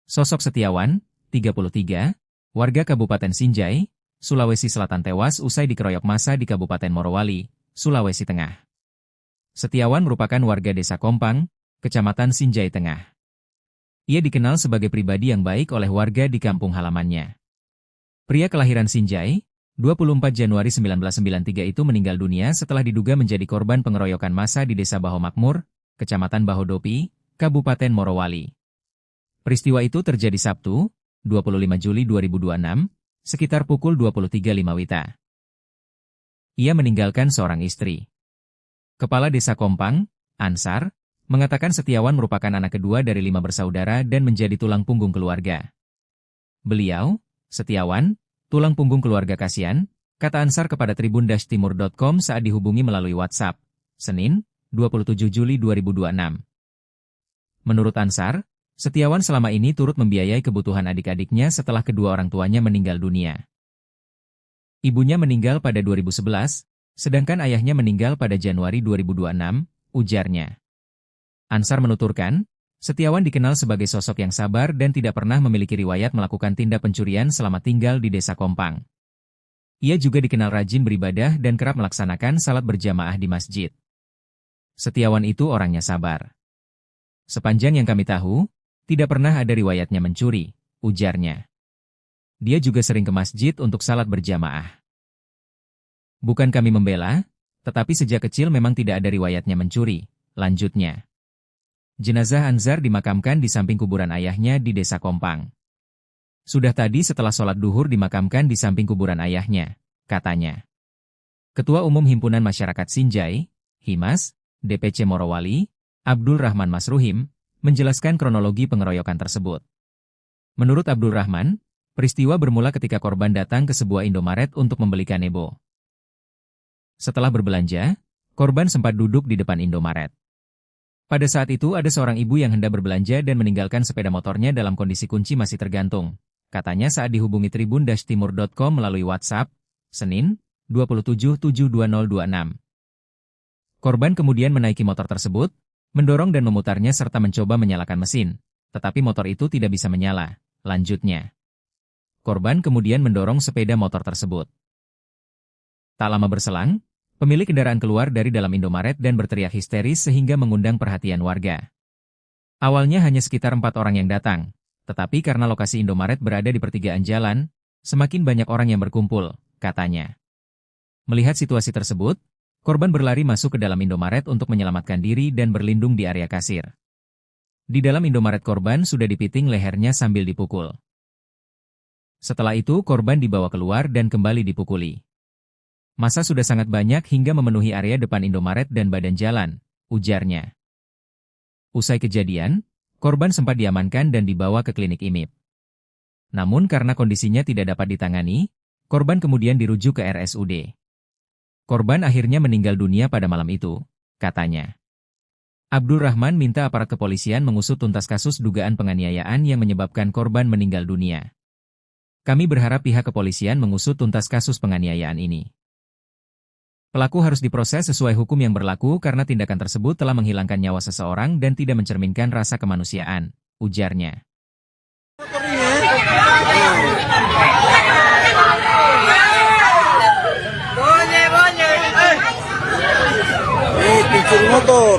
Sosok Setiawan, 33, warga Kabupaten Sinjai, Sulawesi Selatan tewas usai dikeroyok massa di Kabupaten Morowali, Sulawesi Tengah. Setiawan merupakan warga Desa Kompang, Kecamatan Sinjai Tengah. Ia dikenal sebagai pribadi yang baik oleh warga di kampung halamannya. Pria kelahiran Sinjai, 24 Januari 1993 itu meninggal dunia setelah diduga menjadi korban pengeroyokan massa di Desa Baho Makmur, Kecamatan Bahodopi, Kabupaten Morowali. Peristiwa itu terjadi Sabtu, 25 Juli 2026, sekitar pukul 23.05 WITA. Ia meninggalkan seorang istri. Kepala Desa Kompang, Ansar, mengatakan Setiawan merupakan anak kedua dari 5 bersaudara dan menjadi tulang punggung keluarga. Beliau, Setiawan, tulang punggung keluarga kasihan, kata Ansar kepada tribun-timur.com saat dihubungi melalui WhatsApp, Senin, 27 Juli 2026. Menurut Ansar, Setiawan selama ini turut membiayai kebutuhan adik-adiknya setelah kedua orang tuanya meninggal dunia. Ibunya meninggal pada 2011, sedangkan ayahnya meninggal pada Januari 2026, ujarnya. Ansar menuturkan, Setiawan dikenal sebagai sosok yang sabar dan tidak pernah memiliki riwayat melakukan tindak pencurian selama tinggal di Desa Kompang. Ia juga dikenal rajin beribadah dan kerap melaksanakan salat berjamaah di masjid. Setiawan itu orangnya sabar. Sepanjang yang kami tahu, tidak pernah ada riwayatnya mencuri, ujarnya. Dia juga sering ke masjid untuk salat berjamaah. Bukan kami membela, tetapi sejak kecil memang tidak ada riwayatnya mencuri, lanjutnya. Jenazah Ansar dimakamkan di samping kuburan ayahnya di Desa Kompang. Sudah tadi setelah sholat duhur dimakamkan di samping kuburan ayahnya, katanya. Ketua Umum Himpunan Masyarakat Sinjai, HIMAS, DPC Morowali, Abdul Rahman Masruhim, menjelaskan kronologi pengeroyokan tersebut. Menurut Abdul Rahman, peristiwa bermula ketika korban datang ke sebuah Indomaret untuk membeli kanebo. Setelah berbelanja, korban sempat duduk di depan Indomaret. Pada saat itu ada seorang ibu yang hendak berbelanja dan meninggalkan sepeda motornya dalam kondisi kunci masih tergantung, katanya saat dihubungi tribun-timur.com melalui WhatsApp, Senin, 27/7/2026. Korban kemudian menaiki motor tersebut, mendorong dan memutarnya serta mencoba menyalakan mesin, tetapi motor itu tidak bisa menyala, lanjutnya. Korban kemudian mendorong sepeda motor tersebut. Tak lama berselang, pemilik kendaraan keluar dari dalam Indomaret dan berteriak histeris sehingga mengundang perhatian warga. Awalnya hanya sekitar 4 orang yang datang, tetapi karena lokasi Indomaret berada di pertigaan jalan, semakin banyak orang yang berkumpul, katanya. Melihat situasi tersebut, korban berlari masuk ke dalam Indomaret untuk menyelamatkan diri dan berlindung di area kasir. Di dalam Indomaret korban sudah dipiting lehernya sambil dipukul. Setelah itu korban dibawa keluar dan kembali dipukuli. Massa sudah sangat banyak hingga memenuhi area depan Indomaret dan badan jalan, ujarnya. Usai kejadian, korban sempat diamankan dan dibawa ke klinik IMIP. Namun karena kondisinya tidak dapat ditangani, korban kemudian dirujuk ke RSUD. Korban akhirnya meninggal dunia pada malam itu, katanya. Abdul Rahman minta aparat kepolisian mengusut tuntas kasus dugaan penganiayaan yang menyebabkan korban meninggal dunia. Kami berharap pihak kepolisian mengusut tuntas kasus penganiayaan ini. Pelaku harus diproses sesuai hukum yang berlaku karena tindakan tersebut telah menghilangkan nyawa seseorang dan tidak mencerminkan rasa kemanusiaan, ujarnya. Pincur motor.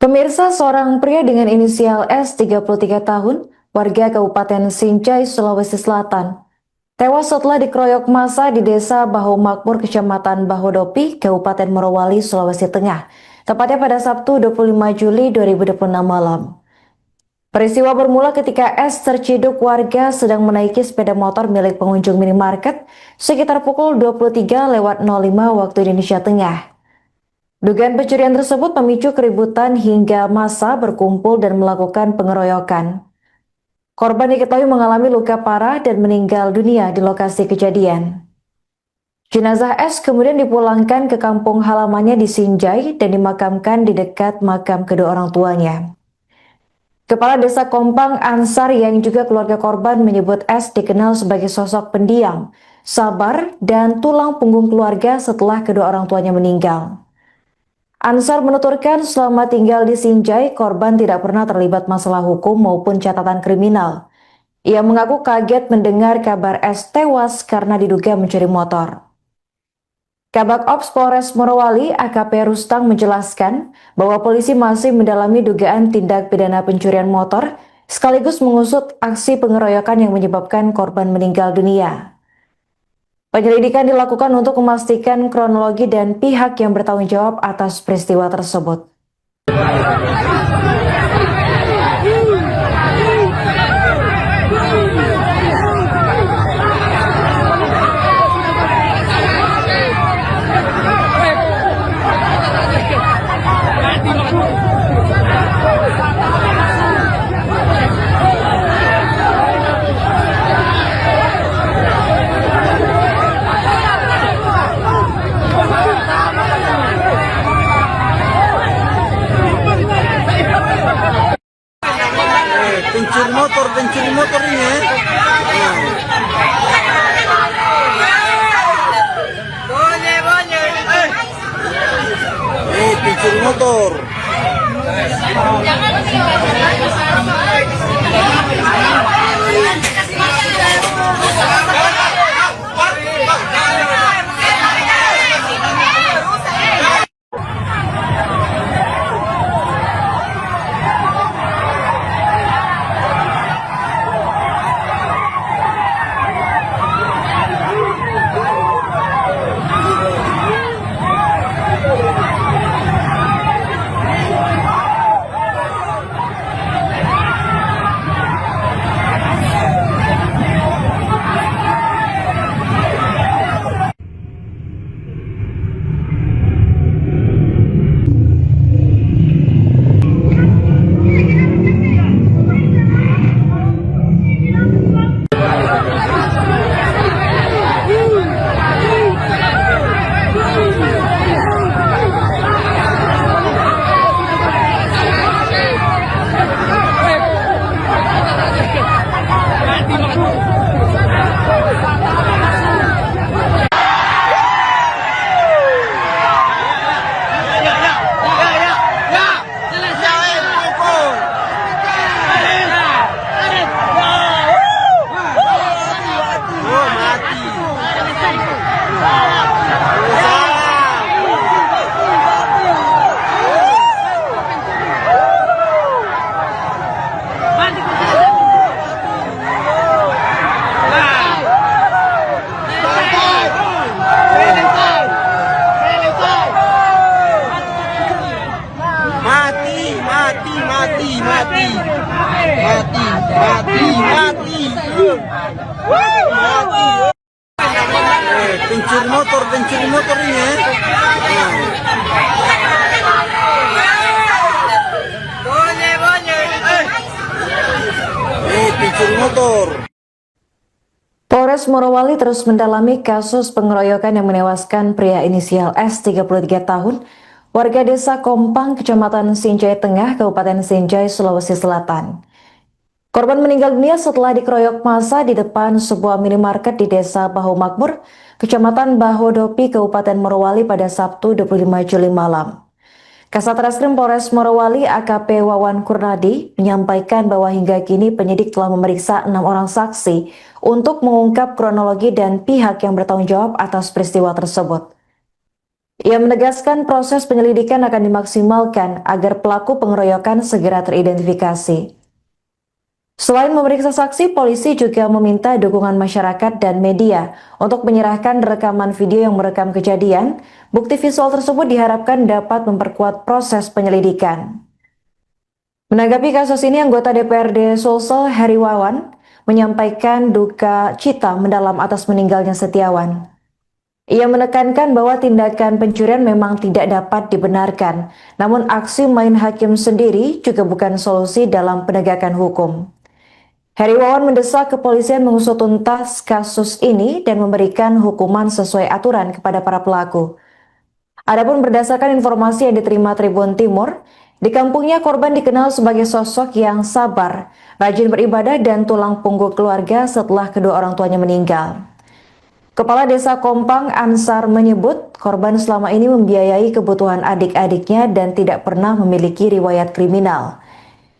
Pemirsa, seorang pria dengan inisial S 33 tahun, warga Kabupaten Sinjai, Sulawesi Selatan, tewas setelah dikeroyok massa di Desa Baho Makmur, Kecamatan Bahodopi, Kabupaten Morowali, Sulawesi Tengah, tepatnya pada Sabtu 25 Juli 2026 malam. Peristiwa bermula ketika S terciduk warga sedang menaiki sepeda motor milik pengunjung minimarket sekitar pukul 23:05 waktu Indonesia Tengah. Dugaan pencurian tersebut memicu keributan hingga massa berkumpul dan melakukan pengeroyokan. Korban diketahui mengalami luka parah dan meninggal dunia di lokasi kejadian. Jenazah S kemudian dipulangkan ke kampung halamannya di Sinjai dan dimakamkan di dekat makam kedua orang tuanya. Kepala Desa Kompang Ansar yang juga keluarga korban menyebut S dikenal sebagai sosok pendiam, sabar, dan tulang punggung keluarga setelah kedua orang tuanya meninggal. Ansar menuturkan selama tinggal di Sinjai, korban tidak pernah terlibat masalah hukum maupun catatan kriminal. Ia mengaku kaget mendengar kabar S tewas karena diduga mencuri motor. Kabak Ops Polres Morowali AKP Rustang menjelaskan bahwa polisi masih mendalami dugaan tindak pidana pencurian motor sekaligus mengusut aksi pengeroyokan yang menyebabkan korban meninggal dunia. Penyelidikan dilakukan untuk memastikan kronologi dan pihak yang bertanggung jawab atas peristiwa tersebut. pencuri motor ini ya. Pencuri motor. Pencuri motor ini ya. Pencuri motor. Polres Morowali terus mendalami kasus pengeroyokan yang menewaskan pria inisial S 33 tahun, warga desa Kompang, Kecamatan Sinjai Tengah, Kabupaten Sinjai, Sulawesi Selatan. Korban meninggal dunia setelah dikeroyok massa di depan sebuah minimarket di Desa Bahu Makmur, Kecamatan Bahodopi, Kabupaten Morowali pada Sabtu 25 Juli malam. Kasat Reskrim Polres Morowali AKP Wawan Kurnadi menyampaikan bahwa hingga kini penyidik telah memeriksa 6 orang saksi untuk mengungkap kronologi dan pihak yang bertanggung jawab atas peristiwa tersebut. Ia menegaskan proses penyelidikan akan dimaksimalkan agar pelaku pengeroyokan segera teridentifikasi. Selain memeriksa saksi, polisi juga meminta dukungan masyarakat dan media untuk menyerahkan rekaman video yang merekam kejadian. Bukti visual tersebut diharapkan dapat memperkuat proses penyelidikan. Menanggapi kasus ini, anggota DPRD Sulsel Heri Wawan menyampaikan duka cita mendalam atas meninggalnya Setiawan. Ia menekankan bahwa tindakan pencurian memang tidak dapat dibenarkan, namun aksi main hakim sendiri juga bukan solusi dalam penegakan hukum. Heri Wawan mendesak kepolisian mengusut tuntas kasus ini dan memberikan hukuman sesuai aturan kepada para pelaku. Adapun berdasarkan informasi yang diterima Tribun Timur, Di kampungnya, korban dikenal sebagai sosok yang sabar, rajin beribadah, dan tulang punggung keluarga setelah kedua orang tuanya meninggal. Kepala Desa Kompang, Ansar, menyebut korban selama ini membiayai kebutuhan adik-adiknya dan tidak pernah memiliki riwayat kriminal.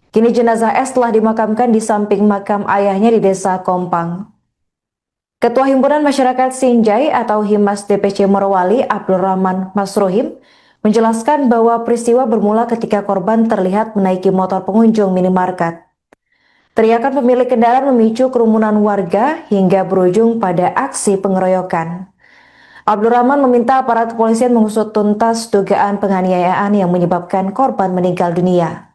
Kini jenazah S telah dimakamkan di samping makam ayahnya di Desa Kompang. Ketua Himpunan Masyarakat Sinjai atau Himas DPC Morowali, Abdul Rahman Masruhim, menjelaskan bahwa peristiwa bermula ketika korban terlihat menaiki motor pengunjung minimarket. Teriakan pemilik kendaraan memicu kerumunan warga hingga berujung pada aksi pengeroyokan. Abdul Rahman meminta aparat kepolisian mengusut tuntas dugaan penganiayaan yang menyebabkan korban meninggal dunia.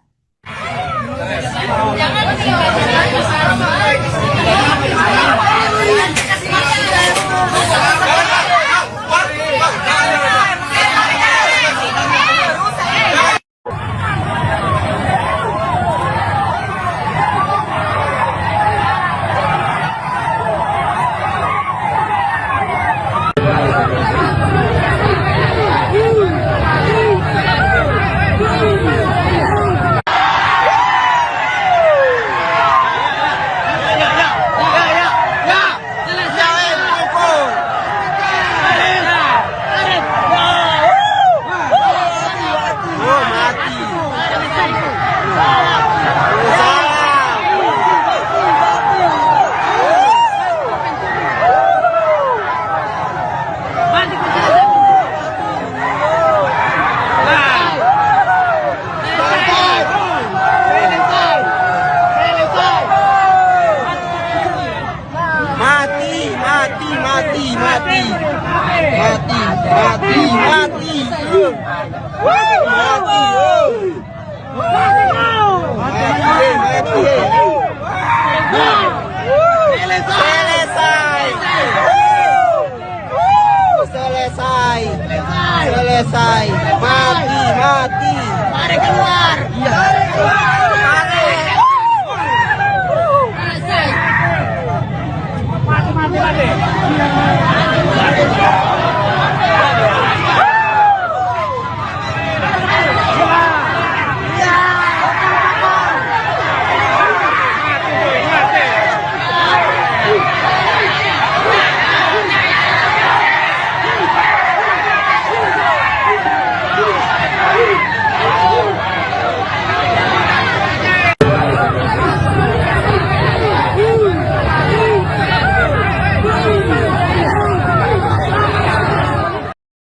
Selesai. Mati. Mari keluar.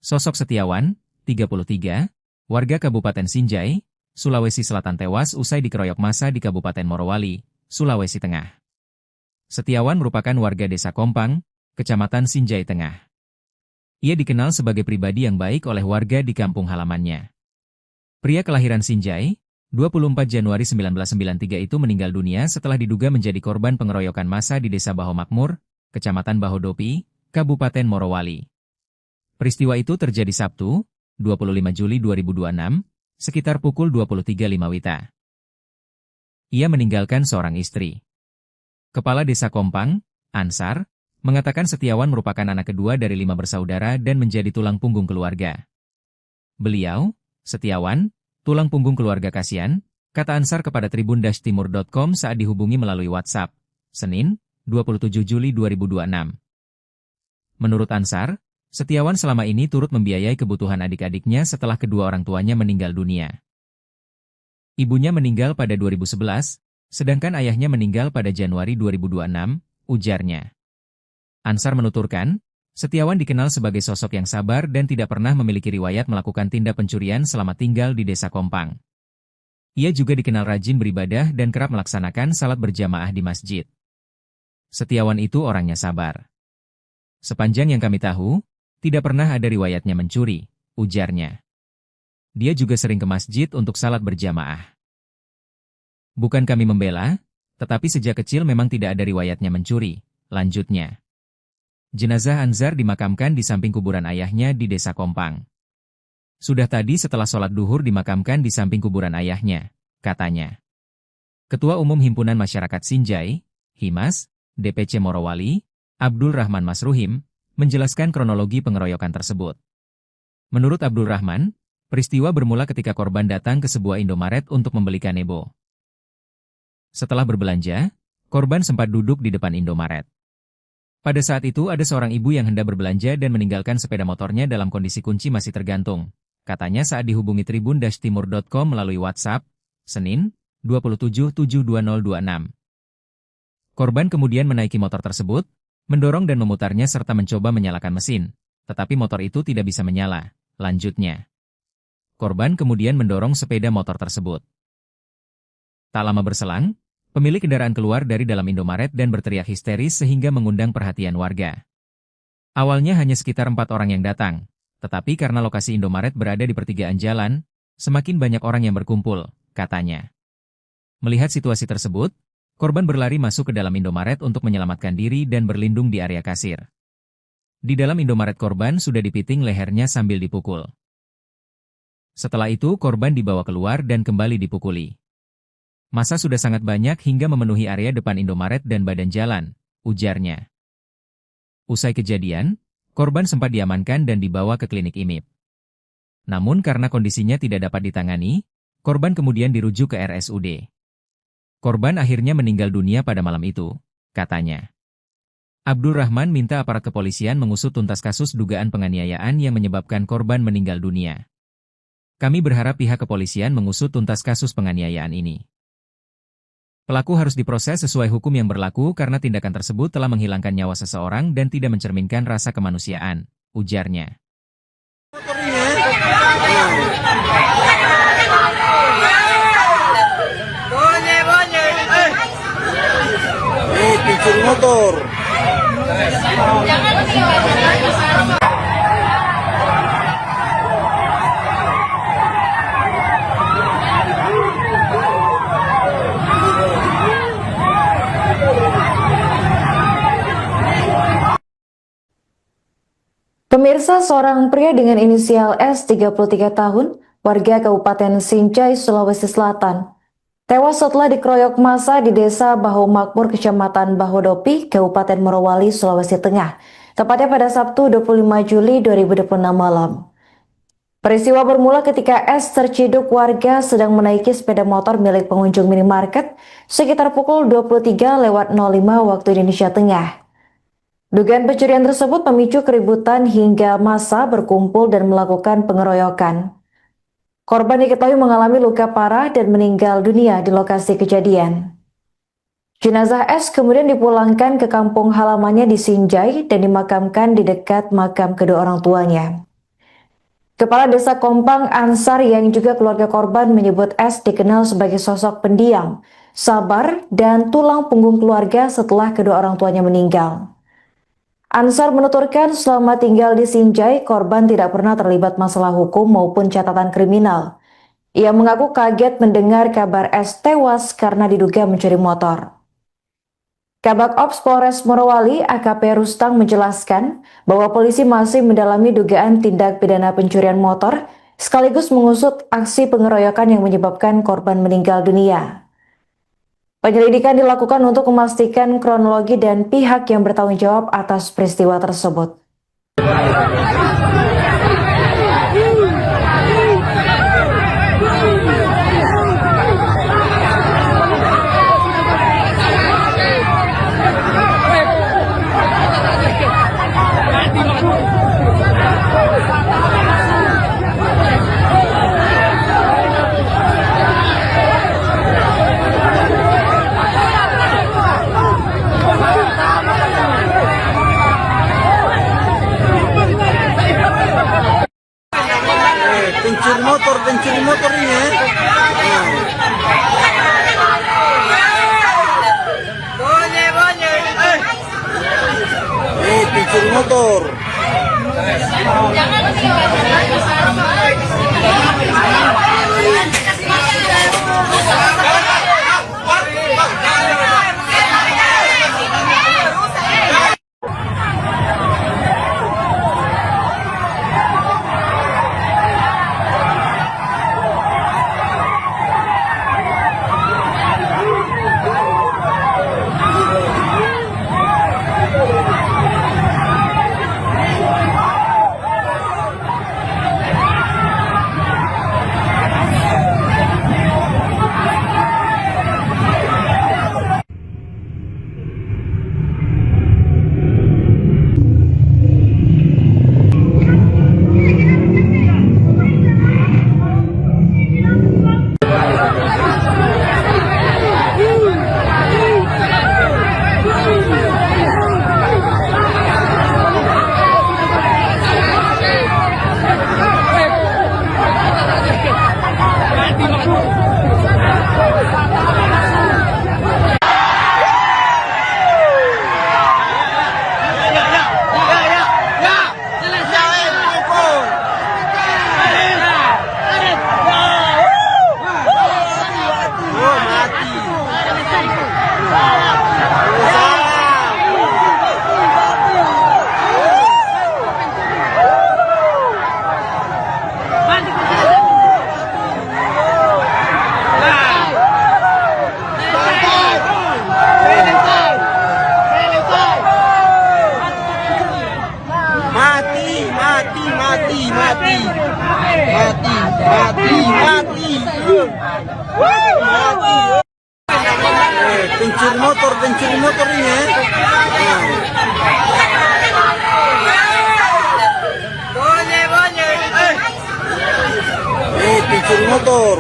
Sosok Setiawan, 33, warga Kabupaten Sinjai, Sulawesi Selatan tewas usai dikeroyok massa di Kabupaten Morowali, Sulawesi Tengah. Setiawan merupakan warga Desa Kompang, Kecamatan Sinjai Tengah. Ia dikenal sebagai pribadi yang baik oleh warga di kampung halamannya. Pria kelahiran Sinjai, 24 Januari 1993 itu meninggal dunia setelah diduga menjadi korban pengeroyokan massa di Desa Baho Makmur, Kecamatan Bahodopi, Kabupaten Morowali. Peristiwa itu terjadi Sabtu, 25 Juli 2026, sekitar pukul 23.05 WITA. Ia meninggalkan seorang istri. Kepala Desa Kompang, Ansar, mengatakan Setiawan merupakan anak kedua dari 5 bersaudara dan menjadi tulang punggung keluarga. Beliau, Setiawan, tulang punggung keluarga kasihan, kata Ansar kepada tribun-timur.com saat dihubungi melalui WhatsApp, Senin, 27 Juli 2026. Menurut Ansar, Setiawan selama ini turut membiayai kebutuhan adik-adiknya setelah kedua orang tuanya meninggal dunia. Ibunya meninggal pada 2011, sedangkan ayahnya meninggal pada Januari 2026, ujarnya. Ansar menuturkan, Setiawan dikenal sebagai sosok yang sabar dan tidak pernah memiliki riwayat melakukan tindak pencurian selama tinggal di Desa Kompang. Ia juga dikenal rajin beribadah dan kerap melaksanakan salat berjamaah di masjid. Setiawan itu orangnya sabar. Sepanjang yang kami tahu, tidak pernah ada riwayatnya mencuri, ujarnya. Dia juga sering ke masjid untuk salat berjamaah. Bukan kami membela, tetapi sejak kecil memang tidak ada riwayatnya mencuri, lanjutnya. Jenazah Anzar dimakamkan di samping kuburan ayahnya di Desa Kompang. Sudah tadi setelah sholat duhur dimakamkan di samping kuburan ayahnya, katanya. Ketua Umum Himpunan Masyarakat Sinjai, Himas, DPC Morowali, Abdul Rahman Masruhim, menjelaskan kronologi pengeroyokan tersebut. Menurut Abdul Rahman, Peristiwa bermula ketika korban datang ke sebuah Indomaret untuk membeli kanebo. Setelah berbelanja, korban sempat duduk di depan Indomaret. Pada saat itu ada seorang ibu yang hendak berbelanja dan meninggalkan sepeda motornya dalam kondisi kunci masih tergantung. Katanya saat dihubungi tribun-timur.com melalui WhatsApp, Senin, 27/7/2026. Korban kemudian menaiki motor tersebut, mendorong dan memutarnya serta mencoba menyalakan mesin, tetapi motor itu tidak bisa menyala. Lanjutnya, korban kemudian mendorong sepeda motor tersebut. Tak lama berselang, pemilik kendaraan keluar dari dalam Indomaret dan berteriak histeris sehingga mengundang perhatian warga. Awalnya hanya sekitar 4 orang yang datang, tetapi karena lokasi Indomaret berada di pertigaan jalan, semakin banyak orang yang berkumpul, katanya. Melihat situasi tersebut, korban berlari masuk ke dalam Indomaret untuk menyelamatkan diri dan berlindung di area kasir. Di dalam Indomaret korban sudah dipiting lehernya sambil dipukul. Setelah itu korban dibawa keluar dan kembali dipukuli. Massa sudah sangat banyak hingga memenuhi area depan Indomaret dan badan jalan, ujarnya. Usai kejadian, korban sempat diamankan dan dibawa ke klinik IMIP. Namun karena kondisinya tidak dapat ditangani, korban kemudian dirujuk ke RSUD. Korban akhirnya meninggal dunia pada malam itu, katanya. Abdul Rahman minta aparat kepolisian mengusut tuntas kasus dugaan penganiayaan yang menyebabkan korban meninggal dunia. Kami berharap pihak kepolisian mengusut tuntas kasus penganiayaan ini. Pelaku harus diproses sesuai hukum yang berlaku karena tindakan tersebut telah menghilangkan nyawa seseorang dan tidak mencerminkan rasa kemanusiaan, ujarnya. Pincur motor. Pemirsa, seorang pria dengan inisial S 33 tahun, warga Kabupaten Sinjai, Sulawesi Selatan, tewas setelah dikeroyok massa di Desa Baho Makmur, Kecamatan Bahodopi, Kabupaten Morowali, Sulawesi Tengah, tepatnya pada Sabtu 25 Juli 2026 malam. Peristiwa bermula ketika S terciduk warga sedang menaiki sepeda motor milik pengunjung minimarket sekitar pukul 23:05 waktu Indonesia Tengah. Dugaan pencurian tersebut memicu keributan hingga massa berkumpul dan melakukan pengeroyokan. Korban diketahui mengalami luka parah dan meninggal dunia di lokasi kejadian. Jenazah S kemudian dipulangkan ke kampung halamannya di Sinjai dan dimakamkan di dekat makam kedua orang tuanya. Kepala Desa Kompang Ansar yang juga keluarga korban menyebut S dikenal sebagai sosok pendiam, sabar, dan tulang punggung keluarga setelah kedua orang tuanya meninggal. Ansar menuturkan selama tinggal di Sinjai, korban tidak pernah terlibat masalah hukum maupun catatan kriminal. Ia mengaku kaget mendengar kabar S tewas karena diduga mencuri motor. Kabak Ops Polres Morowali AKP Rustang menjelaskan bahwa polisi masih mendalami dugaan tindak pidana pencurian motor sekaligus mengusut aksi pengeroyokan yang menyebabkan korban meninggal dunia. Penyelidikan dilakukan untuk memastikan kronologi dan pihak yang bertanggung jawab atas peristiwa tersebut. Pencuri motor ini ya. Pencuri motor.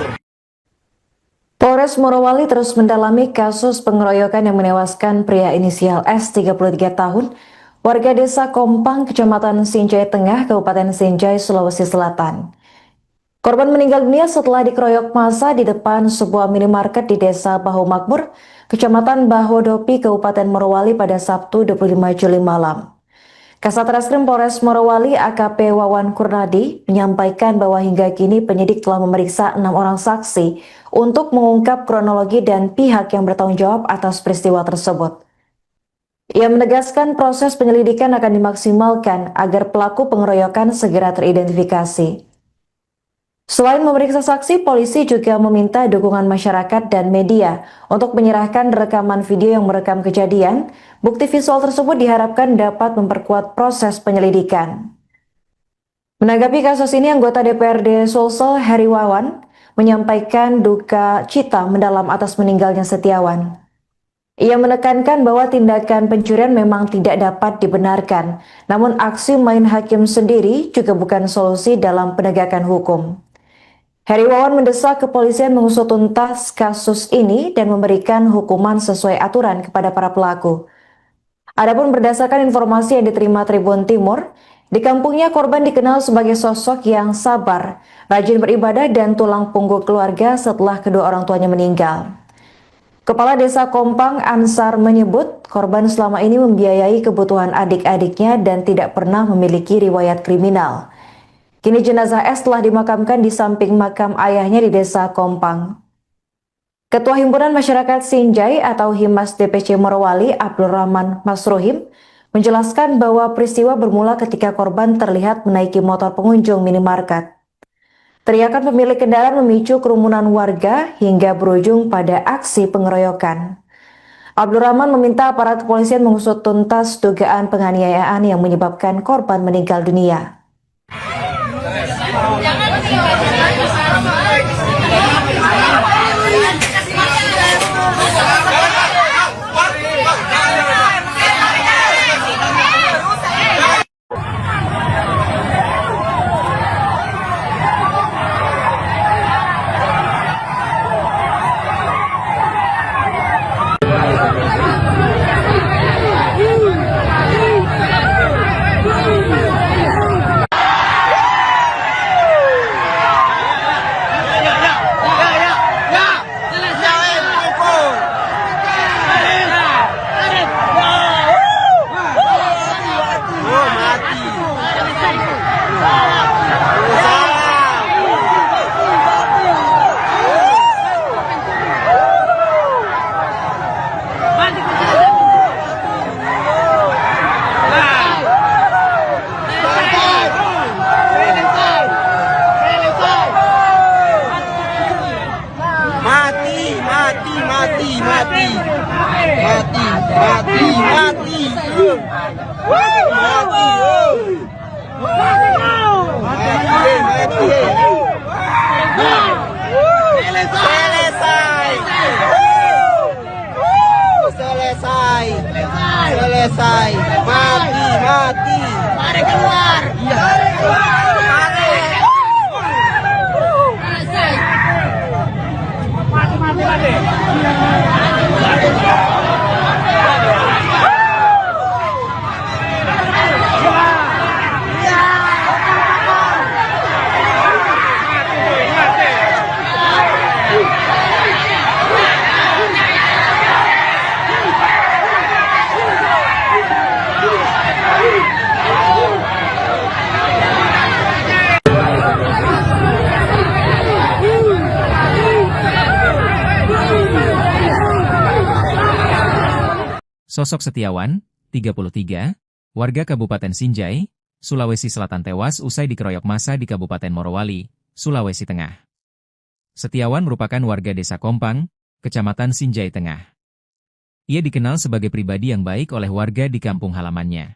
Polres Morowali terus mendalami kasus pengeroyokan yang menewaskan pria inisial S 33 tahun, warga desa Kompang, Kecamatan Sinjai Tengah, Kabupaten Sinjai, Sulawesi Selatan. Korban meninggal dunia setelah dikeroyok massa di depan sebuah minimarket di desa Bahu Makmur, Kecamatan Bahodopi, Kabupaten Morowali pada Sabtu 25 Juli malam. Kasat Reskrim Polres Morowali AKP Wawan Kurnadi menyampaikan bahwa hingga kini penyidik telah memeriksa 6 orang saksi untuk mengungkap kronologi dan pihak yang bertanggung jawab atas peristiwa tersebut. Ia menegaskan proses penyelidikan akan dimaksimalkan agar pelaku pengeroyokan segera teridentifikasi. Selain memeriksa saksi, polisi juga meminta dukungan masyarakat dan media untuk menyerahkan rekaman video yang merekam kejadian. Bukti visual tersebut diharapkan dapat memperkuat proses penyelidikan. Menanggapi kasus ini, anggota DPRD Sulsel Heri Wawan menyampaikan duka cita mendalam atas meninggalnya Setiawan. Ia menekankan bahwa tindakan pencurian memang tidak dapat dibenarkan, namun aksi main hakim sendiri juga bukan solusi dalam penegakan hukum. Heri Wawan mendesak kepolisian mengusut tuntas kasus ini dan memberikan hukuman sesuai aturan kepada para pelaku. Adapun berdasarkan informasi yang diterima Tribun Timur, di kampungnya korban dikenal sebagai sosok yang sabar, rajin beribadah dan tulang punggung keluarga setelah kedua orang tuanya meninggal. Kepala Desa Kompang Ansar menyebut korban selama ini membiayai kebutuhan adik-adiknya dan tidak pernah memiliki riwayat kriminal. Kini jenazah S telah dimakamkan di samping makam ayahnya di Desa Kompang. Ketua Himpunan Masyarakat Sinjai atau Himas DPC Morowali, Abdul Rahman Masruhim, menjelaskan bahwa peristiwa bermula ketika korban terlihat menaiki motor pengunjung minimarket. Teriakan pemilik kendaraan memicu kerumunan warga hingga berujung pada aksi pengeroyokan. Abdul Rahman meminta aparat kepolisian mengusut tuntas dugaan penganiayaan yang menyebabkan korban meninggal dunia. Selesai. Mati. Mari keluar. Sosok Setiawan, 33, warga Kabupaten Sinjai, Sulawesi Selatan tewas usai dikeroyok massa di Kabupaten Morowali, Sulawesi Tengah. Setiawan merupakan warga Desa Kompang, Kecamatan Sinjai Tengah. Ia dikenal sebagai pribadi yang baik oleh warga di kampung halamannya.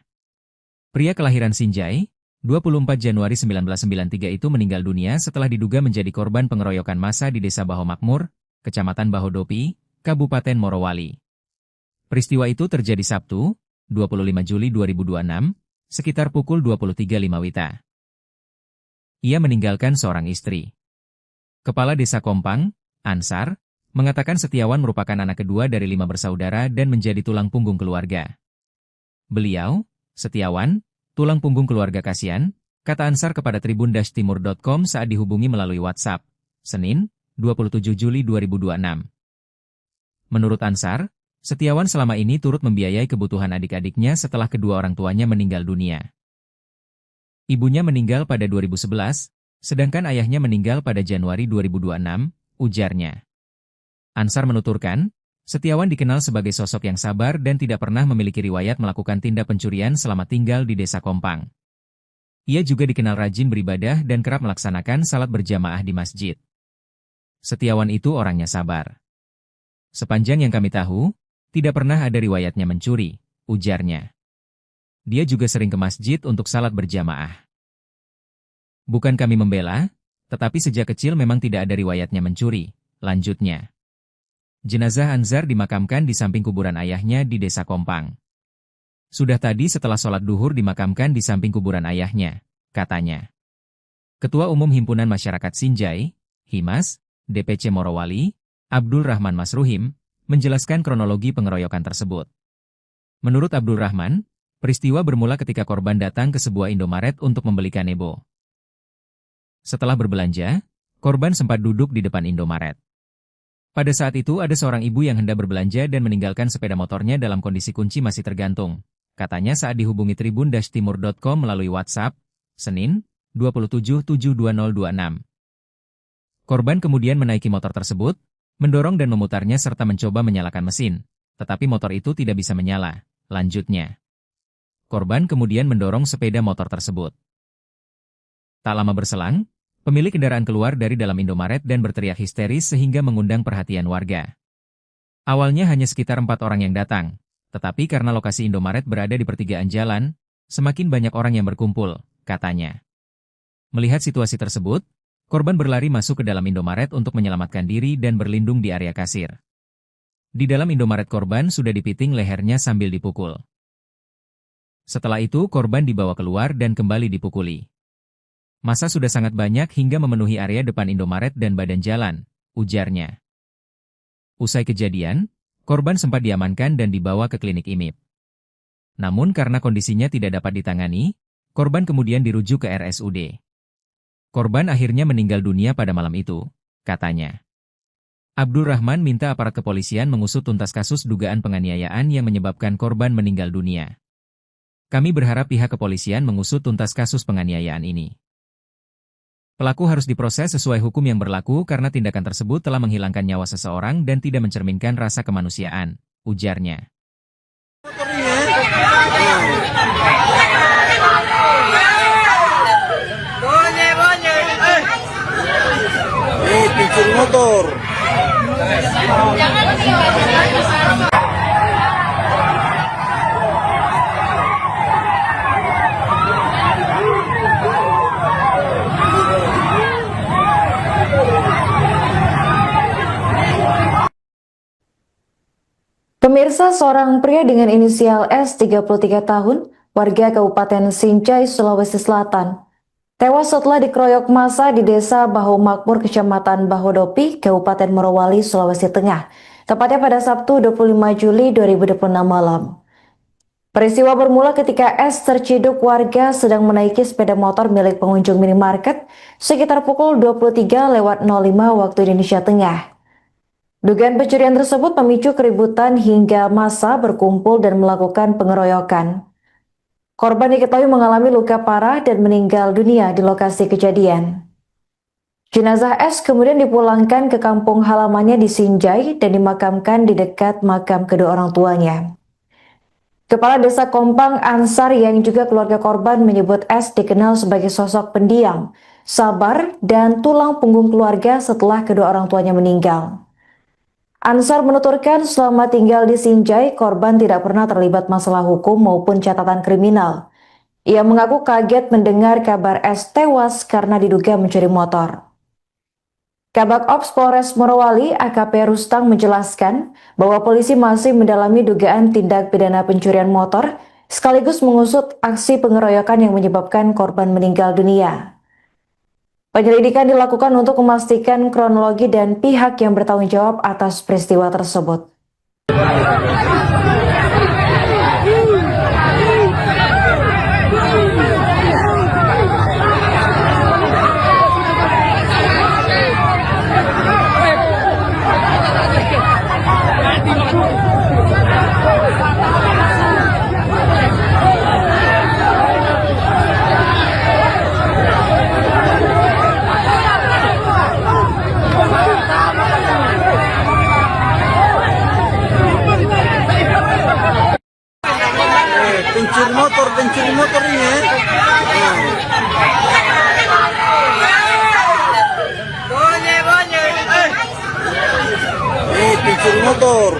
Pria kelahiran Sinjai, 24 Januari 1993 itu meninggal dunia setelah diduga menjadi korban pengeroyokan massa di Desa Baho Makmur, Kecamatan Bahodopi, Kabupaten Morowali. Peristiwa itu terjadi Sabtu, 25 Juli 2026, sekitar pukul 23.05 WITA. Ia meninggalkan seorang istri. Kepala Desa Kompang, Ansar, mengatakan Setiawan merupakan anak kedua dari 5 bersaudara dan menjadi tulang punggung keluarga. Beliau, Setiawan, tulang punggung keluarga kasihan, kata Ansar kepada tribun-timur.com saat dihubungi melalui WhatsApp, Senin, 27 Juli 2026. Menurut Ansar, Setiawan selama ini turut membiayai kebutuhan adik-adiknya setelah kedua orang tuanya meninggal dunia. Ibunya meninggal pada 2011, sedangkan ayahnya meninggal pada Januari 2026, ujarnya. Ansar menuturkan, Setiawan dikenal sebagai sosok yang sabar dan tidak pernah memiliki riwayat melakukan tindak pencurian selama tinggal di Desa Kompang. Ia juga dikenal rajin beribadah dan kerap melaksanakan salat berjamaah di masjid. Setiawan itu orangnya sabar. Sepanjang yang kami tahu, tidak pernah ada riwayatnya mencuri, ujarnya. Dia juga sering ke masjid untuk salat berjamaah. Bukan kami membela, tetapi sejak kecil memang tidak ada riwayatnya mencuri, lanjutnya. Jenazah Ansar dimakamkan di samping kuburan ayahnya di Desa Kompang. Sudah tadi setelah sholat duhur dimakamkan di samping kuburan ayahnya, katanya. Ketua Umum Himpunan Masyarakat Sinjai, Himas, DPC Morowali, Abdul Rahman Masruhim, menjelaskan kronologi pengeroyokan tersebut. Menurut Abdul Rahman, peristiwa bermula ketika korban datang ke sebuah Indomaret untuk membeli kanebo. Setelah berbelanja, korban sempat duduk di depan Indomaret. Pada saat itu ada seorang ibu yang hendak berbelanja dan meninggalkan sepeda motornya dalam kondisi kunci masih tergantung, katanya saat dihubungi tribun-timur.com melalui WhatsApp, Senin, 27/7/2026. Korban kemudian menaiki motor tersebut, mendorong dan memutarnya serta mencoba menyalakan mesin, tetapi motor itu tidak bisa menyala, lanjutnya. Korban kemudian mendorong sepeda motor tersebut. Tak lama berselang, pemilik kendaraan keluar dari dalam Indomaret dan berteriak histeris sehingga mengundang perhatian warga. Awalnya hanya sekitar 4 orang yang datang, tetapi karena lokasi Indomaret berada di pertigaan jalan, semakin banyak orang yang berkumpul, katanya. Melihat situasi tersebut, korban berlari masuk ke dalam Indomaret untuk menyelamatkan diri dan berlindung di area kasir. Di dalam Indomaret korban sudah dipiting lehernya sambil dipukul. Setelah itu korban dibawa keluar dan kembali dipukuli. Massa sudah sangat banyak hingga memenuhi area depan Indomaret dan badan jalan, ujarnya. Usai kejadian, korban sempat diamankan dan dibawa ke klinik IMIP. Namun karena kondisinya tidak dapat ditangani, korban kemudian dirujuk ke RSUD. Korban akhirnya meninggal dunia pada malam itu, katanya. Abdul Rahman minta aparat kepolisian mengusut tuntas kasus dugaan penganiayaan yang menyebabkan korban meninggal dunia. Kami berharap pihak kepolisian mengusut tuntas kasus penganiayaan ini. Pelaku harus diproses sesuai hukum yang berlaku karena tindakan tersebut telah menghilangkan nyawa seseorang dan tidak mencerminkan rasa kemanusiaan, ujarnya. Pencuri motor. Pemirsa, seorang pria dengan inisial S 33 tahun, warga Kabupaten Sinjai, Sulawesi Selatan, tewas setelah dikeroyok massa di Desa Baho Makmur, Kecamatan Bahodopi, Kabupaten Morowali, Sulawesi Tengah, tepatnya pada Sabtu 25 Juli 2026 malam. Peristiwa bermula ketika S terciduk warga sedang menaiki sepeda motor milik pengunjung minimarket sekitar pukul 23:05 waktu Indonesia Tengah. Dugaan pencurian tersebut memicu keributan hingga massa berkumpul dan melakukan pengeroyokan. Korban diketahui mengalami luka parah dan meninggal dunia di lokasi kejadian. Jenazah S kemudian dipulangkan ke kampung halamannya di Sinjai dan dimakamkan di dekat makam kedua orang tuanya. Kepala Desa Kompang, Ansar, yang juga keluarga korban, menyebut S dikenal sebagai sosok pendiam, sabar, dan tulang punggung keluarga setelah kedua orang tuanya meninggal. Ansar menuturkan selama tinggal di Sinjai, korban tidak pernah terlibat masalah hukum maupun catatan kriminal. Ia mengaku kaget mendengar kabar S tewas karena diduga mencuri motor. Kabak Ops Polres Morowali AKP Rustang menjelaskan bahwa polisi masih mendalami dugaan tindak pidana pencurian motor sekaligus mengusut aksi pengeroyokan yang menyebabkan korban meninggal dunia. Penyelidikan dilakukan untuk memastikan kronologi dan pihak yang bertanggung jawab atas peristiwa tersebut. pencuri motor ini ya. Pencuri motor.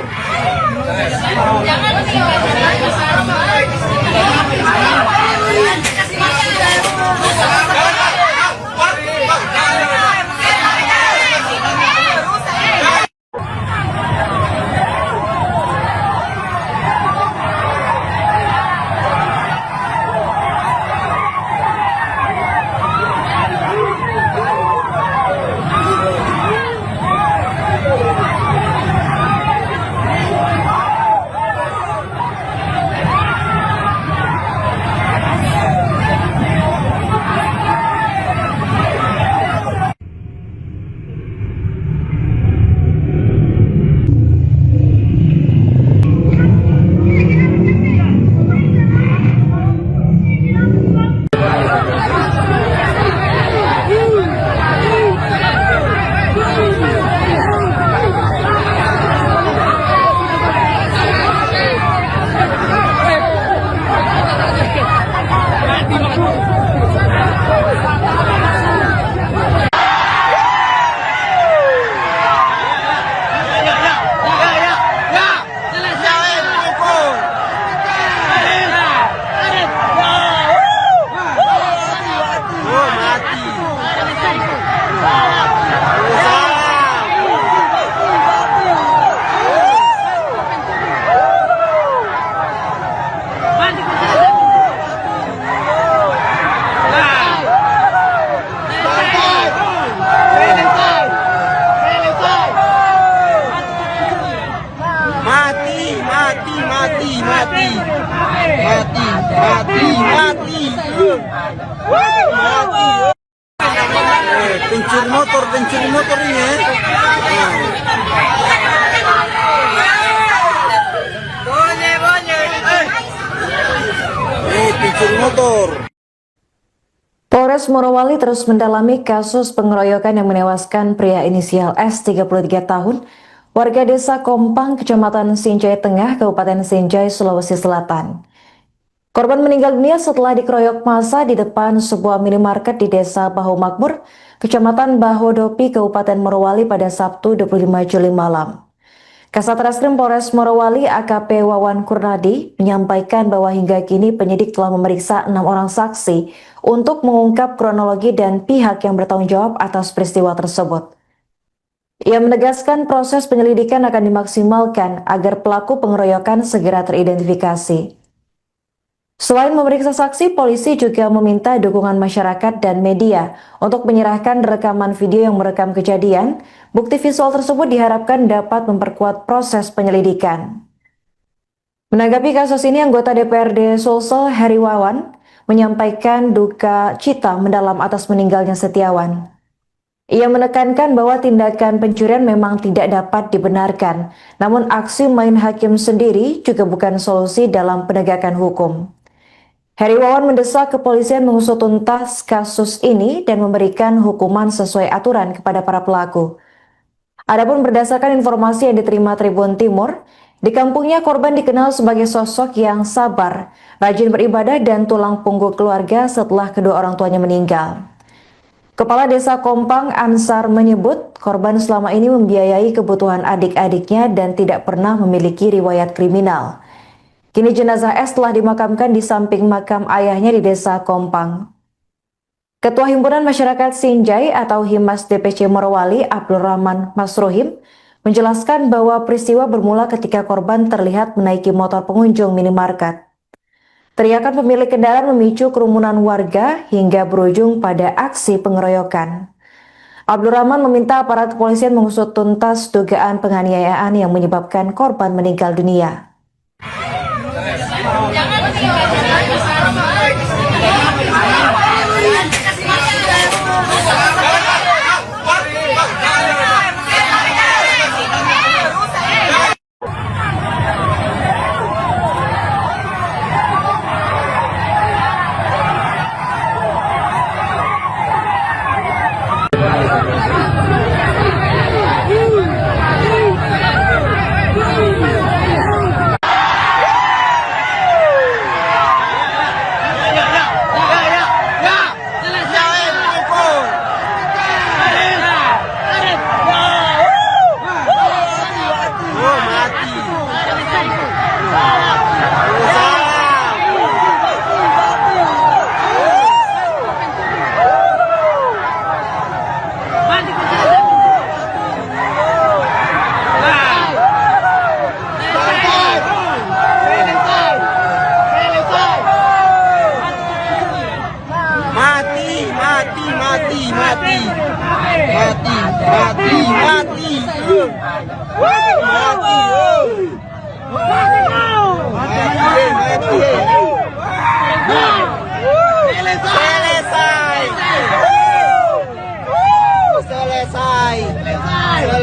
Pencuri motor ini ya. Pencuri motor. Polres Morowali terus mendalami kasus pengeroyokan yang menewaskan pria inisial S 33 tahun, warga desa Kompang, Kecamatan Sinjai Tengah, Kabupaten Sinjai, Sulawesi Selatan. Korban meninggal dunia setelah dikeroyok massa di depan sebuah minimarket di Desa Bahu Makmur, Kecamatan Bahodopi, Kabupaten Morowali pada Sabtu 25 Juli malam. Kasat Reskrim Polres Morowali AKP Wawan Kurnadi menyampaikan bahwa hingga kini penyidik telah memeriksa 6 orang saksi untuk mengungkap kronologi dan pihak yang bertanggung jawab atas peristiwa tersebut. Ia menegaskan proses penyelidikan akan dimaksimalkan agar pelaku pengeroyokan segera teridentifikasi. Selain memeriksa saksi, polisi juga meminta dukungan masyarakat dan media untuk menyerahkan rekaman video yang merekam kejadian. Bukti visual tersebut diharapkan dapat memperkuat proses penyelidikan. Menanggapi kasus ini, anggota DPRD Sulsel Heri Wawan menyampaikan duka cita mendalam atas meninggalnya Setiawan. Ia menekankan bahwa tindakan pencurian memang tidak dapat dibenarkan, namun aksi main hakim sendiri juga bukan solusi dalam penegakan hukum. Heri Wawan mendesak kepolisian mengusut tuntas kasus ini dan memberikan hukuman sesuai aturan kepada para pelaku. Adapun berdasarkan informasi yang diterima Tribun Timur, di kampungnya korban dikenal sebagai sosok yang sabar, rajin beribadah dan tulang punggung keluarga setelah kedua orang tuanya meninggal. Kepala Desa Kompang Ansar menyebut korban selama ini membiayai kebutuhan adik-adiknya dan tidak pernah memiliki riwayat kriminal. Kini jenazah S telah dimakamkan di samping makam ayahnya di Desa Kompang. Ketua Himpunan Masyarakat Sinjai atau Himas DPC Morowali Abdul Rahman Masruhim menjelaskan bahwa peristiwa bermula ketika korban terlihat menaiki motor pengunjung minimarket. Teriakan pemilik kendaraan memicu kerumunan warga hingga berujung pada aksi pengeroyokan. Abdul Rahman meminta aparat kepolisian mengusut tuntas dugaan penganiayaan yang menyebabkan korban meninggal dunia.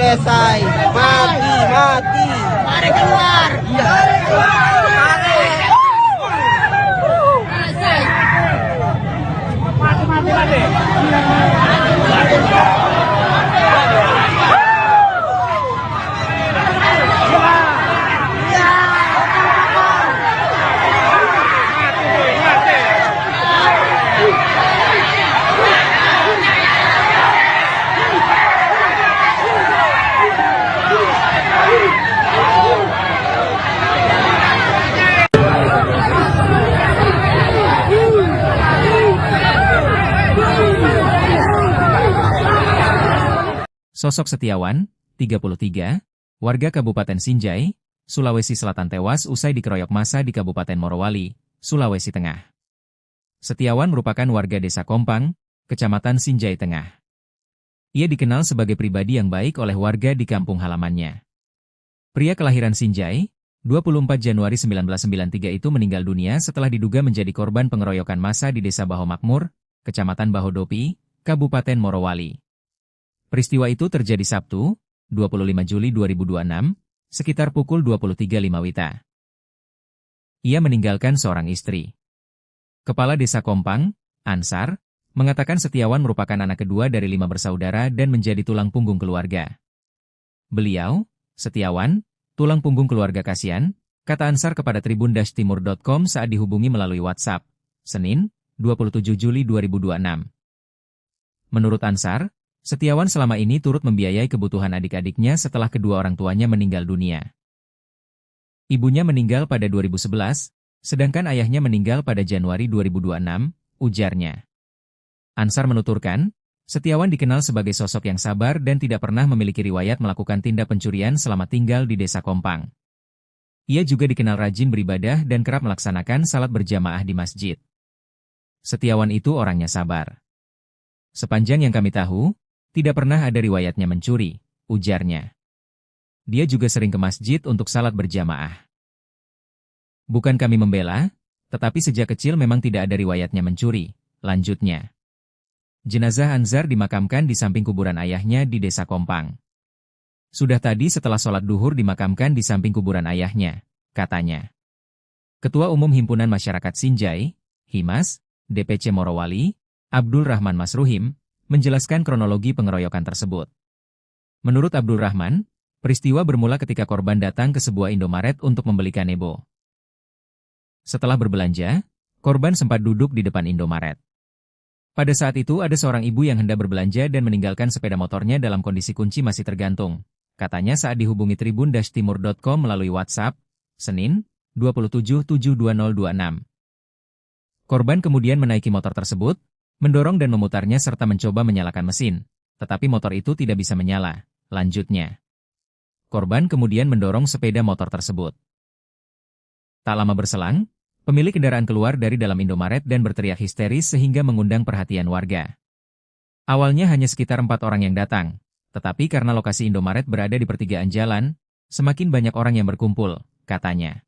Selesai. Mati. Mari keluar. Sosok Setiawan, 33, warga Kabupaten Sinjai, Sulawesi Selatan tewas usai dikeroyok massa di Kabupaten Morowali, Sulawesi Tengah. Setiawan merupakan warga Desa Kompang, Kecamatan Sinjai Tengah. Ia dikenal sebagai pribadi yang baik oleh warga di kampung halamannya. Pria kelahiran Sinjai, 24 Januari 1993 itu meninggal dunia setelah diduga menjadi korban pengeroyokan massa di Desa Baho Makmur, Kecamatan Bahodopi, Kabupaten Morowali. Peristiwa itu terjadi Sabtu, 25 Juli 2026, sekitar pukul 23.05 WITA. Ia meninggalkan seorang istri. Kepala Desa Kompang, Ansar, mengatakan Setiawan merupakan anak kedua dari 5 bersaudara dan menjadi tulang punggung keluarga. Beliau, Setiawan, tulang punggung keluarga kasihan, kata Ansar kepada tribun-timur.com saat dihubungi melalui WhatsApp, Senin, 27 Juli 2026. Menurut Ansar, Setiawan selama ini turut membiayai kebutuhan adik-adiknya setelah kedua orang tuanya meninggal dunia. Ibunya meninggal pada 2011, sedangkan ayahnya meninggal pada Januari 2026, ujarnya. Ansar menuturkan, Setiawan dikenal sebagai sosok yang sabar dan tidak pernah memiliki riwayat melakukan tindak pencurian selama tinggal di Desa Kompang. Ia juga dikenal rajin beribadah dan kerap melaksanakan salat berjamaah di masjid. Setiawan itu orangnya sabar. Sepanjang yang kami tahu, tidak pernah ada riwayatnya mencuri, ujarnya. Dia juga sering ke masjid untuk salat berjamaah. Bukan kami membela, tetapi sejak kecil memang tidak ada riwayatnya mencuri, lanjutnya. Jenazah Anzar dimakamkan di samping kuburan ayahnya di Desa Kompang. Sudah tadi setelah sholat duhur dimakamkan di samping kuburan ayahnya, katanya. Ketua Umum Himpunan Masyarakat Sinjai, Himas, DPC Morowali, Abdul Rahman Masruhim, menjelaskan kronologi pengeroyokan tersebut. Menurut Abdul Rahman, peristiwa bermula ketika korban datang ke sebuah Indomaret untuk membeli kanebo. Setelah berbelanja, korban sempat duduk di depan Indomaret. Pada saat itu ada seorang ibu yang hendak berbelanja dan meninggalkan sepeda motornya dalam kondisi kunci masih tergantung, katanya saat dihubungi tribun-timur.com melalui WhatsApp, Senin, 27/7/2026. Korban kemudian menaiki motor tersebut, mendorong dan memutarnya serta mencoba menyalakan mesin, tetapi motor itu tidak bisa menyala. Lanjutnya, korban kemudian mendorong sepeda motor tersebut. Tak lama berselang, pemilik kendaraan keluar dari dalam Indomaret dan berteriak histeris sehingga mengundang perhatian warga. Awalnya hanya sekitar 4 orang yang datang, tetapi karena lokasi Indomaret berada di pertigaan jalan, semakin banyak orang yang berkumpul, katanya.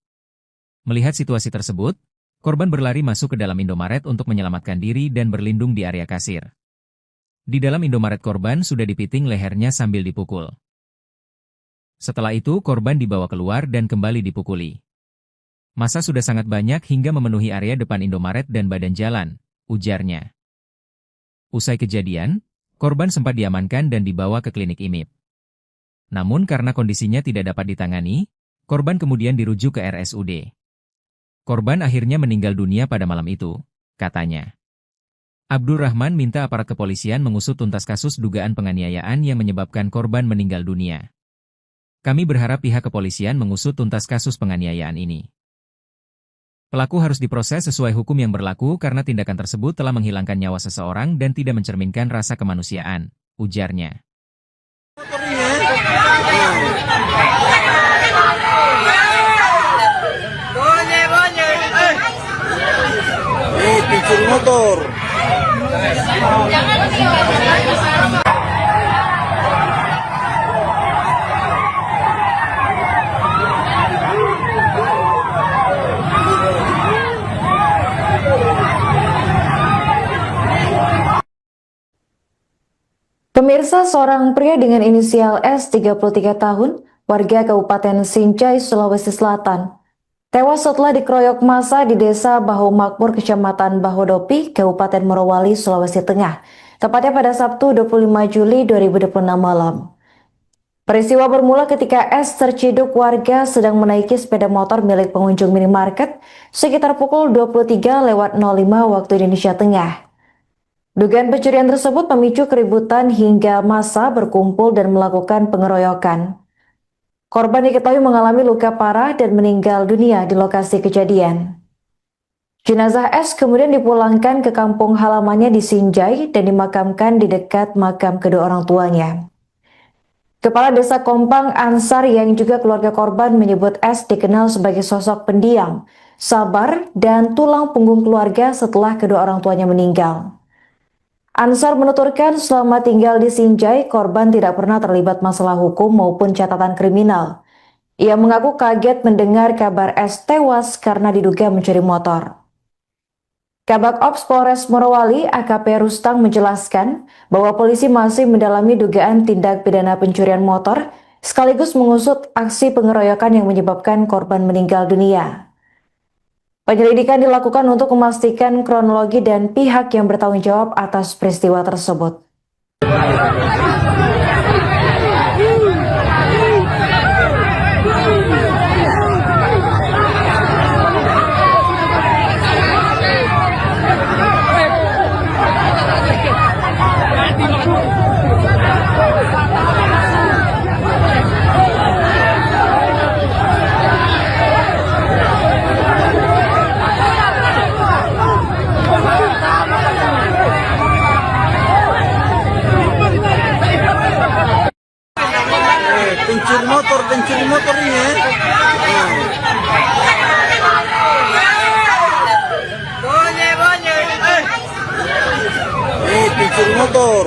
Melihat situasi tersebut, korban berlari masuk ke dalam Indomaret untuk menyelamatkan diri dan berlindung di area kasir. Di dalam Indomaret korban sudah dipiting lehernya sambil dipukul. Setelah itu korban dibawa keluar dan kembali dipukuli. Massa sudah sangat banyak hingga memenuhi area depan Indomaret dan badan jalan, ujarnya. Usai kejadian, korban sempat diamankan dan dibawa ke klinik IMIP. Namun karena kondisinya tidak dapat ditangani, korban kemudian dirujuk ke RSUD. Korban akhirnya meninggal dunia pada malam itu, katanya. Abdul Rahman minta aparat kepolisian mengusut tuntas kasus dugaan penganiayaan yang menyebabkan korban meninggal dunia. Kami berharap pihak kepolisian mengusut tuntas kasus penganiayaan ini. Pelaku harus diproses sesuai hukum yang berlaku karena tindakan tersebut telah menghilangkan nyawa seseorang dan tidak mencerminkan rasa kemanusiaan, ujarnya. Pencuri motor. Pemirsa, seorang pria dengan inisial S 33 tahun, warga Kabupaten Sinjai, Sulawesi Selatan, tewas setelah dikeroyok massa di Desa Bahu Makmur, Kecamatan Bahodopi, Kabupaten Morowali, Sulawesi Tengah, tepatnya pada Sabtu 25 Juli 2026 malam. Peristiwa bermula ketika S terciduk warga sedang menaiki sepeda motor milik pengunjung minimarket sekitar pukul 23.05 waktu Indonesia Tengah. Dugaan pencurian tersebut memicu keributan hingga massa berkumpul dan melakukan pengeroyokan. Korban diketahui mengalami luka parah dan meninggal dunia di lokasi kejadian. Jenazah S kemudian dipulangkan ke kampung halamannya di Sinjai dan dimakamkan di dekat makam kedua orang tuanya. Kepala Desa Kompang Ansar yang juga keluarga korban menyebut S dikenal sebagai sosok pendiam, sabar, dan tulang punggung keluarga setelah kedua orang tuanya meninggal. Ansar menuturkan selama tinggal di Sinjai, korban tidak pernah terlibat masalah hukum maupun catatan kriminal. Ia mengaku kaget mendengar kabar S tewas karena diduga mencuri motor. Kabak Ops Polres Morowali AKP Rustang menjelaskan bahwa polisi masih mendalami dugaan tindak pidana pencurian motor sekaligus mengusut aksi pengeroyokan yang menyebabkan korban meninggal dunia. Penyelidikan dilakukan untuk memastikan kronologi dan pihak yang bertanggung jawab atas peristiwa tersebut. Pencuri motor ini ya. Pencuri motor.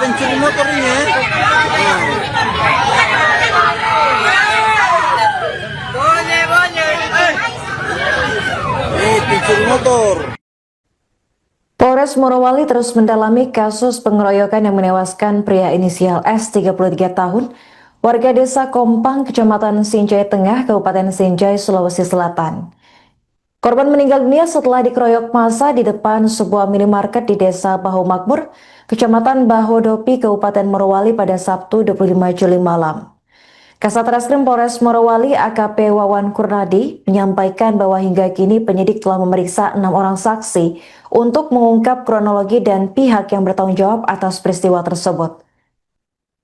Pencuri motor ini ya. Pencuri motor. Polres Morowali terus mendalami kasus pengeroyokan yang menewaskan pria inisial S 33 tahun, warga desa Kompang, Kecamatan Sinjai Tengah, Kabupaten Sinjai, Sulawesi Selatan. Korban meninggal dunia setelah dikeroyok massa di depan sebuah minimarket di desa Baho Makmur, Kecamatan Bahodopi, Kabupaten Morowali pada Sabtu 25 Juli malam. Kasat Reskrim Polres Morowali AKP Wawan Kurnadi menyampaikan bahwa hingga kini penyidik telah memeriksa 6 orang saksi untuk mengungkap kronologi dan pihak yang bertanggung jawab atas peristiwa tersebut.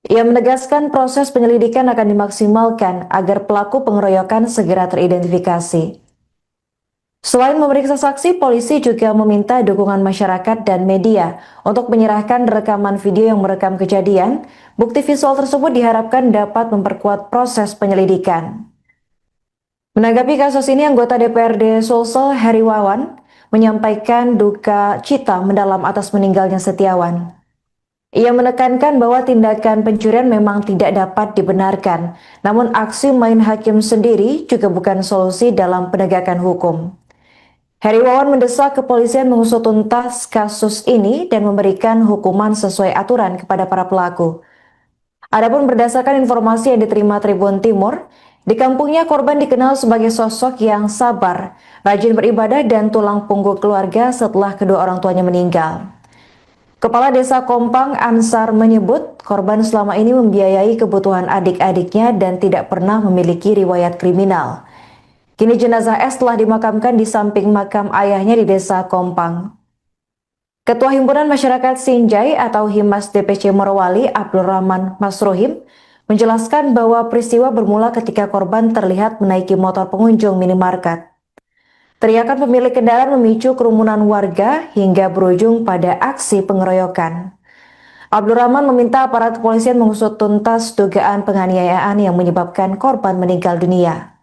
Ia menegaskan proses penyelidikan akan dimaksimalkan agar pelaku pengeroyokan segera teridentifikasi. Selain memeriksa saksi, polisi juga meminta dukungan masyarakat dan media untuk menyerahkan rekaman video yang merekam kejadian. Bukti visual tersebut diharapkan dapat memperkuat proses penyelidikan. Menanggapi kasus ini, anggota DPRD Sulsel Heri Wawan menyampaikan duka cita mendalam atas meninggalnya Setiawan. Ia menekankan bahwa tindakan pencurian memang tidak dapat dibenarkan, namun aksi main hakim sendiri juga bukan solusi dalam penegakan hukum. Heri Wawan mendesak kepolisian mengusut tuntas kasus ini dan memberikan hukuman sesuai aturan kepada para pelaku. Adapun berdasarkan informasi yang diterima Tribun Timur, di kampungnya korban dikenal sebagai sosok yang sabar, rajin beribadah dan tulang punggung keluarga setelah kedua orang tuanya meninggal. Kepala Desa Kompang Ansar menyebut korban selama ini membiayai kebutuhan adik-adiknya dan tidak pernah memiliki riwayat kriminal. Kini jenazah S telah dimakamkan di samping makam ayahnya di Desa Kompang. Ketua Himpunan Masyarakat Sinjai atau Himas DPC Morowali, Abdul Rahman Masrohim, menjelaskan bahwa peristiwa bermula ketika korban terlihat menaiki motor pengunjung minimarket. Teriakan pemilik kendaraan memicu kerumunan warga hingga berujung pada aksi pengeroyokan. Abdul Rahman meminta aparat kepolisian mengusut tuntas dugaan penganiayaan yang menyebabkan korban meninggal dunia.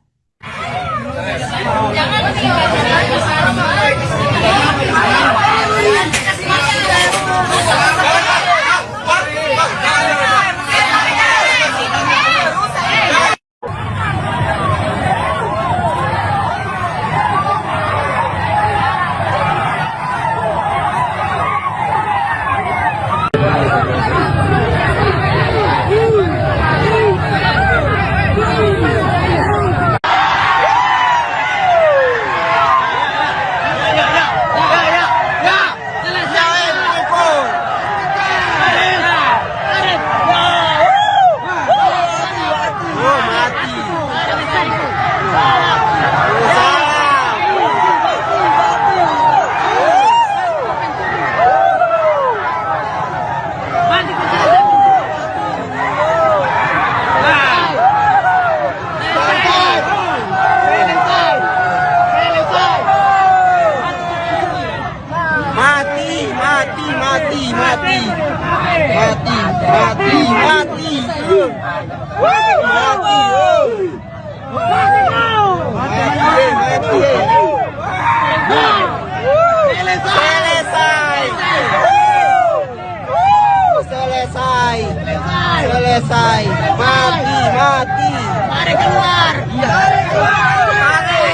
Selesai. Mati. Mari keluar. Mari keluar. Mati.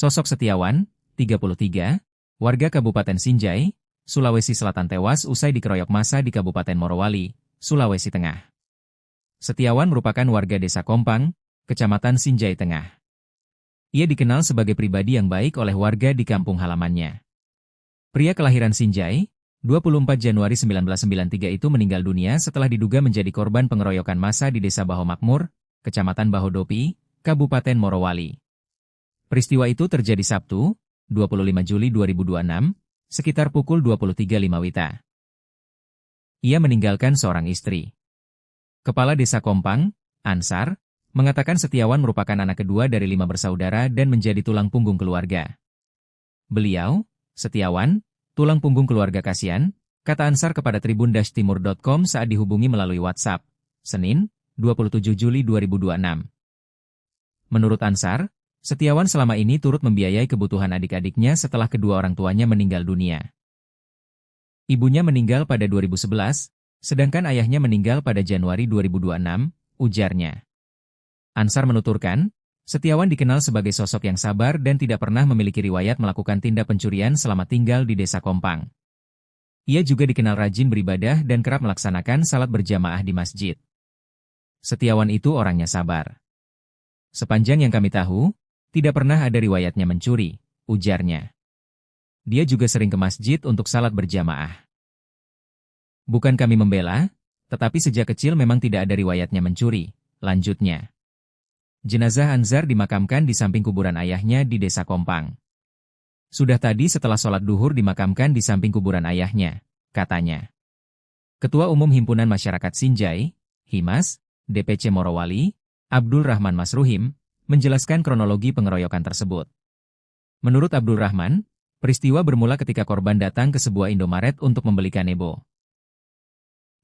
Sosok Setiawan, 33, warga Kabupaten Sinjai, Sulawesi Selatan tewas usai dikeroyok massa di Kabupaten Morowali, Sulawesi Tengah. Setiawan merupakan warga Desa Kompang, Kecamatan Sinjai Tengah. Ia dikenal sebagai pribadi yang baik oleh warga di kampung halamannya. Pria kelahiran Sinjai, 24 Januari 1993 itu meninggal dunia setelah diduga menjadi korban pengeroyokan massa di Desa Baho Makmur, Kecamatan Bahodopi, Kabupaten Morowali. Peristiwa itu terjadi Sabtu, 25 Juli 2026, sekitar pukul 23.05 WITA. Ia meninggalkan seorang istri. Kepala Desa Kompang, Ansar, mengatakan Setiawan merupakan anak kedua dari 5 bersaudara dan menjadi tulang punggung keluarga. Beliau, Setiawan, tulang punggung keluarga kasihan, kata Ansar kepada tribun-timur.com saat dihubungi melalui WhatsApp, Senin, 27 Juli 2026. Menurut Ansar, Setiawan selama ini turut membiayai kebutuhan adik-adiknya setelah kedua orang tuanya meninggal dunia. Ibunya meninggal pada 2011, sedangkan ayahnya meninggal pada Januari 2026, ujarnya. Ansar menuturkan, Setiawan dikenal sebagai sosok yang sabar dan tidak pernah memiliki riwayat melakukan tindak pencurian selama tinggal di Desa Kompang. Ia juga dikenal rajin beribadah dan kerap melaksanakan salat berjamaah di masjid. Setiawan itu orangnya sabar. Sepanjang yang kami tahu, tidak pernah ada riwayatnya mencuri, ujarnya. Dia juga sering ke masjid untuk salat berjamaah. Bukan kami membela, tetapi sejak kecil memang tidak ada riwayatnya mencuri, lanjutnya. Jenazah Ansar dimakamkan di samping kuburan ayahnya di Desa Kompang. Sudah tadi setelah sholat duhur dimakamkan di samping kuburan ayahnya, katanya. Ketua Umum Himpunan Masyarakat Sinjai, Himas, DPC Morowali, Abdul Rahman Masruhim, menjelaskan kronologi pengeroyokan tersebut. Menurut Abdul Rahman, peristiwa bermula ketika korban datang ke sebuah Indomaret untuk membeli kanebo.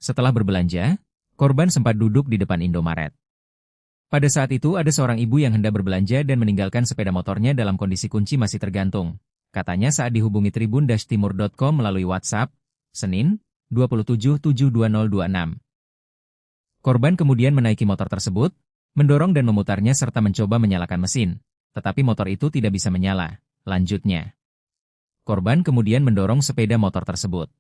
Setelah berbelanja, korban sempat duduk di depan Indomaret. Pada saat itu ada seorang ibu yang hendak berbelanja dan meninggalkan sepeda motornya dalam kondisi kunci masih tergantung. Katanya saat dihubungi tribun-timur.com melalui WhatsApp, Senin, 27/7/2026. Korban kemudian menaiki motor tersebut, mendorong dan memutarnya serta mencoba menyalakan mesin, tetapi motor itu tidak bisa menyala, lanjutnya. Korban kemudian mendorong sepeda motor tersebut.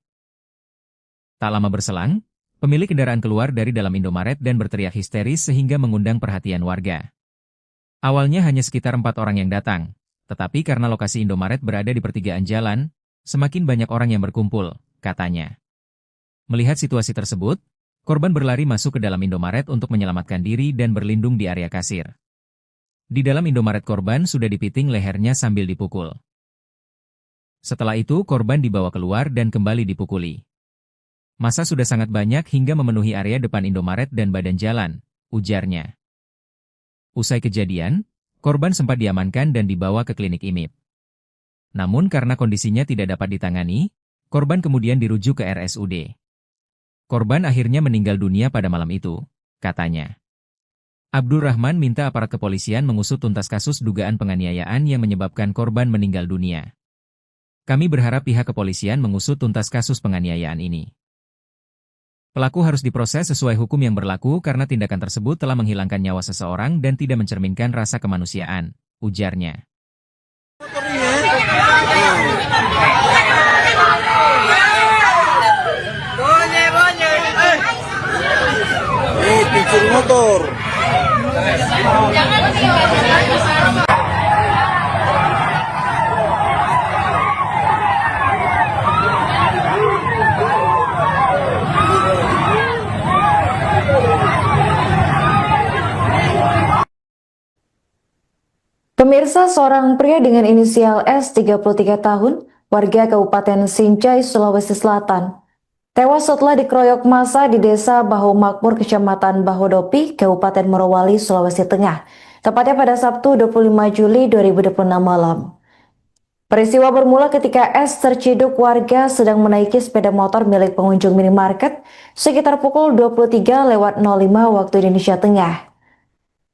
Tak lama berselang, pemilik kendaraan keluar dari dalam Indomaret dan berteriak histeris sehingga mengundang perhatian warga. Awalnya hanya sekitar 4 orang yang datang, tetapi karena lokasi Indomaret berada di pertigaan jalan, semakin banyak orang yang berkumpul, katanya. Melihat situasi tersebut, korban berlari masuk ke dalam Indomaret untuk menyelamatkan diri dan berlindung di area kasir. Di dalam Indomaret korban sudah dipiting lehernya sambil dipukul. Setelah itu korban dibawa keluar dan kembali dipukuli. Massa sudah sangat banyak hingga memenuhi area depan Indomaret dan badan jalan, ujarnya. Usai kejadian, korban sempat diamankan dan dibawa ke klinik IMIP. Namun karena kondisinya tidak dapat ditangani, korban kemudian dirujuk ke RSUD. Korban akhirnya meninggal dunia pada malam itu, katanya. Abdul Rahman minta aparat kepolisian mengusut tuntas kasus dugaan penganiayaan yang menyebabkan korban meninggal dunia. Kami berharap pihak kepolisian mengusut tuntas kasus penganiayaan ini. Pelaku harus diproses sesuai hukum yang berlaku karena tindakan tersebut telah menghilangkan nyawa seseorang dan tidak mencerminkan rasa kemanusiaan, ujarnya. Pencuri motor. Pemirsa, seorang pria dengan inisial S 33 tahun, warga Kabupaten Sinjai, Sulawesi Selatan, tewas setelah dikeroyok massa di Desa Baho Makmur, Kecamatan Bahodopi, Kabupaten Morowali, Sulawesi Tengah, tepatnya pada Sabtu 25 Juli 2026 malam. Peristiwa bermula ketika S terciduk warga sedang menaiki sepeda motor milik pengunjung minimarket sekitar pukul 23:05 waktu Indonesia Tengah.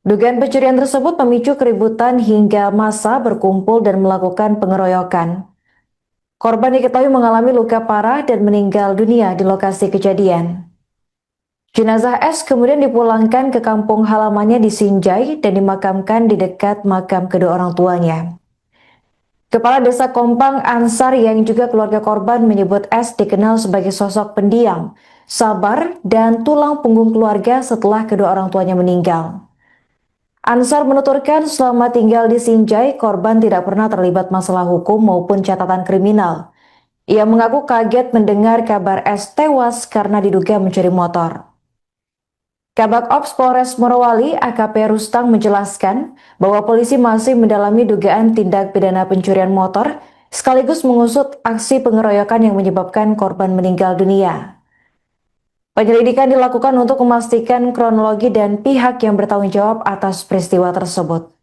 Dugaan pencurian tersebut memicu keributan hingga massa berkumpul dan melakukan pengeroyokan. Korban diketahui mengalami luka parah dan meninggal dunia di lokasi kejadian. Jenazah S kemudian dipulangkan ke kampung halamannya di Sinjai dan dimakamkan di dekat makam kedua orang tuanya. Kepala Desa Kompang Ansar yang juga keluarga korban menyebut S dikenal sebagai sosok pendiam, sabar, dan tulang punggung keluarga setelah kedua orang tuanya meninggal. Ansar menuturkan selama tinggal di Sinjai, korban tidak pernah terlibat masalah hukum maupun catatan kriminal. Ia mengaku kaget mendengar kabar S tewas karena diduga mencuri motor. Kabak Ops Polres Morowali AKP Rustang menjelaskan bahwa polisi masih mendalami dugaan tindak pidana pencurian motor sekaligus mengusut aksi pengeroyokan yang menyebabkan korban meninggal dunia. Penyelidikan dilakukan untuk memastikan kronologi dan pihak yang bertanggung jawab atas peristiwa tersebut.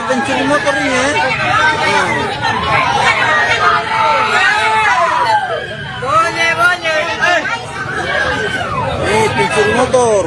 Pencuri motor ini ya. Pencuri motor.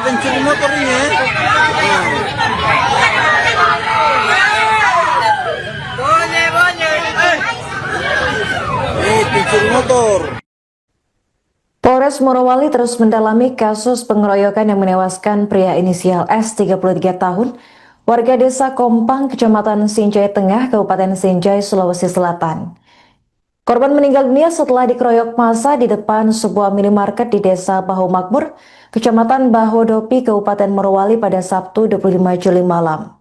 Pencuri motor ini ya. Pencuri motor. Polres Morowali terus mendalami kasus pengeroyokan yang menewaskan pria inisial S 33 tahun, warga desa Kompang, Kecamatan Sinjai Tengah, Kabupaten Sinjai, Sulawesi Selatan. Korban meninggal dunia setelah dikeroyok massa di depan sebuah minimarket di Desa Bahu Makmur, Kecamatan Bahodopi, Kabupaten Morowali pada Sabtu 25 Juli malam.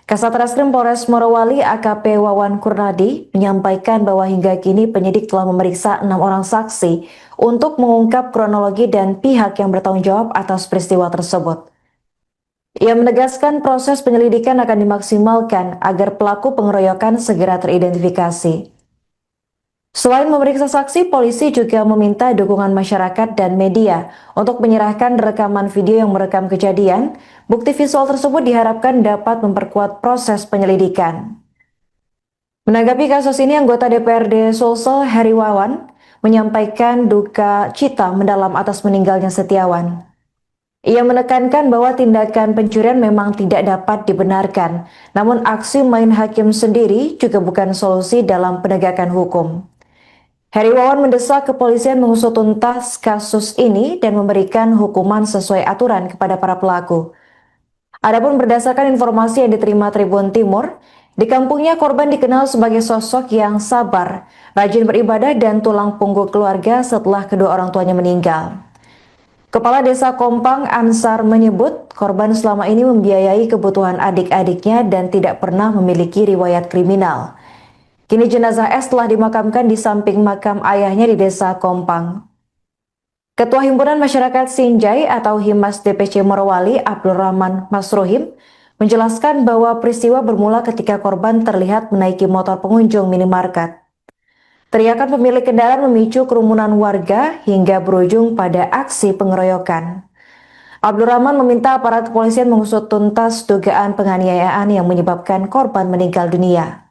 Kasat Reskrim Polres Morowali AKP Wawan Kurnadi menyampaikan bahwa hingga kini penyidik telah memeriksa 6 orang saksi untuk mengungkap kronologi dan pihak yang bertanggung jawab atas peristiwa tersebut. Ia menegaskan proses penyelidikan akan dimaksimalkan agar pelaku pengeroyokan segera teridentifikasi. Selain memeriksa saksi, polisi juga meminta dukungan masyarakat dan media untuk menyerahkan rekaman video yang merekam kejadian. Bukti visual tersebut diharapkan dapat memperkuat proses penyelidikan. Menanggapi kasus ini, anggota DPRD Sulsel Heri Wawan menyampaikan duka cita mendalam atas meninggalnya Setiawan. Ia menekankan bahwa tindakan pencurian memang tidak dapat dibenarkan, namun aksi main hakim sendiri juga bukan solusi dalam penegakan hukum. Heri Wawan mendesak kepolisian mengusut tuntas kasus ini dan memberikan hukuman sesuai aturan kepada para pelaku. Adapun berdasarkan informasi yang diterima Tribun Timur, di kampungnya korban dikenal sebagai sosok yang sabar, rajin beribadah dan tulang punggung keluarga setelah kedua orang tuanya meninggal. Kepala Desa Kompang Ansar menyebut korban selama ini membiayai kebutuhan adik-adiknya dan tidak pernah memiliki riwayat kriminal. Kini jenazah S telah dimakamkan di samping makam ayahnya di Desa Kompang. Ketua Himpunan Masyarakat Sinjai atau Himas DPC Morowali, Abdul Rahman Masruhim, menjelaskan bahwa peristiwa bermula ketika korban terlihat menaiki motor pengunjung minimarket. Teriakan pemilik kendaraan memicu kerumunan warga hingga berujung pada aksi pengeroyokan. Abdul Rahman meminta aparat kepolisian mengusut tuntas dugaan penganiayaan yang menyebabkan korban meninggal dunia.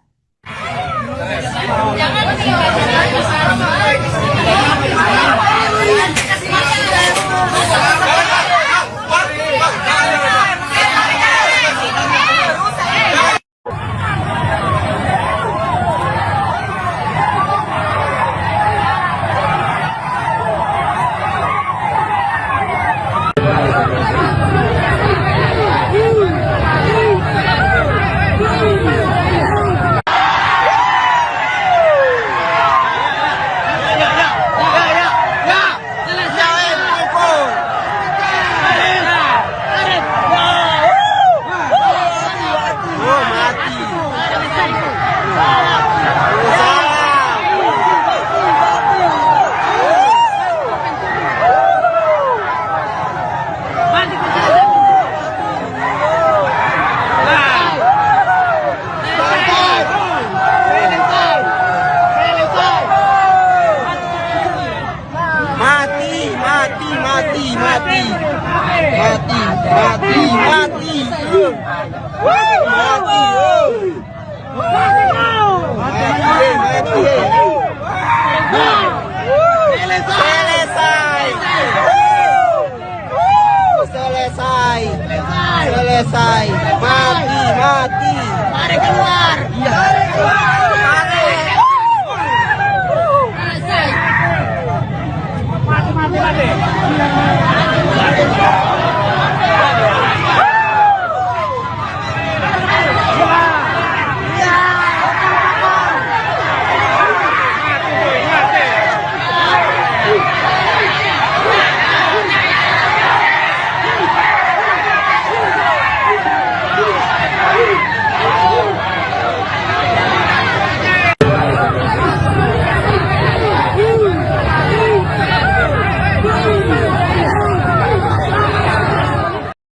Selesai. Mati. Mari keluar.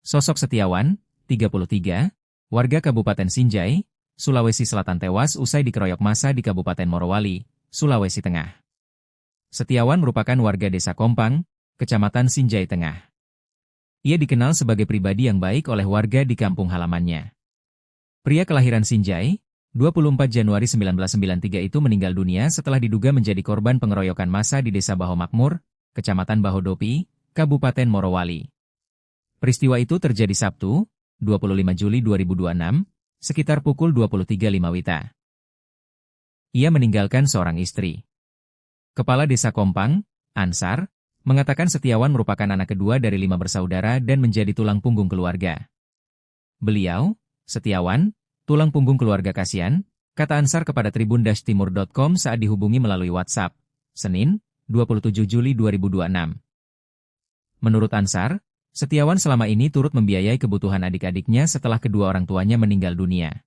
Sosok Setiawan, 33, warga Kabupaten Sinjai, Sulawesi Selatan tewas usai dikeroyok massa di Kabupaten Morowali, Sulawesi Tengah. Setiawan merupakan warga Desa Kompang, Kecamatan Sinjai Tengah. Ia dikenal sebagai pribadi yang baik oleh warga di kampung halamannya. Pria kelahiran Sinjai, 24 Januari 1993 itu meninggal dunia setelah diduga menjadi korban pengeroyokan massa di Desa Baho Makmur, Kecamatan Bahodopi, Kabupaten Morowali. Peristiwa itu terjadi Sabtu, 25 Juli 2026, sekitar pukul 23.05 WITA. Ia meninggalkan seorang istri. Kepala Desa Kompang, Ansar, mengatakan Setiawan merupakan anak kedua dari 5 bersaudara dan menjadi tulang punggung keluarga. Beliau, Setiawan, tulang punggung keluarga kasihan, kata Ansar kepada tribun-timur.com saat dihubungi melalui WhatsApp, Senin, 27 Juli 2026. Menurut Ansar, Setiawan selama ini turut membiayai kebutuhan adik-adiknya setelah kedua orang tuanya meninggal dunia.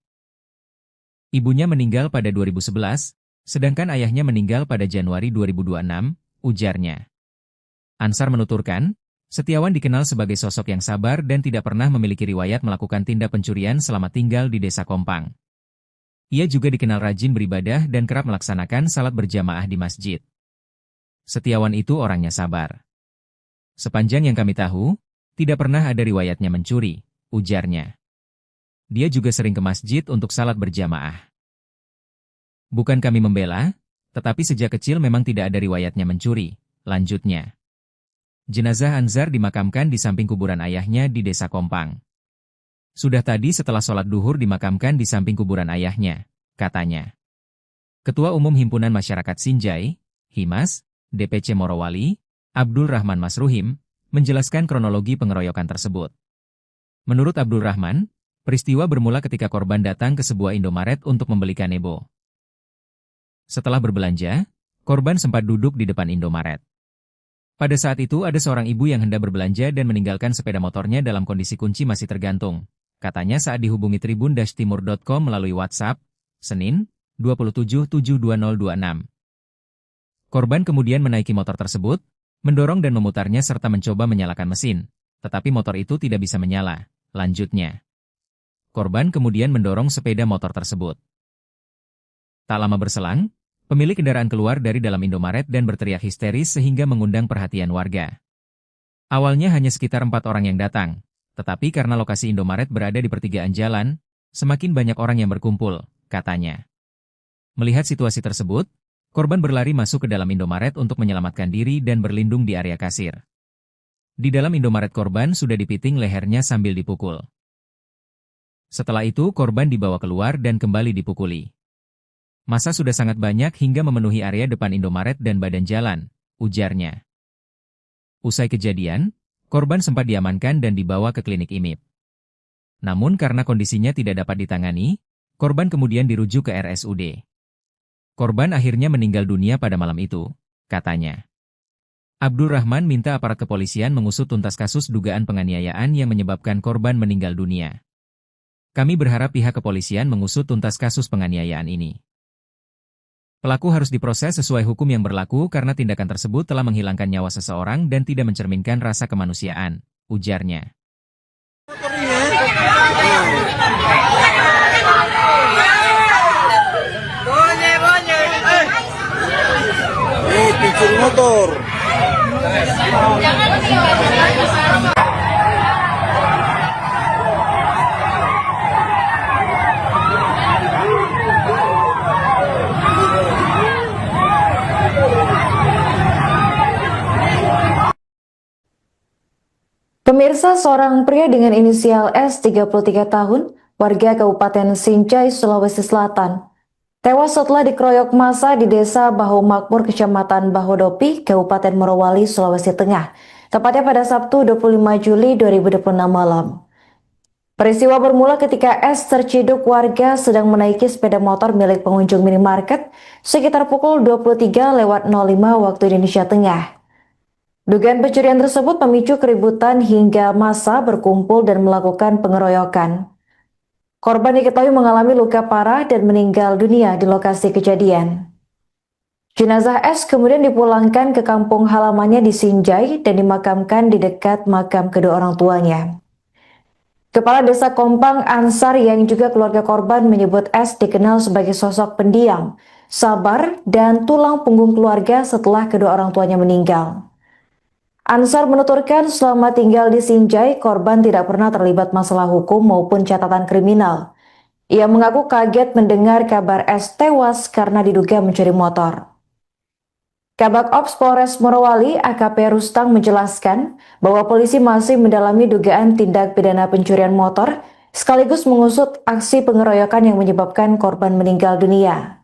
Ibunya meninggal pada 2011, sedangkan ayahnya meninggal pada Januari 2026, ujarnya. Ansar menuturkan, Setiawan dikenal sebagai sosok yang sabar dan tidak pernah memiliki riwayat melakukan tindak pencurian selama tinggal di Desa Kompang. Ia juga dikenal rajin beribadah dan kerap melaksanakan salat berjamaah di masjid. Setiawan itu orangnya sabar. Sepanjang yang kami tahu, tidak pernah ada riwayatnya mencuri, ujarnya. Dia juga sering ke masjid untuk salat berjamaah. Bukan kami membela, tetapi sejak kecil memang tidak ada riwayatnya mencuri, lanjutnya. Jenazah Anzar dimakamkan di samping kuburan ayahnya di Desa Kompang. Sudah tadi setelah sholat duhur dimakamkan di samping kuburan ayahnya, katanya. Ketua Umum Himpunan Masyarakat Sinjai, Himas, DPC Morowali, Abdul Rahman Masruhim, menjelaskan kronologi pengeroyokan tersebut. Menurut Abdul Rahman, peristiwa bermula ketika korban datang ke sebuah Indomaret untuk membeli kanebo. Setelah berbelanja, korban sempat duduk di depan Indomaret. Pada saat itu ada seorang ibu yang hendak berbelanja dan meninggalkan sepeda motornya dalam kondisi kunci masih tergantung, katanya saat dihubungi tribun-timur.com melalui WhatsApp, Senin, 2772026. Korban kemudian menaiki motor tersebut, mendorong dan memutarnya serta mencoba menyalakan mesin, tetapi motor itu tidak bisa menyala. Lanjutnya, korban kemudian mendorong sepeda motor tersebut. Tak lama berselang, pemilik kendaraan keluar dari dalam Indomaret dan berteriak histeris sehingga mengundang perhatian warga. Awalnya hanya sekitar 4 orang yang datang, tetapi karena lokasi Indomaret berada di pertigaan jalan, semakin banyak orang yang berkumpul, katanya. Melihat situasi tersebut, korban berlari masuk ke dalam Indomaret untuk menyelamatkan diri dan berlindung di area kasir. Di dalam Indomaret korban sudah dipiting lehernya sambil dipukul. Setelah itu korban dibawa keluar dan kembali dipukuli. Massa sudah sangat banyak hingga memenuhi area depan Indomaret dan badan jalan, ujarnya. Usai kejadian, korban sempat diamankan dan dibawa ke klinik IMIP. Namun karena kondisinya tidak dapat ditangani, korban kemudian dirujuk ke RSUD. Korban akhirnya meninggal dunia pada malam itu, katanya. Abdul Rahman minta aparat kepolisian mengusut tuntas kasus dugaan penganiayaan yang menyebabkan korban meninggal dunia. Kami berharap pihak kepolisian mengusut tuntas kasus penganiayaan ini. Pelaku harus diproses sesuai hukum yang berlaku karena tindakan tersebut telah menghilangkan nyawa seseorang dan tidak mencerminkan rasa kemanusiaan, ujarnya. Pencuri motor. Pemirsa, seorang pria dengan inisial S 33 tahun, warga Kabupaten Sinjai, Sulawesi Selatan, tewas setelah dikeroyok massa di Desa Bahu Makmur, Kecamatan Bahodopi, Kabupaten Morowali, Sulawesi Tengah, tepatnya pada Sabtu 25 Juli 2026 malam. Peristiwa bermula ketika S terciduk warga sedang menaiki sepeda motor milik pengunjung minimarket sekitar pukul 23.05 waktu Indonesia Tengah. Dugaan pencurian tersebut memicu keributan hingga massa berkumpul dan melakukan pengeroyokan. Korban diketahui mengalami luka parah dan meninggal dunia di lokasi kejadian. Jenazah S kemudian dipulangkan ke kampung halamannya di Sinjai dan dimakamkan di dekat makam kedua orang tuanya. Kepala Desa Kompang Ansar yang juga keluarga korban menyebut S dikenal sebagai sosok pendiam, sabar, dan tulang punggung keluarga setelah kedua orang tuanya meninggal. Ansar menuturkan selama tinggal di Sinjai, korban tidak pernah terlibat masalah hukum maupun catatan kriminal. Ia mengaku kaget mendengar kabar S tewas karena diduga mencuri motor. Kabak Ops Polres Morowali AKP Rustang menjelaskan bahwa polisi masih mendalami dugaan tindak pidana pencurian motor sekaligus mengusut aksi pengeroyokan yang menyebabkan korban meninggal dunia.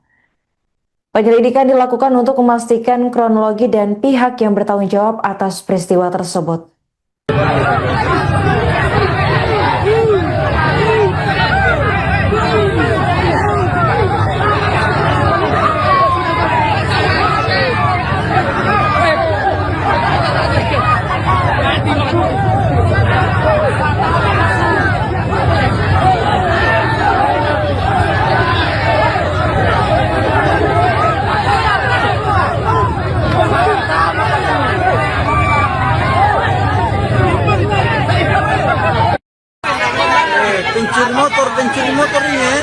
Penyelidikan dilakukan untuk memastikan kronologi dan pihak yang bertanggung jawab atas peristiwa tersebut. Pencuri motor ini ya.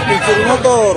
Pencuri motor.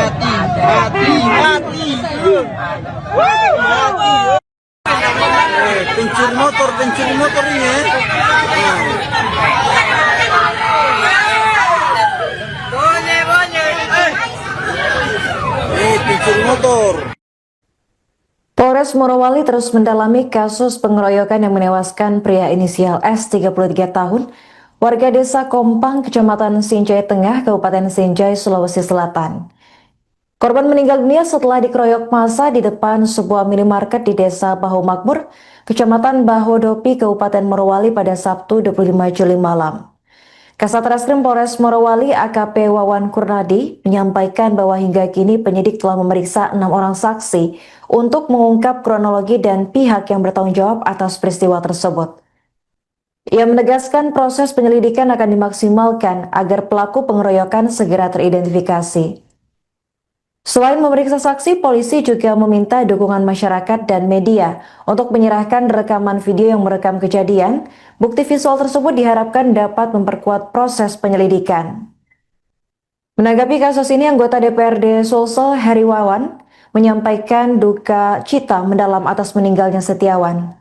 mati. Pencuri motor ini ya. Pencuri motor. Polres Morowali terus mendalami kasus pengeroyokan yang menewaskan pria inisial S 33 tahun, warga desa Kompang, Kecamatan Sinjai Tengah, Kabupaten Sinjai, Sulawesi Selatan. Korban meninggal dunia setelah dikeroyok massa di depan sebuah minimarket di desa Bahu Makmur, Kecamatan Bahodopi, Kabupaten Morowali pada Sabtu 25 Juli malam. Kasat Reskrim Polres Morowali AKP Wawan Kurnadi menyampaikan bahwa hingga kini penyidik telah memeriksa 6 orang saksi untuk mengungkap kronologi dan pihak yang bertanggung jawab atas peristiwa tersebut. Ia menegaskan proses penyelidikan akan dimaksimalkan agar pelaku pengeroyokan segera teridentifikasi. Selain memeriksa saksi, polisi juga meminta dukungan masyarakat dan media untuk menyerahkan rekaman video yang merekam kejadian. Bukti visual tersebut diharapkan dapat memperkuat proses penyelidikan. Menanggapi kasus ini, anggota DPRD Sulsel Heri Wawan menyampaikan duka cita mendalam atas meninggalnya Setiawan.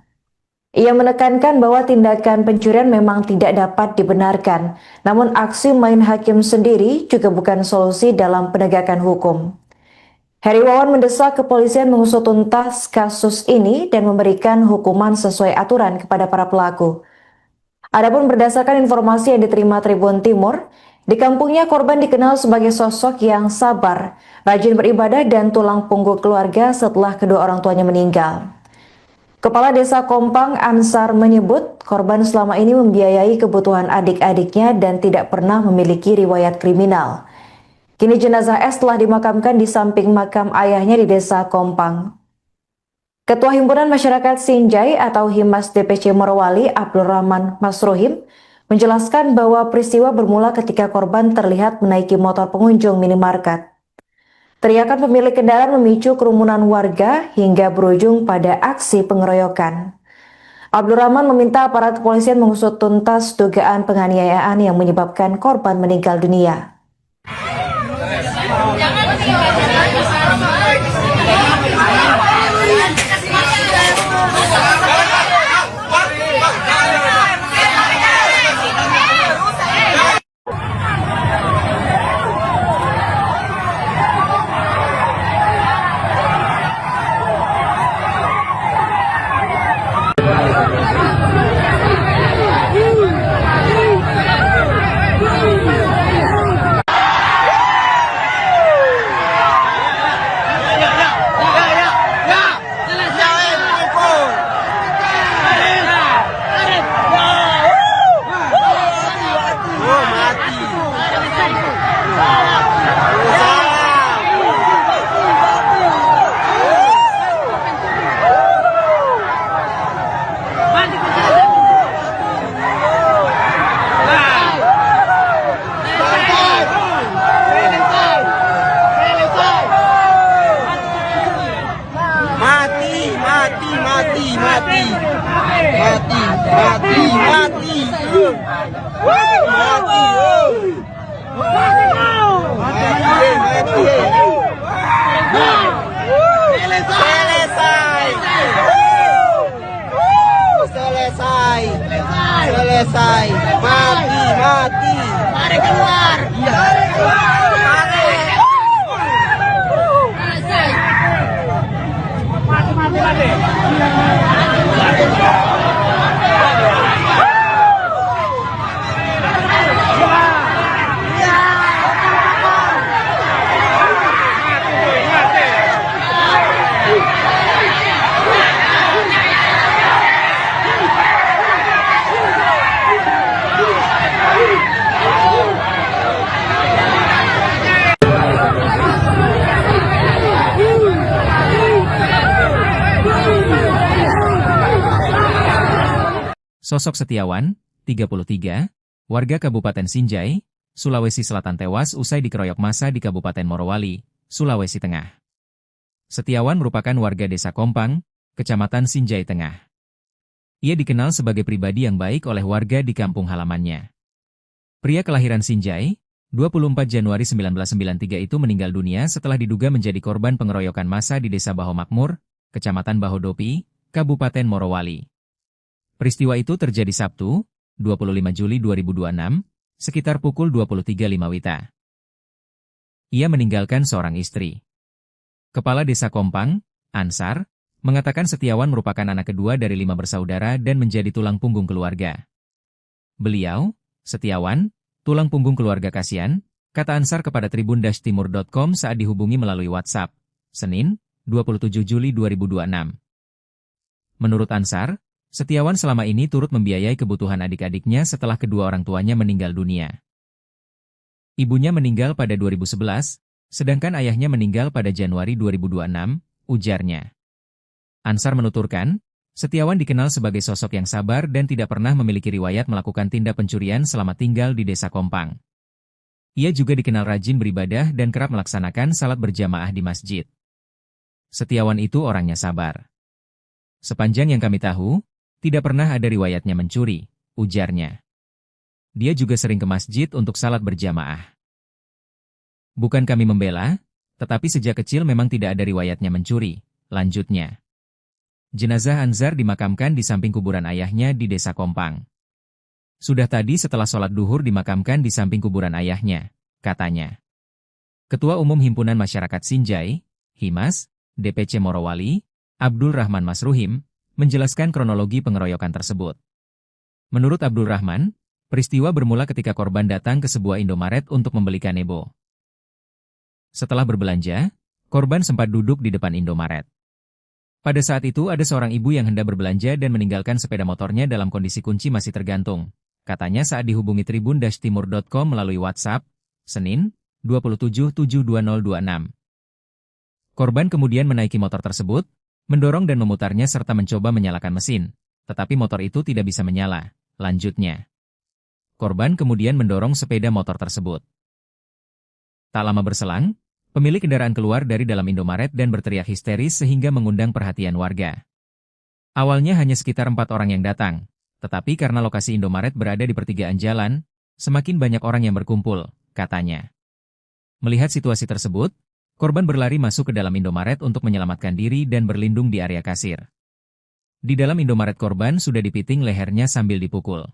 Ia menekankan bahwa tindakan pencurian memang tidak dapat dibenarkan, namun aksi main hakim sendiri juga bukan solusi dalam penegakan hukum. Heri Wawan mendesak kepolisian mengusut tuntas kasus ini dan memberikan hukuman sesuai aturan kepada para pelaku. Adapun berdasarkan informasi yang diterima Tribun Timur, di kampungnya korban dikenal sebagai sosok yang sabar, rajin beribadah dan tulang punggung keluarga setelah kedua orang tuanya meninggal. Kepala Desa Kompang Ansar menyebut korban selama ini membiayai kebutuhan adik-adiknya dan tidak pernah memiliki riwayat kriminal. Kini jenazah S telah dimakamkan di samping makam ayahnya di Desa Kompang. Ketua Himpunan Masyarakat Sinjai atau Himas DPC Morowali, Abdul Rahman Masruhim, menjelaskan bahwa peristiwa bermula ketika korban terlihat menaiki motor pengunjung minimarket. Teriakan pemilik kendaraan memicu kerumunan warga hingga berujung pada aksi pengeroyokan. Abdul Rahman meminta aparat kepolisian mengusut tuntas dugaan penganiayaan yang menyebabkan korban meninggal dunia. Selesai. Mati. Mari keluar. Sosok Setiawan, 33, warga Kabupaten Sinjai, Sulawesi Selatan tewas usai dikeroyok massa di Kabupaten Morowali, Sulawesi Tengah. Setiawan merupakan warga Desa Kompang, Kecamatan Sinjai Tengah. Ia dikenal sebagai pribadi yang baik oleh warga di kampung halamannya. Pria kelahiran Sinjai, 24 Januari 1993 itu meninggal dunia setelah diduga menjadi korban pengeroyokan massa di Desa Baho Makmur, Kecamatan Bahodopi, Kabupaten Morowali. Peristiwa itu terjadi Sabtu, 25 Juli 2026, sekitar pukul 23.05 WITA. Ia meninggalkan seorang istri. Kepala Desa Kompang, Ansar, mengatakan Setiawan merupakan anak kedua dari 5 bersaudara dan menjadi tulang punggung keluarga. Beliau, Setiawan, tulang punggung keluarga kasihan, kata Ansar kepada tribun-timur.com saat dihubungi melalui WhatsApp, Senin, 27 Juli 2026. Menurut Ansar, Setiawan selama ini turut membiayai kebutuhan adik-adiknya setelah kedua orang tuanya meninggal dunia. Ibunya meninggal pada 2011, sedangkan ayahnya meninggal pada Januari 2026, ujarnya. Ansar menuturkan, Setiawan dikenal sebagai sosok yang sabar dan tidak pernah memiliki riwayat melakukan tindak pencurian selama tinggal di Desa Kompang. Ia juga dikenal rajin beribadah dan kerap melaksanakan salat berjamaah di masjid. Setiawan itu orangnya sabar. Sepanjang yang kami tahu, tidak pernah ada riwayatnya mencuri, ujarnya. Dia juga sering ke masjid untuk salat berjamaah. Bukan kami membela, tetapi sejak kecil memang tidak ada riwayatnya mencuri, lanjutnya. Jenazah Ansar dimakamkan di samping kuburan ayahnya di Desa Kompang. Sudah tadi setelah sholat duhur dimakamkan di samping kuburan ayahnya, katanya. Ketua Umum Himpunan Masyarakat Sinjai, Himas, DPC Morowali, Abdul Rahman Masruhim, menjelaskan kronologi pengeroyokan tersebut. Menurut Abdul Rahman, peristiwa bermula ketika korban datang ke sebuah Indomaret untuk membeli kanebo. Setelah berbelanja, korban sempat duduk di depan Indomaret. Pada saat itu ada seorang ibu yang hendak berbelanja dan meninggalkan sepeda motornya dalam kondisi kunci masih tergantung. Katanya saat dihubungi tribun-timur.com melalui WhatsApp, Senin, 27/7/2026. Korban kemudian menaiki motor tersebut, mendorong dan memutarnya serta mencoba menyalakan mesin, tetapi motor itu tidak bisa menyala, lanjutnya. Korban kemudian mendorong sepeda motor tersebut. Tak lama berselang, pemilik kendaraan keluar dari dalam Indomaret dan berteriak histeris sehingga mengundang perhatian warga. Awalnya hanya sekitar 4 orang yang datang, tetapi karena lokasi Indomaret berada di pertigaan jalan, semakin banyak orang yang berkumpul, katanya. Melihat situasi tersebut, korban berlari masuk ke dalam Indomaret untuk menyelamatkan diri dan berlindung di area kasir. Di dalam Indomaret korban sudah dipiting lehernya sambil dipukul.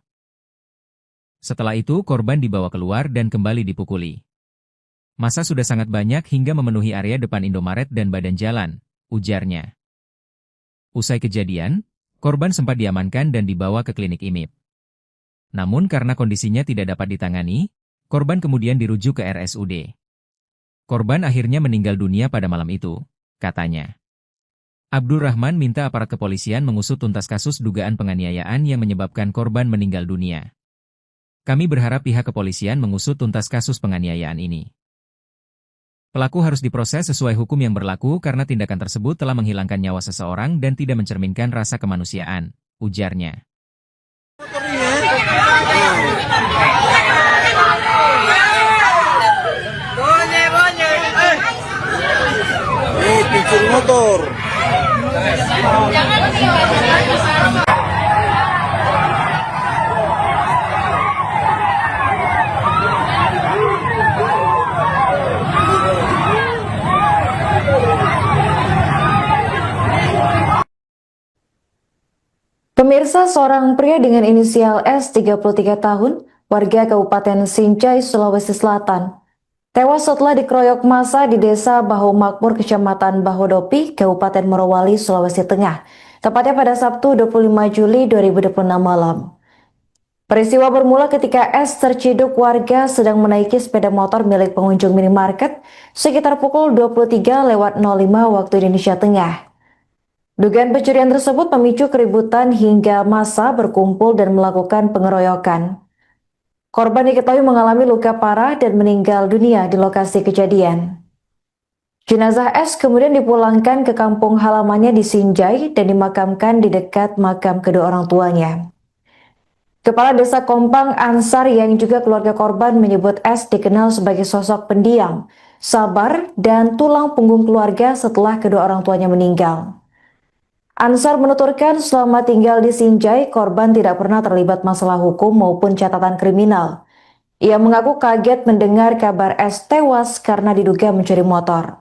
Setelah itu korban dibawa keluar dan kembali dipukuli. Massa sudah sangat banyak hingga memenuhi area depan Indomaret dan badan jalan, ujarnya. Usai kejadian, korban sempat diamankan dan dibawa ke klinik IMIP. Namun karena kondisinya tidak dapat ditangani, korban kemudian dirujuk ke RSUD. Korban akhirnya meninggal dunia pada malam itu, katanya. Abdul Rahman minta aparat kepolisian mengusut tuntas kasus dugaan penganiayaan yang menyebabkan korban meninggal dunia. Kami berharap pihak kepolisian mengusut tuntas kasus penganiayaan ini. Pelaku harus diproses sesuai hukum yang berlaku karena tindakan tersebut telah menghilangkan nyawa seseorang dan tidak mencerminkan rasa kemanusiaan, ujarnya. Pencuri motor. Pemirsa, seorang pria dengan inisial S 33 tahun, warga Kabupaten Sinjai, Sulawesi Selatan, tewas setelah dikeroyok massa di Desa Baho Makmur, Kecamatan Bahodopi, Kabupaten Morowali, Sulawesi Tengah, tepatnya pada Sabtu 25 Juli 2026 malam. Peristiwa bermula ketika S terciduk warga sedang menaiki sepeda motor milik pengunjung minimarket sekitar pukul 23:05 waktu Indonesia Tengah. Dugaan pencurian tersebut memicu keributan hingga massa berkumpul dan melakukan pengeroyokan. Korban diketahui mengalami luka parah dan meninggal dunia di lokasi kejadian. Jenazah S kemudian dipulangkan ke kampung halamannya di Sinjai dan dimakamkan di dekat makam kedua orang tuanya. Kepala Desa Kompang Ansar yang juga keluarga korban menyebut S dikenal sebagai sosok pendiam, sabar, dan tulang punggung keluarga setelah kedua orang tuanya meninggal. Ansar menuturkan selama tinggal di Sinjai, korban tidak pernah terlibat masalah hukum maupun catatan kriminal. Ia mengaku kaget mendengar kabar S tewas karena diduga mencuri motor.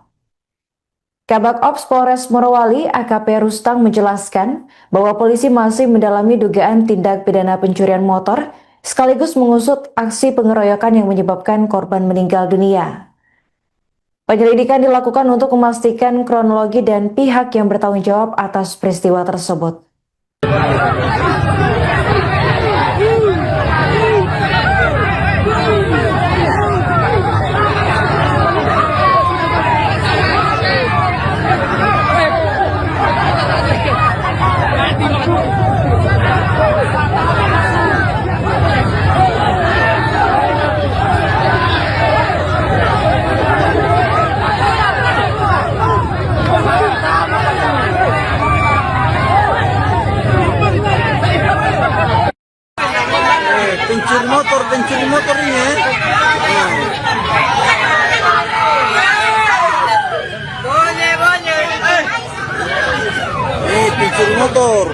Kabak Ops Polres Morowali AKP Rustang menjelaskan bahwa polisi masih mendalami dugaan tindak pidana pencurian motor sekaligus mengusut aksi pengeroyokan yang menyebabkan korban meninggal dunia. Penyelidikan dilakukan untuk memastikan kronologi dan pihak yang bertanggung jawab atas peristiwa tersebut. pencuri motor ini ya. Pencuri motor.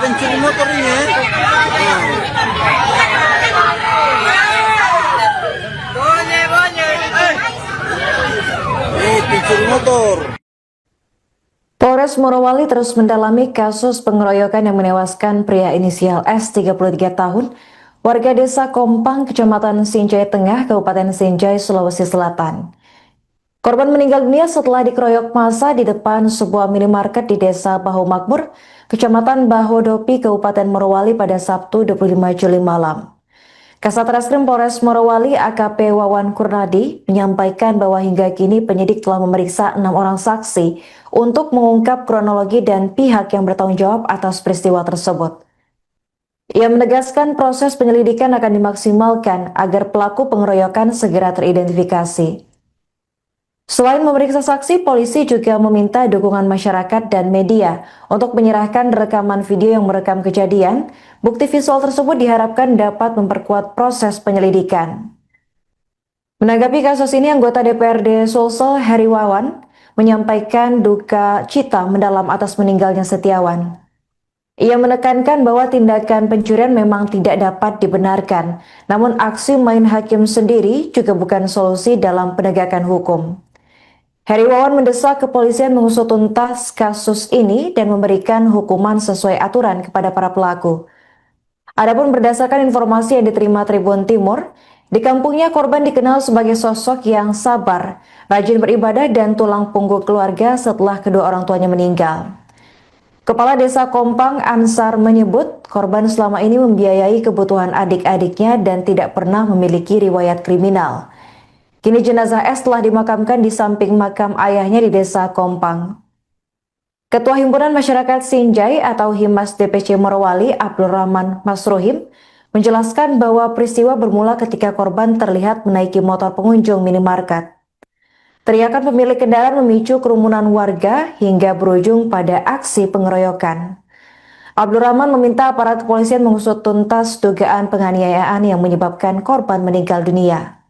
Pencuri motor ini ya. Pencuri motor. Polres Morowali terus mendalami kasus pengeroyokan yang menewaskan pria inisial S 33 tahun, warga desa Kompang, Kecamatan Sinjai Tengah, Kabupaten Sinjai, Sulawesi Selatan. Korban meninggal dunia setelah dikeroyok massa di depan sebuah minimarket di Desa Bahu Makmur, Kecamatan Bahodopi, Kabupaten Morowali pada Sabtu 25 Juli malam. Kasat Reskrim Polres Morowali AKP Wawan Kurnadi menyampaikan bahwa hingga kini penyidik telah memeriksa 6 orang saksi untuk mengungkap kronologi dan pihak yang bertanggung jawab atas peristiwa tersebut. Ia menegaskan proses penyelidikan akan dimaksimalkan agar pelaku pengeroyokan segera teridentifikasi. Selain memeriksa saksi, polisi juga meminta dukungan masyarakat dan media untuk menyerahkan rekaman video yang merekam kejadian. Bukti visual tersebut diharapkan dapat memperkuat proses penyelidikan. Menanggapi kasus ini, anggota DPRD Sulsel Heri Wawan menyampaikan duka cita mendalam atas meninggalnya Setiawan. Ia menekankan bahwa tindakan pencurian memang tidak dapat dibenarkan, namun aksi main hakim sendiri juga bukan solusi dalam penegakan hukum. Heri Wawan mendesak kepolisian mengusut tuntas kasus ini dan memberikan hukuman sesuai aturan kepada para pelaku. Adapun berdasarkan informasi yang diterima Tribun Timur, di kampungnya korban dikenal sebagai sosok yang sabar, rajin beribadah dan tulang punggung keluarga setelah kedua orang tuanya meninggal. Kepala Desa Kompang Ansar menyebut korban selama ini membiayai kebutuhan adik-adiknya dan tidak pernah memiliki riwayat kriminal. Kini jenazah S telah dimakamkan di samping makam ayahnya di Desa Kompang. Ketua Himpunan Masyarakat Sinjai atau Himas DPC Morowali, Abdul Rahman Masruhim, menjelaskan bahwa peristiwa bermula ketika korban terlihat menaiki motor pengunjung minimarket. Teriakan pemilik kendaraan memicu kerumunan warga hingga berujung pada aksi pengeroyokan. Abdul Rahman meminta aparat kepolisian mengusut tuntas dugaan penganiayaan yang menyebabkan korban meninggal dunia.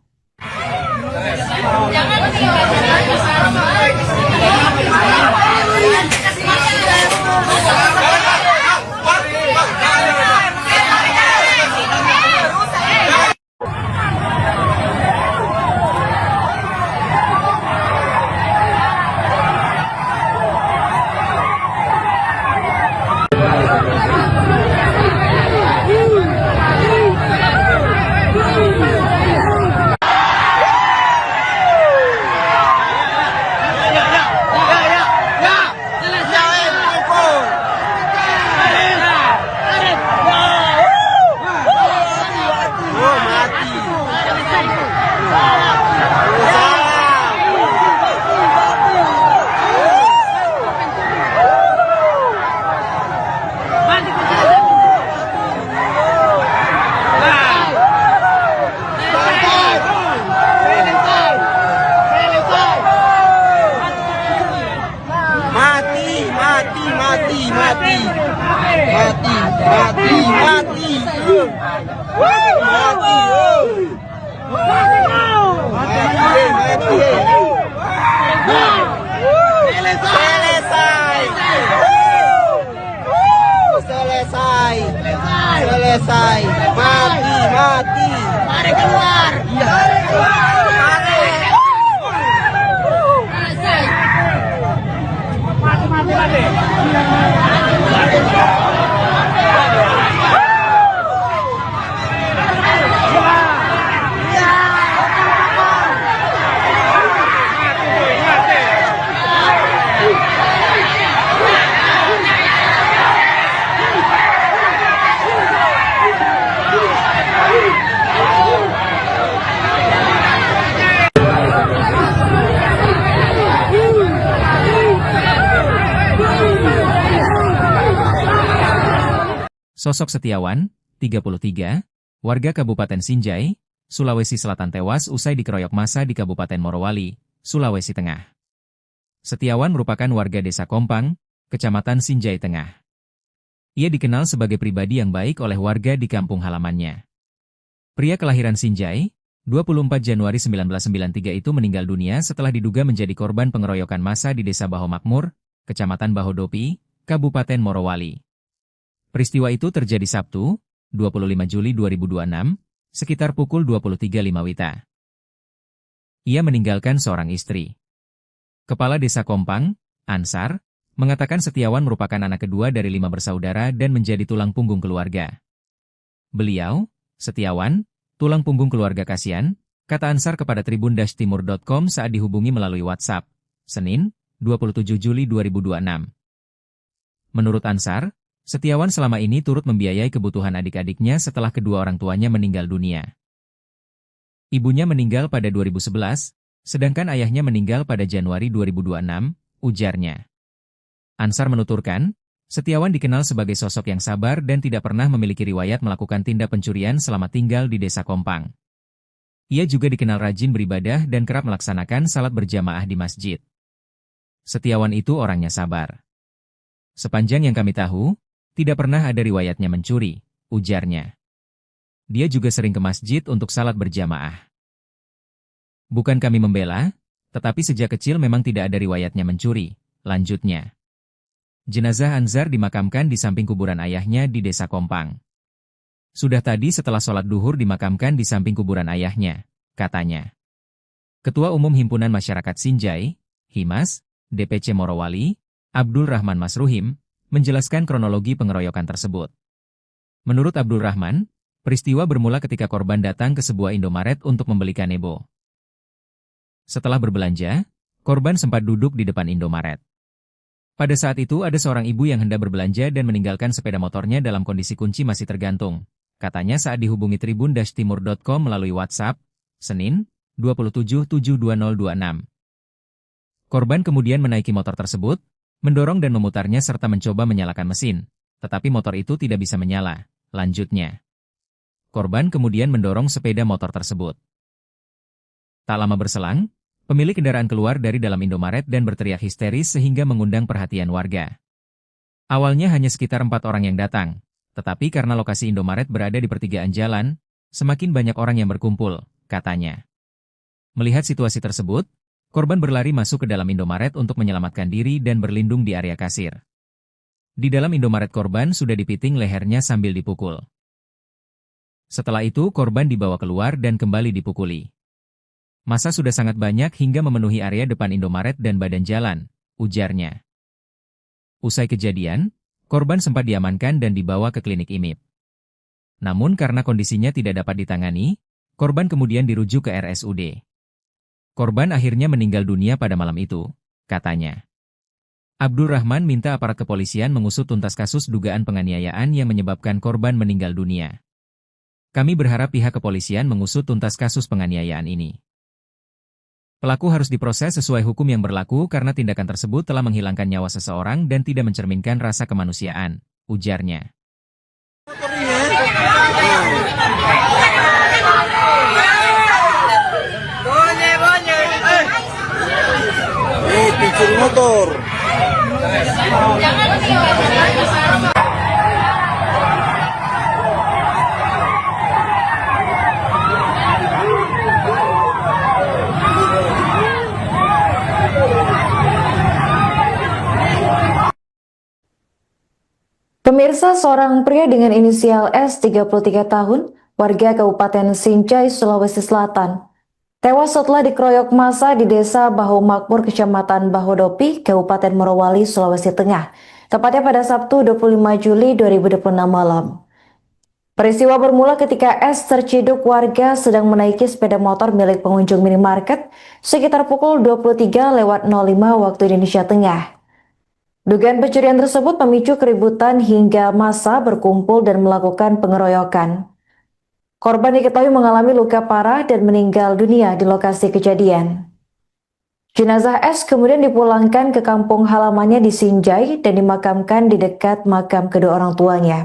Selesai. Mati. Mari keluar. Sosok Setiawan, 33, warga Kabupaten Sinjai, Sulawesi Selatan tewas usai dikeroyok massa di Kabupaten Morowali, Sulawesi Tengah. Setiawan merupakan warga Desa Kompang, Kecamatan Sinjai Tengah. Ia dikenal sebagai pribadi yang baik oleh warga di kampung halamannya. Pria kelahiran Sinjai, 24 Januari 1993 itu meninggal dunia setelah diduga menjadi korban pengeroyokan massa di Desa Baho Makmur, Kecamatan Bahodopi, Kabupaten Morowali. Peristiwa itu terjadi Sabtu, 25 Juli 2026, sekitar pukul 23.05 WITA. Ia meninggalkan seorang istri. Kepala Desa Kompang, Ansar, mengatakan Setiawan merupakan anak kedua dari 5 bersaudara dan menjadi tulang punggung keluarga. Beliau, Setiawan, tulang punggung keluarga kasihan, kata Ansar kepada tribun-timur.com saat dihubungi melalui WhatsApp, Senin, 27 Juli 2026. Menurut Ansar, Setiawan selama ini turut membiayai kebutuhan adik-adiknya setelah kedua orang tuanya meninggal dunia. Ibunya meninggal pada 2011, sedangkan ayahnya meninggal pada Januari 2026, ujarnya. Ansar menuturkan, Setiawan dikenal sebagai sosok yang sabar dan tidak pernah memiliki riwayat melakukan tindak pencurian selama tinggal di Desa Kompang. Ia juga dikenal rajin beribadah dan kerap melaksanakan salat berjamaah di masjid. Setiawan itu orangnya sabar. Sepanjang yang kami tahu, tidak pernah ada riwayatnya mencuri, ujarnya. Dia juga sering ke masjid untuk salat berjamaah. Bukan kami membela, tetapi sejak kecil memang tidak ada riwayatnya mencuri, lanjutnya. Jenazah Anzar dimakamkan di samping kuburan ayahnya di Desa Kompang. Sudah tadi setelah sholat duhur dimakamkan di samping kuburan ayahnya, katanya. Ketua Umum Himpunan Masyarakat Sinjai, Himas, DPC Morowali, Abdul Rahman Masruhim, menjelaskan kronologi pengeroyokan tersebut. Menurut Abdul Rahman, peristiwa bermula ketika korban datang ke sebuah Indomaret untuk membeli kanebo. Setelah berbelanja, korban sempat duduk di depan Indomaret. Pada saat itu ada seorang ibu yang hendak berbelanja dan meninggalkan sepeda motornya dalam kondisi kunci masih tergantung, katanya saat dihubungi tribun-timur.com melalui WhatsApp, Senin, 2772026. Korban kemudian menaiki motor tersebut, mendorong dan memutarnya serta mencoba menyalakan mesin, tetapi motor itu tidak bisa menyala. Lanjutnya, korban kemudian mendorong sepeda motor tersebut. Tak lama berselang, pemilik kendaraan keluar dari dalam Indomaret dan berteriak histeris sehingga mengundang perhatian warga. Awalnya hanya sekitar 4 orang yang datang, tetapi karena lokasi Indomaret berada di pertigaan jalan, semakin banyak orang yang berkumpul, katanya. Melihat situasi tersebut, korban berlari masuk ke dalam Indomaret untuk menyelamatkan diri dan berlindung di area kasir. Di dalam Indomaret korban sudah dipiting lehernya sambil dipukul. Setelah itu korban dibawa keluar dan kembali dipukuli. Massa sudah sangat banyak hingga memenuhi area depan Indomaret dan badan jalan, ujarnya. Usai kejadian, korban sempat diamankan dan dibawa ke klinik IMIP. Namun karena kondisinya tidak dapat ditangani, korban kemudian dirujuk ke RSUD. Korban akhirnya meninggal dunia pada malam itu, katanya. Abdul Rahman minta aparat kepolisian mengusut tuntas kasus dugaan penganiayaan yang menyebabkan korban meninggal dunia. Kami berharap pihak kepolisian mengusut tuntas kasus penganiayaan ini. Pelaku harus diproses sesuai hukum yang berlaku karena tindakan tersebut telah menghilangkan nyawa seseorang dan tidak mencerminkan rasa kemanusiaan, ujarnya. Pencuri motor. Pemirsa, seorang pria dengan inisial S 33 tahun, warga Kabupaten Sinjai, Sulawesi Selatan, tewas setelah dikeroyok massa di Desa Bahu Makmur, Kecamatan Bahodopi, Kabupaten Morowali, Sulawesi Tengah, tepatnya pada Sabtu 25 Juli 2026 malam. Peristiwa bermula ketika S terciduk warga sedang menaiki sepeda motor milik pengunjung minimarket sekitar pukul 23.05 waktu Indonesia Tengah. Dugaan pencurian tersebut memicu keributan hingga massa berkumpul dan melakukan pengeroyokan. Korban diketahui mengalami luka parah dan meninggal dunia di lokasi kejadian. Jenazah S kemudian dipulangkan ke kampung halamannya di Sinjai dan dimakamkan di dekat makam kedua orang tuanya.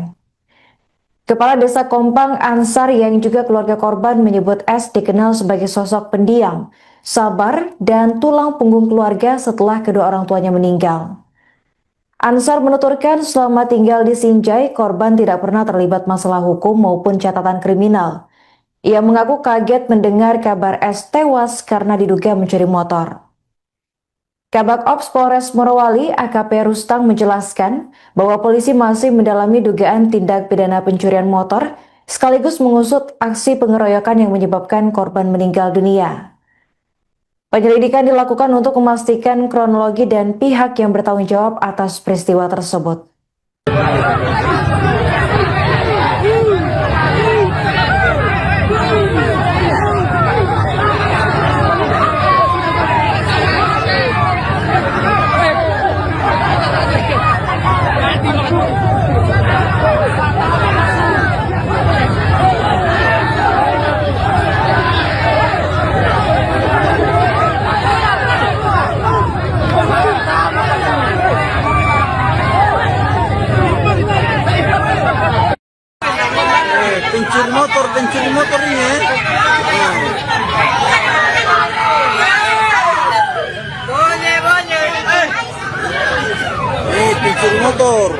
Kepala Desa Kompang Ansar yang juga keluarga korban menyebut S dikenal sebagai sosok pendiam, sabar, dan tulang punggung keluarga setelah kedua orang tuanya meninggal. Ansar menuturkan selama tinggal di Sinjai, korban tidak pernah terlibat masalah hukum maupun catatan kriminal. Ia mengaku kaget mendengar kabar S tewas karena diduga mencuri motor. Kabak Ops Polres Morowali AKP Rustang menjelaskan bahwa polisi masih mendalami dugaan tindak pidana pencurian motor sekaligus mengusut aksi pengeroyokan yang menyebabkan korban meninggal dunia. Penyelidikan dilakukan untuk memastikan kronologi dan pihak yang bertanggung jawab atas peristiwa tersebut. Pencuri motor ini ya. Pencuri motor.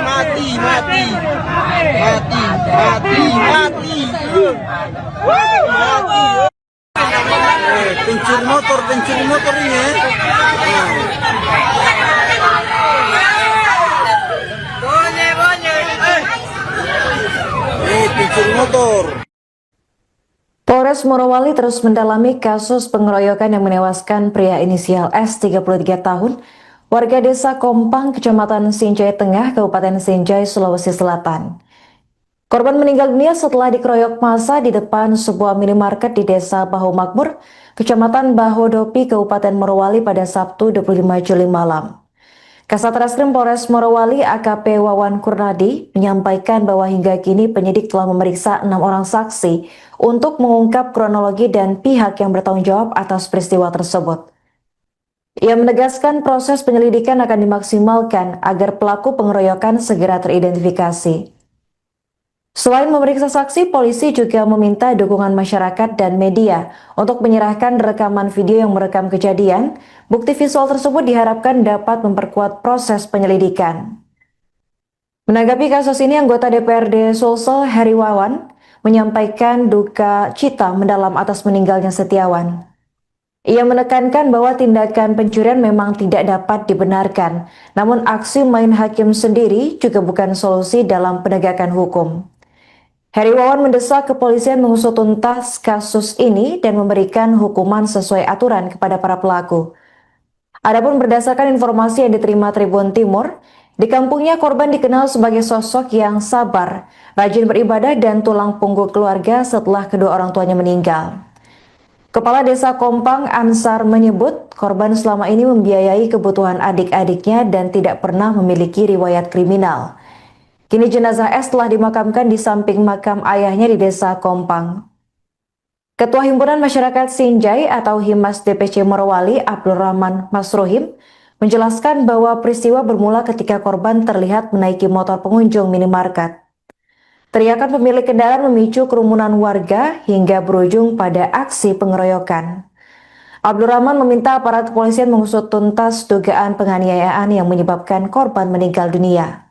mati, mati, mati, mati, mati, mati. Pencuri motor ini ya. Pencuri motor. Polres Morowali terus mendalami kasus pengeroyokan yang menewaskan pria inisial S 33 tahun, warga desa Kompang, Kecamatan Sinjai Tengah, Kabupaten Sinjai, Sulawesi Selatan. Korban meninggal dunia setelah dikeroyok massa di depan sebuah minimarket di desa Baho Makmur, Kecamatan Bahodopi, Kabupaten Morowali pada Sabtu 25 Juli malam. Kasat Reskrim Polres Morowali AKP Wawan Kurnadi menyampaikan bahwa hingga kini penyidik telah memeriksa 6 orang saksi untuk mengungkap kronologi dan pihak yang bertanggung jawab atas peristiwa tersebut. Ia menegaskan proses penyelidikan akan dimaksimalkan agar pelaku pengeroyokan segera teridentifikasi. Selain memeriksa saksi, polisi juga meminta dukungan masyarakat dan media untuk menyerahkan rekaman video yang merekam kejadian. Bukti visual tersebut diharapkan dapat memperkuat proses penyelidikan. Menanggapi kasus ini, anggota DPRD Sulsel Heri Wawan menyampaikan duka cita mendalam atas meninggalnya Setiawan. Ia menekankan bahwa tindakan pencurian memang tidak dapat dibenarkan, namun aksi main hakim sendiri juga bukan solusi dalam penegakan hukum. Heri Wawan mendesak kepolisian mengusut tuntas kasus ini dan memberikan hukuman sesuai aturan kepada para pelaku. Adapun berdasarkan informasi yang diterima Tribun Timur, di kampungnya korban dikenal sebagai sosok yang sabar, rajin beribadah dan tulang punggung keluarga setelah kedua orang tuanya meninggal. Kepala Desa Kompang Ansar menyebut korban selama ini membiayai kebutuhan adik-adiknya dan tidak pernah memiliki riwayat kriminal. Kini jenazah S telah dimakamkan di samping makam ayahnya di Desa Kompang. Ketua Himpunan Masyarakat Sinjai atau Himas DPC Morowali Abdul Rahman Masruhim menjelaskan bahwa peristiwa bermula ketika korban terlihat menaiki motor pengunjung minimarket. Teriakan pemilik kendaraan memicu kerumunan warga hingga berujung pada aksi pengeroyokan. Abdul Rahman meminta aparat kepolisian mengusut tuntas dugaan penganiayaan yang menyebabkan korban meninggal dunia.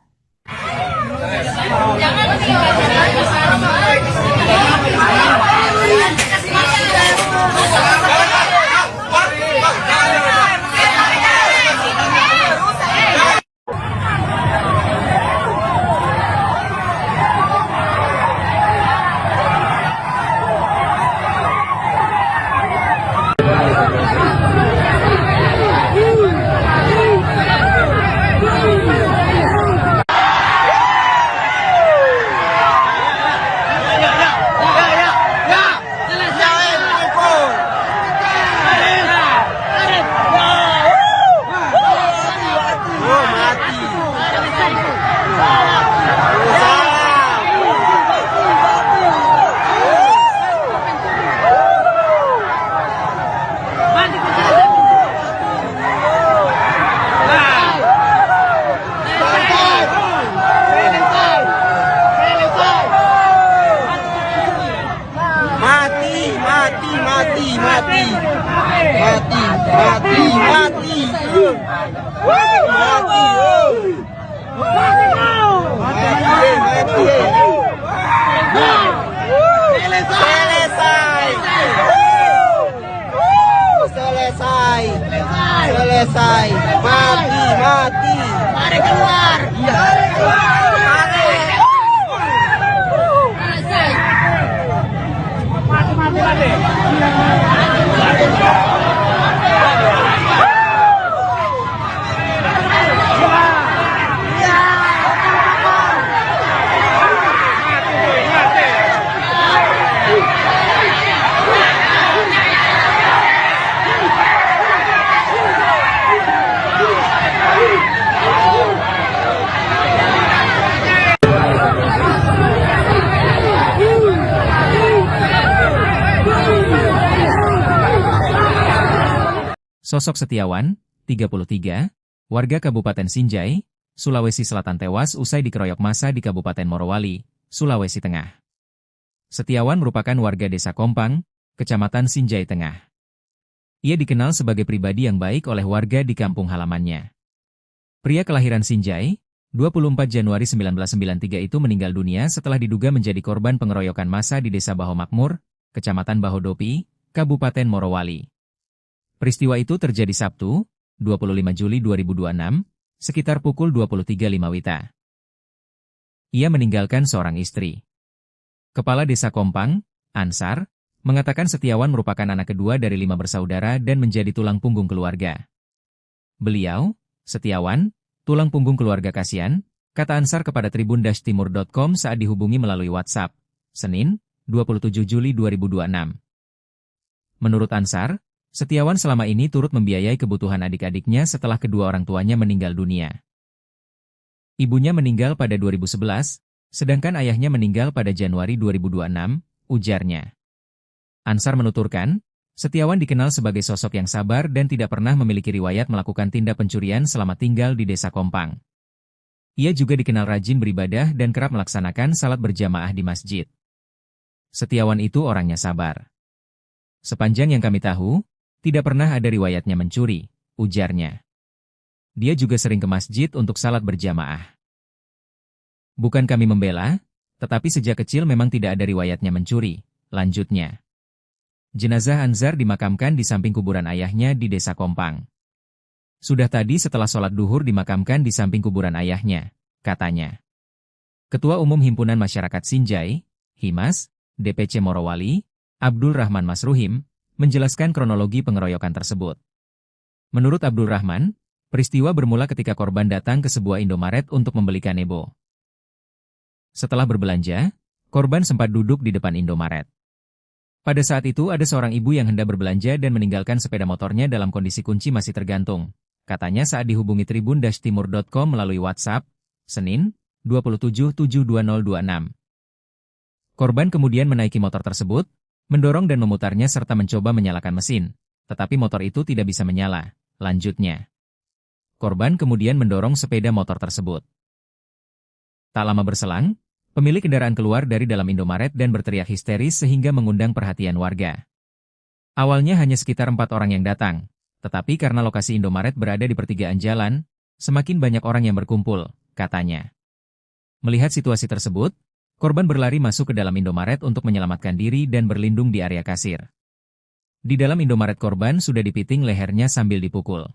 Selesai. Mati. Mari keluar. Sosok Setiawan, 33, warga Kabupaten Sinjai, Sulawesi Selatan tewas usai dikeroyok massa di Kabupaten Morowali, Sulawesi Tengah. Setiawan merupakan warga Desa Kompang, Kecamatan Sinjai Tengah. Ia dikenal sebagai pribadi yang baik oleh warga di kampung halamannya. Pria kelahiran Sinjai, 24 Januari 1993 itu meninggal dunia setelah diduga menjadi korban pengeroyokan massa di Desa Baho Makmur, Kecamatan Bahodopi, Kabupaten Morowali. Peristiwa itu terjadi Sabtu, 25 Juli 2026, sekitar pukul 23.05 WITA. Ia meninggalkan seorang istri. Kepala Desa Kompang, Ansar, mengatakan Setiawan merupakan anak kedua dari 5 bersaudara dan menjadi tulang punggung keluarga. Beliau, Setiawan, tulang punggung keluarga kasihan, kata Ansar kepada tribun-timur.com saat dihubungi melalui WhatsApp, Senin, 27 Juli 2026. Menurut Ansar, Setiawan selama ini turut membiayai kebutuhan adik-adiknya setelah kedua orang tuanya meninggal dunia. Ibunya meninggal pada 2011, sedangkan ayahnya meninggal pada Januari 2026, ujarnya. Ansar menuturkan, Setiawan dikenal sebagai sosok yang sabar dan tidak pernah memiliki riwayat melakukan tindak pencurian selama tinggal di Desa Kompang. Ia juga dikenal rajin beribadah dan kerap melaksanakan salat berjamaah di masjid. Setiawan itu orangnya sabar. Sepanjang yang kami tahu, tidak pernah ada riwayatnya mencuri, ujarnya. Dia juga sering ke masjid untuk salat berjamaah. Bukan kami membela, tetapi sejak kecil memang tidak ada riwayatnya mencuri, lanjutnya. Jenazah Ansar dimakamkan di samping kuburan ayahnya di Desa Kompang. Sudah tadi setelah sholat duhur dimakamkan di samping kuburan ayahnya, katanya. Ketua Umum Himpunan Masyarakat Sinjai, Himas, DPC Morowali, Abdul Rahman Masruhim, menjelaskan kronologi pengeroyokan tersebut. Menurut Abdul Rahman, peristiwa bermula ketika korban datang ke sebuah Indomaret untuk membeli kanebo. Setelah berbelanja, korban sempat duduk di depan Indomaret. Pada saat itu ada seorang ibu yang hendak berbelanja dan meninggalkan sepeda motornya dalam kondisi kunci masih tergantung. Katanya saat dihubungi tribun-timur.com melalui WhatsApp, Senin, 27/7/2026. Korban kemudian menaiki motor tersebut, mendorong dan memutarnya serta mencoba menyalakan mesin, tetapi motor itu tidak bisa menyala, lanjutnya. Korban kemudian mendorong sepeda motor tersebut. Tak lama berselang, pemilik kendaraan keluar dari dalam Indomaret dan berteriak histeris sehingga mengundang perhatian warga. Awalnya hanya sekitar 4 orang yang datang, tetapi karena lokasi Indomaret berada di pertigaan jalan, semakin banyak orang yang berkumpul, katanya. Melihat situasi tersebut, korban berlari masuk ke dalam Indomaret untuk menyelamatkan diri dan berlindung di area kasir. Di dalam Indomaret korban sudah dipiting lehernya sambil dipukul.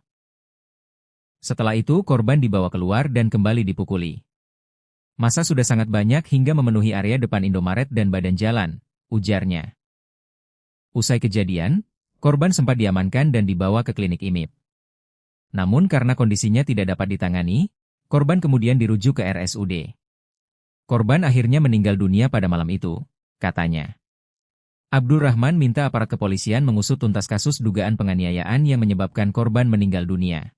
Setelah itu korban dibawa keluar dan kembali dipukuli. Massa sudah sangat banyak hingga memenuhi area depan Indomaret dan badan jalan, ujarnya. Usai kejadian, korban sempat diamankan dan dibawa ke klinik IMIP. Namun karena kondisinya tidak dapat ditangani, korban kemudian dirujuk ke RSUD. Korban akhirnya meninggal dunia pada malam itu, katanya. Abdul Rahman minta aparat kepolisian mengusut tuntas kasus dugaan penganiayaan yang menyebabkan korban meninggal dunia.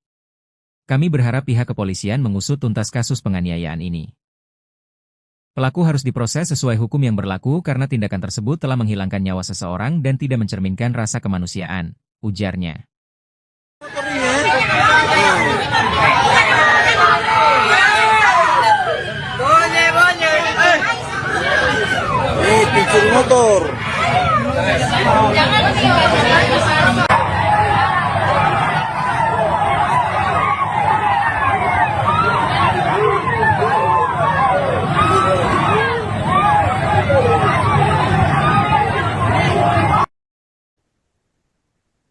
Kami berharap pihak kepolisian mengusut tuntas kasus penganiayaan ini. Pelaku harus diproses sesuai hukum yang berlaku karena tindakan tersebut telah menghilangkan nyawa seseorang dan tidak mencerminkan rasa kemanusiaan, ujarnya. Pencuri motor.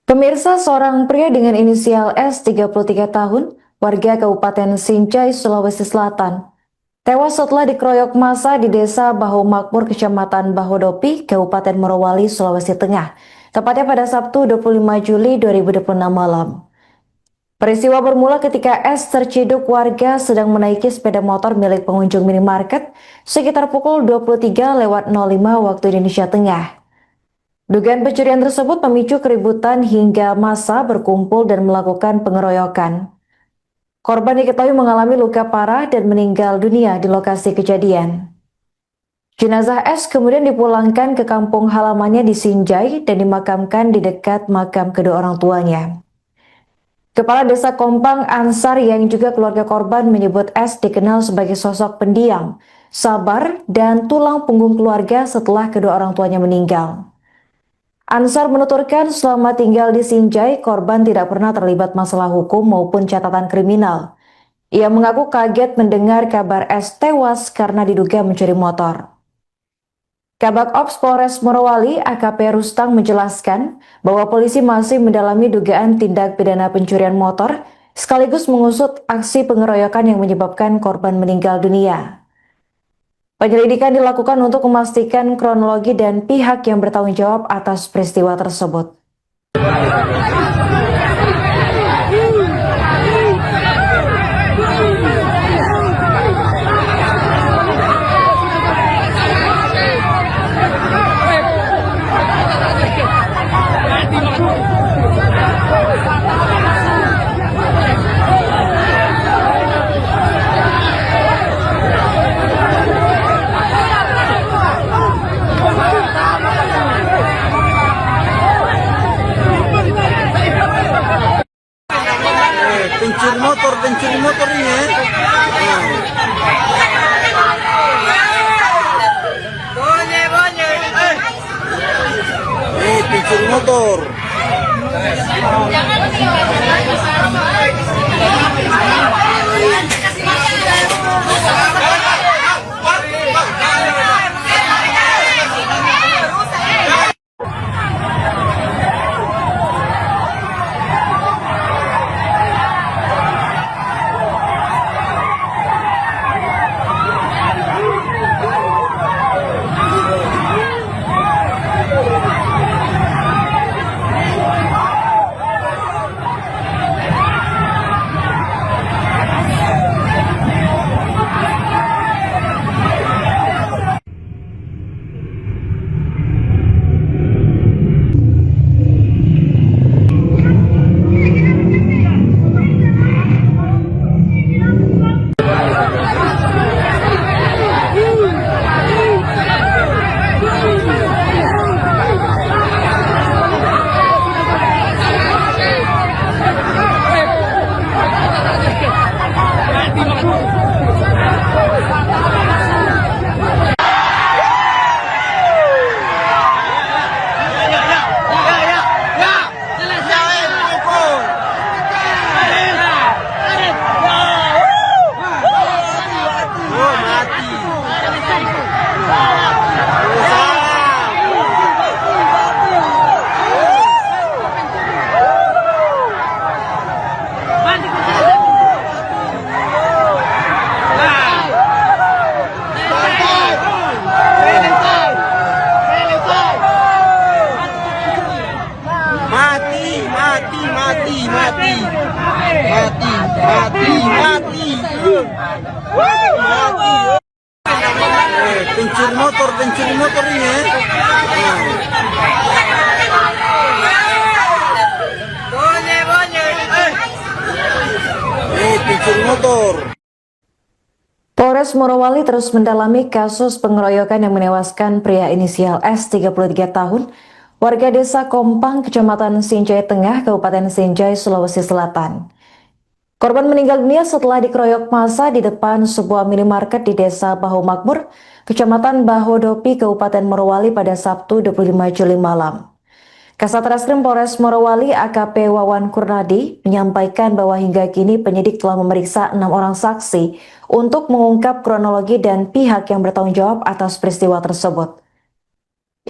Pemirsa, seorang pria dengan inisial S 33 tahun, warga Kabupaten Sinjai, Sulawesi Selatan, tewas setelah dikeroyok massa di Desa Baho Makmur, Kecamatan Bahodopi, Kabupaten Morowali, Sulawesi Tengah, tepatnya pada Sabtu 25 Juli 2026 malam. Peristiwa bermula ketika S terciduk warga sedang menaiki sepeda motor milik pengunjung minimarket sekitar pukul 23:05 waktu Indonesia Tengah. Dugaan pencurian tersebut memicu keributan hingga massa berkumpul dan melakukan pengeroyokan. Korban diketahui mengalami luka parah dan meninggal dunia di lokasi kejadian. Jenazah S kemudian dipulangkan ke kampung halamannya di Sinjai dan dimakamkan di dekat makam kedua orang tuanya. Kepala Desa Kompang Ansar yang juga keluarga korban menyebut S dikenal sebagai sosok pendiam, sabar, dan tulang punggung keluarga setelah kedua orang tuanya meninggal. Ansar menuturkan selama tinggal di Sinjai, korban tidak pernah terlibat masalah hukum maupun catatan kriminal. Ia mengaku kaget mendengar kabar S tewas karena diduga mencuri motor. Kabak Ops Polres Morowali AKP Rustang menjelaskan bahwa polisi masih mendalami dugaan tindak pidana pencurian motor sekaligus mengusut aksi pengeroyokan yang menyebabkan korban meninggal dunia. Penyelidikan dilakukan untuk memastikan kronologi dan pihak yang bertanggung jawab atas peristiwa tersebut. Pencuri motor ini ya. Pencuri motor. Pencuri motor ini ya. Pencuri motor. Polres Morowali terus mendalami kasus pengeroyokan yang menewaskan pria inisial S 33 tahun, warga desa Kompang, Kecamatan Sinjai Tengah, Kabupaten Sinjai, Sulawesi Selatan. Korban meninggal dunia setelah dikeroyok massa di depan sebuah minimarket di Desa Bahu Makmur, Kecamatan Bahodopi, Kabupaten Morowali pada Sabtu 25 Juli malam. Kasat Reskrim Polres Morowali AKP Wawan Kurnadi menyampaikan bahwa hingga kini penyidik telah memeriksa 6 orang saksi untuk mengungkap kronologi dan pihak yang bertanggung jawab atas peristiwa tersebut.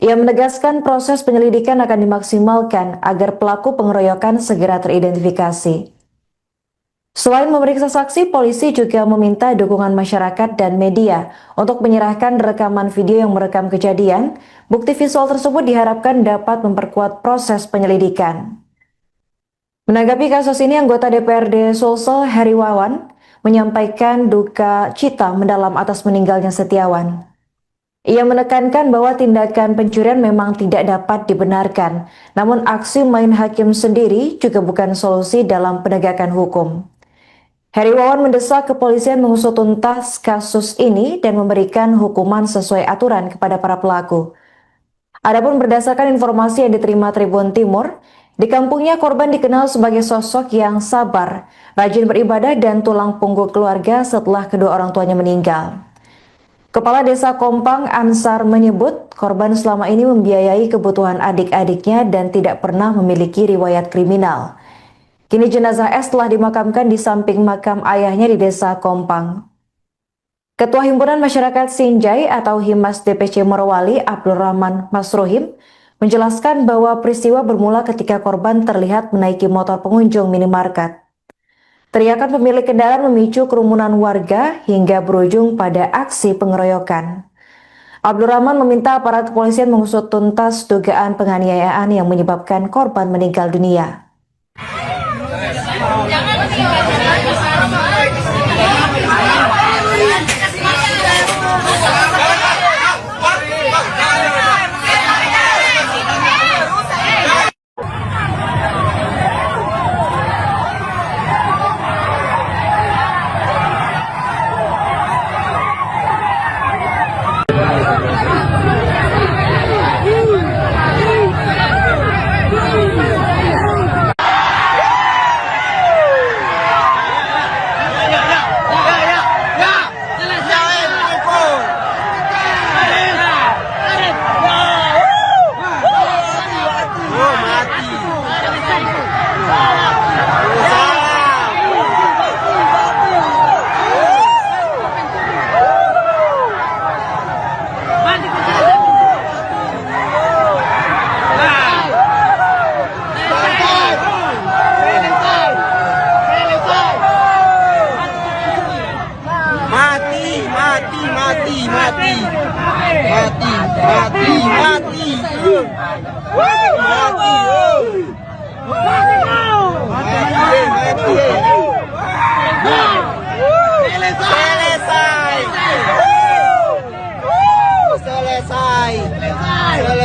Ia menegaskan proses penyelidikan akan dimaksimalkan agar pelaku pengeroyokan segera teridentifikasi. Selain memeriksa saksi, polisi juga meminta dukungan masyarakat dan media untuk menyerahkan rekaman video yang merekam kejadian. Bukti visual tersebut diharapkan dapat memperkuat proses penyelidikan. Menanggapi kasus ini, anggota DPRD Sulsel Heri Wawan menyampaikan duka cita mendalam atas meninggalnya Setiawan. Ia menekankan bahwa tindakan pencurian memang tidak dapat dibenarkan, namun aksi main hakim sendiri juga bukan solusi dalam penegakan hukum. Heri Wawan mendesak kepolisian mengusut tuntas kasus ini dan memberikan hukuman sesuai aturan kepada para pelaku. Adapun berdasarkan informasi yang diterima Tribun Timur, di kampungnya korban dikenal sebagai sosok yang sabar, rajin beribadah dan tulang punggung keluarga setelah kedua orang tuanya meninggal. Kepala Desa Kompang Ansar menyebut korban selama ini membiayai kebutuhan adik-adiknya dan tidak pernah memiliki riwayat kriminal. Kini jenazah S telah dimakamkan di samping makam ayahnya di Desa Kompang. Ketua Himpunan Masyarakat Sinjai atau Himas DPC Morowali, Abdul Rahman Masruhim, menjelaskan bahwa peristiwa bermula ketika korban terlihat menaiki motor pengunjung minimarket. Teriakan pemilik kendaraan memicu kerumunan warga hingga berujung pada aksi pengeroyokan. Abdul Rahman meminta aparat kepolisian mengusut tuntas dugaan penganiayaan yang menyebabkan korban meninggal dunia.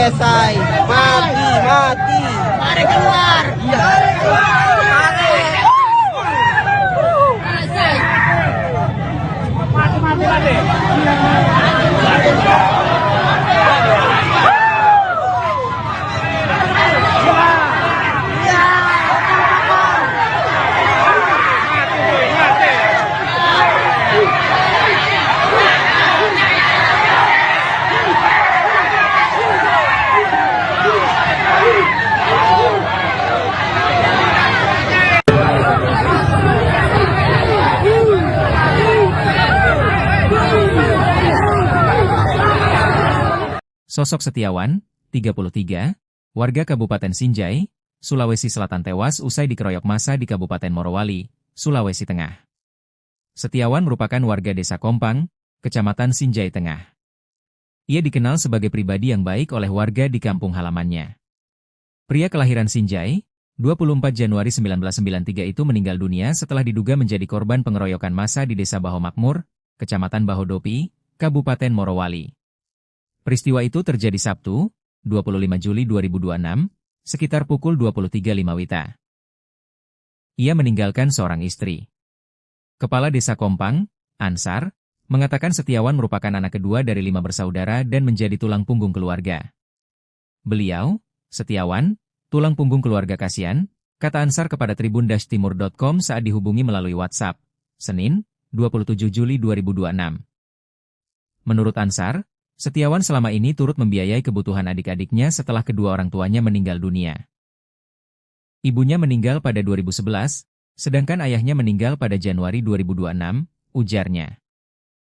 Selesai. Mati. Mari keluar. Sosok Setiawan, 33, warga Kabupaten Sinjai, Sulawesi Selatan tewas usai dikeroyok massa di Kabupaten Morowali, Sulawesi Tengah. Setiawan merupakan warga Desa Kompang, Kecamatan Sinjai Tengah. Ia dikenal sebagai pribadi yang baik oleh warga di kampung halamannya. Pria kelahiran Sinjai, 24 Januari 1993 itu meninggal dunia setelah diduga menjadi korban pengeroyokan massa di Desa Baho Makmur, Kecamatan Bahodopi, Kabupaten Morowali. Peristiwa itu terjadi Sabtu, 25 Juli 2026, sekitar pukul 23.05 WITA. Ia meninggalkan seorang istri. Kepala Desa Kompang, Ansar, mengatakan Setiawan merupakan anak kedua dari 5 bersaudara dan menjadi tulang punggung keluarga. Beliau, Setiawan, tulang punggung keluarga kasihan, kata Ansar kepada tribun-timur.com saat dihubungi melalui WhatsApp, Senin, 27 Juli 2026. Menurut Ansar, Setiawan selama ini turut membiayai kebutuhan adik-adiknya setelah kedua orang tuanya meninggal dunia. Ibunya meninggal pada 2011, sedangkan ayahnya meninggal pada Januari 2026, ujarnya.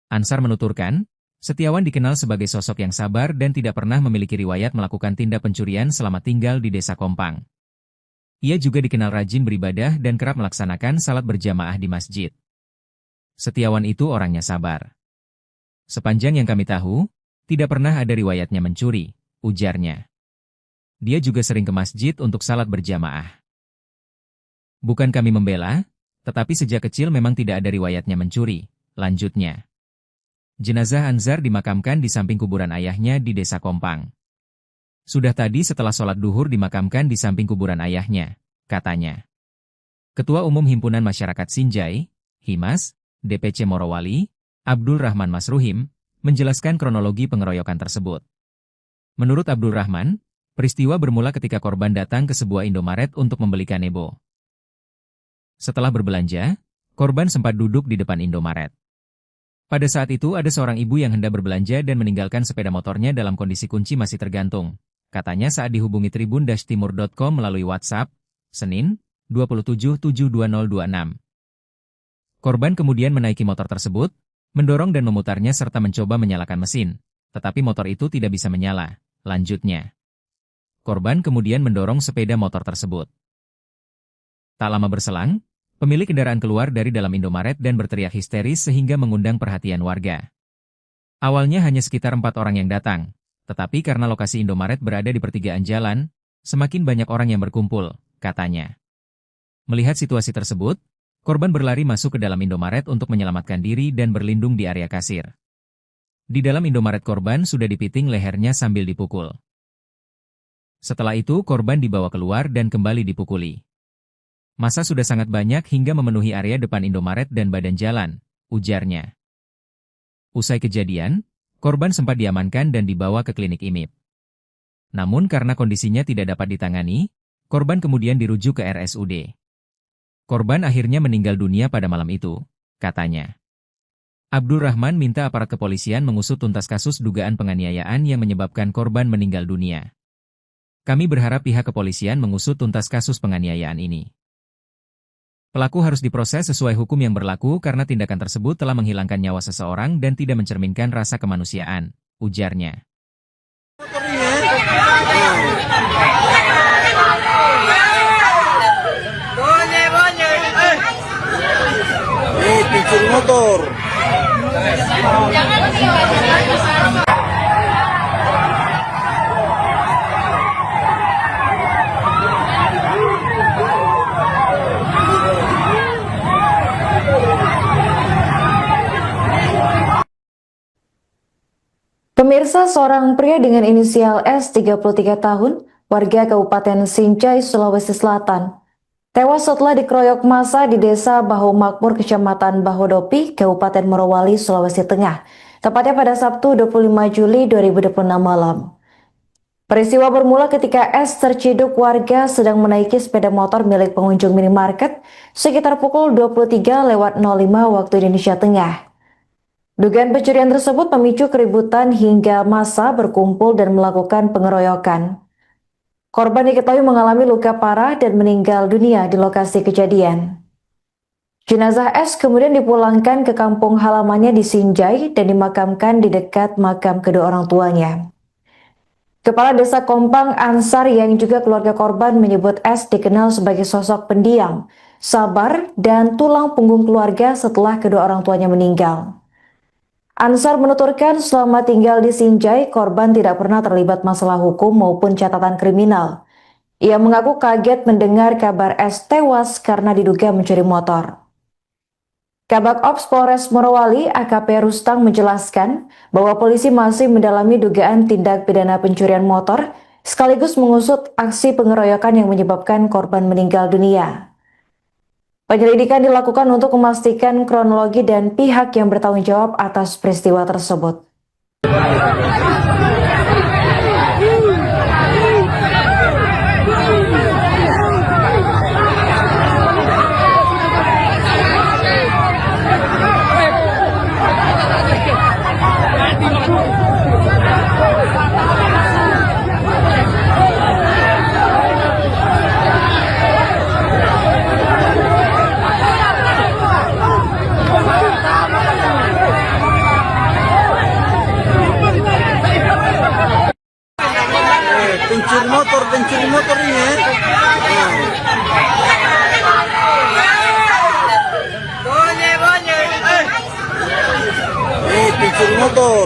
Ansar menuturkan, Setiawan dikenal sebagai sosok yang sabar dan tidak pernah memiliki riwayat melakukan tindak pencurian selama tinggal di Desa Kompang. Ia juga dikenal rajin beribadah dan kerap melaksanakan salat berjamaah di masjid. Setiawan itu orangnya sabar. Sepanjang yang kami tahu, tidak pernah ada riwayatnya mencuri, ujarnya. Dia juga sering ke masjid untuk salat berjamaah. Bukan kami membela, tetapi sejak kecil memang tidak ada riwayatnya mencuri, lanjutnya. Jenazah Anzar dimakamkan di samping kuburan ayahnya di Desa Kompang. Sudah tadi setelah sholat duhur dimakamkan di samping kuburan ayahnya, katanya. Ketua Umum Himpunan Masyarakat Sinjai, Himas, DPC Morowali, Abdul Rahman Masruhim, menjelaskan kronologi pengeroyokan tersebut. Menurut Abdul Rahman, peristiwa bermula ketika korban datang ke sebuah Indomaret untuk membeli kanebo. Setelah berbelanja, korban sempat duduk di depan Indomaret. Pada saat itu ada seorang ibu yang hendak berbelanja dan meninggalkan sepeda motornya dalam kondisi kunci masih tergantung, katanya saat dihubungi tribun-timur.com melalui WhatsApp, Senin, 2772026. Korban kemudian menaiki motor tersebut, mendorong dan memutarnya serta mencoba menyalakan mesin, tetapi motor itu tidak bisa menyala. Lanjutnya, korban kemudian mendorong sepeda motor tersebut. Tak lama berselang, pemilik kendaraan keluar dari dalam Indomaret dan berteriak histeris sehingga mengundang perhatian warga. Awalnya hanya sekitar 4 orang yang datang, tetapi karena lokasi Indomaret berada di pertigaan jalan, semakin banyak orang yang berkumpul, katanya. Melihat situasi tersebut, korban berlari masuk ke dalam Indomaret untuk menyelamatkan diri dan berlindung di area kasir. Di dalam Indomaret korban sudah dipiting lehernya sambil dipukul. Setelah itu korban dibawa keluar dan kembali dipukuli. Massa sudah sangat banyak hingga memenuhi area depan Indomaret dan badan jalan, ujarnya. Usai kejadian, korban sempat diamankan dan dibawa ke klinik IMIP. Namun karena kondisinya tidak dapat ditangani, korban kemudian dirujuk ke RSUD. Korban akhirnya meninggal dunia pada malam itu, katanya. Abdul Rahman minta aparat kepolisian mengusut tuntas kasus dugaan penganiayaan yang menyebabkan korban meninggal dunia. Kami berharap pihak kepolisian mengusut tuntas kasus penganiayaan ini. Pelaku harus diproses sesuai hukum yang berlaku karena tindakan tersebut telah menghilangkan nyawa seseorang dan tidak mencerminkan rasa kemanusiaan, ujarnya. Pincur motor. Pemirsa, seorang pria dengan inisial S 33 tahun, warga Kabupaten Sinjai, Sulawesi Selatan, tewas setelah dikeroyok massa di Desa Bahu Makmur, Kecamatan Bahodopi, Kabupaten Morowali, Sulawesi Tengah, tepatnya pada Sabtu 25 Juli 2026 malam. Peristiwa bermula ketika S terciduk warga sedang menaiki sepeda motor milik pengunjung minimarket sekitar pukul 23.05 waktu Indonesia Tengah. Dugaan pencurian tersebut memicu keributan hingga massa berkumpul dan melakukan pengeroyokan. Korban diketahui mengalami luka parah dan meninggal dunia di lokasi kejadian. Jenazah S kemudian dipulangkan ke kampung halamannya di Sinjai dan dimakamkan di dekat makam kedua orang tuanya. Kepala Desa Kompang Ansar yang juga keluarga korban menyebut S dikenal sebagai sosok pendiam, sabar, dan tulang punggung keluarga setelah kedua orang tuanya meninggal. Ansar menuturkan selama tinggal di Sinjai, korban tidak pernah terlibat masalah hukum maupun catatan kriminal. Ia mengaku kaget mendengar kabar S tewas karena diduga mencuri motor. Kabak Ops Polres Morowali AKP Rustang menjelaskan bahwa polisi masih mendalami dugaan tindak pidana pencurian motor sekaligus mengusut aksi pengeroyokan yang menyebabkan korban meninggal dunia. Penyelidikan dilakukan untuk memastikan kronologi dan pihak yang bertanggung jawab atas peristiwa tersebut. Pencuri motor ini ya. Pencuri motor.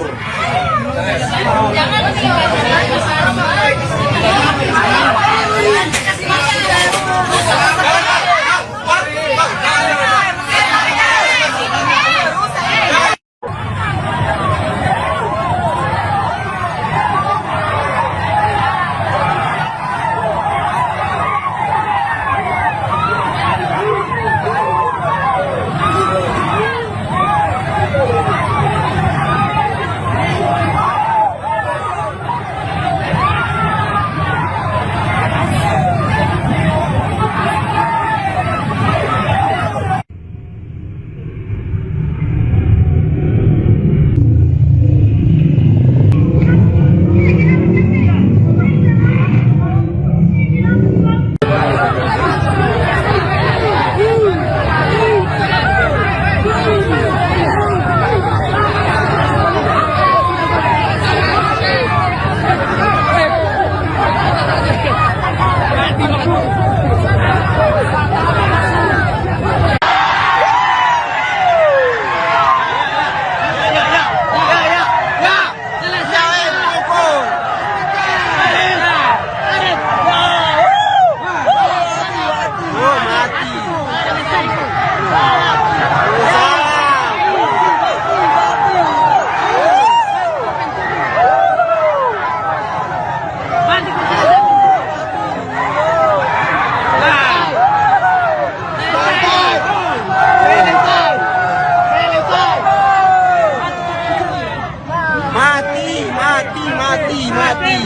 mati, mati, mati,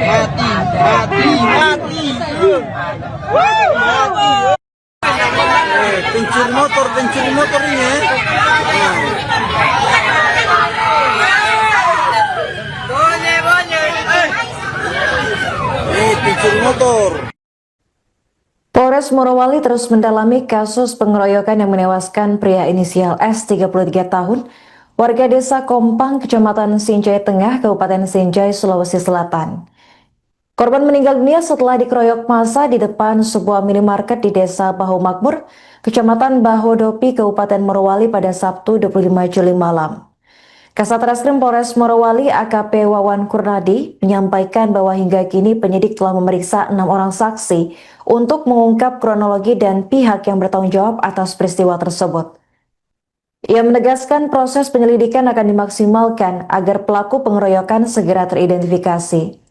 mati, mati, mati, mati. Pencuri motor ini ya. Pencuri motor. Polres Morowali terus mendalami kasus pengeroyokan yang menewaskan pria inisial S 33 tahun, warga desa Kompang, Kecamatan Sinjai Tengah, Kabupaten Sinjai, Sulawesi Selatan. Korban meninggal dunia setelah dikeroyok massa di depan sebuah minimarket di desa Bahu Makmur, Kecamatan Bahodopi, Kabupaten Morowali pada Sabtu 25 Juli malam. Kasat Reskrim Polres Morowali AKP Wawan Kurnadi menyampaikan bahwa hingga kini penyidik telah memeriksa 6 orang saksi untuk mengungkap kronologi dan pihak yang bertanggung jawab atas peristiwa tersebut. Ia menegaskan proses penyelidikan akan dimaksimalkan agar pelaku pengeroyokan segera teridentifikasi.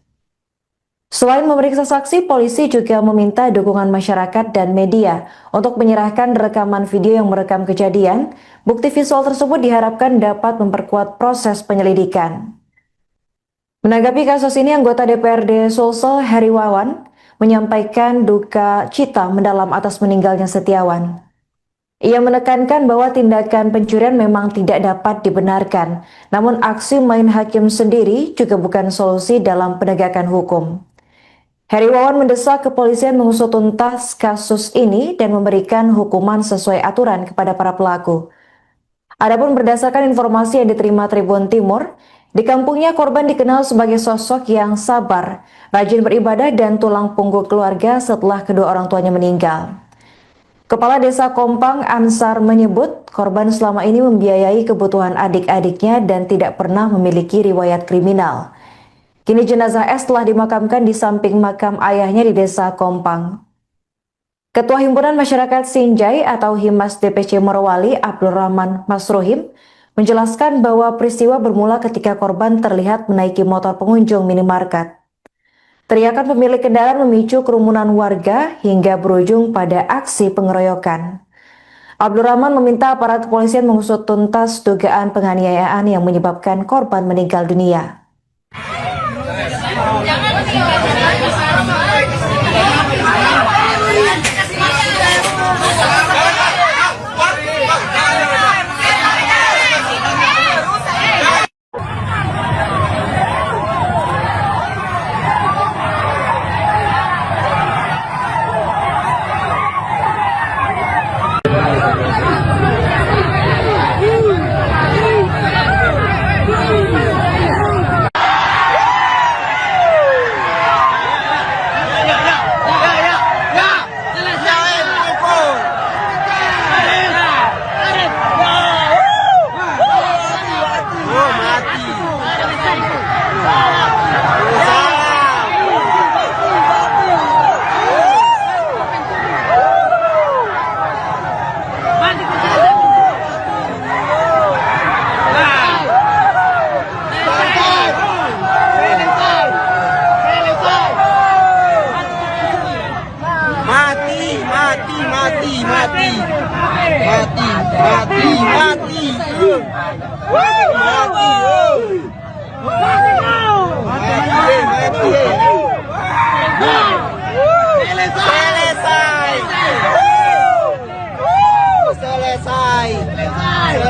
Selain memeriksa saksi, polisi juga meminta dukungan masyarakat dan media untuk menyerahkan rekaman video yang merekam kejadian. Bukti visual tersebut diharapkan dapat memperkuat proses penyelidikan. Menanggapi kasus ini, anggota DPRD Sulsel Heri Wawan menyampaikan duka cita mendalam atas meninggalnya Setiawan. Ia menekankan bahwa tindakan pencurian memang tidak dapat dibenarkan, namun aksi main hakim sendiri juga bukan solusi dalam penegakan hukum. Heri Wawan mendesak kepolisian mengusut tuntas kasus ini dan memberikan hukuman sesuai aturan kepada para pelaku. Adapun berdasarkan informasi yang diterima Tribun Timur, di kampungnya korban dikenal sebagai sosok yang sabar, rajin beribadah dan tulang punggung keluarga setelah kedua orang tuanya meninggal. Kepala Desa Kompang Ansar menyebut korban selama ini membiayai kebutuhan adik-adiknya dan tidak pernah memiliki riwayat kriminal. Kini jenazah S telah dimakamkan di samping makam ayahnya di Desa Kompang. Ketua Himpunan Masyarakat Sinjai atau Himas DPC Morowali Abdul Rahman Masruhim menjelaskan bahwa peristiwa bermula ketika korban terlihat menaiki motor pengunjung minimarket. Teriakan pemilik kendaraan memicu kerumunan warga hingga berujung pada aksi pengeroyokan. Abdul Rahman meminta aparat kepolisian mengusut tuntas dugaan penganiayaan yang menyebabkan korban meninggal dunia.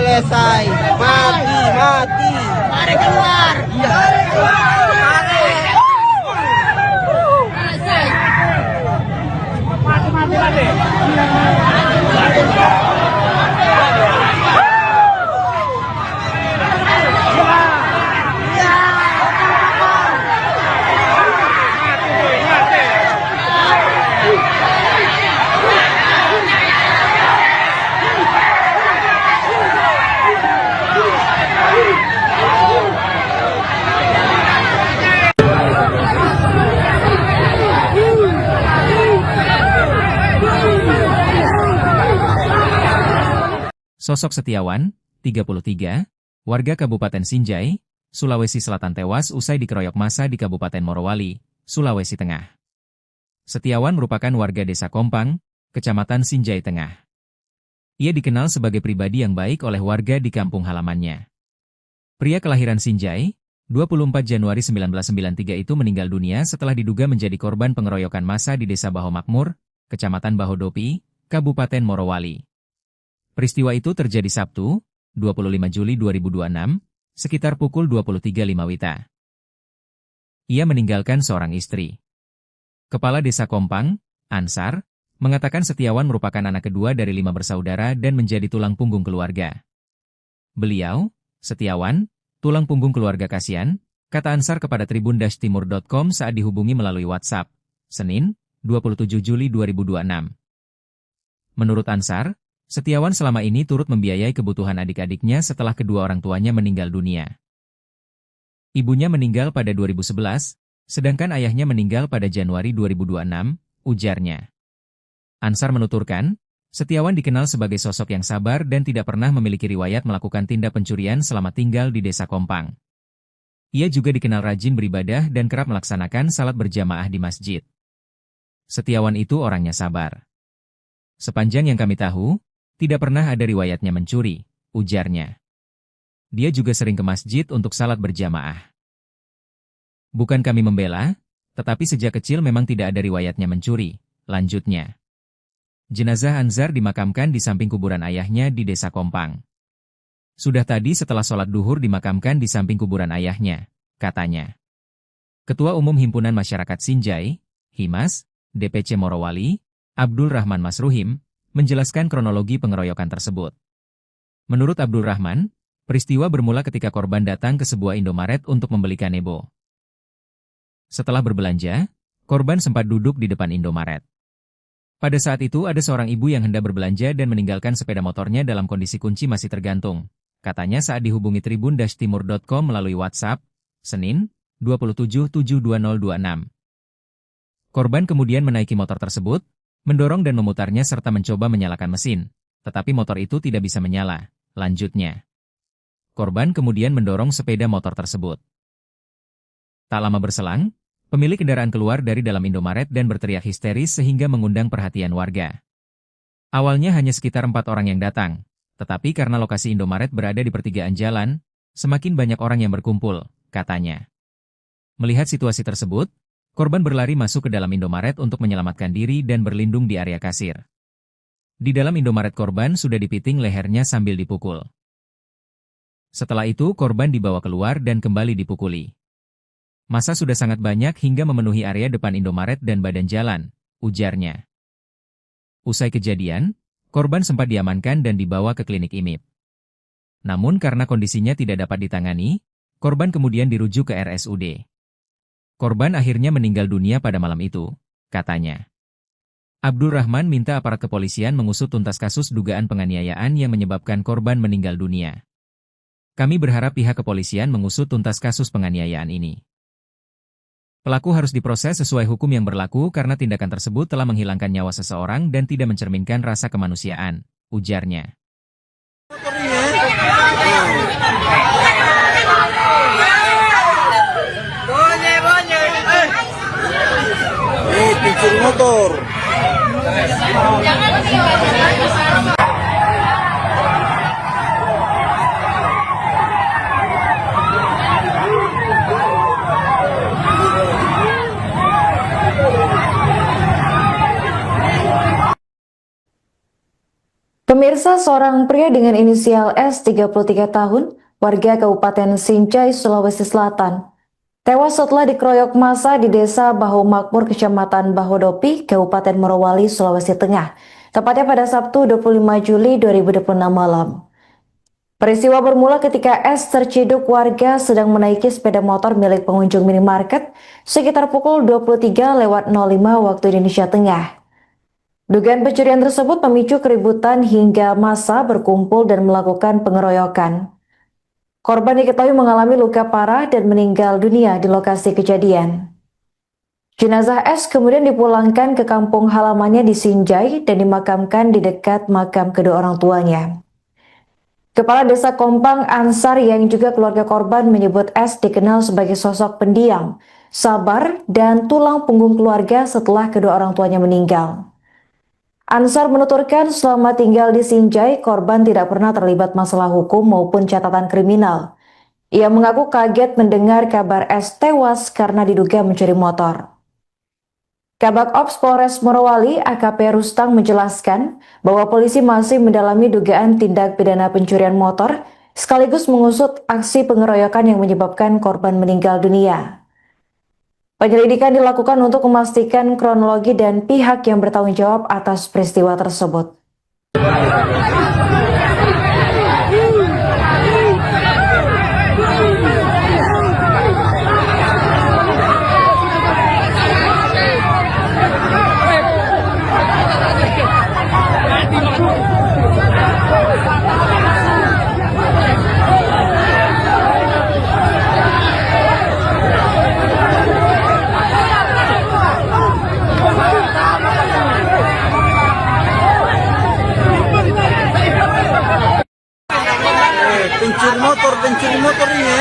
Selesai. Mati. Mari keluar. Mari keluar. Mati. Sosok Setiawan, 33, warga Kabupaten Sinjai, Sulawesi Selatan tewas usai dikeroyok massa di Kabupaten Morowali, Sulawesi Tengah. Setiawan merupakan warga Desa Kompang, Kecamatan Sinjai Tengah. Ia dikenal sebagai pribadi yang baik oleh warga di kampung halamannya. Pria kelahiran Sinjai, 24 Januari 1993 itu meninggal dunia setelah diduga menjadi korban pengeroyokan massa di Desa Baho Makmur, Kecamatan Bahodopi, Kabupaten Morowali. Peristiwa itu terjadi Sabtu, 25 Juli 2026, sekitar pukul 23.05 WITA. Ia meninggalkan seorang istri. Kepala Desa Kompang, Ansar, mengatakan Setiawan merupakan anak kedua dari 5 bersaudara dan menjadi tulang punggung keluarga. Beliau, Setiawan, tulang punggung keluarga kasihan, kata Ansar kepada tribun-timur.com saat dihubungi melalui WhatsApp, Senin, 27 Juli 2026. Menurut Ansar, Setiawan selama ini turut membiayai kebutuhan adik-adiknya setelah kedua orang tuanya meninggal dunia. Ibunya meninggal pada 2011, sedangkan ayahnya meninggal pada Januari 2026, ujarnya. Ansar menuturkan, Setiawan dikenal sebagai sosok yang sabar dan tidak pernah memiliki riwayat melakukan tindak pencurian selama tinggal di Desa Kompang. Ia juga dikenal rajin beribadah dan kerap melaksanakan salat berjamaah di masjid. Setiawan itu orangnya sabar. Sepanjang yang kami tahu, tidak pernah ada riwayatnya mencuri, ujarnya. Dia juga sering ke masjid untuk salat berjamaah. Bukan kami membela, tetapi sejak kecil memang tidak ada riwayatnya mencuri, lanjutnya. Jenazah Ansar dimakamkan di samping kuburan ayahnya di Desa Kompang. Sudah tadi setelah sholat duhur dimakamkan di samping kuburan ayahnya, katanya. Ketua Umum Himpunan Masyarakat Sinjai, Himas, DPC Morowali, Abdul Rahman Masruhim, menjelaskan kronologi pengeroyokan tersebut. Menurut Abdul Rahman, peristiwa bermula ketika korban datang ke sebuah Indomaret untuk membeli kanebo. Setelah berbelanja, korban sempat duduk di depan Indomaret. Pada saat itu ada seorang ibu yang hendak berbelanja dan meninggalkan sepeda motornya dalam kondisi kunci masih tergantung. Katanya saat dihubungi tribun-timur.com melalui WhatsApp, Senin, 27/7/2026. Korban kemudian menaiki motor tersebut, mendorong dan memutarnya serta mencoba menyalakan mesin, tetapi motor itu tidak bisa menyala, lanjutnya. Korban kemudian mendorong sepeda motor tersebut. Tak lama berselang, pemilik kendaraan keluar dari dalam Indomaret dan berteriak histeris sehingga mengundang perhatian warga. Awalnya hanya sekitar 4 orang yang datang, tetapi karena lokasi Indomaret berada di pertigaan jalan, semakin banyak orang yang berkumpul, katanya. Melihat situasi tersebut, korban berlari masuk ke dalam Indomaret untuk menyelamatkan diri dan berlindung di area kasir. Di dalam Indomaret korban sudah dipiting lehernya sambil dipukul. Setelah itu korban dibawa keluar dan kembali dipukuli. Massa sudah sangat banyak hingga memenuhi area depan Indomaret dan badan jalan, ujarnya. Usai kejadian, korban sempat diamankan dan dibawa ke klinik IMIP. Namun karena kondisinya tidak dapat ditangani, korban kemudian dirujuk ke RSUD. Korban akhirnya meninggal dunia pada malam itu, katanya. Abdul Rahman minta aparat kepolisian mengusut tuntas kasus dugaan penganiayaan yang menyebabkan korban meninggal dunia. Kami berharap pihak kepolisian mengusut tuntas kasus penganiayaan ini. Pelaku harus diproses sesuai hukum yang berlaku karena tindakan tersebut telah menghilangkan nyawa seseorang dan tidak mencerminkan rasa kemanusiaan, ujarnya. Pencuri motor. Pemirsa, seorang pria dengan inisial S 33 tahun, warga Kabupaten Sinjai, Sulawesi Selatan, tewas setelah dikeroyok massa di Desa Baho Makmur, Kecamatan Bahodopi, Kabupaten Morowali, Sulawesi Tengah, tepatnya pada Sabtu 25 Juli 2026 malam. Peristiwa bermula ketika S terciduk warga sedang menaiki sepeda motor milik pengunjung minimarket sekitar pukul 23:05 waktu Indonesia Tengah. Dugaan pencurian tersebut memicu keributan hingga massa berkumpul dan melakukan pengeroyokan. Korban diketahui mengalami luka parah dan meninggal dunia di lokasi kejadian. Jenazah S kemudian dipulangkan ke kampung halamannya di Sinjai dan dimakamkan di dekat makam kedua orang tuanya. Kepala Desa Kompang Ansar yang juga keluarga korban menyebut S dikenal sebagai sosok pendiam, sabar, dan tulang punggung keluarga setelah kedua orang tuanya meninggal. Ansar menuturkan selama tinggal di Sinjai, korban tidak pernah terlibat masalah hukum maupun catatan kriminal. Ia mengaku kaget mendengar kabar S tewas karena diduga mencuri motor. Kabak Ops Polres Morowali AKP Rustang menjelaskan bahwa polisi masih mendalami dugaan tindak pidana pencurian motor sekaligus mengusut aksi pengeroyokan yang menyebabkan korban meninggal dunia. Penyelidikan dilakukan untuk memastikan kronologi dan pihak yang bertanggung jawab atas peristiwa tersebut. pencuri motor ini ya.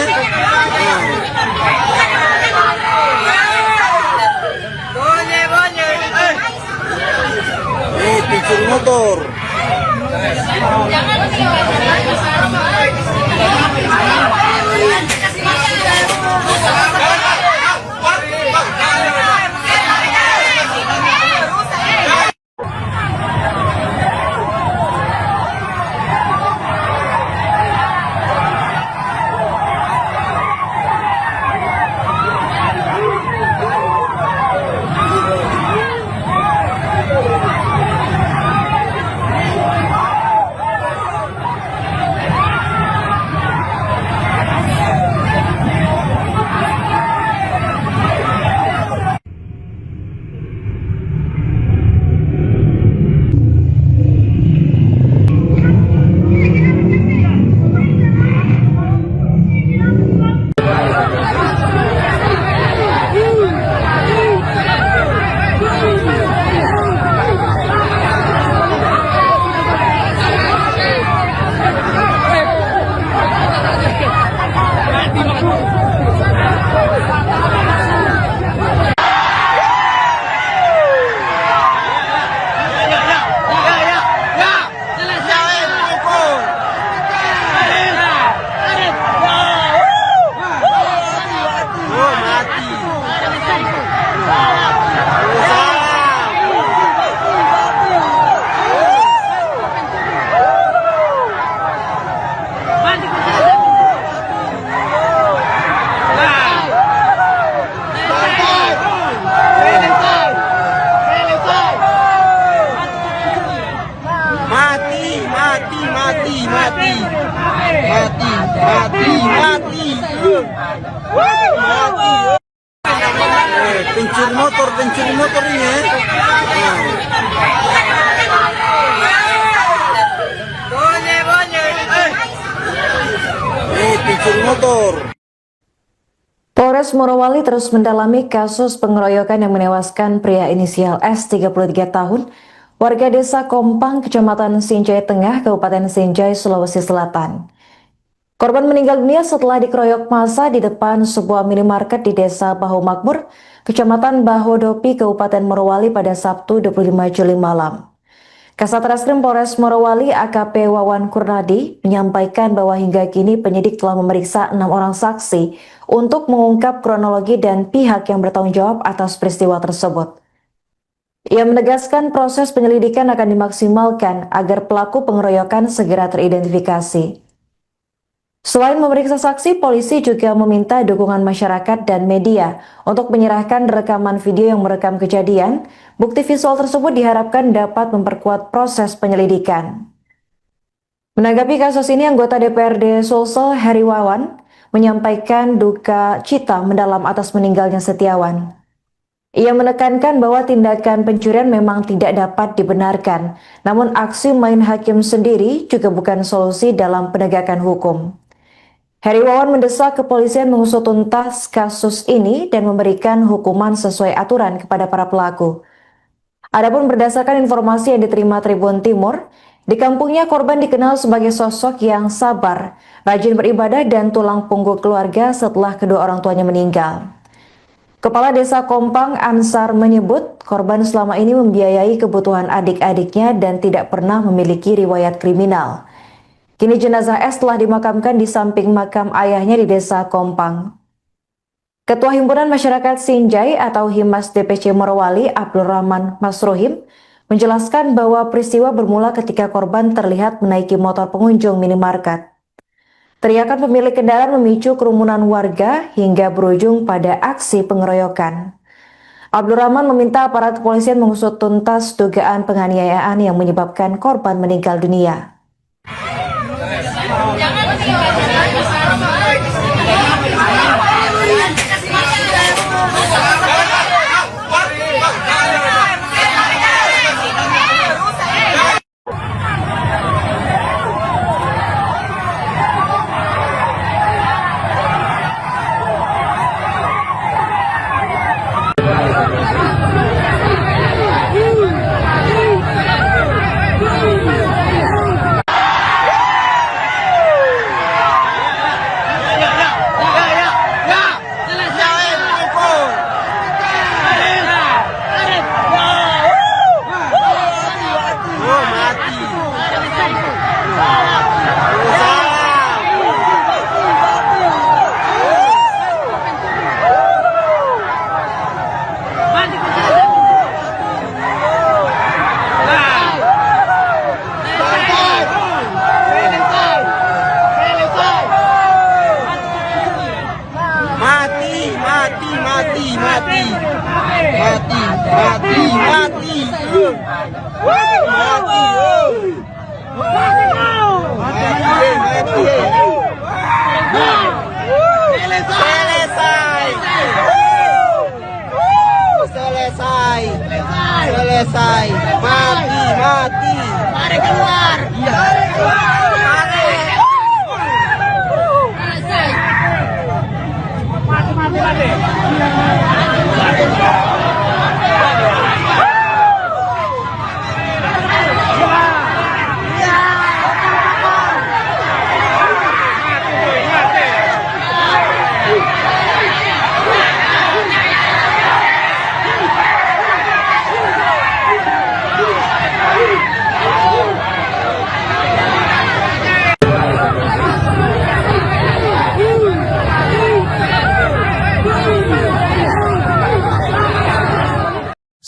Pencuri motor. Pencuri motor ini ya. Pencuri motor. Polres Morowali terus mendalami kasus pengeroyokan yang menewaskan pria inisial S 33 tahun, warga desa Kompang, Kecamatan Sinjai Tengah, Kabupaten Sinjai, Sulawesi Selatan. Korban meninggal dunia setelah dikeroyok massa di depan sebuah minimarket di desa Bahu Makmur, Kecamatan Bahodopi, Kabupaten Morowali pada Sabtu 25 Juli malam. Kasat Reskrim Polres Morowali AKP Wawan Kurnadi menyampaikan bahwa hingga kini penyidik telah memeriksa 6 orang saksi untuk mengungkap kronologi dan pihak yang bertanggung jawab atas peristiwa tersebut. Ia menegaskan proses penyelidikan akan dimaksimalkan agar pelaku pengeroyokan segera teridentifikasi. Selain memeriksa saksi, polisi juga meminta dukungan masyarakat dan media untuk menyerahkan rekaman video yang merekam kejadian. Bukti visual tersebut diharapkan dapat memperkuat proses penyelidikan. Menanggapi kasus ini, anggota DPRD Sulsel Heri Wawan menyampaikan duka cita mendalam atas meninggalnya Setiawan. Ia menekankan bahwa tindakan pencurian memang tidak dapat dibenarkan, namun aksi main hakim sendiri juga bukan solusi dalam penegakan hukum. Heri Wawan mendesak kepolisian mengusut tuntas kasus ini dan memberikan hukuman sesuai aturan kepada para pelaku. Adapun berdasarkan informasi yang diterima Tribun Timur, di kampungnya korban dikenal sebagai sosok yang sabar, rajin beribadah dan tulang punggung keluarga setelah kedua orang tuanya meninggal. Kepala Desa Kompang Ansar menyebut korban selama ini membiayai kebutuhan adik-adiknya dan tidak pernah memiliki riwayat kriminal. Kini jenazah S telah dimakamkan di samping makam ayahnya di Desa Kompang. Ketua Himpunan Masyarakat Sinjai atau Himas DPC Morowali, Abdul Rahman Masruhim, menjelaskan bahwa peristiwa bermula ketika korban terlihat menaiki motor pengunjung minimarket. Teriakan pemilik kendaraan memicu kerumunan warga hingga berujung pada aksi pengeroyokan. Abdul Rahman meminta aparat kepolisian mengusut tuntas dugaan penganiayaan yang menyebabkan korban meninggal dunia. Selesai. Mati. Mari keluar.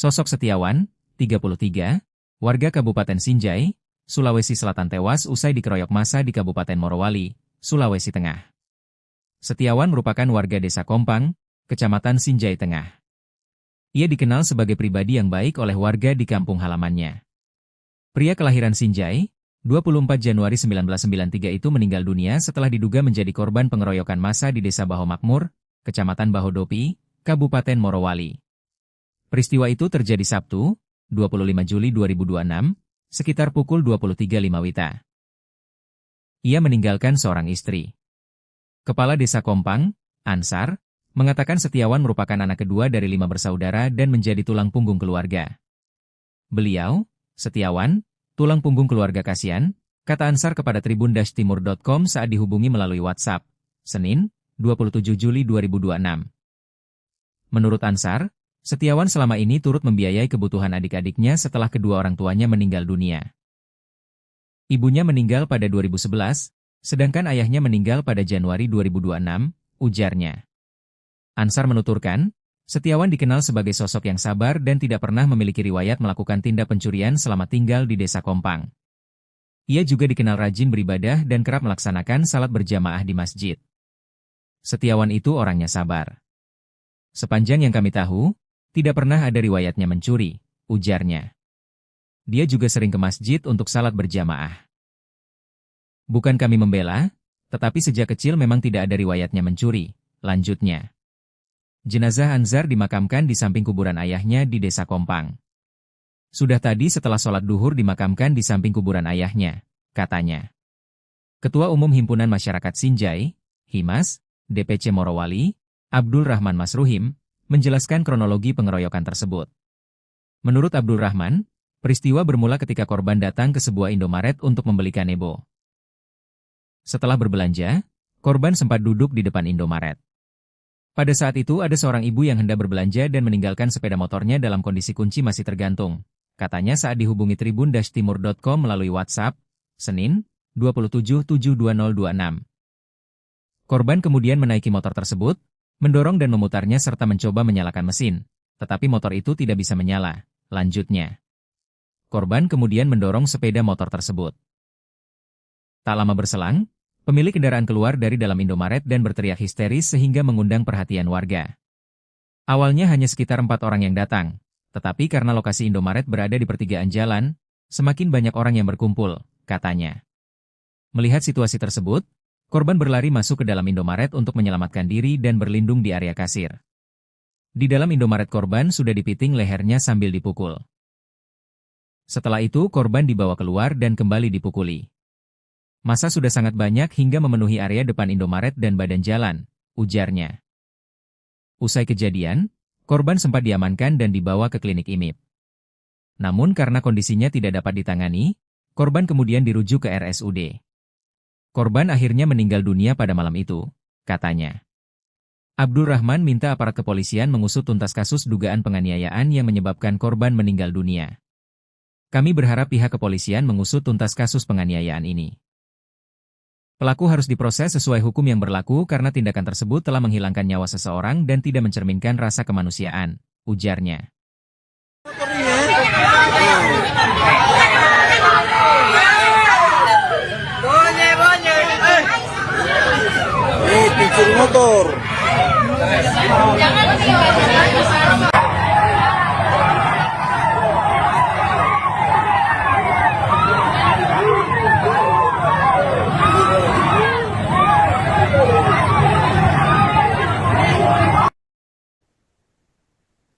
Sosok Setiawan, 33, warga Kabupaten Sinjai, Sulawesi Selatan tewas usai dikeroyok massa di Kabupaten Morowali, Sulawesi Tengah. Setiawan merupakan warga Desa Kompang, Kecamatan Sinjai Tengah. Ia dikenal sebagai pribadi yang baik oleh warga di kampung halamannya. Pria kelahiran Sinjai, 24 Januari 1993 itu meninggal dunia setelah diduga menjadi korban pengeroyokan massa di Desa Baho Makmur, Kecamatan Bahodopi, Kabupaten Morowali. Peristiwa itu terjadi Sabtu, 25 Juli 2026, sekitar pukul 23.05 WITA. Ia meninggalkan seorang istri. Kepala Desa Kompang, Ansar, mengatakan Setiawan merupakan anak kedua dari 5 bersaudara dan menjadi tulang punggung keluarga. Beliau, Setiawan, tulang punggung keluarga kasihan, kata Ansar kepada tribun-timur.com saat dihubungi melalui WhatsApp, Senin, 27 Juli 2026. Menurut Ansar, Setiawan selama ini turut membiayai kebutuhan adik-adiknya setelah kedua orang tuanya meninggal dunia. Ibunya meninggal pada 2011, sedangkan ayahnya meninggal pada Januari 2026, ujarnya. Ansar menuturkan, Setiawan dikenal sebagai sosok yang sabar dan tidak pernah memiliki riwayat melakukan tindak pencurian selama tinggal di Desa Kompang. Ia juga dikenal rajin beribadah dan kerap melaksanakan salat berjamaah di masjid. Setiawan itu orangnya sabar. Sepanjang yang kami tahu, tidak pernah ada riwayatnya mencuri, ujarnya. Dia juga sering ke masjid untuk salat berjamaah. Bukan kami membela, tetapi sejak kecil memang tidak ada riwayatnya mencuri, lanjutnya. Jenazah Anzar dimakamkan di samping kuburan ayahnya di Desa Kompang. Sudah tadi setelah sholat duhur dimakamkan di samping kuburan ayahnya, katanya. Ketua Umum Himpunan Masyarakat Sinjai, Himas, DPC Morowali, Abdul Rahman Masruhim, menjelaskan kronologi pengeroyokan tersebut. Menurut Abdul Rahman, peristiwa bermula ketika korban datang ke sebuah Indomaret untuk membeli kanebo. Setelah berbelanja, korban sempat duduk di depan Indomaret. Pada saat itu ada seorang ibu yang hendak berbelanja dan meninggalkan sepeda motornya dalam kondisi kunci masih tergantung, katanya saat dihubungi tribun-timur.com melalui WhatsApp, Senin, 2772026. Korban kemudian menaiki motor tersebut, mendorong dan memutarnya serta mencoba menyalakan mesin, tetapi motor itu tidak bisa menyala. Lanjutnya, korban kemudian mendorong sepeda motor tersebut. Tak lama berselang, pemilik kendaraan keluar dari dalam Indomaret dan berteriak histeris sehingga mengundang perhatian warga. Awalnya hanya sekitar 4 orang yang datang, tetapi karena lokasi Indomaret berada di pertigaan jalan, semakin banyak orang yang berkumpul, katanya. Melihat situasi tersebut, korban berlari masuk ke dalam Indomaret untuk menyelamatkan diri dan berlindung di area kasir. Di dalam Indomaret korban sudah dipiting lehernya sambil dipukul. Setelah itu korban dibawa keluar dan kembali dipukuli. Massa sudah sangat banyak hingga memenuhi area depan Indomaret dan badan jalan, ujarnya. Usai kejadian, korban sempat diamankan dan dibawa ke klinik IMIP. Namun karena kondisinya tidak dapat ditangani, korban kemudian dirujuk ke RSUD. Korban akhirnya meninggal dunia pada malam itu, katanya. Abdul Rahman minta aparat kepolisian mengusut tuntas kasus dugaan penganiayaan yang menyebabkan korban meninggal dunia. Kami berharap pihak kepolisian mengusut tuntas kasus penganiayaan ini. Pelaku harus diproses sesuai hukum yang berlaku karena tindakan tersebut telah menghilangkan nyawa seseorang dan tidak mencerminkan rasa kemanusiaan, ujarnya. Pencuri motor.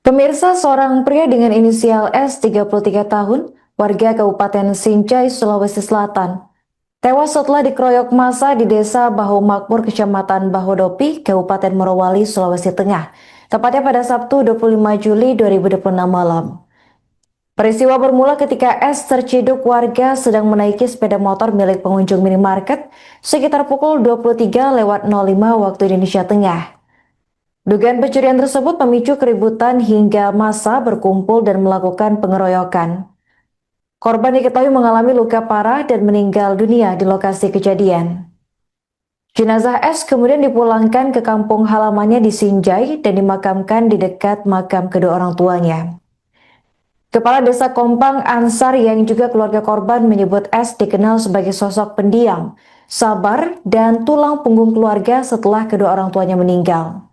Pemirsa, seorang pria dengan inisial S 33 tahun, warga Kabupaten Sinjai, Sulawesi Selatan, tewas setelah dikeroyok massa di Desa Bahu Makmur, Kecamatan Bahodopi, Kabupaten Morowali, Sulawesi Tengah, tepatnya pada Sabtu 25 Juli 2026 malam. Peristiwa bermula ketika S terciduk warga sedang menaiki sepeda motor milik pengunjung minimarket sekitar pukul 23.05 waktu Indonesia Tengah. Dugaan pencurian tersebut memicu keributan hingga massa berkumpul dan melakukan pengeroyokan. Korban diketahui mengalami luka parah dan meninggal dunia di lokasi kejadian. Jenazah S kemudian dipulangkan ke kampung halamannya di Sinjai dan dimakamkan di dekat makam kedua orang tuanya. Kepala Desa Kompang Ansar yang juga keluarga korban menyebut S dikenal sebagai sosok pendiam, sabar, dan tulang punggung keluarga setelah kedua orang tuanya meninggal.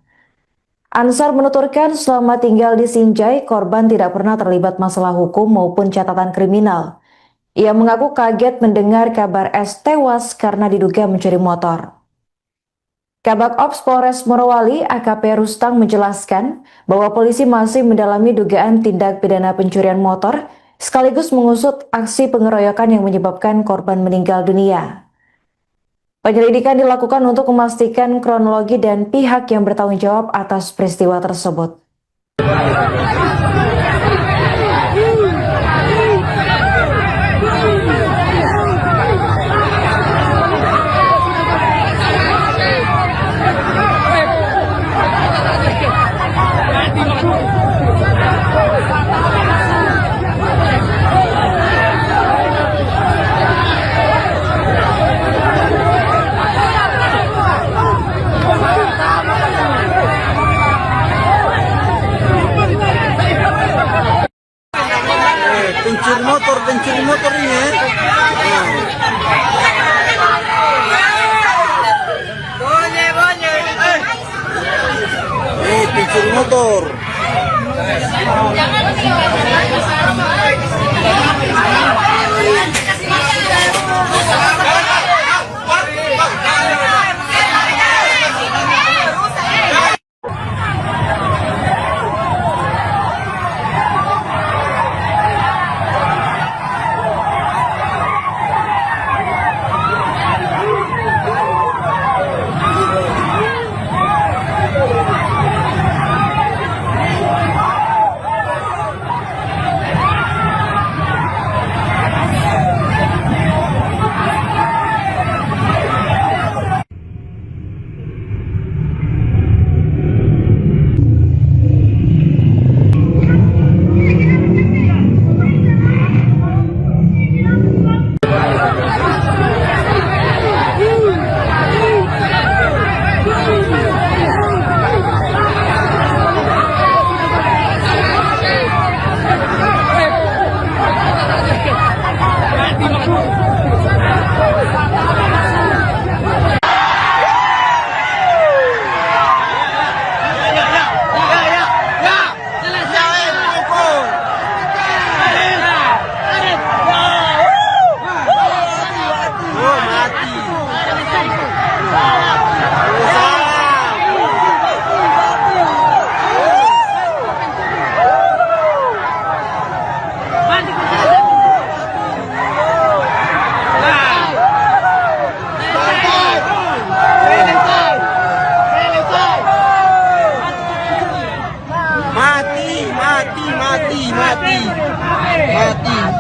Ansar menuturkan selama tinggal di Sinjai, korban tidak pernah terlibat masalah hukum maupun catatan kriminal. Ia mengaku kaget mendengar kabar S tewas karena diduga mencuri motor. Kabak Ops Polres Morowali AKP Rustang menjelaskan bahwa polisi masih mendalami dugaan tindak pidana pencurian motor sekaligus mengusut aksi pengeroyokan yang menyebabkan korban meninggal dunia. Penyelidikan dilakukan untuk memastikan kronologi dan pihak yang bertanggung jawab atas peristiwa tersebut. Pencuri motor ini ya. Pencuri motor.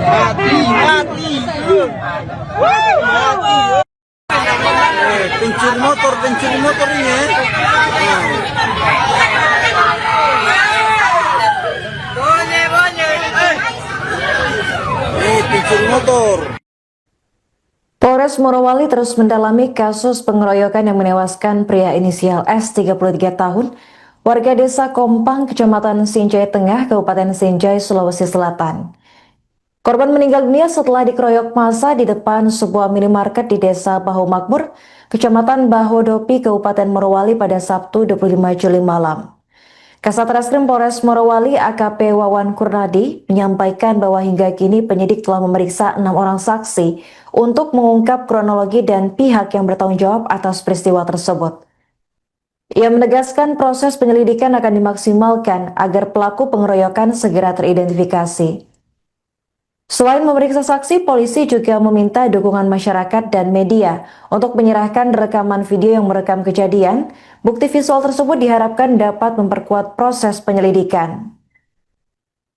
Mati, mati. Mati. Pencuri motor ini ya. Pencuri motor. Polres Morowali terus mendalami kasus pengeroyokan yang menewaskan pria inisial S 33 tahun, warga desa Kompang, Kecamatan Sinjai Tengah, Kabupaten Sinjai, Sulawesi Selatan. Korban meninggal dunia setelah dikeroyok massa di depan sebuah minimarket di desa Bahu Makmur, Kecamatan Bahodopi, Kabupaten Morowali pada Sabtu 25 Juli malam. Kasat Reskrim Polres Morowali AKP Wawan Kurnadi menyampaikan bahwa hingga kini penyidik telah memeriksa 6 orang saksi untuk mengungkap kronologi dan pihak yang bertanggung jawab atas peristiwa tersebut. Ia menegaskan proses penyelidikan akan dimaksimalkan agar pelaku pengeroyokan segera teridentifikasi. Selain memeriksa saksi, polisi juga meminta dukungan masyarakat dan media untuk menyerahkan rekaman video yang merekam kejadian. Bukti visual tersebut diharapkan dapat memperkuat proses penyelidikan.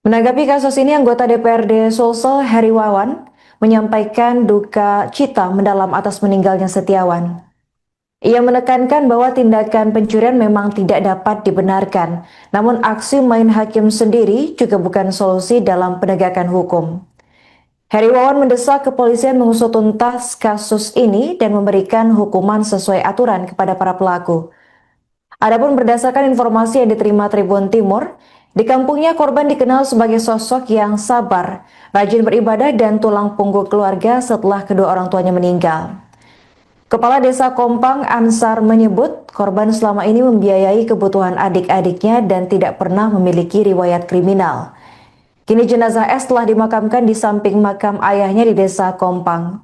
Menanggapi kasus ini, anggota DPRD Sulsel Heri Wawan menyampaikan duka cita mendalam atas meninggalnya Setiawan. Ia menekankan bahwa tindakan pencurian memang tidak dapat dibenarkan, namun aksi main hakim sendiri juga bukan solusi dalam penegakan hukum. Heri Wawan mendesak kepolisian mengusut tuntas kasus ini dan memberikan hukuman sesuai aturan kepada para pelaku. Adapun berdasarkan informasi yang diterima Tribun Timur, di kampungnya korban dikenal sebagai sosok yang sabar, rajin beribadah dan tulang punggung keluarga setelah kedua orang tuanya meninggal. Kepala Desa Kompang Ansar menyebut korban selama ini membiayai kebutuhan adik-adiknya dan tidak pernah memiliki riwayat kriminal. Kini jenazah S telah dimakamkan di samping makam ayahnya di Desa Kompang.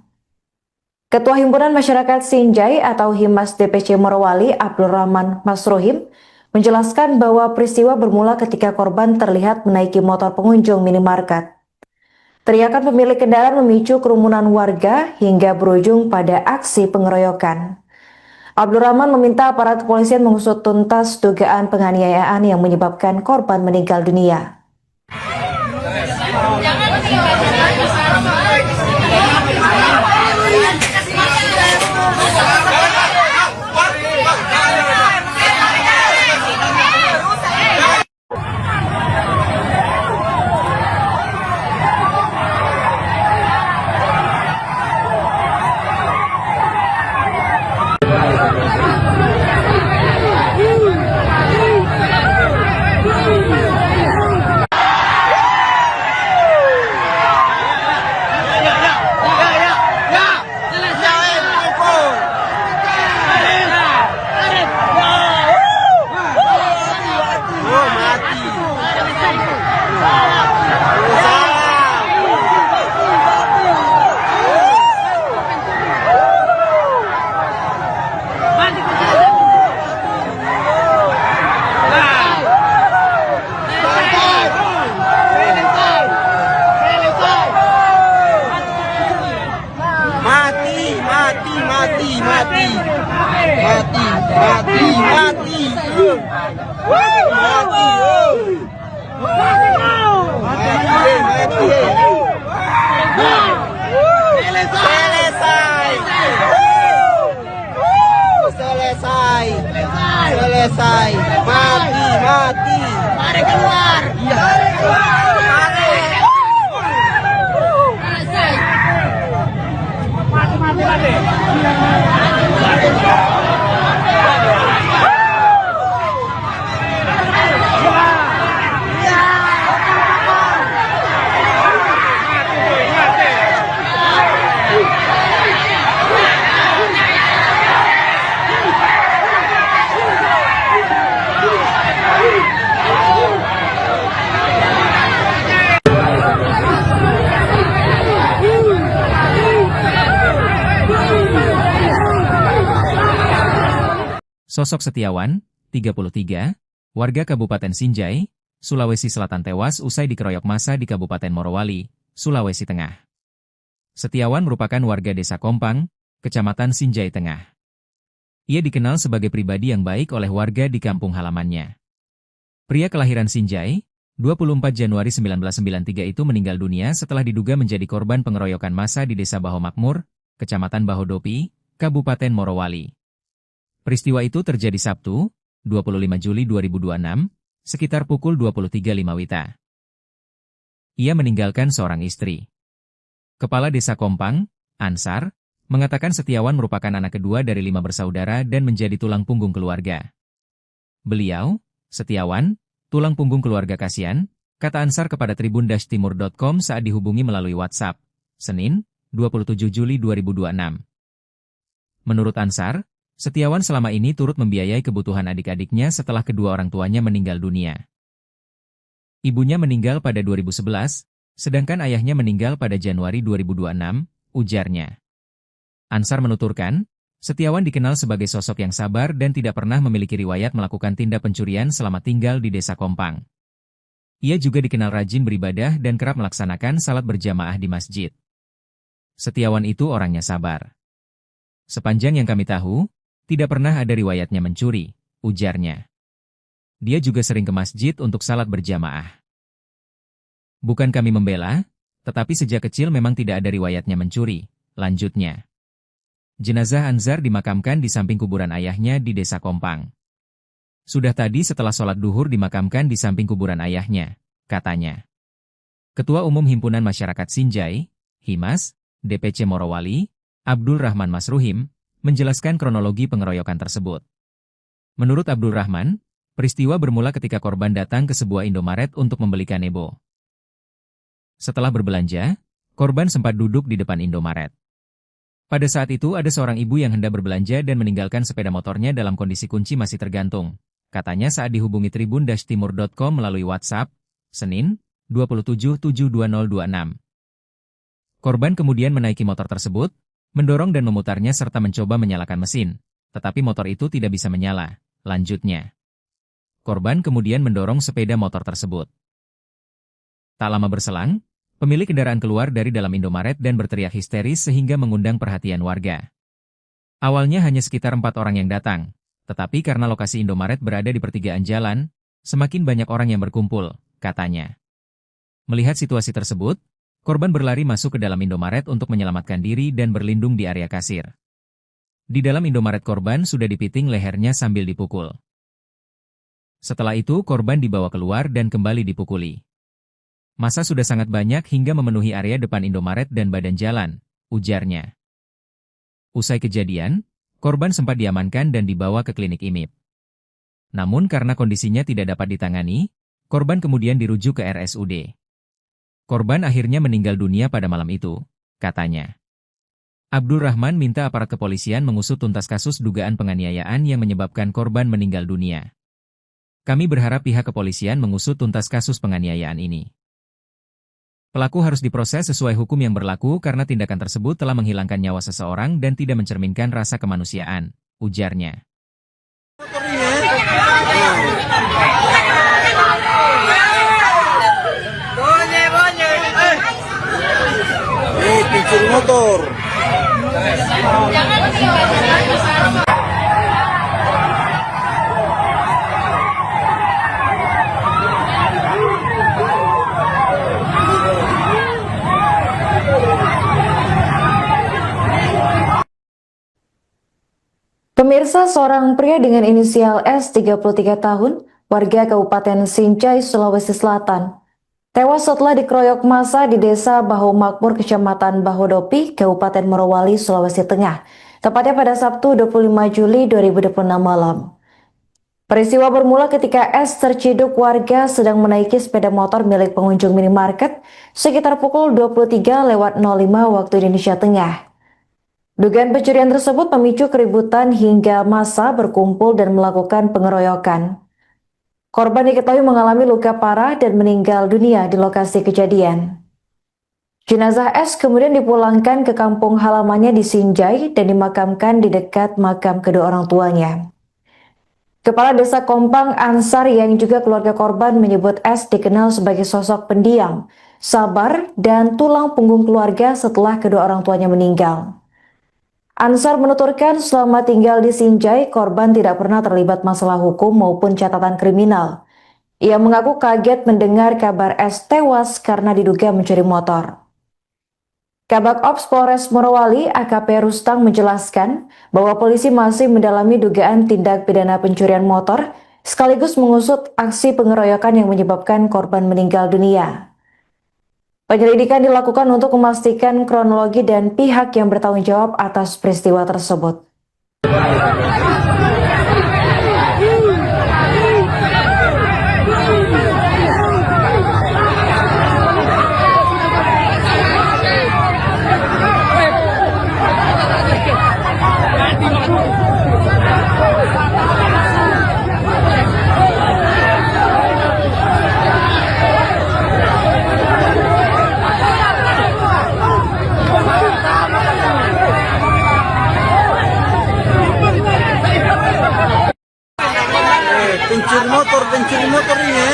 Ketua Himpunan Masyarakat Sinjai atau Himas DPC Morowali, Abdul Rahman Masrohim, menjelaskan bahwa peristiwa bermula ketika korban terlihat menaiki motor pengunjung minimarket. Teriakan pemilik kendaraan memicu kerumunan warga hingga berujung pada aksi pengeroyokan. Abdul Rahman meminta aparat kepolisian mengusut tuntas dugaan penganiayaan yang menyebabkan korban meninggal dunia. Selesai. Mati. Mari keluar. Sosok Setiawan, 33, warga Kabupaten Sinjai, Sulawesi Selatan tewas usai dikeroyok massa di Kabupaten Morowali, Sulawesi Tengah. Setiawan merupakan warga Desa Kompang, Kecamatan Sinjai Tengah. Ia dikenal sebagai pribadi yang baik oleh warga di kampung halamannya. Pria kelahiran Sinjai, 24 Januari 1993 itu meninggal dunia setelah diduga menjadi korban pengeroyokan massa di Desa Baho Makmur, Kecamatan Bahodopi, Kabupaten Morowali. Peristiwa itu terjadi Sabtu, 25 Juli 2026, sekitar pukul 23.05 WITA. Ia meninggalkan seorang istri. Kepala Desa Kompang, Ansar, mengatakan Setiawan merupakan anak kedua dari 5 bersaudara dan menjadi tulang punggung keluarga. Beliau, Setiawan, tulang punggung keluarga kasihan, kata Ansar kepada tribun-timur.com saat dihubungi melalui WhatsApp, Senin, 27 Juli 2026. Menurut Ansar, Setiawan selama ini turut membiayai kebutuhan adik-adiknya setelah kedua orang tuanya meninggal dunia. Ibunya meninggal pada 2011, sedangkan ayahnya meninggal pada Januari 2026, ujarnya. Ansar menuturkan, Setiawan dikenal sebagai sosok yang sabar dan tidak pernah memiliki riwayat melakukan tindak pencurian selama tinggal di Desa Kompang. Ia juga dikenal rajin beribadah dan kerap melaksanakan salat berjamaah di masjid. Setiawan itu orangnya sabar. Sepanjang yang kami tahu, tidak pernah ada riwayatnya mencuri, ujarnya. Dia juga sering ke masjid untuk salat berjamaah. Bukan kami membela, tetapi sejak kecil memang tidak ada riwayatnya mencuri, lanjutnya. Jenazah Ansar dimakamkan di samping kuburan ayahnya di Desa Kompang. Sudah tadi setelah sholat duhur dimakamkan di samping kuburan ayahnya, katanya. Ketua Umum Himpunan Masyarakat Sinjai, Himas, DPC Morowali, Abdul Rahman Masruhim, menjelaskan kronologi pengeroyokan tersebut. Menurut Abdul Rahman, peristiwa bermula ketika korban datang ke sebuah Indomaret untuk membeli kanebo. Setelah berbelanja, korban sempat duduk di depan Indomaret. Pada saat itu ada seorang ibu yang hendak berbelanja dan meninggalkan sepeda motornya dalam kondisi kunci masih tergantung. Katanya saat dihubungi tribun-timur.com melalui WhatsApp, Senin, 27/7/2026. Korban kemudian menaiki motor tersebut, mendorong dan memutarnya serta mencoba menyalakan mesin, tetapi motor itu tidak bisa menyala, lanjutnya. Korban kemudian mendorong sepeda motor tersebut. Tak lama berselang, pemilik kendaraan keluar dari dalam Indomaret dan berteriak histeris sehingga mengundang perhatian warga. Awalnya hanya sekitar 4 orang yang datang, tetapi karena lokasi Indomaret berada di pertigaan jalan, semakin banyak orang yang berkumpul, katanya. Melihat situasi tersebut, korban berlari masuk ke dalam Indomaret untuk menyelamatkan diri dan berlindung di area kasir. Di dalam Indomaret korban sudah dipiting lehernya sambil dipukul. Setelah itu korban dibawa keluar dan kembali dipukuli. Massa sudah sangat banyak hingga memenuhi area depan Indomaret dan badan jalan, ujarnya. Usai kejadian, korban sempat diamankan dan dibawa ke klinik IMIP. Namun karena kondisinya tidak dapat ditangani, korban kemudian dirujuk ke RSUD. Korban akhirnya meninggal dunia pada malam itu, katanya. Abdul Rahman minta aparat kepolisian mengusut tuntas kasus dugaan penganiayaan yang menyebabkan korban meninggal dunia. Kami berharap pihak kepolisian mengusut tuntas kasus penganiayaan ini. Pelaku harus diproses sesuai hukum yang berlaku karena tindakan tersebut telah menghilangkan nyawa seseorang dan tidak mencerminkan rasa kemanusiaan, ujarnya. Pencuri motor. Pemirsa, seorang pria dengan inisial S 33 tahun, warga Kabupaten Sinjai, Sulawesi Selatan, tewas setelah dikeroyok massa di Desa Baho Makmur, Kecamatan Bahodopi, Kabupaten Morowali, Sulawesi Tengah, tepatnya pada Sabtu 25 Juli 2026 malam. Peristiwa bermula ketika S terciduk warga sedang menaiki sepeda motor milik pengunjung minimarket sekitar pukul 23:05 waktu Indonesia Tengah. Dugaan pencurian tersebut memicu keributan hingga massa berkumpul dan melakukan pengeroyokan. Korban diketahui mengalami luka parah dan meninggal dunia di lokasi kejadian. Jenazah S kemudian dipulangkan ke kampung halamannya di Sinjai dan dimakamkan di dekat makam kedua orang tuanya. Kepala Desa Kompang Ansar yang juga keluarga korban menyebut S dikenal sebagai sosok pendiam, sabar, dan tulang punggung keluarga setelah kedua orang tuanya meninggal. Ansar menuturkan selama tinggal di Sinjai, korban tidak pernah terlibat masalah hukum maupun catatan kriminal. Ia mengaku kaget mendengar kabar S tewas karena diduga mencuri motor. Kabak Ops Polres Morowali AKP Rustang menjelaskan bahwa polisi masih mendalami dugaan tindak pidana pencurian motor sekaligus mengusut aksi pengeroyokan yang menyebabkan korban meninggal dunia. Penyelidikan dilakukan untuk memastikan kronologi dan pihak yang bertanggung jawab atas peristiwa tersebut. pencuri motor ini ya.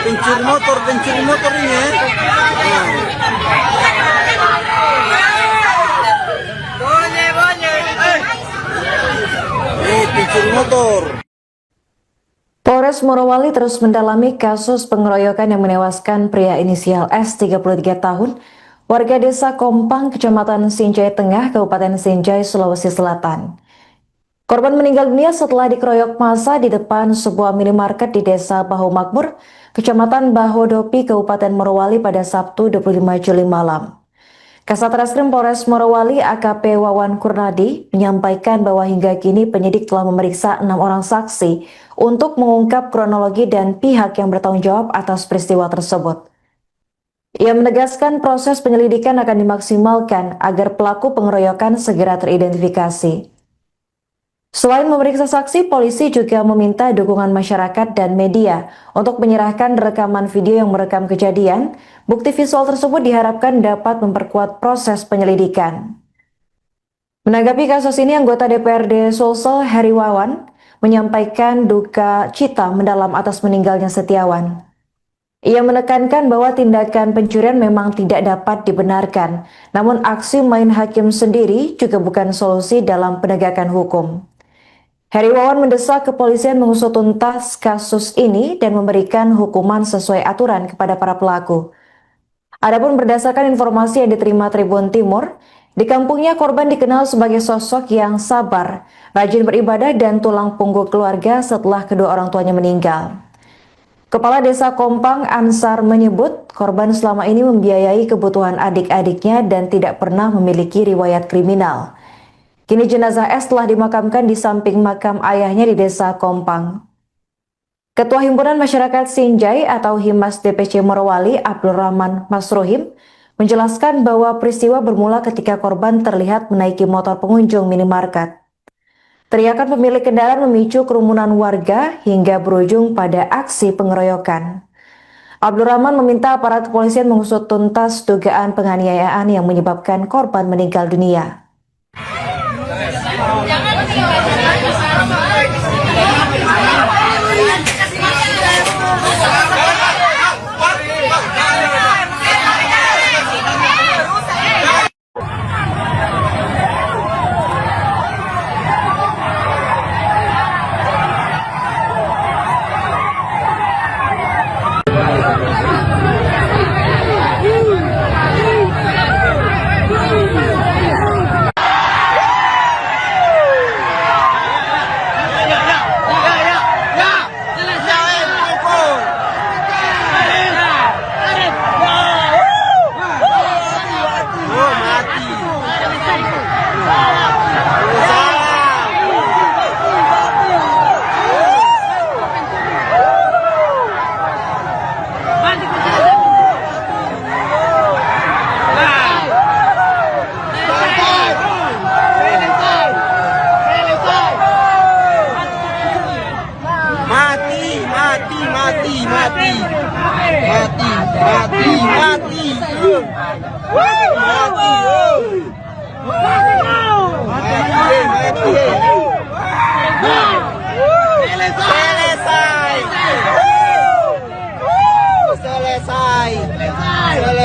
Pencuri motor. Pencuri motor ini ya. Pencuri motor. Polres Morowali terus mendalami kasus pengeroyokan yang menewaskan pria inisial S 33 tahun, warga desa Kompang, Kecamatan Sinjai Tengah, Kabupaten Sinjai, Sulawesi Selatan. Korban meninggal dunia setelah dikeroyok massa di depan sebuah minimarket di desa Bahu Makmur, Kecamatan Bahodopi, Kabupaten Morowali pada Sabtu 25 Juli malam. Kasat Reskrim Polres Morowali AKP Wawan Kurnadi menyampaikan bahwa hingga kini penyidik telah memeriksa 6 orang saksi untuk mengungkap kronologi dan pihak yang bertanggung jawab atas peristiwa tersebut. Ia menegaskan proses penyelidikan akan dimaksimalkan agar pelaku pengeroyokan segera teridentifikasi. Selain memeriksa saksi, polisi juga meminta dukungan masyarakat dan media untuk menyerahkan rekaman video yang merekam kejadian. Bukti visual tersebut diharapkan dapat memperkuat proses penyelidikan. Menanggapi kasus ini, anggota DPRD Sulsel Heri Wawan menyampaikan duka cita mendalam atas meninggalnya Setiawan. Ia menekankan bahwa tindakan pencurian memang tidak dapat dibenarkan, namun aksi main hakim sendiri juga bukan solusi dalam penegakan hukum. Heri Wawan mendesak kepolisian mengusut tuntas kasus ini dan memberikan hukuman sesuai aturan kepada para pelaku. Adapun berdasarkan informasi yang diterima Tribun Timur, di kampungnya korban dikenal sebagai sosok yang sabar, rajin beribadah dan tulang punggung keluarga setelah kedua orang tuanya meninggal. Kepala Desa Kompang Ansar menyebut korban selama ini membiayai kebutuhan adik-adiknya dan tidak pernah memiliki riwayat kriminal. Kini jenazah S telah dimakamkan di samping makam ayahnya di Desa Kompang. Ketua Himpunan Masyarakat Sinjai atau Himas DPC Morowali, Abdul Rahman Masruhim, menjelaskan bahwa peristiwa bermula ketika korban terlihat menaiki motor pengunjung minimarket. Teriakan pemilik kendaraan memicu kerumunan warga hingga berujung pada aksi pengeroyokan. Abdul Rahman meminta aparat kepolisian mengusut tuntas dugaan penganiayaan yang menyebabkan korban meninggal dunia.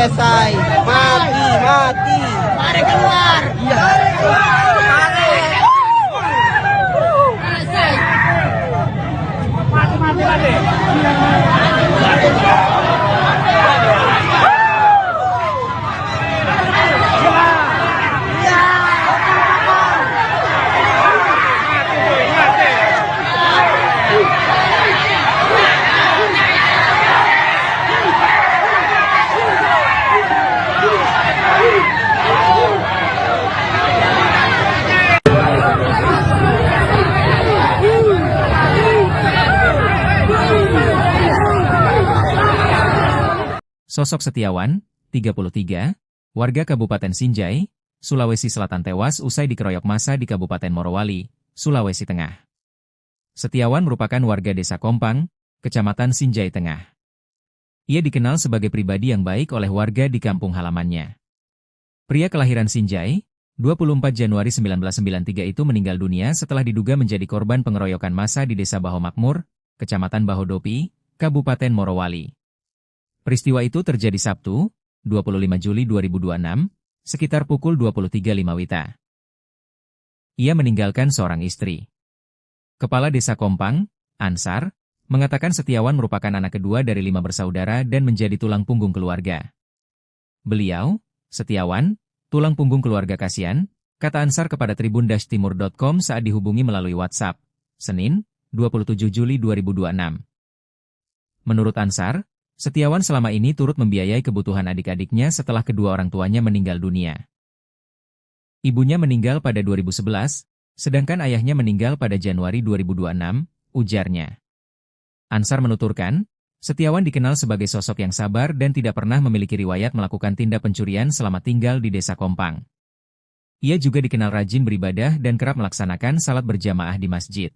Selesai. Mati. Mari keluar. Sosok Setiawan, 33, warga Kabupaten Sinjai, Sulawesi Selatan tewas usai dikeroyok massa di Kabupaten Morowali, Sulawesi Tengah. Setiawan merupakan warga Desa Kompang, Kecamatan Sinjai Tengah. Ia dikenal sebagai pribadi yang baik oleh warga di kampung halamannya. Pria kelahiran Sinjai, 24 Januari 1993 itu meninggal dunia setelah diduga menjadi korban pengeroyokan massa di Desa Baho Makmur, Kecamatan Bahodopi, Kabupaten Morowali. Peristiwa itu terjadi Sabtu, 25 Juli 2026, sekitar pukul 23.05 WITA. Ia meninggalkan seorang istri. Kepala Desa Kompang, Ansar, mengatakan Setiawan merupakan anak kedua dari 5 bersaudara dan menjadi tulang punggung keluarga. Beliau, Setiawan, tulang punggung keluarga kasihan, kata Ansar kepada tribun-timur.com saat dihubungi melalui WhatsApp, Senin, 27 Juli 2026. Menurut Ansar, Setiawan selama ini turut membiayai kebutuhan adik-adiknya setelah kedua orang tuanya meninggal dunia. Ibunya meninggal pada 2011, sedangkan ayahnya meninggal pada Januari 2026, ujarnya. Ansar menuturkan, Setiawan dikenal sebagai sosok yang sabar dan tidak pernah memiliki riwayat melakukan tindak pencurian selama tinggal di Desa Kompang. Ia juga dikenal rajin beribadah dan kerap melaksanakan salat berjamaah di masjid.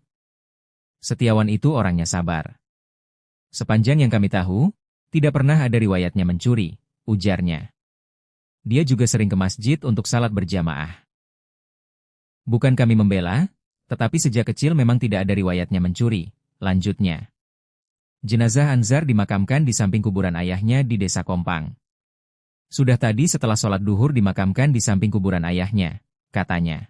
Setiawan itu orangnya sabar. Sepanjang yang kami tahu, tidak pernah ada riwayatnya mencuri, ujarnya. Dia juga sering ke masjid untuk salat berjamaah. Bukan kami membela, tetapi sejak kecil memang tidak ada riwayatnya mencuri, lanjutnya. Jenazah Anzar dimakamkan di samping kuburan ayahnya di Desa Kompang. Sudah tadi setelah sholat duhur dimakamkan di samping kuburan ayahnya, katanya.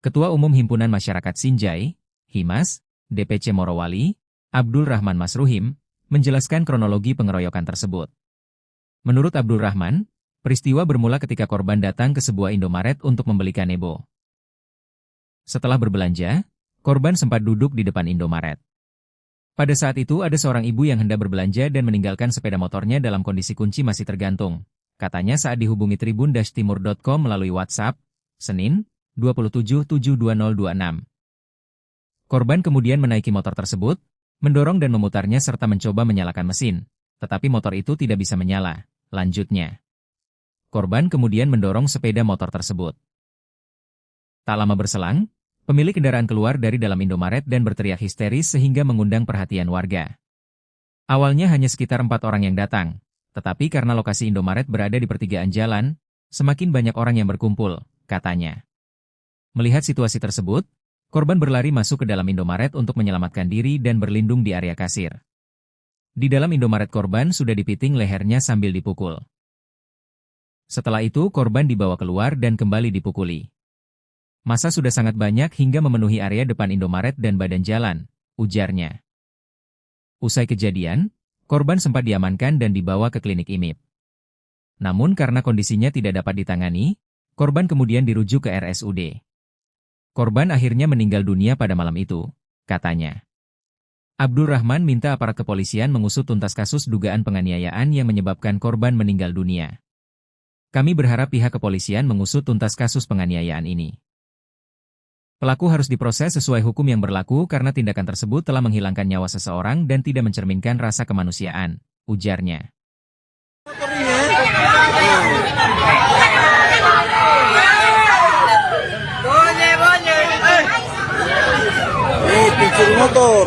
Ketua Umum Himpunan Masyarakat Sinjai, Himas, DPC Morowali, Abdul Rahman Masruhim, menjelaskan kronologi pengeroyokan tersebut. Menurut Abdul Rahman, peristiwa bermula ketika korban datang ke sebuah Indomaret untuk membeli kanebo. Setelah berbelanja, korban sempat duduk di depan Indomaret. Pada saat itu ada seorang ibu yang hendak berbelanja dan meninggalkan sepeda motornya dalam kondisi kunci masih tergantung, katanya saat dihubungi tribun-timur.com melalui WhatsApp, Senin, 2772026. Korban kemudian menaiki motor tersebut, mendorong dan memutarnya serta mencoba menyalakan mesin, tetapi motor itu tidak bisa menyala. Lanjutnya, korban kemudian mendorong sepeda motor tersebut. Tak lama berselang, pemilik kendaraan keluar dari dalam Indomaret dan berteriak histeris sehingga mengundang perhatian warga. Awalnya hanya sekitar 4 orang yang datang, tetapi karena lokasi Indomaret berada di pertigaan jalan, semakin banyak orang yang berkumpul, katanya. Melihat situasi tersebut, korban berlari masuk ke dalam Indomaret untuk menyelamatkan diri dan berlindung di area kasir. Di dalam Indomaret korban sudah dipiting lehernya sambil dipukul. Setelah itu korban dibawa keluar dan kembali dipukuli. Massa sudah sangat banyak hingga memenuhi area depan Indomaret dan badan jalan, ujarnya. Usai kejadian, korban sempat diamankan dan dibawa ke klinik IMIP. Namun karena kondisinya tidak dapat ditangani, korban kemudian dirujuk ke RSUD. Korban akhirnya meninggal dunia pada malam itu, katanya. Abdul Rahman minta aparat kepolisian mengusut tuntas kasus dugaan penganiayaan yang menyebabkan korban meninggal dunia. Kami berharap pihak kepolisian mengusut tuntas kasus penganiayaan ini. Pelaku harus diproses sesuai hukum yang berlaku karena tindakan tersebut telah menghilangkan nyawa seseorang dan tidak mencerminkan rasa kemanusiaan, ujarnya. Pencuri motor.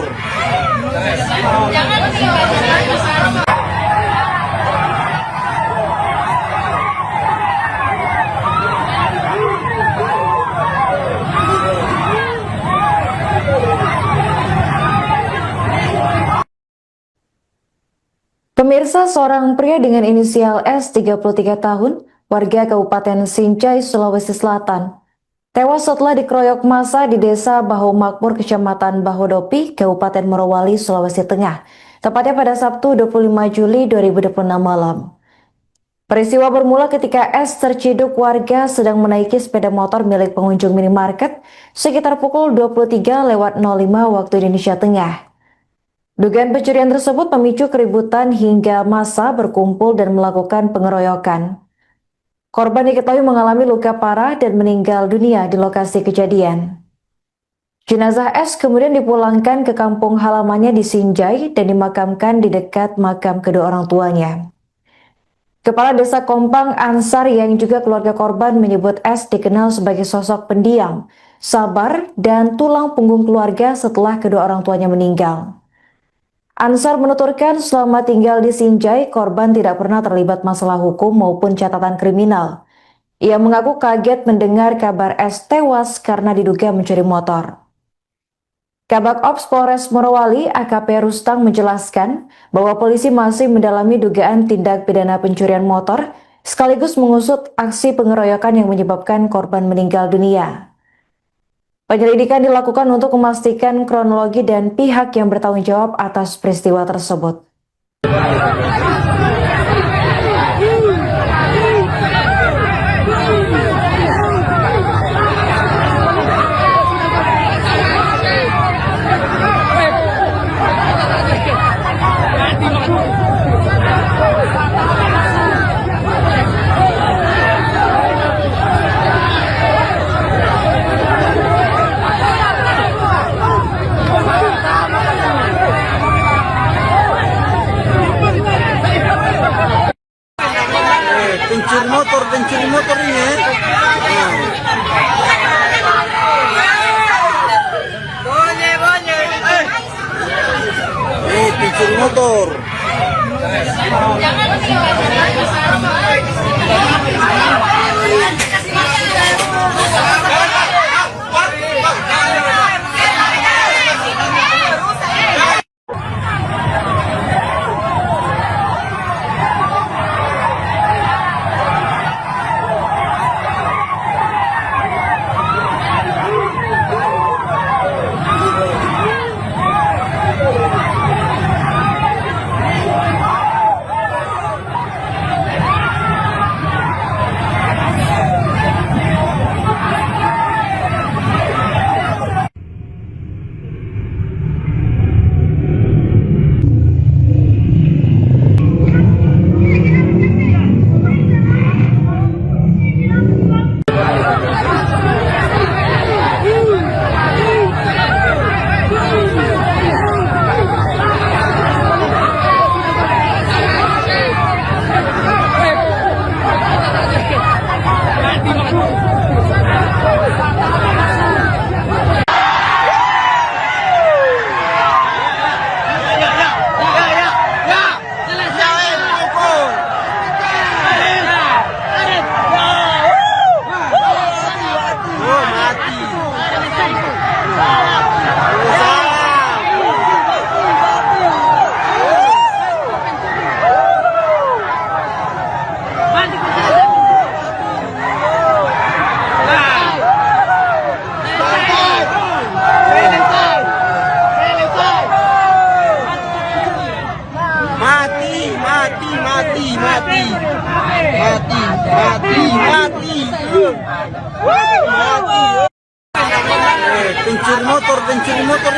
Pemirsa, seorang pria dengan inisial S 33 tahun, warga Kabupaten Sinjai, Sulawesi Selatan, tewas setelah dikeroyok massa di Desa Bahu Makmur, Kecamatan Bahodopi, Kabupaten Morowali, Sulawesi Tengah, tepatnya pada Sabtu 25 Juli 2026 malam. Peristiwa bermula ketika S terciduk warga sedang menaiki sepeda motor milik pengunjung minimarket sekitar pukul 23.05 waktu Indonesia Tengah. Dugaan pencurian tersebut memicu keributan hingga massa berkumpul dan melakukan pengeroyokan. Korban diketahui mengalami luka parah dan meninggal dunia di lokasi kejadian. Jenazah S kemudian dipulangkan ke kampung halamannya di Sinjai dan dimakamkan di dekat makam kedua orang tuanya. Kepala Desa Kompang Ansar yang juga keluarga korban menyebut S dikenal sebagai sosok pendiam, sabar, dan tulang punggung keluarga setelah kedua orang tuanya meninggal. Ansar menuturkan selama tinggal di Sinjai, korban tidak pernah terlibat masalah hukum maupun catatan kriminal. Ia mengaku kaget mendengar kabar S tewas karena diduga mencuri motor. Kabak Ops Polres Morowali AKP Rustang menjelaskan bahwa polisi masih mendalami dugaan tindak pidana pencurian motor sekaligus mengusut aksi pengeroyokan yang menyebabkan korban meninggal dunia. Penyelidikan dilakukan untuk memastikan kronologi dan pihak yang bertanggung jawab atas peristiwa tersebut. Pencuri motor ini ya. Pencuri motor.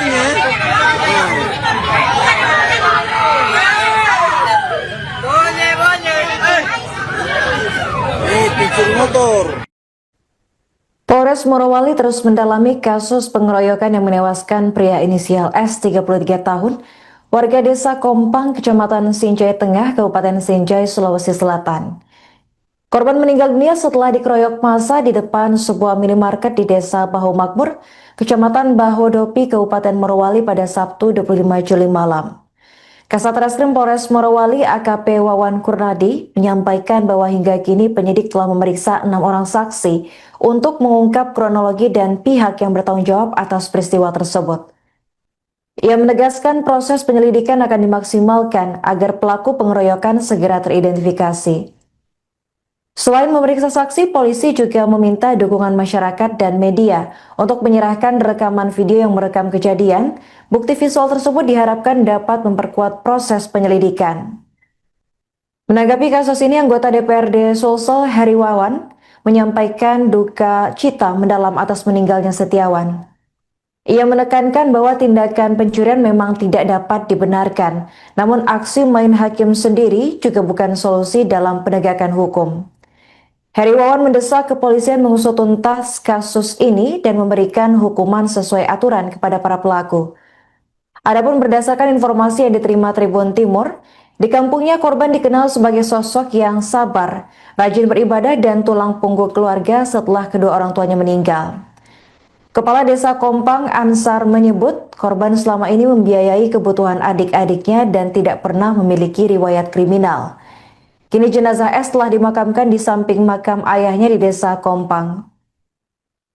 ini. Pencuri motor. Polres Morowali terus mendalami kasus pengeroyokan yang menewaskan pria inisial S 33 tahun, warga desa Kompang, Kecamatan Sinjai Tengah, Kabupaten Sinjai, Sulawesi Selatan. Korban meninggal dunia setelah dikeroyok massa di depan sebuah minimarket di desa Bahu Makmur, Kecamatan Bahodopi, Kabupaten Morowali pada Sabtu 25 Juli malam. Kasat Reskrim Polres Morowali AKP Wawan Kurnadi menyampaikan bahwa hingga kini penyidik telah memeriksa 6 orang saksi untuk mengungkap kronologi dan pihak yang bertanggung jawab atas peristiwa tersebut. Ia menegaskan proses penyelidikan akan dimaksimalkan agar pelaku pengeroyokan segera teridentifikasi. Selain memeriksa saksi, polisi juga meminta dukungan masyarakat dan media untuk menyerahkan rekaman video yang merekam kejadian. Bukti visual tersebut diharapkan dapat memperkuat proses penyelidikan. Menanggapi kasus ini, anggota DPRD Sulsel Heri Wawan menyampaikan duka cita mendalam atas meninggalnya Setiawan. Ia menekankan bahwa tindakan pencurian memang tidak dapat dibenarkan, namun aksi main hakim sendiri juga bukan solusi dalam penegakan hukum. Heri Wawan mendesak kepolisian mengusut tuntas kasus ini dan memberikan hukuman sesuai aturan kepada para pelaku. Adapun berdasarkan informasi yang diterima Tribun Timur, di kampungnya korban dikenal sebagai sosok yang sabar, rajin beribadah dan tulang punggung keluarga setelah kedua orang tuanya meninggal. Kepala Desa Kompang Ansar menyebut korban selama ini membiayai kebutuhan adik-adiknya dan tidak pernah memiliki riwayat kriminal. Kini jenazah S telah dimakamkan di samping makam ayahnya di Desa Kompang.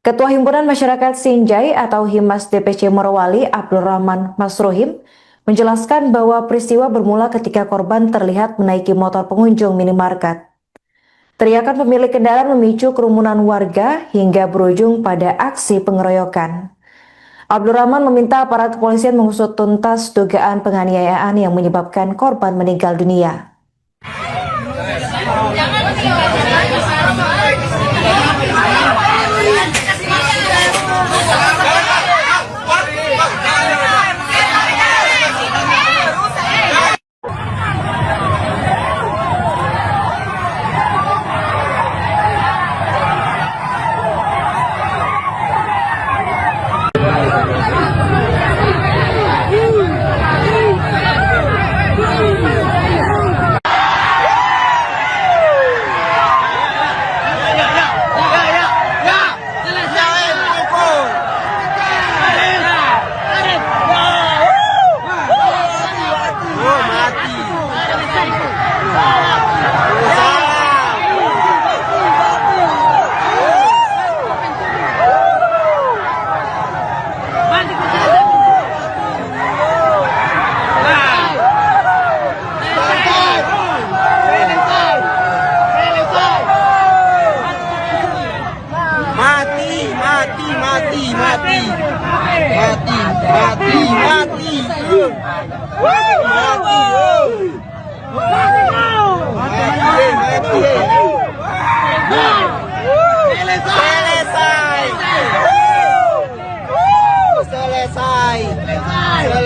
Ketua Himpunan Masyarakat Sinjai atau Himas DPC Morowali Abdul Rahman Masrohim menjelaskan bahwa peristiwa bermula ketika korban terlihat menaiki motor pengunjung minimarket. Teriakan pemilik kendaraan memicu kerumunan warga hingga berujung pada aksi pengeroyokan. Abdul Rahman meminta aparat kepolisian mengusut tuntas dugaan penganiayaan yang menyebabkan korban meninggal dunia.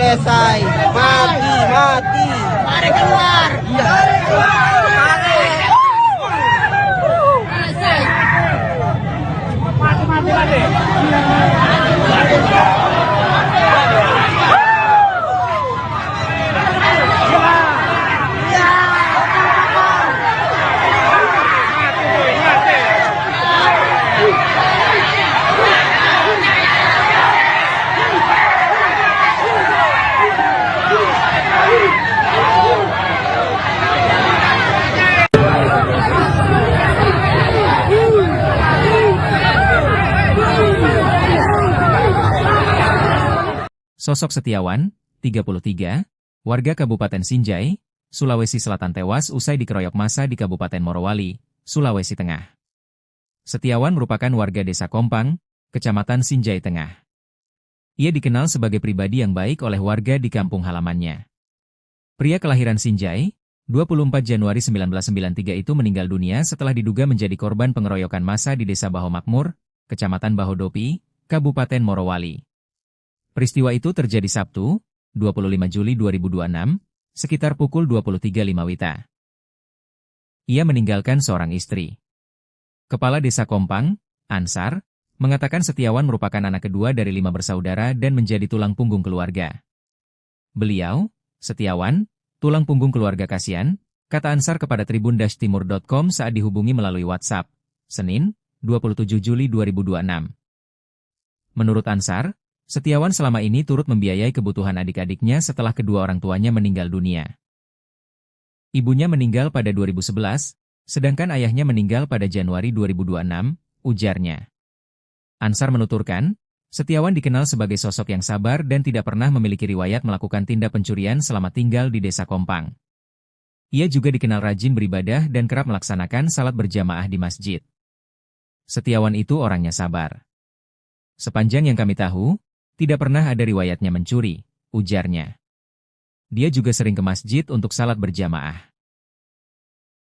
Selesai. Mati. Mari keluar. Sosok Setiawan, 33, warga Kabupaten Sinjai, Sulawesi Selatan tewas usai dikeroyok massa di Kabupaten Morowali, Sulawesi Tengah. Setiawan merupakan warga Desa Kompang, Kecamatan Sinjai Tengah. Ia dikenal sebagai pribadi yang baik oleh warga di kampung halamannya. Pria kelahiran Sinjai, 24 Januari 1993 itu meninggal dunia setelah diduga menjadi korban pengeroyokan massa di Desa Bahu Makmur, Kecamatan Bahodopi, Kabupaten Morowali. Peristiwa itu terjadi Sabtu, 25 Juli 2026, sekitar pukul 23.05 WITA. Ia meninggalkan seorang istri. Kepala Desa Kompang, Ansar, mengatakan Setiawan merupakan anak kedua dari 5 bersaudara dan menjadi tulang punggung keluarga. Beliau, Setiawan, tulang punggung keluarga kasihan, kata Ansar kepada tribun-timur.com saat dihubungi melalui WhatsApp, Senin, 27 Juli 2026. Menurut Ansar, Setiawan selama ini turut membiayai kebutuhan adik-adiknya setelah kedua orang tuanya meninggal dunia. Ibunya meninggal pada 2011, sedangkan ayahnya meninggal pada Januari 2026, ujarnya. Ansar menuturkan, Setiawan dikenal sebagai sosok yang sabar dan tidak pernah memiliki riwayat melakukan tindak pencurian selama tinggal di Desa Kompang. Ia juga dikenal rajin beribadah dan kerap melaksanakan salat berjamaah di masjid. Setiawan itu orangnya sabar. Sepanjang yang kami tahu, tidak pernah ada riwayatnya mencuri, ujarnya. Dia juga sering ke masjid untuk salat berjamaah.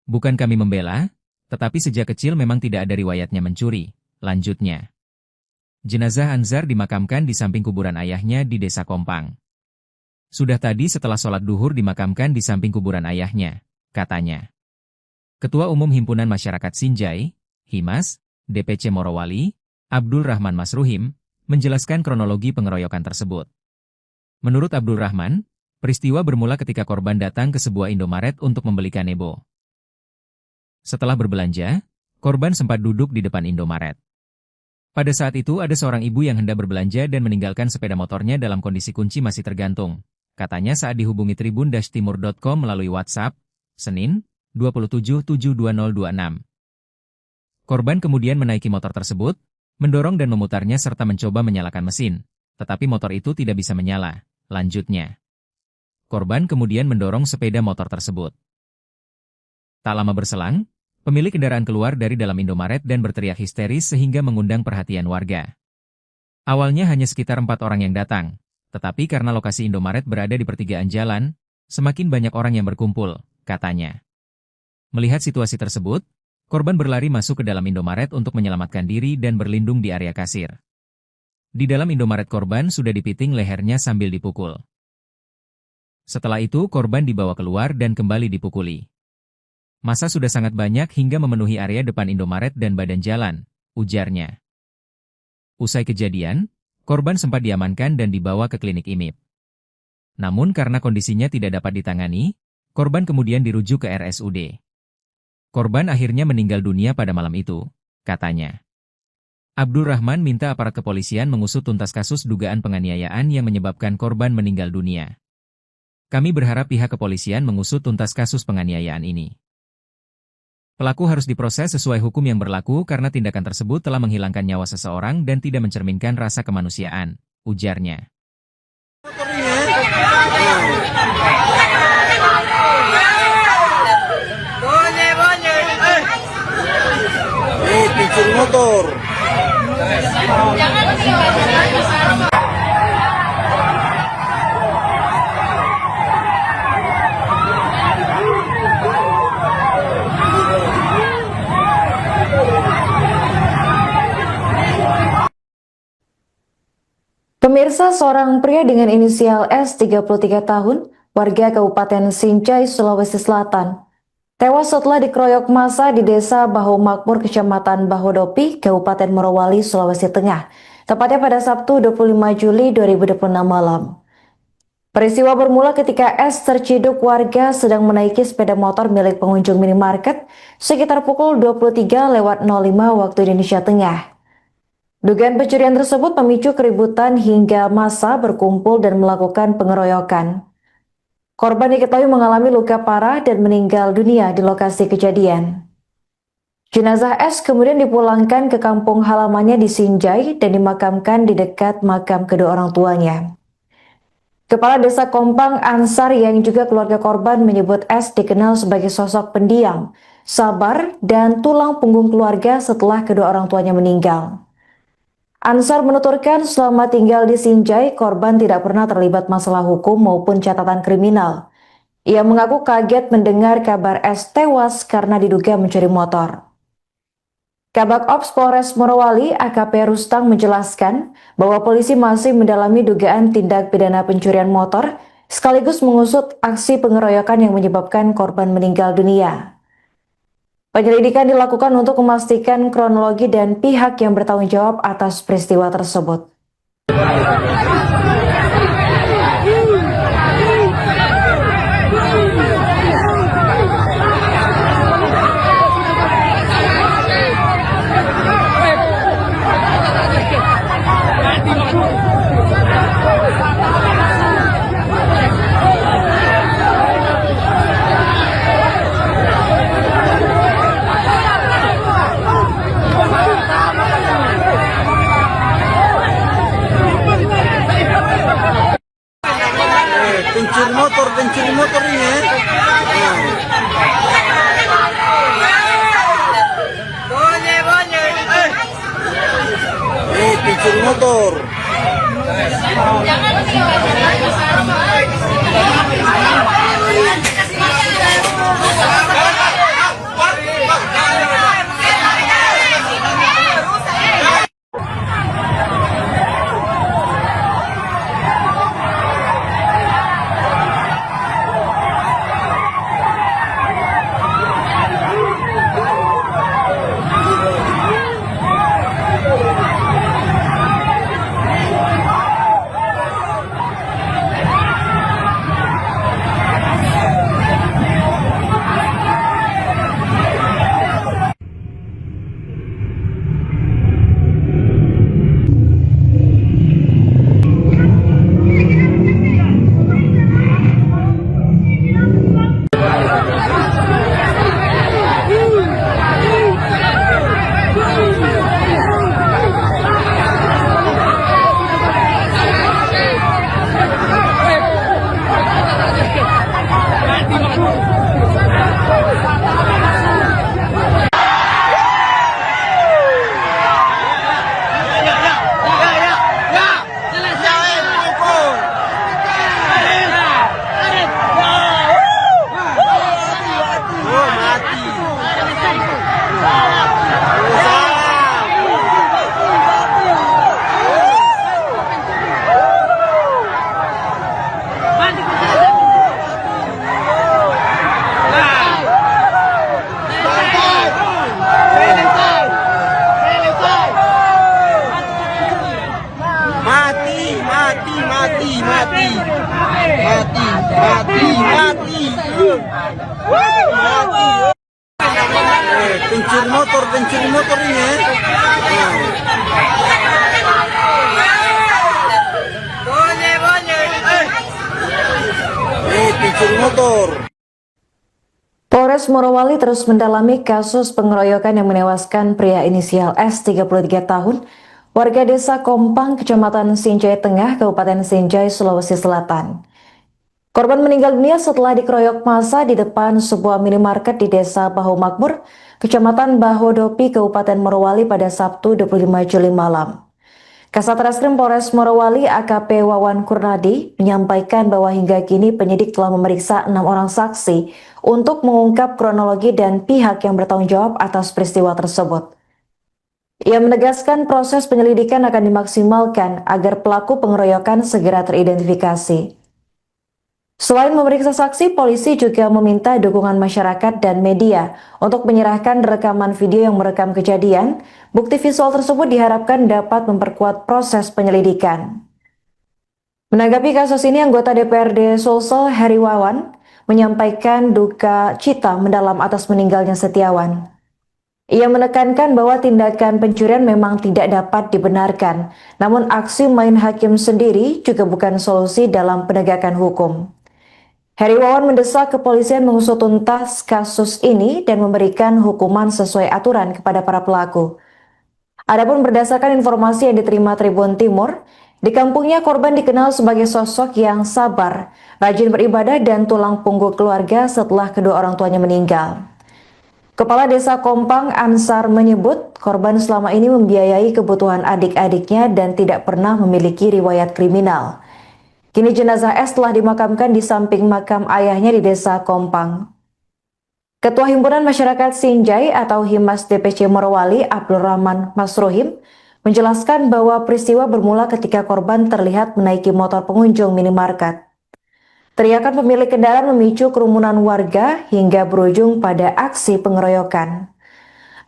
Bukan kami membela, tetapi sejak kecil memang tidak ada riwayatnya mencuri, lanjutnya. Jenazah Ansar dimakamkan di samping kuburan ayahnya di Desa Kompang. Sudah tadi setelah sholat duhur dimakamkan di samping kuburan ayahnya, katanya. Ketua Umum Himpunan Masyarakat Sinjai, Himas, DPC Morowali, Abdul Rahman Masruhim, menjelaskan kronologi pengeroyokan tersebut. Menurut Abdul Rahman, peristiwa bermula ketika korban datang ke sebuah Indomaret untuk membeli kanebo. Setelah berbelanja, korban sempat duduk di depan Indomaret. Pada saat itu ada seorang ibu yang hendak berbelanja dan meninggalkan sepeda motornya dalam kondisi kunci masih tergantung. Katanya saat dihubungi tribun-timur.com melalui WhatsApp, Senin, 27/7/2026. Korban kemudian menaiki motor tersebut, mendorong dan memutarnya serta mencoba menyalakan mesin, tetapi motor itu tidak bisa menyala, lanjutnya. Korban kemudian mendorong sepeda motor tersebut. Tak lama berselang, pemilik kendaraan keluar dari dalam Indomaret dan berteriak histeris sehingga mengundang perhatian warga. Awalnya hanya sekitar 4 orang yang datang, tetapi karena lokasi Indomaret berada di pertigaan jalan, semakin banyak orang yang berkumpul, katanya. Melihat situasi tersebut, korban berlari masuk ke dalam Indomaret untuk menyelamatkan diri dan berlindung di area kasir. Di dalam Indomaret korban sudah dipiting lehernya sambil dipukul. Setelah itu korban dibawa keluar dan kembali dipukuli. Massa sudah sangat banyak hingga memenuhi area depan Indomaret dan badan jalan, ujarnya. Usai kejadian, korban sempat diamankan dan dibawa ke klinik IMIP. Namun karena kondisinya tidak dapat ditangani, korban kemudian dirujuk ke RSUD. Korban akhirnya meninggal dunia pada malam itu, katanya. Abdul Rahman minta aparat kepolisian mengusut tuntas kasus dugaan penganiayaan yang menyebabkan korban meninggal dunia. Kami berharap pihak kepolisian mengusut tuntas kasus penganiayaan ini. Pelaku harus diproses sesuai hukum yang berlaku karena tindakan tersebut telah menghilangkan nyawa seseorang dan tidak mencerminkan rasa kemanusiaan, ujarnya. Pencuri motor. Pemirsa, seorang pria dengan inisial S 33 tahun, warga Kabupaten Sinjai, Sulawesi Selatan, tewas setelah dikeroyok massa di Desa Bahu Makmur, Kecamatan Bahodopi, Kabupaten Morowali, Sulawesi Tengah, tepatnya pada Sabtu 25 Juli 2026 malam. Peristiwa bermula ketika S terciduk warga sedang menaiki sepeda motor milik pengunjung minimarket sekitar pukul 23:05 waktu Indonesia Tengah. Dugaan pencurian tersebut memicu keributan hingga massa berkumpul dan melakukan pengeroyokan. Korban diketahui mengalami luka parah dan meninggal dunia di lokasi kejadian. Jenazah S kemudian dipulangkan ke kampung halamannya di Sinjai dan dimakamkan di dekat makam kedua orang tuanya. Kepala Desa Kompang Ansar yang juga keluarga korban menyebut S dikenal sebagai sosok pendiam, sabar, dan tulang punggung keluarga setelah kedua orang tuanya meninggal. Ansar menuturkan selama tinggal di Sinjai, korban tidak pernah terlibat masalah hukum maupun catatan kriminal. Ia mengaku kaget mendengar kabar S tewas karena diduga mencuri motor. Kabak Ops Polres Morowali AKP Rustang menjelaskan bahwa polisi masih mendalami dugaan tindak pidana pencurian motor sekaligus mengusut aksi pengeroyokan yang menyebabkan korban meninggal dunia. Penyelidikan dilakukan untuk memastikan kronologi dan pihak yang bertanggung jawab atas peristiwa tersebut. pencuri motor ini ya. Pencuri motor. Pencuri motor ini ya. Pencuri motor. Polres Morowali terus mendalami kasus pengeroyokan yang menewaskan pria inisial S 33 tahun, warga desa Kompang, Kecamatan Sinjai Tengah, Kabupaten Sinjai, Sulawesi Selatan. Korban meninggal dunia setelah dikeroyok massa di depan sebuah minimarket di Desa Bahu Makmur, Kecamatan Bahodopi, Kabupaten Morowali pada Sabtu 25 Juli malam. Kasat Reskrim Polres Morowali AKP Wawan Kurnadi menyampaikan bahwa hingga kini penyidik telah memeriksa 6 orang saksi untuk mengungkap kronologi dan pihak yang bertanggung jawab atas peristiwa tersebut. Ia menegaskan proses penyelidikan akan dimaksimalkan agar pelaku pengeroyokan segera teridentifikasi. Selain memeriksa saksi, polisi juga meminta dukungan masyarakat dan media untuk menyerahkan rekaman video yang merekam kejadian. Bukti visual tersebut diharapkan dapat memperkuat proses penyelidikan. Menanggapi kasus ini, anggota DPRD Sulsel Heri Wawan menyampaikan duka cita mendalam atas meninggalnya Setiawan. Ia menekankan bahwa tindakan pencurian memang tidak dapat dibenarkan, namun aksi main hakim sendiri juga bukan solusi dalam penegakan hukum. Heri Wawan mendesak kepolisian mengusut tuntas kasus ini dan memberikan hukuman sesuai aturan kepada para pelaku. Adapun berdasarkan informasi yang diterima Tribun Timur, di kampungnya korban dikenal sebagai sosok yang sabar, rajin beribadah dan tulang punggung keluarga setelah kedua orang tuanya meninggal. Kepala Desa Kompang Ansar menyebut korban selama ini membiayai kebutuhan adik-adiknya dan tidak pernah memiliki riwayat kriminal. Kini jenazah S telah dimakamkan di samping makam ayahnya di Desa Kompang. Ketua Himpunan Masyarakat Sinjai atau Himas DPC Morowali, Abdul Rahman Masruhim, menjelaskan bahwa peristiwa bermula ketika korban terlihat menaiki motor pengunjung minimarket. Teriakan pemilik kendaraan memicu kerumunan warga hingga berujung pada aksi pengeroyokan.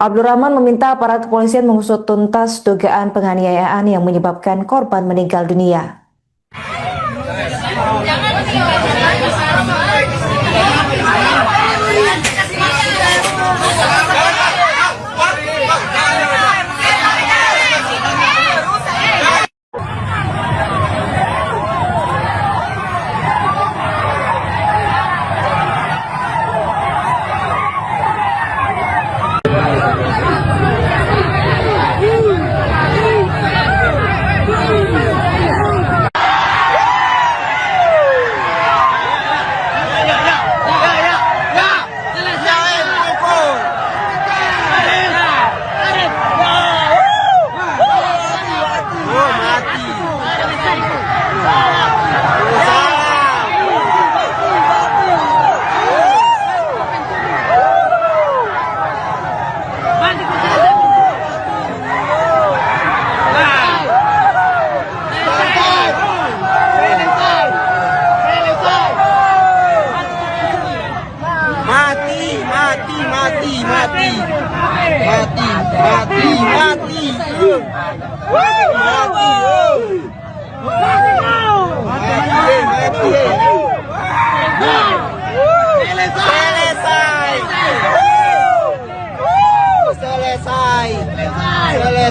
Abdul Rahman meminta aparat kepolisian mengusut tuntas dugaan penganiayaan yang menyebabkan korban meninggal dunia.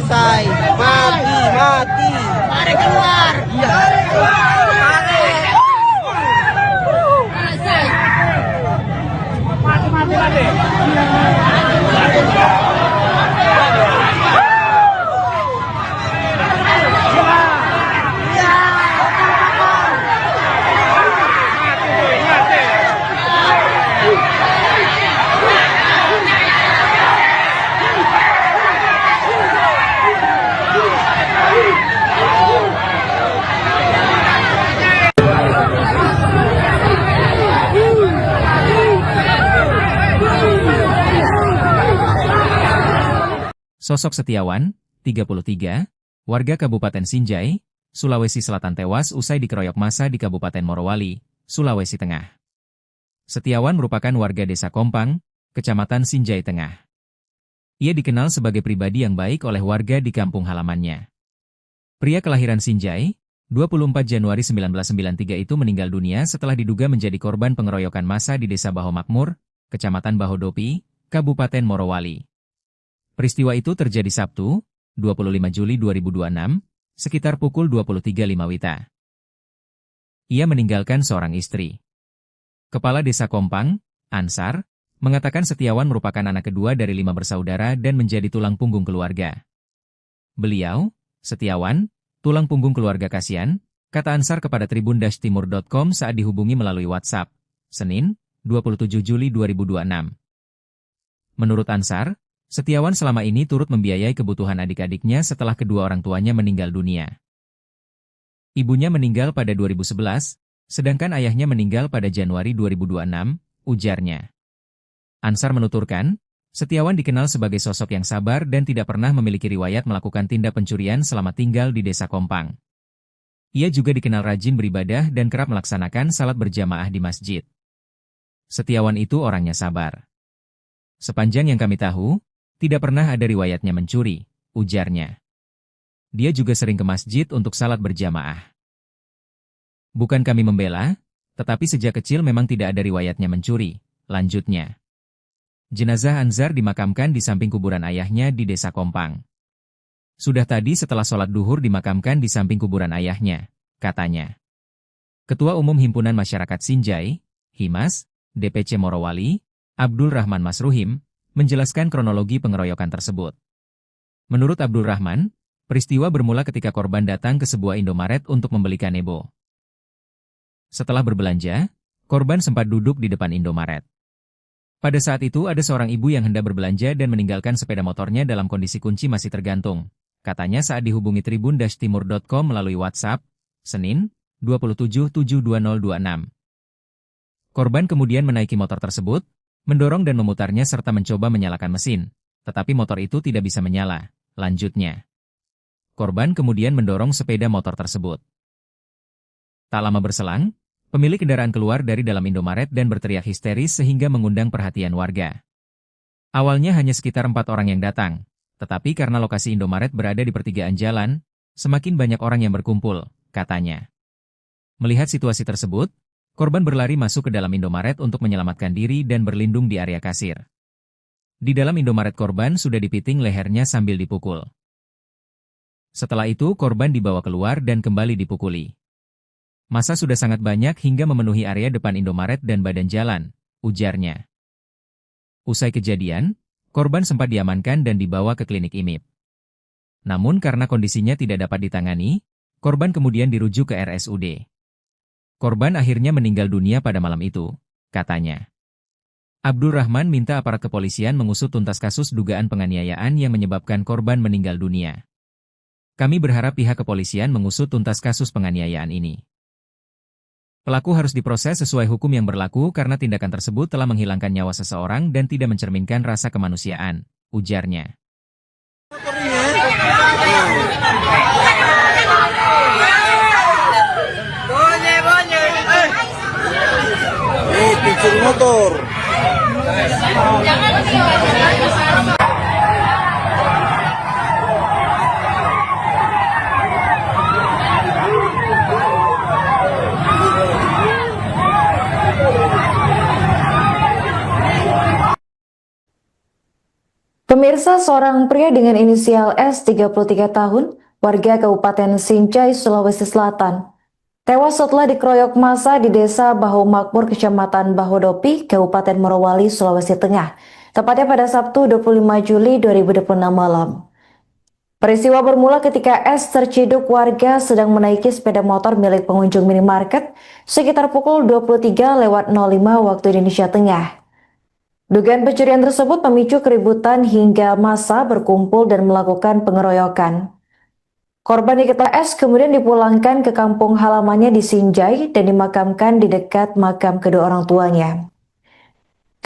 Selesai. Mati. Mari keluar. Sosok Setiawan, 33, warga Kabupaten Sinjai, Sulawesi Selatan tewas usai dikeroyok massa di Kabupaten Morowali, Sulawesi Tengah. Setiawan merupakan warga Desa Kompang, Kecamatan Sinjai Tengah. Ia dikenal sebagai pribadi yang baik oleh warga di kampung halamannya. Pria kelahiran Sinjai, 24 Januari 1993 itu meninggal dunia setelah diduga menjadi korban pengeroyokan massa di Desa Baho Makmur, Kecamatan Bahodopi, Kabupaten Morowali. Peristiwa itu terjadi Sabtu, 25 Juli 2026, sekitar pukul 23.05 WITA. Ia meninggalkan seorang istri. Kepala Desa Kompang, Ansar, mengatakan Setiawan merupakan anak kedua dari 5 bersaudara dan menjadi tulang punggung keluarga. Beliau, Setiawan, tulang punggung keluarga kasihan, kata Ansar kepada tribun-timur.com saat dihubungi melalui WhatsApp, Senin, 27 Juli 2026. Menurut Ansar, Setiawan selama ini turut membiayai kebutuhan adik-adiknya setelah kedua orang tuanya meninggal dunia. Ibunya meninggal pada 2011, sedangkan ayahnya meninggal pada Januari 2026, ujarnya. Ansar menuturkan, Setiawan dikenal sebagai sosok yang sabar dan tidak pernah memiliki riwayat melakukan tindak pencurian selama tinggal di Desa Kompang. Ia juga dikenal rajin beribadah dan kerap melaksanakan salat berjamaah di masjid. Setiawan itu orangnya sabar. Sepanjang yang kami tahu, tidak pernah ada riwayatnya mencuri, ujarnya. Dia juga sering ke masjid untuk salat berjamaah. Bukan kami membela, tetapi sejak kecil memang tidak ada riwayatnya mencuri, lanjutnya. Jenazah Anzar dimakamkan di samping kuburan ayahnya di Desa Kompang. Sudah tadi setelah sholat duhur dimakamkan di samping kuburan ayahnya, katanya. Ketua Umum Himpunan Masyarakat Sinjai, Himas, DPC Morowali, Abdul Rahman Masruhim, menjelaskan kronologi pengeroyokan tersebut. Menurut Abdul Rahman, peristiwa bermula ketika korban datang ke sebuah Indomaret untuk membeli kanebo. Setelah berbelanja, korban sempat duduk di depan Indomaret. Pada saat itu ada seorang ibu yang hendak berbelanja dan meninggalkan sepeda motornya dalam kondisi kunci masih tergantung, katanya saat dihubungi tribun-timur.com melalui WhatsApp, Senin, 27/7/2026. Korban kemudian menaiki motor tersebut, mendorong dan memutarnya serta mencoba menyalakan mesin, tetapi motor itu tidak bisa menyala. Lanjutnya, korban kemudian mendorong sepeda motor tersebut. Tak lama berselang, pemilik kendaraan keluar dari dalam Indomaret dan berteriak histeris sehingga mengundang perhatian warga. Awalnya hanya sekitar 4 orang yang datang, tetapi karena lokasi Indomaret berada di pertigaan jalan, semakin banyak orang yang berkumpul, katanya. Melihat situasi tersebut, korban berlari masuk ke dalam Indomaret untuk menyelamatkan diri dan berlindung di area kasir. Di dalam Indomaret korban sudah dipiting lehernya sambil dipukul. Setelah itu korban dibawa keluar dan kembali dipukuli. Massa sudah sangat banyak hingga memenuhi area depan Indomaret dan badan jalan, ujarnya. Usai kejadian, korban sempat diamankan dan dibawa ke klinik IMIP. Namun karena kondisinya tidak dapat ditangani, korban kemudian dirujuk ke RSUD. Korban akhirnya meninggal dunia pada malam itu, katanya. Abdul Rahman minta aparat kepolisian mengusut tuntas kasus dugaan penganiayaan yang menyebabkan korban meninggal dunia. Kami berharap pihak kepolisian mengusut tuntas kasus penganiayaan ini. Pelaku harus diproses sesuai hukum yang berlaku karena tindakan tersebut telah menghilangkan nyawa seseorang dan tidak mencerminkan rasa kemanusiaan, ujarnya. Pencuri motor. Pemirsa, seorang pria dengan inisial S 33 tahun, warga Kabupaten Sinjai, Sulawesi Selatan, tewas setelah dikeroyok massa di Desa Bahu Makmur, Kecamatan Bahodopi, Kabupaten Morowali, Sulawesi Tengah, tepatnya pada Sabtu 25 Juli 2026 malam. Peristiwa bermula ketika S terciduk warga sedang menaiki sepeda motor milik pengunjung minimarket sekitar pukul 23.05 waktu Indonesia Tengah. Dugaan pencurian tersebut memicu keributan hingga massa berkumpul dan melakukan pengeroyokan. Korban diketahui S kemudian dipulangkan ke kampung halamannya di Sinjai dan dimakamkan di dekat makam kedua orang tuanya.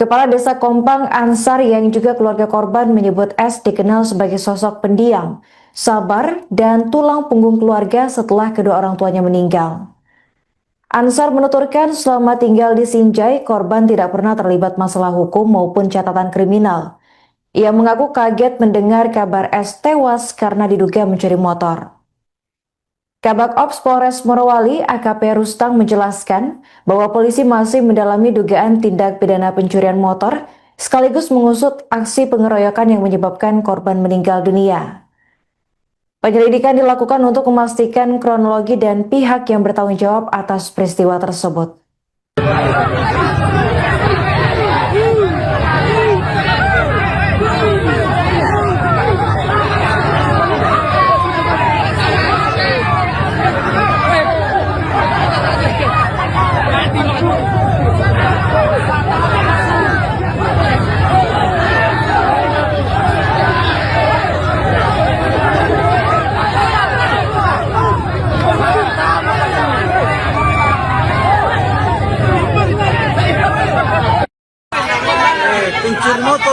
Kepala Desa Kompang Ansar yang juga keluarga korban menyebut S dikenal sebagai sosok pendiam, sabar, dan tulang punggung keluarga setelah kedua orang tuanya meninggal. Ansar menuturkan selama tinggal di Sinjai, korban tidak pernah terlibat masalah hukum maupun catatan kriminal. Ia mengaku kaget mendengar kabar S tewas karena diduga mencuri motor. Kabak Ops Polres Morowali AKP Rustang menjelaskan bahwa polisi masih mendalami dugaan tindak pidana pencurian motor sekaligus mengusut aksi pengeroyokan yang menyebabkan korban meninggal dunia. Penyelidikan dilakukan untuk memastikan kronologi dan pihak yang bertanggung jawab atas peristiwa tersebut.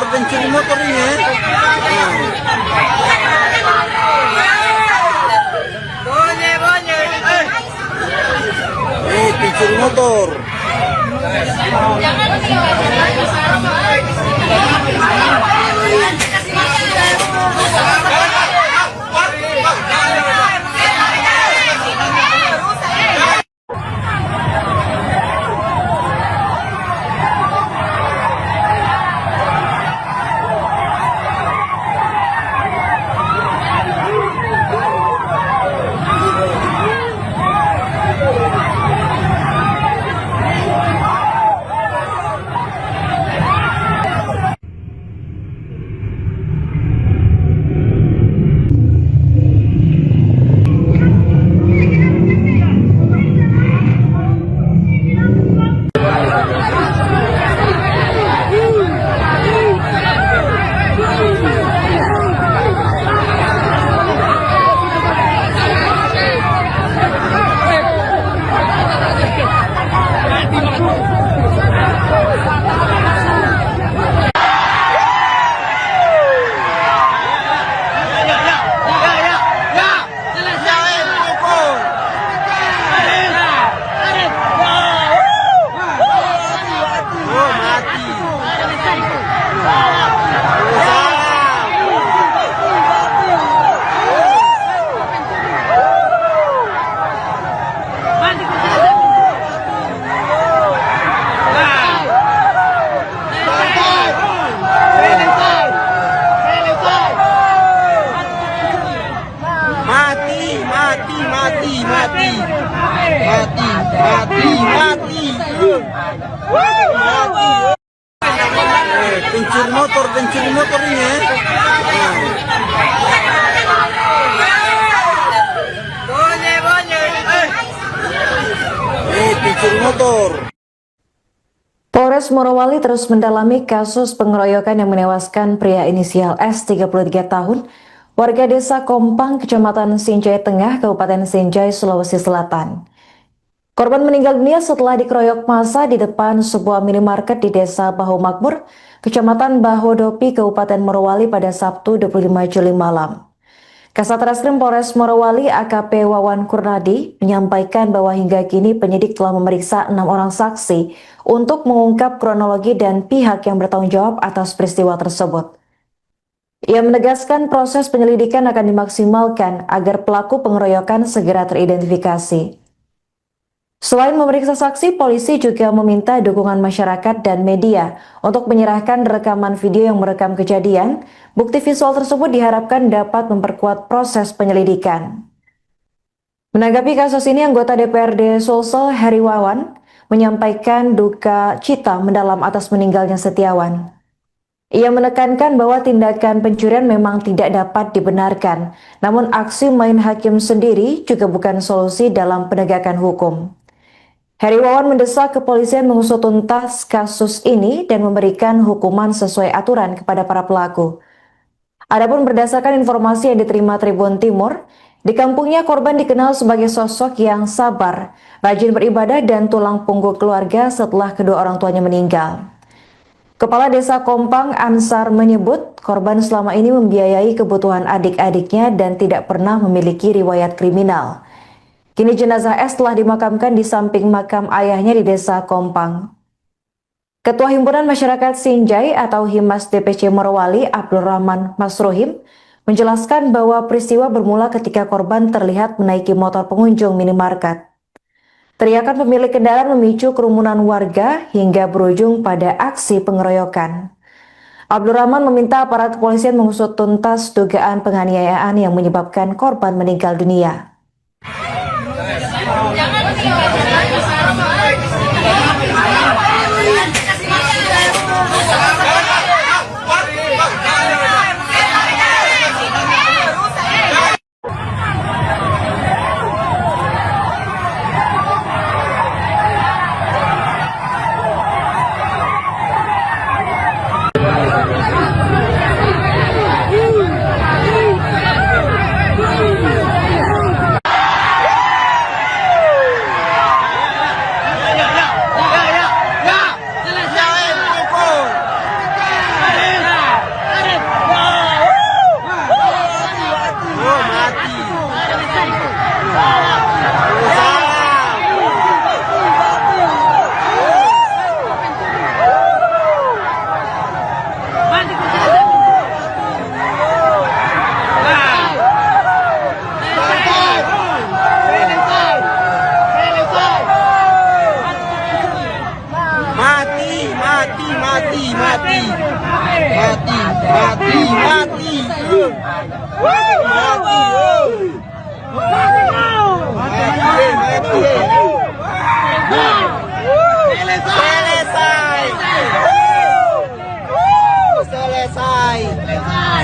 Pencuri motor ini ya. Pencuri motor. mati. Pencuri motor ini ya. Pencuri motor. Polres Morowali terus mendalami kasus pengeroyokan yang menewaskan pria inisial S 33 tahun, warga desa Kompang, Kecamatan Sinjai Tengah, Kabupaten Sinjai, Sulawesi Selatan. Korban meninggal dunia setelah dikeroyok massa di depan sebuah minimarket di desa Bahu Makmur, Kecamatan Bahodopi, Kabupaten Morowali pada Sabtu 25 Juli malam. Kasat Reskrim Polres Morowali AKP Wawan Kurnadi menyampaikan bahwa hingga kini penyidik telah memeriksa 6 orang saksi untuk mengungkap kronologi dan pihak yang bertanggung jawab atas peristiwa tersebut. Ia menegaskan proses penyelidikan akan dimaksimalkan agar pelaku pengeroyokan segera teridentifikasi. Selain memeriksa saksi, polisi juga meminta dukungan masyarakat dan media untuk menyerahkan rekaman video yang merekam kejadian. Bukti visual tersebut diharapkan dapat memperkuat proses penyelidikan. Menanggapi kasus ini, anggota DPRD Sulsel Heri Wawan menyampaikan duka cita mendalam atas meninggalnya Setiawan. Ia menekankan bahwa tindakan pencurian memang tidak dapat dibenarkan, namun aksi main hakim sendiri juga bukan solusi dalam penegakan hukum. Heri Wawan mendesak kepolisian mengusut tuntas kasus ini dan memberikan hukuman sesuai aturan kepada para pelaku. Adapun berdasarkan informasi yang diterima Tribun Timur, di kampungnya korban dikenal sebagai sosok yang sabar, rajin beribadah dan tulang punggung keluarga setelah kedua orang tuanya meninggal. Kepala Desa Kompang Ansar menyebut korban selama ini membiayai kebutuhan adik-adiknya dan tidak pernah memiliki riwayat kriminal. Kini jenazah S telah dimakamkan di samping makam ayahnya di Desa Kompang. Ketua Himpunan Masyarakat Sinjai atau Himas DPC Morowali, Abdul Rahman Masrohim, menjelaskan bahwa peristiwa bermula ketika korban terlihat menaiki motor pengunjung minimarket. Teriakan pemilik kendaraan memicu kerumunan warga hingga berujung pada aksi pengeroyokan. Abdul Rahman meminta aparat kepolisian mengusut tuntas dugaan penganiayaan yang menyebabkan korban meninggal dunia.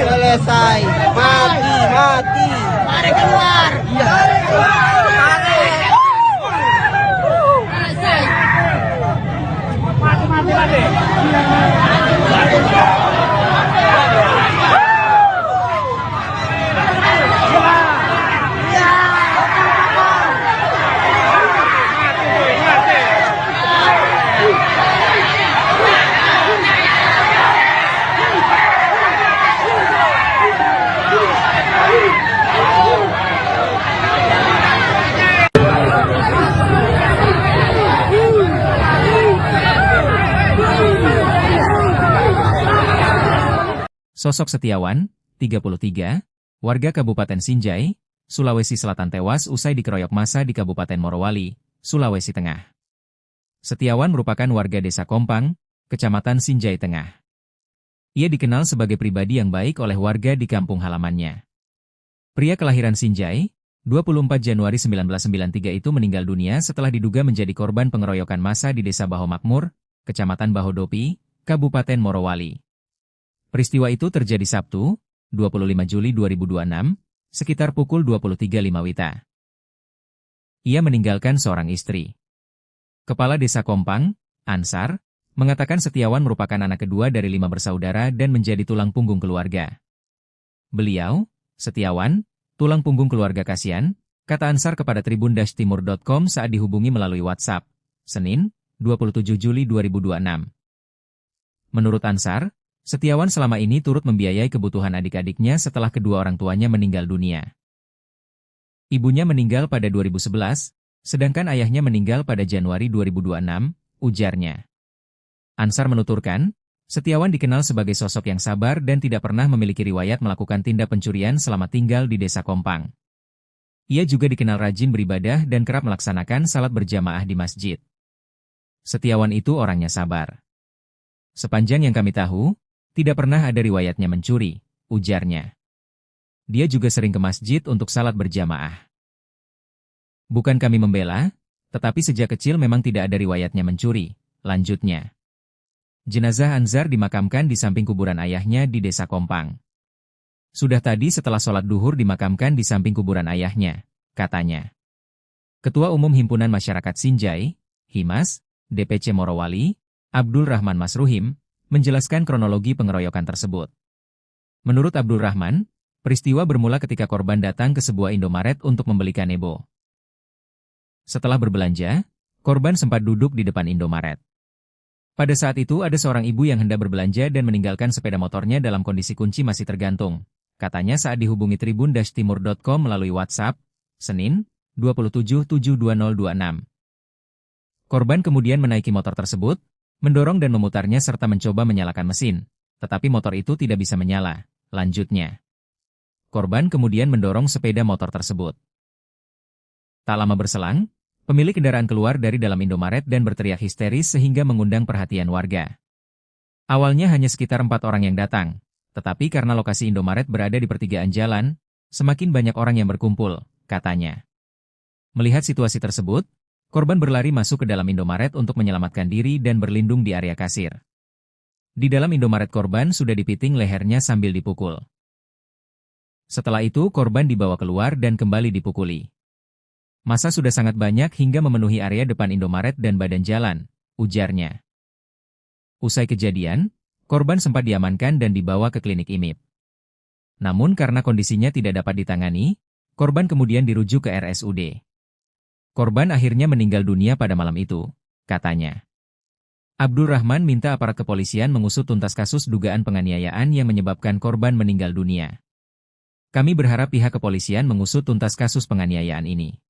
Selesai. Mati. Mari keluar. Sosok Setiawan, 33, warga Kabupaten Sinjai, Sulawesi Selatan tewas usai dikeroyok massa di Kabupaten Morowali, Sulawesi Tengah. Setiawan merupakan warga Desa Kompang, Kecamatan Sinjai Tengah. Ia dikenal sebagai pribadi yang baik oleh warga di kampung halamannya. Pria kelahiran Sinjai, 24 Januari 1993 itu meninggal dunia setelah diduga menjadi korban pengeroyokan massa di Desa Baho Makmur, Kecamatan Bahodopi, Kabupaten Morowali. Peristiwa itu terjadi Sabtu, 25 Juli 2026, sekitar pukul 23.05 WITA. Ia meninggalkan seorang istri. Kepala Desa Kompang, Ansar, mengatakan Setiawan merupakan anak kedua dari 5 bersaudara dan menjadi tulang punggung keluarga. Beliau, Setiawan, tulang punggung keluarga kasihan, kata Ansar kepada tribun-timur.com saat dihubungi melalui WhatsApp, Senin, 27 Juli 2026. Menurut Ansar, Setiawan selama ini turut membiayai kebutuhan adik-adiknya setelah kedua orang tuanya meninggal dunia. Ibunya meninggal pada 2011, sedangkan ayahnya meninggal pada Januari 2026, ujarnya. Ansar menuturkan, Setiawan dikenal sebagai sosok yang sabar dan tidak pernah memiliki riwayat melakukan tindak pencurian selama tinggal di Desa Kompang. Ia juga dikenal rajin beribadah dan kerap melaksanakan salat berjamaah di masjid. Setiawan itu orangnya sabar. Sepanjang yang kami tahu, tidak pernah ada riwayatnya mencuri, ujarnya. Dia juga sering ke masjid untuk salat berjamaah. Bukan kami membela, tetapi sejak kecil memang tidak ada riwayatnya mencuri, lanjutnya. Jenazah Anzar dimakamkan di samping kuburan ayahnya di Desa Kompang. Sudah tadi setelah sholat duhur dimakamkan di samping kuburan ayahnya, katanya. Ketua Umum Himpunan Masyarakat Sinjai, Himas, DPC Morowali, Abdul Rahman Masruhim, menjelaskan kronologi pengeroyokan tersebut. Menurut Abdul Rahman, peristiwa bermula ketika korban datang ke sebuah Indomaret untuk membeli kanebo. Setelah berbelanja, korban sempat duduk di depan Indomaret. Pada saat itu ada seorang ibu yang hendak berbelanja dan meninggalkan sepeda motornya dalam kondisi kunci masih tergantung, katanya saat dihubungi tribun-timur.com melalui WhatsApp, Senin, 27/7/2026. Korban kemudian menaiki motor tersebut, mendorong dan memutarnya serta mencoba menyalakan mesin, tetapi motor itu tidak bisa menyala, lanjutnya. Korban kemudian mendorong sepeda motor tersebut. Tak lama berselang, pemilik kendaraan keluar dari dalam Indomaret dan berteriak histeris sehingga mengundang perhatian warga. Awalnya hanya sekitar 4 orang yang datang, tetapi karena lokasi Indomaret berada di pertigaan jalan, semakin banyak orang yang berkumpul, katanya. Melihat situasi tersebut, korban berlari masuk ke dalam Indomaret untuk menyelamatkan diri dan berlindung di area kasir. Di dalam Indomaret korban sudah dipiting lehernya sambil dipukul. Setelah itu korban dibawa keluar dan kembali dipukuli. Massa sudah sangat banyak hingga memenuhi area depan Indomaret dan badan jalan, ujarnya. Usai kejadian, korban sempat diamankan dan dibawa ke klinik IMIP. Namun karena kondisinya tidak dapat ditangani, korban kemudian dirujuk ke RSUD. Korban akhirnya meninggal dunia pada malam itu, katanya. Abdul Rahman minta aparat kepolisian mengusut tuntas kasus dugaan penganiayaan yang menyebabkan korban meninggal dunia. Kami berharap pihak kepolisian mengusut tuntas kasus penganiayaan ini.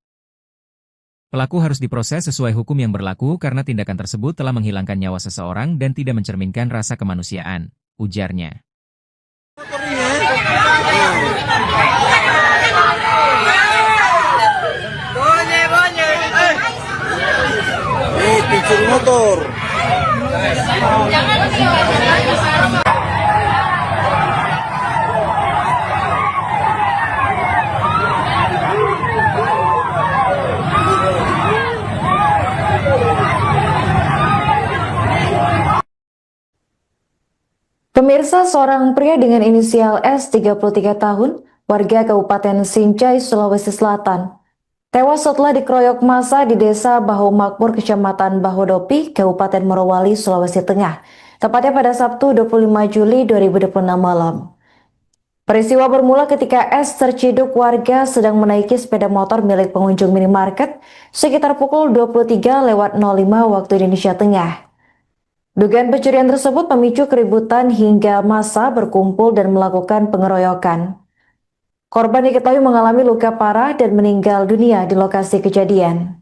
Pelaku harus diproses sesuai hukum yang berlaku karena tindakan tersebut telah menghilangkan nyawa seseorang dan tidak mencerminkan rasa kemanusiaan, ujarnya. Pencuri motor. Pemirsa, seorang pria dengan inisial S 33 tahun, warga Kabupaten Sinjai, Sulawesi Selatan, tewas setelah dikeroyok massa di Desa Baho Makmur, Kecamatan Bahodopi, Kabupaten Morowali, Sulawesi Tengah, tepatnya pada Sabtu 25 Juli 2026 malam. Peristiwa bermula ketika S terciduk warga sedang menaiki sepeda motor milik pengunjung minimarket sekitar pukul 23:05 waktu Indonesia Tengah. Dugaan pencurian tersebut memicu keributan hingga massa berkumpul dan melakukan pengeroyokan. Korban diketahui mengalami luka parah dan meninggal dunia di lokasi kejadian.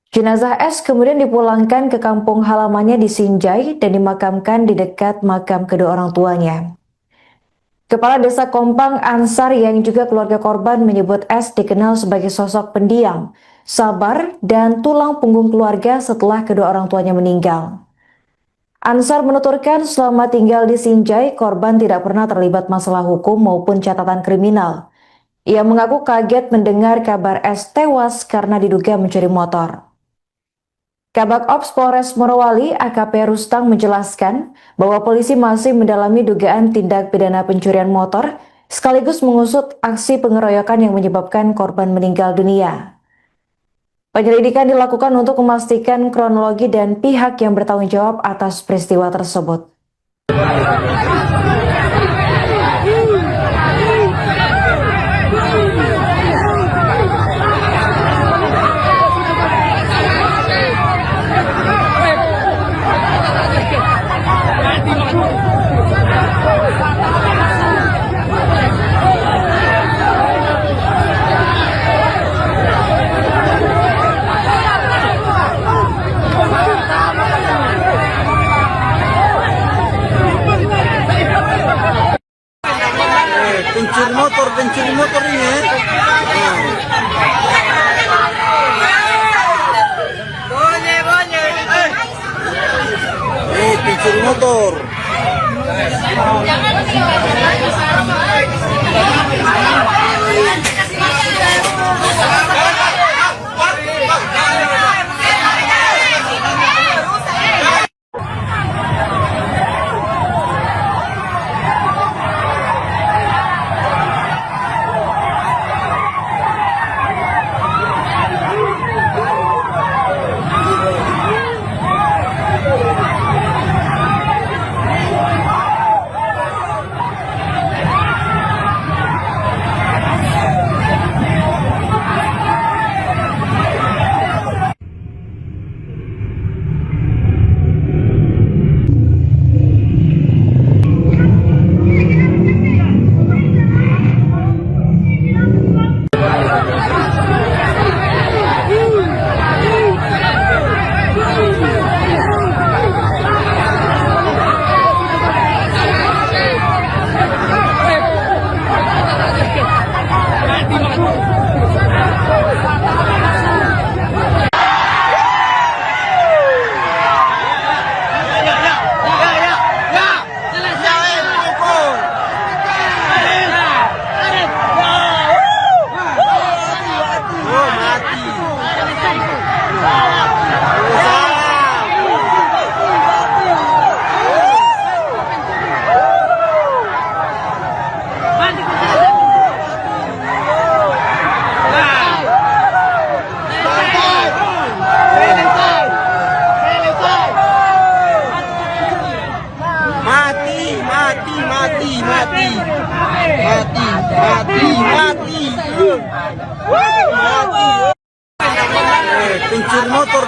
Jenazah S kemudian dipulangkan ke kampung halamannya di Sinjai dan dimakamkan di dekat makam kedua orang tuanya. Kepala Desa Kompang Ansar yang juga keluarga korban menyebut S dikenal sebagai sosok pendiam, sabar, dan tulang punggung keluarga setelah kedua orang tuanya meninggal. Ansar menuturkan selama tinggal di Sinjai, korban tidak pernah terlibat masalah hukum maupun catatan kriminal. Ia mengaku kaget mendengar kabar S tewas karena diduga mencuri motor. Kabak Ops Polres Morowali AKP Rustang menjelaskan bahwa polisi masih mendalami dugaan tindak pidana pencurian motor sekaligus mengusut aksi pengeroyokan yang menyebabkan korban meninggal dunia. Penyelidikan dilakukan untuk memastikan kronologi dan pihak yang bertanggung jawab atas peristiwa tersebut. Pencuri motor ini ya. Pencuri motor.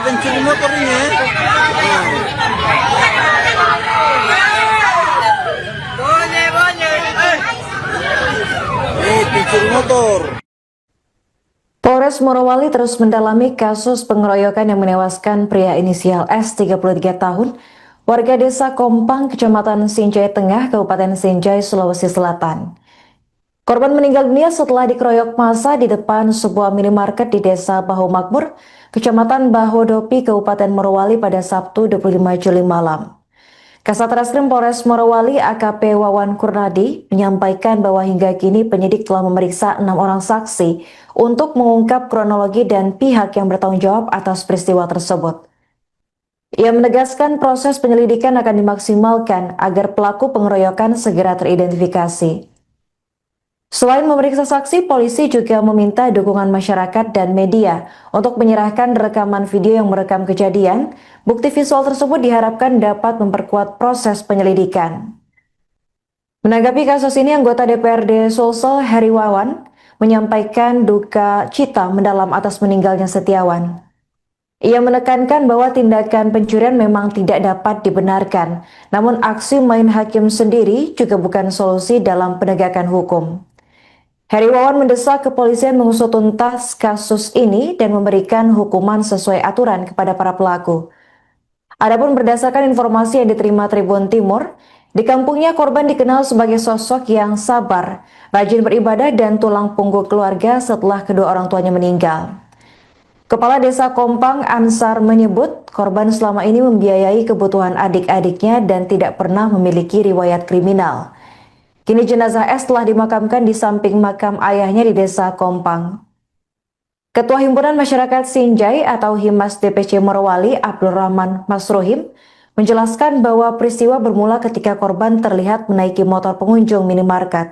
Pencuri motor ini ya. Pencuri motor. Polres Morowali terus mendalami kasus pengeroyokan yang menewaskan pria inisial S 33 tahun, warga desa Kompang, Kecamatan Sinjai Tengah, Kabupaten Sinjai, Sulawesi Selatan. Korban meninggal dunia setelah dikeroyok massa di depan sebuah minimarket di Desa Bahu Makmur, Kecamatan Bahodopi, Kabupaten Morowali pada Sabtu 25 Juli malam. Kasat Reskrim Polres Morowali AKP Wawan Kurnadi menyampaikan bahwa hingga kini penyidik telah memeriksa 6 orang saksi untuk mengungkap kronologi dan pihak yang bertanggung jawab atas peristiwa tersebut. Ia menegaskan proses penyelidikan akan dimaksimalkan agar pelaku pengeroyokan segera teridentifikasi. Selain memeriksa saksi, polisi juga meminta dukungan masyarakat dan media untuk menyerahkan rekaman video yang merekam kejadian. Bukti visual tersebut diharapkan dapat memperkuat proses penyelidikan. Menanggapi kasus ini, anggota DPRD Sulsel Heri Wawan menyampaikan duka cita mendalam atas meninggalnya Setiawan. Ia menekankan bahwa tindakan pencurian memang tidak dapat dibenarkan, namun aksi main hakim sendiri juga bukan solusi dalam penegakan hukum. Heri Wawan mendesak kepolisian mengusut tuntas kasus ini dan memberikan hukuman sesuai aturan kepada para pelaku. Adapun berdasarkan informasi yang diterima Tribun Timur, di kampungnya korban dikenal sebagai sosok yang sabar, rajin beribadah dan tulang punggung keluarga setelah kedua orang tuanya meninggal. Kepala Desa Kompang Ansar menyebut korban selama ini membiayai kebutuhan adik-adiknya dan tidak pernah memiliki riwayat kriminal. Kini jenazah S telah dimakamkan di samping makam ayahnya di Desa Kompang. Ketua Himpunan Masyarakat Sinjai atau Himas DPC Morowali, Abdul Rahman Masruhim, menjelaskan bahwa peristiwa bermula ketika korban terlihat menaiki motor pengunjung minimarket.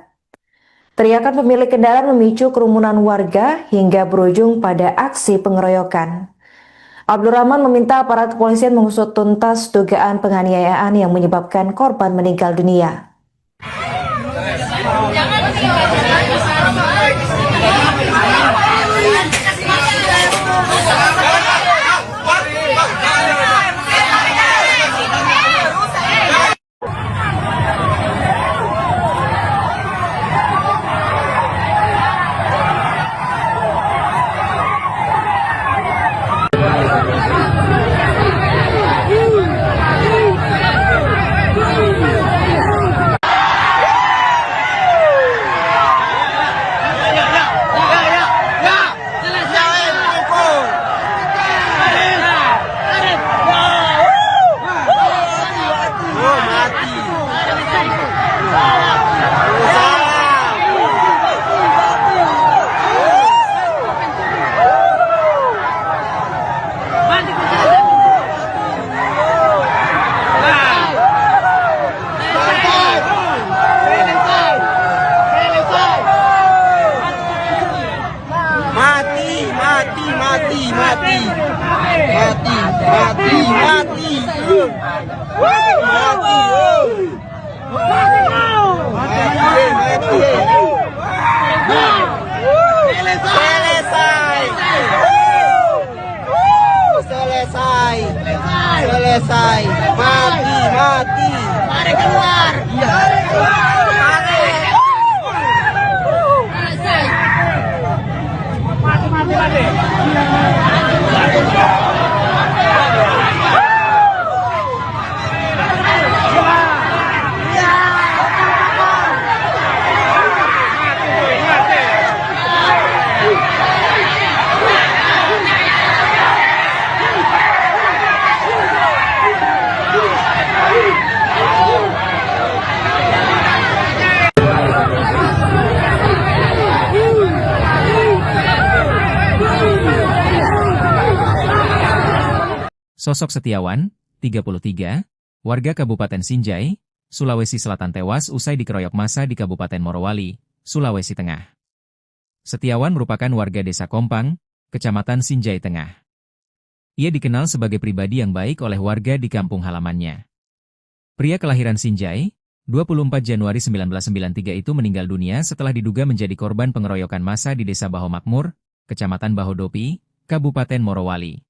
Teriakan pemilik kendaraan memicu kerumunan warga hingga berujung pada aksi pengeroyokan. Abdul Rahman meminta aparat kepolisian mengusut tuntas dugaan penganiayaan yang menyebabkan korban meninggal dunia. Selesai. Mati. Mari keluar. Mati. Sosok Setiawan, 33, warga Kabupaten Sinjai, Sulawesi Selatan tewas usai dikeroyok massa di Kabupaten Morowali, Sulawesi Tengah. Setiawan merupakan warga Desa Kompang, Kecamatan Sinjai Tengah. Ia dikenal sebagai pribadi yang baik oleh warga di kampung halamannya. Pria kelahiran Sinjai, 24 Januari 1993 itu meninggal dunia setelah diduga menjadi korban pengeroyokan massa di Desa Baho Makmur, Kecamatan Bahodopi, Kabupaten Morowali.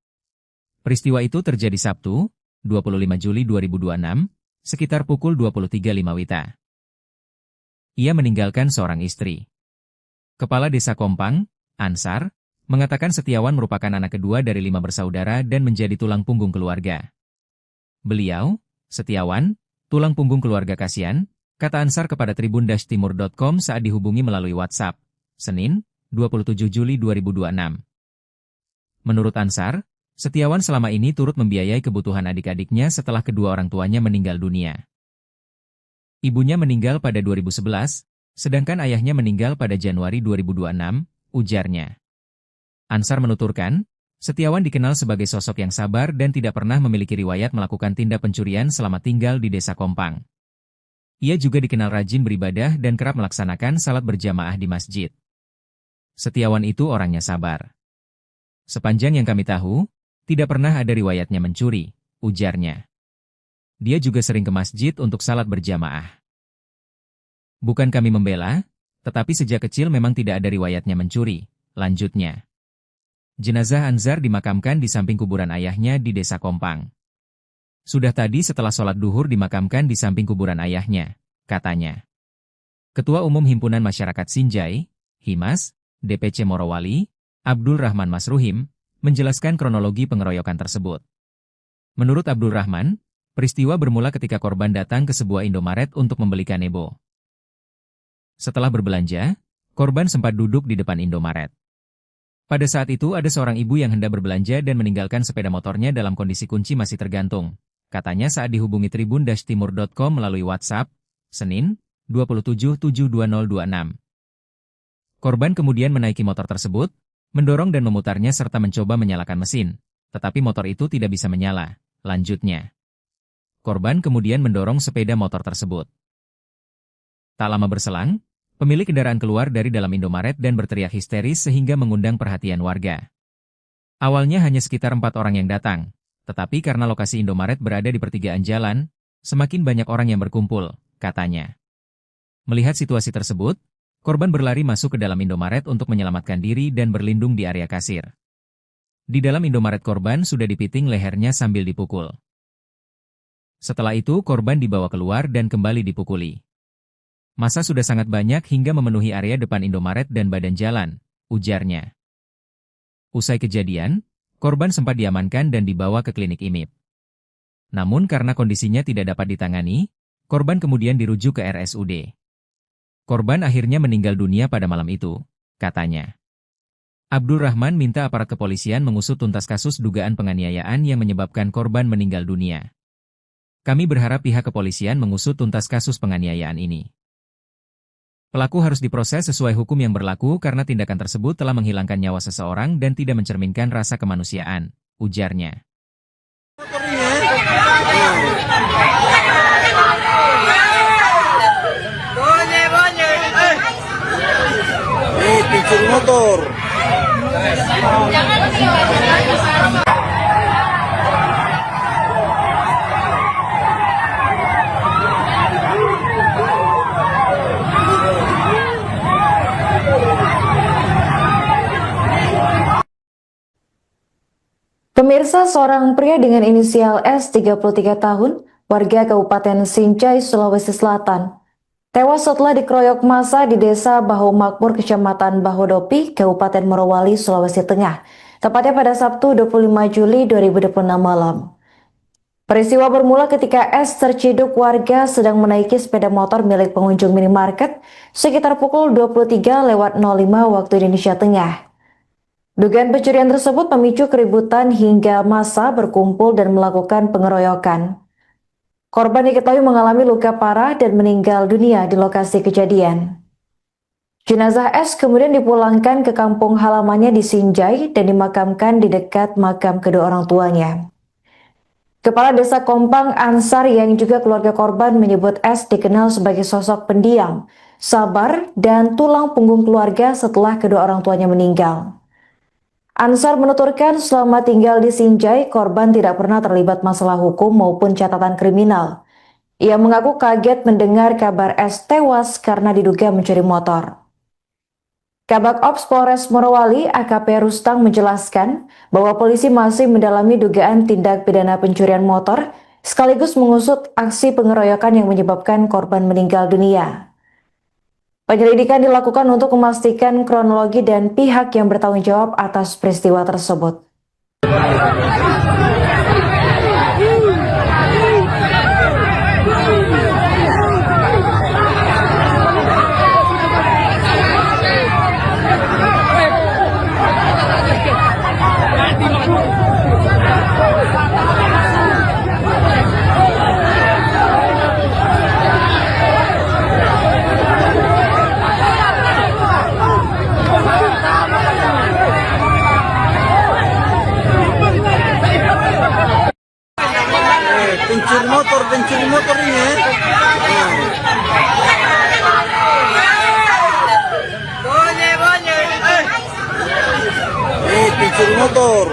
Peristiwa itu terjadi Sabtu, 25 Juli 2026, sekitar pukul 23.05 WITA. Ia meninggalkan seorang istri. Kepala Desa Kompang, Ansar, mengatakan Setiawan merupakan anak kedua dari 5 bersaudara dan menjadi tulang punggung keluarga. Beliau, Setiawan, tulang punggung keluarga kasihan, kata Ansar kepada tribun-timur.com saat dihubungi melalui WhatsApp, Senin, 27 Juli 2026. Menurut Ansar, Setiawan selama ini turut membiayai kebutuhan adik-adiknya setelah kedua orang tuanya meninggal dunia. Ibunya meninggal pada 2011, sedangkan ayahnya meninggal pada Januari 2026, ujarnya. Ansar menuturkan, Setiawan dikenal sebagai sosok yang sabar dan tidak pernah memiliki riwayat melakukan tindak pencurian selama tinggal di Desa Kompang. Ia juga dikenal rajin beribadah dan kerap melaksanakan salat berjamaah di masjid. Setiawan itu orangnya sabar. Sepanjang yang kami tahu, tidak pernah ada riwayatnya mencuri, ujarnya. Dia juga sering ke masjid untuk salat berjamaah. Bukan kami membela, tetapi sejak kecil memang tidak ada riwayatnya mencuri, lanjutnya. Jenazah Anzar dimakamkan di samping kuburan ayahnya di Desa Kompang. Sudah tadi setelah sholat duhur dimakamkan di samping kuburan ayahnya, katanya. Ketua Umum Himpunan Masyarakat Sinjai, Himas, DPC Morowali, Abdul Rahman Masruhim, menjelaskan kronologi pengeroyokan tersebut. Menurut Abdul Rahman, peristiwa bermula ketika korban datang ke sebuah Indomaret untuk membeli kanebo. Setelah berbelanja, korban sempat duduk di depan Indomaret. Pada saat itu ada seorang ibu yang hendak berbelanja dan meninggalkan sepeda motornya dalam kondisi kunci masih tergantung, katanya saat dihubungi tribun-timur.com melalui WhatsApp, Senin, 2772026. Korban kemudian menaiki motor tersebut, mendorong dan memutarnya serta mencoba menyalakan mesin, tetapi motor itu tidak bisa menyala. Lanjutnya, korban kemudian mendorong sepeda motor tersebut. Tak lama berselang, pemilik kendaraan keluar dari dalam Indomaret dan berteriak histeris sehingga mengundang perhatian warga. Awalnya hanya sekitar 4 orang yang datang, tetapi karena lokasi Indomaret berada di pertigaan jalan, semakin banyak orang yang berkumpul, katanya. Melihat situasi tersebut, korban berlari masuk ke dalam Indomaret untuk menyelamatkan diri dan berlindung di area kasir. Di dalam Indomaret korban sudah dipiting lehernya sambil dipukul. Setelah itu korban dibawa keluar dan kembali dipukuli. Massa sudah sangat banyak hingga memenuhi area depan Indomaret dan badan jalan, ujarnya. Usai kejadian, korban sempat diamankan dan dibawa ke klinik IMIP. Namun karena kondisinya tidak dapat ditangani, korban kemudian dirujuk ke RSUD. Korban akhirnya meninggal dunia pada malam itu, katanya. Abdul Rahman minta aparat kepolisian mengusut tuntas kasus dugaan penganiayaan yang menyebabkan korban meninggal dunia. Kami berharap pihak kepolisian mengusut tuntas kasus penganiayaan ini. Pelaku harus diproses sesuai hukum yang berlaku karena tindakan tersebut telah menghilangkan nyawa seseorang dan tidak mencerminkan rasa kemanusiaan, ujarnya. Pincur motor. Pemirsa, seorang pria dengan inisial S 33 tahun, warga Kabupaten Sinjai, Sulawesi Selatan, tewas setelah dikeroyok massa di Desa Bahu Makmur, Kecamatan Bahodopi, Kabupaten Morowali, Sulawesi Tengah, tepatnya pada Sabtu 25 Juli 2026 malam. Peristiwa bermula ketika S terciduk warga sedang menaiki sepeda motor milik pengunjung minimarket sekitar pukul 23.05 waktu Indonesia Tengah. Dugaan pencurian tersebut memicu keributan hingga massa berkumpul dan melakukan pengeroyokan. Korban diketahui mengalami luka parah dan meninggal dunia di lokasi kejadian. Jenazah S kemudian dipulangkan ke kampung halamannya di Sinjai dan dimakamkan di dekat makam kedua orang tuanya. Kepala Desa Kompang Ansar yang juga keluarga korban menyebut S dikenal sebagai sosok pendiam, sabar, dan tulang punggung keluarga setelah kedua orang tuanya meninggal. Ansar menuturkan selama tinggal di Sinjai, korban tidak pernah terlibat masalah hukum maupun catatan kriminal. Ia mengaku kaget mendengar kabar S tewas karena diduga mencuri motor. Kabak Ops Polres Morowali AKP Rustang menjelaskan bahwa polisi masih mendalami dugaan tindak pidana pencurian motor sekaligus mengusut aksi pengeroyokan yang menyebabkan korban meninggal dunia. Penyelidikan dilakukan untuk memastikan kronologi dan pihak yang bertanggung jawab atas peristiwa tersebut. Pencuri motor ini ya. Pencuri motor.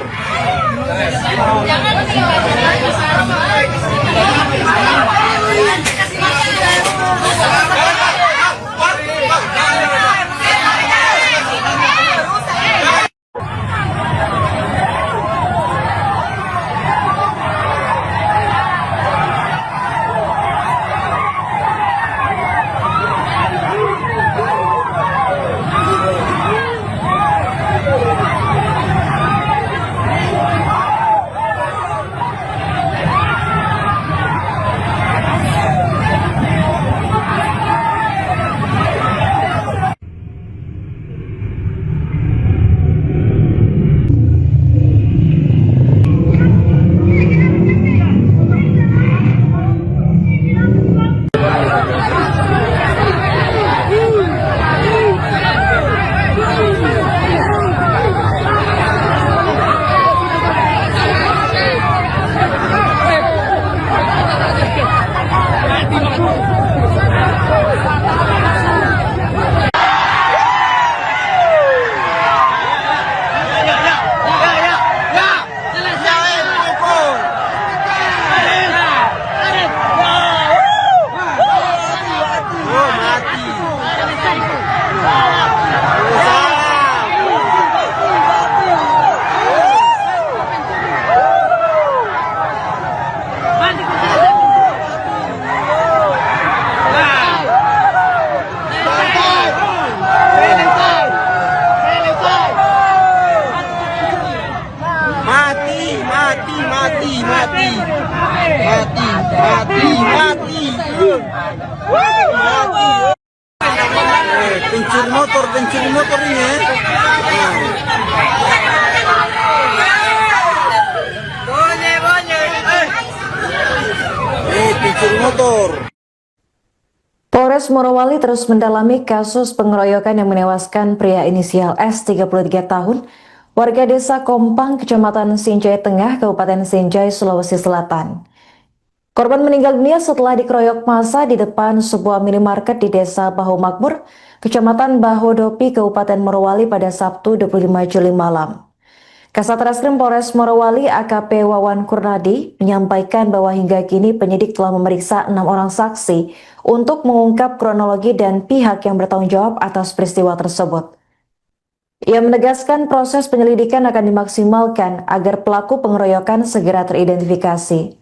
mati, mati, mati, mati, mati. Pencuri motor ini ya. Pencuri motor. Polres Morowali terus mendalami kasus pengeroyokan yang menewaskan pria inisial S 33 tahun, warga desa Kompang, Kecamatan Sinjai Tengah, Kabupaten Sinjai, Sulawesi Selatan. Korban meninggal dunia setelah dikeroyok massa di depan sebuah minimarket di desa Bahu Makmur, Kecamatan Bahodopi, Kabupaten Morowali pada Sabtu 25 Juli malam. Kasat Reskrim Polres Morowali AKP Wawan Kurnadi menyampaikan bahwa hingga kini penyidik telah memeriksa 6 orang saksi untuk mengungkap kronologi dan pihak yang bertanggung jawab atas peristiwa tersebut. Ia menegaskan proses penyelidikan akan dimaksimalkan agar pelaku pengeroyokan segera teridentifikasi.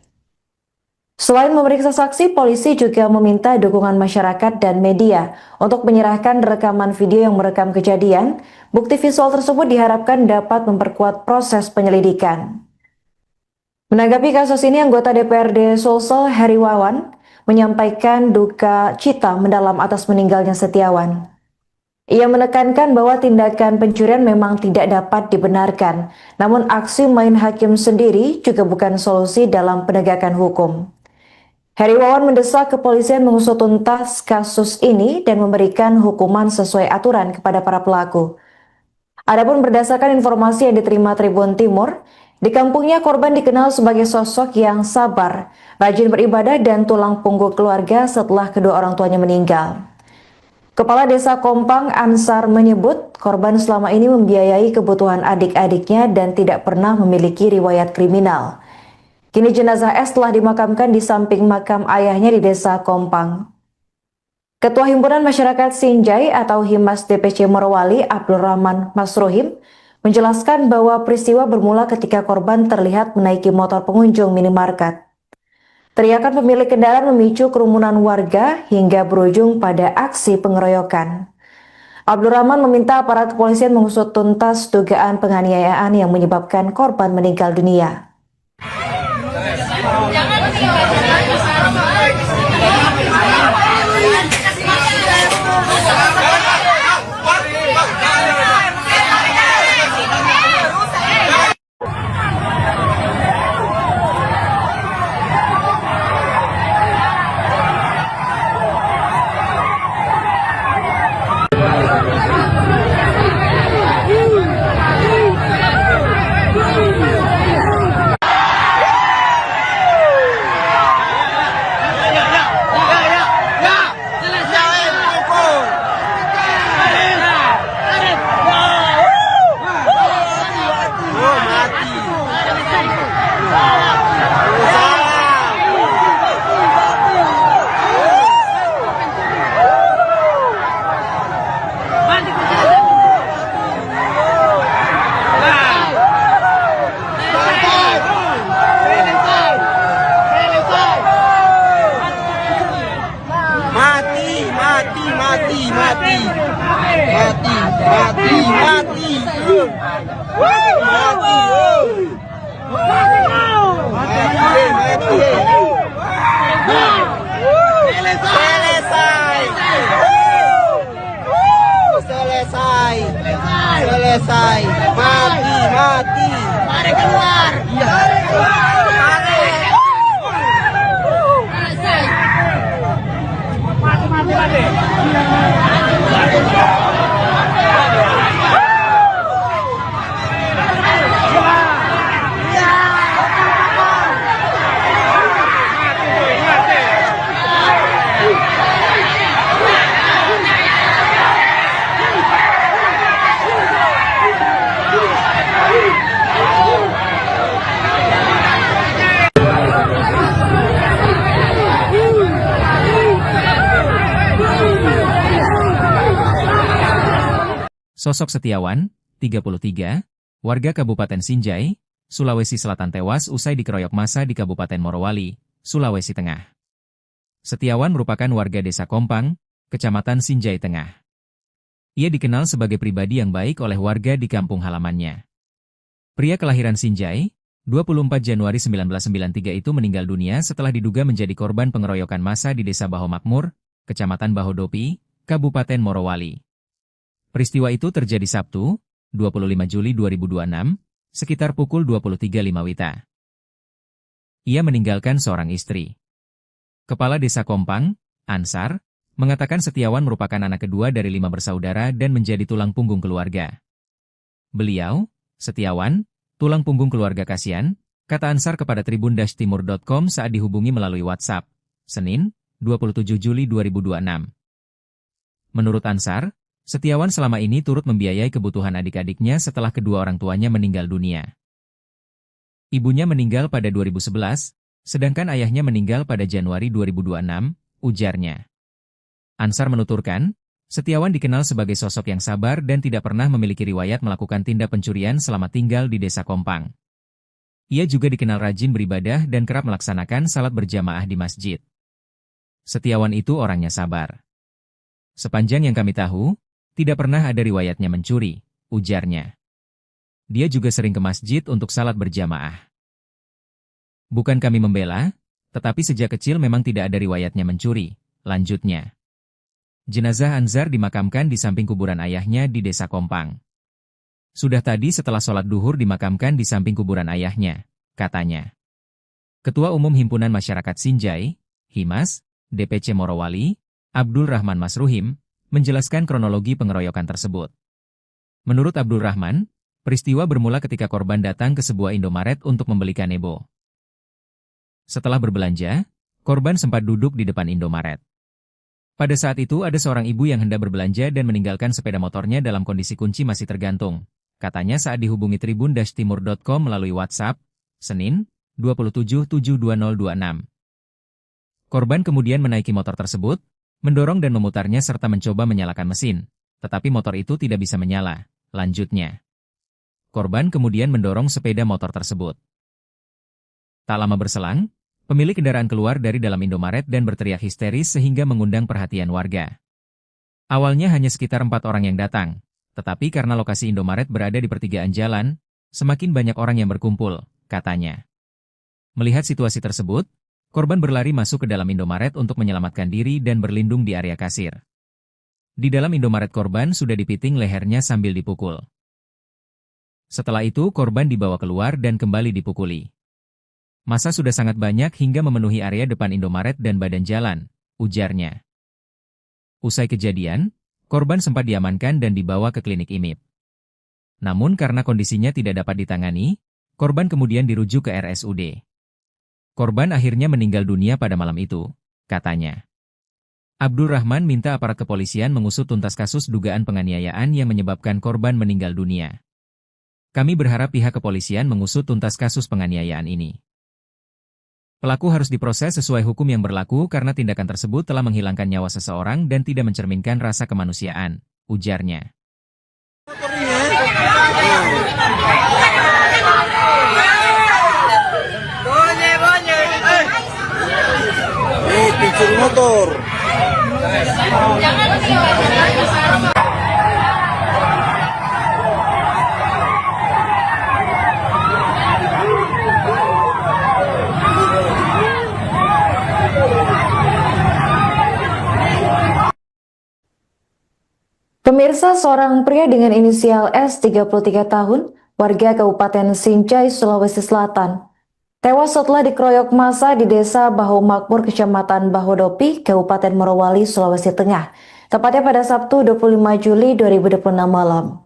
Selain memeriksa saksi, polisi juga meminta dukungan masyarakat dan media untuk menyerahkan rekaman video yang merekam kejadian. Bukti visual tersebut diharapkan dapat memperkuat proses penyelidikan. Menanggapi kasus ini, anggota DPRD Sulsel Heri Wawan menyampaikan duka cita mendalam atas meninggalnya Setiawan. Ia menekankan bahwa tindakan pencurian memang tidak dapat dibenarkan, namun aksi main hakim sendiri juga bukan solusi dalam penegakan hukum. Heri Wawan mendesak kepolisian mengusut tuntas kasus ini dan memberikan hukuman sesuai aturan kepada para pelaku. Adapun berdasarkan informasi yang diterima Tribun Timur, di kampungnya korban dikenal sebagai sosok yang sabar, rajin beribadah dan tulang punggung keluarga setelah kedua orang tuanya meninggal. Kepala Desa Kompang Ansar menyebut korban selama ini membiayai kebutuhan adik-adiknya dan tidak pernah memiliki riwayat kriminal. Kini jenazah S telah dimakamkan di samping makam ayahnya di Desa Kompang. Ketua Himpunan Masyarakat Sinjai atau Himas DPC Morowali, Abdul Rahman Masruhim, menjelaskan bahwa peristiwa bermula ketika korban terlihat menaiki motor pengunjung minimarket. Teriakan pemilik kendaraan memicu kerumunan warga hingga berujung pada aksi pengeroyokan. Abdul Rahman meminta aparat kepolisian mengusut tuntas dugaan penganiayaan yang menyebabkan korban meninggal dunia. Selesai. Mati. Mari keluar. Sosok Setiawan, 33, warga Kabupaten Sinjai, Sulawesi Selatan tewas usai dikeroyok massa di Kabupaten Morowali, Sulawesi Tengah. Setiawan merupakan warga Desa Kompang, Kecamatan Sinjai Tengah. Ia dikenal sebagai pribadi yang baik oleh warga di kampung halamannya. Pria kelahiran Sinjai, 24 Januari 1993 itu meninggal dunia setelah diduga menjadi korban pengeroyokan massa di Desa Baho Makmur, Kecamatan Bahodopi, Kabupaten Morowali. Peristiwa itu terjadi Sabtu, 25 Juli 2026, sekitar pukul 23.05 WITA. Ia meninggalkan seorang istri. Kepala Desa Kompang, Ansar, mengatakan Setiawan merupakan anak kedua dari 5 bersaudara dan menjadi tulang punggung keluarga. Beliau, Setiawan, tulang punggung keluarga kasihan, kata Ansar kepada tribun-timur.com saat dihubungi melalui WhatsApp, Senin, 27 Juli 2026. Menurut Ansar, Setiawan selama ini turut membiayai kebutuhan adik-adiknya setelah kedua orang tuanya meninggal dunia. Ibunya meninggal pada 2011, sedangkan ayahnya meninggal pada Januari 2026, ujarnya. Ansar menuturkan, Setiawan dikenal sebagai sosok yang sabar dan tidak pernah memiliki riwayat melakukan tindak pencurian selama tinggal di Desa Kompang. Ia juga dikenal rajin beribadah dan kerap melaksanakan salat berjamaah di masjid. Setiawan itu orangnya sabar. Sepanjang yang kami tahu, tidak pernah ada riwayatnya mencuri, ujarnya. Dia juga sering ke masjid untuk salat berjamaah. Bukan kami membela, tetapi sejak kecil memang tidak ada riwayatnya mencuri, lanjutnya. Jenazah Ansar dimakamkan di samping kuburan ayahnya di Desa Kompang. Sudah tadi setelah sholat duhur dimakamkan di samping kuburan ayahnya, katanya. Ketua Umum Himpunan Masyarakat Sinjai, Himas, DPC Morowali, Abdul Rahman Masruhim, menjelaskan kronologi pengeroyokan tersebut. Menurut Abdul Rahman, peristiwa bermula ketika korban datang ke sebuah Indomaret untuk membeli kanebo. Setelah berbelanja, korban sempat duduk di depan Indomaret. Pada saat itu ada seorang ibu yang hendak berbelanja dan meninggalkan sepeda motornya dalam kondisi kunci masih tergantung. Katanya saat dihubungi tribun-timur.com melalui WhatsApp, Senin, 27/7/2026. Korban kemudian menaiki motor tersebut, mendorong dan memutarnya serta mencoba menyalakan mesin, tetapi motor itu tidak bisa menyala, lanjutnya. Korban kemudian mendorong sepeda motor tersebut. Tak lama berselang, pemilik kendaraan keluar dari dalam Indomaret dan berteriak histeris sehingga mengundang perhatian warga. Awalnya hanya sekitar 4 orang yang datang, tetapi karena lokasi Indomaret berada di pertigaan jalan, semakin banyak orang yang berkumpul, katanya. Melihat situasi tersebut, korban berlari masuk ke dalam Indomaret untuk menyelamatkan diri dan berlindung di area kasir. Di dalam Indomaret korban sudah dipiting lehernya sambil dipukul. Setelah itu korban dibawa keluar dan kembali dipukuli. Massa sudah sangat banyak hingga memenuhi area depan Indomaret dan badan jalan, ujarnya. Usai kejadian, korban sempat diamankan dan dibawa ke klinik IMIP. Namun karena kondisinya tidak dapat ditangani, korban kemudian dirujuk ke RSUD. Korban akhirnya meninggal dunia pada malam itu, katanya. Abdul Rahman minta aparat kepolisian mengusut tuntas kasus dugaan penganiayaan yang menyebabkan korban meninggal dunia. Kami berharap pihak kepolisian mengusut tuntas kasus penganiayaan ini. Pelaku harus diproses sesuai hukum yang berlaku karena tindakan tersebut telah menghilangkan nyawa seseorang dan tidak mencerminkan rasa kemanusiaan, ujarnya. Pencuri motor. Pemirsa, seorang pria dengan inisial S 33 tahun, warga Kabupaten Sinjai, Sulawesi Selatan, tewas setelah dikeroyok massa di Desa Baho Makmur, Kecamatan Bahodopi, Kabupaten Morowali, Sulawesi Tengah, tepatnya pada Sabtu 25 Juli 2026 malam.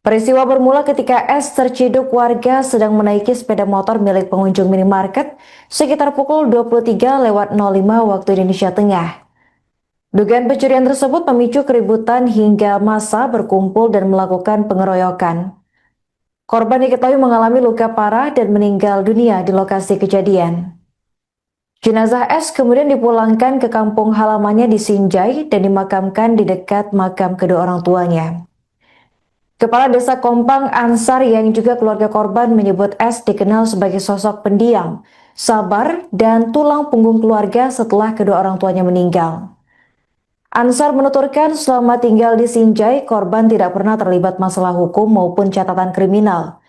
Peristiwa bermula ketika S terciduk warga sedang menaiki sepeda motor milik pengunjung minimarket sekitar pukul 23:05 waktu Indonesia Tengah. Dugaan pencurian tersebut memicu keributan hingga massa berkumpul dan melakukan pengeroyokan. Korban diketahui mengalami luka parah dan meninggal dunia di lokasi kejadian. Jenazah S kemudian dipulangkan ke kampung halamannya di Sinjai dan dimakamkan di dekat makam kedua orang tuanya. Kepala Desa Kompang Ansar yang juga keluarga korban menyebut S dikenal sebagai sosok pendiam, sabar, dan tulang punggung keluarga setelah kedua orang tuanya meninggal. Ansar menuturkan selama tinggal di Sinjai, korban tidak pernah terlibat masalah hukum maupun catatan kriminal.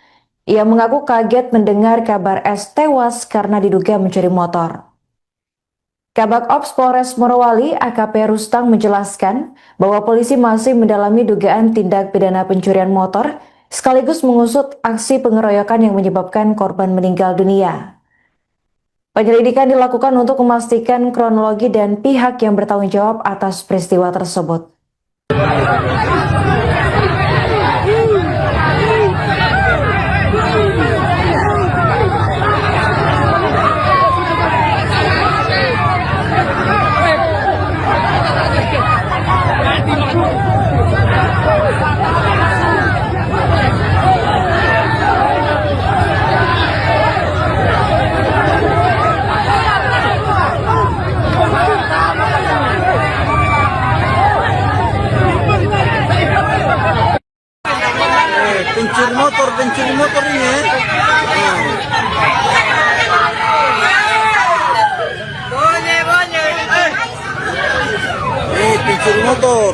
Ia mengaku kaget mendengar kabar S tewas karena diduga mencuri motor. Kabak Ops Polres Morowali AKP Rustang menjelaskan bahwa polisi masih mendalami dugaan tindak pidana pencurian motor sekaligus mengusut aksi pengeroyokan yang menyebabkan korban meninggal dunia. Penyelidikan dilakukan untuk memastikan kronologi dan pihak yang bertanggung jawab atas peristiwa tersebut. Pencuri motor ini ya. Pencuri motor.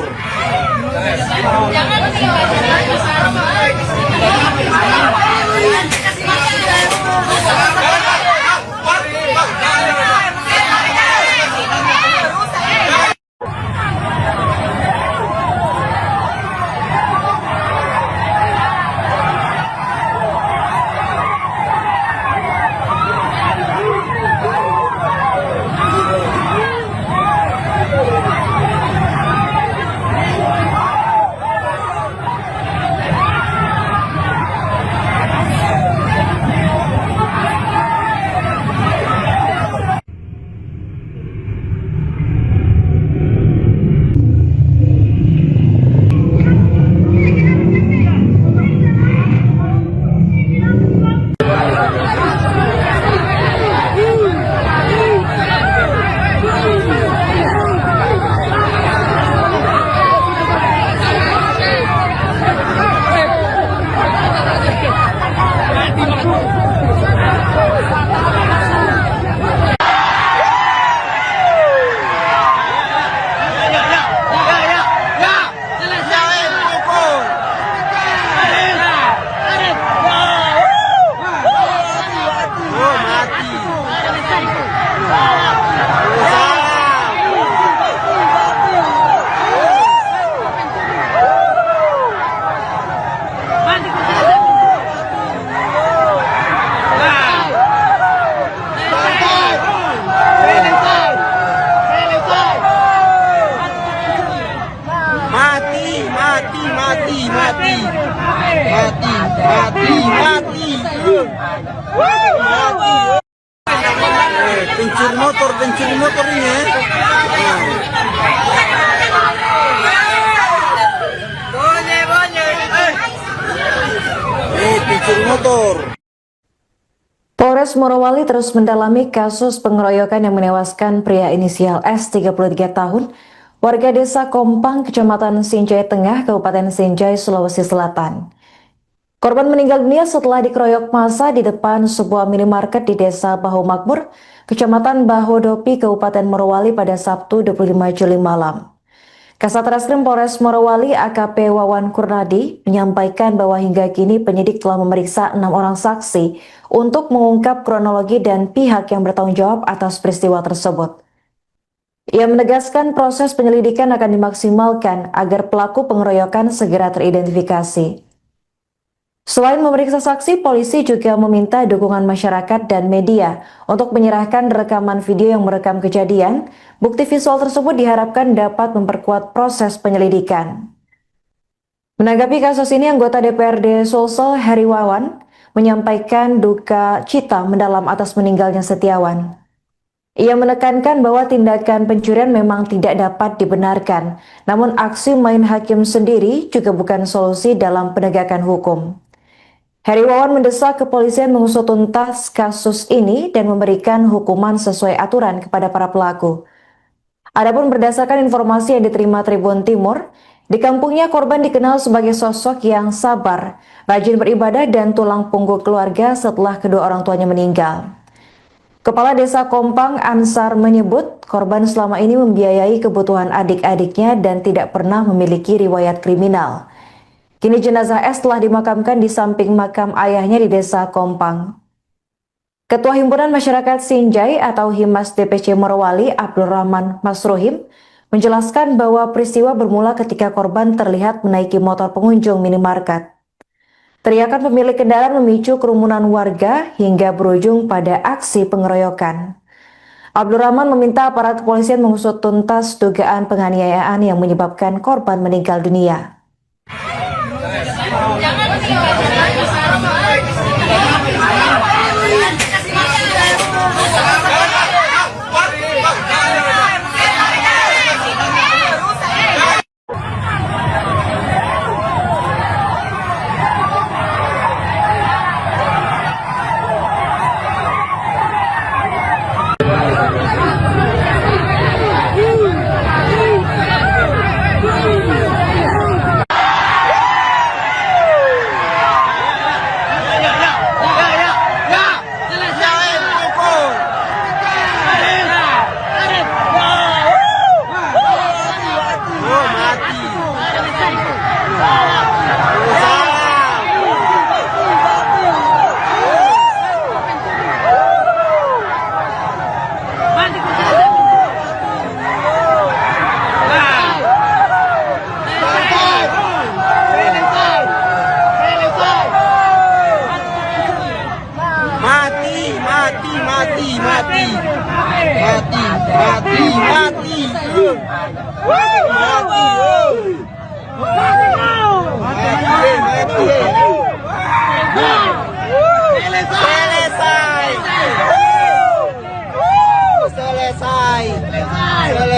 Pencuri motor ini ya. Pencuri motor. Polres Morowali terus mendalami kasus pengeroyokan yang menewaskan pria inisial S 33 tahun, warga desa Kompang, Kecamatan Sinjai Tengah, Kabupaten Sinjai, Sulawesi Selatan. Korban meninggal dunia setelah dikeroyok massa di depan sebuah minimarket di Desa Bahu Makmur, Kecamatan Bahodopi, Kabupaten Morowali pada Sabtu 25 Juli malam. Kasat Reskrim Polres Morowali AKP Wawan Kurnadi menyampaikan bahwa hingga kini penyidik telah memeriksa 6 orang saksi untuk mengungkap kronologi dan pihak yang bertanggung jawab atas peristiwa tersebut. Ia menegaskan proses penyelidikan akan dimaksimalkan agar pelaku pengeroyokan segera teridentifikasi. Selain memeriksa saksi, polisi juga meminta dukungan masyarakat dan media untuk menyerahkan rekaman video yang merekam kejadian. Bukti visual tersebut diharapkan dapat memperkuat proses penyelidikan. Menanggapi kasus ini, anggota DPRD Sulsel Heri Wawan menyampaikan duka cita mendalam atas meninggalnya Setiawan. Ia menekankan bahwa tindakan pencurian memang tidak dapat dibenarkan, namun aksi main hakim sendiri juga bukan solusi dalam penegakan hukum. Heri Wawan mendesak kepolisian mengusut tuntas kasus ini dan memberikan hukuman sesuai aturan kepada para pelaku. Adapun berdasarkan informasi yang diterima Tribun Timur, di kampungnya korban dikenal sebagai sosok yang sabar, rajin beribadah dan tulang punggung keluarga setelah kedua orang tuanya meninggal. Kepala Desa Kompang Ansar menyebut korban selama ini membiayai kebutuhan adik-adiknya dan tidak pernah memiliki riwayat kriminal. Kini jenazah S telah dimakamkan di samping makam ayahnya di Desa Kompang. Ketua Himpunan Masyarakat Sinjai atau Himas DPC Morowali, Abdul Rahman Masruhim, menjelaskan bahwa peristiwa bermula ketika korban terlihat menaiki motor pengunjung minimarket. Teriakan pemilik kendaraan memicu kerumunan warga hingga berujung pada aksi pengeroyokan. Abdul Rahman meminta aparat kepolisian mengusut tuntas dugaan penganiayaan yang menyebabkan korban meninggal dunia.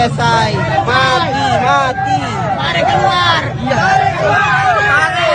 Selesai. Mati. Mari keluar. Mati.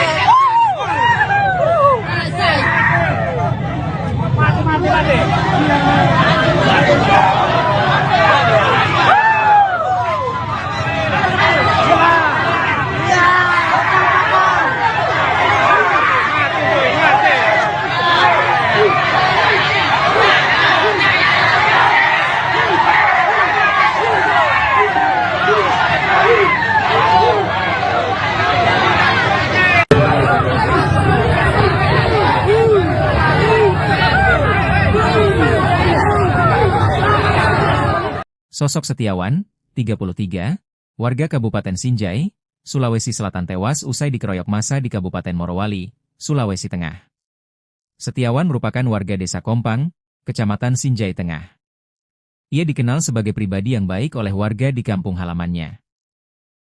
Sosok Setiawan, 33, warga Kabupaten Sinjai, Sulawesi Selatan tewas usai dikeroyok massa di Kabupaten Morowali, Sulawesi Tengah. Setiawan merupakan warga Desa Kompang, Kecamatan Sinjai Tengah. Ia dikenal sebagai pribadi yang baik oleh warga di kampung halamannya.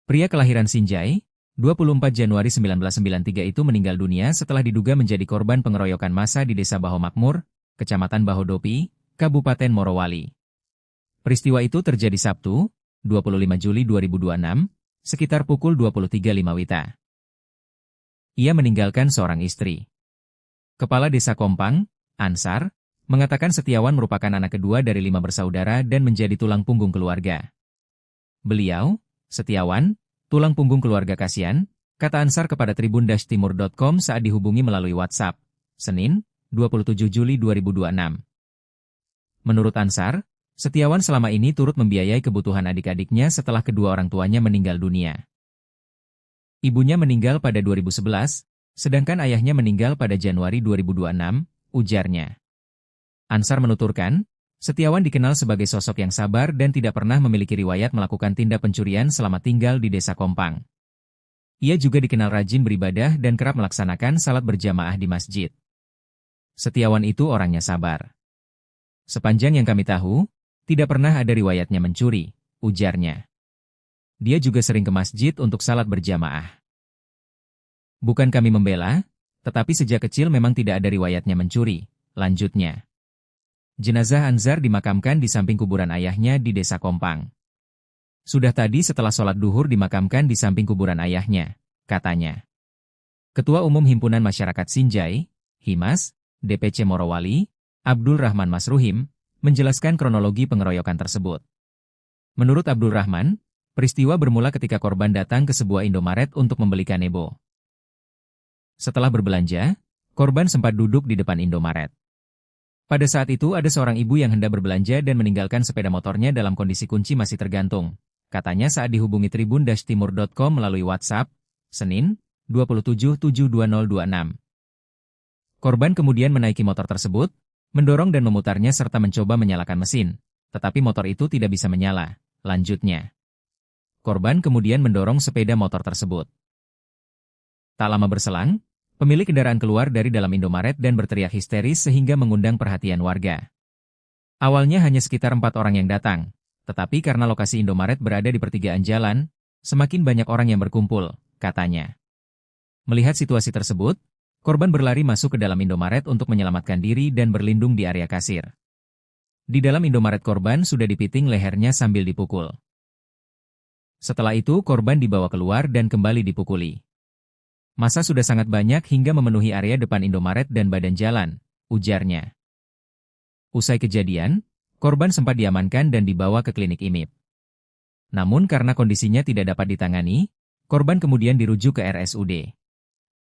Pria kelahiran Sinjai, 24 Januari 1993 itu meninggal dunia setelah diduga menjadi korban pengeroyokan massa di Desa Baho Makmur, Kecamatan Bahodopi, Kabupaten Morowali. Peristiwa itu terjadi Sabtu, 25 Juli 2026, sekitar pukul 23.05 WITA. Ia meninggalkan seorang istri. Kepala Desa Kompang, Ansar, mengatakan Setiawan merupakan anak kedua dari 5 bersaudara dan menjadi tulang punggung keluarga. Beliau, Setiawan, tulang punggung keluarga kasihan, kata Ansar kepada tribun-timur.com saat dihubungi melalui WhatsApp, Senin, 27 Juli 2026. Menurut Ansar, Setiawan selama ini turut membiayai kebutuhan adik-adiknya setelah kedua orang tuanya meninggal dunia. Ibunya meninggal pada 2011, sedangkan ayahnya meninggal pada Januari 2026, ujarnya. Ansar menuturkan, Setiawan dikenal sebagai sosok yang sabar dan tidak pernah memiliki riwayat melakukan tindak pencurian selama tinggal di Desa Kompang. Ia juga dikenal rajin beribadah dan kerap melaksanakan salat berjamaah di masjid. Setiawan itu orangnya sabar. Sepanjang yang kami tahu, tidak pernah ada riwayatnya mencuri, ujarnya. Dia juga sering ke masjid untuk salat berjamaah. Bukan kami membela, tetapi sejak kecil memang tidak ada riwayatnya mencuri, lanjutnya. Jenazah Anzar dimakamkan di samping kuburan ayahnya di Desa Kompang. Sudah tadi setelah sholat duhur dimakamkan di samping kuburan ayahnya, katanya. Ketua Umum Himpunan Masyarakat Sinjai, Himas, DPC Morowali, Abdul Rahman Masruhim, menjelaskan kronologi pengeroyokan tersebut. Menurut Abdul Rahman, peristiwa bermula ketika korban datang ke sebuah Indomaret untuk membeli kanebo. Setelah berbelanja, korban sempat duduk di depan Indomaret. Pada saat itu ada seorang ibu yang hendak berbelanja dan meninggalkan sepeda motornya dalam kondisi kunci masih tergantung, katanya saat dihubungi tribun-timur.com melalui WhatsApp, Senin, 27.72026. Korban kemudian menaiki motor tersebut, mendorong dan memutarnya serta mencoba menyalakan mesin, tetapi motor itu tidak bisa menyala. Lanjutnya, korban kemudian mendorong sepeda motor tersebut. Tak lama berselang, pemilik kendaraan keluar dari dalam Indomaret dan berteriak histeris sehingga mengundang perhatian warga. Awalnya hanya sekitar 4 orang yang datang, tetapi karena lokasi Indomaret berada di pertigaan jalan, semakin banyak orang yang berkumpul, katanya. Melihat situasi tersebut, korban berlari masuk ke dalam Indomaret untuk menyelamatkan diri dan berlindung di area kasir. Di dalam Indomaret korban sudah dipiting lehernya sambil dipukul. Setelah itu korban dibawa keluar dan kembali dipukuli. Massa sudah sangat banyak hingga memenuhi area depan Indomaret dan badan jalan, ujarnya. Usai kejadian, korban sempat diamankan dan dibawa ke klinik IMIP. Namun karena kondisinya tidak dapat ditangani, korban kemudian dirujuk ke RSUD.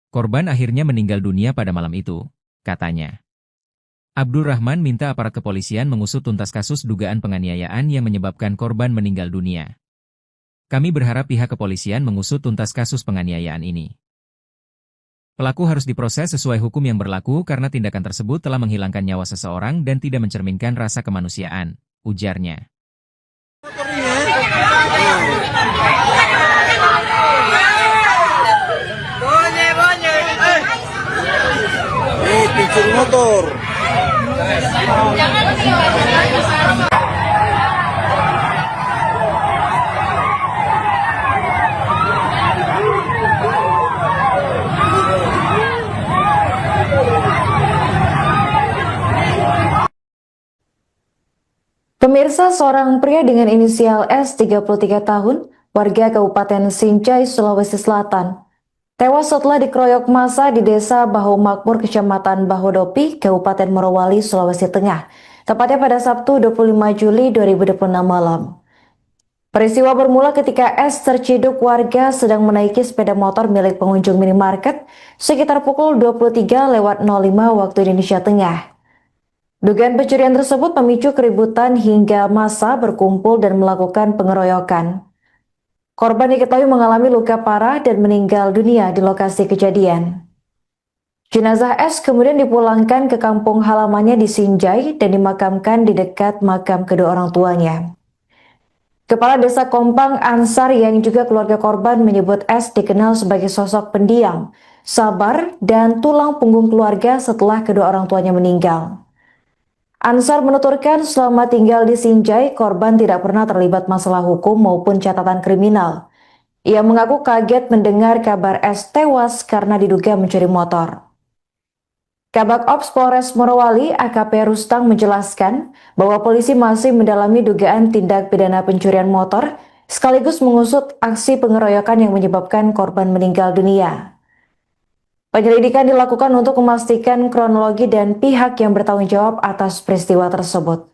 Korban akhirnya meninggal dunia pada malam itu, katanya. Abdul Rahman minta aparat kepolisian mengusut tuntas kasus dugaan penganiayaan yang menyebabkan korban meninggal dunia. Kami berharap pihak kepolisian mengusut tuntas kasus penganiayaan ini. Pelaku harus diproses sesuai hukum yang berlaku karena tindakan tersebut telah menghilangkan nyawa seseorang dan tidak mencerminkan rasa kemanusiaan, ujarnya. Pencuri motor. Pemirsa, seorang pria dengan inisial S 33 tahun, warga Kabupaten Sinjai, Sulawesi Selatan, tewas setelah dikeroyok massa di Desa Bahu Makmur, Kecamatan Bahodopi, Kabupaten Morowali, Sulawesi Tengah, tepatnya pada Sabtu 25 Juli 2026 malam. Peristiwa bermula ketika S terciduk warga sedang menaiki sepeda motor milik pengunjung minimarket sekitar pukul 23.05 waktu Indonesia Tengah. Dugaan pencurian tersebut memicu keributan hingga massa berkumpul dan melakukan pengeroyokan. Korban diketahui mengalami luka parah dan meninggal dunia di lokasi kejadian. Jenazah S kemudian dipulangkan ke kampung halamannya di Sinjai dan dimakamkan di dekat makam kedua orang tuanya. Kepala Desa Kompang Ansar yang juga keluarga korban menyebut S dikenal sebagai sosok pendiam, sabar, dan tulang punggung keluarga setelah kedua orang tuanya meninggal. Ansar menuturkan selama tinggal di Sinjai, korban tidak pernah terlibat masalah hukum maupun catatan kriminal. Ia mengaku kaget mendengar kabar S tewas karena diduga mencuri motor. Kabak Ops Polres Morowali AKP Rustang menjelaskan bahwa polisi masih mendalami dugaan tindak pidana pencurian motor sekaligus mengusut aksi pengeroyokan yang menyebabkan korban meninggal dunia. Penyelidikan dilakukan untuk memastikan kronologi dan pihak yang bertanggung jawab atas peristiwa tersebut.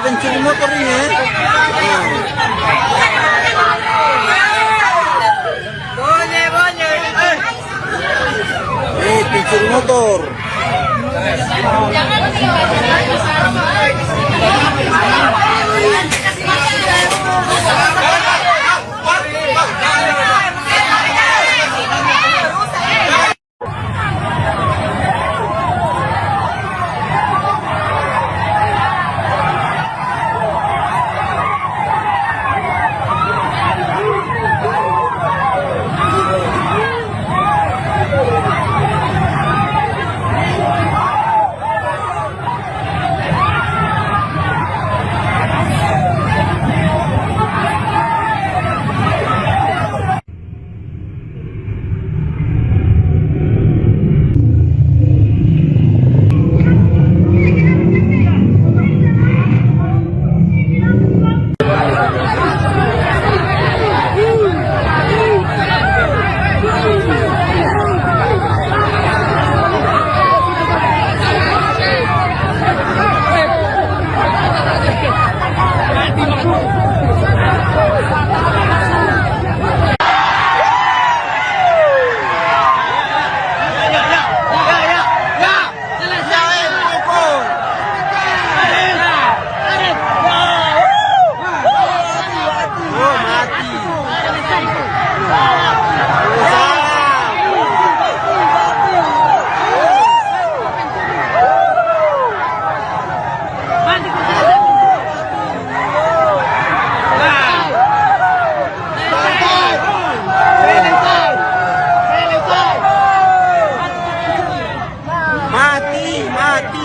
Pencuri motor ini ya. Pencuri motor.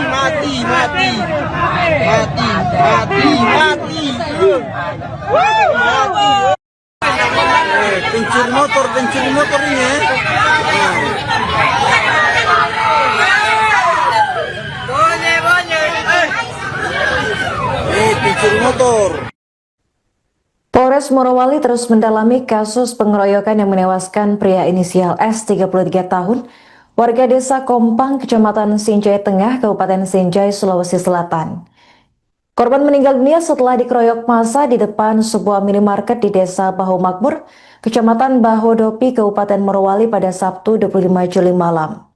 mati, mati, mati, mati, mati, mati. Pencuri motor ini ya. Pencuri motor. Polres Morowali terus mendalami kasus pengeroyokan yang menewaskan pria inisial S 33 tahun, warga desa Kompang, Kecamatan Sinjai Tengah, Kabupaten Sinjai, Sulawesi Selatan. Korban meninggal dunia setelah dikeroyok massa di depan sebuah minimarket di desa Bahu Makmur, Kecamatan Bahodopi, Kabupaten Morowali pada Sabtu 25 Juli malam.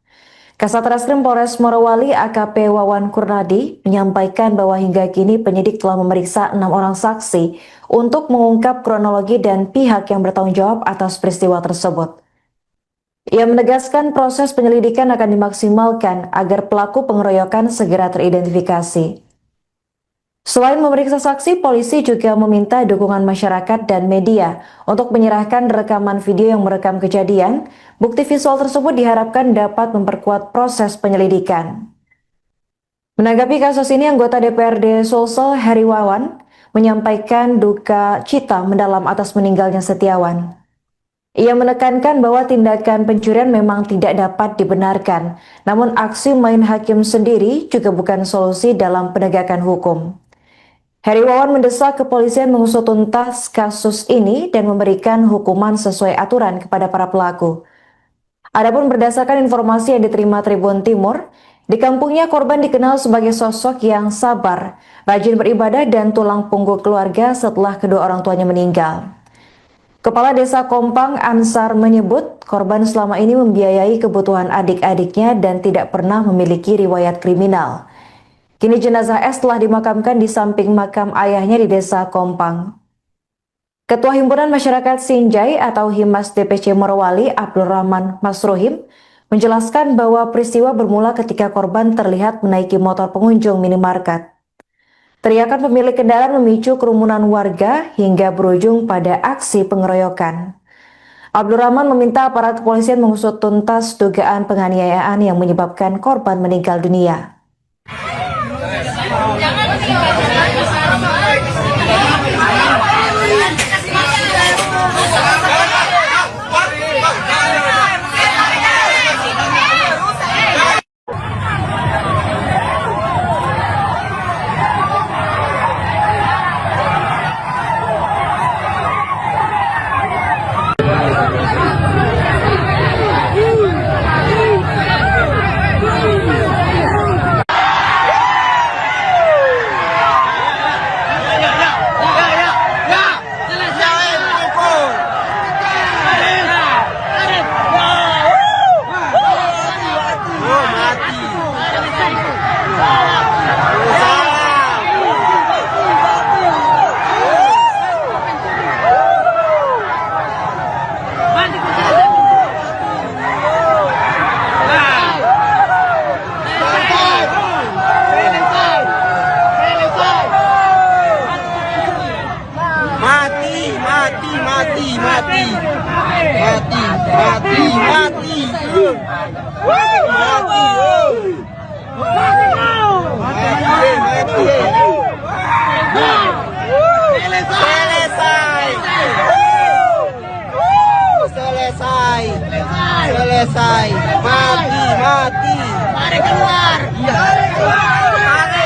Kasat Reskrim Polres Morowali AKP Wawan Kurnadi menyampaikan bahwa hingga kini penyidik telah memeriksa 6 orang saksi untuk mengungkap kronologi dan pihak yang bertanggung jawab atas peristiwa tersebut. Ia menegaskan proses penyelidikan akan dimaksimalkan agar pelaku pengeroyokan segera teridentifikasi. Selain memeriksa saksi, polisi juga meminta dukungan masyarakat dan media untuk menyerahkan rekaman video yang merekam kejadian. Bukti visual tersebut diharapkan dapat memperkuat proses penyelidikan. Menanggapi kasus ini, anggota DPRD Sulsel Heri Wawan menyampaikan duka cita mendalam atas meninggalnya Setiawan. Ia menekankan bahwa tindakan pencurian memang tidak dapat dibenarkan, namun aksi main hakim sendiri juga bukan solusi dalam penegakan hukum. Heri Wawan mendesak kepolisian mengusut tuntas kasus ini dan memberikan hukuman sesuai aturan kepada para pelaku. Adapun berdasarkan informasi yang diterima Tribun Timur, di kampungnya korban dikenal sebagai sosok yang sabar, rajin beribadah dan tulang punggung keluarga setelah kedua orang tuanya meninggal. Kepala Desa Kompang Ansar menyebut korban selama ini membiayai kebutuhan adik-adiknya dan tidak pernah memiliki riwayat kriminal. Kini jenazah S telah dimakamkan di samping makam ayahnya di Desa Kompang. Ketua Himpunan Masyarakat Sinjai atau Himas DPC Morowali, Abdul Rahman Masruhim, menjelaskan bahwa peristiwa bermula ketika korban terlihat menaiki motor pengunjung minimarket. Teriakan pemilik kendaraan memicu kerumunan warga hingga berujung pada aksi pengeroyokan. Abdul Rahman meminta aparat kepolisian mengusut tuntas dugaan penganiayaan yang menyebabkan korban meninggal dunia. Selesai. Mati. Mari keluar. Mati.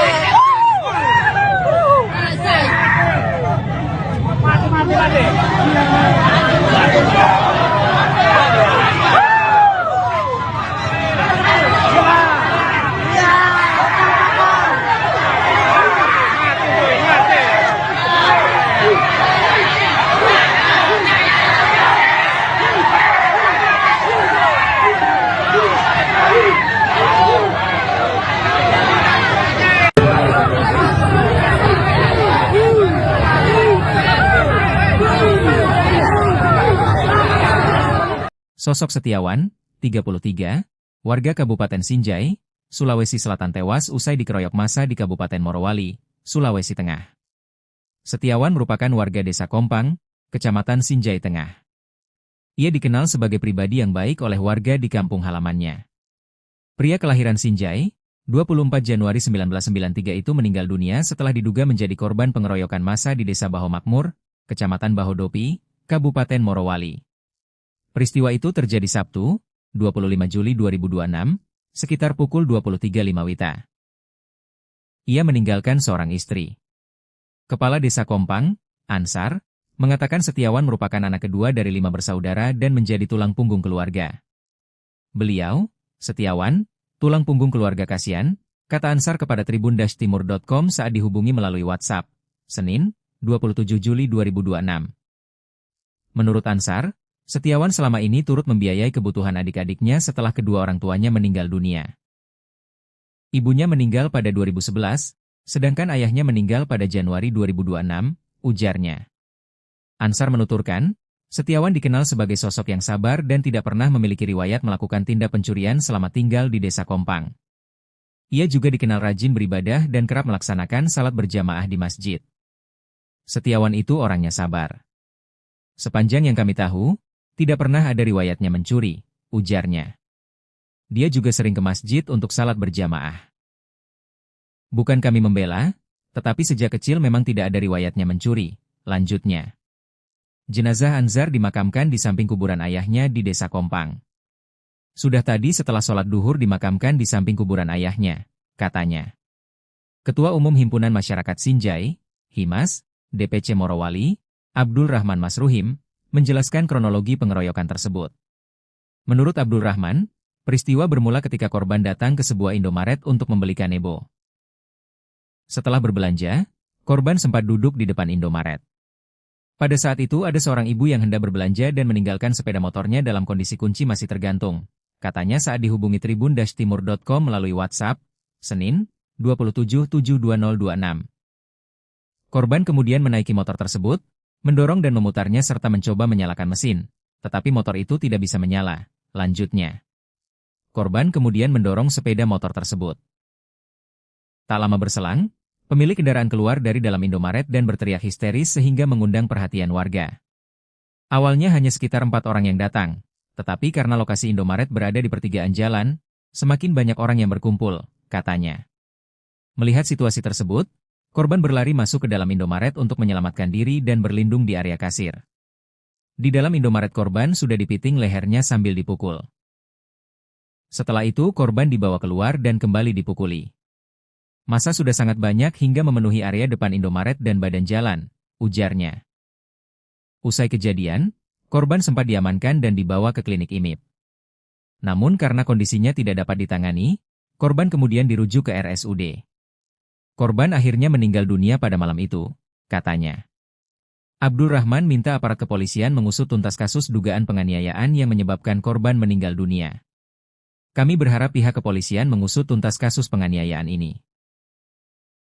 Sosok Setiawan, 33, warga Kabupaten Sinjai, Sulawesi Selatan tewas usai dikeroyok massa di Kabupaten Morowali, Sulawesi Tengah. Setiawan merupakan warga Desa Kompang, Kecamatan Sinjai Tengah. Ia dikenal sebagai pribadi yang baik oleh warga di kampung halamannya. Pria kelahiran Sinjai, 24 Januari 1993 itu meninggal dunia setelah diduga menjadi korban pengeroyokan massa di Desa Baho Makmur, Kecamatan Bahodopi, Kabupaten Morowali. Peristiwa itu terjadi Sabtu, 25 Juli 2026, sekitar pukul 23.05 WITA. Ia meninggalkan seorang istri. Kepala Desa Kompang, Ansar, mengatakan Setiawan merupakan anak kedua dari 5 bersaudara dan menjadi tulang punggung keluarga. Beliau, Setiawan, tulang punggung keluarga kasihan, kata Ansar kepada tribun-timur.com saat dihubungi melalui WhatsApp, Senin, 27 Juli 2026. Menurut Ansar, Setiawan selama ini turut membiayai kebutuhan adik-adiknya setelah kedua orang tuanya meninggal dunia. Ibunya meninggal pada 2011, sedangkan ayahnya meninggal pada Januari 2026, ujarnya. Ansar menuturkan, Setiawan dikenal sebagai sosok yang sabar dan tidak pernah memiliki riwayat melakukan tindak pencurian selama tinggal di Desa Kompang. Ia juga dikenal rajin beribadah dan kerap melaksanakan salat berjamaah di masjid. Setiawan itu orangnya sabar. Sepanjang yang kami tahu, tidak pernah ada riwayatnya mencuri, ujarnya. Dia juga sering ke masjid untuk salat berjamaah. Bukan kami membela, tetapi sejak kecil memang tidak ada riwayatnya mencuri, lanjutnya. Jenazah Ansar dimakamkan di samping kuburan ayahnya di Desa Kompang. Sudah tadi setelah sholat duhur dimakamkan di samping kuburan ayahnya, katanya. Ketua Umum Himpunan Masyarakat Sinjai, Himas, DPC Morowali, Abdul Rahman Masruhim, menjelaskan kronologi pengeroyokan tersebut. Menurut Abdul Rahman, peristiwa bermula ketika korban datang ke sebuah Indomaret untuk membeli kanebo. Setelah berbelanja, korban sempat duduk di depan Indomaret. Pada saat itu ada seorang ibu yang hendak berbelanja dan meninggalkan sepeda motornya dalam kondisi kunci masih tergantung. Katanya saat dihubungi tribun-timur.com melalui WhatsApp, Senin, 27/7/2026. Korban kemudian menaiki motor tersebut, mendorong dan memutarnya serta mencoba menyalakan mesin, tetapi motor itu tidak bisa menyala, lanjutnya. Korban kemudian mendorong sepeda motor tersebut. Tak lama berselang, pemilik kendaraan keluar dari dalam Indomaret dan berteriak histeris sehingga mengundang perhatian warga. Awalnya hanya sekitar 4 orang yang datang, tetapi karena lokasi Indomaret berada di pertigaan jalan, semakin banyak orang yang berkumpul, katanya. Melihat situasi tersebut, korban berlari masuk ke dalam Indomaret untuk menyelamatkan diri dan berlindung di area kasir. Di dalam Indomaret korban sudah dipiting lehernya sambil dipukul. Setelah itu korban dibawa keluar dan kembali dipukuli. Massa sudah sangat banyak hingga memenuhi area depan Indomaret dan badan jalan, ujarnya. Usai kejadian, korban sempat diamankan dan dibawa ke klinik IMIP. Namun karena kondisinya tidak dapat ditangani, korban kemudian dirujuk ke RSUD. Korban akhirnya meninggal dunia pada malam itu, katanya. Abdul Rahman minta aparat kepolisian mengusut tuntas kasus dugaan penganiayaan yang menyebabkan korban meninggal dunia. Kami berharap pihak kepolisian mengusut tuntas kasus penganiayaan ini.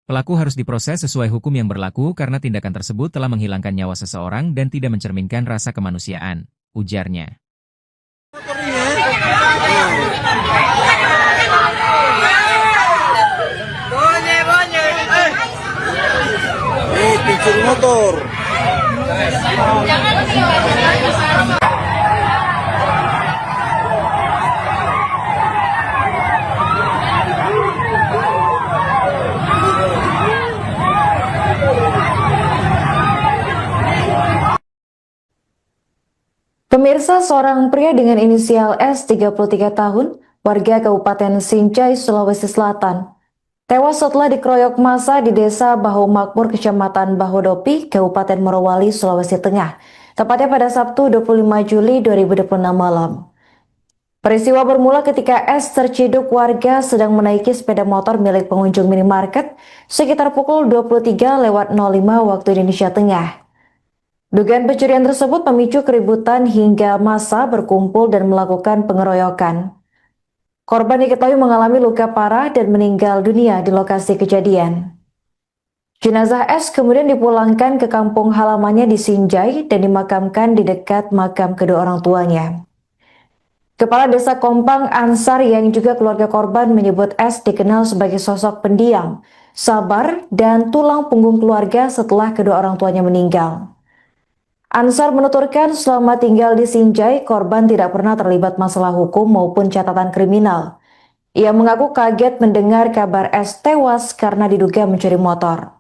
Pelaku harus diproses sesuai hukum yang berlaku karena tindakan tersebut telah menghilangkan nyawa seseorang dan tidak mencerminkan rasa kemanusiaan, ujarnya. Pencuri motor. Pemirsa, seorang pria dengan inisial S 33 tahun, warga Kabupaten Sinjai, Sulawesi Selatan, tewas setelah dikeroyok massa di Desa Baho Makmur, Kecamatan Bahodopi, Kabupaten Morowali, Sulawesi Tengah, tepatnya pada Sabtu 25 Juli 2026 malam. Peristiwa bermula ketika S terciduk warga sedang menaiki sepeda motor milik pengunjung minimarket sekitar pukul 23:05 waktu Indonesia Tengah. Dugaan pencurian tersebut memicu keributan hingga massa berkumpul dan melakukan pengeroyokan. Korban diketahui mengalami luka parah dan meninggal dunia di lokasi kejadian. Jenazah S kemudian dipulangkan ke kampung halamannya di Sinjai dan dimakamkan di dekat makam kedua orang tuanya. Kepala Desa Kompang Ansar yang juga keluarga korban menyebut S dikenal sebagai sosok pendiam, sabar, dan tulang punggung keluarga setelah kedua orang tuanya meninggal. Ansar menuturkan selama tinggal di Sinjai, korban tidak pernah terlibat masalah hukum maupun catatan kriminal. Ia mengaku kaget mendengar kabar S tewas karena diduga mencuri motor.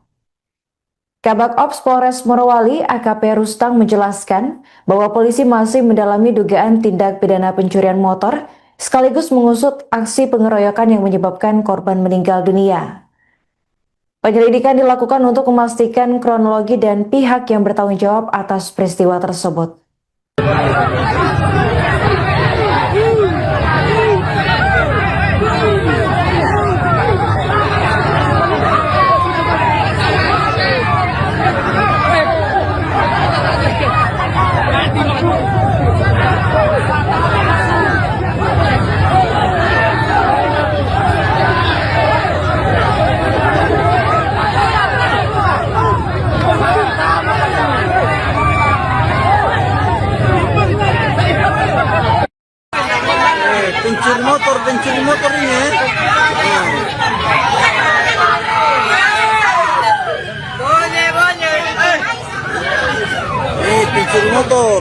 Kabak Ops Polres Morowali AKP Rustang menjelaskan bahwa polisi masih mendalami dugaan tindak pidana pencurian motor sekaligus mengusut aksi pengeroyokan yang menyebabkan korban meninggal dunia. Penyelidikan dilakukan untuk memastikan kronologi dan pihak yang bertanggung jawab atas peristiwa tersebut. pencuri motor ini ya. Pencuri motor.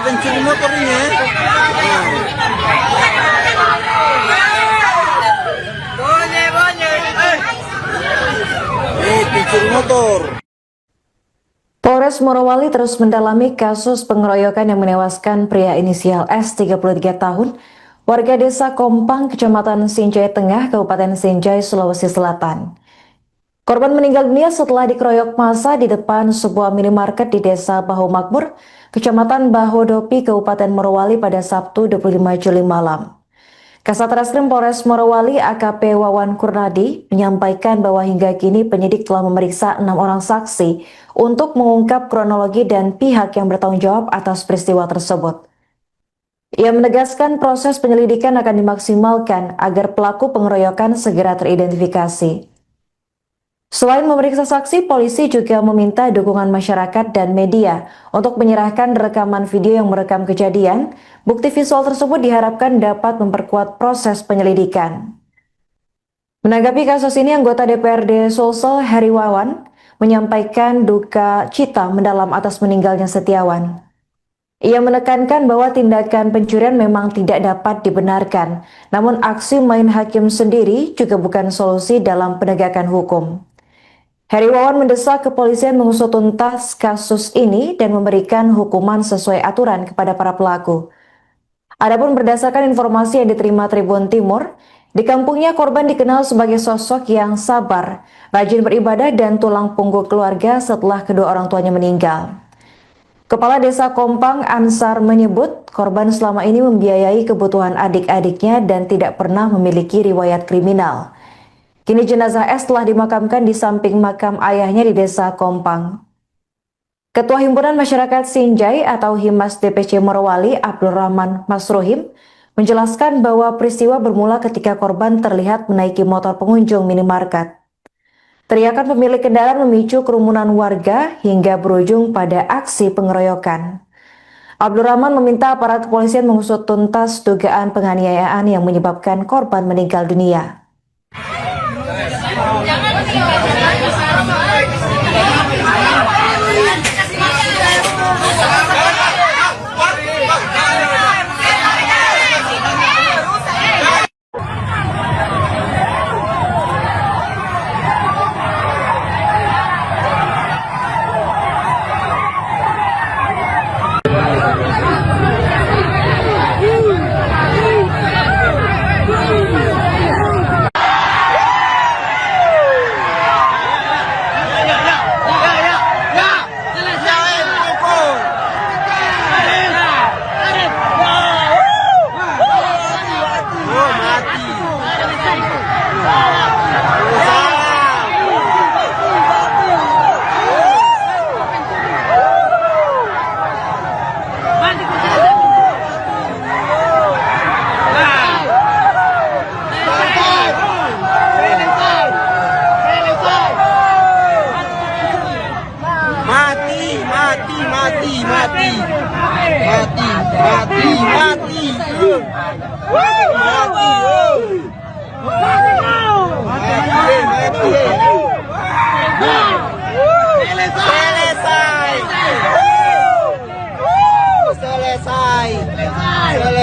Pencuri motor ini ya. Pencuri motor. Polres Morowali terus mendalami kasus pengeroyokan yang menewaskan pria inisial S 33 tahun, warga desa Kompang, Kecamatan Sinjai Tengah, Kabupaten Sinjai, Sulawesi Selatan. Korban meninggal dunia setelah dikeroyok massa di depan sebuah minimarket di Desa Bahu Makmur, Kecamatan Bahodopi, Kabupaten Morowali pada Sabtu 25 Juli malam. Kasat Reskrim Polres Morowali AKP Wawan Kurnadi menyampaikan bahwa hingga kini penyidik telah memeriksa 6 orang saksi untuk mengungkap kronologi dan pihak yang bertanggung jawab atas peristiwa tersebut. Ia menegaskan proses penyelidikan akan dimaksimalkan agar pelaku pengeroyokan segera teridentifikasi. Selain memeriksa saksi, polisi juga meminta dukungan masyarakat dan media untuk menyerahkan rekaman video yang merekam kejadian. Bukti visual tersebut diharapkan dapat memperkuat proses penyelidikan. Menanggapi kasus ini, anggota DPRD Sulsel Heri Wawan menyampaikan duka cita mendalam atas meninggalnya Setiawan. Ia menekankan bahwa tindakan pencurian memang tidak dapat dibenarkan, namun aksi main hakim sendiri juga bukan solusi dalam penegakan hukum. Heri Wawan mendesak kepolisian mengusut tuntas kasus ini dan memberikan hukuman sesuai aturan kepada para pelaku. Adapun berdasarkan informasi yang diterima Tribun Timur, di kampungnya korban dikenal sebagai sosok yang sabar, rajin beribadah dan tulang punggung keluarga setelah kedua orang tuanya meninggal. Kepala Desa Kompang Ansar menyebut korban selama ini membiayai kebutuhan adik-adiknya dan tidak pernah memiliki riwayat kriminal. Kini jenazah S telah dimakamkan di samping makam ayahnya di Desa Kompang. Ketua Himpunan Masyarakat Sinjai atau Himas DPC Morowali, Abdul Rahman Masruhim, menjelaskan bahwa peristiwa bermula ketika korban terlihat menaiki motor pengunjung minimarket. Teriakan pemilik kendaraan memicu kerumunan warga hingga berujung pada aksi pengeroyokan. Abdul Rahman meminta aparat kepolisian mengusut tuntas dugaan penganiayaan yang menyebabkan korban meninggal dunia.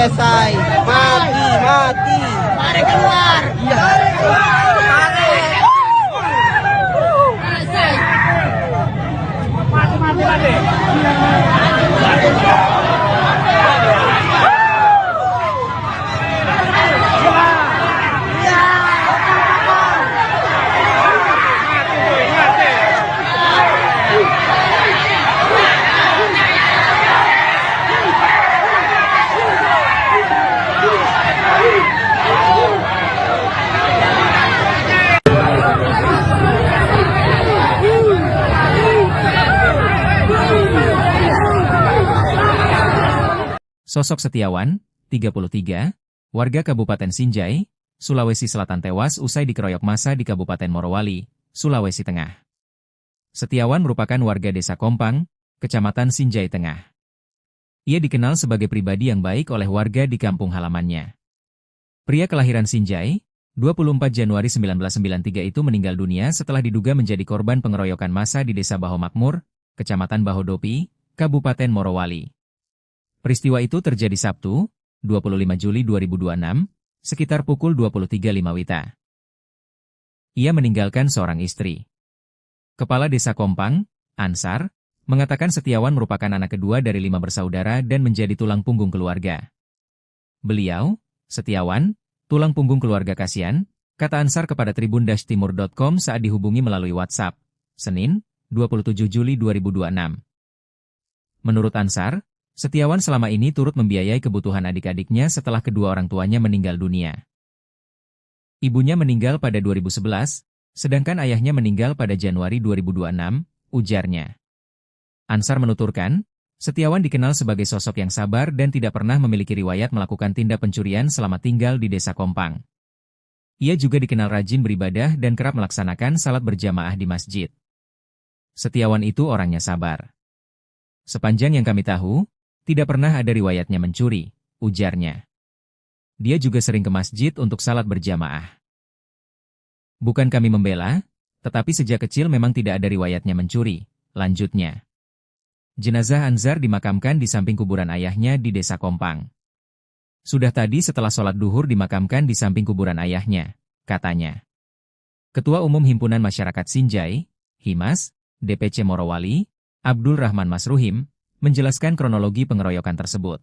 Selesai. Mati. Mari keluar. Sosok Setiawan, 33, warga Kabupaten Sinjai, Sulawesi Selatan tewas usai dikeroyok massa di Kabupaten Morowali, Sulawesi Tengah. Setiawan merupakan warga Desa Kompang, Kecamatan Sinjai Tengah. Ia dikenal sebagai pribadi yang baik oleh warga di kampung halamannya. Pria kelahiran Sinjai, 24 Januari 1993 itu meninggal dunia setelah diduga menjadi korban pengeroyokan massa di Desa Baho Makmur, Kecamatan Bahodopi, Kabupaten Morowali. Peristiwa itu terjadi Sabtu, 25 Juli 2026, sekitar pukul 23.05 WITA. Ia meninggalkan seorang istri. Kepala Desa Kompang, Ansar, mengatakan Setiawan merupakan anak kedua dari 5 bersaudara dan menjadi tulang punggung keluarga. Beliau, Setiawan, tulang punggung keluarga kasihan, kata Ansar kepada tribun-timur.com saat dihubungi melalui WhatsApp, Senin, 27 Juli 2026. Menurut Ansar, Setiawan selama ini turut membiayai kebutuhan adik-adiknya setelah kedua orang tuanya meninggal dunia. Ibunya meninggal pada 2011, sedangkan ayahnya meninggal pada Januari 2026, ujarnya. Ansar menuturkan, Setiawan dikenal sebagai sosok yang sabar dan tidak pernah memiliki riwayat melakukan tindak pencurian selama tinggal di Desa Kompang. Ia juga dikenal rajin beribadah dan kerap melaksanakan salat berjamaah di masjid. Setiawan itu orangnya sabar. Sepanjang yang kami tahu, tidak pernah ada riwayatnya mencuri, ujarnya. Dia juga sering ke masjid untuk salat berjamaah. Bukan kami membela, tetapi sejak kecil memang tidak ada riwayatnya mencuri, lanjutnya. Jenazah Anzar dimakamkan di samping kuburan ayahnya di Desa Kompang. Sudah tadi setelah sholat duhur dimakamkan di samping kuburan ayahnya, katanya. Ketua Umum Himpunan Masyarakat Sinjai, Himas, DPC Morowali, Abdul Rahman Masruhim, menjelaskan kronologi pengeroyokan tersebut.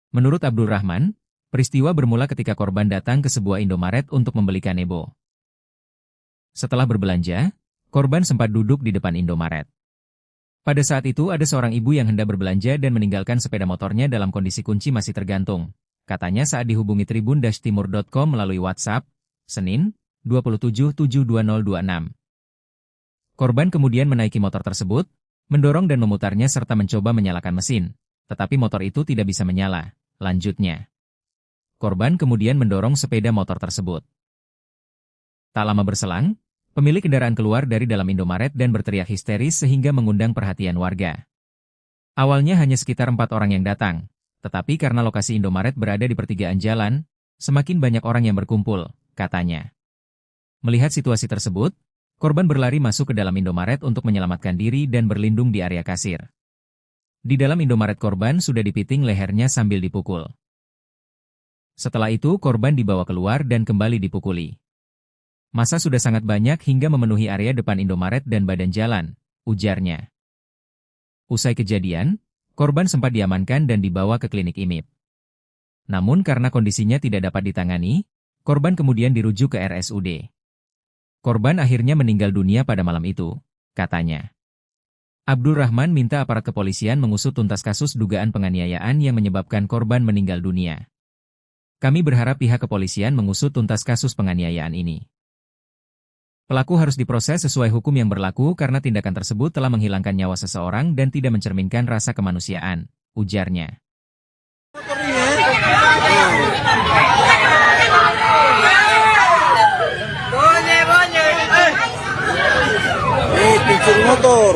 Menurut Abdul Rahman, peristiwa bermula ketika korban datang ke sebuah Indomaret untuk membeli kanebo. Setelah berbelanja, korban sempat duduk di depan Indomaret. Pada saat itu ada seorang ibu yang hendak berbelanja dan meninggalkan sepeda motornya dalam kondisi kunci masih tergantung, katanya saat dihubungi tribun-timur.com melalui WhatsApp, Senin, 2772026. Korban kemudian menaiki motor tersebut, mendorong dan memutarnya serta mencoba menyalakan mesin, tetapi motor itu tidak bisa menyala. Lanjutnya, korban kemudian mendorong sepeda motor tersebut. Tak lama berselang, pemilik kendaraan keluar dari dalam Indomaret dan berteriak histeris sehingga mengundang perhatian warga. Awalnya hanya sekitar 4 orang yang datang, tetapi karena lokasi Indomaret berada di pertigaan jalan, semakin banyak orang yang berkumpul, katanya. Melihat situasi tersebut, korban berlari masuk ke dalam Indomaret untuk menyelamatkan diri dan berlindung di area kasir. Di dalam Indomaret korban sudah dipiting lehernya sambil dipukul. Setelah itu korban dibawa keluar dan kembali dipukuli. Massa sudah sangat banyak hingga memenuhi area depan Indomaret dan badan jalan, ujarnya. Usai kejadian, korban sempat diamankan dan dibawa ke klinik IMIP. Namun karena kondisinya tidak dapat ditangani, korban kemudian dirujuk ke RSUD. Korban akhirnya meninggal dunia pada malam itu, katanya. Abdul Rahman minta aparat kepolisian mengusut tuntas kasus dugaan penganiayaan yang menyebabkan korban meninggal dunia. Kami berharap pihak kepolisian mengusut tuntas kasus penganiayaan ini. Pelaku harus diproses sesuai hukum yang berlaku karena tindakan tersebut telah menghilangkan nyawa seseorang dan tidak mencerminkan rasa kemanusiaan, ujarnya. Pincur motor.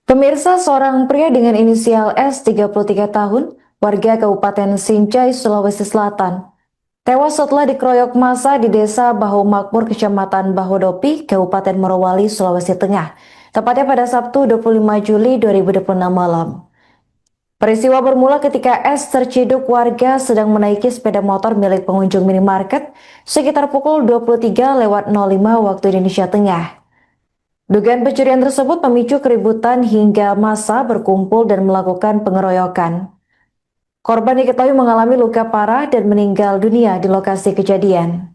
Pemirsa, seorang pria dengan inisial S 33 tahun, warga Kabupaten Sinjai, Sulawesi Selatan, tewas setelah dikeroyok massa di Desa Bahu Makmur, Kecamatan Bahodopi, Kabupaten Morowali, Sulawesi Tengah, tepatnya pada Sabtu 25 Juli 2026 malam. Peristiwa bermula ketika S terciduk warga sedang menaiki sepeda motor milik pengunjung minimarket sekitar pukul 23.05 waktu Indonesia Tengah. Dugaan pencurian tersebut memicu keributan hingga massa berkumpul dan melakukan pengeroyokan. Korban diketahui mengalami luka parah dan meninggal dunia di lokasi kejadian.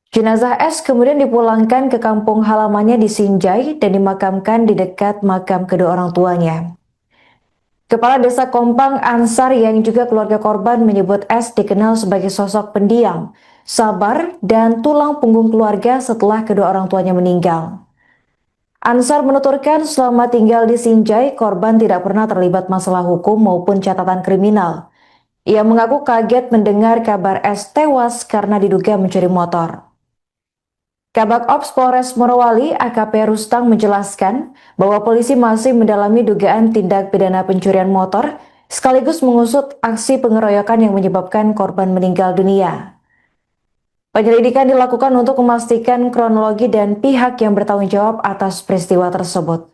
Jenazah S kemudian dipulangkan ke kampung halamannya di Sinjai dan dimakamkan di dekat makam kedua orang tuanya. Kepala Desa Kompang Ansar yang juga keluarga korban menyebut S dikenal sebagai sosok pendiam, sabar, dan tulang punggung keluarga setelah kedua orang tuanya meninggal. Ansar menuturkan selama tinggal di Sinjai, korban tidak pernah terlibat masalah hukum maupun catatan kriminal. Ia mengaku kaget mendengar kabar S tewas karena diduga mencuri motor. Kabak Ops Polres Morowali AKP Rustang menjelaskan bahwa polisi masih mendalami dugaan tindak pidana pencurian motor sekaligus mengusut aksi pengeroyokan yang menyebabkan korban meninggal dunia. Penyelidikan dilakukan untuk memastikan kronologi dan pihak yang bertanggung jawab atas peristiwa tersebut.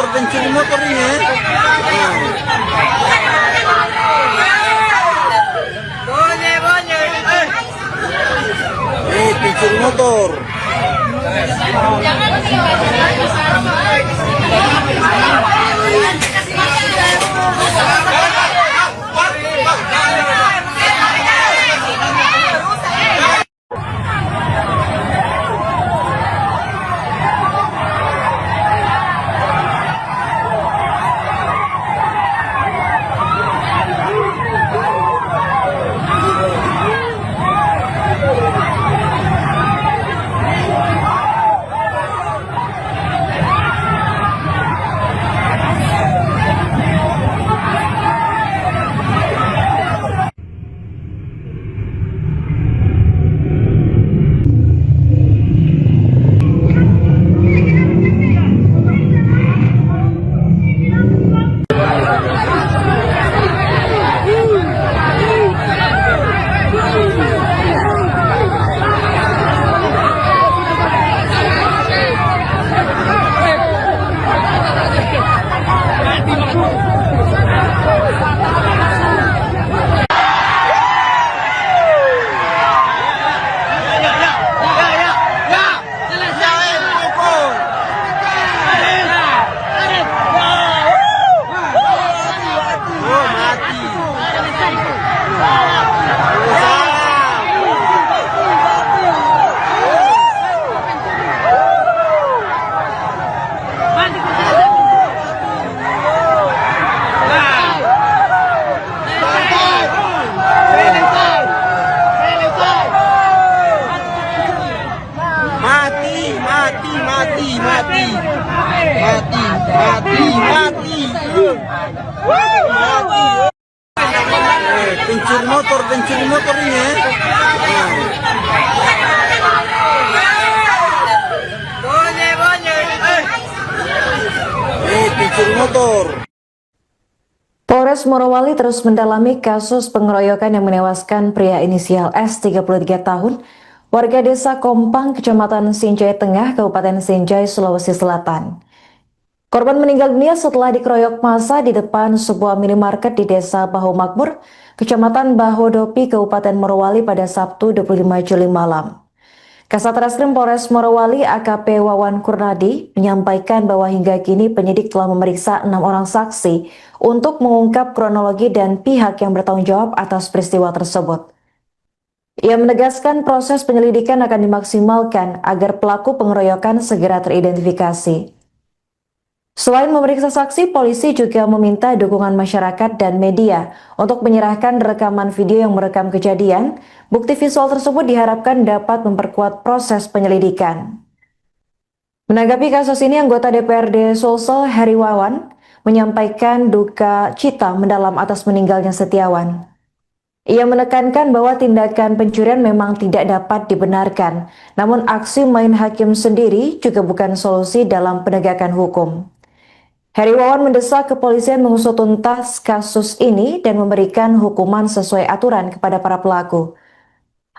Pencuri motor ini. Pencuri motor. Mati, mati, mati, mati. Mati, mati, mati. Mati. Pencuri motor ini ya. Pencuri motor. Polres Morowali terus mendalami kasus pengeroyokan yang menewaskan pria inisial S 33 tahun, warga desa Kompang, Kecamatan Sinjai Tengah, Kabupaten Sinjai, Sulawesi Selatan. Korban meninggal dunia setelah dikeroyok massa di depan sebuah minimarket di desa Bahu Makmur, Kecamatan Bahodopi, Kabupaten Morowali pada Sabtu 25 Juli malam. Kasat Reskrim Polres Morowali AKP Wawan Kurnadi menyampaikan bahwa hingga kini penyidik telah memeriksa 6 orang saksi untuk mengungkap kronologi dan pihak yang bertanggung jawab atas peristiwa tersebut. Ia menegaskan proses penyelidikan akan dimaksimalkan agar pelaku pengeroyokan segera teridentifikasi. Selain memeriksa saksi, polisi juga meminta dukungan masyarakat dan media untuk menyerahkan rekaman video yang merekam kejadian. Bukti visual tersebut diharapkan dapat memperkuat proses penyelidikan. Menanggapi kasus ini, anggota DPRD Sulsel Heri Wawan menyampaikan duka cita mendalam atas meninggalnya Setiawan. Ia menekankan bahwa tindakan pencurian memang tidak dapat dibenarkan, namun aksi main hakim sendiri juga bukan solusi dalam penegakan hukum. Heri Wawan mendesak kepolisian mengusut tuntas kasus ini dan memberikan hukuman sesuai aturan kepada para pelaku.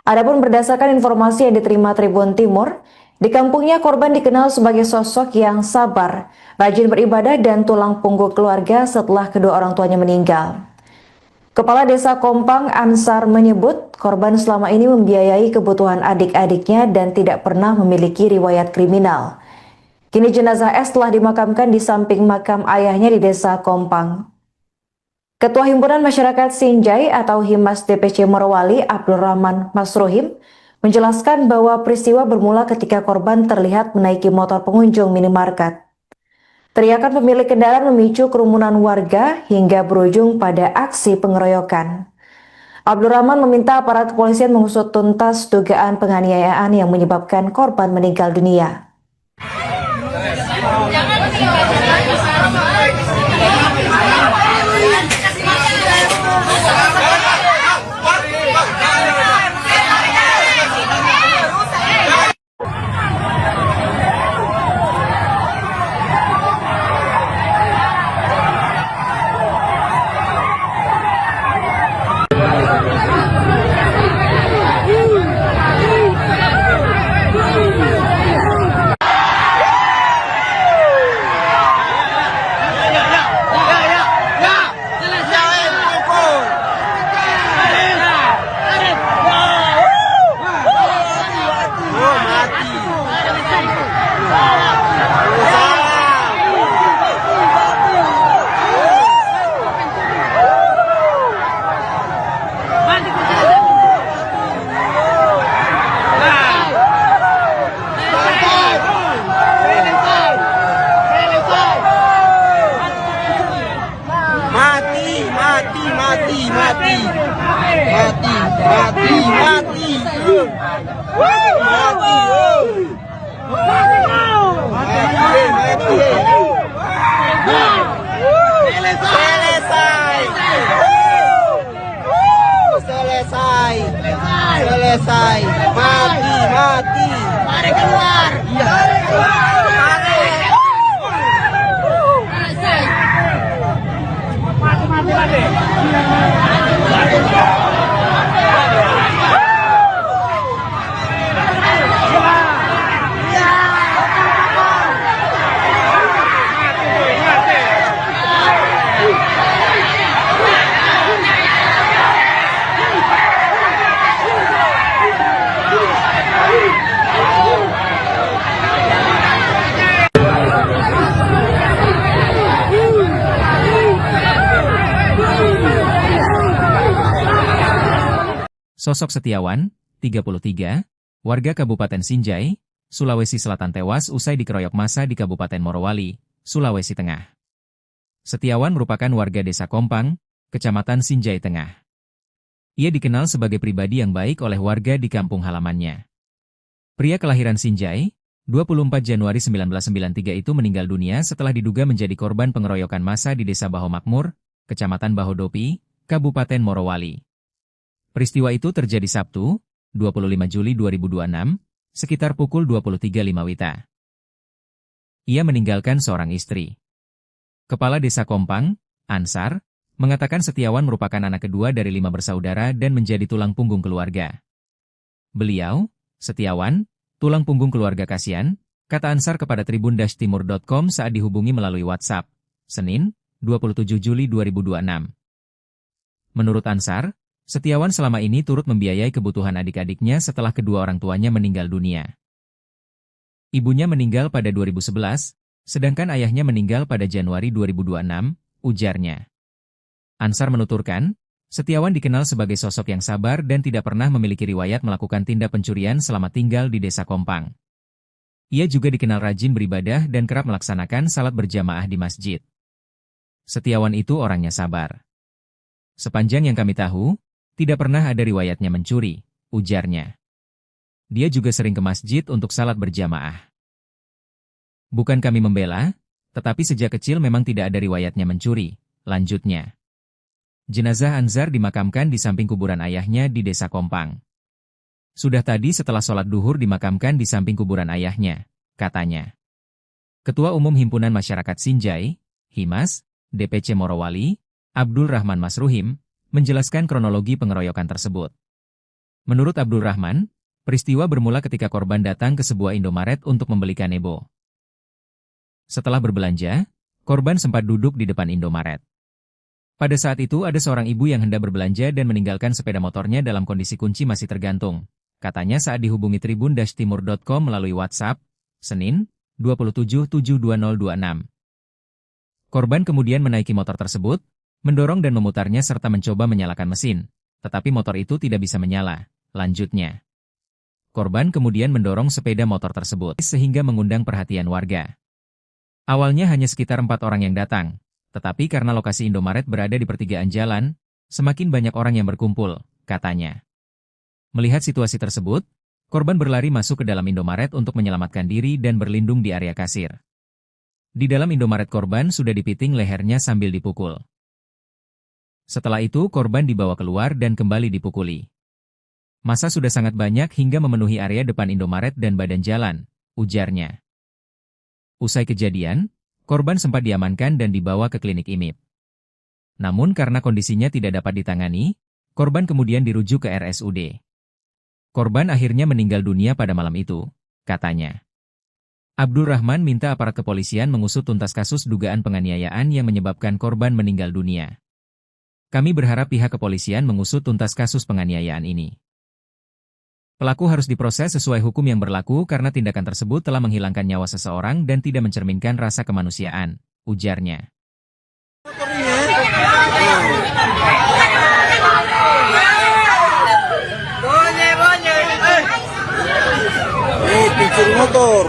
Adapun berdasarkan informasi yang diterima Tribun Timur, di kampungnya korban dikenal sebagai sosok yang sabar, rajin beribadah dan tulang punggung keluarga setelah kedua orang tuanya meninggal. Kepala Desa Kompang Ansar menyebut korban selama ini membiayai kebutuhan adik-adiknya dan tidak pernah memiliki riwayat kriminal. Kini jenazah S telah dimakamkan di samping makam ayahnya di Desa Kompang. Ketua Himpunan Masyarakat Sinjai atau Himas DPC Morowali Abdul Rahman Masruhim menjelaskan bahwa peristiwa bermula ketika korban terlihat menaiki motor pengunjung minimarket. Teriakan pemilik kendaraan memicu kerumunan warga hingga berujung pada aksi pengeroyokan. Abdul Rahman meminta aparat kepolisian mengusut tuntas dugaan penganiayaan yang menyebabkan korban meninggal dunia. Selesai. Mati. Mari keluar. Mati. Sosok Setiawan, 33, warga Kabupaten Sinjai, Sulawesi Selatan tewas usai dikeroyok massa di Kabupaten Morowali, Sulawesi Tengah. Setiawan merupakan warga Desa Kompang, Kecamatan Sinjai Tengah. Ia dikenal sebagai pribadi yang baik oleh warga di kampung halamannya. Pria kelahiran Sinjai, 24 Januari 1993 itu meninggal dunia setelah diduga menjadi korban pengeroyokan massa di Desa Baho Makmur, Kecamatan Bahodopi, Kabupaten Morowali. Peristiwa itu terjadi Sabtu, 25 Juli 2026, sekitar pukul 23.05 WITA. Ia meninggalkan seorang istri. Kepala Desa Kompang, Ansar, mengatakan Setiawan merupakan anak kedua dari 5 bersaudara dan menjadi tulang punggung keluarga. Beliau, Setiawan, tulang punggung keluarga kasihan, kata Ansar kepada tribun-timur.com saat dihubungi melalui WhatsApp, Senin, 27 Juli 2026. Menurut Ansar, Setiawan selama ini turut membiayai kebutuhan adik-adiknya setelah kedua orang tuanya meninggal dunia. Ibunya meninggal pada 2011, sedangkan ayahnya meninggal pada Januari 2026, ujarnya. Ansar menuturkan, Setiawan dikenal sebagai sosok yang sabar dan tidak pernah memiliki riwayat melakukan tindak pencurian selama tinggal di Desa Kompang. Ia juga dikenal rajin beribadah dan kerap melaksanakan salat berjamaah di masjid. Setiawan itu orangnya sabar. Sepanjang yang kami tahu, tidak pernah ada riwayatnya mencuri, ujarnya. Dia juga sering ke masjid untuk salat berjamaah. Bukan kami membela, tetapi sejak kecil memang tidak ada riwayatnya mencuri, lanjutnya. Jenazah Ansar dimakamkan di samping kuburan ayahnya di Desa Kompang. Sudah tadi setelah sholat duhur dimakamkan di samping kuburan ayahnya, katanya. Ketua Umum Himpunan Masyarakat Sinjai, Himas, DPC Morowali, Abdul Rahman Masruhim, menjelaskan kronologi pengeroyokan tersebut. Menurut Abdul Rahman, peristiwa bermula ketika korban datang ke sebuah Indomaret untuk membeli kanebo. Setelah berbelanja, korban sempat duduk di depan Indomaret. Pada saat itu ada seorang ibu yang hendak berbelanja dan meninggalkan sepeda motornya dalam kondisi kunci masih tergantung. Katanya saat dihubungi tribun-timur.com melalui WhatsApp, Senin, 27/7/2026. Korban kemudian menaiki motor tersebut, mendorong dan memutarnya serta mencoba menyalakan mesin, tetapi motor itu tidak bisa menyala, lanjutnya. Korban kemudian mendorong sepeda motor tersebut sehingga mengundang perhatian warga. Awalnya hanya sekitar 4 orang yang datang. Tetapi karena lokasi Indomaret berada di pertigaan jalan, semakin banyak orang yang berkumpul, katanya. Melihat situasi tersebut, korban berlari masuk ke dalam Indomaret untuk menyelamatkan diri dan berlindung di area kasir. Di dalam Indomaret korban sudah dipiting lehernya sambil dipukul. Setelah itu korban dibawa keluar dan kembali dipukuli. Massa sudah sangat banyak hingga memenuhi area depan Indomaret dan badan jalan, ujarnya. Usai kejadian, korban sempat diamankan dan dibawa ke klinik IMIP. Namun karena kondisinya tidak dapat ditangani, korban kemudian dirujuk ke RSUD. Korban akhirnya meninggal dunia pada malam itu, katanya. Abdul Rahman minta aparat kepolisian mengusut tuntas kasus dugaan penganiayaan yang menyebabkan korban meninggal dunia. Kami berharap pihak kepolisian mengusut tuntas kasus penganiayaan ini. Pelaku harus diproses sesuai hukum yang berlaku karena tindakan tersebut telah menghilangkan nyawa seseorang dan tidak mencerminkan rasa kemanusiaan, ujarnya. Pencuri motor.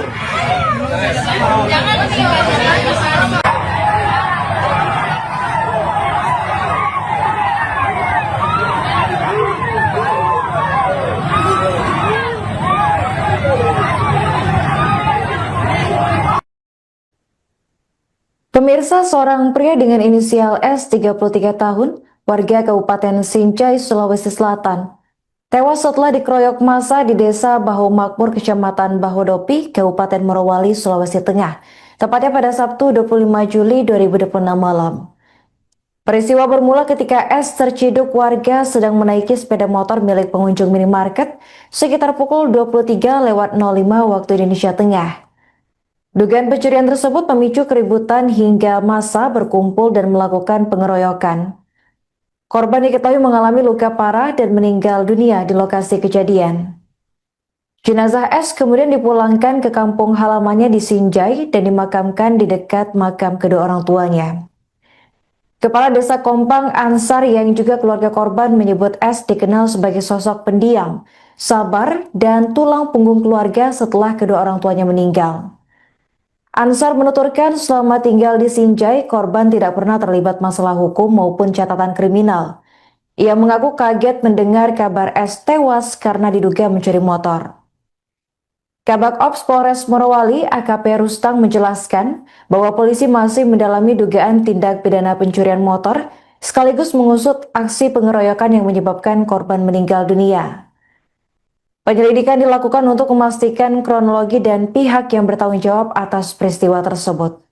Pemirsa, seorang pria dengan inisial S 33 tahun, warga Kabupaten Sinjai, Sulawesi Selatan, tewas setelah dikeroyok massa di Desa Baho Makmur, Kecamatan Bahodopi, Kabupaten Morowali, Sulawesi Tengah, tepatnya pada Sabtu 25 Juli 2026 malam. Peristiwa bermula ketika S terciduk warga sedang menaiki sepeda motor milik pengunjung minimarket sekitar pukul 23:05 waktu Indonesia Tengah. Dugaan pencurian tersebut memicu keributan hingga massa berkumpul dan melakukan pengeroyokan. Korban diketahui mengalami luka parah dan meninggal dunia di lokasi kejadian. Jenazah S kemudian dipulangkan ke kampung halamannya di Sinjai dan dimakamkan di dekat makam kedua orang tuanya. Kepala Desa Kompang, Ansar, yang juga keluarga korban, menyebut S dikenal sebagai sosok pendiam, sabar, dan tulang punggung keluarga setelah kedua orang tuanya meninggal. Ansar menuturkan selama tinggal di Sinjai, korban tidak pernah terlibat masalah hukum maupun catatan kriminal. Ia mengaku kaget mendengar kabar S tewas karena diduga mencuri motor. Kabak Ops Polres Morowali AKP Rustang menjelaskan bahwa polisi masih mendalami dugaan tindak pidana pencurian motor sekaligus mengusut aksi pengeroyokan yang menyebabkan korban meninggal dunia. Penyelidikan dilakukan untuk memastikan kronologi dan pihak yang bertanggung jawab atas peristiwa tersebut.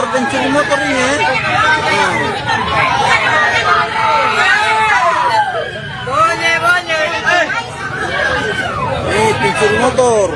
Pencuri motor ini ya. Pencuri motor.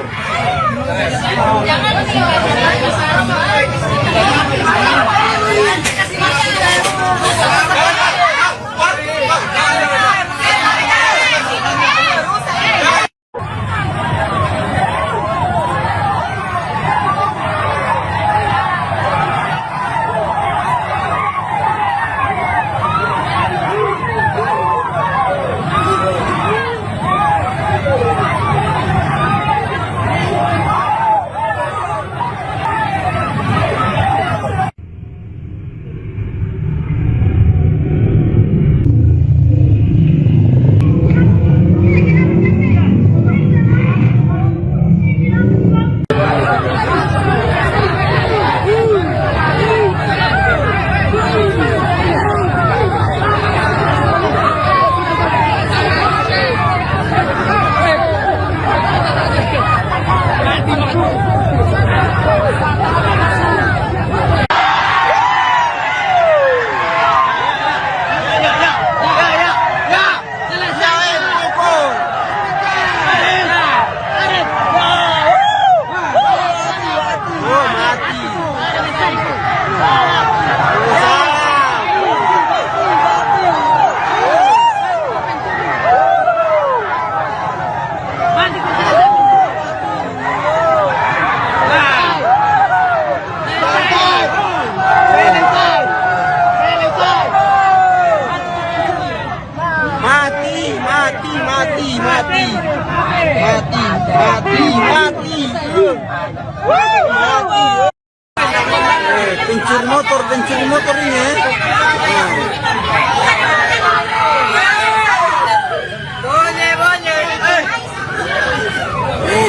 Pencuri motor ini ya.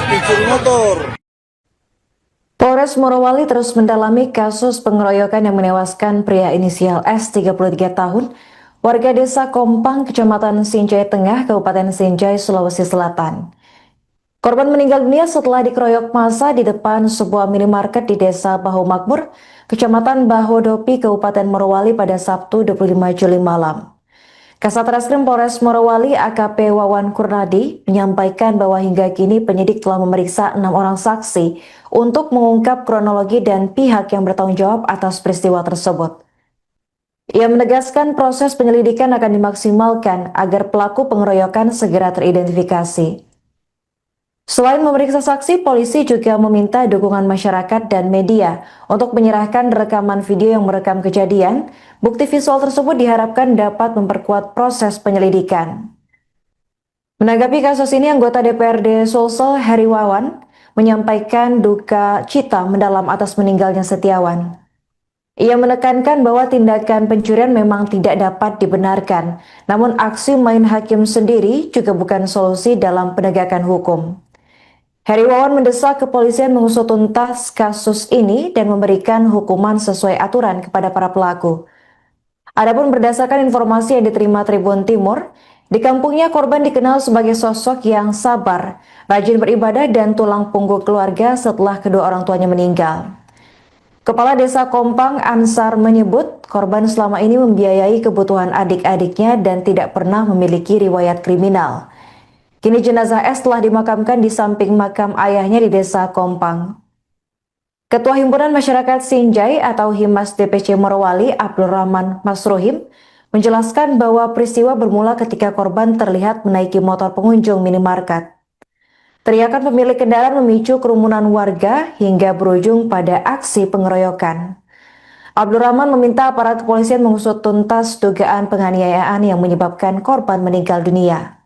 Pencuri motor. Polres Morowali terus mendalami kasus pengeroyokan yang menewaskan pria inisial S 33 tahun, warga desa Kompang, Kecamatan Sinjai Tengah, Kabupaten Sinjai, Sulawesi Selatan. Korban meninggal dunia setelah dikeroyok massa di depan sebuah minimarket di Desa Bahu Makmur, Kecamatan Bahodopi, Kabupaten Morowali pada Sabtu 25 Juli malam. Kasat Reskrim Polres Morowali AKP Wawan Kurnadi menyampaikan bahwa hingga kini penyidik telah memeriksa 6 orang saksi untuk mengungkap kronologi dan pihak yang bertanggung jawab atas peristiwa tersebut. Ia menegaskan proses penyelidikan akan dimaksimalkan agar pelaku pengeroyokan segera teridentifikasi. Selain memeriksa saksi, polisi juga meminta dukungan masyarakat dan media untuk menyerahkan rekaman video yang merekam kejadian. Bukti visual tersebut diharapkan dapat memperkuat proses penyelidikan. Menanggapi kasus ini, anggota DPRD Sulsel Heri Wawan menyampaikan duka cita mendalam atas meninggalnya Setiawan. Ia menekankan bahwa tindakan pencurian memang tidak dapat dibenarkan, namun aksi main hakim sendiri juga bukan solusi dalam penegakan hukum. Heri Wawan mendesak kepolisian mengusut tuntas kasus ini dan memberikan hukuman sesuai aturan kepada para pelaku. Adapun berdasarkan informasi yang diterima Tribun Timur, di kampungnya korban dikenal sebagai sosok yang sabar, rajin beribadah dan tulang punggung keluarga setelah kedua orang tuanya meninggal. Kepala Desa Kompang Ansar menyebut korban selama ini membiayai kebutuhan adik-adiknya dan tidak pernah memiliki riwayat kriminal. Kini jenazah S telah dimakamkan di samping makam ayahnya di Desa Kompang. Ketua Himpunan Masyarakat Sinjai atau Himas DPC Morowali, Abdul Rahman Masruhim, menjelaskan bahwa peristiwa bermula ketika korban terlihat menaiki motor pengunjung minimarket. Teriakan pemilik kendaraan memicu kerumunan warga hingga berujung pada aksi pengeroyokan. Abdul Rahman meminta aparat kepolisian mengusut tuntas dugaan penganiayaan yang menyebabkan korban meninggal dunia.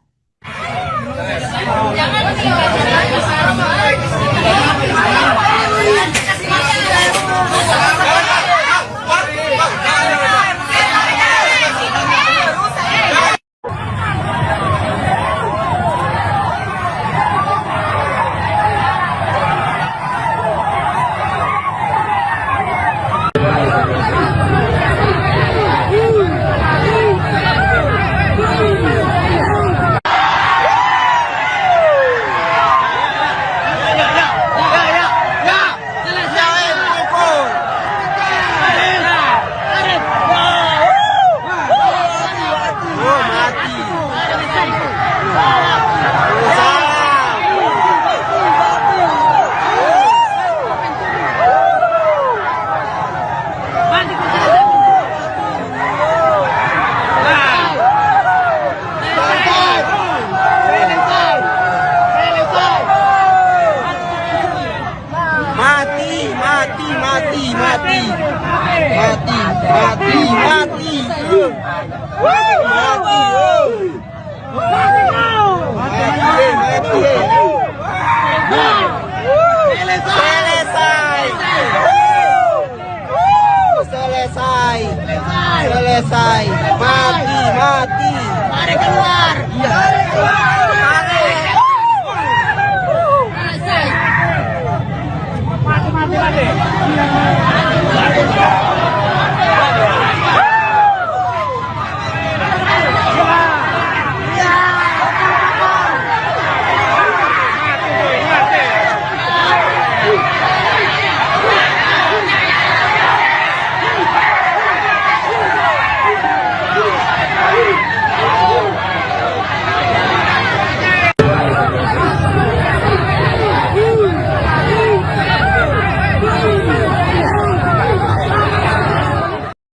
Selesai. Mati. Mari keluar.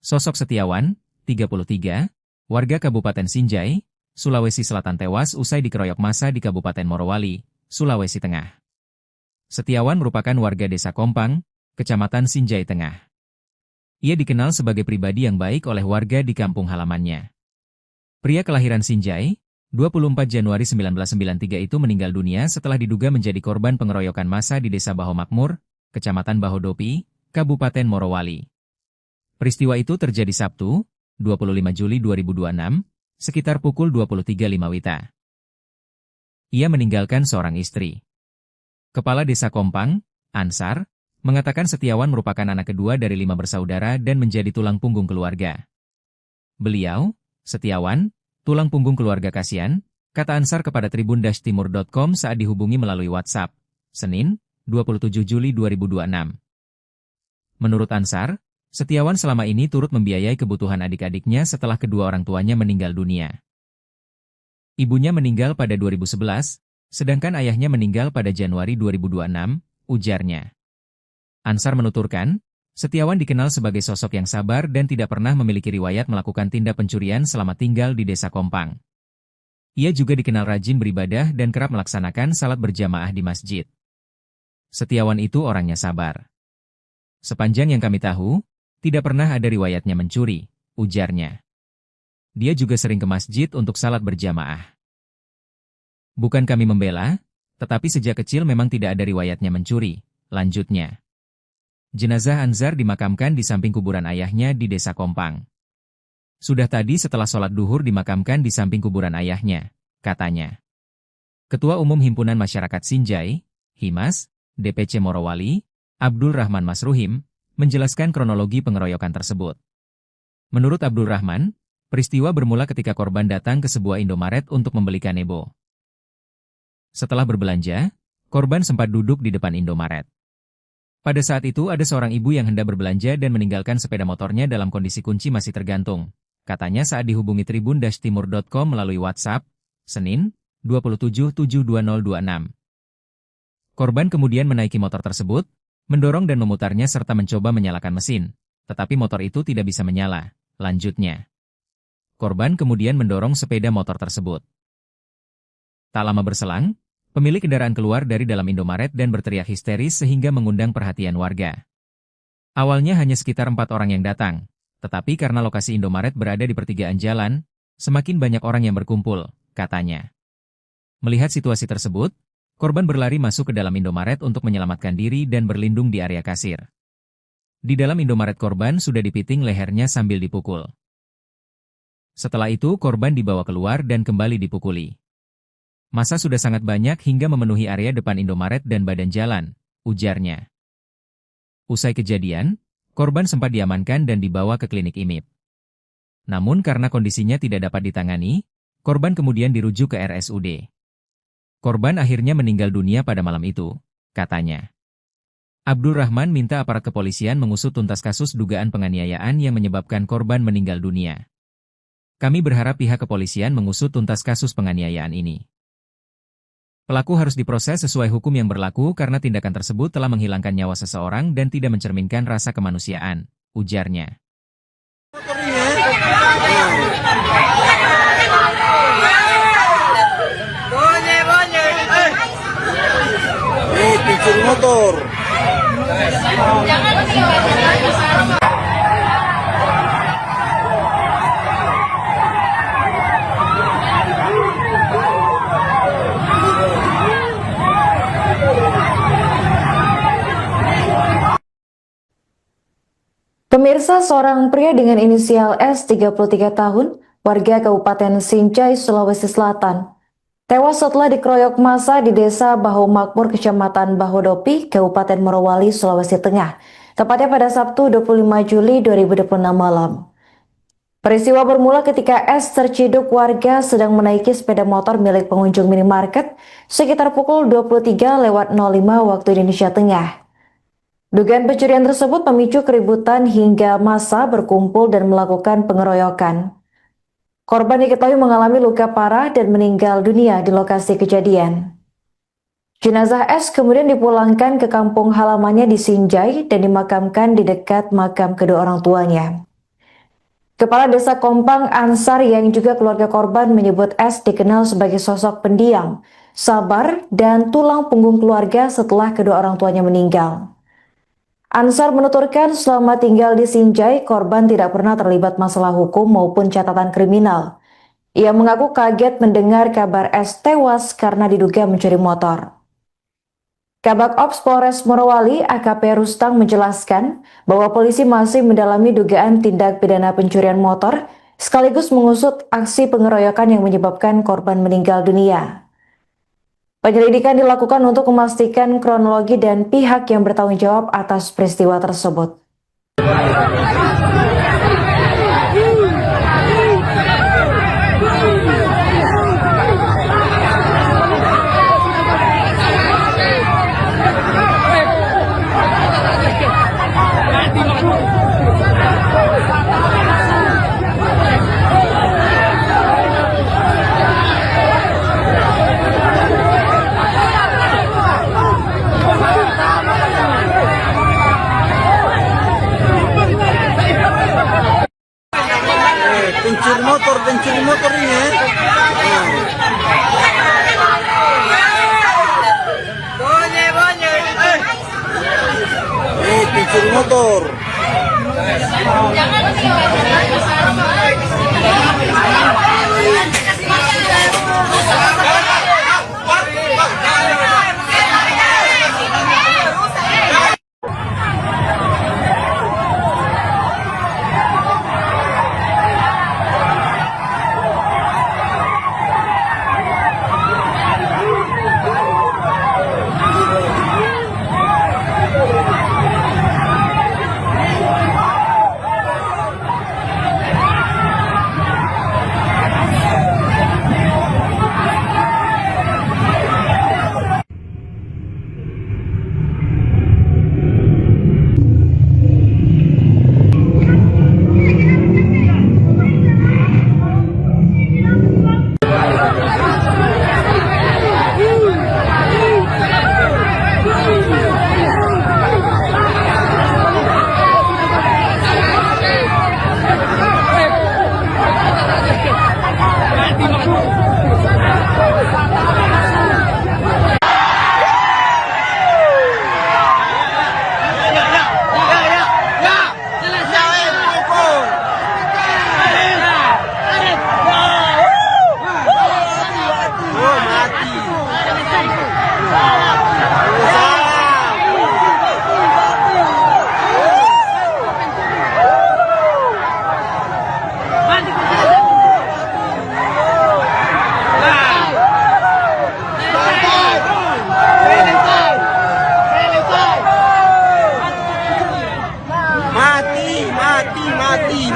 Sosok Setiawan, 33, warga Kabupaten Sinjai, Sulawesi Selatan tewas usai dikeroyok massa di Kabupaten Morowali, Sulawesi Tengah. Setiawan merupakan warga Desa Kompang, Kecamatan Sinjai Tengah. Ia dikenal sebagai pribadi yang baik oleh warga di kampung halamannya. Pria kelahiran Sinjai, 24 Januari 1993 itu meninggal dunia setelah diduga menjadi korban pengeroyokan massa di Desa Baho Makmur, Kecamatan Bahodopi, Kabupaten Morowali. Peristiwa itu terjadi Sabtu, 25 Juli 2026, sekitar pukul 23.05 WITA. Ia meninggalkan seorang istri. Kepala Desa Kompang, Ansar, mengatakan Setiawan merupakan anak kedua dari 5 bersaudara dan menjadi tulang punggung keluarga. Beliau, Setiawan, tulang punggung keluarga kasihan, kata Ansar kepada tribun-timur.com saat dihubungi melalui WhatsApp, Senin, 27 Juli 2026. Menurut Ansar, Setiawan selama ini turut membiayai kebutuhan adik-adiknya setelah kedua orang tuanya meninggal dunia. Ibunya meninggal pada 2011, sedangkan ayahnya meninggal pada Januari 2026, ujarnya. Ansar menuturkan, Setiawan dikenal sebagai sosok yang sabar dan tidak pernah memiliki riwayat melakukan tindak pencurian selama tinggal di Desa Kompang. Ia juga dikenal rajin beribadah dan kerap melaksanakan salat berjamaah di masjid. Setiawan itu orangnya sabar. Sepanjang yang kami tahu, tidak pernah ada riwayatnya mencuri, ujarnya. Dia juga sering ke masjid untuk salat berjamaah. Bukan kami membela, tetapi sejak kecil memang tidak ada riwayatnya mencuri, lanjutnya. Jenazah Anzar dimakamkan di samping kuburan ayahnya di Desa Kompang. Sudah tadi setelah sholat duhur dimakamkan di samping kuburan ayahnya, katanya. Ketua Umum Himpunan Masyarakat Sinjai, Himas, DPC Morowali, Abdul Rahman Masruhim, menjelaskan kronologi pengeroyokan tersebut. Menurut Abdul Rahman, peristiwa bermula ketika korban datang ke sebuah Indomaret untuk membeli kanebo. Setelah berbelanja, korban sempat duduk di depan Indomaret. Pada saat itu ada seorang ibu yang hendak berbelanja dan meninggalkan sepeda motornya dalam kondisi kunci masih tergantung, katanya saat dihubungi tribun-timur.com melalui WhatsApp, Senin, 27/7/2026. Korban kemudian menaiki motor tersebut, mendorong dan memutarnya serta mencoba menyalakan mesin, tetapi motor itu tidak bisa menyala, lanjutnya. Korban kemudian mendorong sepeda motor tersebut. Tak lama berselang, Pemilik kendaraan keluar dari dalam Indomaret dan berteriak histeris sehingga mengundang perhatian warga. Awalnya hanya sekitar 4 orang yang datang, tetapi karena lokasi Indomaret berada di pertigaan jalan, semakin banyak orang yang berkumpul, katanya. Melihat situasi tersebut, korban berlari masuk ke dalam Indomaret untuk menyelamatkan diri dan berlindung di area kasir. Di dalam Indomaret korban sudah dipiting lehernya sambil dipukul. Setelah itu korban dibawa keluar dan kembali dipukuli. Massa sudah sangat banyak hingga memenuhi area depan Indomaret dan badan jalan, ujarnya. Usai kejadian, korban sempat diamankan dan dibawa ke klinik IMIP. Namun karena kondisinya tidak dapat ditangani, korban kemudian dirujuk ke RSUD. Korban akhirnya meninggal dunia pada malam itu, katanya. Abdul Rahman minta aparat kepolisian mengusut tuntas kasus dugaan penganiayaan yang menyebabkan korban meninggal dunia. Kami berharap pihak kepolisian mengusut tuntas kasus penganiayaan ini. Pelaku harus diproses sesuai hukum yang berlaku karena tindakan tersebut telah menghilangkan nyawa seseorang dan tidak mencerminkan rasa kemanusiaan, ujarnya. Pencuri motor. Pemirsa, seorang pria dengan inisial S 33 tahun, warga Kabupaten Sinjai, Sulawesi Selatan, tewas setelah dikeroyok massa di Desa Bahu Makmur, Kecamatan Bahodopi, Kabupaten Morowali, Sulawesi Tengah, tepatnya pada Sabtu 25 Juli 2026 malam. Peristiwa bermula ketika S terciduk warga sedang menaiki sepeda motor milik pengunjung minimarket sekitar pukul 23.05 waktu Indonesia Tengah. Dugaan pencurian tersebut memicu keributan hingga massa berkumpul dan melakukan pengeroyokan. Korban diketahui mengalami luka parah dan meninggal dunia di lokasi kejadian. Jenazah S kemudian dipulangkan ke kampung halamannya di Sinjai dan dimakamkan di dekat makam kedua orang tuanya. Kepala Desa Kompang Ansar yang juga keluarga korban menyebut S dikenal sebagai sosok pendiam, sabar, dan tulang punggung keluarga setelah kedua orang tuanya meninggal. Ansar menuturkan selama tinggal di Sinjai, korban tidak pernah terlibat masalah hukum maupun catatan kriminal. Ia mengaku kaget mendengar kabar S tewas karena diduga mencuri motor. Kabak Ops Polres Morowali AKP Rustang menjelaskan bahwa polisi masih mendalami dugaan tindak pidana pencurian motor sekaligus mengusut aksi pengeroyokan yang menyebabkan korban meninggal dunia. Penyelidikan dilakukan untuk memastikan kronologi dan pihak yang bertanggung jawab atas peristiwa tersebut. Pencuri motor ini ya. Pencuri motor.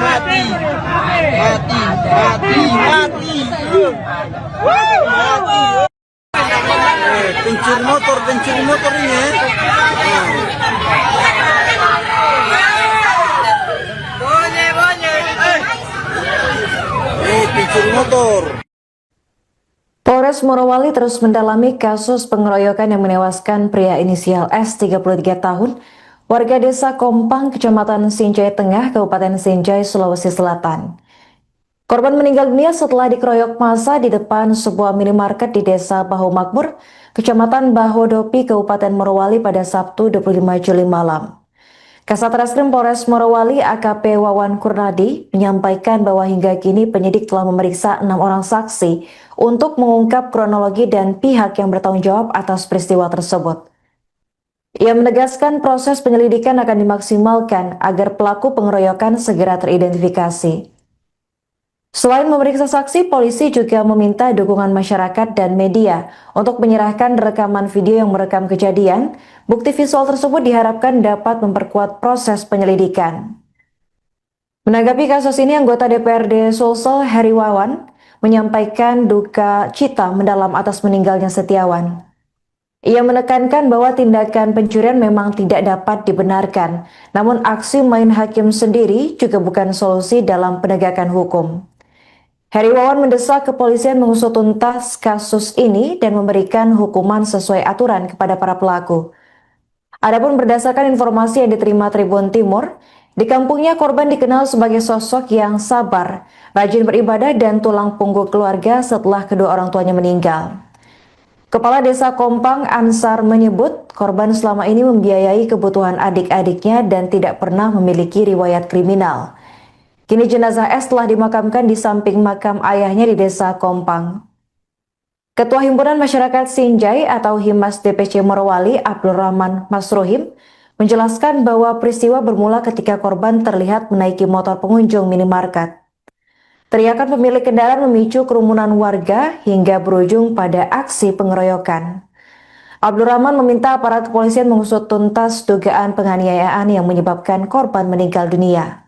mati, mati, mati, mati, mati. Pencuri motor ini ya. Pencuri motor. Polres Morowali terus mendalami kasus pengeroyokan yang menewaskan pria inisial S 33 tahun, warga desa Kompang, Kecamatan Sinjai Tengah, Kabupaten Sinjai, Sulawesi Selatan. Korban meninggal dunia setelah dikeroyok massa di depan sebuah minimarket di desa Bahu Makmur, Kecamatan Bahodopi, Kabupaten Morowali pada Sabtu 25 Juli malam. Kasat Reskrim Polres Morowali AKP Wawan Kurnadi menyampaikan bahwa hingga kini penyidik telah memeriksa 6 orang saksi untuk mengungkap kronologi dan pihak yang bertanggung jawab atas peristiwa tersebut. Ia menegaskan proses penyelidikan akan dimaksimalkan agar pelaku pengeroyokan segera teridentifikasi. Selain memeriksa saksi, polisi juga meminta dukungan masyarakat dan media untuk menyerahkan rekaman video yang merekam kejadian. Bukti visual tersebut diharapkan dapat memperkuat proses penyelidikan. Menanggapi kasus ini, anggota DPRD Sulsel Heri Wawan menyampaikan duka cita mendalam atas meninggalnya Setiawan. Ia menekankan bahwa tindakan pencurian memang tidak dapat dibenarkan, namun aksi main hakim sendiri juga bukan solusi dalam penegakan hukum. Heri Wawan mendesak kepolisian mengusut tuntas kasus ini dan memberikan hukuman sesuai aturan kepada para pelaku. Adapun berdasarkan informasi yang diterima Tribun Timur, di kampungnya korban dikenal sebagai sosok yang sabar, rajin beribadah dan tulang punggung keluarga setelah kedua orang tuanya meninggal. Kepala Desa Kompang Ansar menyebut korban selama ini membiayai kebutuhan adik-adiknya dan tidak pernah memiliki riwayat kriminal. Kini jenazah S telah dimakamkan di samping makam ayahnya di Desa Kompang. Ketua Himpunan Masyarakat Sinjai atau Himas DPC Morowali, Abdul Rahman Masruhim, menjelaskan bahwa peristiwa bermula ketika korban terlihat menaiki motor pengunjung minimarket. Teriakan pemilik kendaraan memicu kerumunan warga hingga berujung pada aksi pengeroyokan. Abdul Rahman meminta aparat kepolisian mengusut tuntas dugaan penganiayaan yang menyebabkan korban meninggal dunia.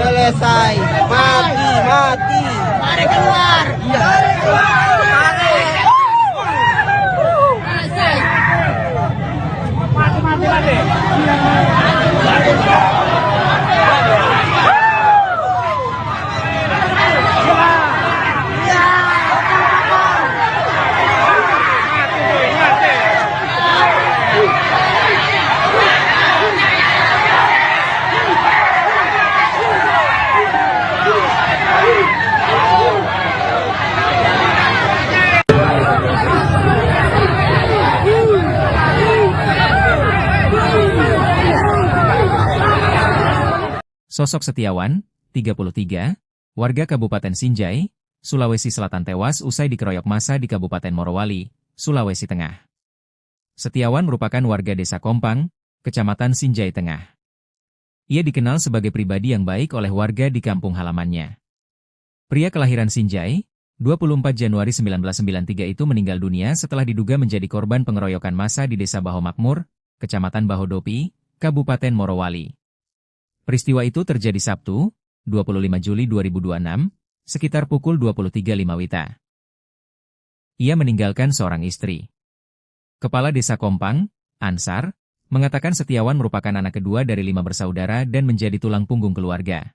Selesai. Mati. Mari keluar. Mari keluar. Mati. Sosok Setiawan, 33, warga Kabupaten Sinjai, Sulawesi Selatan tewas usai dikeroyok massa di Kabupaten Morowali, Sulawesi Tengah. Setiawan merupakan warga Desa Kompang, Kecamatan Sinjai Tengah. Ia dikenal sebagai pribadi yang baik oleh warga di kampung halamannya. Pria kelahiran Sinjai, 24 Januari 1993 itu meninggal dunia setelah diduga menjadi korban pengeroyokan massa di Desa Baho Makmur, Kecamatan Bahodopi, Kabupaten Morowali. Peristiwa itu terjadi Sabtu, 25 Juli 2026, sekitar pukul 23.05 WITA. Ia meninggalkan seorang istri. Kepala Desa Kompang, Ansar, mengatakan Setiawan merupakan anak kedua dari 5 bersaudara dan menjadi tulang punggung keluarga.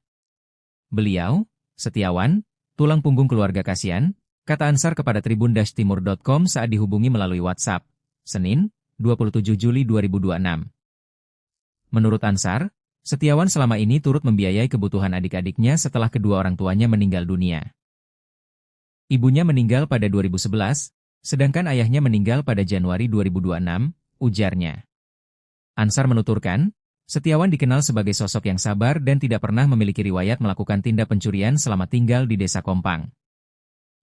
Beliau, Setiawan, tulang punggung keluarga kasihan, kata Ansar kepada tribun-timur.com saat dihubungi melalui WhatsApp, Senin, 27 Juli 2026. Menurut Ansar, Setiawan selama ini turut membiayai kebutuhan adik-adiknya setelah kedua orang tuanya meninggal dunia. Ibunya meninggal pada 2011, sedangkan ayahnya meninggal pada Januari 2026, ujarnya. Ansar menuturkan, Setiawan dikenal sebagai sosok yang sabar dan tidak pernah memiliki riwayat melakukan tindak pencurian selama tinggal di Desa Kompang.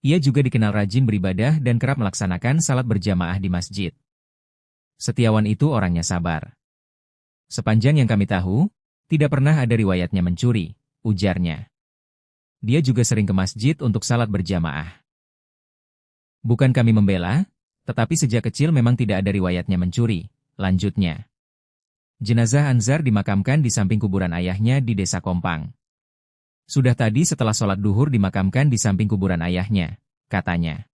Ia juga dikenal rajin beribadah dan kerap melaksanakan salat berjamaah di masjid. Setiawan itu orangnya sabar. Sepanjang yang kami tahu, tidak pernah ada riwayatnya mencuri, ujarnya. Dia juga sering ke masjid untuk salat berjamaah. Bukan kami membela, tetapi sejak kecil memang tidak ada riwayatnya mencuri, lanjutnya. Jenazah Ansar dimakamkan di samping kuburan ayahnya di Desa Kompang. Sudah tadi setelah sholat duhur dimakamkan di samping kuburan ayahnya, katanya.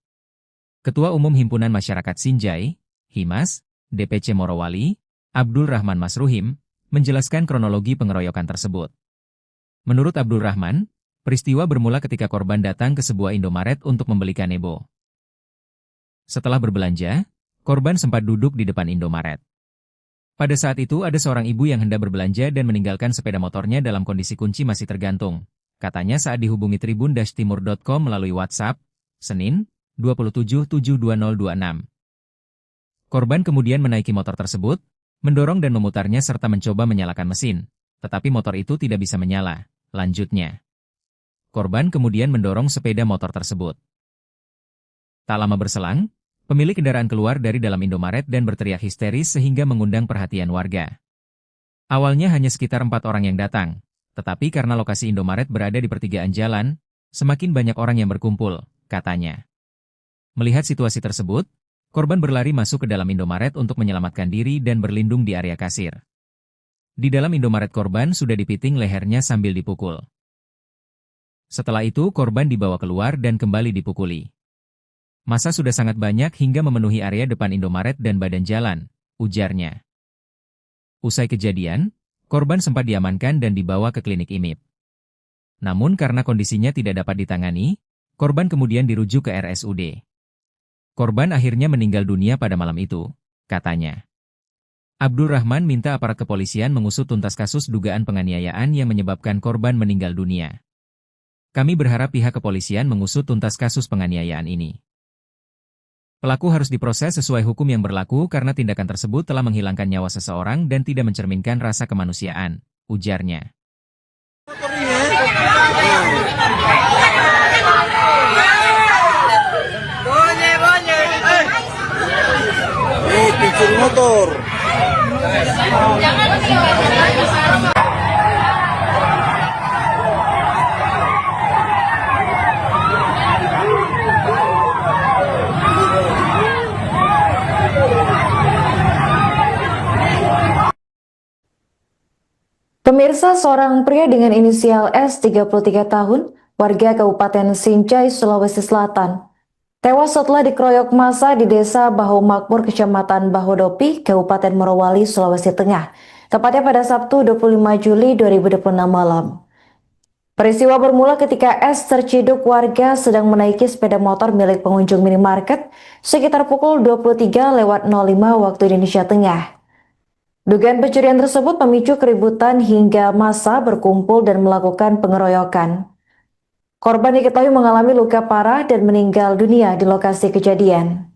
Ketua Umum Himpunan Masyarakat Sinjai, Himas, DPC Morowali, Abdul Rahman Masruhim, menjelaskan kronologi pengeroyokan tersebut. Menurut Abdul Rahman, peristiwa bermula ketika korban datang ke sebuah Indomaret untuk membeli kanebo. Setelah berbelanja, korban sempat duduk di depan Indomaret. Pada saat itu ada seorang ibu yang hendak berbelanja dan meninggalkan sepeda motornya dalam kondisi kunci masih tergantung. Katanya saat dihubungi tribun-timur.com melalui WhatsApp, Senin, 27/7/2026. Korban kemudian menaiki motor tersebut, mendorong dan memutarnya serta mencoba menyalakan mesin, tetapi motor itu tidak bisa menyala, lanjutnya. Korban kemudian mendorong sepeda motor tersebut. Tak lama berselang, pemilik kendaraan keluar dari dalam Indomaret dan berteriak histeris sehingga mengundang perhatian warga. Awalnya hanya sekitar 4 orang yang datang, tetapi karena lokasi Indomaret berada di pertigaan jalan, semakin banyak orang yang berkumpul, katanya. Melihat situasi tersebut, korban berlari masuk ke dalam Indomaret untuk menyelamatkan diri dan berlindung di area kasir. Di dalam Indomaret korban sudah dipiting lehernya sambil dipukul. Setelah itu korban dibawa keluar dan kembali dipukuli. Massa sudah sangat banyak hingga memenuhi area depan Indomaret dan badan jalan, ujarnya. Usai kejadian, korban sempat diamankan dan dibawa ke klinik IMIP. Namun karena kondisinya tidak dapat ditangani, korban kemudian dirujuk ke RSUD. Korban akhirnya meninggal dunia pada malam itu, katanya. Abdul Rahman minta aparat kepolisian mengusut tuntas kasus dugaan penganiayaan yang menyebabkan korban meninggal dunia. Kami berharap pihak kepolisian mengusut tuntas kasus penganiayaan ini. Pelaku harus diproses sesuai hukum yang berlaku karena tindakan tersebut telah menghilangkan nyawa seseorang dan tidak mencerminkan rasa kemanusiaan, ujarnya. Pencuri motor. Pemirsa, seorang pria dengan inisial S 33 tahun, warga Kabupaten Sinjai, Sulawesi Selatan, tewas setelah dikeroyok massa di Desa Baho Makmur, Kecamatan Bahodopi, Kabupaten Morowali, Sulawesi Tengah, tepatnya pada Sabtu 25 Juli 2026 malam. Peristiwa bermula ketika S terciduk warga sedang menaiki sepeda motor milik pengunjung minimarket sekitar pukul 23:05 waktu Indonesia Tengah. Dugaan pencurian tersebut memicu keributan hingga massa berkumpul dan melakukan pengeroyokan. Korban diketahui mengalami luka parah dan meninggal dunia di lokasi kejadian.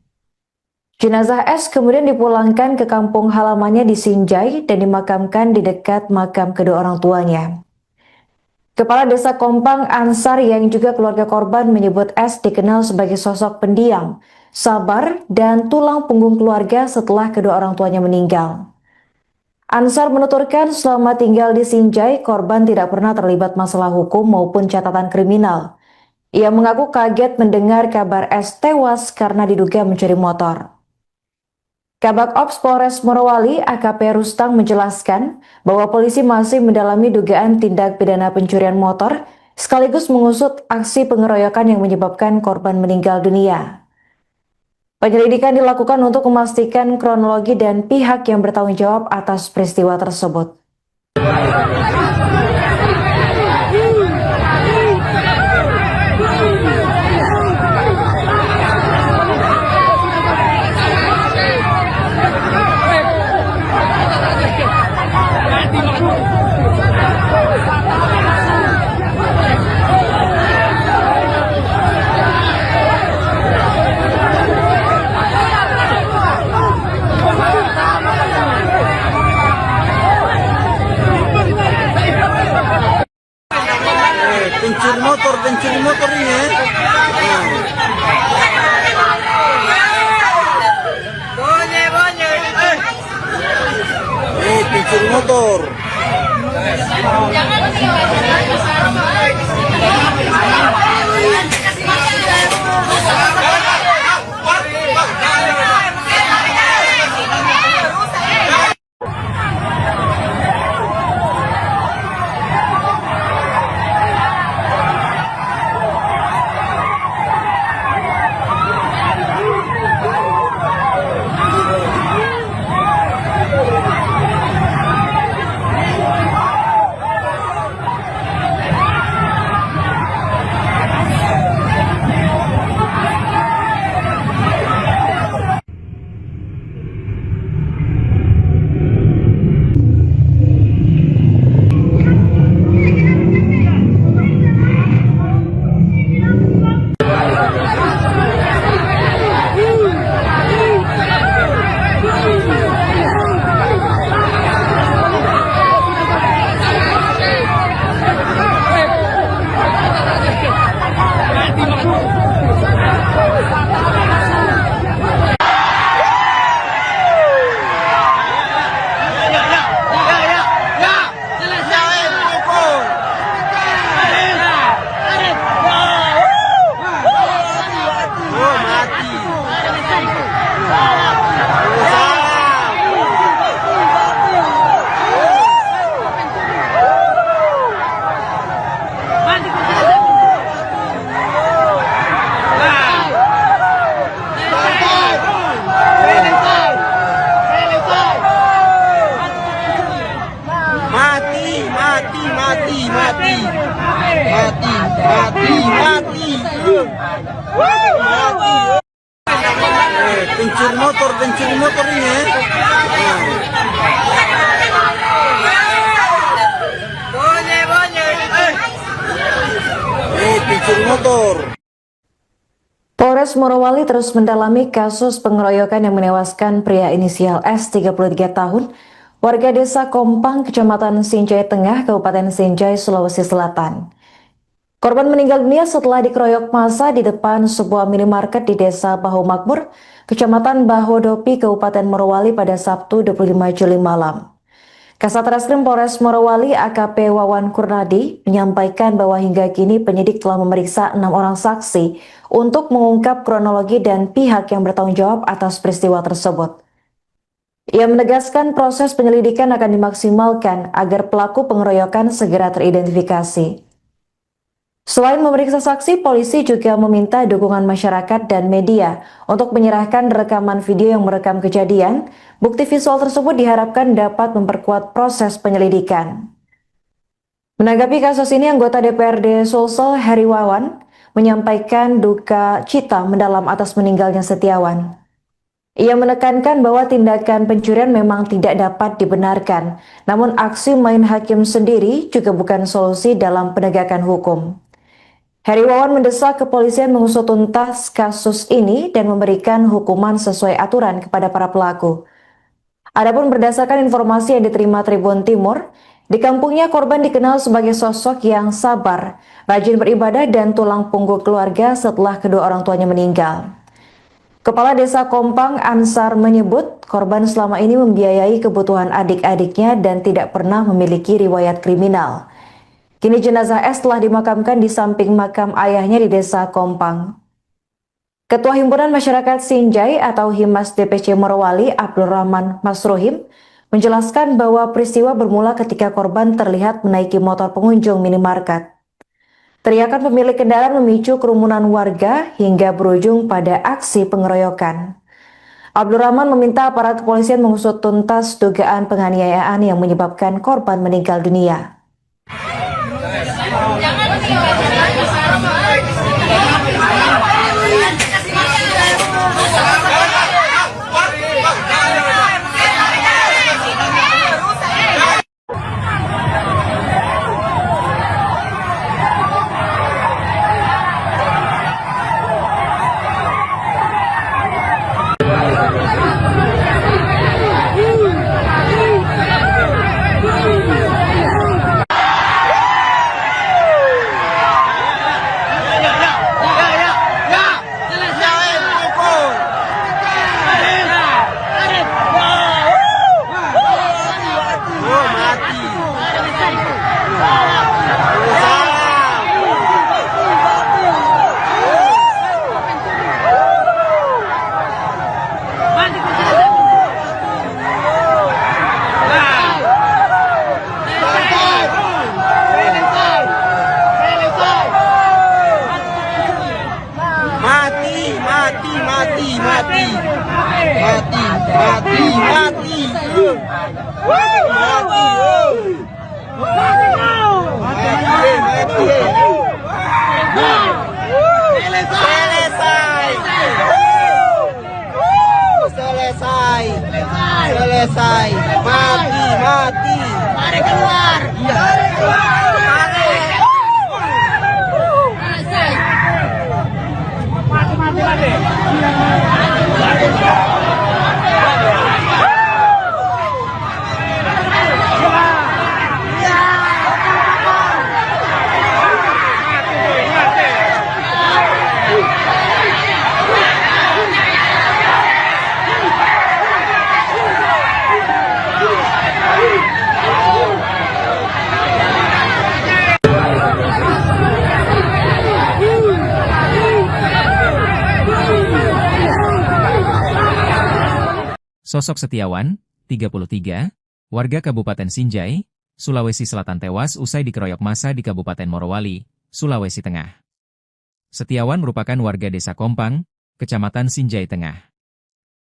Jenazah S kemudian dipulangkan ke kampung halamannya di Sinjai dan dimakamkan di dekat makam kedua orang tuanya. Kepala Desa Kompang Ansar yang juga keluarga korban menyebut S dikenal sebagai sosok pendiam, sabar, dan tulang punggung keluarga setelah kedua orang tuanya meninggal. Ansar menuturkan selama tinggal di Sinjai, korban tidak pernah terlibat masalah hukum maupun catatan kriminal. Ia mengaku kaget mendengar kabar S tewas karena diduga mencuri motor. Kabak Ops Polres Morowali AKP Rustang menjelaskan bahwa polisi masih mendalami dugaan tindak pidana pencurian motor sekaligus mengusut aksi pengeroyokan yang menyebabkan korban meninggal dunia. Penyelidikan dilakukan untuk memastikan kronologi dan pihak yang bertanggung jawab atas peristiwa tersebut. pencuri motor ini ya. Pencuri motor. Pencuri motor ini ya. Pencuri motor. Polres Morowali terus mendalami kasus pengeroyokan yang menewaskan pria inisial S 33 tahun, warga desa Kompang, Kecamatan Sinjai Tengah, Kabupaten Sinjai, Sulawesi Selatan. Korban meninggal dunia setelah dikeroyok massa di depan sebuah minimarket di Desa Baho Makmur, Kecamatan Bahodopi, Kabupaten Morowali pada Sabtu 25 Juli malam. Kasat Reskrim Polres Morowali AKP Wawan Kurnadi menyampaikan bahwa hingga kini penyidik telah memeriksa 6 orang saksi untuk mengungkap kronologi dan pihak yang bertanggung jawab atas peristiwa tersebut. Ia menegaskan proses penyelidikan akan dimaksimalkan agar pelaku pengeroyokan segera teridentifikasi. Selain memeriksa saksi, polisi juga meminta dukungan masyarakat dan media untuk menyerahkan rekaman video yang merekam kejadian. Bukti visual tersebut diharapkan dapat memperkuat proses penyelidikan. Menanggapi kasus ini, anggota DPRD Sulsel Heri Wawan menyampaikan duka cita mendalam atas meninggalnya Setiawan. Ia menekankan bahwa tindakan pencurian memang tidak dapat dibenarkan, namun aksi main hakim sendiri juga bukan solusi dalam penegakan hukum. Heri Wawan mendesak kepolisian mengusut tuntas kasus ini dan memberikan hukuman sesuai aturan kepada para pelaku. Adapun berdasarkan informasi yang diterima Tribun Timur, di kampungnya korban dikenal sebagai sosok yang sabar, rajin beribadah dan tulang punggung keluarga setelah kedua orang tuanya meninggal. Kepala Desa Kompang Ansar menyebut korban selama ini membiayai kebutuhan adik-adiknya dan tidak pernah memiliki riwayat kriminal. Kini jenazah S telah dimakamkan di samping makam ayahnya di Desa Kompang. Ketua Himpunan Masyarakat Sinjai atau Himas DPC Morowali, Abdul Rahman Masruhim, menjelaskan bahwa peristiwa bermula ketika korban terlihat menaiki motor pengunjung minimarket. Teriakan pemilik kendaraan memicu kerumunan warga hingga berujung pada aksi pengeroyokan. Abdul Rahman meminta aparat kepolisian mengusut tuntas dugaan penganiayaan yang menyebabkan korban meninggal dunia. Selesai. Mati. Mari keluar. Sosok Setiawan, 33, warga Kabupaten Sinjai, Sulawesi Selatan tewas usai dikeroyok massa di Kabupaten Morowali, Sulawesi Tengah. Setiawan merupakan warga Desa Kompang, Kecamatan Sinjai Tengah.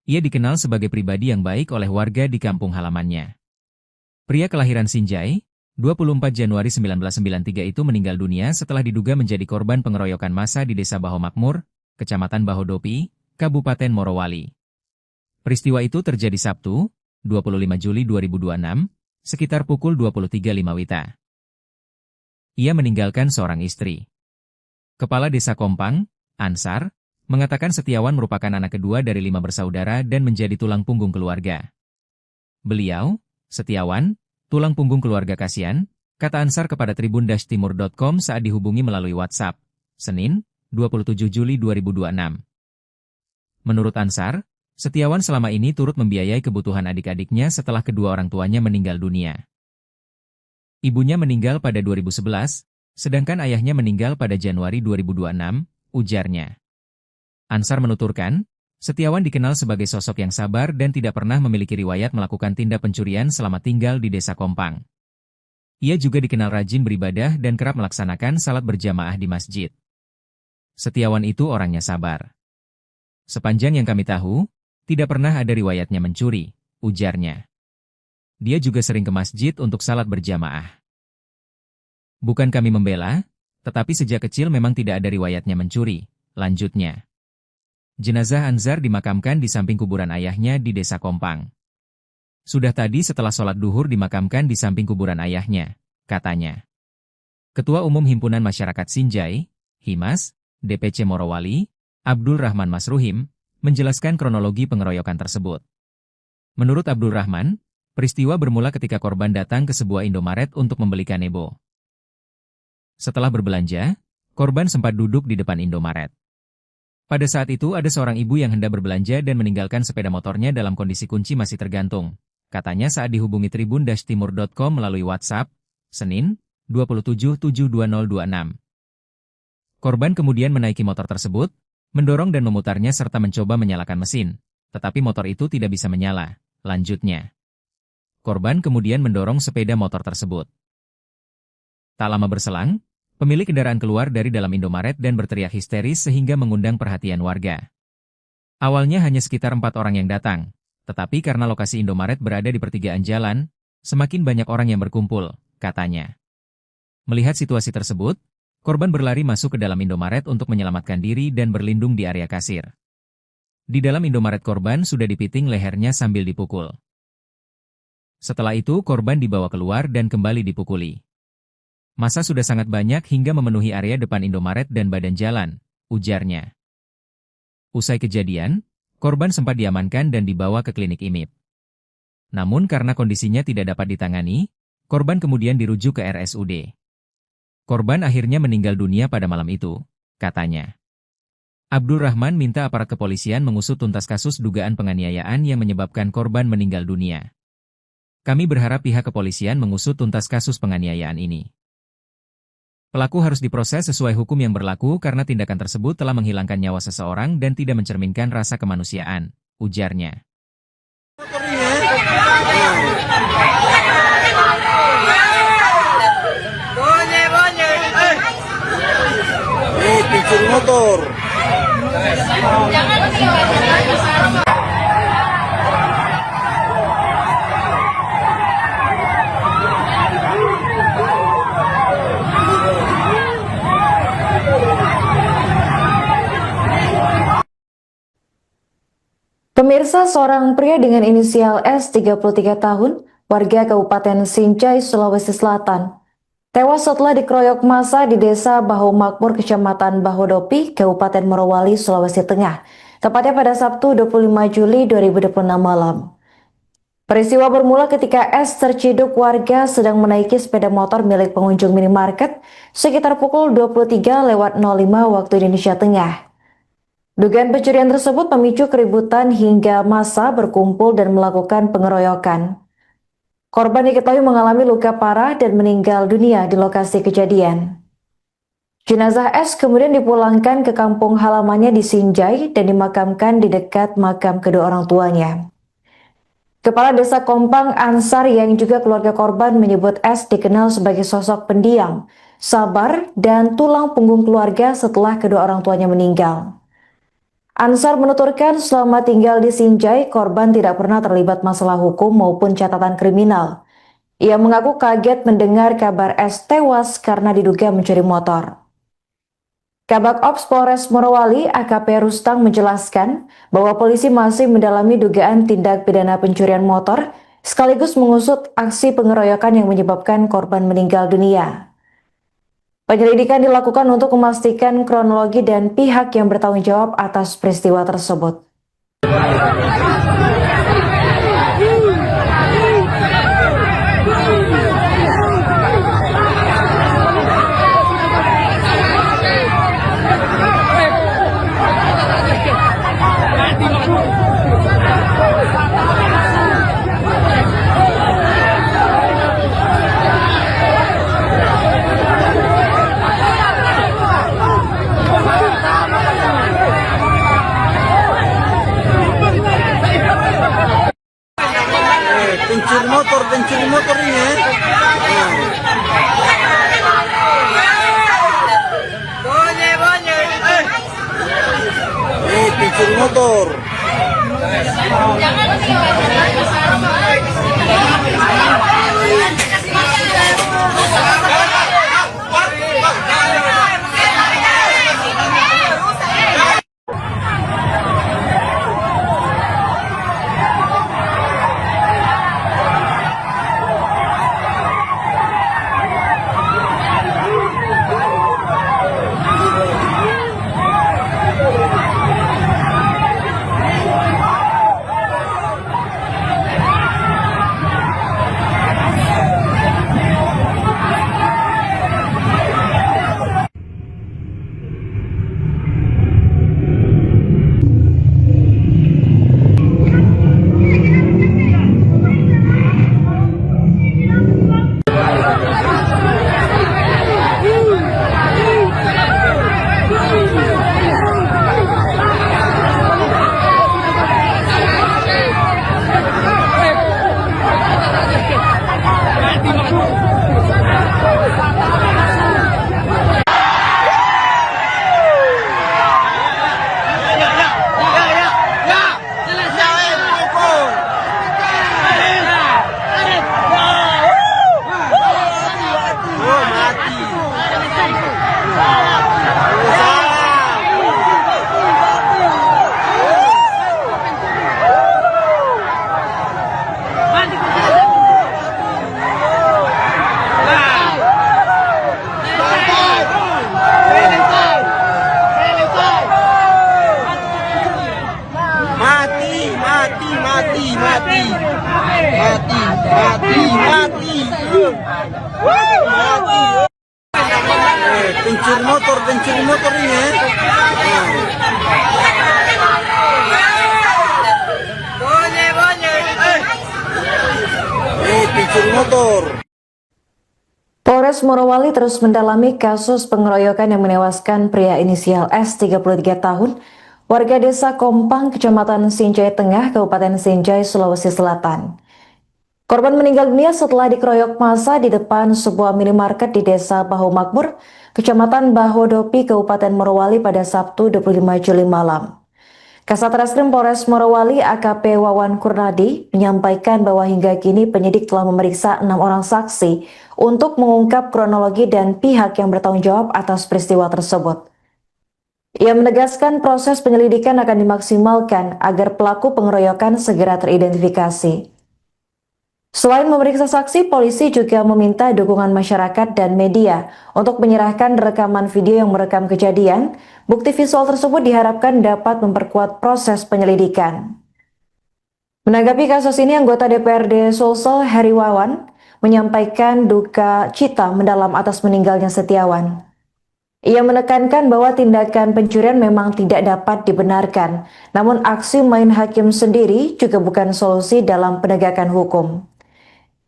Ia dikenal sebagai pribadi yang baik oleh warga di kampung halamannya. Pria kelahiran Sinjai, 24 Januari 1993 itu meninggal dunia setelah diduga menjadi korban pengeroyokan massa di Desa Baho Makmur, Kecamatan Bahodopi, Kabupaten Morowali. Peristiwa itu terjadi Sabtu, 25 Juli 2026, sekitar pukul 23.05 WITA. Ia meninggalkan seorang istri. Kepala Desa Kompang, Ansar, mengatakan Setiawan merupakan anak kedua dari 5 bersaudara dan menjadi tulang punggung keluarga. Beliau, Setiawan, tulang punggung keluarga kasihan, kata Ansar kepada tribun-timur.com saat dihubungi melalui WhatsApp, Senin, 27 Juli 2026. Menurut Ansar, Setiawan selama ini turut membiayai kebutuhan adik-adiknya setelah kedua orang tuanya meninggal dunia. Ibunya meninggal pada 2011, sedangkan ayahnya meninggal pada Januari 2026, ujarnya. Ansar menuturkan, Setiawan dikenal sebagai sosok yang sabar dan tidak pernah memiliki riwayat melakukan tindak pencurian selama tinggal di Desa Kompang. Ia juga dikenal rajin beribadah dan kerap melaksanakan salat berjamaah di masjid. Setiawan itu orangnya sabar. Sepanjang yang kami tahu, tidak pernah ada riwayatnya mencuri, ujarnya. Dia juga sering ke masjid untuk salat berjamaah. Bukan kami membela, tetapi sejak kecil memang tidak ada riwayatnya mencuri, lanjutnya. Jenazah Anzar dimakamkan di samping kuburan ayahnya di Desa Kompang. Sudah tadi setelah sholat duhur dimakamkan di samping kuburan ayahnya, katanya. Ketua Umum Himpunan Masyarakat Sinjai, Himas, DPC Morowali, Abdul Rahman Masruhim, menjelaskan kronologi pengeroyokan tersebut. Menurut Abdul Rahman, peristiwa bermula ketika korban datang ke sebuah Indomaret untuk membeli kanebo. Setelah berbelanja, korban sempat duduk di depan Indomaret. Pada saat itu ada seorang ibu yang hendak berbelanja dan meninggalkan sepeda motornya dalam kondisi kunci masih tergantung, katanya saat dihubungi tribun-timur.com melalui WhatsApp, Senin, 2772026. Korban kemudian menaiki motor tersebut, mendorong dan memutarnya serta mencoba menyalakan mesin, tetapi motor itu tidak bisa menyala. Lanjutnya, korban kemudian mendorong sepeda motor tersebut. Tak lama berselang, pemilik kendaraan keluar dari dalam Indomaret dan berteriak histeris sehingga mengundang perhatian warga. Awalnya hanya sekitar 4 orang yang datang, tetapi karena lokasi Indomaret berada di pertigaan jalan, semakin banyak orang yang berkumpul, katanya. Melihat situasi tersebut, korban berlari masuk ke dalam Indomaret untuk menyelamatkan diri dan berlindung di area kasir. Di dalam Indomaret korban sudah dipiting lehernya sambil dipukul. Setelah itu korban dibawa keluar dan kembali dipukuli. Massa sudah sangat banyak hingga memenuhi area depan Indomaret dan badan jalan, ujarnya. Usai kejadian, korban sempat diamankan dan dibawa ke klinik IMIP. Namun karena kondisinya tidak dapat ditangani, korban kemudian dirujuk ke RSUD. Korban akhirnya meninggal dunia pada malam itu, katanya. Abdul Rahman minta aparat kepolisian mengusut tuntas kasus dugaan penganiayaan yang menyebabkan korban meninggal dunia. Kami berharap pihak kepolisian mengusut tuntas kasus penganiayaan ini. Pelaku harus diproses sesuai hukum yang berlaku karena tindakan tersebut telah menghilangkan nyawa seseorang dan tidak mencerminkan rasa kemanusiaan, ujarnya. Pencuri motor. Pemirsa, seorang pria dengan inisial S 33 tahun, warga Kabupaten Sinjai, Sulawesi Selatan, tewas setelah dikeroyok massa di Desa Bahu Makmur, Kecamatan Bahodopi, Kabupaten Morowali, Sulawesi Tengah, tepatnya pada Sabtu 25 Juli 2026 malam. Peristiwa bermula ketika S terciduk warga sedang menaiki sepeda motor milik pengunjung minimarket sekitar pukul 23.05 waktu Indonesia Tengah. Dugaan pencurian tersebut memicu keributan hingga massa berkumpul dan melakukan pengeroyokan. Korban diketahui mengalami luka parah dan meninggal dunia di lokasi kejadian. Jenazah S kemudian dipulangkan ke kampung halamannya di Sinjai dan dimakamkan di dekat makam kedua orang tuanya. Kepala Desa Kompang Ansar yang juga keluarga korban menyebut S dikenal sebagai sosok pendiam, sabar, dan tulang punggung keluarga setelah kedua orang tuanya meninggal. Ansar menuturkan selama tinggal di Sinjai, korban tidak pernah terlibat masalah hukum maupun catatan kriminal. Ia mengaku kaget mendengar kabar S tewas karena diduga mencuri motor. Kabak Ops Polres Morowali AKP Rustang menjelaskan bahwa polisi masih mendalami dugaan tindak pidana pencurian motor sekaligus mengusut aksi pengeroyokan yang menyebabkan korban meninggal dunia. Penyelidikan dilakukan untuk memastikan kronologi dan pihak yang bertanggung jawab atas peristiwa tersebut. Pencuri motor ini ya. Pencuri motor. Pencuri motor ini ya. Pencuri motor. Polres Morowali terus mendalami kasus pengeroyokan yang menewaskan pria inisial S 33 tahun, warga desa Kompang, Kecamatan Sinjai Tengah, Kabupaten Sinjai, Sulawesi Selatan. Korban meninggal dunia setelah dikeroyok massa di depan sebuah minimarket di Desa Bahu Makmur, Kecamatan Bahodopi, Kabupaten Morowali pada Sabtu 25 Juli malam. Kasat Reskrim Polres Morowali AKP Wawan Kurnadi menyampaikan bahwa hingga kini penyidik telah memeriksa 6 orang saksi untuk mengungkap kronologi dan pihak yang bertanggung jawab atas peristiwa tersebut. Ia menegaskan proses penyelidikan akan dimaksimalkan agar pelaku pengeroyokan segera teridentifikasi. Selain memeriksa saksi, polisi juga meminta dukungan masyarakat dan media untuk menyerahkan rekaman video yang merekam kejadian. Bukti visual tersebut diharapkan dapat memperkuat proses penyelidikan. Menanggapi kasus ini, anggota DPRD Sulsel Heri Wawan menyampaikan duka cita mendalam atas meninggalnya Setiawan. Ia menekankan bahwa tindakan pencurian memang tidak dapat dibenarkan, namun aksi main hakim sendiri juga bukan solusi dalam penegakan hukum.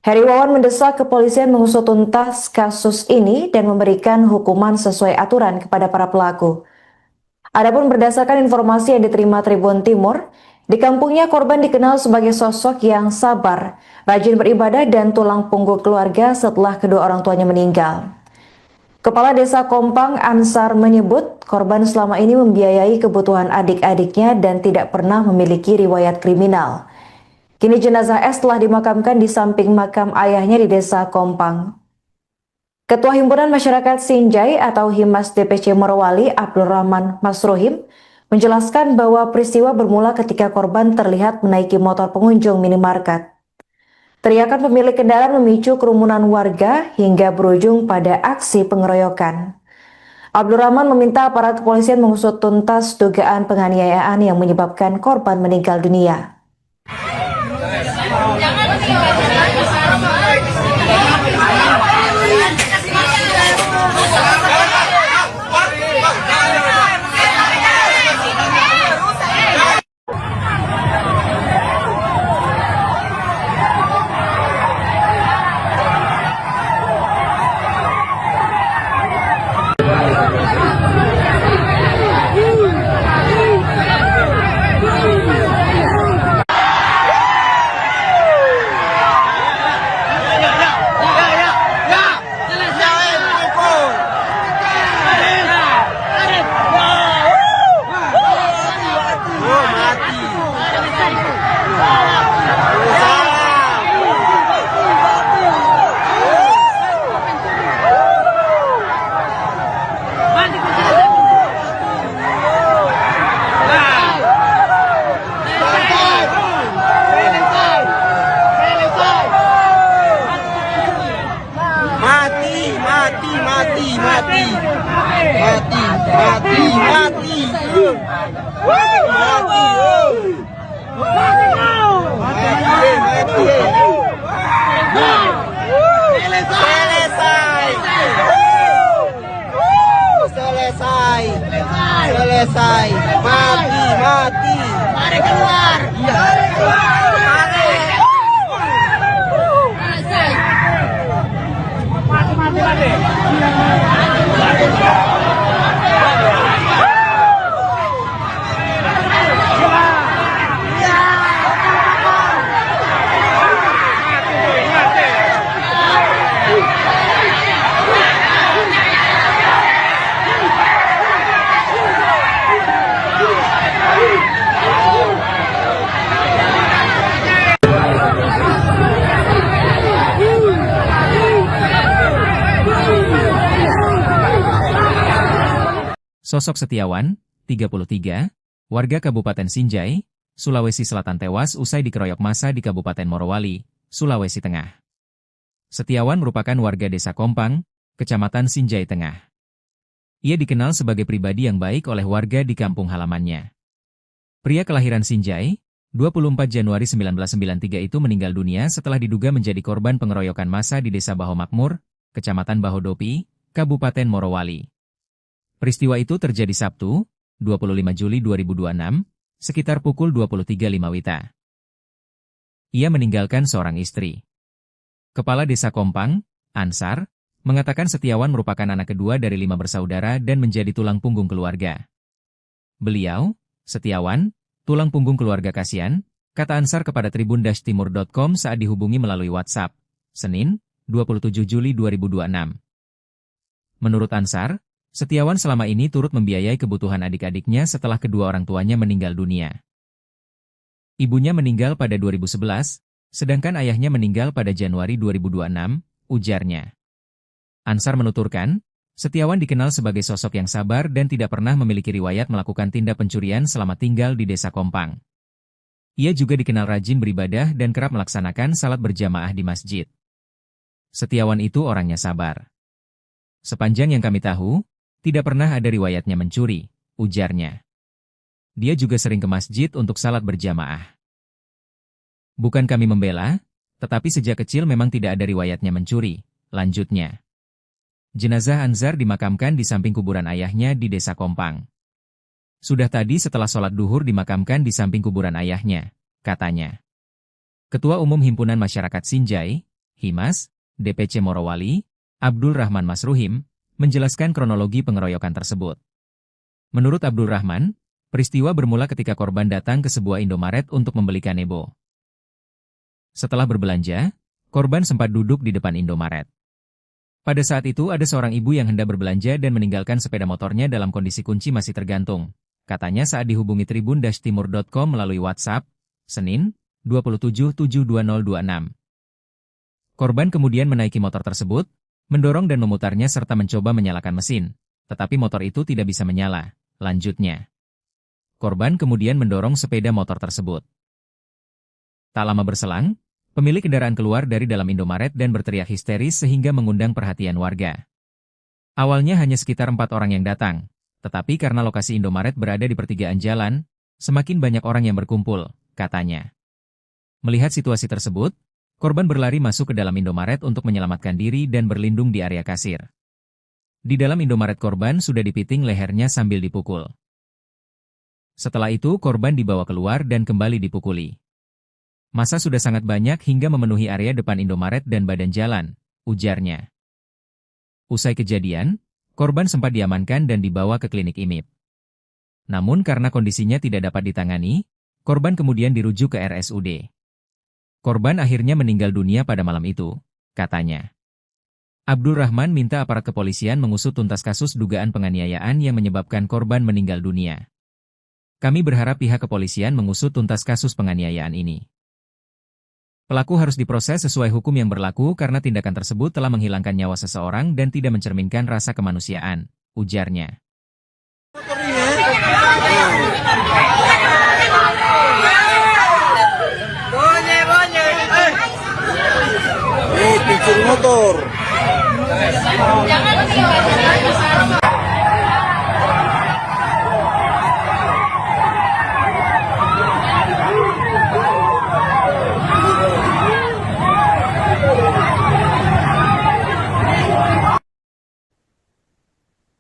Heri Wawan mendesak kepolisian mengusut tuntas kasus ini dan memberikan hukuman sesuai aturan kepada para pelaku. Adapun berdasarkan informasi yang diterima Tribun Timur, di kampungnya korban dikenal sebagai sosok yang sabar, rajin beribadah dan tulang punggung keluarga setelah kedua orang tuanya meninggal. Kepala Desa Kompang Ansar menyebut korban selama ini membiayai kebutuhan adik-adiknya dan tidak pernah memiliki riwayat kriminal. Kini jenazah S telah dimakamkan di samping makam ayahnya di Desa Kompang. Ketua Himpunan Masyarakat Sinjai atau Himas DPC Morowali Abdul Rahman Masruhim menjelaskan bahwa peristiwa bermula ketika korban terlihat menaiki motor pengunjung minimarket. Teriakan pemilik kendaraan memicu kerumunan warga hingga berujung pada aksi pengeroyokan. Abdul Rahman meminta aparat kepolisian mengusut tuntas dugaan penganiayaan yang menyebabkan korban meninggal dunia. Selesai. Mati. Mari keluar. Sosok Setiawan, 33, warga Kabupaten Sinjai, Sulawesi Selatan tewas usai dikeroyok massa di Kabupaten Morowali, Sulawesi Tengah. Setiawan merupakan warga Desa Kompang, Kecamatan Sinjai Tengah. Ia dikenal sebagai pribadi yang baik oleh warga di kampung halamannya. Pria kelahiran Sinjai, 24 Januari 1993 itu meninggal dunia setelah diduga menjadi korban pengeroyokan massa di Desa Bahu Makmur, Kecamatan Bahodopi, Kabupaten Morowali. Peristiwa itu terjadi Sabtu, 25 Juli 2026, sekitar pukul 23.05 WITA. Ia meninggalkan seorang istri. Kepala Desa Kompang, Ansar, mengatakan Setiawan merupakan anak kedua dari 5 bersaudara dan menjadi tulang punggung keluarga. Beliau, Setiawan, tulang punggung keluarga kasihan, kata Ansar kepada tribun-timur.com saat dihubungi melalui WhatsApp, Senin, 27 Juli 2026. Menurut Ansar, Setiawan selama ini turut membiayai kebutuhan adik-adiknya setelah kedua orang tuanya meninggal dunia. Ibunya meninggal pada 2011, sedangkan ayahnya meninggal pada Januari 2026, ujarnya. Ansar menuturkan, Setiawan dikenal sebagai sosok yang sabar dan tidak pernah memiliki riwayat melakukan tindak pencurian selama tinggal di Desa Kompang. Ia juga dikenal rajin beribadah dan kerap melaksanakan salat berjamaah di masjid. Setiawan itu orangnya sabar. Sepanjang yang kami tahu, tidak pernah ada riwayatnya mencuri, ujarnya. Dia juga sering ke masjid untuk salat berjamaah. Bukan kami membela, tetapi sejak kecil memang tidak ada riwayatnya mencuri, lanjutnya. Jenazah Ansar dimakamkan di samping kuburan ayahnya di Desa Kompang. Sudah tadi setelah sholat duhur dimakamkan di samping kuburan ayahnya, katanya. Ketua Umum Himpunan Masyarakat Sinjai, Himas, DPC Morowali, Abdul Rahman Masruhim, menjelaskan kronologi pengeroyokan tersebut. Menurut Abdul Rahman, peristiwa bermula ketika korban datang ke sebuah Indomaret untuk membeli kanebo. Setelah berbelanja, korban sempat duduk di depan Indomaret. Pada saat itu ada seorang ibu yang hendak berbelanja dan meninggalkan sepeda motornya dalam kondisi kunci masih tergantung, katanya saat dihubungi tribun-timur.com melalui WhatsApp, Senin, 27/7/2026. Korban kemudian menaiki motor tersebut, mendorong dan memutarnya serta mencoba menyalakan mesin, tetapi motor itu tidak bisa menyala, lanjutnya. Korban kemudian mendorong sepeda motor tersebut. Tak lama berselang, pemilik kendaraan keluar dari dalam Indomaret dan berteriak histeris sehingga mengundang perhatian warga. Awalnya hanya sekitar 4 orang yang datang, tetapi karena lokasi Indomaret berada di pertigaan jalan, semakin banyak orang yang berkumpul, katanya. Melihat situasi tersebut, korban berlari masuk ke dalam Indomaret untuk menyelamatkan diri dan berlindung di area kasir. Di dalam Indomaret korban sudah dipiting lehernya sambil dipukul. Setelah itu korban dibawa keluar dan kembali dipukuli. Massa sudah sangat banyak hingga memenuhi area depan Indomaret dan badan jalan, ujarnya. Usai kejadian, korban sempat diamankan dan dibawa ke klinik IMIP. Namun karena kondisinya tidak dapat ditangani, korban kemudian dirujuk ke RSUD. Korban akhirnya meninggal dunia pada malam itu, katanya. Abdul Rahman minta aparat kepolisian mengusut tuntas kasus dugaan penganiayaan yang menyebabkan korban meninggal dunia. Kami berharap pihak kepolisian mengusut tuntas kasus penganiayaan ini. Pelaku harus diproses sesuai hukum yang berlaku karena tindakan tersebut telah menghilangkan nyawa seseorang dan tidak mencerminkan rasa kemanusiaan, ujarnya. Pencuri motor.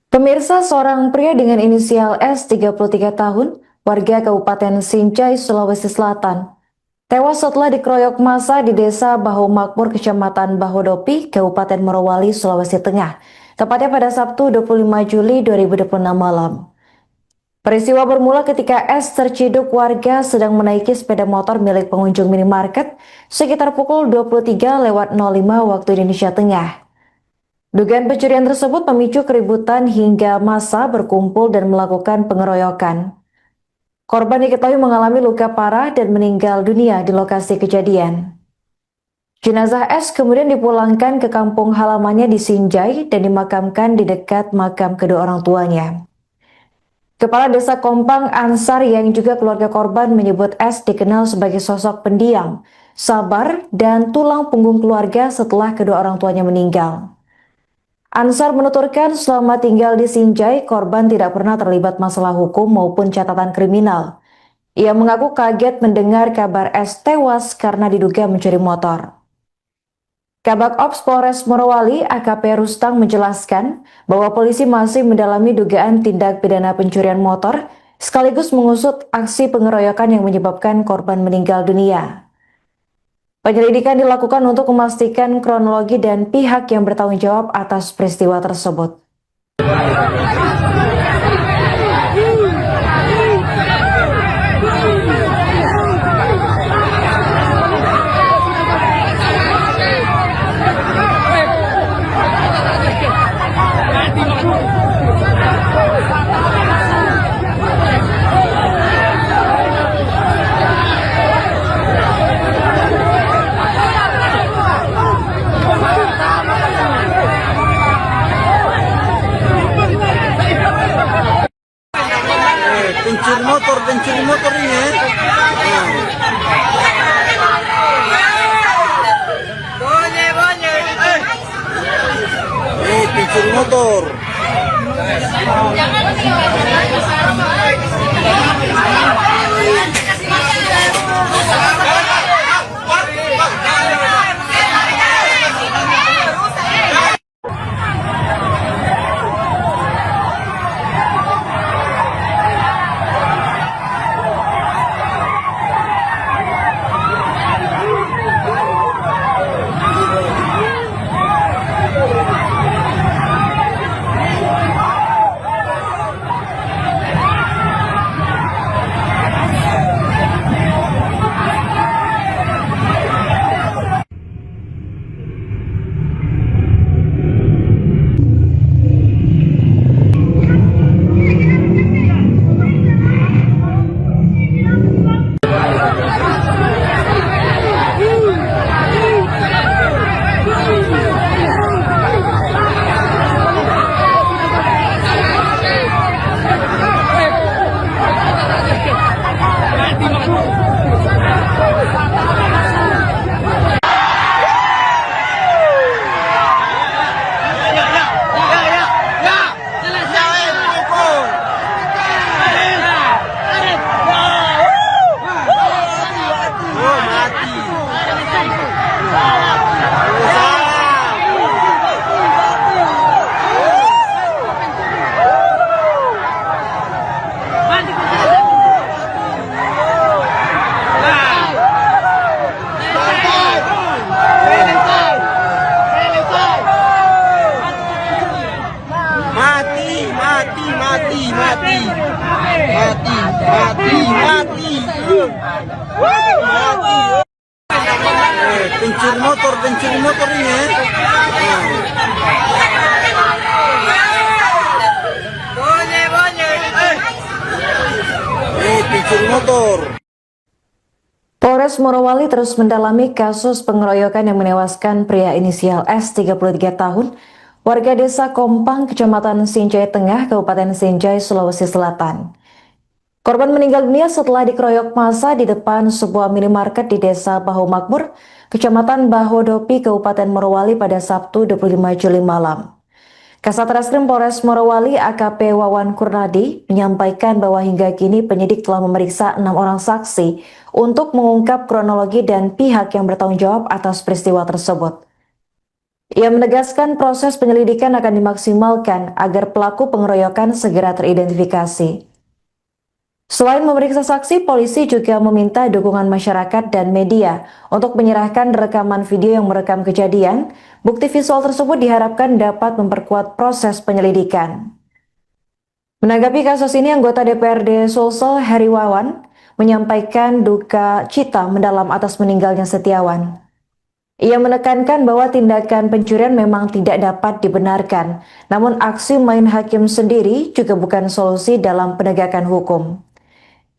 Pemirsa, seorang pria dengan inisial S 33 tahun, warga Kabupaten Sinjai, Sulawesi Selatan, tewas setelah dikeroyok massa di Desa Baho Makmur, Kecamatan Bahodopi, Kabupaten Morowali, Sulawesi Tengah, tepatnya pada Sabtu 25 Juli 2026 malam. Peristiwa bermula ketika S terciduk warga sedang menaiki sepeda motor milik pengunjung minimarket sekitar pukul 23:05 waktu Indonesia Tengah. Dugaan pencurian tersebut memicu keributan hingga massa berkumpul dan melakukan pengeroyokan. Korban diketahui mengalami luka parah dan meninggal dunia di lokasi kejadian. Jenazah S kemudian dipulangkan ke kampung halamannya di Sinjai dan dimakamkan di dekat makam kedua orang tuanya. Kepala Desa Kompang Ansar yang juga keluarga korban menyebut S dikenal sebagai sosok pendiam, sabar, dan tulang punggung keluarga setelah kedua orang tuanya meninggal. Ansar menuturkan selama tinggal di Sinjai, korban tidak pernah terlibat masalah hukum maupun catatan kriminal. Ia mengaku kaget mendengar kabar S tewas karena diduga mencuri motor. Kabak Ops Polres Morowali AKP Rustang menjelaskan bahwa polisi masih mendalami dugaan tindak pidana pencurian motor sekaligus mengusut aksi pengeroyokan yang menyebabkan korban meninggal dunia. Penyelidikan dilakukan untuk memastikan kronologi dan pihak yang bertanggung jawab atas peristiwa tersebut. pencuri motor ini ya. Pencuri motor. Pencuri motor ini ya. Pencuri motor. Polres Morowali terus mendalami kasus pengeroyokan yang menewaskan pria inisial S 33 tahun, warga desa Kompang, Kecamatan Sinjai Tengah, Kabupaten Sinjai, Sulawesi Selatan. Korban meninggal dunia setelah dikeroyok massa di depan sebuah minimarket di desa Bahu Makmur, Kecamatan Bahodopi, Kabupaten Morowali pada Sabtu 25 Juli malam. Kasat Reskrim Polres Morowali AKP Wawan Kurnadi menyampaikan bahwa hingga kini penyidik telah memeriksa 6 orang saksi untuk mengungkap kronologi dan pihak yang bertanggung jawab atas peristiwa tersebut. Ia menegaskan proses penyelidikan akan dimaksimalkan agar pelaku pengeroyokan segera teridentifikasi. Selain memeriksa saksi, polisi juga meminta dukungan masyarakat dan media untuk menyerahkan rekaman video yang merekam kejadian. Bukti visual tersebut diharapkan dapat memperkuat proses penyelidikan. Menanggapi kasus ini, anggota DPRD Sulsel Heri Wawan menyampaikan duka cita mendalam atas meninggalnya Setiawan. Ia menekankan bahwa tindakan pencurian memang tidak dapat dibenarkan, namun aksi main hakim sendiri juga bukan solusi dalam penegakan hukum.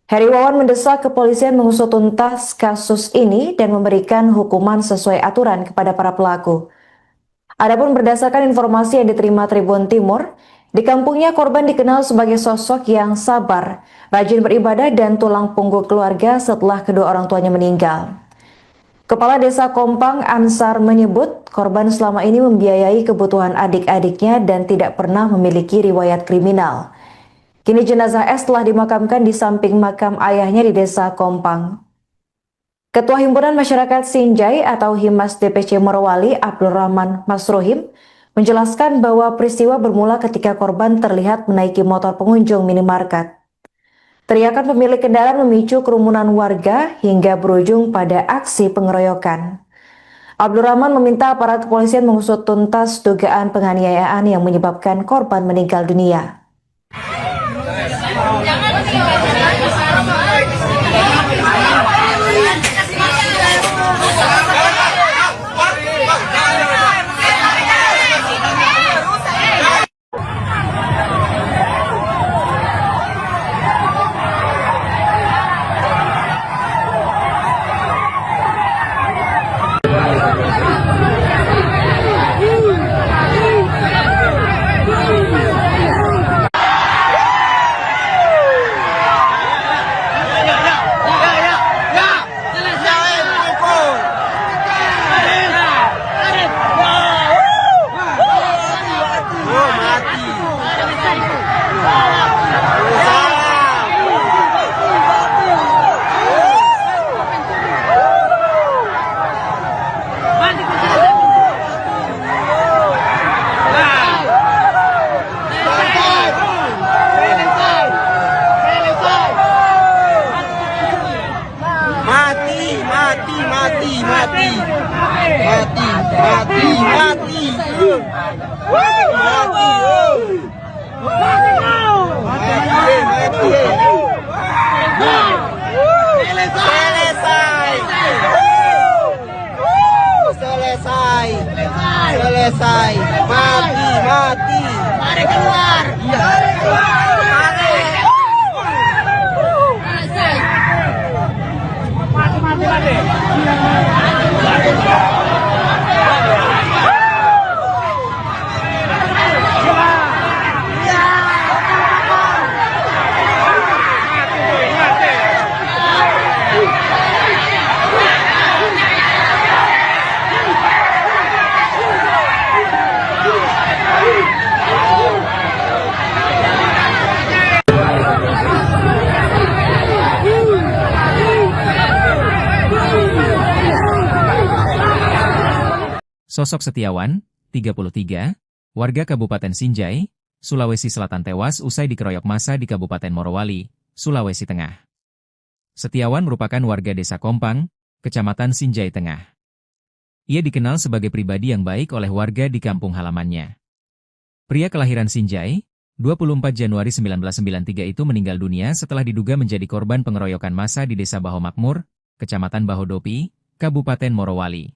Heri Wawan mendesak kepolisian mengusut tuntas kasus ini dan memberikan hukuman sesuai aturan kepada para pelaku. Adapun berdasarkan informasi yang diterima Tribun Timur, di kampungnya korban dikenal sebagai sosok yang sabar, rajin beribadah dan tulang punggung keluarga setelah kedua orang tuanya meninggal. Kepala Desa Kompang Ansar menyebut korban selama ini membiayai kebutuhan adik-adiknya dan tidak pernah memiliki riwayat kriminal. Kini jenazah S telah dimakamkan di samping makam ayahnya di Desa Kompang. Ketua Himpunan Masyarakat Sinjai atau Himas DPC Morowali, Abdurrahman Masruhim, menjelaskan bahwa peristiwa bermula ketika korban terlihat menaiki motor pengunjung minimarket. Teriakan pemilik kendaraan memicu kerumunan warga hingga berujung pada aksi pengeroyokan. Abdurrahman meminta aparat kepolisian mengusut tuntas dugaan penganiayaan yang menyebabkan korban meninggal dunia. Selesai. Mati. Mari keluar. Sosok Setiawan, 33, warga Kabupaten Sinjai, Sulawesi Selatan tewas usai dikeroyok massa di Kabupaten Morowali, Sulawesi Tengah. Setiawan merupakan warga Desa Kompang, Kecamatan Sinjai Tengah. Ia dikenal sebagai pribadi yang baik oleh warga di kampung halamannya. Pria kelahiran Sinjai, 24 Januari 1993 itu meninggal dunia setelah diduga menjadi korban pengeroyokan massa di Desa Baho Makmur, Kecamatan Bahodopi, Kabupaten Morowali.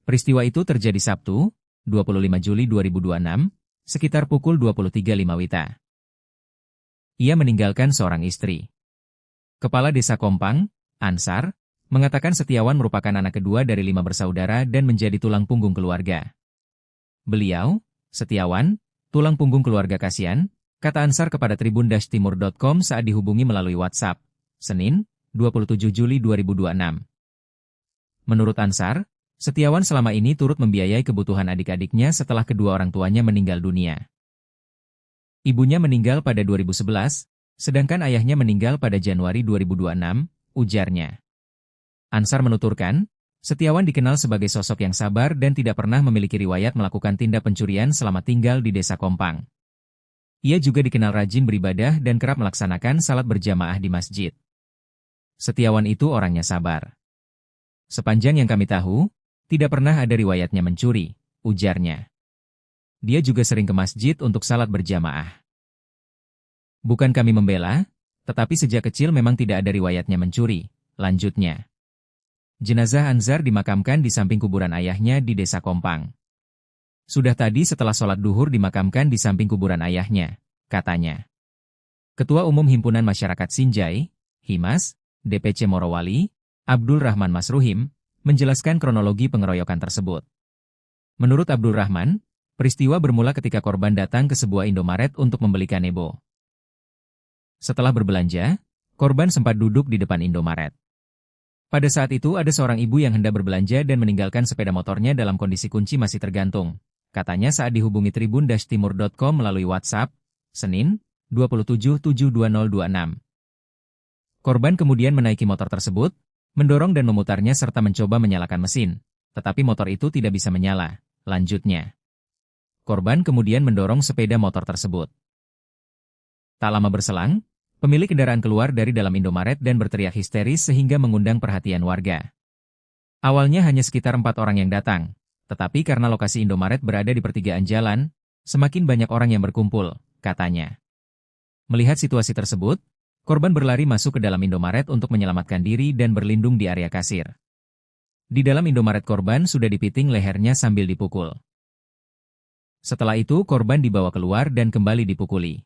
Peristiwa itu terjadi Sabtu, 25 Juli 2026, sekitar pukul 23.05 WITA. Ia meninggalkan seorang istri. Kepala Desa Kompang, Ansar, mengatakan Setiawan merupakan anak kedua dari 5 bersaudara dan menjadi tulang punggung keluarga. Beliau, Setiawan, tulang punggung keluarga kasihan, kata Ansar kepada tribun-timur.com saat dihubungi melalui WhatsApp, Senin, 27 Juli 2026. Menurut Ansar, Setiawan selama ini turut membiayai kebutuhan adik-adiknya setelah kedua orang tuanya meninggal dunia. Ibunya meninggal pada 2011, sedangkan ayahnya meninggal pada Januari 2026, ujarnya. Ansar menuturkan, Setiawan dikenal sebagai sosok yang sabar dan tidak pernah memiliki riwayat melakukan tindak pencurian selama tinggal di Desa Kompang. Ia juga dikenal rajin beribadah dan kerap melaksanakan salat berjamaah di masjid. Setiawan itu orangnya sabar. Sepanjang yang kami tahu, tidak pernah ada riwayatnya mencuri, ujarnya. Dia juga sering ke masjid untuk salat berjamaah. Bukan kami membela, tetapi sejak kecil memang tidak ada riwayatnya mencuri, lanjutnya. Jenazah Ansar dimakamkan di samping kuburan ayahnya di Desa Kompang. Sudah tadi setelah sholat duhur dimakamkan di samping kuburan ayahnya, katanya. Ketua Umum Himpunan Masyarakat Sinjai, Himas, DPC Morowali, Abdurrahman Masruhim, menjelaskan kronologi pengeroyokan tersebut. Menurut Abdurrahman, peristiwa bermula ketika korban datang ke sebuah Indomaret untuk membeli kanebo. Setelah berbelanja, korban sempat duduk di depan Indomaret. Pada saat itu ada seorang ibu yang hendak berbelanja dan meninggalkan sepeda motornya dalam kondisi kunci masih tergantung, katanya saat dihubungi tribun-timur.com melalui WhatsApp, Senin, 27/7/2026. Korban kemudian menaiki motor tersebut, mendorong dan memutarnya serta mencoba menyalakan mesin, tetapi motor itu tidak bisa menyala. Lanjutnya, korban kemudian mendorong sepeda motor tersebut. Tak lama berselang, pemilik kendaraan keluar dari dalam Indomaret dan berteriak histeris sehingga mengundang perhatian warga. Awalnya hanya sekitar 4 orang yang datang, tetapi karena lokasi Indomaret berada di pertigaan jalan, semakin banyak orang yang berkumpul, katanya. Melihat situasi tersebut, korban berlari masuk ke dalam Indomaret untuk menyelamatkan diri dan berlindung di area kasir. Di dalam Indomaret korban sudah dipiting lehernya sambil dipukul. Setelah itu korban dibawa keluar dan kembali dipukuli.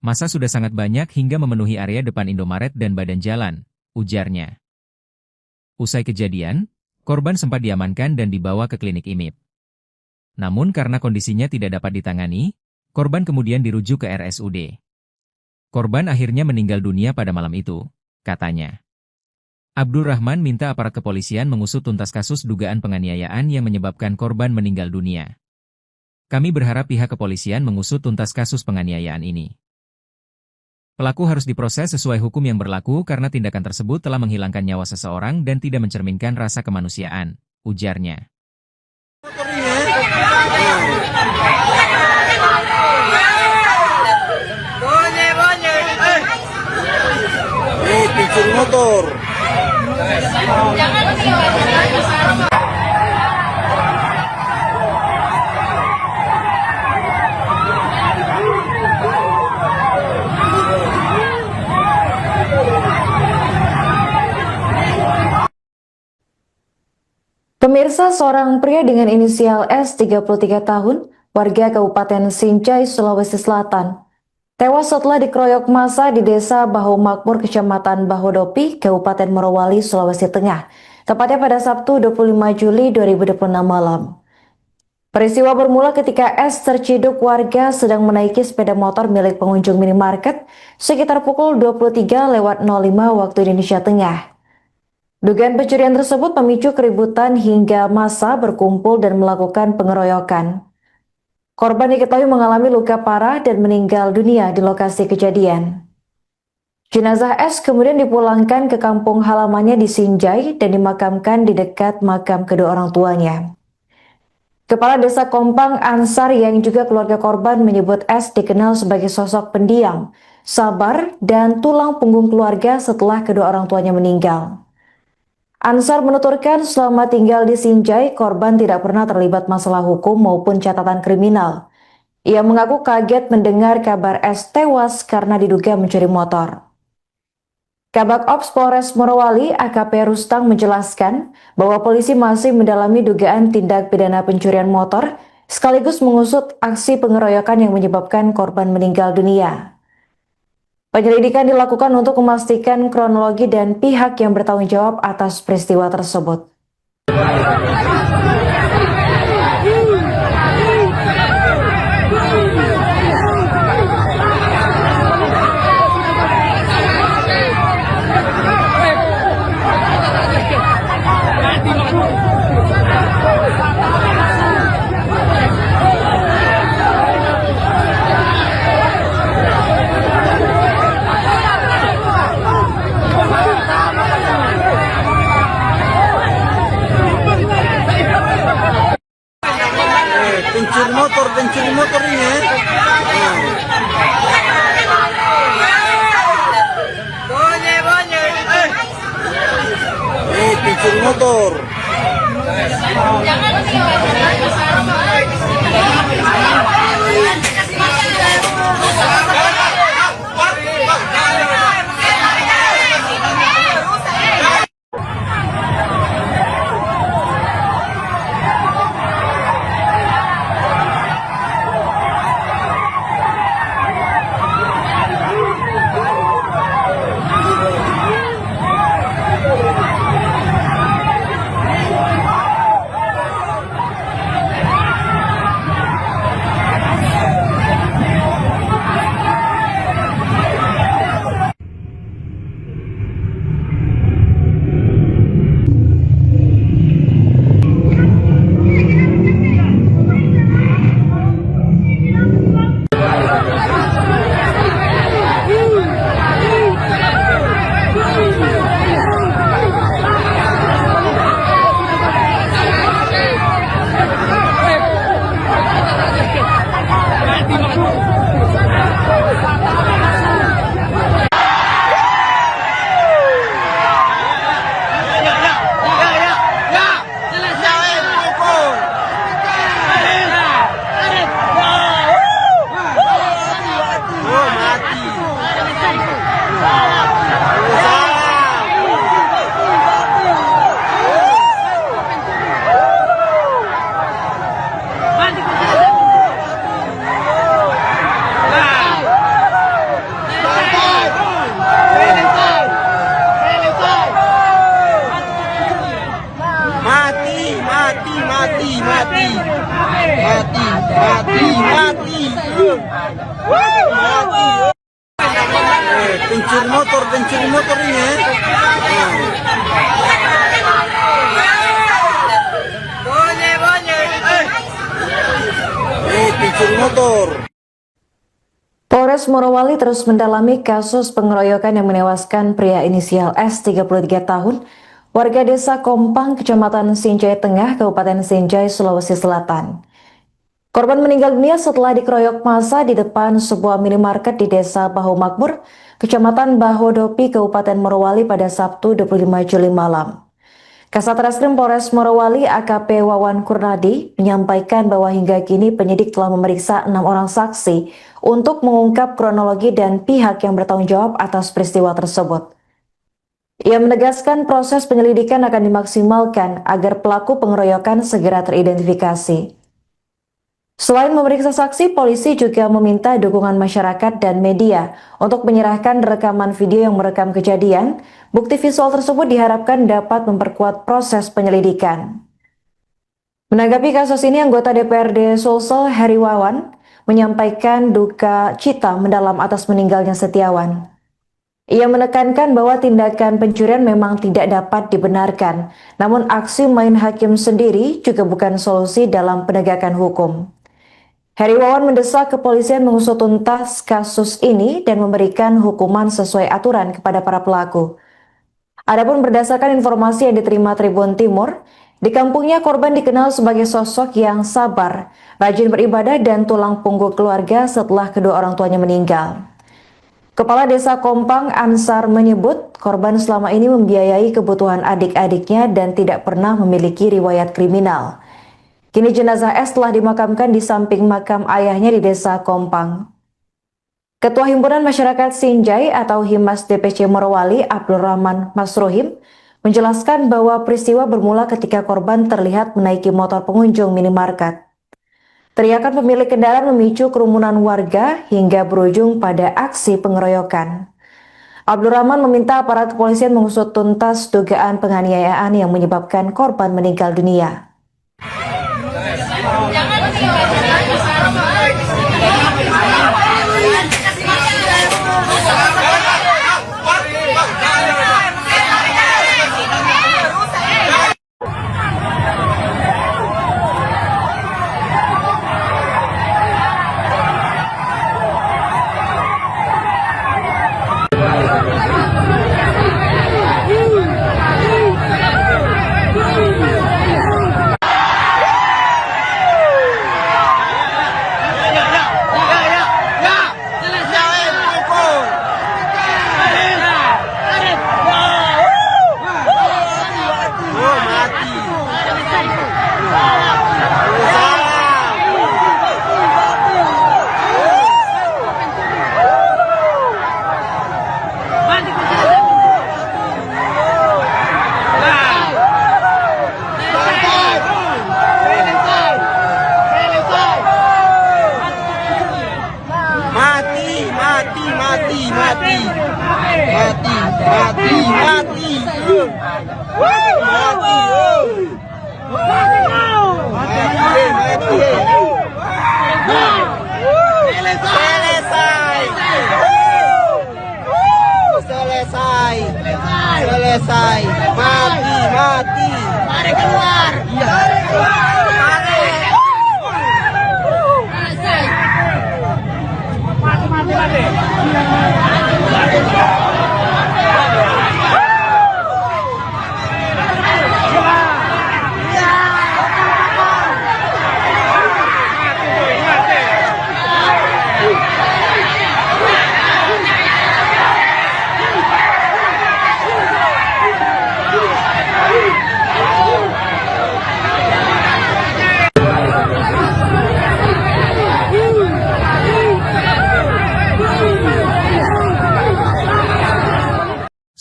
Massa sudah sangat banyak hingga memenuhi area depan Indomaret dan badan jalan, ujarnya. Usai kejadian, korban sempat diamankan dan dibawa ke klinik IMIP. Namun karena kondisinya tidak dapat ditangani, korban kemudian dirujuk ke RSUD. Korban akhirnya meninggal dunia pada malam itu, katanya. Abdul Rahman minta aparat kepolisian mengusut tuntas kasus dugaan penganiayaan yang menyebabkan korban meninggal dunia. Kami berharap pihak kepolisian mengusut tuntas kasus penganiayaan ini. Pelaku harus diproses sesuai hukum yang berlaku karena tindakan tersebut telah menghilangkan nyawa seseorang dan tidak mencerminkan rasa kemanusiaan, ujarnya. Pincur motor. Pemirsa, seorang pria dengan inisial S 33 tahun, warga Kabupaten Sinjai, Sulawesi Selatan, tewas setelah dikeroyok massa di Desa Bahu Makmur, Kecamatan Bahodopi, Kabupaten Morowali, Sulawesi Tengah, tepatnya pada Sabtu 25 Juli 2026 malam. Peristiwa bermula ketika S terciduk warga sedang menaiki sepeda motor milik pengunjung minimarket sekitar pukul 23.05 waktu Indonesia Tengah. Dugaan pencurian tersebut memicu keributan hingga massa berkumpul dan melakukan pengeroyokan. Korban diketahui mengalami luka parah dan meninggal dunia di lokasi kejadian. Jenazah S kemudian dipulangkan ke kampung halamannya di Sinjai dan dimakamkan di dekat makam kedua orang tuanya. Kepala Desa Kompang Ansar yang juga keluarga korban menyebut S dikenal sebagai sosok pendiam, sabar, dan tulang punggung keluarga setelah kedua orang tuanya meninggal. Ansar menuturkan selama tinggal di Sinjai, korban tidak pernah terlibat masalah hukum maupun catatan kriminal. Ia mengaku kaget mendengar kabar S tewas karena diduga mencuri motor. Kabak Ops Polres Morowali AKP Rustang menjelaskan bahwa polisi masih mendalami dugaan tindak pidana pencurian motor sekaligus mengusut aksi pengeroyokan yang menyebabkan korban meninggal dunia. Penyelidikan dilakukan untuk memastikan kronologi dan pihak yang bertanggung jawab atas peristiwa tersebut. Pencuri motor ini. Pencuri motor. pencuri motor ini ya. Pencuri motor. Polres Morowali terus mendalami kasus pengeroyokan yang menewaskan pria inisial S 33 tahun, warga desa Kompang, Kecamatan Sinjai Tengah, Kabupaten Sinjai, Sulawesi Selatan. Korban meninggal dunia setelah dikeroyok massa di depan sebuah minimarket di desa Bahu Makmur, Kecamatan Bahodopi, Kabupaten Morowali pada Sabtu 25 Juli malam. Kasat Reskrim Polres Morowali AKP Wawan Kurnadi menyampaikan bahwa hingga kini penyidik telah memeriksa 6 orang saksi untuk mengungkap kronologi dan pihak yang bertanggung jawab atas peristiwa tersebut. Ia menegaskan proses penyelidikan akan dimaksimalkan agar pelaku pengeroyokan segera teridentifikasi. Selain memeriksa saksi, polisi juga meminta dukungan masyarakat dan media untuk menyerahkan rekaman video yang merekam kejadian. Bukti visual tersebut diharapkan dapat memperkuat proses penyelidikan. Menanggapi kasus ini, anggota DPRD Sulsel Heri Wawan menyampaikan duka cita mendalam atas meninggalnya Setiawan. Ia menekankan bahwa tindakan pencurian memang tidak dapat dibenarkan, namun aksi main hakim sendiri juga bukan solusi dalam penegakan hukum. Heri Wawan mendesak kepolisian mengusut tuntas kasus ini dan memberikan hukuman sesuai aturan kepada para pelaku. Adapun berdasarkan informasi yang diterima Tribun Timur, di kampungnya korban dikenal sebagai sosok yang sabar, rajin beribadah dan tulang punggung keluarga setelah kedua orang tuanya meninggal. Kepala Desa Kompang Ansar menyebut korban selama ini membiayai kebutuhan adik-adiknya dan tidak pernah memiliki riwayat kriminal. Kini jenazah S telah dimakamkan di samping makam ayahnya di Desa Kompang. Ketua Himpunan Masyarakat Sinjai atau Himas DPC Morowali, Abdul Rahman Masrohim, menjelaskan bahwa peristiwa bermula ketika korban terlihat menaiki motor pengunjung minimarket. Teriakan pemilik kendaraan memicu kerumunan warga hingga berujung pada aksi pengeroyokan. Abdul Rahman meminta aparat kepolisian mengusut tuntas dugaan penganiayaan yang menyebabkan korban meninggal dunia. Selesai. Mati. Mari keluar.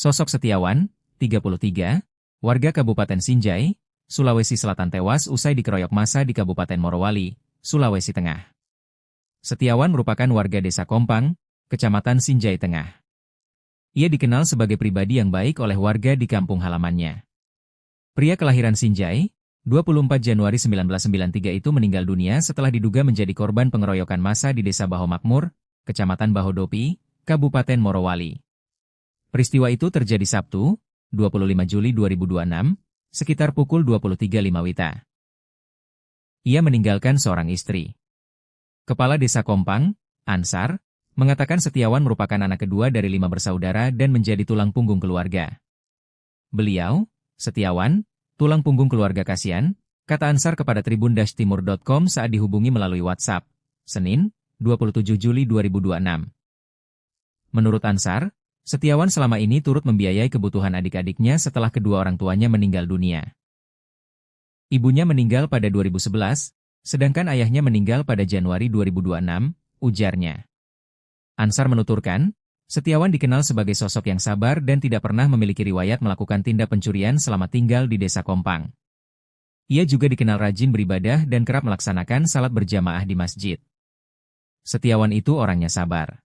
Sosok Setiawan, 33, warga Kabupaten Sinjai, Sulawesi Selatan tewas usai dikeroyok massa di Kabupaten Morowali, Sulawesi Tengah. Setiawan merupakan warga Desa Kompang, Kecamatan Sinjai Tengah. Ia dikenal sebagai pribadi yang baik oleh warga di kampung halamannya. Pria kelahiran Sinjai, 24 Januari 1993 itu meninggal dunia setelah diduga menjadi korban pengeroyokan massa di Desa Baho Makmur, Kecamatan Bahodopi, Kabupaten Morowali. Peristiwa itu terjadi Sabtu, 25 Juli 2026, sekitar pukul 23.05 WITA. Ia meninggalkan seorang istri. Kepala Desa Kompang, Ansar, mengatakan Setiawan merupakan anak kedua dari 5 bersaudara dan menjadi tulang punggung keluarga. Beliau, Setiawan, tulang punggung keluarga kasihan, kata Ansar kepada tribun-timur.com saat dihubungi melalui WhatsApp, Senin, 27 Juli 2026. Menurut Ansar, Setiawan selama ini turut membiayai kebutuhan adik-adiknya setelah kedua orang tuanya meninggal dunia. Ibunya meninggal pada 2011, sedangkan ayahnya meninggal pada Januari 2026, ujarnya. Ansar menuturkan, Setiawan dikenal sebagai sosok yang sabar dan tidak pernah memiliki riwayat melakukan tindak pencurian selama tinggal di Desa Kompang. Ia juga dikenal rajin beribadah dan kerap melaksanakan salat berjamaah di masjid. Setiawan itu orangnya sabar.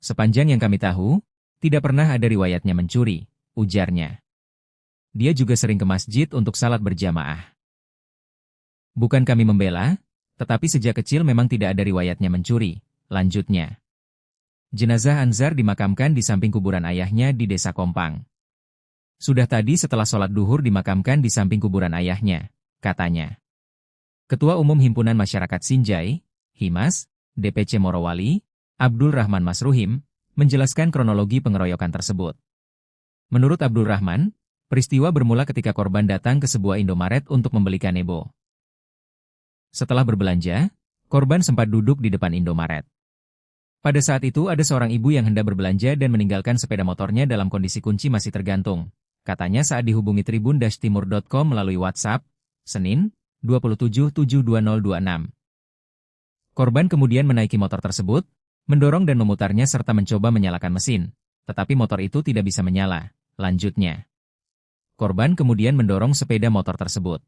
Sepanjang yang kami tahu, tidak pernah ada riwayatnya mencuri, ujarnya. Dia juga sering ke masjid untuk salat berjamaah. Bukan kami membela, tetapi sejak kecil memang tidak ada riwayatnya mencuri, lanjutnya. Jenazah Ansar dimakamkan di samping kuburan ayahnya di Desa Kompang. Sudah tadi setelah sholat duhur dimakamkan di samping kuburan ayahnya, katanya. Ketua Umum Himpunan Masyarakat Sinjai, Himas, DPC Morowali, Abdul Rahman Masruhim, menjelaskan kronologi pengeroyokan tersebut. Menurut Abdul Rahman, peristiwa bermula ketika korban datang ke sebuah Indomaret untuk membeli kanebo. Setelah berbelanja, korban sempat duduk di depan Indomaret. Pada saat itu ada seorang ibu yang hendak berbelanja dan meninggalkan sepeda motornya dalam kondisi kunci masih tergantung. Katanya saat dihubungi tribun-timur.com melalui WhatsApp, Senin, 27/7/2026. Korban kemudian menaiki motor tersebut, mendorong dan memutarnya serta mencoba menyalakan mesin, tetapi motor itu tidak bisa menyala, lanjutnya. Korban kemudian mendorong sepeda motor tersebut.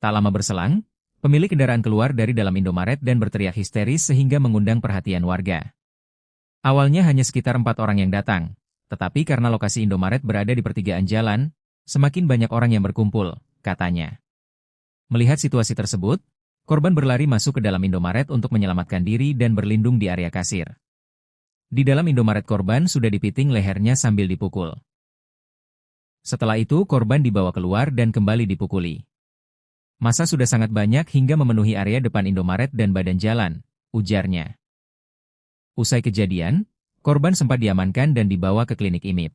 Tak lama berselang, pemilik kendaraan keluar dari dalam Indomaret dan berteriak histeris sehingga mengundang perhatian warga. Awalnya hanya sekitar 4 orang yang datang, tetapi karena lokasi Indomaret berada di pertigaan jalan, semakin banyak orang yang berkumpul, katanya. Melihat situasi tersebut, korban berlari masuk ke dalam Indomaret untuk menyelamatkan diri dan berlindung di area kasir. Di dalam Indomaret korban sudah dipiting lehernya sambil dipukul. Setelah itu korban dibawa keluar dan kembali dipukuli. Massa sudah sangat banyak hingga memenuhi area depan Indomaret dan badan jalan, ujarnya. Usai kejadian, korban sempat diamankan dan dibawa ke klinik IMIP.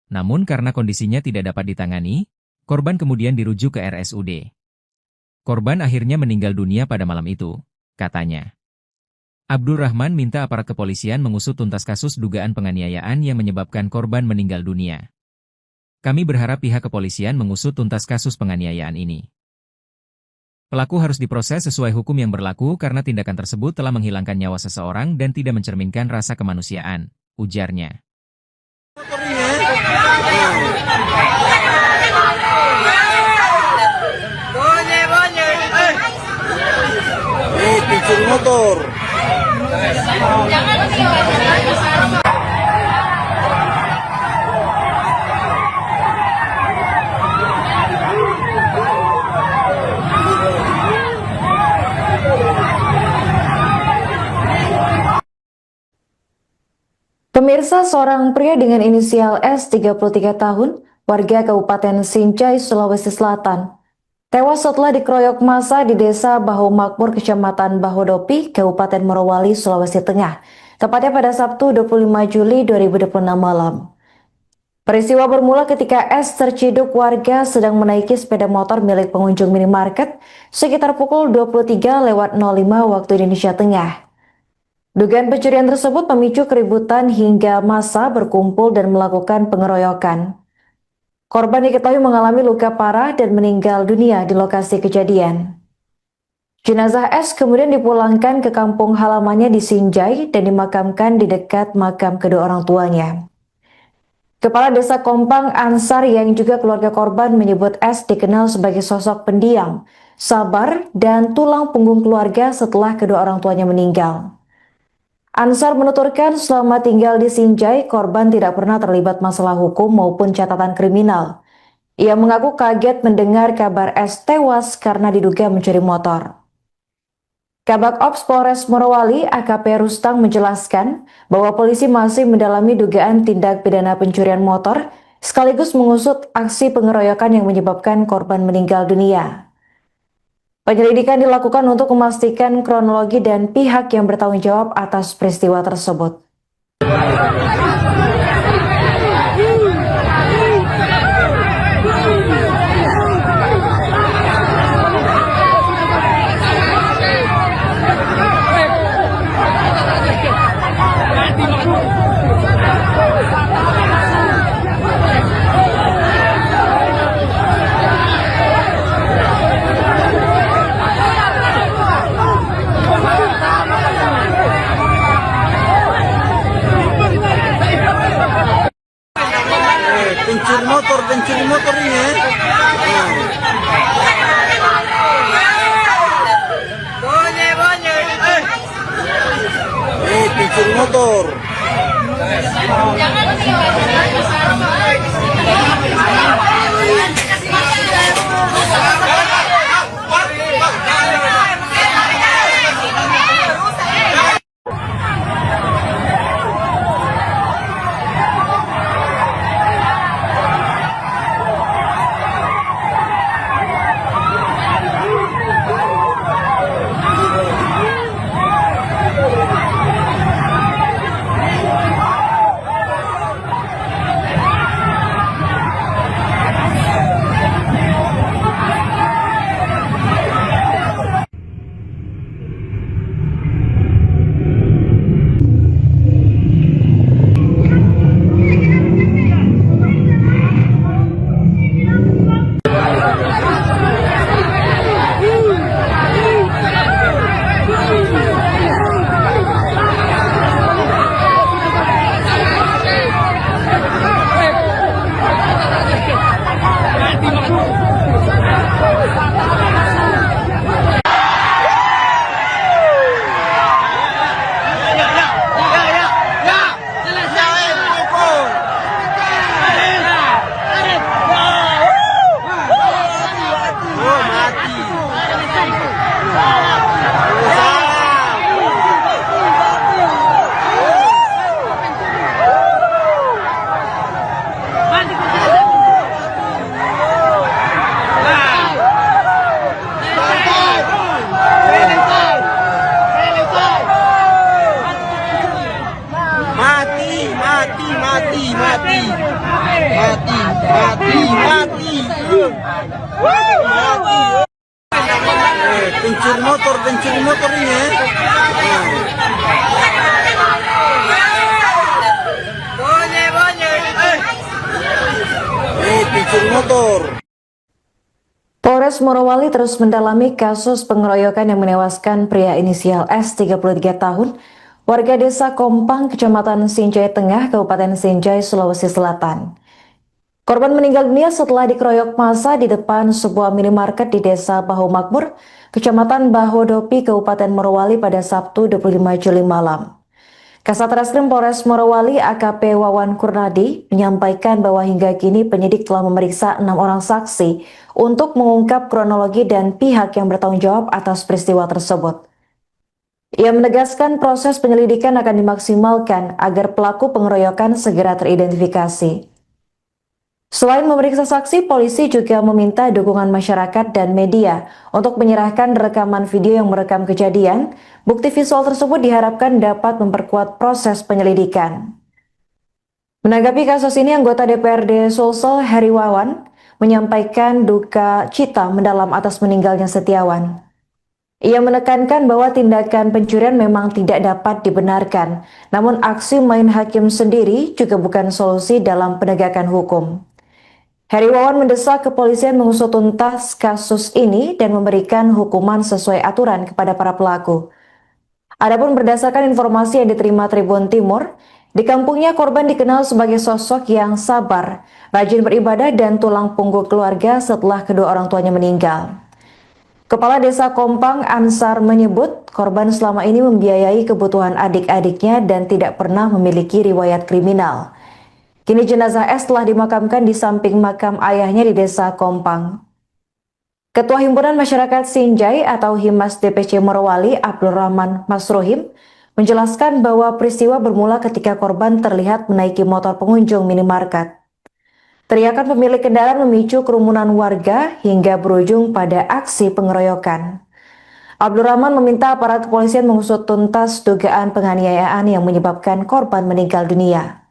Namun karena kondisinya tidak dapat ditangani, korban kemudian dirujuk ke RSUD. Korban akhirnya meninggal dunia pada malam itu, katanya. Abdul Rahman minta aparat kepolisian mengusut tuntas kasus dugaan penganiayaan yang menyebabkan korban meninggal dunia. Kami berharap pihak kepolisian mengusut tuntas kasus penganiayaan ini. Pelaku harus diproses sesuai hukum yang berlaku karena tindakan tersebut telah menghilangkan nyawa seseorang dan tidak mencerminkan rasa kemanusiaan, ujarnya. Pencuri motor. Pemirsa, seorang pria dengan inisial S 33 tahun, warga Kabupaten Sinjai, Sulawesi Selatan, tewas setelah dikeroyok massa di Desa Baho Makmur, Kecamatan Bahodopi, Kabupaten Morowali, Sulawesi Tengah, tepatnya pada Sabtu 25 Juli 2026 malam. Peristiwa bermula ketika S terciduk warga sedang menaiki sepeda motor milik pengunjung minimarket sekitar pukul 23:05 waktu Indonesia Tengah. Dugaan pencurian tersebut memicu keributan hingga massa berkumpul dan melakukan pengeroyokan. Korban diketahui mengalami luka parah dan meninggal dunia di lokasi kejadian. Jenazah S kemudian dipulangkan ke kampung halamannya di Sinjai dan dimakamkan di dekat makam kedua orang tuanya. Kepala Desa Kompang Ansar yang juga keluarga korban menyebut S dikenal sebagai sosok pendiam, sabar, dan tulang punggung keluarga setelah kedua orang tuanya meninggal. Ansar menuturkan selama tinggal di Sinjai, korban tidak pernah terlibat masalah hukum maupun catatan kriminal. Ia mengaku kaget mendengar kabar S tewas karena diduga mencuri motor. Kabak Ops Polres Morowali AKP Rustang menjelaskan bahwa polisi masih mendalami dugaan tindak pidana pencurian motor sekaligus mengusut aksi pengeroyokan yang menyebabkan korban meninggal dunia. Penyelidikan dilakukan untuk memastikan kronologi dan pihak yang bertanggung jawab atas peristiwa tersebut. pencuri motor ini ya. Pencuri motor. Pencuri motor ini ya. Pencuri motor. Polres Morowali terus mendalami kasus pengeroyokan yang menewaskan pria inisial S 33 tahun, warga desa Kompang, Kecamatan Sinjai Tengah, Kabupaten Sinjai, Sulawesi Selatan. Korban meninggal dunia setelah dikeroyok massa di depan sebuah minimarket di desa Bahu Makmur, Kecamatan Bahodopi, Kabupaten Morowali pada Sabtu 25 Juli malam. Kasat Reskrim Polres Morowali AKP Wawan Kurnadi menyampaikan bahwa hingga kini penyidik telah memeriksa 6 orang saksi untuk mengungkap kronologi dan pihak yang bertanggung jawab atas peristiwa tersebut. Ia menegaskan proses penyelidikan akan dimaksimalkan agar pelaku pengeroyokan segera teridentifikasi. Selain memeriksa saksi, polisi juga meminta dukungan masyarakat dan media untuk menyerahkan rekaman video yang merekam kejadian. Bukti visual tersebut diharapkan dapat memperkuat proses penyelidikan. Menanggapi kasus ini, anggota DPRD Sulsel Heri Wawan menyampaikan duka cita mendalam atas meninggalnya Setiawan. Ia menekankan bahwa tindakan pencurian memang tidak dapat dibenarkan, namun aksi main hakim sendiri juga bukan solusi dalam penegakan hukum. Heri Wawan mendesak kepolisian mengusut tuntas kasus ini dan memberikan hukuman sesuai aturan kepada para pelaku. Adapun berdasarkan informasi yang diterima Tribun Timur, di kampungnya korban dikenal sebagai sosok yang sabar, rajin beribadah dan tulang punggung keluarga setelah kedua orang tuanya meninggal. Kepala Desa Kompang Ansar menyebut korban selama ini membiayai kebutuhan adik-adiknya dan tidak pernah memiliki riwayat kriminal. Kini jenazah S telah dimakamkan di samping makam ayahnya di Desa Kompang. Ketua Himpunan Masyarakat Sinjai atau Himas DPC Morowali, Abdul Rahman Masruhim, menjelaskan bahwa peristiwa bermula ketika korban terlihat menaiki motor pengunjung minimarket. Teriakan pemilik kendaraan memicu kerumunan warga hingga berujung pada aksi pengeroyokan. Abdul Rahman meminta aparat kepolisian mengusut tuntas dugaan penganiayaan yang menyebabkan korban meninggal dunia.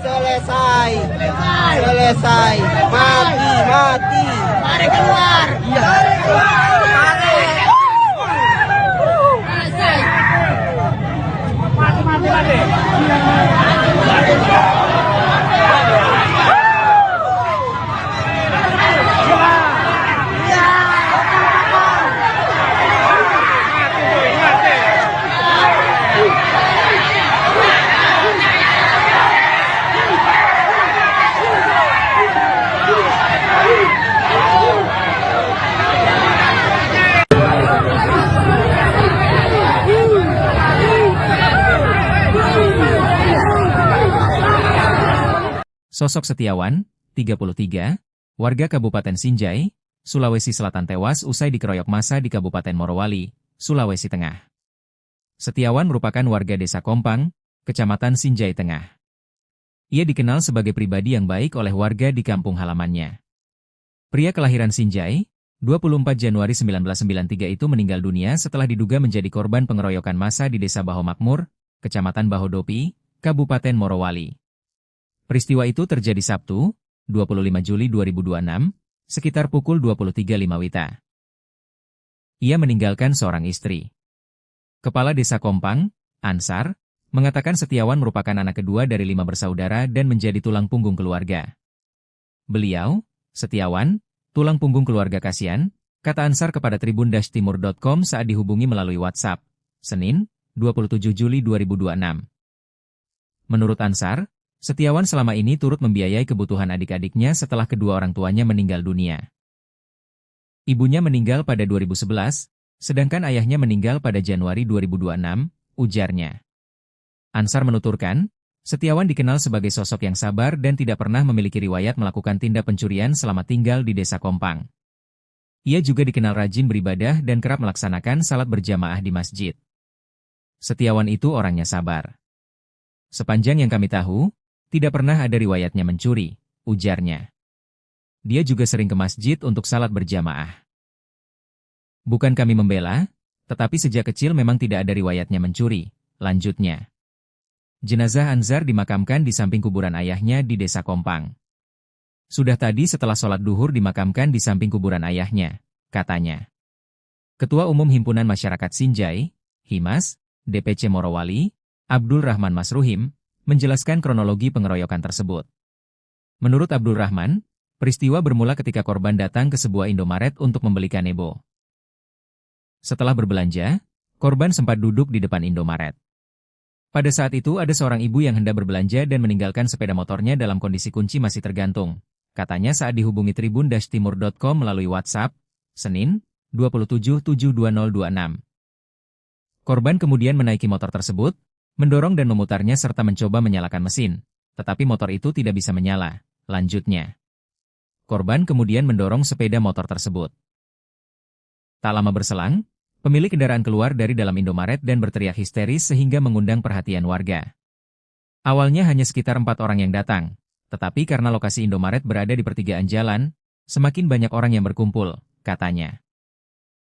Selesai. Mati. Mari keluar. Mari keluar. Mati. Sosok Setiawan, 33, warga Kabupaten Sinjai, Sulawesi Selatan tewas usai dikeroyok massa di Kabupaten Morowali, Sulawesi Tengah. Setiawan merupakan warga Desa Kompang, Kecamatan Sinjai Tengah. Ia dikenal sebagai pribadi yang baik oleh warga di kampung halamannya. Pria kelahiran Sinjai, 24 Januari 1993 itu meninggal dunia setelah diduga menjadi korban pengeroyokan massa di Desa Baho Makmur, Kecamatan Bahodopi, Kabupaten Morowali. Peristiwa itu terjadi Sabtu, 25 Juli 2026, sekitar pukul 23.05 WITA. Ia meninggalkan seorang istri. Kepala Desa Kompang, Ansar, mengatakan Setiawan merupakan anak kedua dari 5 bersaudara dan menjadi tulang punggung keluarga. Beliau, Setiawan, tulang punggung keluarga kasihan, kata Ansar kepada tribun-timur.com saat dihubungi melalui WhatsApp, Senin, 27 Juli 2026. Menurut Ansar, Setiawan selama ini turut membiayai kebutuhan adik-adiknya setelah kedua orang tuanya meninggal dunia. Ibunya meninggal pada 2011, sedangkan ayahnya meninggal pada Januari 2026, ujarnya. Ansar menuturkan, Setiawan dikenal sebagai sosok yang sabar dan tidak pernah memiliki riwayat melakukan tindak pencurian selama tinggal di Desa Kompang. Ia juga dikenal rajin beribadah dan kerap melaksanakan salat berjamaah di masjid. Setiawan itu orangnya sabar. Sepanjang yang kami tahu, tidak pernah ada riwayatnya mencuri, ujarnya. Dia juga sering ke masjid untuk salat berjamaah. Bukan kami membela, tetapi sejak kecil memang tidak ada riwayatnya mencuri, lanjutnya. Jenazah Ansar dimakamkan di samping kuburan ayahnya di Desa Kompang. Sudah tadi setelah sholat duhur dimakamkan di samping kuburan ayahnya, katanya. Ketua Umum Himpunan Masyarakat Sinjai, Himas, DPC Morowali, Abdul Rahman Masruhim, menjelaskan kronologi pengeroyokan tersebut. Menurut Abdul Rahman, peristiwa bermula ketika korban datang ke sebuah Indomaret untuk membeli kanebo. Setelah berbelanja, korban sempat duduk di depan Indomaret. Pada saat itu ada seorang ibu yang hendak berbelanja dan meninggalkan sepeda motornya dalam kondisi kunci masih tergantung, katanya saat dihubungi tribun-timur.com melalui WhatsApp, Senin, 27/7/2026. Korban kemudian menaiki motor tersebut, mendorong dan memutarnya serta mencoba menyalakan mesin, tetapi motor itu tidak bisa menyala. Lanjutnya, korban kemudian mendorong sepeda motor tersebut. Tak lama berselang, pemilik kendaraan keluar dari dalam Indomaret dan berteriak histeris sehingga mengundang perhatian warga. Awalnya hanya sekitar 4 orang yang datang, tetapi karena lokasi Indomaret berada di pertigaan jalan, semakin banyak orang yang berkumpul, katanya.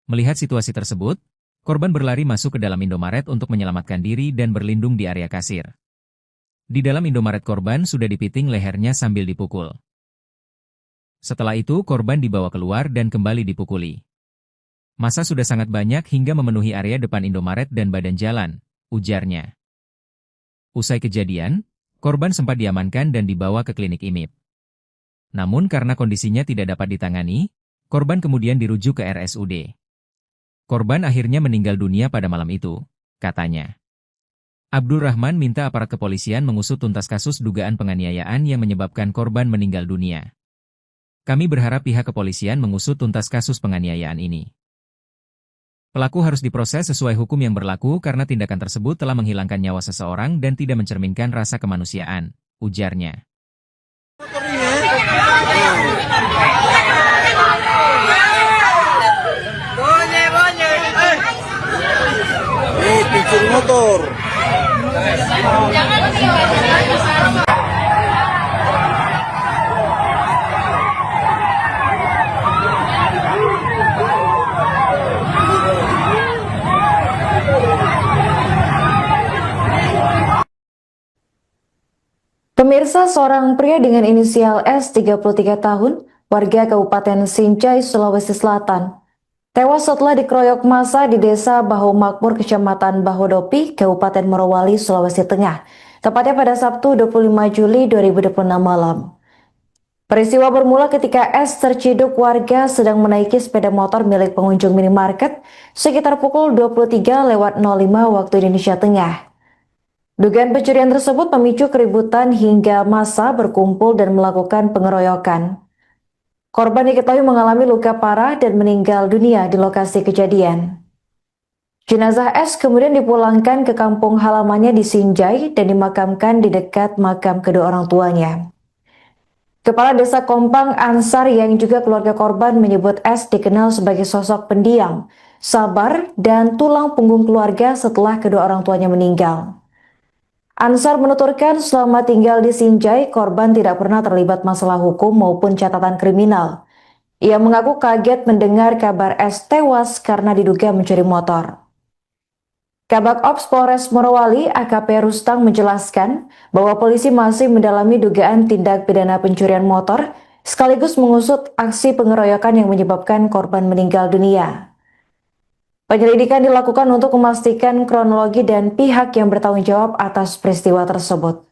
Melihat situasi tersebut, korban berlari masuk ke dalam Indomaret untuk menyelamatkan diri dan berlindung di area kasir. Di dalam Indomaret korban sudah dipiting lehernya sambil dipukul. Setelah itu korban dibawa keluar dan kembali dipukuli. Massa sudah sangat banyak hingga memenuhi area depan Indomaret dan badan jalan, ujarnya. Usai kejadian, korban sempat diamankan dan dibawa ke klinik IMIP. Namun karena kondisinya tidak dapat ditangani, korban kemudian dirujuk ke RSUD. Korban akhirnya meninggal dunia pada malam itu, katanya. Abdul Rahman minta aparat kepolisian mengusut tuntas kasus dugaan penganiayaan yang menyebabkan korban meninggal dunia. Kami berharap pihak kepolisian mengusut tuntas kasus penganiayaan ini. Pelaku harus diproses sesuai hukum yang berlaku karena tindakan tersebut telah menghilangkan nyawa seseorang dan tidak mencerminkan rasa kemanusiaan, ujarnya. Pencuri motor. Pemirsa, seorang pria dengan inisial S 33 tahun, warga Kabupaten Sinjai, Sulawesi Selatan, tewas setelah dikeroyok massa di Desa Bahu Makmur, Kecamatan Bahodopi, Kabupaten Morowali, Sulawesi Tengah, tepatnya pada Sabtu 25 Juli 2026 malam. Peristiwa bermula ketika S terciduk warga sedang menaiki sepeda motor milik pengunjung minimarket sekitar pukul 23.05 waktu Indonesia Tengah. Dugaan pencurian tersebut memicu keributan hingga massa berkumpul dan melakukan pengeroyokan. Korban diketahui mengalami luka parah dan meninggal dunia di lokasi kejadian. Jenazah S kemudian dipulangkan ke kampung halamannya di Sinjai dan dimakamkan di dekat makam kedua orang tuanya. Kepala Desa Kompang Ansar yang juga keluarga korban menyebut S dikenal sebagai sosok pendiam, sabar, dan tulang punggung keluarga setelah kedua orang tuanya meninggal. Ansar menuturkan selama tinggal di Sinjai, korban tidak pernah terlibat masalah hukum maupun catatan kriminal. Ia mengaku kaget mendengar kabar S tewas karena diduga mencuri motor. Kabak Ops Polres Morowali AKP Rustang menjelaskan bahwa polisi masih mendalami dugaan tindak pidana pencurian motor sekaligus mengusut aksi pengeroyokan yang menyebabkan korban meninggal dunia. Penyelidikan dilakukan untuk memastikan kronologi dan pihak yang bertanggung jawab atas peristiwa tersebut.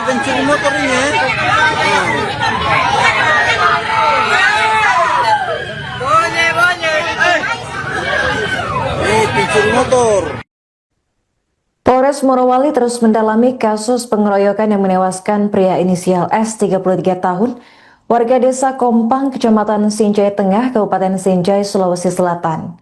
Pencuri motor ini ya. Pencuri motor. Polres Morowali terus mendalami kasus pengeroyokan yang menewaskan pria inisial S 33 tahun, warga desa Kompang, Kecamatan Sinjai Tengah, Kabupaten Sinjai, Sulawesi Selatan.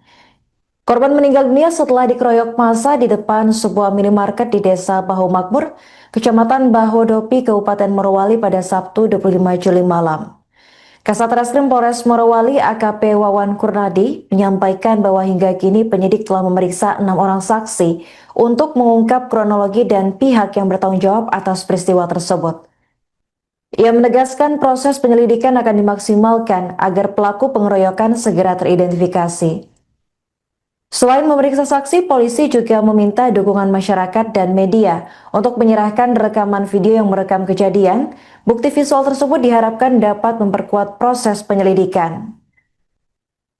Korban meninggal dunia setelah dikeroyok massa di depan sebuah minimarket di desa Baho Makmur, Kecamatan Bahodopi, Kabupaten Morowali pada Sabtu 25 Juli malam. Kasat Reskrim Polres Morowali AKP Wawan Kurnadi menyampaikan bahwa hingga kini penyidik telah memeriksa 6 orang saksi untuk mengungkap kronologi dan pihak yang bertanggung jawab atas peristiwa tersebut. Ia menegaskan proses penyelidikan akan dimaksimalkan agar pelaku pengeroyokan segera teridentifikasi. Selain memeriksa saksi, polisi juga meminta dukungan masyarakat dan media untuk menyerahkan rekaman video yang merekam kejadian. Bukti visual tersebut diharapkan dapat memperkuat proses penyelidikan.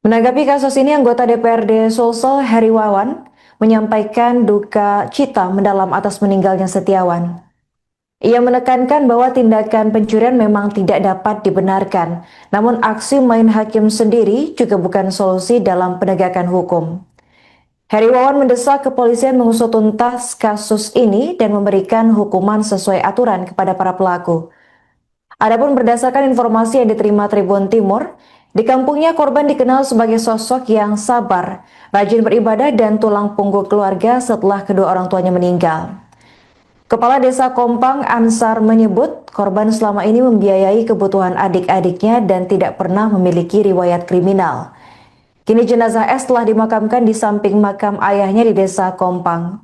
Menanggapi kasus ini, anggota DPRD Sulsel Heri Wawan menyampaikan duka cita mendalam atas meninggalnya Setiawan. Ia menekankan bahwa tindakan pencurian memang tidak dapat dibenarkan, namun aksi main hakim sendiri juga bukan solusi dalam penegakan hukum. Heri Wawan mendesak kepolisian mengusut tuntas kasus ini dan memberikan hukuman sesuai aturan kepada para pelaku. Adapun berdasarkan informasi yang diterima Tribun Timur, di kampungnya korban dikenal sebagai sosok yang sabar, rajin beribadah dan tulang punggung keluarga setelah kedua orang tuanya meninggal. Kepala Desa Kompang Ansar menyebut korban selama ini membiayai kebutuhan adik-adiknya dan tidak pernah memiliki riwayat kriminal. Kini jenazah S telah dimakamkan di samping makam ayahnya di Desa Kompang.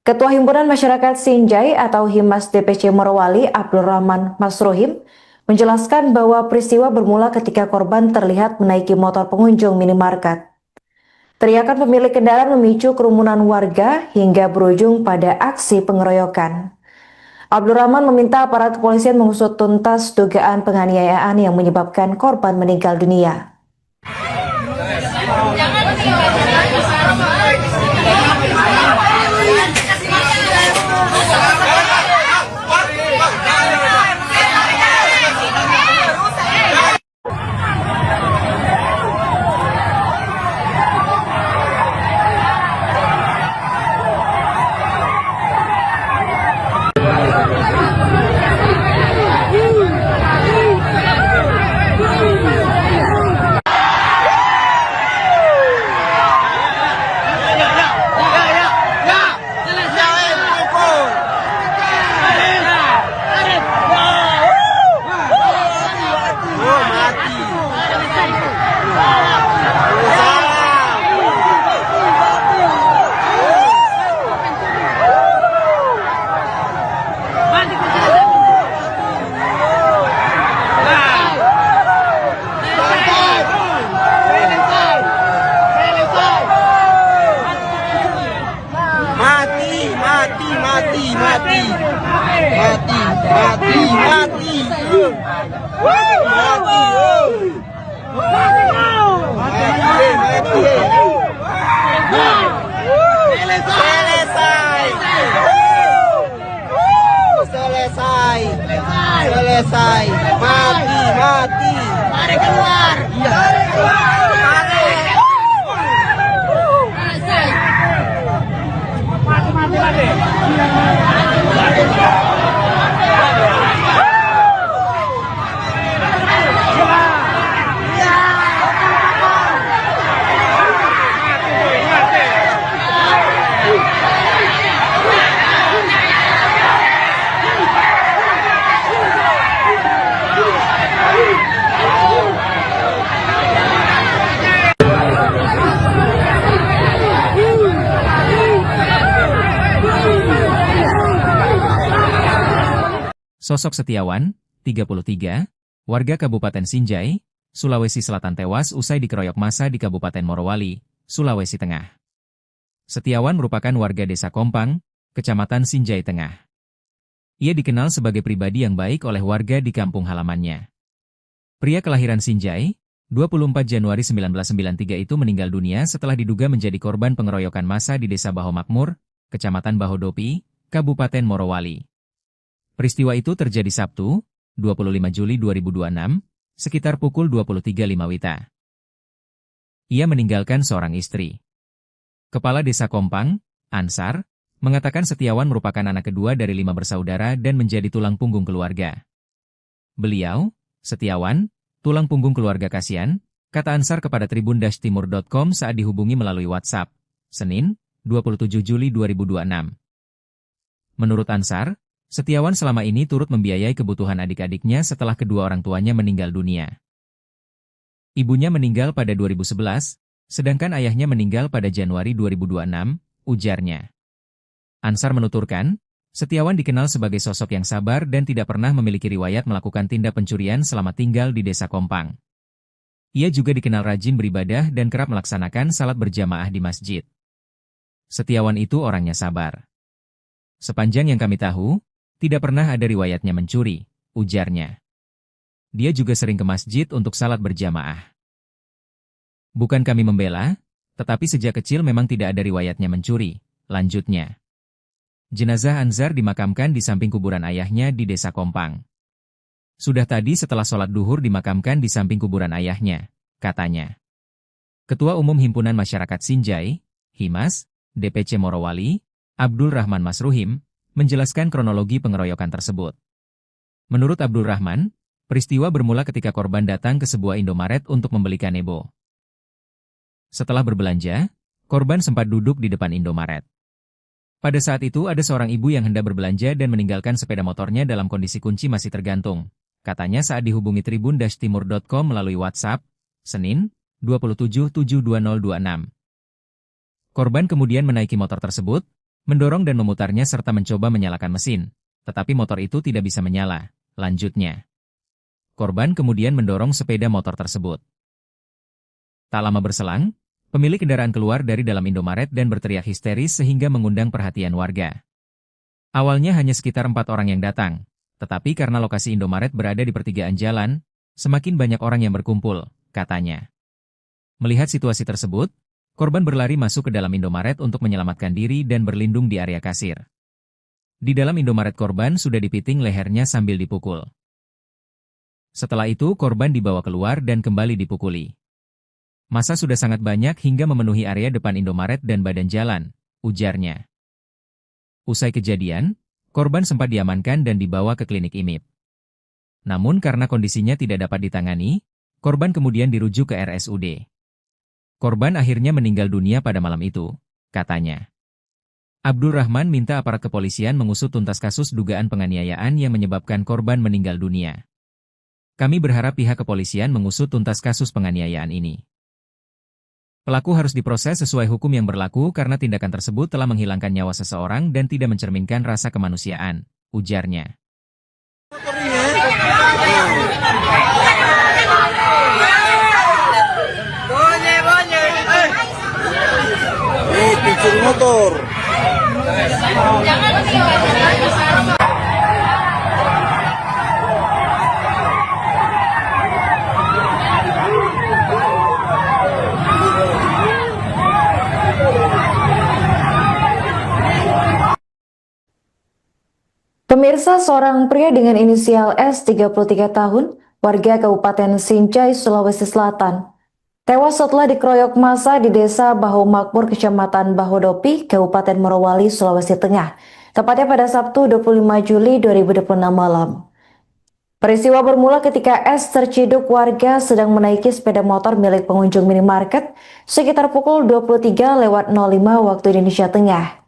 Ketua Himpunan Masyarakat Sinjai atau Himas DPC Morowali, Abdul Rahman Masrohim, menjelaskan bahwa peristiwa bermula ketika korban terlihat menaiki motor pengunjung minimarket. Teriakan pemilik kendaraan memicu kerumunan warga hingga berujung pada aksi pengeroyokan. Abdul Rahman meminta aparat kepolisian mengusut tuntas dugaan penganiayaan yang menyebabkan korban meninggal dunia. Selesai. Mati. Mari keluar. Sosok Setiawan, 33, warga Kabupaten Sinjai, Sulawesi Selatan tewas usai dikeroyok massa di Kabupaten Morowali, Sulawesi Tengah. Setiawan merupakan warga Desa Kompang, Kecamatan Sinjai Tengah. Ia dikenal sebagai pribadi yang baik oleh warga di kampung halamannya. Pria kelahiran Sinjai, 24 Januari 1993 itu meninggal dunia setelah diduga menjadi korban pengeroyokan massa di Desa Baho Makmur, Kecamatan Bahodopi, Kabupaten Morowali. Peristiwa itu terjadi Sabtu, 25 Juli 2026, sekitar pukul 23.05 WITA. Ia meninggalkan seorang istri. Kepala Desa Kompang, Ansar, mengatakan Setiawan merupakan anak kedua dari 5 bersaudara dan menjadi tulang punggung keluarga. Beliau, Setiawan, tulang punggung keluarga kasihan, kata Ansar kepada tribun-timur.com saat dihubungi melalui WhatsApp, Senin, 27 Juli 2026. Menurut Ansar, Setiawan selama ini turut membiayai kebutuhan adik-adiknya setelah kedua orang tuanya meninggal dunia. Ibunya meninggal pada 2011, sedangkan ayahnya meninggal pada Januari 2026, ujarnya. Ansar menuturkan, Setiawan dikenal sebagai sosok yang sabar dan tidak pernah memiliki riwayat melakukan tindak pencurian selama tinggal di Desa Kompang. Ia juga dikenal rajin beribadah dan kerap melaksanakan salat berjamaah di masjid. Setiawan itu orangnya sabar. Sepanjang yang kami tahu, tidak pernah ada riwayatnya mencuri, ujarnya. Dia juga sering ke masjid untuk salat berjamaah. Bukan kami membela, tetapi sejak kecil memang tidak ada riwayatnya mencuri, lanjutnya. Jenazah Anzar dimakamkan di samping kuburan ayahnya di Desa Kompang. Sudah tadi setelah sholat duhur dimakamkan di samping kuburan ayahnya, katanya. Ketua Umum Himpunan Masyarakat Sinjai, Himas, DPC Morowali, Abdul Rahman Masruhim, menjelaskan kronologi pengeroyokan tersebut. Menurut Abdul Rahman, peristiwa bermula ketika korban datang ke sebuah Indomaret untuk membeli kanebo. Setelah berbelanja, korban sempat duduk di depan Indomaret. Pada saat itu ada seorang ibu yang hendak berbelanja dan meninggalkan sepeda motornya dalam kondisi kunci masih tergantung, katanya saat dihubungi tribun-timur.com melalui WhatsApp, Senin, 27/7/2026. Korban kemudian menaiki motor tersebut, mendorong dan memutarnya serta mencoba menyalakan mesin, tetapi motor itu tidak bisa menyala, lanjutnya. Korban kemudian mendorong sepeda motor tersebut. Tak lama berselang, pemilik kendaraan keluar dari dalam Indomaret dan berteriak histeris sehingga mengundang perhatian warga. Awalnya hanya sekitar 4 orang yang datang, tetapi karena lokasi Indomaret berada di pertigaan jalan, semakin banyak orang yang berkumpul, katanya. Melihat situasi tersebut, korban berlari masuk ke dalam Indomaret untuk menyelamatkan diri dan berlindung di area kasir. Di dalam Indomaret korban sudah dipiting lehernya sambil dipukul. Setelah itu korban dibawa keluar dan kembali dipukuli. Massa sudah sangat banyak hingga memenuhi area depan Indomaret dan badan jalan, ujarnya. Usai kejadian, korban sempat diamankan dan dibawa ke klinik IMIP. Namun karena kondisinya tidak dapat ditangani, korban kemudian dirujuk ke RSUD. Korban akhirnya meninggal dunia pada malam itu, katanya. Abdul Rahman minta aparat kepolisian mengusut tuntas kasus dugaan penganiayaan yang menyebabkan korban meninggal dunia. Kami berharap pihak kepolisian mengusut tuntas kasus penganiayaan ini. Pelaku harus diproses sesuai hukum yang berlaku karena tindakan tersebut telah menghilangkan nyawa seseorang dan tidak mencerminkan rasa kemanusiaan, ujarnya. Pencuri motor. Pemirsa, seorang pria dengan inisial S 33 tahun, warga Kabupaten Sinjai, Sulawesi Selatan, tewas setelah dikeroyok massa di Desa Baho Makmur, Kecamatan Bahodopi, Kabupaten Morowali, Sulawesi Tengah, tepatnya pada Sabtu 25 Juli 2026 malam. Peristiwa bermula ketika S terciduk warga sedang menaiki sepeda motor milik pengunjung minimarket sekitar pukul 23:05 waktu Indonesia Tengah.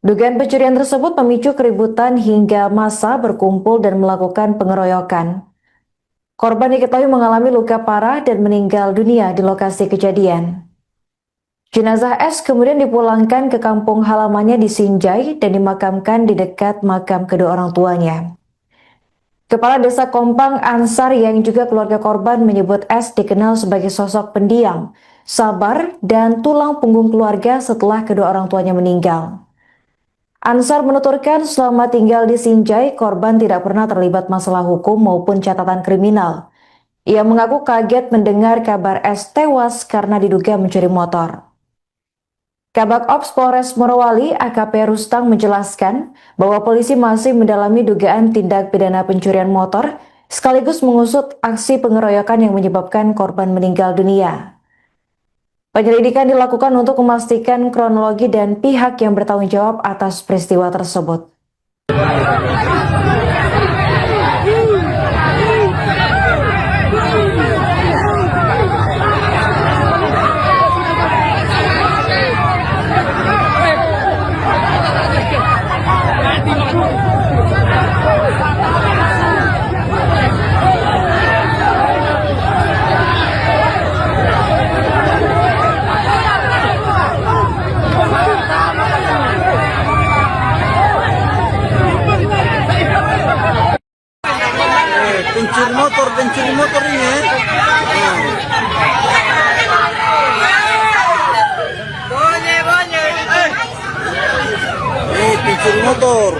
Dugaan pencurian tersebut memicu keributan hingga massa berkumpul dan melakukan pengeroyokan. Korban diketahui mengalami luka parah dan meninggal dunia di lokasi kejadian. Jenazah S kemudian dipulangkan ke kampung halamannya di Sinjai dan dimakamkan di dekat makam kedua orang tuanya. Kepala Desa Kompang Ansar yang juga keluarga korban menyebut S dikenal sebagai sosok pendiam, sabar, dan tulang punggung keluarga setelah kedua orang tuanya meninggal. Ansar menuturkan selama tinggal di Sinjai, korban tidak pernah terlibat masalah hukum maupun catatan kriminal. Ia mengaku kaget mendengar kabar S tewas karena diduga mencuri motor. Kabak Ops Polres Morowali AKP Rustang menjelaskan bahwa polisi masih mendalami dugaan tindak pidana pencurian motor sekaligus mengusut aksi pengeroyokan yang menyebabkan korban meninggal dunia. Penyelidikan dilakukan untuk memastikan kronologi dan pihak yang bertanggung jawab atas peristiwa tersebut. pencuri motor ini ya. Pencuri motor.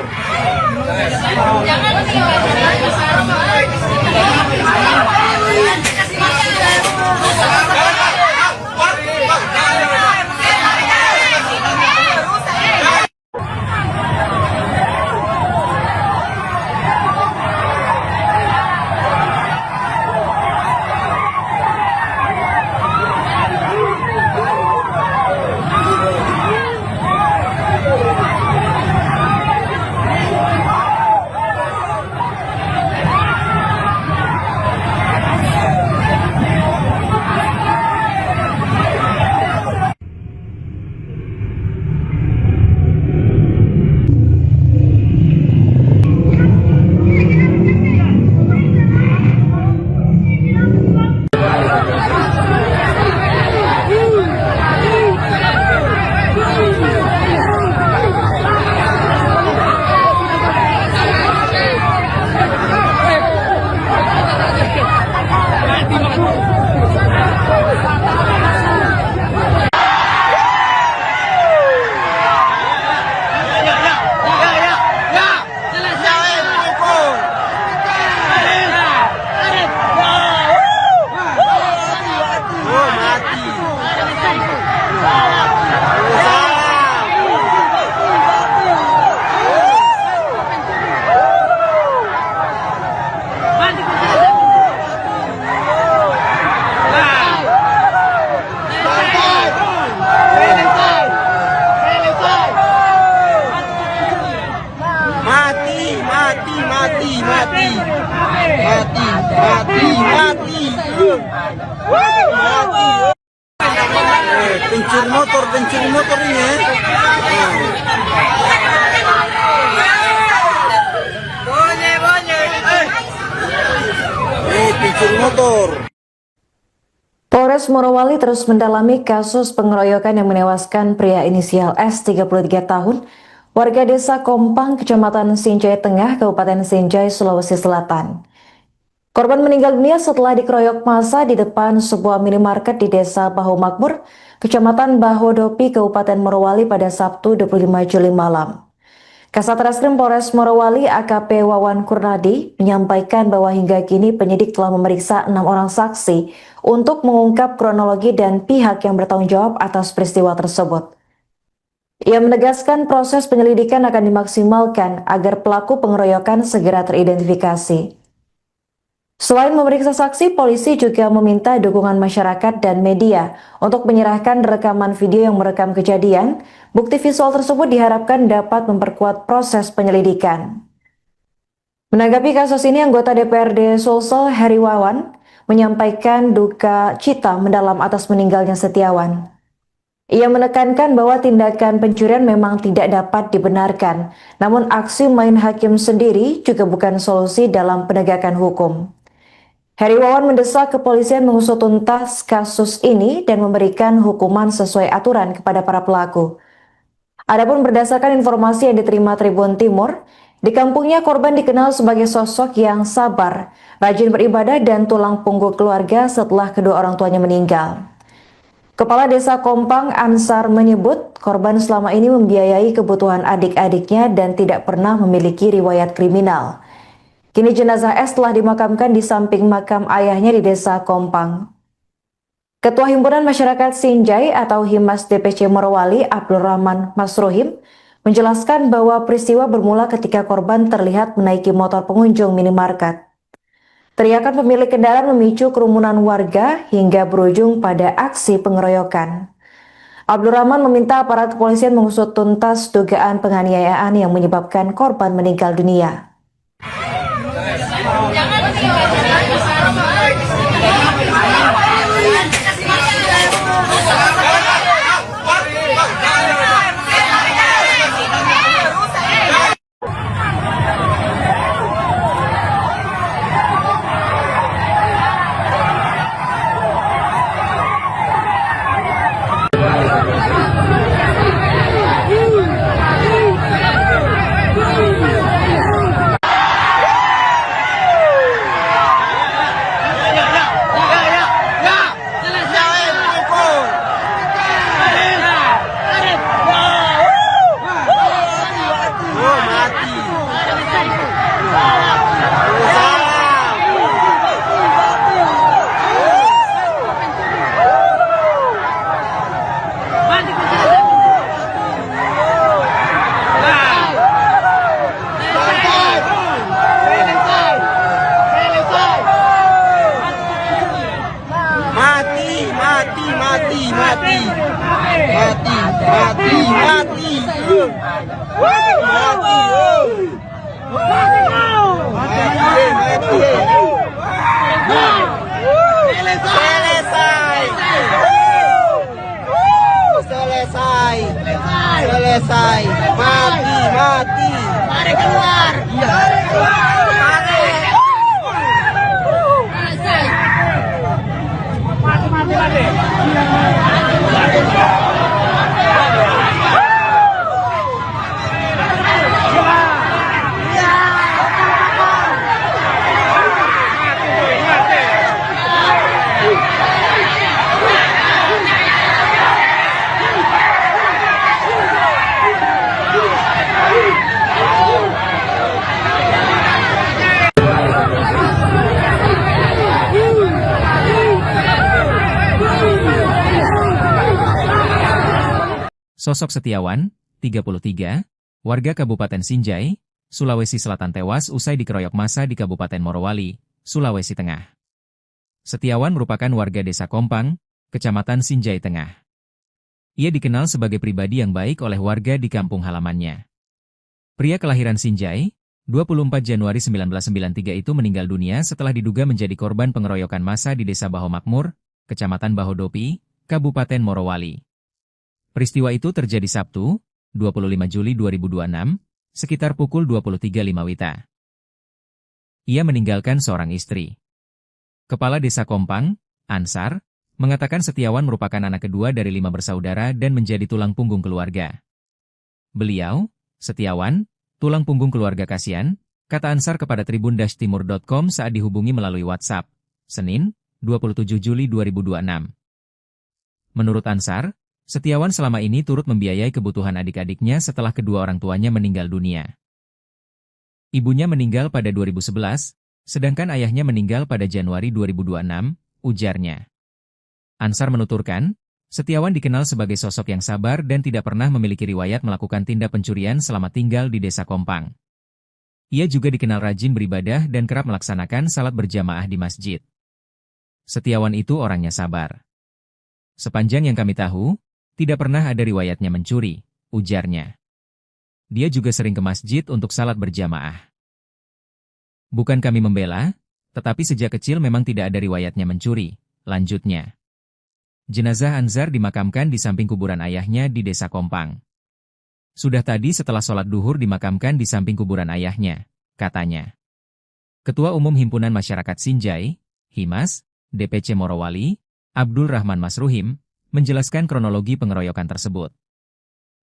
Pencuri motor ini ya. Pencuri motor. Polres Morowali terus mendalami kasus pengeroyokan yang menewaskan pria inisial S 33 tahun, warga desa Kompang, Kecamatan Sinjai Tengah, Kabupaten Sinjai, Sulawesi Selatan. Korban meninggal dunia setelah dikeroyok massa di depan sebuah minimarket di Desa Bahu Makmur, Kecamatan Bahodopi, Kabupaten Morowali pada Sabtu 25 Juli malam. Kasat Reskrim Polres Morowali AKP Wawan Kurnadi menyampaikan bahwa hingga kini penyidik telah memeriksa 6 orang saksi untuk mengungkap kronologi dan pihak yang bertanggung jawab atas peristiwa tersebut. Ia menegaskan proses penyelidikan akan dimaksimalkan agar pelaku pengeroyokan segera teridentifikasi. Selain memeriksa saksi, polisi juga meminta dukungan masyarakat dan media untuk menyerahkan rekaman video yang merekam kejadian. Bukti visual tersebut diharapkan dapat memperkuat proses penyelidikan. Menanggapi kasus ini, anggota DPRD Sulsel Heri Wawan menyampaikan duka cita mendalam atas meninggalnya Setiawan. Ia menekankan bahwa tindakan pencurian memang tidak dapat dibenarkan, namun aksi main hakim sendiri juga bukan solusi dalam penegakan hukum. Heri Wawan mendesak kepolisian mengusut tuntas kasus ini dan memberikan hukuman sesuai aturan kepada para pelaku. Adapun berdasarkan informasi yang diterima Tribun Timur, di kampungnya korban dikenal sebagai sosok yang sabar, rajin beribadah dan tulang punggung keluarga setelah kedua orang tuanya meninggal. Kepala Desa Kompang Ansar menyebut korban selama ini membiayai kebutuhan adik-adiknya dan tidak pernah memiliki riwayat kriminal. Kini jenazah S telah dimakamkan di samping makam ayahnya di Desa Kompang. Ketua Himpunan Masyarakat Sinjai atau Himas DPC Morowali Abdul Rahman Masruhim menjelaskan bahwa peristiwa bermula ketika korban terlihat menaiki motor pengunjung minimarket. Teriakan pemilik kendaraan memicu kerumunan warga hingga berujung pada aksi pengeroyokan. Abdul Rahman meminta aparat kepolisian mengusut tuntas dugaan penganiayaan yang menyebabkan korban meninggal dunia. Selesai. Mati. Mari keluar. Sosok Setiawan, 33, warga Kabupaten Sinjai, Sulawesi Selatan tewas usai dikeroyok massa di Kabupaten Morowali, Sulawesi Tengah. Setiawan merupakan warga Desa Kompang, Kecamatan Sinjai Tengah. Ia dikenal sebagai pribadi yang baik oleh warga di kampung halamannya. Pria kelahiran Sinjai, 24 Januari 1993 itu meninggal dunia setelah diduga menjadi korban pengeroyokan massa di Desa Baho Makmur, Kecamatan Bahodopi, Kabupaten Morowali. Peristiwa itu terjadi Sabtu, 25 Juli 2026, sekitar pukul 23.05 WITA. Ia meninggalkan seorang istri. Kepala Desa Kompang, Ansar, mengatakan Setiawan merupakan anak kedua dari 5 bersaudara dan menjadi tulang punggung keluarga. Beliau, Setiawan, tulang punggung keluarga kasihan, kata Ansar kepada tribun-timur.com saat dihubungi melalui WhatsApp, Senin, 27 Juli 2026. Menurut Ansar, Setiawan selama ini turut membiayai kebutuhan adik-adiknya setelah kedua orang tuanya meninggal dunia. Ibunya meninggal pada 2011, sedangkan ayahnya meninggal pada Januari 2026, ujarnya. Ansar menuturkan, Setiawan dikenal sebagai sosok yang sabar dan tidak pernah memiliki riwayat melakukan tindak pencurian selama tinggal di Desa Kompang. Ia juga dikenal rajin beribadah dan kerap melaksanakan salat berjamaah di masjid. Setiawan itu orangnya sabar. Sepanjang yang kami tahu, tidak pernah ada riwayatnya mencuri, ujarnya. Dia juga sering ke masjid untuk salat berjamaah. Bukan kami membela, tetapi sejak kecil memang tidak ada riwayatnya mencuri, lanjutnya. Jenazah Ansar dimakamkan di samping kuburan ayahnya di Desa Kompang. Sudah tadi setelah sholat duhur dimakamkan di samping kuburan ayahnya, katanya. Ketua Umum Himpunan Masyarakat Sinjai, Himas, DPC Morowali, Abdul Rahman Masruhim, menjelaskan kronologi pengeroyokan tersebut.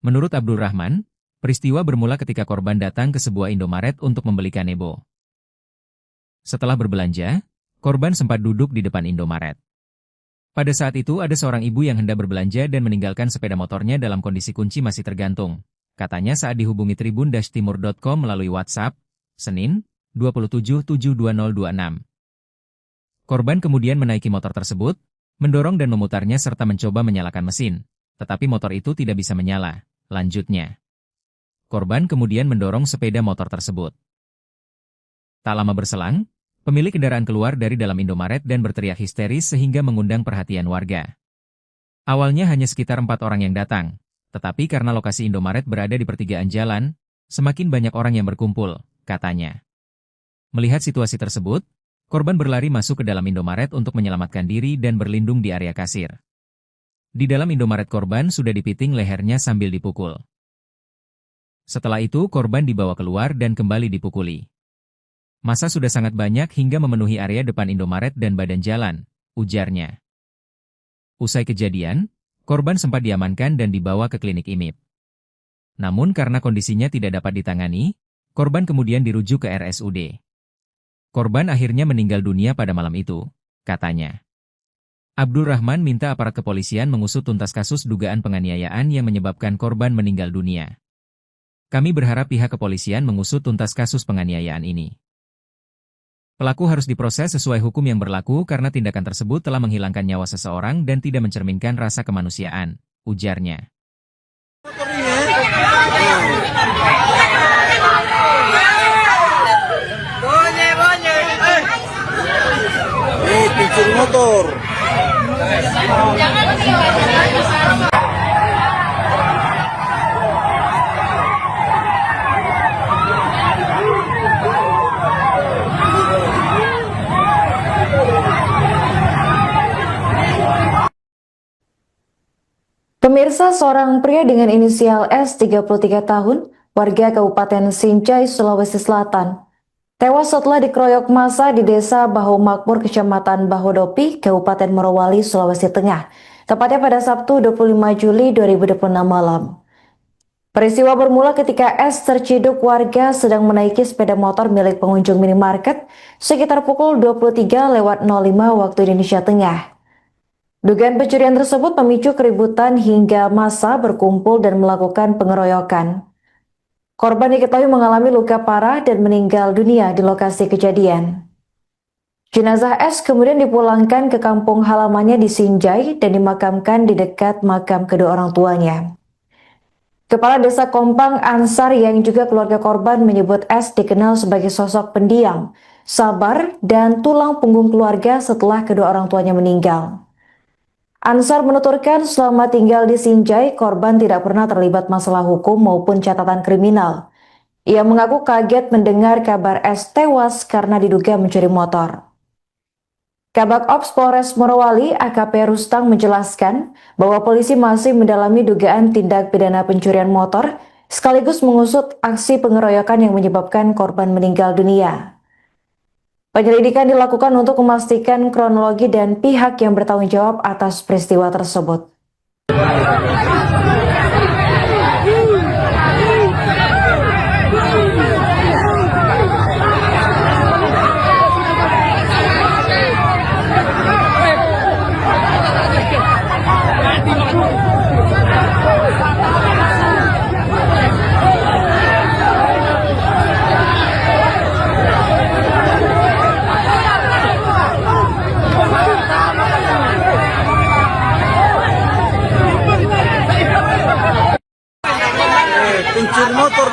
Menurut Abdul Rahman, peristiwa bermula ketika korban datang ke sebuah Indomaret untuk membeli kanebo. Setelah berbelanja, korban sempat duduk di depan Indomaret. Pada saat itu ada seorang ibu yang hendak berbelanja dan meninggalkan sepeda motornya dalam kondisi kunci masih tergantung, katanya saat dihubungi tribun-timur.com melalui WhatsApp, Senin, 27/7/2026. Korban kemudian menaiki motor tersebut, mendorong dan memutarnya serta mencoba menyalakan mesin, tetapi motor itu tidak bisa menyala. Lanjutnya, korban kemudian mendorong sepeda motor tersebut. Tak lama berselang, pemilik kendaraan keluar dari dalam Indomaret dan berteriak histeris sehingga mengundang perhatian warga. Awalnya hanya sekitar 4 orang yang datang, tetapi karena lokasi Indomaret berada di pertigaan jalan, semakin banyak orang yang berkumpul, katanya. Melihat situasi tersebut, korban berlari masuk ke dalam Indomaret untuk menyelamatkan diri dan berlindung di area kasir. Di dalam Indomaret korban sudah dipiting lehernya sambil dipukul. Setelah itu korban dibawa keluar dan kembali dipukuli. Massa sudah sangat banyak hingga memenuhi area depan Indomaret dan badan jalan, ujarnya. Usai kejadian, korban sempat diamankan dan dibawa ke klinik IMIP. Namun karena kondisinya tidak dapat ditangani, korban kemudian dirujuk ke RSUD. Korban akhirnya meninggal dunia pada malam itu, katanya. Abdul Rahman minta aparat kepolisian mengusut tuntas kasus dugaan penganiayaan yang menyebabkan korban meninggal dunia. Kami berharap pihak kepolisian mengusut tuntas kasus penganiayaan ini. Pelaku harus diproses sesuai hukum yang berlaku karena tindakan tersebut telah menghilangkan nyawa seseorang dan tidak mencerminkan rasa kemanusiaan, ujarnya. Pencuri motor. Pemirsa, seorang pria dengan inisial S 33 tahun, warga Kabupaten Sinjai, Sulawesi Selatan, tewas setelah dikeroyok massa di Desa Bahu Makmur, Kecamatan Bahodopi, Kabupaten Morowali, Sulawesi Tengah, tepatnya pada Sabtu 25 Juli 2026 malam. Peristiwa bermula ketika S terciduk warga sedang menaiki sepeda motor milik pengunjung minimarket sekitar pukul 23.05 waktu Indonesia Tengah. Dugaan pencurian tersebut memicu keributan hingga massa berkumpul dan melakukan pengeroyokan. Korban diketahui mengalami luka parah dan meninggal dunia di lokasi kejadian. Jenazah S kemudian dipulangkan ke kampung halamannya di Sinjai dan dimakamkan di dekat makam kedua orang tuanya. Kepala Desa Kompang Ansar yang juga keluarga korban menyebut S dikenal sebagai sosok pendiam, sabar, dan tulang punggung keluarga setelah kedua orang tuanya meninggal. Ansar menuturkan selama tinggal di Sinjai, korban tidak pernah terlibat masalah hukum maupun catatan kriminal. Ia mengaku kaget mendengar kabar S tewas karena diduga mencuri motor. Kabak Ops Polres Morowali AKP Rustang menjelaskan bahwa polisi masih mendalami dugaan tindak pidana pencurian motor sekaligus mengusut aksi pengeroyokan yang menyebabkan korban meninggal dunia. Penyelidikan dilakukan untuk memastikan kronologi dan pihak yang bertanggung jawab atas peristiwa tersebut.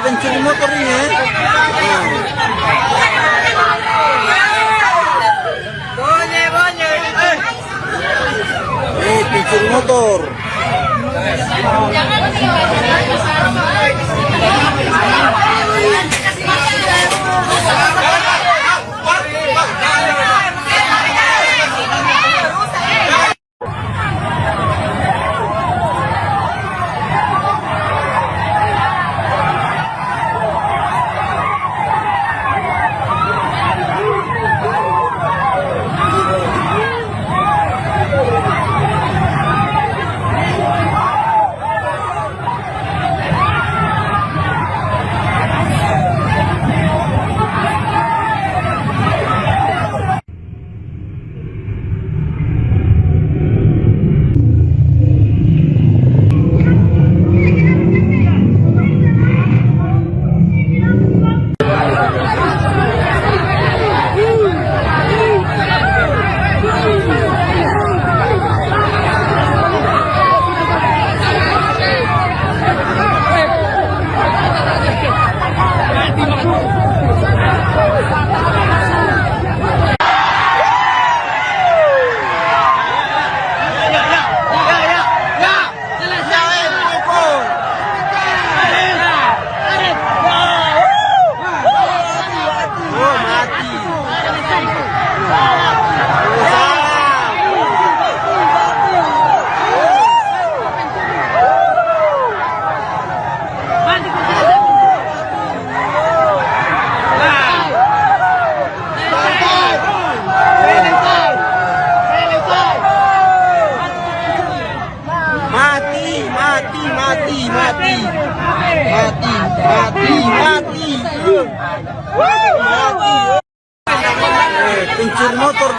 Pencuri motor ini ya. Pencuri motor.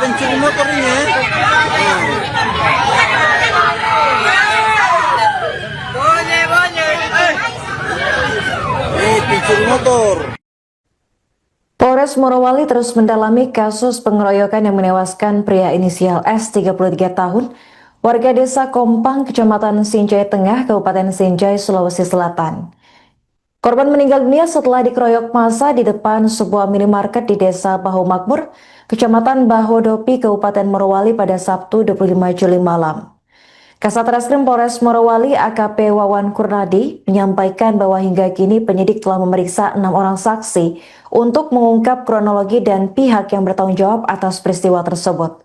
pencuri motor ini ya. Pencuri motor. Polres Morowali terus mendalami kasus pengeroyokan yang menewaskan pria inisial S 33 tahun, warga desa Kompang, Kecamatan Sinjai Tengah, Kabupaten Sinjai, Sulawesi Selatan. Korban meninggal dunia setelah dikeroyok massa di depan sebuah minimarket di desa Baho Makmur, Kecamatan Bahodopi, Kabupaten Morowali pada Sabtu 25 Juli malam. Kasat Reskrim Polres Morowali AKP Wawan Kurnadi menyampaikan bahwa hingga kini penyidik telah memeriksa 6 orang saksi untuk mengungkap kronologi dan pihak yang bertanggung jawab atas peristiwa tersebut.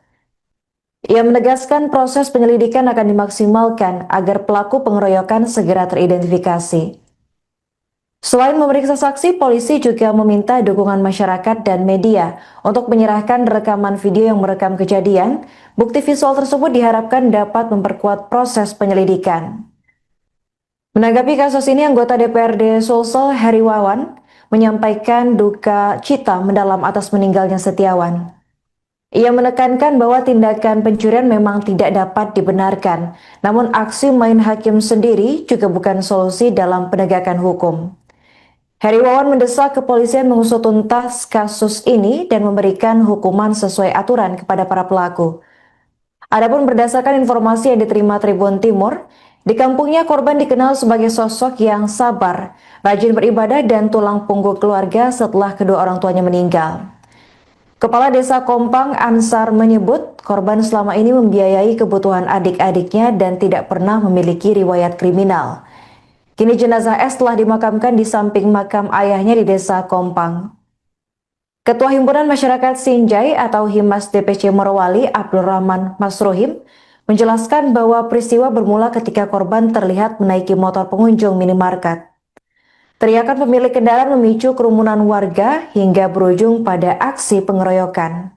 Ia menegaskan proses penyelidikan akan dimaksimalkan agar pelaku pengeroyokan segera teridentifikasi. Selain memeriksa saksi, polisi juga meminta dukungan masyarakat dan media untuk menyerahkan rekaman video yang merekam kejadian. Bukti visual tersebut diharapkan dapat memperkuat proses penyelidikan. Menanggapi kasus ini, anggota DPRD Sulsel Heri Wawan menyampaikan duka cita mendalam atas meninggalnya Setiawan. Ia menekankan bahwa tindakan pencurian memang tidak dapat dibenarkan, namun aksi main hakim sendiri juga bukan solusi dalam penegakan hukum. Heri Wawan mendesak kepolisian mengusut tuntas kasus ini dan memberikan hukuman sesuai aturan kepada para pelaku. Adapun berdasarkan informasi yang diterima Tribun Timur, di kampungnya korban dikenal sebagai sosok yang sabar, rajin beribadah dan tulang punggung keluarga setelah kedua orang tuanya meninggal. Kepala Desa Kompang Ansar menyebut korban selama ini membiayai kebutuhan adik-adiknya dan tidak pernah memiliki riwayat kriminal. Kini jenazah S telah dimakamkan di samping makam ayahnya di Desa Kompang. Ketua Himpunan Masyarakat Sinjai atau Himas DPC Morowali, Abdul Rahman Masruhim, menjelaskan bahwa peristiwa bermula ketika korban terlihat menaiki motor pengunjung minimarket. Teriakan pemilik kendaraan memicu kerumunan warga hingga berujung pada aksi pengeroyokan.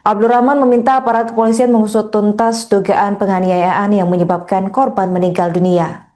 Abdul Rahman meminta aparat kepolisian mengusut tuntas dugaan penganiayaan yang menyebabkan korban meninggal dunia.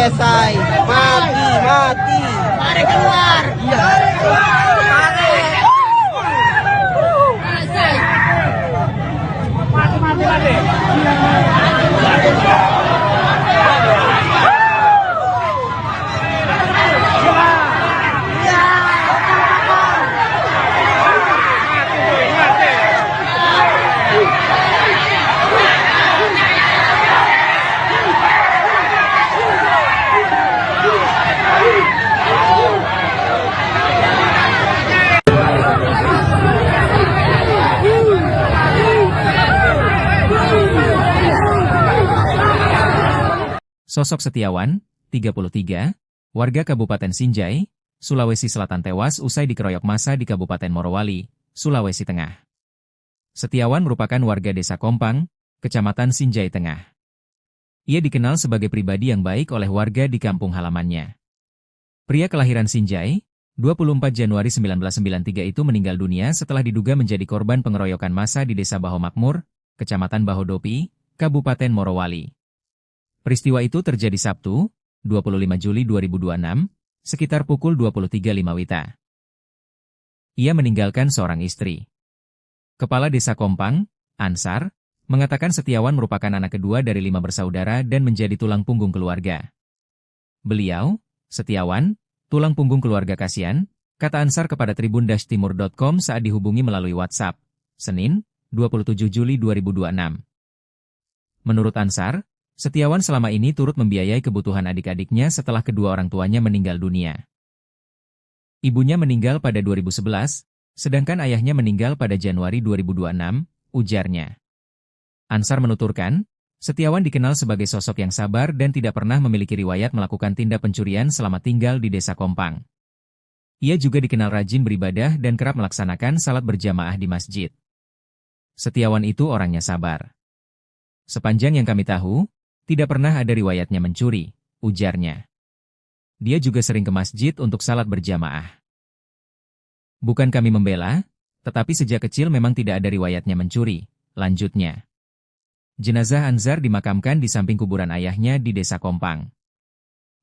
Selesai. Mati. Mari keluar. Sosok Setiawan, 33, warga Kabupaten Sinjai, Sulawesi Selatan tewas usai dikeroyok massa di Kabupaten Morowali, Sulawesi Tengah. Setiawan merupakan warga Desa Kompang, Kecamatan Sinjai Tengah. Ia dikenal sebagai pribadi yang baik oleh warga di kampung halamannya. Pria kelahiran Sinjai, 24 Januari 1993 itu meninggal dunia setelah diduga menjadi korban pengeroyokan massa di Desa Baho Makmur, Kecamatan Bahodopi, Kabupaten Morowali. Peristiwa itu terjadi Sabtu, 25 Juli 2026, sekitar pukul 23.05 WITA. Ia meninggalkan seorang istri. Kepala Desa Kompang, Ansar, mengatakan Setiawan merupakan anak kedua dari 5 bersaudara dan menjadi tulang punggung keluarga. Beliau, Setiawan, tulang punggung keluarga kasihan, kata Ansar kepada tribun-timur.com saat dihubungi melalui WhatsApp, Senin, 27 Juli 2026. Menurut Ansar, Setiawan selama ini turut membiayai kebutuhan adik-adiknya setelah kedua orang tuanya meninggal dunia. Ibunya meninggal pada 2011, sedangkan ayahnya meninggal pada Januari 2026, ujarnya. Ansar menuturkan, Setiawan dikenal sebagai sosok yang sabar dan tidak pernah memiliki riwayat melakukan tindak pencurian selama tinggal di Desa Kompang. Ia juga dikenal rajin beribadah dan kerap melaksanakan salat berjamaah di masjid. Setiawan itu orangnya sabar. Sepanjang yang kami tahu, tidak pernah ada riwayatnya mencuri, ujarnya. Dia juga sering ke masjid untuk salat berjamaah. Bukan kami membela, tetapi sejak kecil memang tidak ada riwayatnya mencuri, lanjutnya. Jenazah Ansar dimakamkan di samping kuburan ayahnya di Desa Kompang.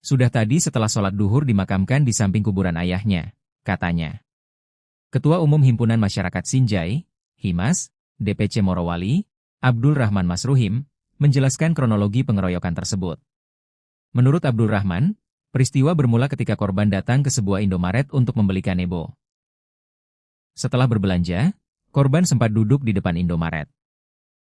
Sudah tadi setelah sholat duhur dimakamkan di samping kuburan ayahnya, katanya. Ketua Umum Himpunan Masyarakat Sinjai, Himas, DPC Morowali, Abdul Rahman Masruhim, menjelaskan kronologi pengeroyokan tersebut. Menurut Abdul Rahman, peristiwa bermula ketika korban datang ke sebuah Indomaret untuk membeli kanebo. Setelah berbelanja, korban sempat duduk di depan Indomaret.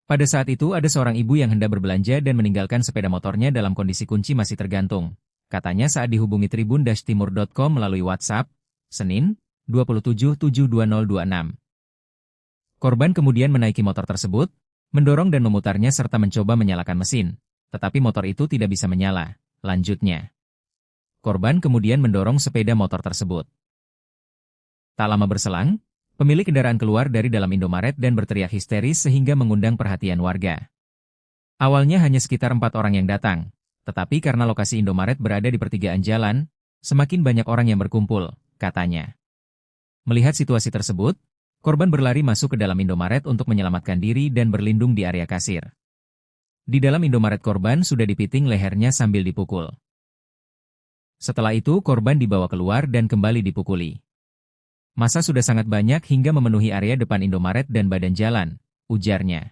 Pada saat itu ada seorang ibu yang hendak berbelanja dan meninggalkan sepeda motornya dalam kondisi kunci masih tergantung, katanya saat dihubungi tribun-timur.com melalui WhatsApp, Senin, 27/7/2026. Korban kemudian menaiki motor tersebut, mendorong dan memutarnya serta mencoba menyalakan mesin, tetapi motor itu tidak bisa menyala, lanjutnya. Korban kemudian mendorong sepeda motor tersebut. Tak lama berselang, pemilik kendaraan keluar dari dalam Indomaret dan berteriak histeris sehingga mengundang perhatian warga. Awalnya hanya sekitar 4 orang yang datang, tetapi karena lokasi Indomaret berada di pertigaan jalan, semakin banyak orang yang berkumpul, katanya. Melihat situasi tersebut, korban berlari masuk ke dalam Indomaret untuk menyelamatkan diri dan berlindung di area kasir. Di dalam Indomaret korban sudah dipiting lehernya sambil dipukul. Setelah itu korban dibawa keluar dan kembali dipukuli. Massa sudah sangat banyak hingga memenuhi area depan Indomaret dan badan jalan, ujarnya.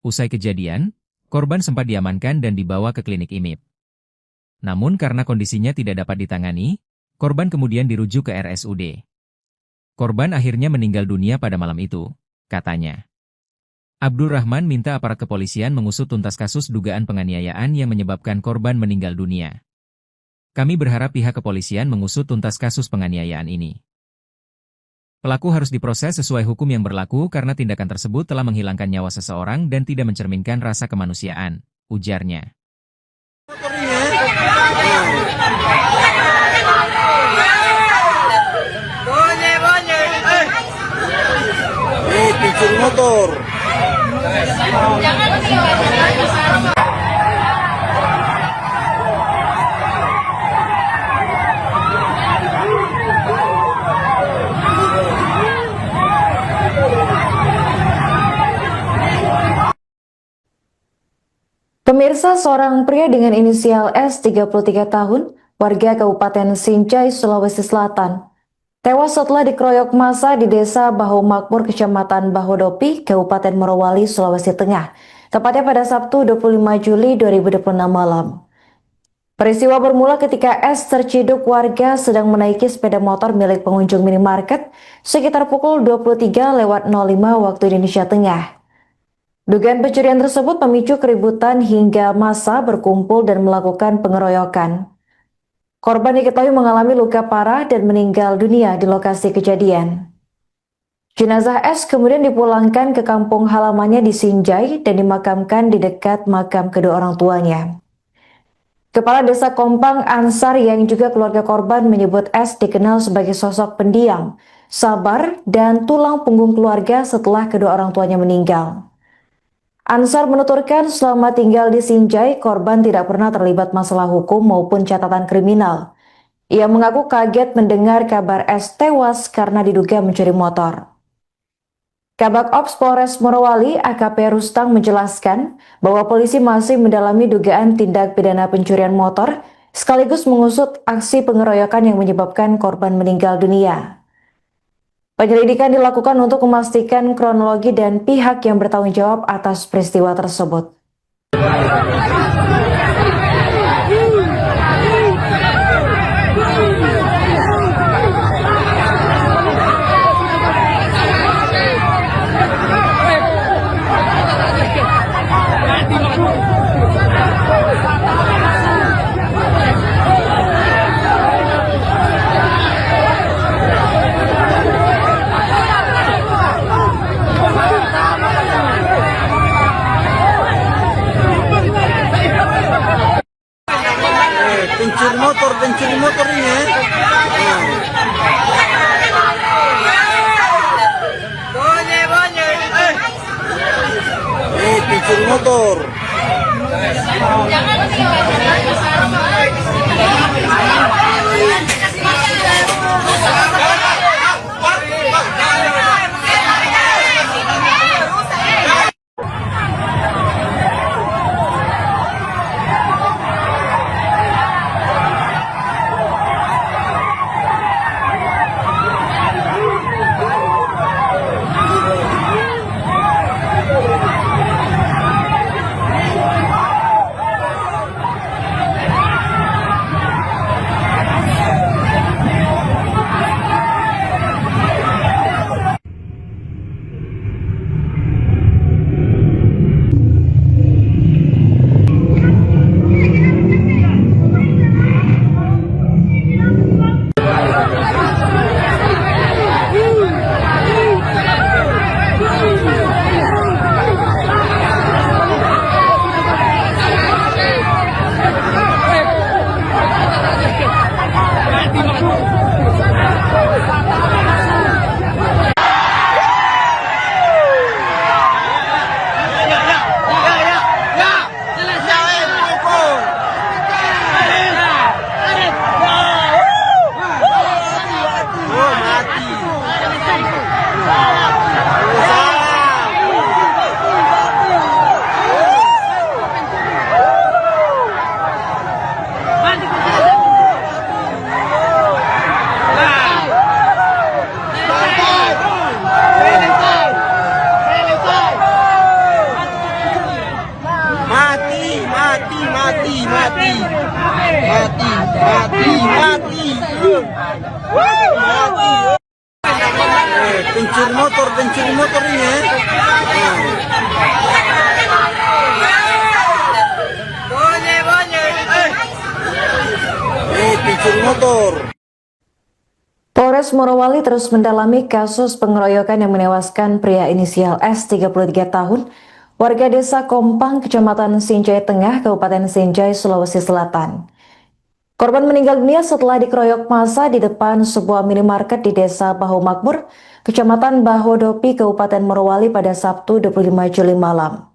Usai kejadian, korban sempat diamankan dan dibawa ke klinik IMIP. Namun karena kondisinya tidak dapat ditangani, korban kemudian dirujuk ke RSUD. Korban akhirnya meninggal dunia pada malam itu, katanya. Abdul Rahman minta aparat kepolisian mengusut tuntas kasus dugaan penganiayaan yang menyebabkan korban meninggal dunia. Kami berharap pihak kepolisian mengusut tuntas kasus penganiayaan ini. Pelaku harus diproses sesuai hukum yang berlaku karena tindakan tersebut telah menghilangkan nyawa seseorang dan tidak mencerminkan rasa kemanusiaan, ujarnya. Pincur motor. Pemirsa, seorang pria dengan inisial S 33 tahun, warga Kabupaten Sinjai, Sulawesi Selatan, tewas setelah dikeroyok massa di Desa Bahu Makmur, Kecamatan Bahodopi, Kabupaten Morowali, Sulawesi Tengah, tepatnya pada Sabtu 25 Juli 2026 malam. Peristiwa bermula ketika S terciduk warga sedang menaiki sepeda motor milik pengunjung minimarket sekitar pukul 23:05 waktu Indonesia Tengah. Dugaan pencurian tersebut memicu keributan hingga massa berkumpul dan melakukan pengeroyokan. Korban diketahui mengalami luka parah dan meninggal dunia di lokasi kejadian. Jenazah S kemudian dipulangkan ke kampung halamannya di Sinjai dan dimakamkan di dekat makam kedua orang tuanya. Kepala Desa Kompang Ansar yang juga keluarga korban menyebut S dikenal sebagai sosok pendiam, sabar, dan tulang punggung keluarga setelah kedua orang tuanya meninggal. Ansar menuturkan selama tinggal di Sinjai, korban tidak pernah terlibat masalah hukum maupun catatan kriminal. Ia mengaku kaget mendengar kabar S tewas karena diduga mencuri motor. Kabak Ops Polres Morowali AKP Rustang menjelaskan bahwa polisi masih mendalami dugaan tindak pidana pencurian motor sekaligus mengusut aksi pengeroyokan yang menyebabkan korban meninggal dunia. Penyelidikan dilakukan untuk memastikan kronologi dan pihak yang bertanggung jawab atas peristiwa tersebut. Pencuri motor ini ya. Pencuri motor. Pencuri motor ini ya. Pencuri motor. Polres Morowali terus mendalami kasus pengeroyokan yang menewaskan pria inisial S 33 tahun, warga desa Kompang, Kecamatan Sinjai Tengah, Kabupaten Sinjai, Sulawesi Selatan. Korban meninggal dunia setelah dikeroyok massa di depan sebuah minimarket di Desa Bahu Makmur, Kecamatan Bahodopi, Kabupaten Morowali pada Sabtu 25 Juli malam.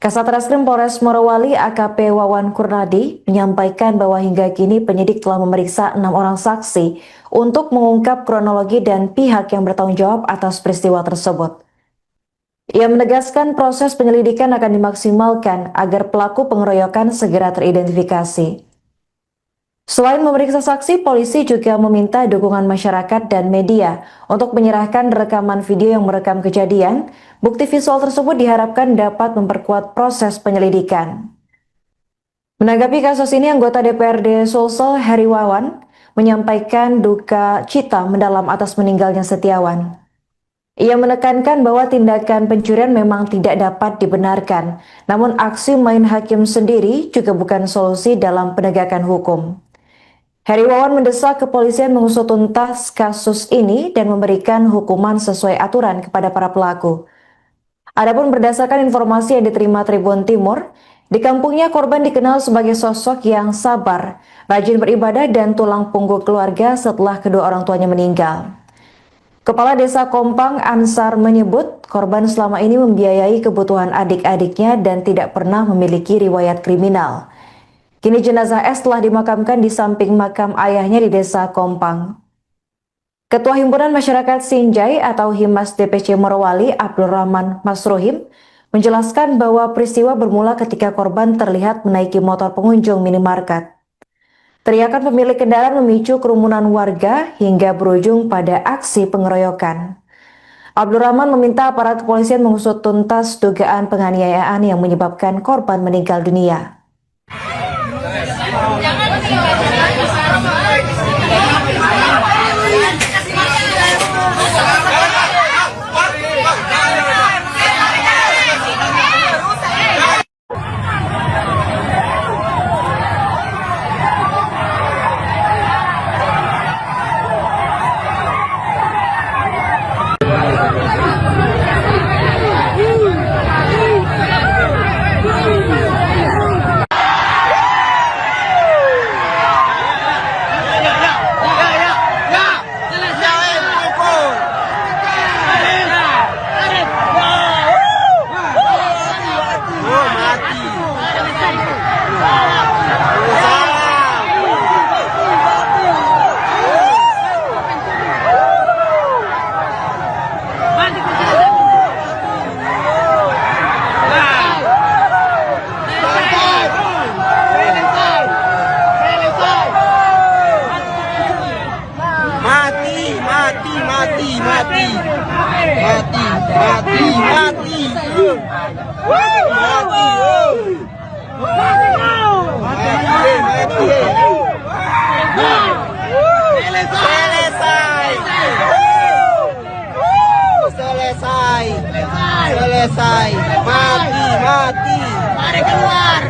Kasat Reskrim Polres Morowali AKP Wawan Kurnadi menyampaikan bahwa hingga kini penyidik telah memeriksa 6 orang saksi untuk mengungkap kronologi dan pihak yang bertanggung jawab atas peristiwa tersebut. Ia menegaskan proses penyelidikan akan dimaksimalkan agar pelaku pengeroyokan segera teridentifikasi. Selain memeriksa saksi, polisi juga meminta dukungan masyarakat dan media untuk menyerahkan rekaman video yang merekam kejadian. Bukti visual tersebut diharapkan dapat memperkuat proses penyelidikan. Menanggapi kasus ini, anggota DPRD Sulsel Heri Wawan menyampaikan duka cita mendalam atas meninggalnya Setiawan. Ia menekankan bahwa tindakan pencurian memang tidak dapat dibenarkan, namun aksi main hakim sendiri juga bukan solusi dalam penegakan hukum. Heri Wawan mendesak kepolisian mengusut tuntas kasus ini dan memberikan hukuman sesuai aturan kepada para pelaku. Adapun berdasarkan informasi yang diterima Tribun Timur, di kampungnya korban dikenal sebagai sosok yang sabar, rajin beribadah dan tulang punggung keluarga setelah kedua orang tuanya meninggal. Kepala Desa Kompang Ansar menyebut korban selama ini membiayai kebutuhan adik-adiknya dan tidak pernah memiliki riwayat kriminal. Kini jenazah S telah dimakamkan di samping makam ayahnya di Desa Kompang. Ketua Himpunan Masyarakat Sinjai atau Himas DPC Morowali, Abdul Rahman Masruhim, menjelaskan bahwa peristiwa bermula ketika korban terlihat menaiki motor pengunjung minimarket. Teriakan pemilik kendaraan memicu kerumunan warga hingga berujung pada aksi pengeroyokan. Abdul Rahman meminta aparat kepolisian mengusut tuntas dugaan penganiayaan yang menyebabkan korban meninggal dunia. Selesai. Mati. Mari keluar.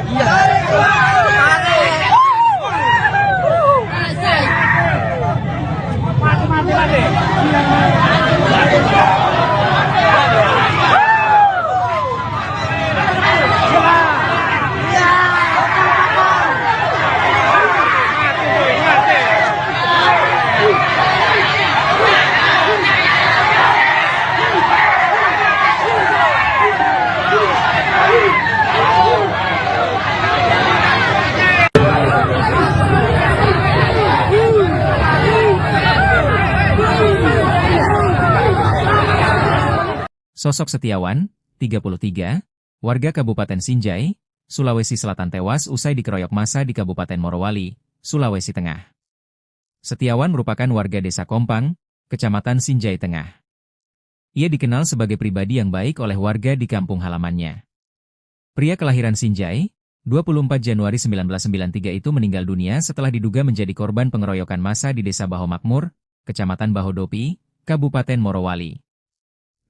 Sosok Setiawan, 33, warga Kabupaten Sinjai, Sulawesi Selatan tewas usai dikeroyok massa di Kabupaten Morowali, Sulawesi Tengah. Setiawan merupakan warga Desa Kompang, Kecamatan Sinjai Tengah. Ia dikenal sebagai pribadi yang baik oleh warga di kampung halamannya. Pria kelahiran Sinjai, 24 Januari 1993 itu meninggal dunia setelah diduga menjadi korban pengeroyokan massa di Desa Baho Makmur, Kecamatan Bahodopi, Kabupaten Morowali.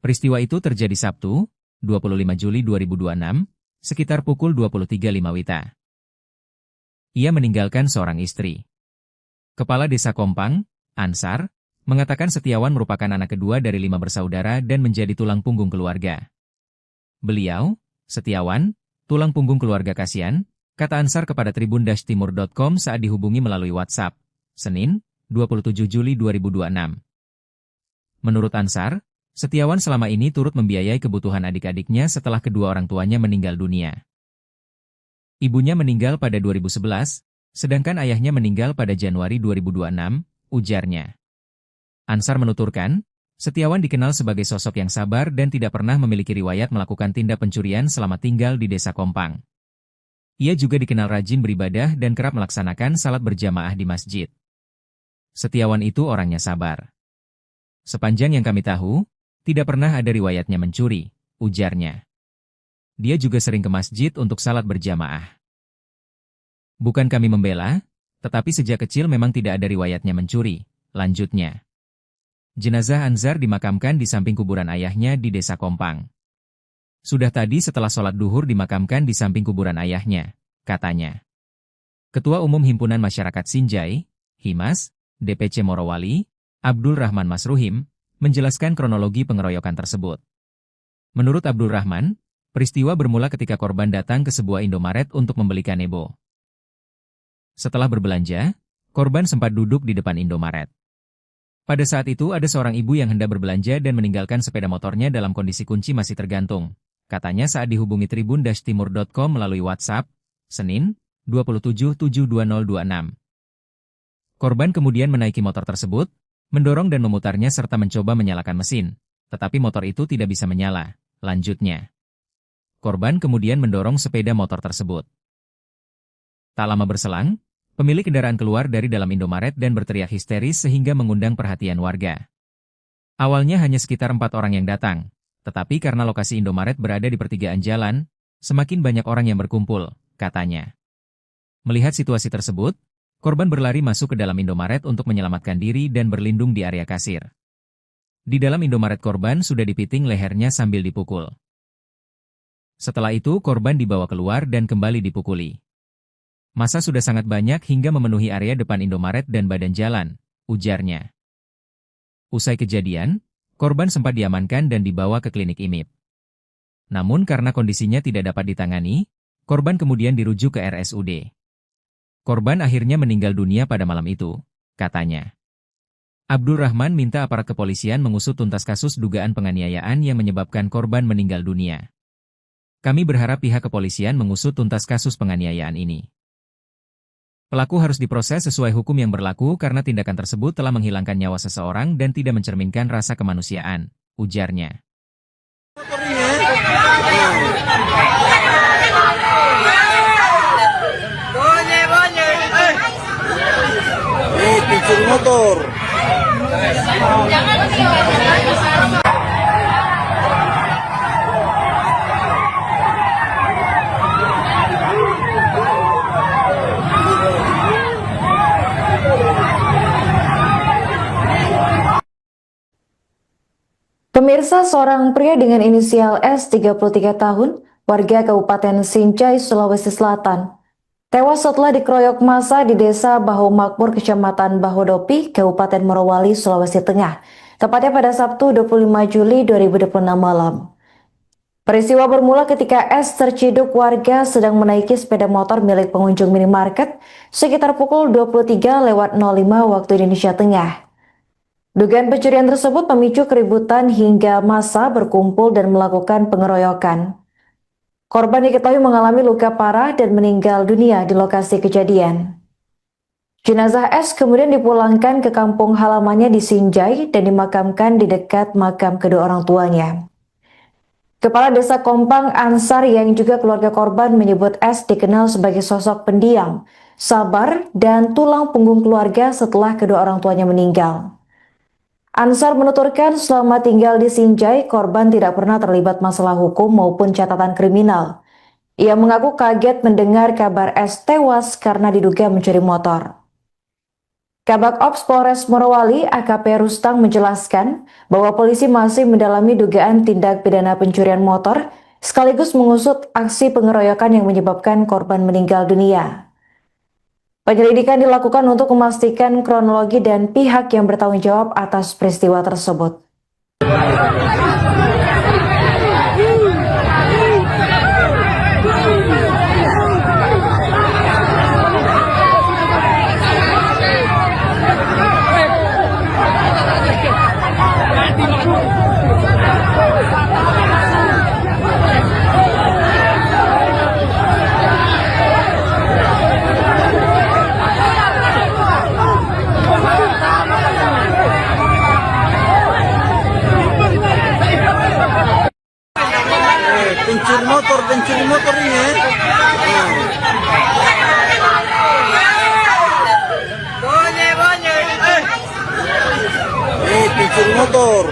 Peristiwa itu terjadi Sabtu, 25 Juli 2026, sekitar pukul 23.05 WITA. Ia meninggalkan seorang istri. Kepala Desa Kompang, Ansar, mengatakan Setiawan merupakan anak kedua dari 5 bersaudara dan menjadi tulang punggung keluarga. Beliau, Setiawan, tulang punggung keluarga kasihan, kata Ansar kepada tribun-timur.com saat dihubungi melalui WhatsApp, Senin, 27 Juli 2026. Menurut Ansar, Setiawan selama ini turut membiayai kebutuhan adik-adiknya setelah kedua orang tuanya meninggal dunia. Ibunya meninggal pada 2011, sedangkan ayahnya meninggal pada Januari 2026, ujarnya. Ansar menuturkan, Setiawan dikenal sebagai sosok yang sabar dan tidak pernah memiliki riwayat melakukan tindak pencurian selama tinggal di Desa Kompang. Ia juga dikenal rajin beribadah dan kerap melaksanakan salat berjamaah di masjid. Setiawan itu orangnya sabar. Sepanjang yang kami tahu, tidak pernah ada riwayatnya mencuri, ujarnya. Dia juga sering ke masjid untuk salat berjamaah. Bukan kami membela, tetapi sejak kecil memang tidak ada riwayatnya mencuri, lanjutnya. Jenazah Anzar dimakamkan di samping kuburan ayahnya di Desa Kompang. Sudah tadi setelah sholat duhur dimakamkan di samping kuburan ayahnya, katanya. Ketua Umum Himpunan Masyarakat Sinjai, Himas, DPC Morowali, Abdul Rahman Masruhim, menjelaskan kronologi pengeroyokan tersebut. Menurut Abdul Rahman, peristiwa bermula ketika korban datang ke sebuah Indomaret untuk membeli kanebo. Setelah berbelanja, korban sempat duduk di depan Indomaret. Pada saat itu ada seorang ibu yang hendak berbelanja dan meninggalkan sepeda motornya dalam kondisi kunci masih tergantung, katanya saat dihubungi tribun-timur.com melalui WhatsApp, Senin, 27/7/2026. Korban kemudian menaiki motor tersebut, mendorong dan memutarnya serta mencoba menyalakan mesin, tetapi motor itu tidak bisa menyala. Lanjutnya, korban kemudian mendorong sepeda motor tersebut. Tak lama berselang, pemilik kendaraan keluar dari dalam Indomaret dan berteriak histeris sehingga mengundang perhatian warga. Awalnya hanya sekitar 4 orang yang datang, tetapi karena lokasi Indomaret berada di pertigaan jalan, semakin banyak orang yang berkumpul, katanya. Melihat situasi tersebut, korban berlari masuk ke dalam Indomaret untuk menyelamatkan diri dan berlindung di area kasir. Di dalam Indomaret korban sudah dipiting lehernya sambil dipukul. Setelah itu korban dibawa keluar dan kembali dipukuli. Massa sudah sangat banyak hingga memenuhi area depan Indomaret dan badan jalan, ujarnya. Usai kejadian, korban sempat diamankan dan dibawa ke klinik IMIP. Namun karena kondisinya tidak dapat ditangani, korban kemudian dirujuk ke RSUD. Korban akhirnya meninggal dunia pada malam itu, katanya. Abdul Rahman minta aparat kepolisian mengusut tuntas kasus dugaan penganiayaan yang menyebabkan korban meninggal dunia. Kami berharap pihak kepolisian mengusut tuntas kasus penganiayaan ini. Pelaku harus diproses sesuai hukum yang berlaku karena tindakan tersebut telah menghilangkan nyawa seseorang dan tidak mencerminkan rasa kemanusiaan, ujarnya. Pencuri motor. Pemirsa, seorang pria dengan inisial S 33 tahun, warga Kabupaten Sinjai, Sulawesi Selatan, tewas setelah dikeroyok massa di Desa Baho Makmur, Kecamatan Bahodopi, Kabupaten Morowali, Sulawesi Tengah, tepatnya pada Sabtu 25 Juli 2026 malam. Peristiwa bermula ketika S terciduk warga sedang menaiki sepeda motor milik pengunjung minimarket sekitar pukul 23.05 waktu Indonesia Tengah. Dugaan pencurian tersebut memicu keributan hingga massa berkumpul dan melakukan pengeroyokan. Korban diketahui mengalami luka parah dan meninggal dunia di lokasi kejadian. Jenazah S kemudian dipulangkan ke kampung halamannya di Sinjai dan dimakamkan di dekat makam kedua orang tuanya. Kepala Desa Kompang Ansar yang juga keluarga korban menyebut S dikenal sebagai sosok pendiam, sabar, dan tulang punggung keluarga setelah kedua orang tuanya meninggal. Ansar menuturkan selama tinggal di Sinjai, korban tidak pernah terlibat masalah hukum maupun catatan kriminal. Ia mengaku kaget mendengar kabar S tewas karena diduga mencuri motor. Kabak Ops Polres Morowali AKP Rustang menjelaskan bahwa polisi masih mendalami dugaan tindak pidana pencurian motor sekaligus mengusut aksi pengeroyokan yang menyebabkan korban meninggal dunia. Penyelidikan dilakukan untuk memastikan kronologi dan pihak yang bertanggung jawab atas peristiwa tersebut. Pencuri motor ini ya. Pencuri motor.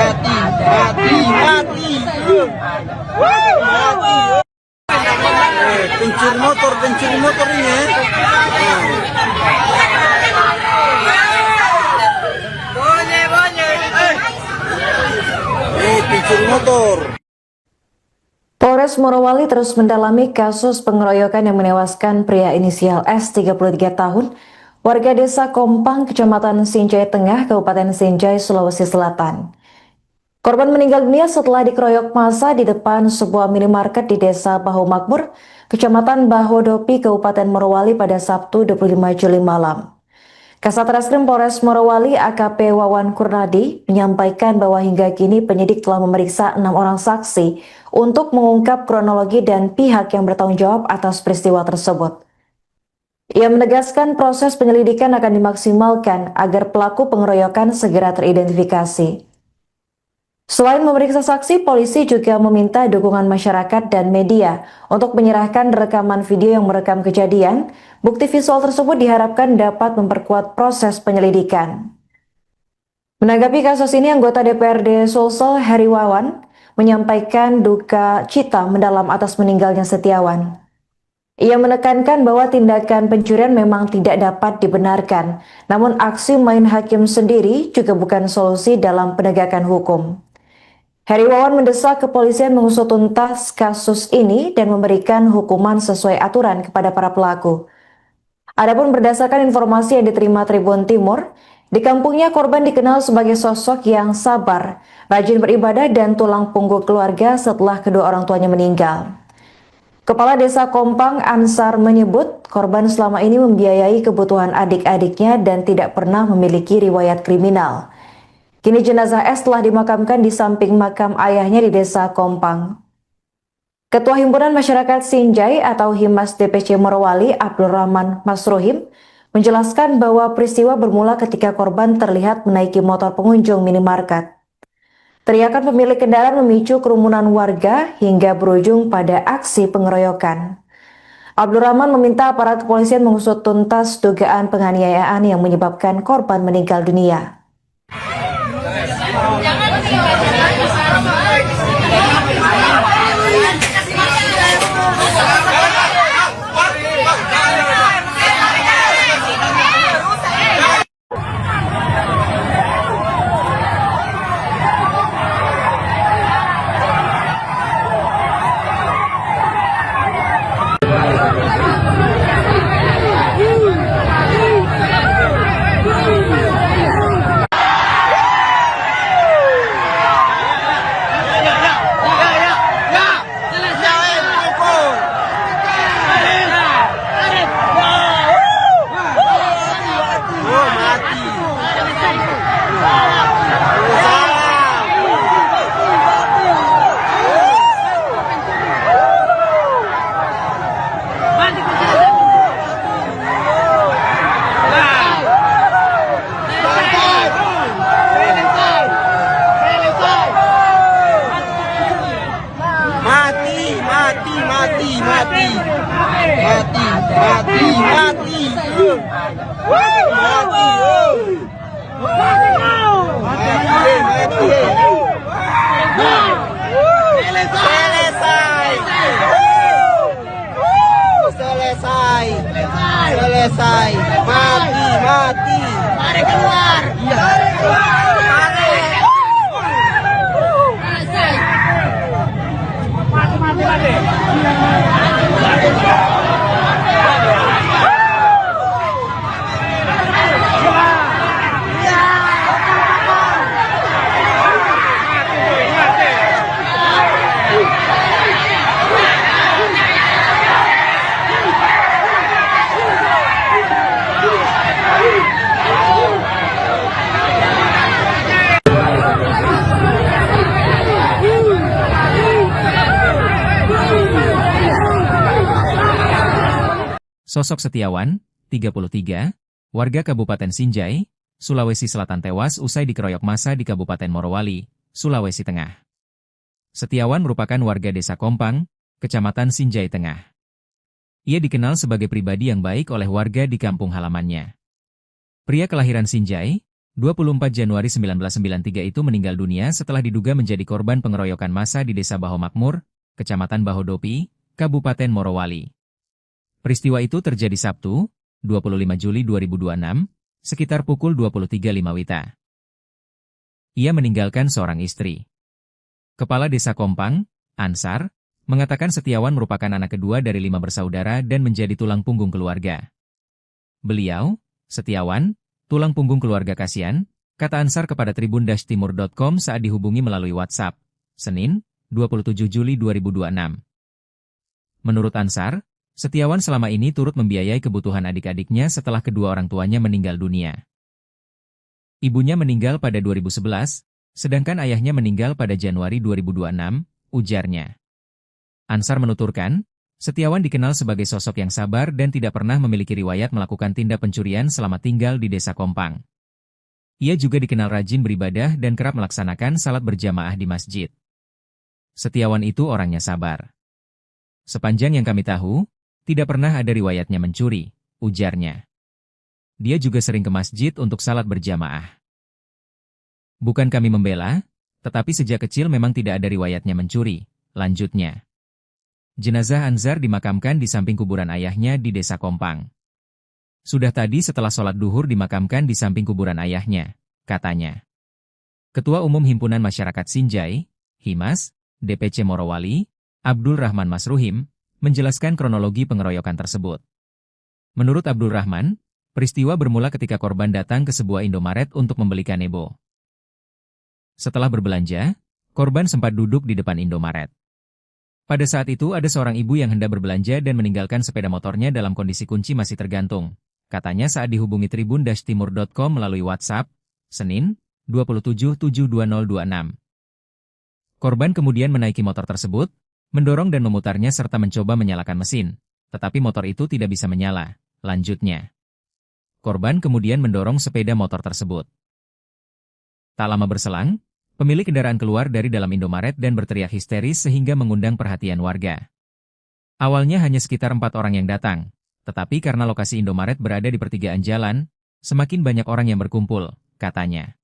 mati. Pencuri motor ini ya. Pencuri motor. Polres Morowali terus mendalami kasus pengeroyokan yang menewaskan pria inisial S 33 tahun, warga desa Kompang, Kecamatan Sinjai Tengah, Kabupaten Sinjai, Sulawesi Selatan. Korban meninggal dunia setelah dikeroyok massa di depan sebuah minimarket di desa Bahu Makmur, Kecamatan Bahodopi, Kabupaten Morowali pada Sabtu 25 Juli malam. Kasat Reskrim Polres Morowali AKP Wawan Kurnadi menyampaikan bahwa hingga kini penyidik telah memeriksa 6 orang saksi untuk mengungkap kronologi dan pihak yang bertanggung jawab atas peristiwa tersebut. Ia menegaskan proses penyelidikan akan dimaksimalkan agar pelaku pengeroyokan segera teridentifikasi. Selain memeriksa saksi, polisi juga meminta dukungan masyarakat dan media untuk menyerahkan rekaman video yang merekam kejadian. Bukti visual tersebut diharapkan dapat memperkuat proses penyelidikan. Menanggapi kasus ini, anggota DPRD Sulsel Heri Wawan menyampaikan duka cita mendalam atas meninggalnya Setiawan. Ia menekankan bahwa tindakan pencurian memang tidak dapat dibenarkan, namun aksi main hakim sendiri juga bukan solusi dalam penegakan hukum. Heri Wawan mendesak kepolisian mengusut tuntas kasus ini dan memberikan hukuman sesuai aturan kepada para pelaku. Adapun berdasarkan informasi yang diterima Tribun Timur, di kampungnya korban dikenal sebagai sosok yang sabar, rajin beribadah dan tulang punggung keluarga setelah kedua orang tuanya meninggal. Kepala Desa Kompang Ansar menyebut korban selama ini membiayai kebutuhan adik-adiknya dan tidak pernah memiliki riwayat kriminal. Kini jenazah S telah dimakamkan di samping makam ayahnya di Desa Kompang. Ketua Himpunan Masyarakat Sinjai atau Himas DPC Morowali, Abdul Rahman Masruhim, menjelaskan bahwa peristiwa bermula ketika korban terlihat menaiki motor pengunjung minimarket. Teriakan pemilik kendaraan memicu kerumunan warga hingga berujung pada aksi pengeroyokan. Abdul Rahman meminta aparat kepolisian mengusut tuntas dugaan penganiayaan yang menyebabkan korban meninggal dunia. Selesai. Mati. Mari keluar. Sosok Setiawan, 33, warga Kabupaten Sinjai, Sulawesi Selatan tewas usai dikeroyok massa di Kabupaten Morowali, Sulawesi Tengah. Setiawan merupakan warga Desa Kompang, Kecamatan Sinjai Tengah. Ia dikenal sebagai pribadi yang baik oleh warga di kampung halamannya. Pria kelahiran Sinjai, 24 Januari 1993 itu meninggal dunia setelah diduga menjadi korban pengeroyokan massa di Desa Baho Makmur, Kecamatan Bahodopi, Kabupaten Morowali. Peristiwa itu terjadi Sabtu, 25 Juli 2026, sekitar pukul 23.05 WITA. Ia meninggalkan seorang istri. Kepala Desa Kompang, Ansar, mengatakan Setiawan merupakan anak kedua dari 5 bersaudara dan menjadi tulang punggung keluarga. Beliau, Setiawan, tulang punggung keluarga kasihan, kata Ansar kepada tribun-timur.com saat dihubungi melalui WhatsApp, Senin, 27 Juli 2026. Menurut Ansar, Setiawan selama ini turut membiayai kebutuhan adik-adiknya setelah kedua orang tuanya meninggal dunia. Ibunya meninggal pada 2011, sedangkan ayahnya meninggal pada Januari 2026, ujarnya. Ansar menuturkan, Setiawan dikenal sebagai sosok yang sabar dan tidak pernah memiliki riwayat melakukan tindak pencurian selama tinggal di Desa Kompang. Ia juga dikenal rajin beribadah dan kerap melaksanakan salat berjamaah di masjid. Setiawan itu orangnya sabar. Sepanjang yang kami tahu, tidak pernah ada riwayatnya mencuri, ujarnya. Dia juga sering ke masjid untuk salat berjamaah. Bukan kami membela, tetapi sejak kecil memang tidak ada riwayatnya mencuri, lanjutnya. Jenazah Ansar dimakamkan di samping kuburan ayahnya di Desa Kompang. Sudah tadi setelah sholat duhur dimakamkan di samping kuburan ayahnya, katanya. Ketua Umum Himpunan Masyarakat Sinjai, Himas, DPC Morowali, Abdul Rahman Masruhim, menjelaskan kronologi pengeroyokan tersebut. Menurut Abdul Rahman, peristiwa bermula ketika korban datang ke sebuah Indomaret untuk membeli kanebo. Setelah berbelanja, korban sempat duduk di depan Indomaret. Pada saat itu ada seorang ibu yang hendak berbelanja dan meninggalkan sepeda motornya dalam kondisi kunci masih tergantung. Katanya saat dihubungi tribun-timur.com melalui WhatsApp, Senin, 27/7/2026. Korban kemudian menaiki motor tersebut, mendorong dan memutarnya serta mencoba menyalakan mesin, tetapi motor itu tidak bisa menyala, lanjutnya. Korban kemudian mendorong sepeda motor tersebut. Tak lama berselang, pemilik kendaraan keluar dari dalam Indomaret dan berteriak histeris sehingga mengundang perhatian warga. Awalnya hanya sekitar 4 orang yang datang, tetapi karena lokasi Indomaret berada di pertigaan jalan, semakin banyak orang yang berkumpul, katanya.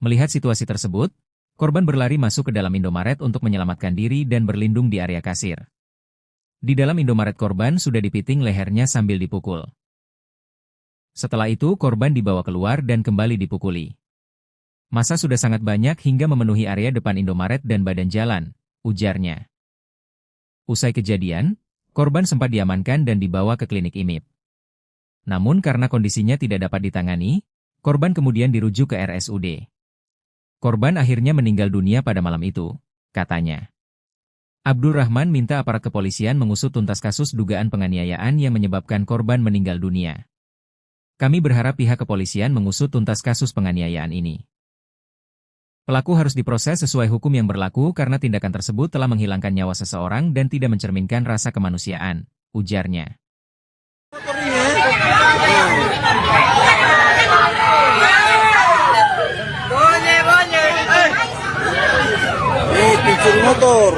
Melihat situasi tersebut, korban berlari masuk ke dalam Indomaret untuk menyelamatkan diri dan berlindung di area kasir. Di dalam Indomaret korban sudah dipiting lehernya sambil dipukul. Setelah itu korban dibawa keluar dan kembali dipukuli. Massa sudah sangat banyak hingga memenuhi area depan Indomaret dan badan jalan, ujarnya. Usai kejadian, korban sempat diamankan dan dibawa ke klinik IMIP. Namun karena kondisinya tidak dapat ditangani, korban kemudian dirujuk ke RSUD. Korban akhirnya meninggal dunia pada malam itu, katanya. Abdul Rahman minta aparat kepolisian mengusut tuntas kasus dugaan penganiayaan yang menyebabkan korban meninggal dunia. Kami berharap pihak kepolisian mengusut tuntas kasus penganiayaan ini. Pelaku harus diproses sesuai hukum yang berlaku karena tindakan tersebut telah menghilangkan nyawa seseorang dan tidak mencerminkan rasa kemanusiaan, ujarnya. Pencuri motor.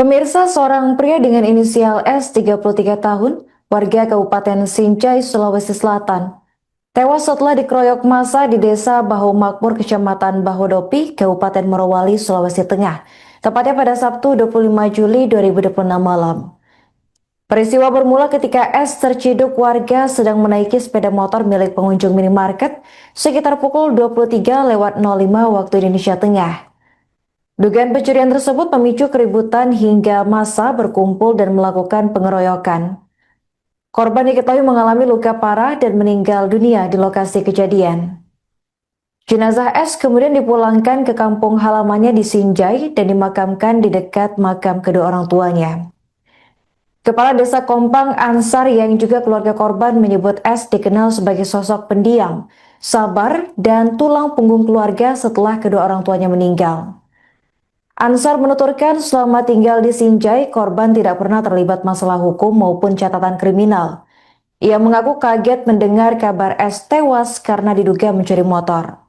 Pemirsa, seorang pria dengan inisial S 33 tahun, warga Kabupaten Sinjai, Sulawesi Selatan, tewas setelah dikeroyok massa di Desa Baho Makmur, Kecamatan Bahodopi, Kabupaten Morowali, Sulawesi Tengah, tepatnya pada Sabtu 25 Juli 2026 malam. Peristiwa bermula ketika S terciduk warga sedang menaiki sepeda motor milik pengunjung minimarket sekitar pukul 23:05 waktu Indonesia Tengah. Dugaan pencurian tersebut memicu keributan hingga massa berkumpul dan melakukan pengeroyokan. Korban diketahui mengalami luka parah dan meninggal dunia di lokasi kejadian. Jenazah S kemudian dipulangkan ke kampung halamannya di Sinjai dan dimakamkan di dekat makam kedua orang tuanya. Kepala Desa Kompang Ansar yang juga keluarga korban menyebut S dikenal sebagai sosok pendiam, sabar, dan tulang punggung keluarga setelah kedua orang tuanya meninggal. Ansar menuturkan selama tinggal di Sinjai, korban tidak pernah terlibat masalah hukum maupun catatan kriminal. Ia mengaku kaget mendengar kabar S tewas karena diduga mencuri motor.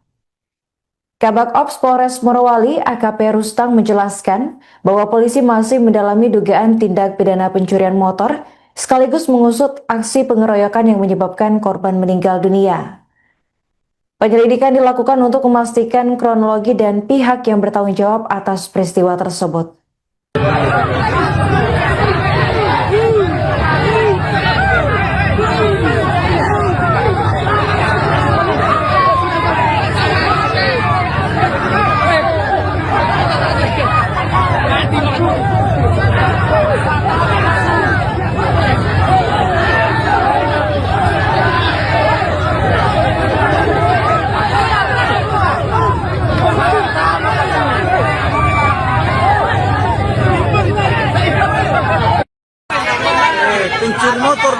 Kabak Ops Polres Morowali AKP Rustang menjelaskan bahwa polisi masih mendalami dugaan tindak pidana pencurian motor sekaligus mengusut aksi pengeroyokan yang menyebabkan korban meninggal dunia. Penyelidikan dilakukan untuk memastikan kronologi dan pihak yang bertanggung jawab atas peristiwa tersebut.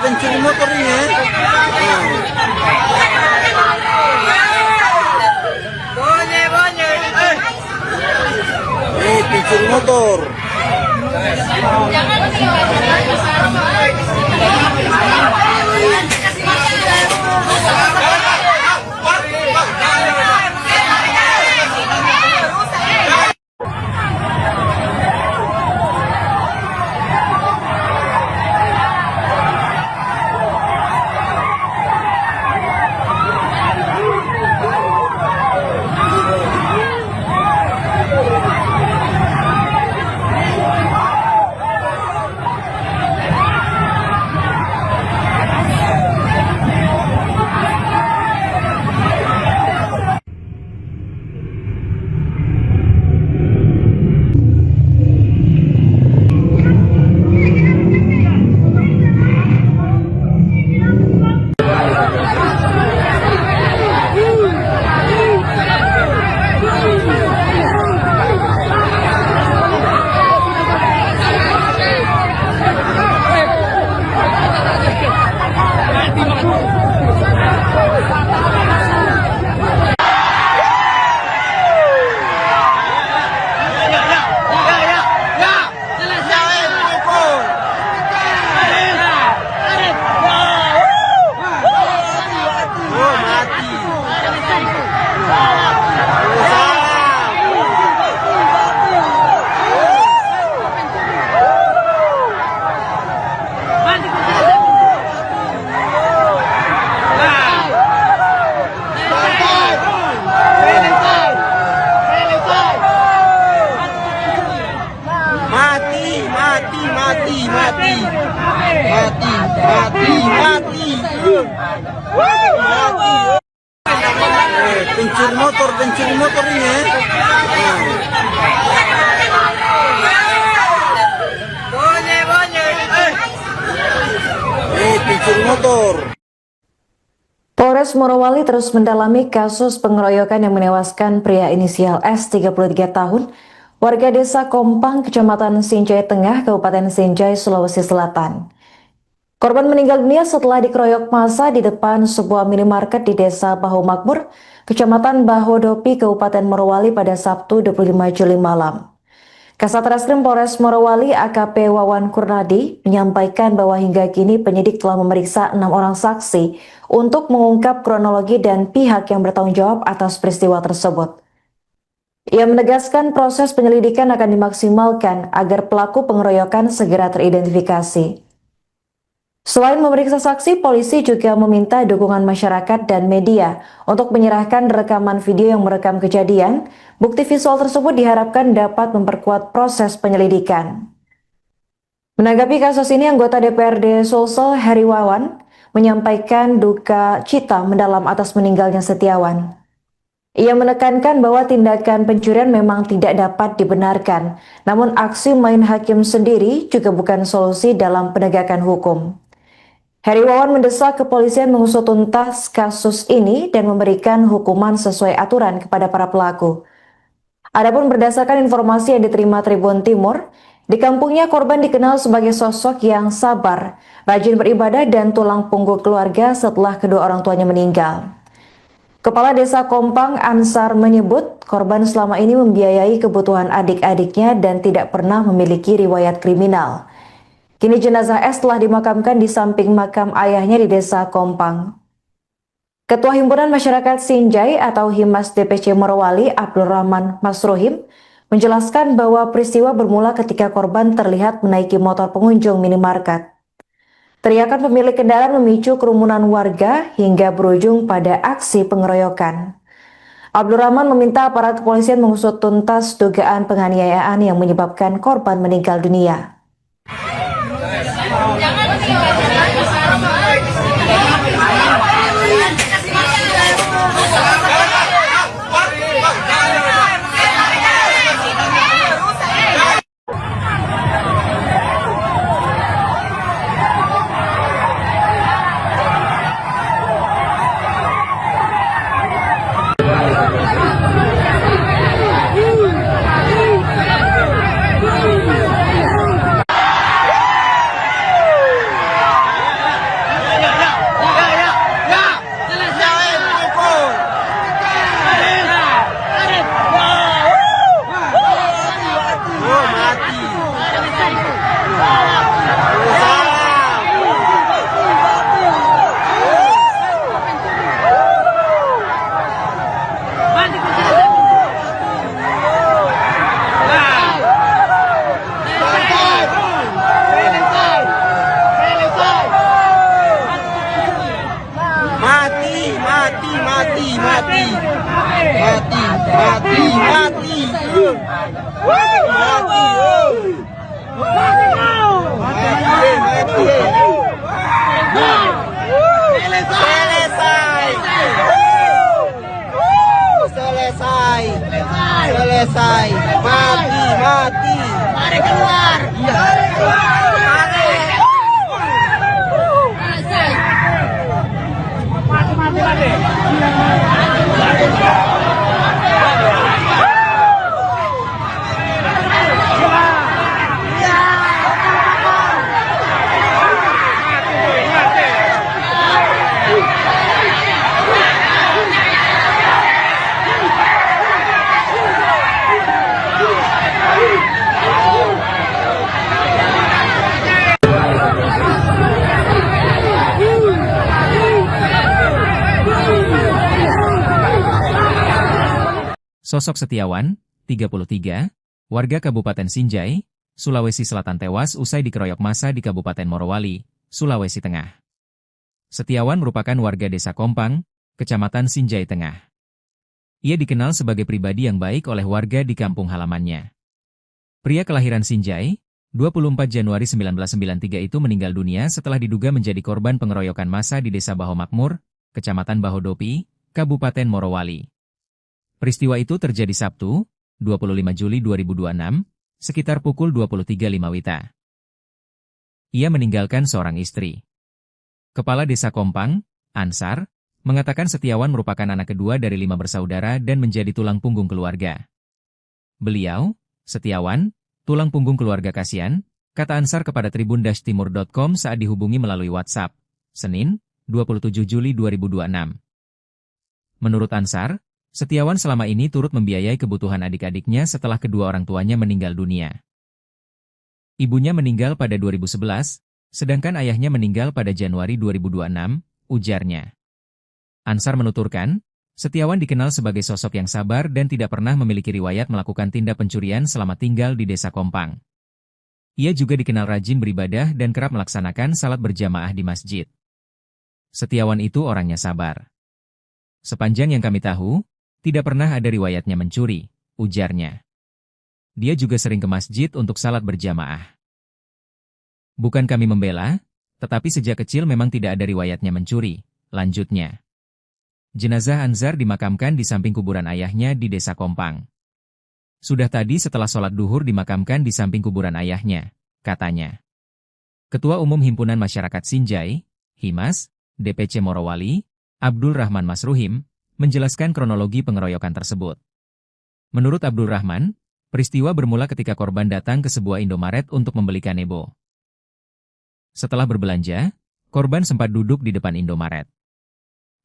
pencuri motor ini ya. Pencuri motor. Pencuri motor ini ya. Pencuri motor. Polres Morowali terus mendalami kasus pengeroyokan yang menewaskan pria inisial S 33 tahun, warga desa Kompang, Kecamatan Sinjai Tengah, Kabupaten Sinjai, Sulawesi Selatan. Korban meninggal dunia setelah dikeroyok massa di depan sebuah minimarket di Desa Baho Makmur, Kecamatan Bahodopi, Kabupaten Morowali pada Sabtu 25 Juli malam. Kasat Reskrim Polres Morowali AKP Wawan Kurnadi menyampaikan bahwa hingga kini penyidik telah memeriksa 6 orang saksi untuk mengungkap kronologi dan pihak yang bertanggung jawab atas peristiwa tersebut. Ia menegaskan proses penyelidikan akan dimaksimalkan agar pelaku pengeroyokan segera teridentifikasi. Selain memeriksa saksi, polisi juga meminta dukungan masyarakat dan media untuk menyerahkan rekaman video yang merekam kejadian. Bukti visual tersebut diharapkan dapat memperkuat proses penyelidikan. Menanggapi kasus ini, anggota DPRD Sulsel Heri Wawan menyampaikan duka cita mendalam atas meninggalnya Setiawan. Ia menekankan bahwa tindakan pencurian memang tidak dapat dibenarkan, namun aksi main hakim sendiri juga bukan solusi dalam penegakan hukum. Heri Wawan mendesak kepolisian mengusut tuntas kasus ini dan memberikan hukuman sesuai aturan kepada para pelaku. Adapun berdasarkan informasi yang diterima Tribun Timur, di kampungnya korban dikenal sebagai sosok yang sabar, rajin beribadah dan tulang punggung keluarga setelah kedua orang tuanya meninggal. Kepala Desa Kompang Ansar menyebut korban selama ini membiayai kebutuhan adik-adiknya dan tidak pernah memiliki riwayat kriminal. Kini jenazah S telah dimakamkan di samping makam ayahnya di Desa Kompang. Ketua Himpunan Masyarakat Sinjai atau Himas DPC Morowali, Abdul Rahman Masruhim, menjelaskan bahwa peristiwa bermula ketika korban terlihat menaiki motor pengunjung minimarket. Teriakan pemilik kendaraan memicu kerumunan warga hingga berujung pada aksi pengeroyokan. Abdul Rahman meminta aparat kepolisian mengusut tuntas dugaan penganiayaan yang menyebabkan korban meninggal dunia. Selesai. Mati. Mari keluar. Sosok Setiawan, 33, warga Kabupaten Sinjai, Sulawesi Selatan tewas usai dikeroyok massa di Kabupaten Morowali, Sulawesi Tengah. Setiawan merupakan warga Desa Kompang, Kecamatan Sinjai Tengah. Ia dikenal sebagai pribadi yang baik oleh warga di kampung halamannya. Pria kelahiran Sinjai, 24 Januari 1993 itu meninggal dunia setelah diduga menjadi korban pengeroyokan massa di Desa Baho Makmur, Kecamatan Bahodopi, Kabupaten Morowali. Peristiwa itu terjadi Sabtu, 25 Juli 2026, sekitar pukul 23.05 WITA. Ia meninggalkan seorang istri. Kepala Desa Kompang, Ansar, mengatakan Setiawan merupakan anak kedua dari 5 bersaudara dan menjadi tulang punggung keluarga. Beliau, Setiawan, tulang punggung keluarga kasihan, kata Ansar kepada tribun-timur.com saat dihubungi melalui WhatsApp, Senin, 27 Juli 2026. Menurut Ansar, Setiawan selama ini turut membiayai kebutuhan adik-adiknya setelah kedua orang tuanya meninggal dunia. Ibunya meninggal pada 2011, sedangkan ayahnya meninggal pada Januari 2026, ujarnya. Ansar menuturkan, Setiawan dikenal sebagai sosok yang sabar dan tidak pernah memiliki riwayat melakukan tindak pencurian selama tinggal di Desa Kompang. Ia juga dikenal rajin beribadah dan kerap melaksanakan salat berjamaah di masjid. Setiawan itu orangnya sabar. Sepanjang yang kami tahu, tidak pernah ada riwayatnya mencuri, ujarnya. Dia juga sering ke masjid untuk salat berjamaah. Bukan kami membela, tetapi sejak kecil memang tidak ada riwayatnya mencuri, lanjutnya. Jenazah Anzar dimakamkan di samping kuburan ayahnya di Desa Kompang. Sudah tadi setelah sholat duhur dimakamkan di samping kuburan ayahnya, katanya. Ketua Umum Himpunan Masyarakat Sinjai, Himas, DPC Morowali, Abdul Rahman Masruhim, menjelaskan kronologi pengeroyokan tersebut. Menurut Abdul Rahman, peristiwa bermula ketika korban datang ke sebuah Indomaret untuk membeli kanebo. Setelah berbelanja, korban sempat duduk di depan Indomaret.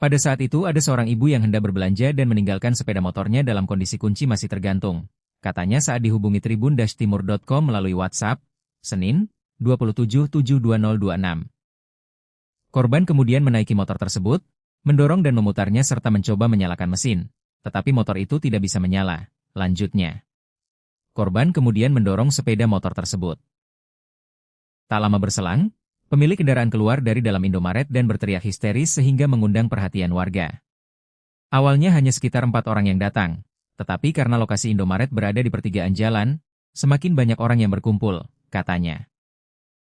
Pada saat itu ada seorang ibu yang hendak berbelanja dan meninggalkan sepeda motornya dalam kondisi kunci masih tergantung, katanya saat dihubungi tribun-timur.com melalui WhatsApp, Senin, 2772026. Korban kemudian menaiki motor tersebut, mendorong dan memutarnya serta mencoba menyalakan mesin, tetapi motor itu tidak bisa menyala. Lanjutnya, korban kemudian mendorong sepeda motor tersebut. Tak lama berselang, pemilik kendaraan keluar dari dalam Indomaret dan berteriak histeris sehingga mengundang perhatian warga. Awalnya hanya sekitar 4 orang yang datang, tetapi karena lokasi Indomaret berada di pertigaan jalan, semakin banyak orang yang berkumpul, katanya.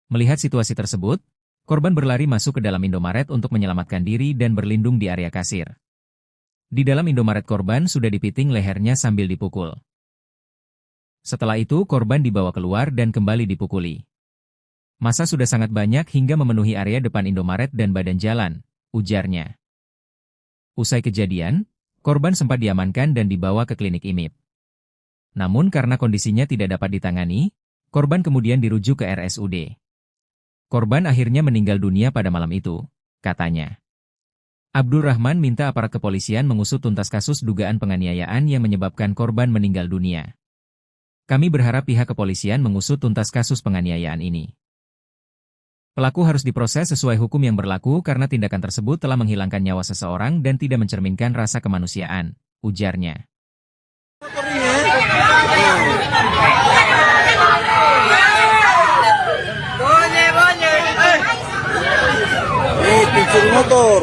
Melihat situasi tersebut, korban berlari masuk ke dalam Indomaret untuk menyelamatkan diri dan berlindung di area kasir. Di dalam Indomaret korban sudah dipiting lehernya sambil dipukul. Setelah itu korban dibawa keluar dan kembali dipukuli. Massa sudah sangat banyak hingga memenuhi area depan Indomaret dan badan jalan, ujarnya. Usai kejadian, korban sempat diamankan dan dibawa ke klinik IMIP. Namun karena kondisinya tidak dapat ditangani, korban kemudian dirujuk ke RSUD. Korban akhirnya meninggal dunia pada malam itu, katanya. Abdul Rahman minta aparat kepolisian mengusut tuntas kasus dugaan penganiayaan yang menyebabkan korban meninggal dunia. Kami berharap pihak kepolisian mengusut tuntas kasus penganiayaan ini. Pelaku harus diproses sesuai hukum yang berlaku karena tindakan tersebut telah menghilangkan nyawa seseorang dan tidak mencerminkan rasa kemanusiaan, ujarnya. Pencuri motor.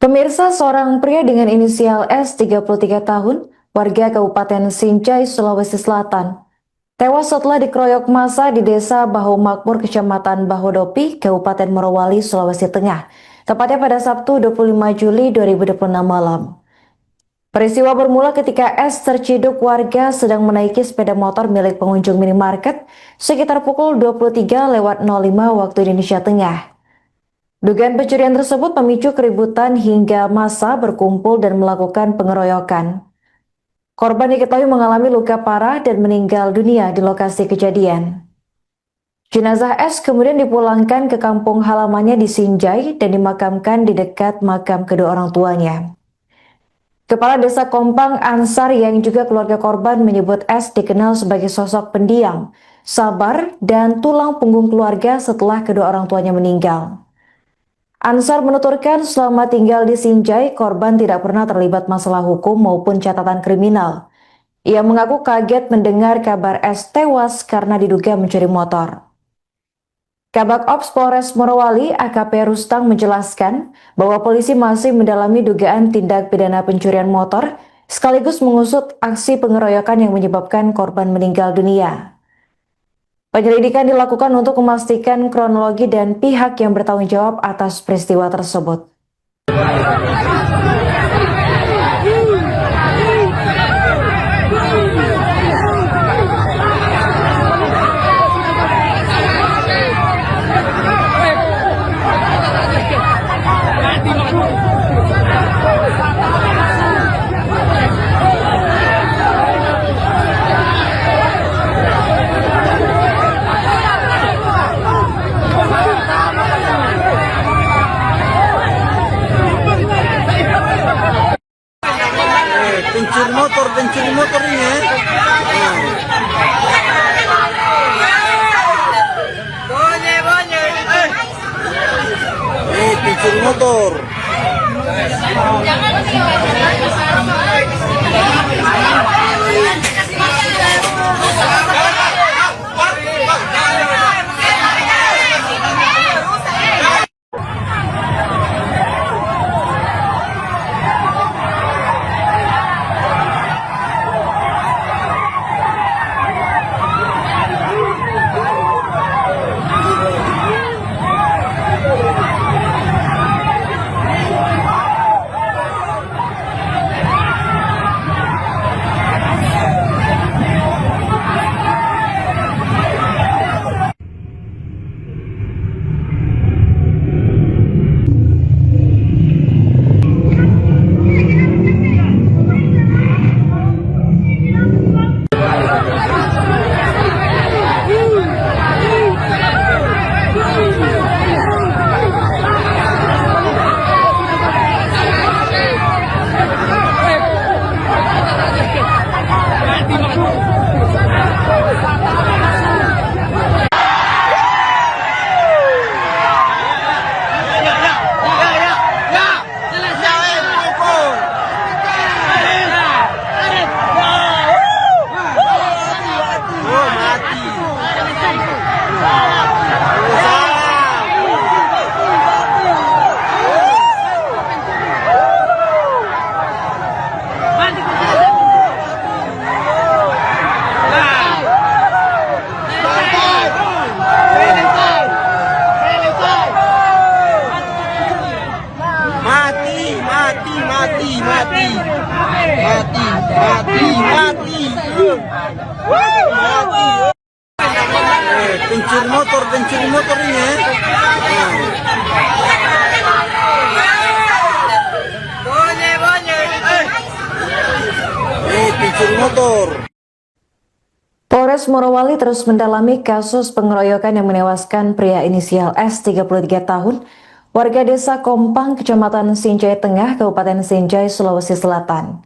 Pemirsa, seorang pria dengan inisial S 33 tahun, warga Kabupaten Sinjai, Sulawesi Selatan, tewas setelah dikeroyok massa di Desa Bahu Makmur, Kecamatan Bahodopi, Kabupaten Morowali, Sulawesi Tengah, tepatnya pada Sabtu 25 Juli 2026 malam. Peristiwa bermula ketika S terciduk warga sedang menaiki sepeda motor milik pengunjung minimarket sekitar pukul 23.05 waktu Indonesia Tengah. Dugaan pencurian tersebut memicu keributan hingga massa berkumpul dan melakukan pengeroyokan. Korban diketahui mengalami luka parah dan meninggal dunia di lokasi kejadian. Jenazah S kemudian dipulangkan ke kampung halamannya di Sinjai dan dimakamkan di dekat makam kedua orang tuanya. Kepala Desa Kompang Ansar yang juga keluarga korban menyebut S dikenal sebagai sosok pendiam, sabar, dan tulang punggung keluarga setelah kedua orang tuanya meninggal. Ansar menuturkan selama tinggal di Sinjai, korban tidak pernah terlibat masalah hukum maupun catatan kriminal. Ia mengaku kaget mendengar kabar S tewas karena diduga mencuri motor. Kabak Ops Polres Morowali AKP Rustang menjelaskan bahwa polisi masih mendalami dugaan tindak pidana pencurian motor sekaligus mengusut aksi pengeroyokan yang menyebabkan korban meninggal dunia. Penyelidikan dilakukan untuk memastikan kronologi dan pihak yang bertanggung jawab atas peristiwa tersebut. Pencuri motor ini ya. Pencuri motor. Pencuri motor ini ya. Pencuri motor. Polres Morowali terus mendalami kasus pengeroyokan yang menewaskan pria inisial S 33 tahun, warga desa Kompang, Kecamatan Sinjai Tengah, Kabupaten Sinjai, Sulawesi Selatan.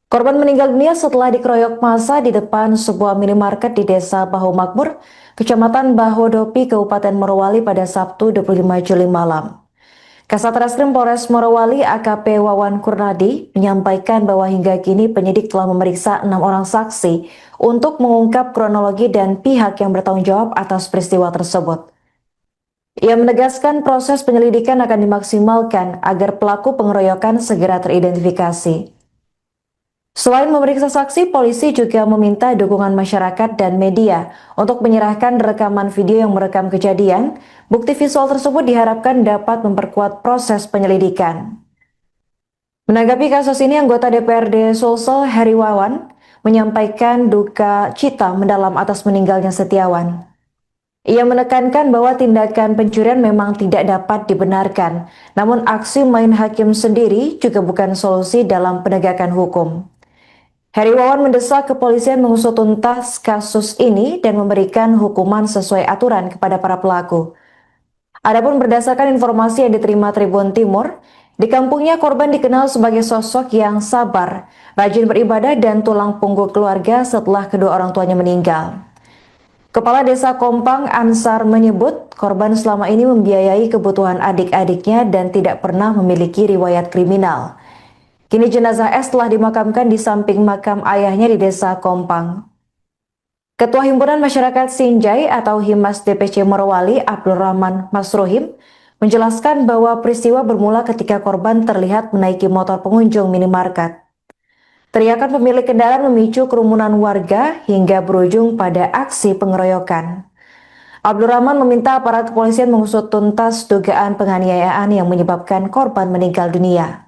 Korban meninggal dunia setelah dikeroyok massa di depan sebuah minimarket di Desa Bahu Makmur, Kecamatan Bahodopi, Kabupaten Morowali pada Sabtu 25 Juli malam. Kasat Reskrim Polres Morowali AKP Wawan Kurnadi menyampaikan bahwa hingga kini penyidik telah memeriksa 6 orang saksi untuk mengungkap kronologi dan pihak yang bertanggung jawab atas peristiwa tersebut. Ia menegaskan proses penyelidikan akan dimaksimalkan agar pelaku pengeroyokan segera teridentifikasi. Selain memeriksa saksi, polisi juga meminta dukungan masyarakat dan media untuk menyerahkan rekaman video yang merekam kejadian. Bukti visual tersebut diharapkan dapat memperkuat proses penyelidikan. Menanggapi kasus ini, anggota DPRD Sulsel Heri Wawan menyampaikan duka cita mendalam atas meninggalnya Setiawan. Ia menekankan bahwa tindakan pencurian memang tidak dapat dibenarkan, namun aksi main hakim sendiri juga bukan solusi dalam penegakan hukum. Heri Wawan mendesak kepolisian mengusut tuntas kasus ini dan memberikan hukuman sesuai aturan kepada para pelaku. Adapun berdasarkan informasi yang diterima Tribun Timur, di kampungnya korban dikenal sebagai sosok yang sabar, rajin beribadah dan tulang punggung keluarga setelah kedua orang tuanya meninggal. Kepala Desa Kompang Ansar menyebut korban selama ini membiayai kebutuhan adik-adiknya dan tidak pernah memiliki riwayat kriminal. Kini jenazah S telah dimakamkan di samping makam ayahnya di Desa Kompang. Ketua Himpunan Masyarakat Sinjai atau Himas DPC Morowali Abdul Rahman Masruhim menjelaskan bahwa peristiwa bermula ketika korban terlihat menaiki motor pengunjung minimarket. Teriakan pemilik kendaraan memicu kerumunan warga hingga berujung pada aksi pengeroyokan. Abdul Rahman meminta aparat kepolisian mengusut tuntas dugaan penganiayaan yang menyebabkan korban meninggal dunia.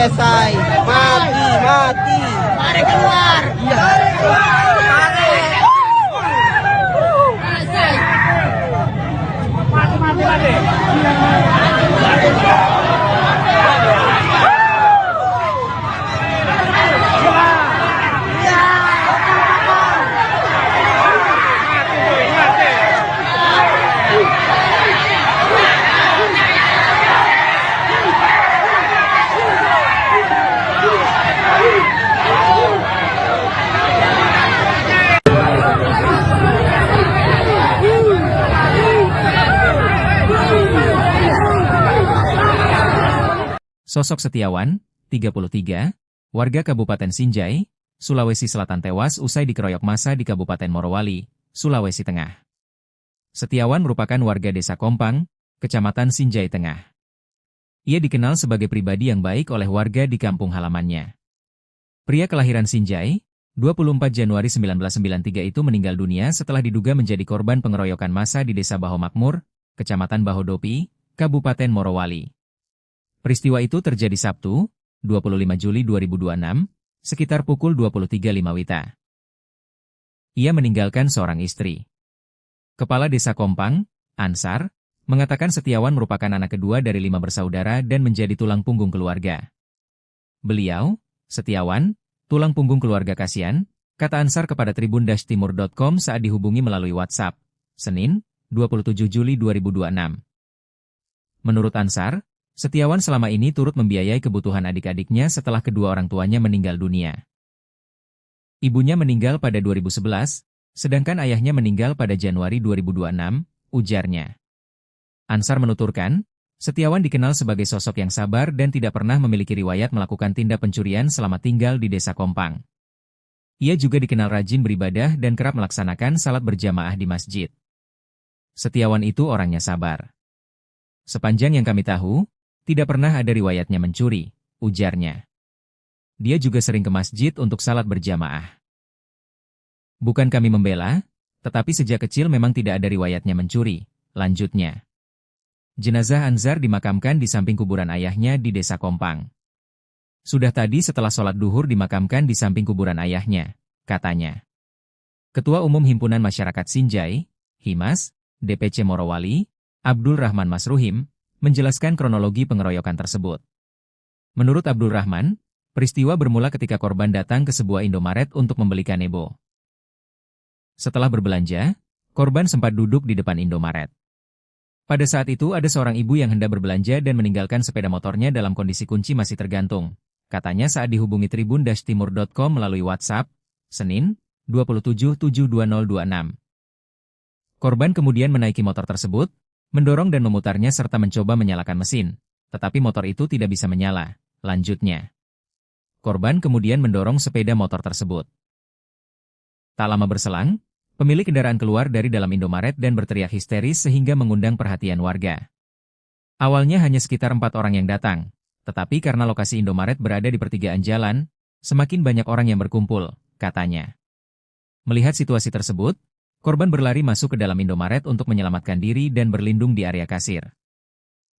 Selesai. Mati. Mari keluar. Sosok Setiawan, 33, warga Kabupaten Sinjai, Sulawesi Selatan tewas usai dikeroyok massa di Kabupaten Morowali, Sulawesi Tengah. Setiawan merupakan warga Desa Kompang, Kecamatan Sinjai Tengah. Ia dikenal sebagai pribadi yang baik oleh warga di kampung halamannya. Pria kelahiran Sinjai, 24 Januari 1993 itu meninggal dunia setelah diduga menjadi korban pengeroyokan massa di Desa Baho Makmur, Kecamatan Bahodopi, Kabupaten Morowali. Peristiwa itu terjadi Sabtu, 25 Juli 2026, sekitar pukul 23.05 WITA. Ia meninggalkan seorang istri. Kepala Desa Kompang, Ansar, mengatakan Setiawan merupakan anak kedua dari 5 bersaudara dan menjadi tulang punggung keluarga. Beliau, Setiawan, tulang punggung keluarga kasihan, kata Ansar kepada tribun-timur.com saat dihubungi melalui WhatsApp, Senin, 27 Juli 2026. Menurut Ansar, Setiawan selama ini turut membiayai kebutuhan adik-adiknya setelah kedua orang tuanya meninggal dunia. Ibunya meninggal pada 2011, sedangkan ayahnya meninggal pada Januari 2026, ujarnya. Ansar menuturkan, Setiawan dikenal sebagai sosok yang sabar dan tidak pernah memiliki riwayat melakukan tindak pencurian selama tinggal di Desa Kompang. Ia juga dikenal rajin beribadah dan kerap melaksanakan salat berjamaah di masjid. Setiawan itu orangnya sabar. Sepanjang yang kami tahu, tidak pernah ada riwayatnya mencuri, ujarnya. Dia juga sering ke masjid untuk salat berjamaah. Bukan kami membela, tetapi sejak kecil memang tidak ada riwayatnya mencuri, lanjutnya. Jenazah Ansar dimakamkan di samping kuburan ayahnya di Desa Kompang. Sudah tadi setelah sholat duhur dimakamkan di samping kuburan ayahnya, katanya. Ketua Umum Himpunan Masyarakat Sinjai, Himas, DPC Morowali, Abdul Rahman Masruhim, menjelaskan kronologi pengeroyokan tersebut. Menurut Abdul Rahman, peristiwa bermula ketika korban datang ke sebuah Indomaret untuk membeli kanebo. Setelah berbelanja, korban sempat duduk di depan Indomaret. Pada saat itu ada seorang ibu yang hendak berbelanja dan meninggalkan sepeda motornya dalam kondisi kunci masih tergantung, katanya saat dihubungi tribun-timur.com melalui WhatsApp, Senin, 27/7/2026. Korban kemudian menaiki motor tersebut, mendorong dan memutarnya serta mencoba menyalakan mesin, tetapi motor itu tidak bisa menyala, lanjutnya. Korban kemudian mendorong sepeda motor tersebut. Tak lama berselang, pemilik kendaraan keluar dari dalam Indomaret dan berteriak histeris sehingga mengundang perhatian warga. Awalnya hanya sekitar 4 orang yang datang, tetapi karena lokasi Indomaret berada di pertigaan jalan, semakin banyak orang yang berkumpul, katanya. Melihat situasi tersebut, korban berlari masuk ke dalam Indomaret untuk menyelamatkan diri dan berlindung di area kasir.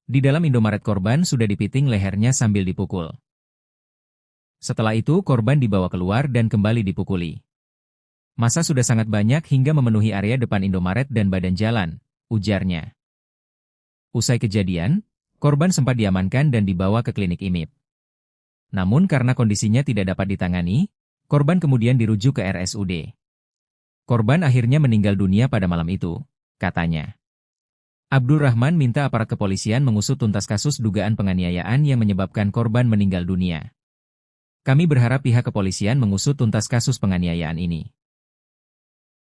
Di dalam Indomaret korban sudah dipiting lehernya sambil dipukul. Setelah itu korban dibawa keluar dan kembali dipukuli. Massa sudah sangat banyak hingga memenuhi area depan Indomaret dan badan jalan, ujarnya. Usai kejadian, korban sempat diamankan dan dibawa ke klinik IMIP. Namun karena kondisinya tidak dapat ditangani, korban kemudian dirujuk ke RSUD. Korban akhirnya meninggal dunia pada malam itu, katanya. Abdul Rahman minta aparat kepolisian mengusut tuntas kasus dugaan penganiayaan yang menyebabkan korban meninggal dunia. Kami berharap pihak kepolisian mengusut tuntas kasus penganiayaan ini.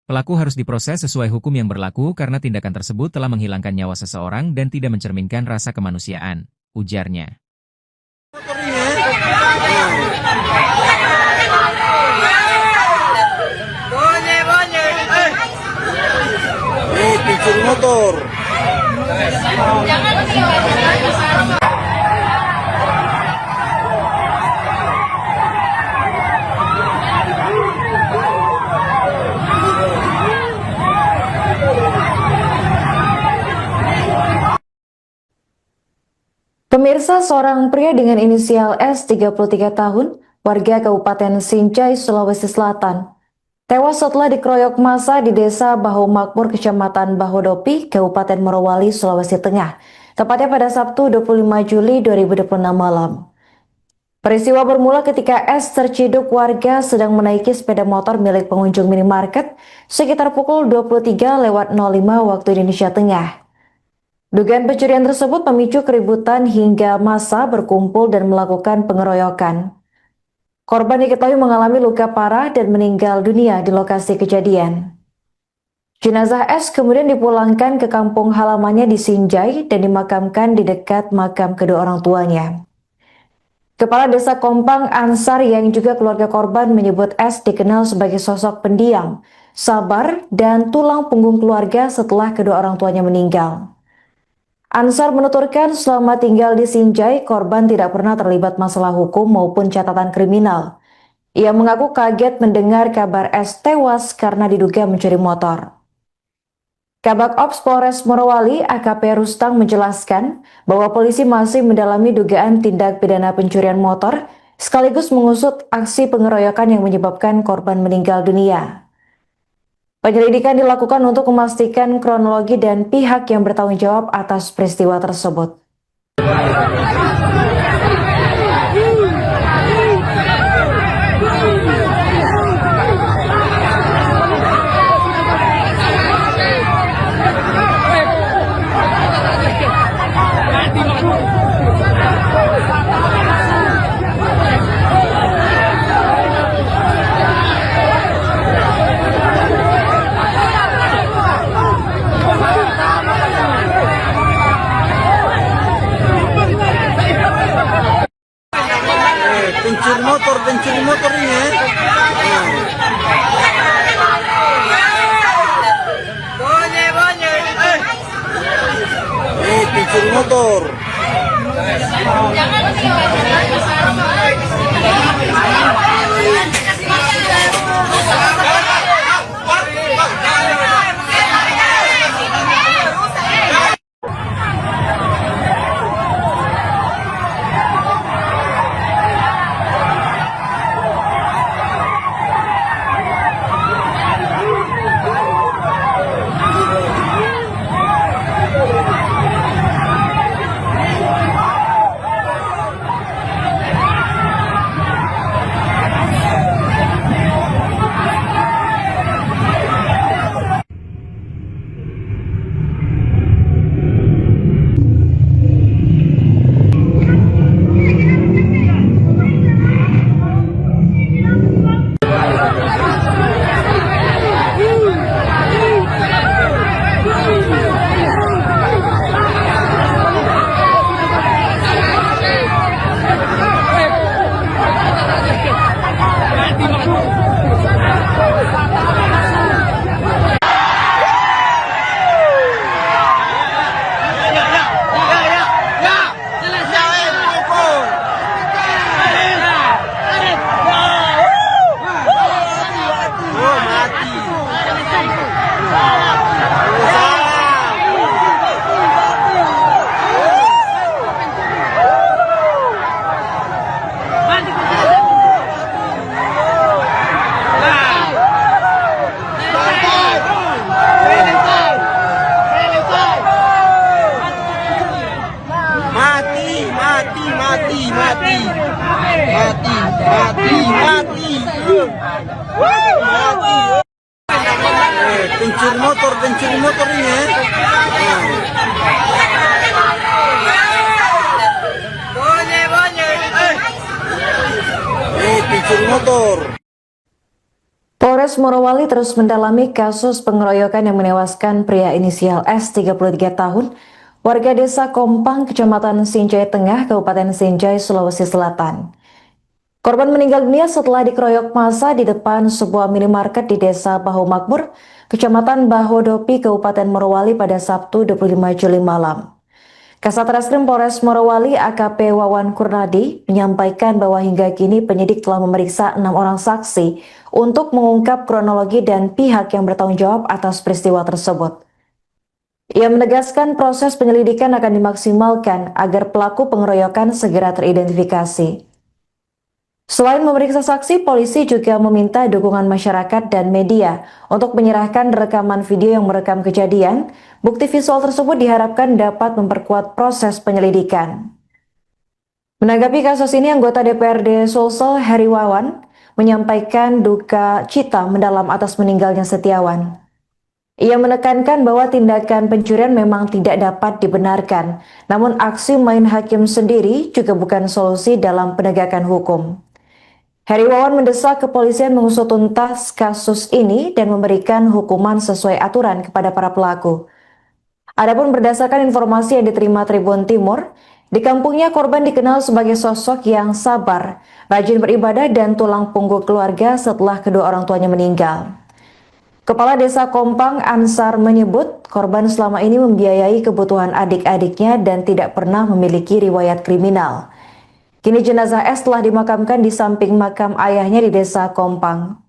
Pelaku harus diproses sesuai hukum yang berlaku karena tindakan tersebut telah menghilangkan nyawa seseorang dan tidak mencerminkan rasa kemanusiaan, ujarnya. Pencuri motor. Pemirsa, seorang pria dengan inisial S 33 tahun, warga Kabupaten Sinjai, Sulawesi Selatan, tewas setelah dikeroyok massa di Desa Baho Makmur, Kecamatan Bahodopi, Kabupaten Morowali, Sulawesi Tengah, tepatnya pada Sabtu 25 Juli 2026 malam. Peristiwa bermula ketika S terciduk warga sedang menaiki sepeda motor milik pengunjung minimarket sekitar pukul 23:05 waktu Indonesia Tengah. Dugaan pencurian tersebut memicu keributan hingga massa berkumpul dan melakukan pengeroyokan. Korban diketahui mengalami luka parah dan meninggal dunia di lokasi kejadian. Jenazah S kemudian dipulangkan ke kampung halamannya di Sinjai dan dimakamkan di dekat makam kedua orang tuanya. Kepala Desa Kompang Ansar yang juga keluarga korban menyebut S dikenal sebagai sosok pendiam, sabar, dan tulang punggung keluarga setelah kedua orang tuanya meninggal. Ansar menuturkan selama tinggal di Sinjai, korban tidak pernah terlibat masalah hukum maupun catatan kriminal. Ia mengaku kaget mendengar kabar S tewas karena diduga mencuri motor. Kabak Ops Polres Morowali AKP Rustang menjelaskan bahwa polisi masih mendalami dugaan tindak pidana pencurian motor sekaligus mengusut aksi pengeroyokan yang menyebabkan korban meninggal dunia. Penyelidikan dilakukan untuk memastikan kronologi dan pihak yang bertanggung jawab atas peristiwa tersebut. pencuri motor ini ya. Pencuri motor. Pencuri motor ini ya. Pencuri motor. Polres Morowali terus mendalami kasus pengeroyokan yang menewaskan pria inisial S 33 tahun, warga desa Kompang, Kecamatan Sinjai Tengah, Kabupaten Sinjai, Sulawesi Selatan. Korban meninggal dunia setelah dikeroyok massa di depan sebuah minimarket di desa Bahu Makmur, Kecamatan Bahodopi, Kabupaten Morowali pada Sabtu 25 Juli malam. Kasat Reskrim Polres Morowali AKP Wawan Kurnadi menyampaikan bahwa hingga kini penyidik telah memeriksa 6 orang saksi untuk mengungkap kronologi dan pihak yang bertanggung jawab atas peristiwa tersebut. Ia menegaskan proses penyelidikan akan dimaksimalkan agar pelaku pengeroyokan segera teridentifikasi. Selain memeriksa saksi, polisi juga meminta dukungan masyarakat dan media untuk menyerahkan rekaman video yang merekam kejadian. Bukti visual tersebut diharapkan dapat memperkuat proses penyelidikan. Menanggapi kasus ini, anggota DPRD Sulsel Heri Wawan menyampaikan duka cita mendalam atas meninggalnya Setiawan. Ia menekankan bahwa tindakan pencurian memang tidak dapat dibenarkan, namun aksi main hakim sendiri juga bukan solusi dalam penegakan hukum. Heri Wawan mendesak kepolisian mengusut tuntas kasus ini dan memberikan hukuman sesuai aturan kepada para pelaku. Adapun berdasarkan informasi yang diterima Tribun Timur, di kampungnya korban dikenal sebagai sosok yang sabar, rajin beribadah dan tulang punggung keluarga setelah kedua orang tuanya meninggal. Kepala Desa Kompang Ansar menyebut korban selama ini membiayai kebutuhan adik-adiknya dan tidak pernah memiliki riwayat kriminal. Kini jenazah S telah dimakamkan di samping makam ayahnya di Desa Kompang.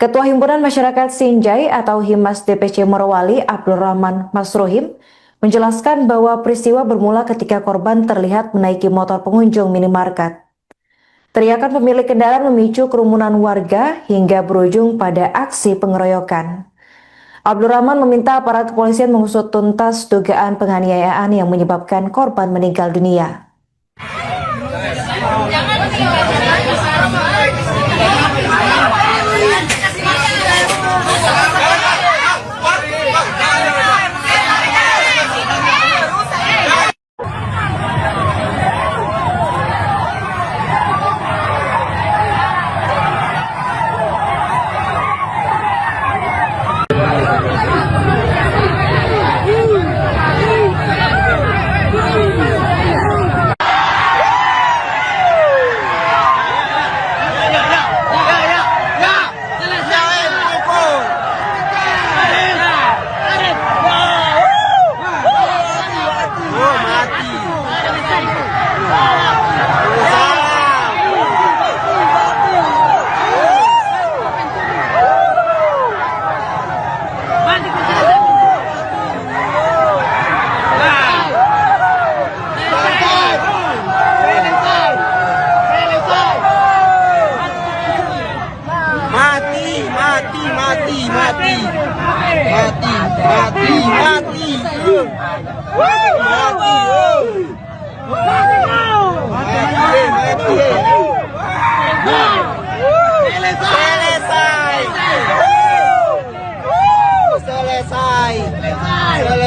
Ketua Himpunan Masyarakat Sinjai atau Himas DPC Morowali, Abdul Rahman Masruhim, menjelaskan bahwa peristiwa bermula ketika korban terlihat menaiki motor pengunjung minimarket. Teriakan pemilik kendaraan memicu kerumunan warga hingga berujung pada aksi pengeroyokan. Abdul Rahman meminta aparat kepolisian mengusut tuntas dugaan penganiayaan yang menyebabkan korban meninggal dunia.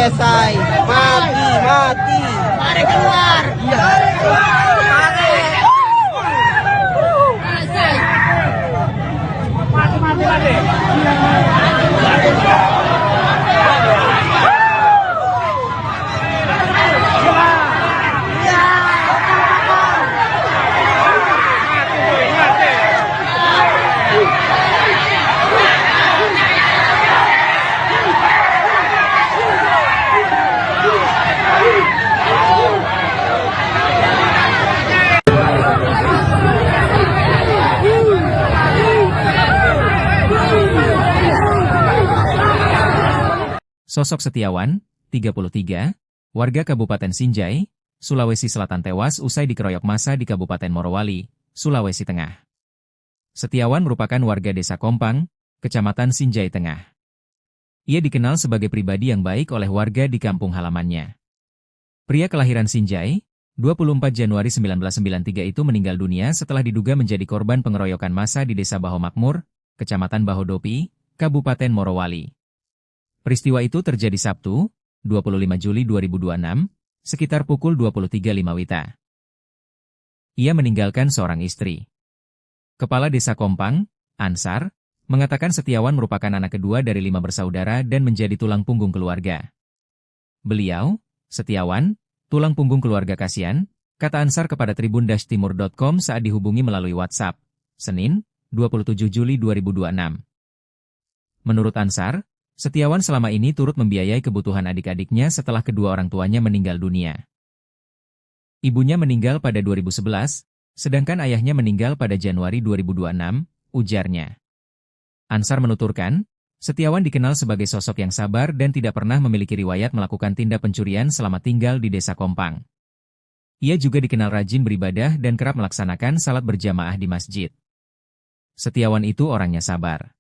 Selesai. Mati. Mari keluar. Sosok Setiawan, 33, warga Kabupaten Sinjai, Sulawesi Selatan tewas usai dikeroyok massa di Kabupaten Morowali, Sulawesi Tengah. Setiawan merupakan warga Desa Kompang, Kecamatan Sinjai Tengah. Ia dikenal sebagai pribadi yang baik oleh warga di kampung halamannya. Pria kelahiran Sinjai, 24 Januari 1993 itu meninggal dunia setelah diduga menjadi korban pengeroyokan massa di Desa Baho Makmur, Kecamatan Bahodopi, Kabupaten Morowali. Peristiwa itu terjadi Sabtu, 25 Juli 2026, sekitar pukul 23.05 WITA. Ia meninggalkan seorang istri. Kepala Desa Kompang, Ansar, mengatakan Setiawan merupakan anak kedua dari 5 bersaudara dan menjadi tulang punggung keluarga. Beliau, Setiawan, tulang punggung keluarga kasihan, kata Ansar kepada tribun-timur.com saat dihubungi melalui WhatsApp, Senin, 27 Juli 2026. Menurut Ansar, Setiawan selama ini turut membiayai kebutuhan adik-adiknya setelah kedua orang tuanya meninggal dunia. Ibunya meninggal pada 2011, sedangkan ayahnya meninggal pada Januari 2026, ujarnya. Ansar menuturkan, Setiawan dikenal sebagai sosok yang sabar dan tidak pernah memiliki riwayat melakukan tindak pencurian selama tinggal di Desa Kompang. Ia juga dikenal rajin beribadah dan kerap melaksanakan salat berjamaah di masjid. Setiawan itu orangnya sabar.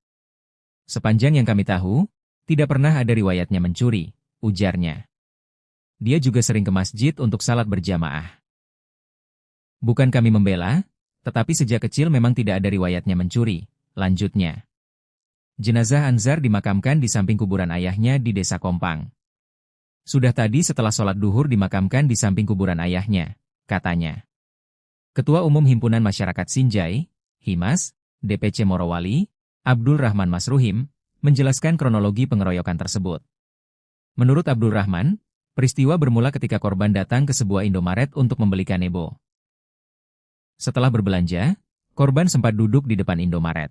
Sepanjang yang kami tahu, tidak pernah ada riwayatnya mencuri, ujarnya. Dia juga sering ke masjid untuk salat berjamaah. Bukan kami membela, tetapi sejak kecil memang tidak ada riwayatnya mencuri, lanjutnya. Jenazah Ansar dimakamkan di samping kuburan ayahnya di Desa Kompang. Sudah tadi setelah sholat duhur dimakamkan di samping kuburan ayahnya, katanya. Ketua Umum Himpunan Masyarakat Sinjai, Himas, DPC Morowali, Abdul Rahman Masruhim, menjelaskan kronologi pengeroyokan tersebut. Menurut Abdul Rahman, peristiwa bermula ketika korban datang ke sebuah Indomaret untuk membeli kanebo. Setelah berbelanja, korban sempat duduk di depan Indomaret.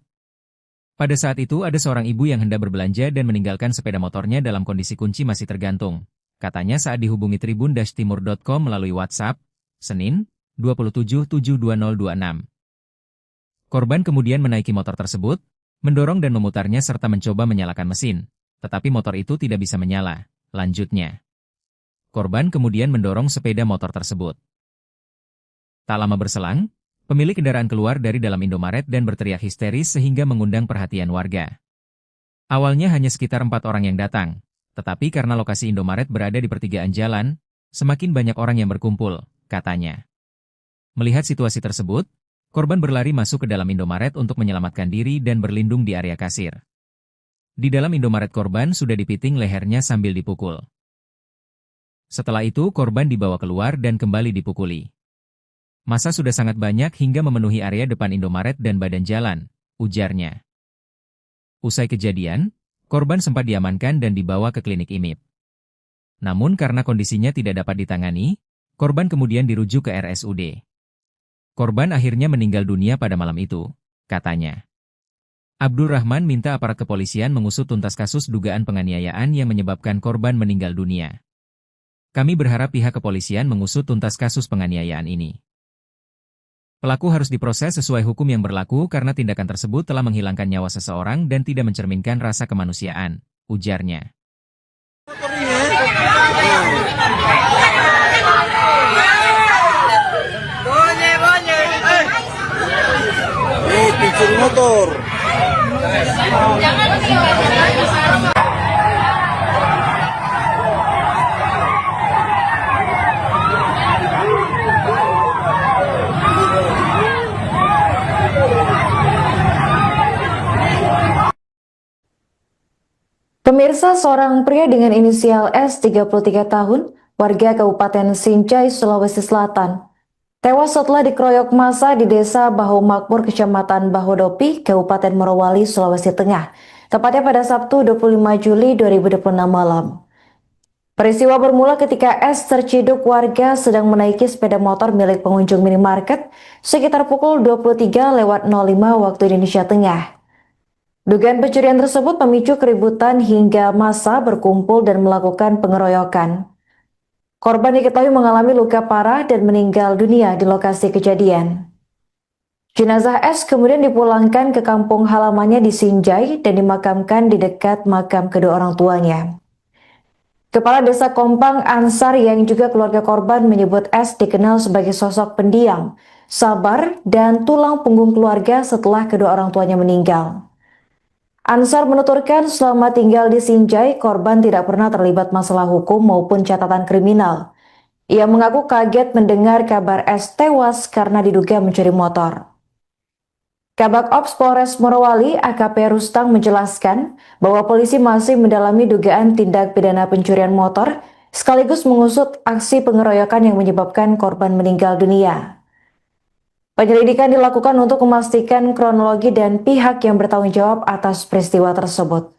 Pada saat itu ada seorang ibu yang hendak berbelanja dan meninggalkan sepeda motornya dalam kondisi kunci masih tergantung, katanya saat dihubungi tribun-timur.com melalui WhatsApp, Senin, 2772026. Korban kemudian menaiki motor tersebut, mendorong dan memutarnya serta mencoba menyalakan mesin, tetapi motor itu tidak bisa menyala. Lanjutnya, korban kemudian mendorong sepeda motor tersebut. Tak lama berselang, pemilik kendaraan keluar dari dalam Indomaret dan berteriak histeris sehingga mengundang perhatian warga. Awalnya hanya sekitar 4 orang yang datang, tetapi karena lokasi Indomaret berada di pertigaan jalan, semakin banyak orang yang berkumpul, katanya. Melihat situasi tersebut, korban berlari masuk ke dalam Indomaret untuk menyelamatkan diri dan berlindung di area kasir. Di dalam Indomaret korban sudah dipiting lehernya sambil dipukul. Setelah itu korban dibawa keluar dan kembali dipukuli. Massa sudah sangat banyak hingga memenuhi area depan Indomaret dan badan jalan, ujarnya. Usai kejadian, korban sempat diamankan dan dibawa ke klinik IMIP. Namun karena kondisinya tidak dapat ditangani, korban kemudian dirujuk ke RSUD. Korban akhirnya meninggal dunia pada malam itu, katanya. Abdul Rahman minta aparat kepolisian mengusut tuntas kasus dugaan penganiayaan yang menyebabkan korban meninggal dunia. Kami berharap pihak kepolisian mengusut tuntas kasus penganiayaan ini. Pelaku harus diproses sesuai hukum yang berlaku karena tindakan tersebut telah menghilangkan nyawa seseorang dan tidak mencerminkan rasa kemanusiaan, ujarnya. Pincur motor. Pemirsa, seorang pria dengan inisial S 33 tahun, warga Kabupaten Sinjai, Sulawesi Selatan, tewas setelah dikeroyok massa di Desa Bahu Makmur, Kecamatan Bahodopi, Kabupaten Morowali, Sulawesi Tengah, tepatnya pada Sabtu 25 Juli 2026 malam. Peristiwa bermula ketika S terciduk warga sedang menaiki sepeda motor milik pengunjung minimarket sekitar pukul 23.05 waktu Indonesia Tengah. Dugaan pencurian tersebut memicu keributan hingga massa berkumpul dan melakukan pengeroyokan. Korban diketahui mengalami luka parah dan meninggal dunia di lokasi kejadian. Jenazah S kemudian dipulangkan ke kampung halamannya di Sinjai dan dimakamkan di dekat makam kedua orang tuanya. Kepala Desa Kompang Ansar yang juga keluarga korban menyebut S dikenal sebagai sosok pendiam, sabar, dan tulang punggung keluarga setelah kedua orang tuanya meninggal. Ansar menuturkan selama tinggal di Sinjai, korban tidak pernah terlibat masalah hukum maupun catatan kriminal. Ia mengaku kaget mendengar kabar S tewas karena diduga mencuri motor. Kabak Ops Polres Morowali AKP Rustang menjelaskan bahwa polisi masih mendalami dugaan tindak pidana pencurian motor sekaligus mengusut aksi pengeroyokan yang menyebabkan korban meninggal dunia. Penyelidikan dilakukan untuk memastikan kronologi dan pihak yang bertanggung jawab atas peristiwa tersebut.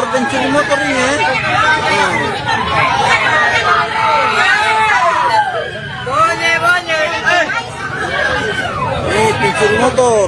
Pencuri motor ini ya. Pencuri motor.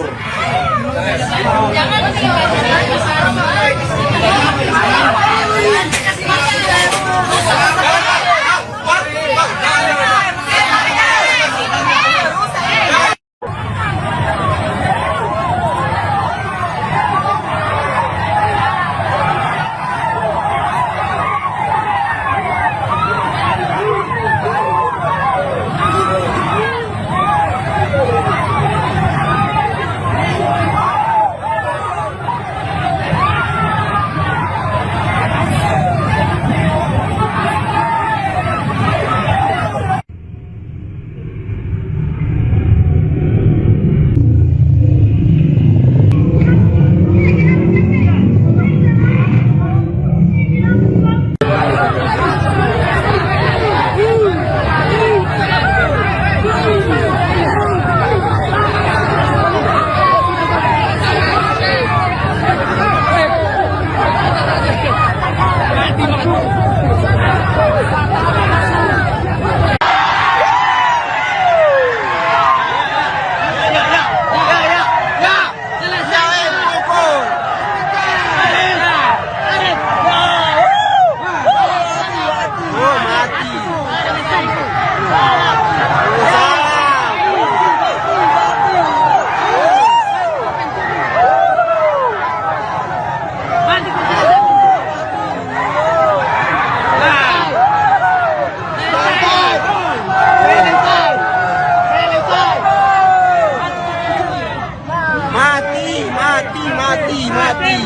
mati, mati, mati,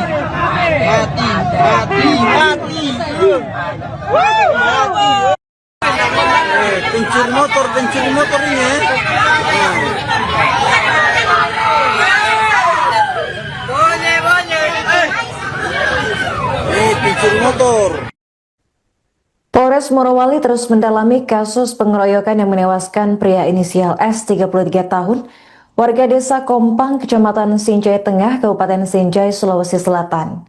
mati, mati, mati, mati. Pencuri motor ini ya. Pencuri motor. Polres Morowali terus mendalami kasus pengeroyokan yang menewaskan pria inisial S 33 tahun, warga desa Kompang, Kecamatan Sinjai Tengah, Kabupaten Sinjai, Sulawesi Selatan.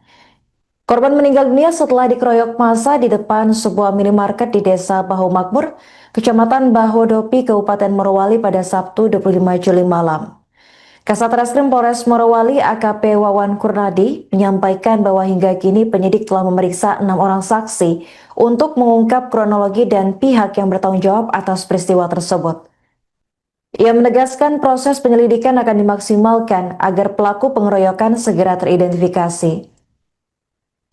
Korban meninggal dunia setelah dikeroyok massa di depan sebuah minimarket di desa Bahu Makmur, Kecamatan Bahodopi, Kabupaten Morowali pada Sabtu 25 Juli malam. Kasat Reskrim Polres Morowali AKP Wawan Kurnadi menyampaikan bahwa hingga kini penyidik telah memeriksa 6 orang saksi untuk mengungkap kronologi dan pihak yang bertanggung jawab atas peristiwa tersebut. Ia menegaskan proses penyelidikan akan dimaksimalkan agar pelaku pengeroyokan segera teridentifikasi.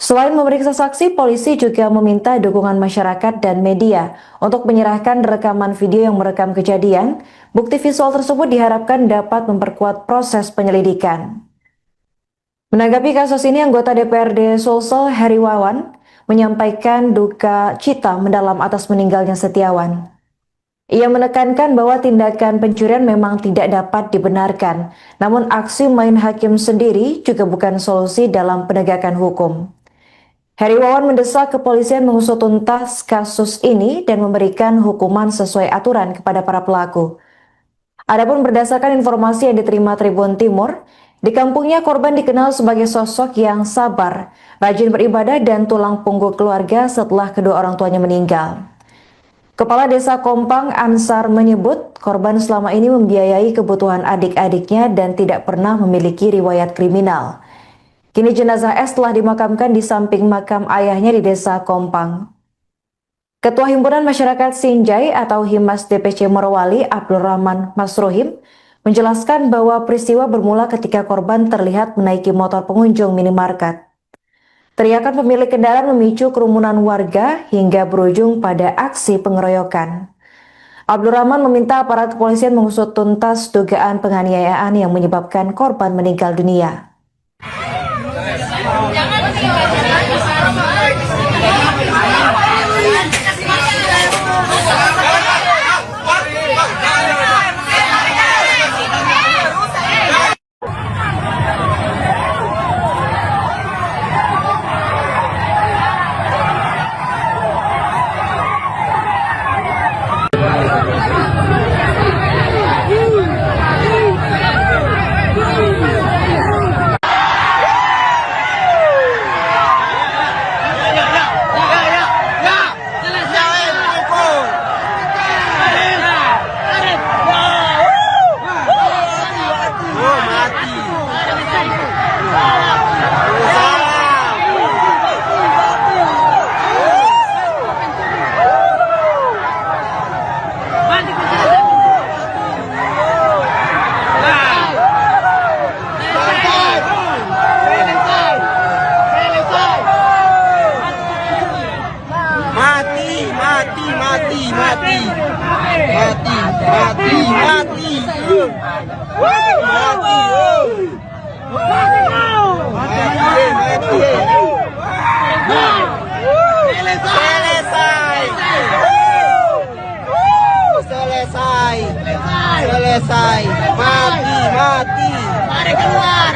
Selain memeriksa saksi, polisi juga meminta dukungan masyarakat dan media untuk menyerahkan rekaman video yang merekam kejadian. Bukti visual tersebut diharapkan dapat memperkuat proses penyelidikan. Menanggapi kasus ini, anggota DPRD Sulsel Heri Wawan menyampaikan duka cita mendalam atas meninggalnya Setiawan. Ia menekankan bahwa tindakan pencurian memang tidak dapat dibenarkan, namun aksi main hakim sendiri juga bukan solusi dalam penegakan hukum. Heri Wawan mendesak kepolisian mengusut tuntas kasus ini dan memberikan hukuman sesuai aturan kepada para pelaku. Adapun berdasarkan informasi yang diterima Tribun Timur, di kampungnya korban dikenal sebagai sosok yang sabar, rajin beribadah dan tulang punggung keluarga setelah kedua orang tuanya meninggal. Kepala Desa Kompang Ansar menyebut korban selama ini membiayai kebutuhan adik-adiknya dan tidak pernah memiliki riwayat kriminal. Kini jenazah S telah dimakamkan di samping makam ayahnya di Desa Kompang. Ketua Himpunan Masyarakat Sinjai atau Himas DPC Morowali, Abdul Rahman Masrohim, menjelaskan bahwa peristiwa bermula ketika korban terlihat menaiki motor pengunjung minimarket. Teriakan pemilik kendaraan memicu kerumunan warga hingga berujung pada aksi pengeroyokan. Abdul Rahman meminta aparat kepolisian mengusut tuntas dugaan penganiayaan yang menyebabkan korban meninggal dunia. Selesai. Mati. Mari keluar.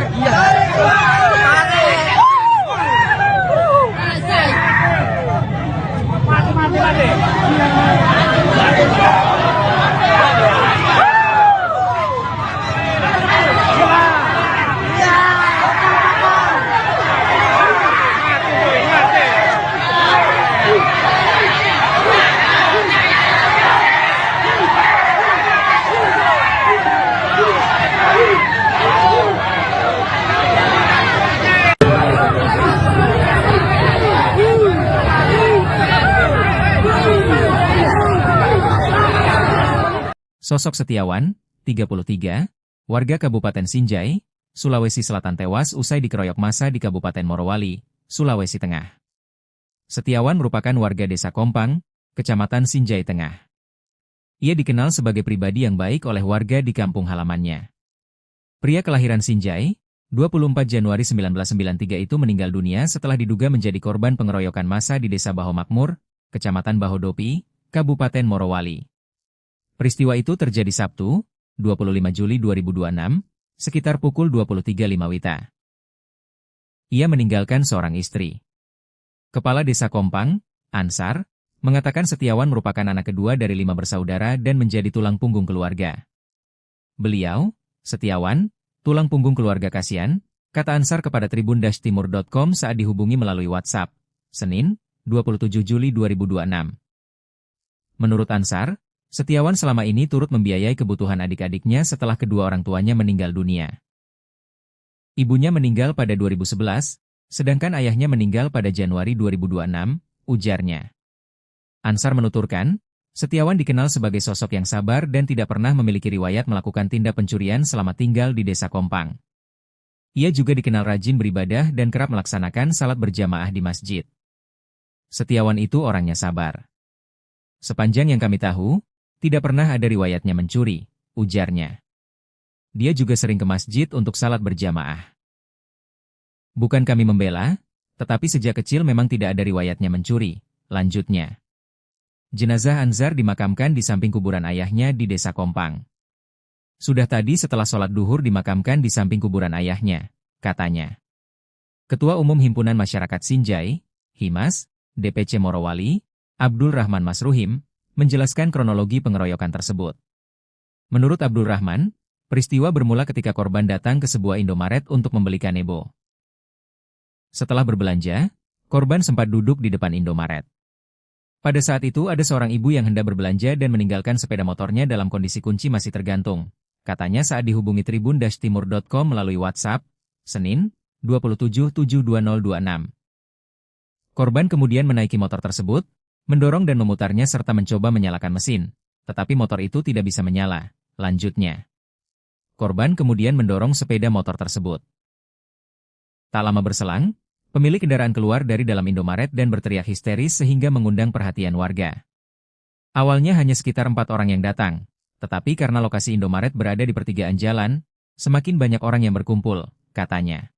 Sosok Setiawan, 33, warga Kabupaten Sinjai, Sulawesi Selatan tewas usai dikeroyok massa di Kabupaten Morowali, Sulawesi Tengah. Setiawan merupakan warga Desa Kompang, Kecamatan Sinjai Tengah. Ia dikenal sebagai pribadi yang baik oleh warga di kampung halamannya. Pria kelahiran Sinjai, 24 Januari 1993 itu meninggal dunia setelah diduga menjadi korban pengeroyokan massa di Desa Baho Makmur, Kecamatan Bahodopi, Kabupaten Morowali. Peristiwa itu terjadi Sabtu, 25 Juli 2026, sekitar pukul 23.05 WITA. Ia meninggalkan seorang istri. Kepala Desa Kompang, Ansar, mengatakan Setiawan merupakan anak kedua dari 5 bersaudara dan menjadi tulang punggung keluarga. Beliau, Setiawan, tulang punggung keluarga kasihan, kata Ansar kepada tribun-timur.com saat dihubungi melalui WhatsApp, Senin, 27 Juli 2026. Menurut Ansar, Setiawan selama ini turut membiayai kebutuhan adik-adiknya setelah kedua orang tuanya meninggal dunia. Ibunya meninggal pada 2011, sedangkan ayahnya meninggal pada Januari 2026, ujarnya. Ansar menuturkan, Setiawan dikenal sebagai sosok yang sabar dan tidak pernah memiliki riwayat melakukan tindak pencurian selama tinggal di Desa Kompang. Ia juga dikenal rajin beribadah dan kerap melaksanakan salat berjamaah di masjid. Setiawan itu orangnya sabar. Sepanjang yang kami tahu, tidak pernah ada riwayatnya mencuri, ujarnya. Dia juga sering ke masjid untuk salat berjamaah. Bukan kami membela, tetapi sejak kecil memang tidak ada riwayatnya mencuri, lanjutnya. Jenazah Ansar dimakamkan di samping kuburan ayahnya di Desa Kompang. Sudah tadi setelah sholat duhur dimakamkan di samping kuburan ayahnya, katanya. Ketua Umum Himpunan Masyarakat Sinjai, Himas, DPC Morowali, Abdul Rahman Masruhim, menjelaskan kronologi pengeroyokan tersebut. Menurut Abdul Rahman, peristiwa bermula ketika korban datang ke sebuah Indomaret untuk membeli kanebo. Setelah berbelanja, korban sempat duduk di depan Indomaret. Pada saat itu ada seorang ibu yang hendak berbelanja dan meninggalkan sepeda motornya dalam kondisi kunci masih tergantung, katanya saat dihubungi tribun-timur.com melalui WhatsApp, Senin, 27/7/2026. Korban kemudian menaiki motor tersebut, mendorong dan memutarnya serta mencoba menyalakan mesin, tetapi motor itu tidak bisa menyala, lanjutnya. Korban kemudian mendorong sepeda motor tersebut. Tak lama berselang, pemilik kendaraan keluar dari dalam Indomaret dan berteriak histeris sehingga mengundang perhatian warga. Awalnya hanya sekitar 4 orang yang datang, tetapi karena lokasi Indomaret berada di pertigaan jalan, semakin banyak orang yang berkumpul, katanya.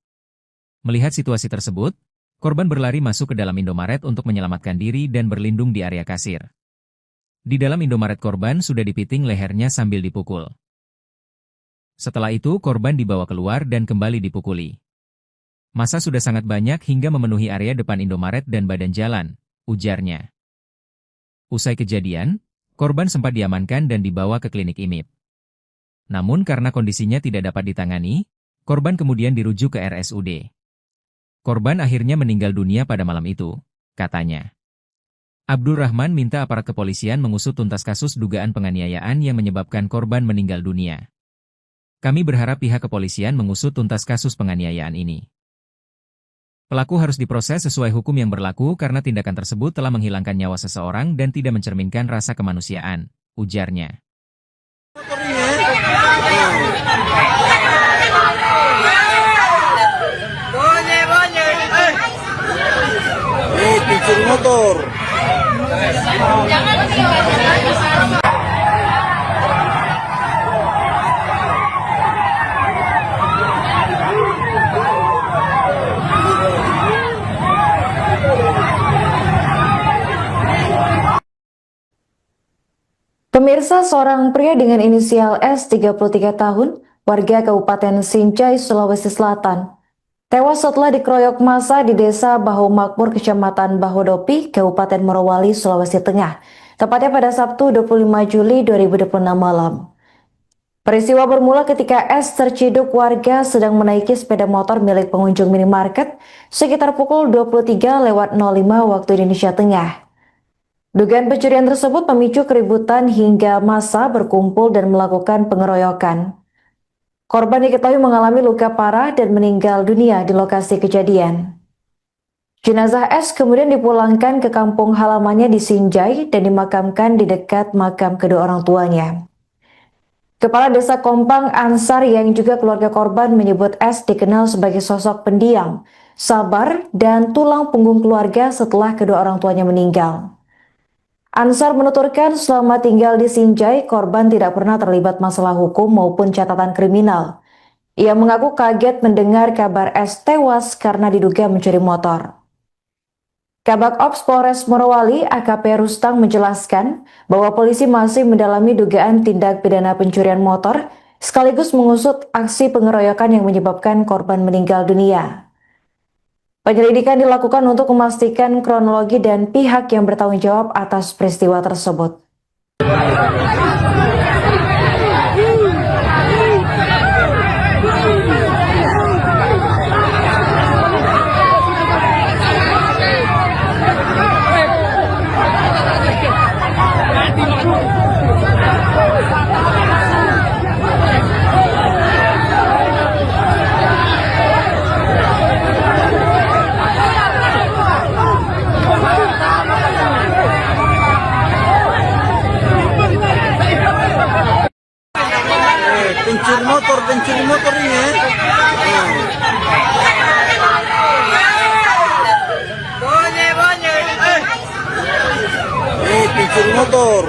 Melihat situasi tersebut, korban berlari masuk ke dalam Indomaret untuk menyelamatkan diri dan berlindung di area kasir. Di dalam Indomaret korban sudah dipiting lehernya sambil dipukul. Setelah itu korban dibawa keluar dan kembali dipukuli. Massa sudah sangat banyak hingga memenuhi area depan Indomaret dan badan jalan, ujarnya. Usai kejadian, korban sempat diamankan dan dibawa ke klinik IMIP. Namun karena kondisinya tidak dapat ditangani, korban kemudian dirujuk ke RSUD. Korban akhirnya meninggal dunia pada malam itu, katanya. Abdul Rahman minta aparat kepolisian mengusut tuntas kasus dugaan penganiayaan yang menyebabkan korban meninggal dunia. Kami berharap pihak kepolisian mengusut tuntas kasus penganiayaan ini. Pelaku harus diproses sesuai hukum yang berlaku karena tindakan tersebut telah menghilangkan nyawa seseorang dan tidak mencerminkan rasa kemanusiaan, ujarnya. Pencuri motor. Pemirsa, seorang pria dengan inisial S 33 tahun, warga Kabupaten Sinjai, Sulawesi Selatan, tewas setelah dikeroyok massa di Desa Baho Makmur, Kecamatan Bahodopi, Kabupaten Morowali, Sulawesi Tengah, tepatnya pada Sabtu 25 Juli 2026 malam. Peristiwa bermula ketika S terciduk warga sedang menaiki sepeda motor milik pengunjung minimarket sekitar pukul 23:05 waktu Indonesia Tengah. Dugaan pencurian tersebut memicu keributan hingga massa berkumpul dan melakukan pengeroyokan. Korban diketahui mengalami luka parah dan meninggal dunia di lokasi kejadian. Jenazah S kemudian dipulangkan ke kampung halamannya di Sinjai dan dimakamkan di dekat makam kedua orang tuanya. Kepala Desa Kompang Ansar yang juga keluarga korban menyebut S dikenal sebagai sosok pendiam, sabar, dan tulang punggung keluarga setelah kedua orang tuanya meninggal. Ansar menuturkan selama tinggal di Sinjai, korban tidak pernah terlibat masalah hukum maupun catatan kriminal. Ia mengaku kaget mendengar kabar S tewas karena diduga mencuri motor. Kabak Ops Polres Morowali AKP Rustang menjelaskan bahwa polisi masih mendalami dugaan tindak pidana pencurian motor sekaligus mengusut aksi pengeroyokan yang menyebabkan korban meninggal dunia. Penyelidikan dilakukan untuk memastikan kronologi dan pihak yang bertanggung jawab atas peristiwa tersebut. pencuri motor ini ya. Pencuri motor.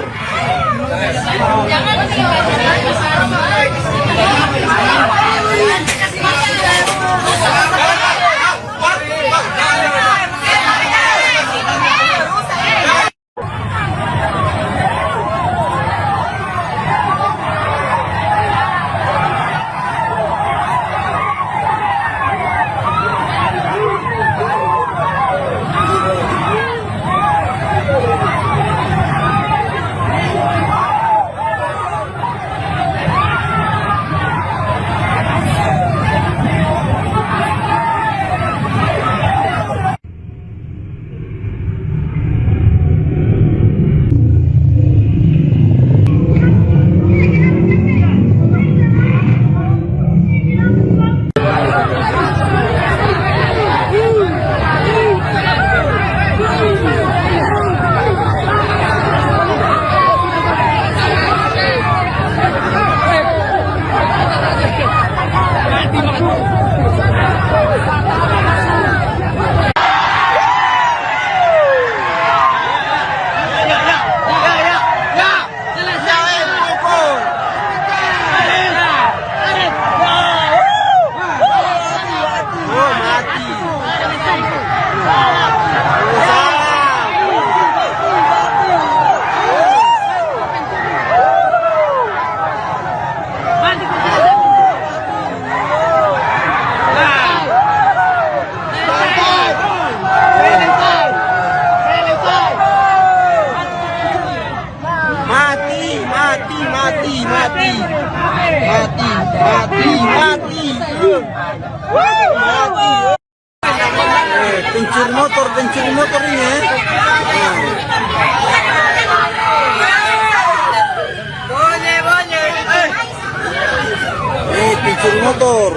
Pencuri motor ini ya. Pencuri motor.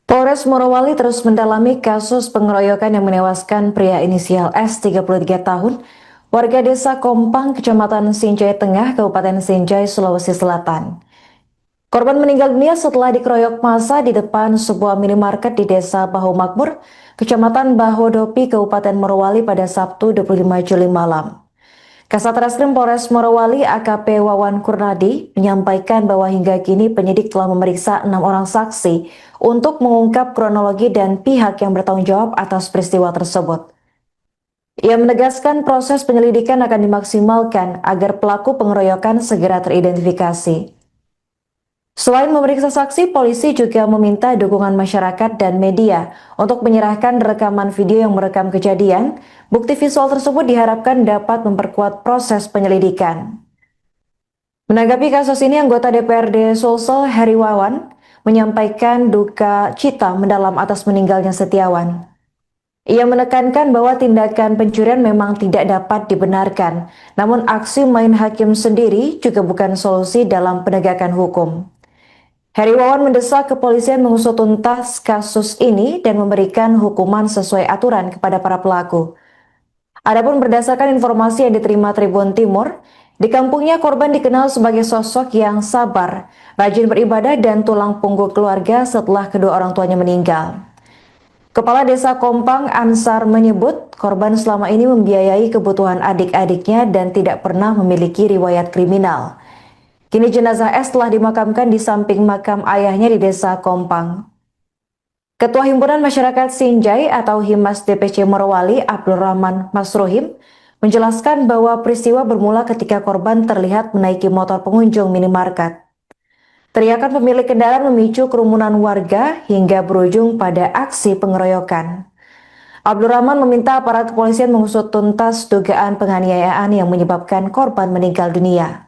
Polres Morowali terus mendalami kasus pengeroyokan yang menewaskan pria inisial S 33 tahun, warga desa Kompang, Kecamatan Sinjai Tengah, Kabupaten Sinjai, Sulawesi Selatan. Korban meninggal dunia setelah dikeroyok massa di depan sebuah minimarket di desa Bahu Makmur, Kecamatan Bahodopi, Kabupaten Morowali pada Sabtu 25 Juli malam. Kasat Reskrim Polres Morowali AKP Wawan Kurnadi menyampaikan bahwa hingga kini penyidik telah memeriksa 6 orang saksi untuk mengungkap kronologi dan pihak yang bertanggung jawab atas peristiwa tersebut. Ia menegaskan proses penyelidikan akan dimaksimalkan agar pelaku pengeroyokan segera teridentifikasi. Selain memeriksa saksi, polisi juga meminta dukungan masyarakat dan media untuk menyerahkan rekaman video yang merekam kejadian. Bukti visual tersebut diharapkan dapat memperkuat proses penyelidikan. Menanggapi kasus ini, anggota DPRD Sulsel Heri Wawan menyampaikan duka cita mendalam atas meninggalnya Setiawan. Ia menekankan bahwa tindakan pencurian memang tidak dapat dibenarkan, namun aksi main hakim sendiri juga bukan solusi dalam penegakan hukum. Heri Wawan mendesak kepolisian mengusut tuntas kasus ini dan memberikan hukuman sesuai aturan kepada para pelaku. Adapun berdasarkan informasi yang diterima Tribun Timur, di kampungnya korban dikenal sebagai sosok yang sabar, rajin beribadah dan tulang punggung keluarga setelah kedua orang tuanya meninggal. Kepala Desa Kompang Ansar menyebut korban selama ini membiayai kebutuhan adik-adiknya dan tidak pernah memiliki riwayat kriminal. Kini jenazah S telah dimakamkan di samping makam ayahnya di Desa Kompang. Ketua Himpunan Masyarakat Sinjai atau Himas DPC Morowali, Abdul Rahman Masruhim, menjelaskan bahwa peristiwa bermula ketika korban terlihat menaiki motor pengunjung minimarket. Teriakan pemilik kendaraan memicu kerumunan warga hingga berujung pada aksi pengeroyokan. Abdul Rahman meminta aparat kepolisian mengusut tuntas dugaan penganiayaan yang menyebabkan korban meninggal dunia.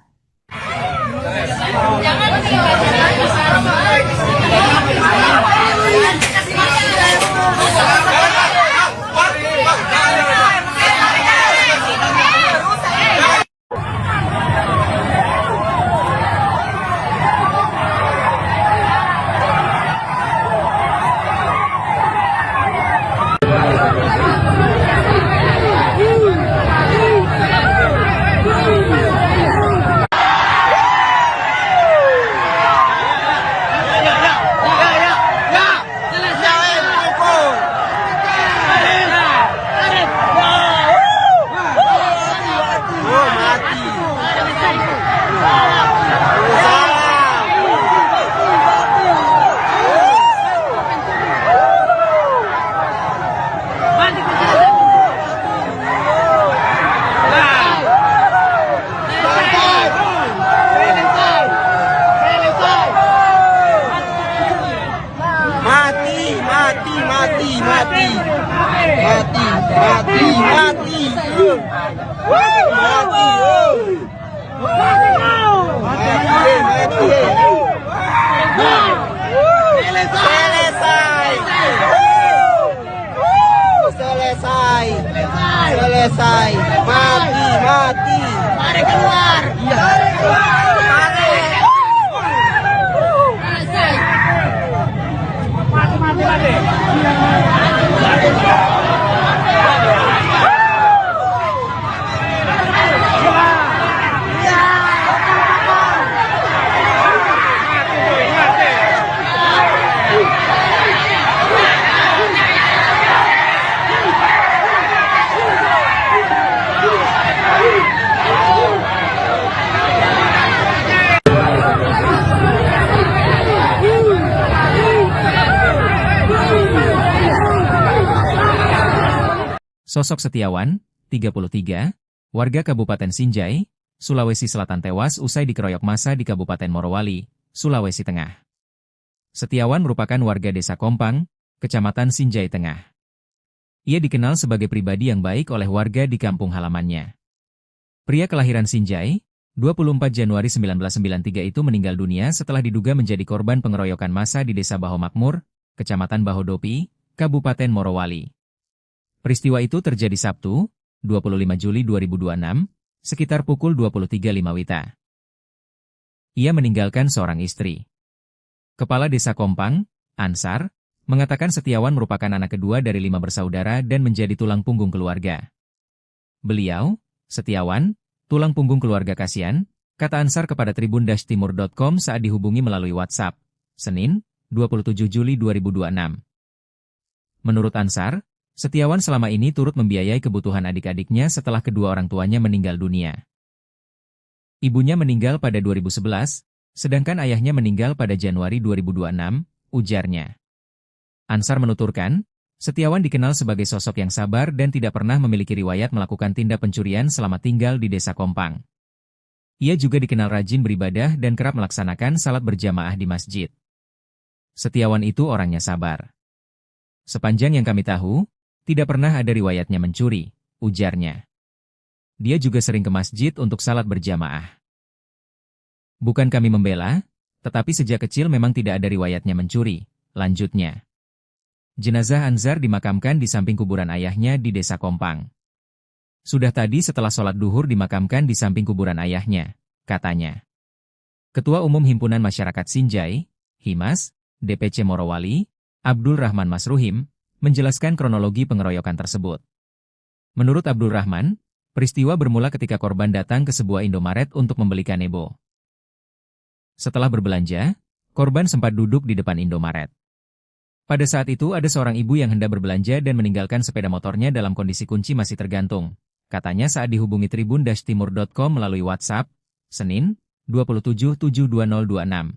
Selesai. Mati. Mari keluar. Sosok Setiawan, 33, warga Kabupaten Sinjai, Sulawesi Selatan tewas usai dikeroyok massa di Kabupaten Morowali, Sulawesi Tengah. Setiawan merupakan warga Desa Kompang, Kecamatan Sinjai Tengah. Ia dikenal sebagai pribadi yang baik oleh warga di kampung halamannya. Pria kelahiran Sinjai, 24 Januari 1993 itu meninggal dunia setelah diduga menjadi korban pengeroyokan massa di Desa Baho Makmur, Kecamatan Bahodopi, Kabupaten Morowali. Peristiwa itu terjadi Sabtu, 25 Juli 2026, sekitar pukul 23.05 WITA. Ia meninggalkan seorang istri. Kepala Desa Kompang, Ansar, mengatakan Setiawan merupakan anak kedua dari 5 bersaudara dan menjadi tulang punggung keluarga. Beliau, Setiawan, tulang punggung keluarga kasihan, kata Ansar kepada tribun-timur.com saat dihubungi melalui WhatsApp, Senin, 27 Juli 2026. Menurut Ansar, Setiawan selama ini turut membiayai kebutuhan adik-adiknya setelah kedua orang tuanya meninggal dunia. Ibunya meninggal pada 2011, sedangkan ayahnya meninggal pada Januari 2026, ujarnya. Ansar menuturkan, Setiawan dikenal sebagai sosok yang sabar dan tidak pernah memiliki riwayat melakukan tindak pencurian selama tinggal di Desa Kompang. Ia juga dikenal rajin beribadah dan kerap melaksanakan salat berjamaah di masjid. Setiawan itu orangnya sabar. Sepanjang yang kami tahu, tidak pernah ada riwayatnya mencuri, ujarnya. Dia juga sering ke masjid untuk salat berjamaah. Bukan kami membela, tetapi sejak kecil memang tidak ada riwayatnya mencuri, lanjutnya. Jenazah Ansar dimakamkan di samping kuburan ayahnya di Desa Kompang. Sudah tadi setelah sholat duhur dimakamkan di samping kuburan ayahnya, katanya. Ketua Umum Himpunan Masyarakat Sinjai, Himas, DPC Morowali, Abdul Rahman Masruhim, menjelaskan kronologi pengeroyokan tersebut. Menurut Abdul Rahman, peristiwa bermula ketika korban datang ke sebuah Indomaret untuk membeli kanebo. Setelah berbelanja, korban sempat duduk di depan Indomaret. Pada saat itu ada seorang ibu yang hendak berbelanja dan meninggalkan sepeda motornya dalam kondisi kunci masih tergantung, katanya saat dihubungi tribun-timur.com melalui WhatsApp, Senin, 2772026.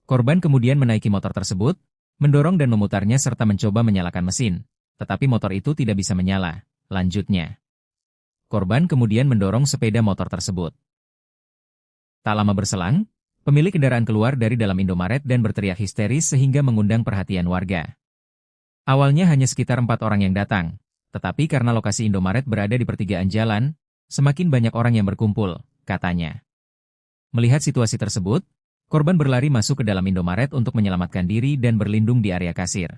Korban kemudian menaiki motor tersebut, mendorong dan memutarnya serta mencoba menyalakan mesin, tetapi motor itu tidak bisa menyala. Lanjutnya, korban kemudian mendorong sepeda motor tersebut. Tak lama berselang, pemilik kendaraan keluar dari dalam Indomaret dan berteriak histeris sehingga mengundang perhatian warga. Awalnya hanya sekitar 4 orang yang datang, tetapi karena lokasi Indomaret berada di pertigaan jalan, semakin banyak orang yang berkumpul, katanya. Melihat situasi tersebut, korban berlari masuk ke dalam Indomaret untuk menyelamatkan diri dan berlindung di area kasir.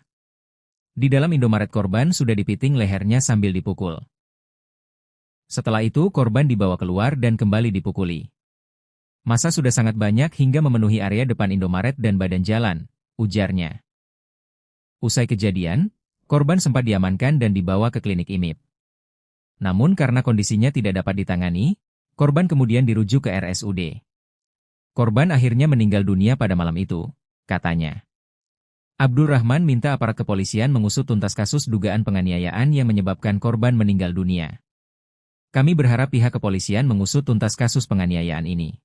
Di dalam Indomaret korban sudah dipiting lehernya sambil dipukul. Setelah itu korban dibawa keluar dan kembali dipukuli. Massa sudah sangat banyak hingga memenuhi area depan Indomaret dan badan jalan, ujarnya. Usai kejadian, korban sempat diamankan dan dibawa ke klinik IMIP. Namun karena kondisinya tidak dapat ditangani, korban kemudian dirujuk ke RSUD. Korban akhirnya meninggal dunia pada malam itu, katanya. Abdul Rahman minta aparat kepolisian mengusut tuntas kasus dugaan penganiayaan yang menyebabkan korban meninggal dunia. Kami berharap pihak kepolisian mengusut tuntas kasus penganiayaan ini.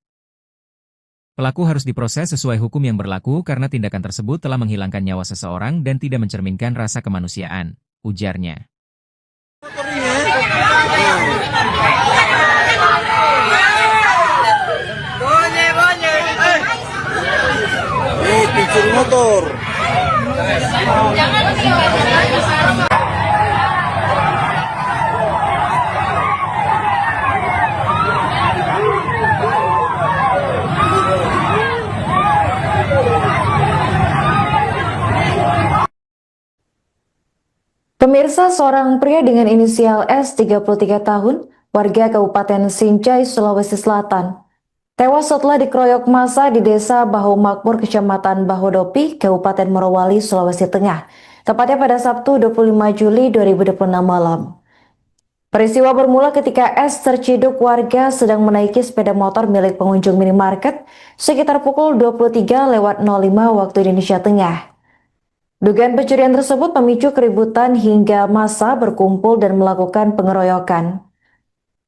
Pelaku harus diproses sesuai hukum yang berlaku karena tindakan tersebut telah menghilangkan nyawa seseorang dan tidak mencerminkan rasa kemanusiaan, ujarnya. Pencuri motor. Pemirsa, seorang pria dengan inisial S 33 tahun, warga Kabupaten Sinjai, Sulawesi Selatan, tewas setelah dikeroyok massa di Desa Bahu Makmur, Kecamatan Bahodopi, Kabupaten Morowali, Sulawesi Tengah, tepatnya pada Sabtu 25 Juli 2026 malam. Peristiwa bermula ketika S terciduk warga sedang menaiki sepeda motor milik pengunjung minimarket sekitar pukul 23.05 waktu Indonesia Tengah. Dugaan pencurian tersebut memicu keributan hingga massa berkumpul dan melakukan pengeroyokan.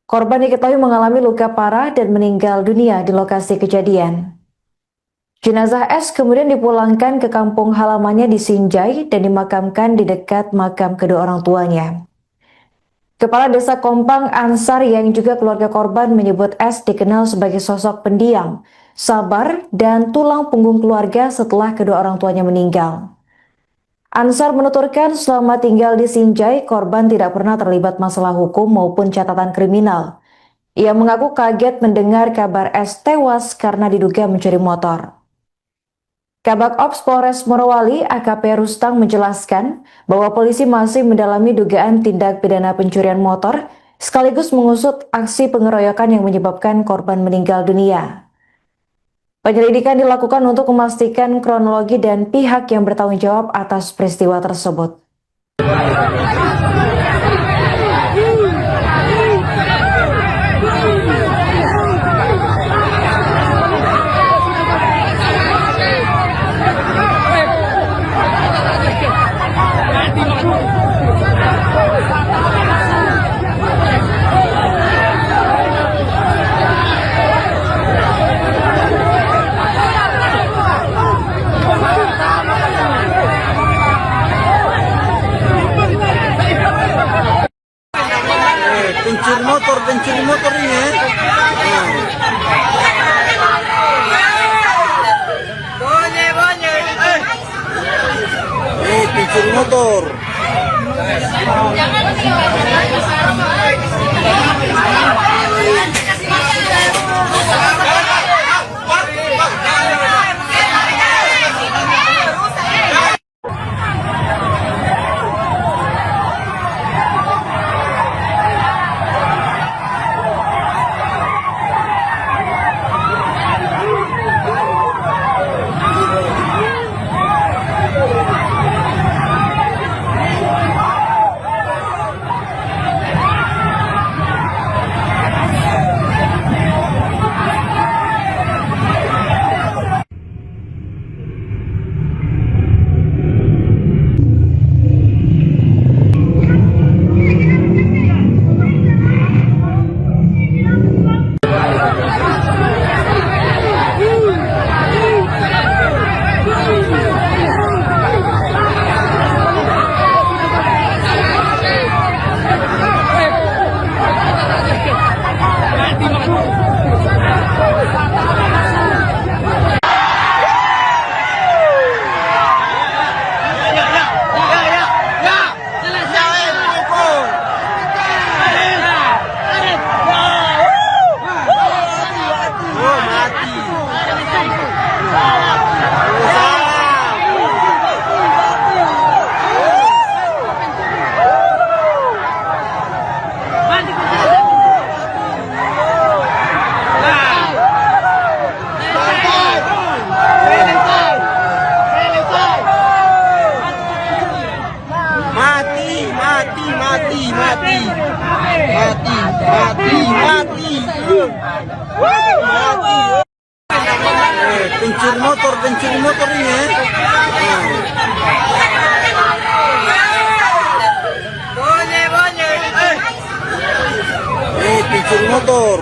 Korban diketahui mengalami luka parah dan meninggal dunia di lokasi kejadian. Jenazah S kemudian dipulangkan ke kampung halamannya di Sinjai dan dimakamkan di dekat makam kedua orang tuanya. Kepala Desa Kompang Ansar yang juga keluarga korban menyebut S dikenal sebagai sosok pendiam, sabar, dan tulang punggung keluarga setelah kedua orang tuanya meninggal. Ansar menuturkan selama tinggal di Sinjai, korban tidak pernah terlibat masalah hukum maupun catatan kriminal. Ia mengaku kaget mendengar kabar S tewas karena diduga mencuri motor. Kabak Ops Polres Morowali AKP Rustang menjelaskan bahwa polisi masih mendalami dugaan tindak pidana pencurian motor sekaligus mengusut aksi pengeroyokan yang menyebabkan korban meninggal dunia. Penyelidikan dilakukan untuk memastikan kronologi dan pihak yang bertanggung jawab atas peristiwa tersebut. Pencuri motor ini. Pencuri motor. mati, mati, mati, mati, mati. Pencuri motor ini ya. Pencuri motor.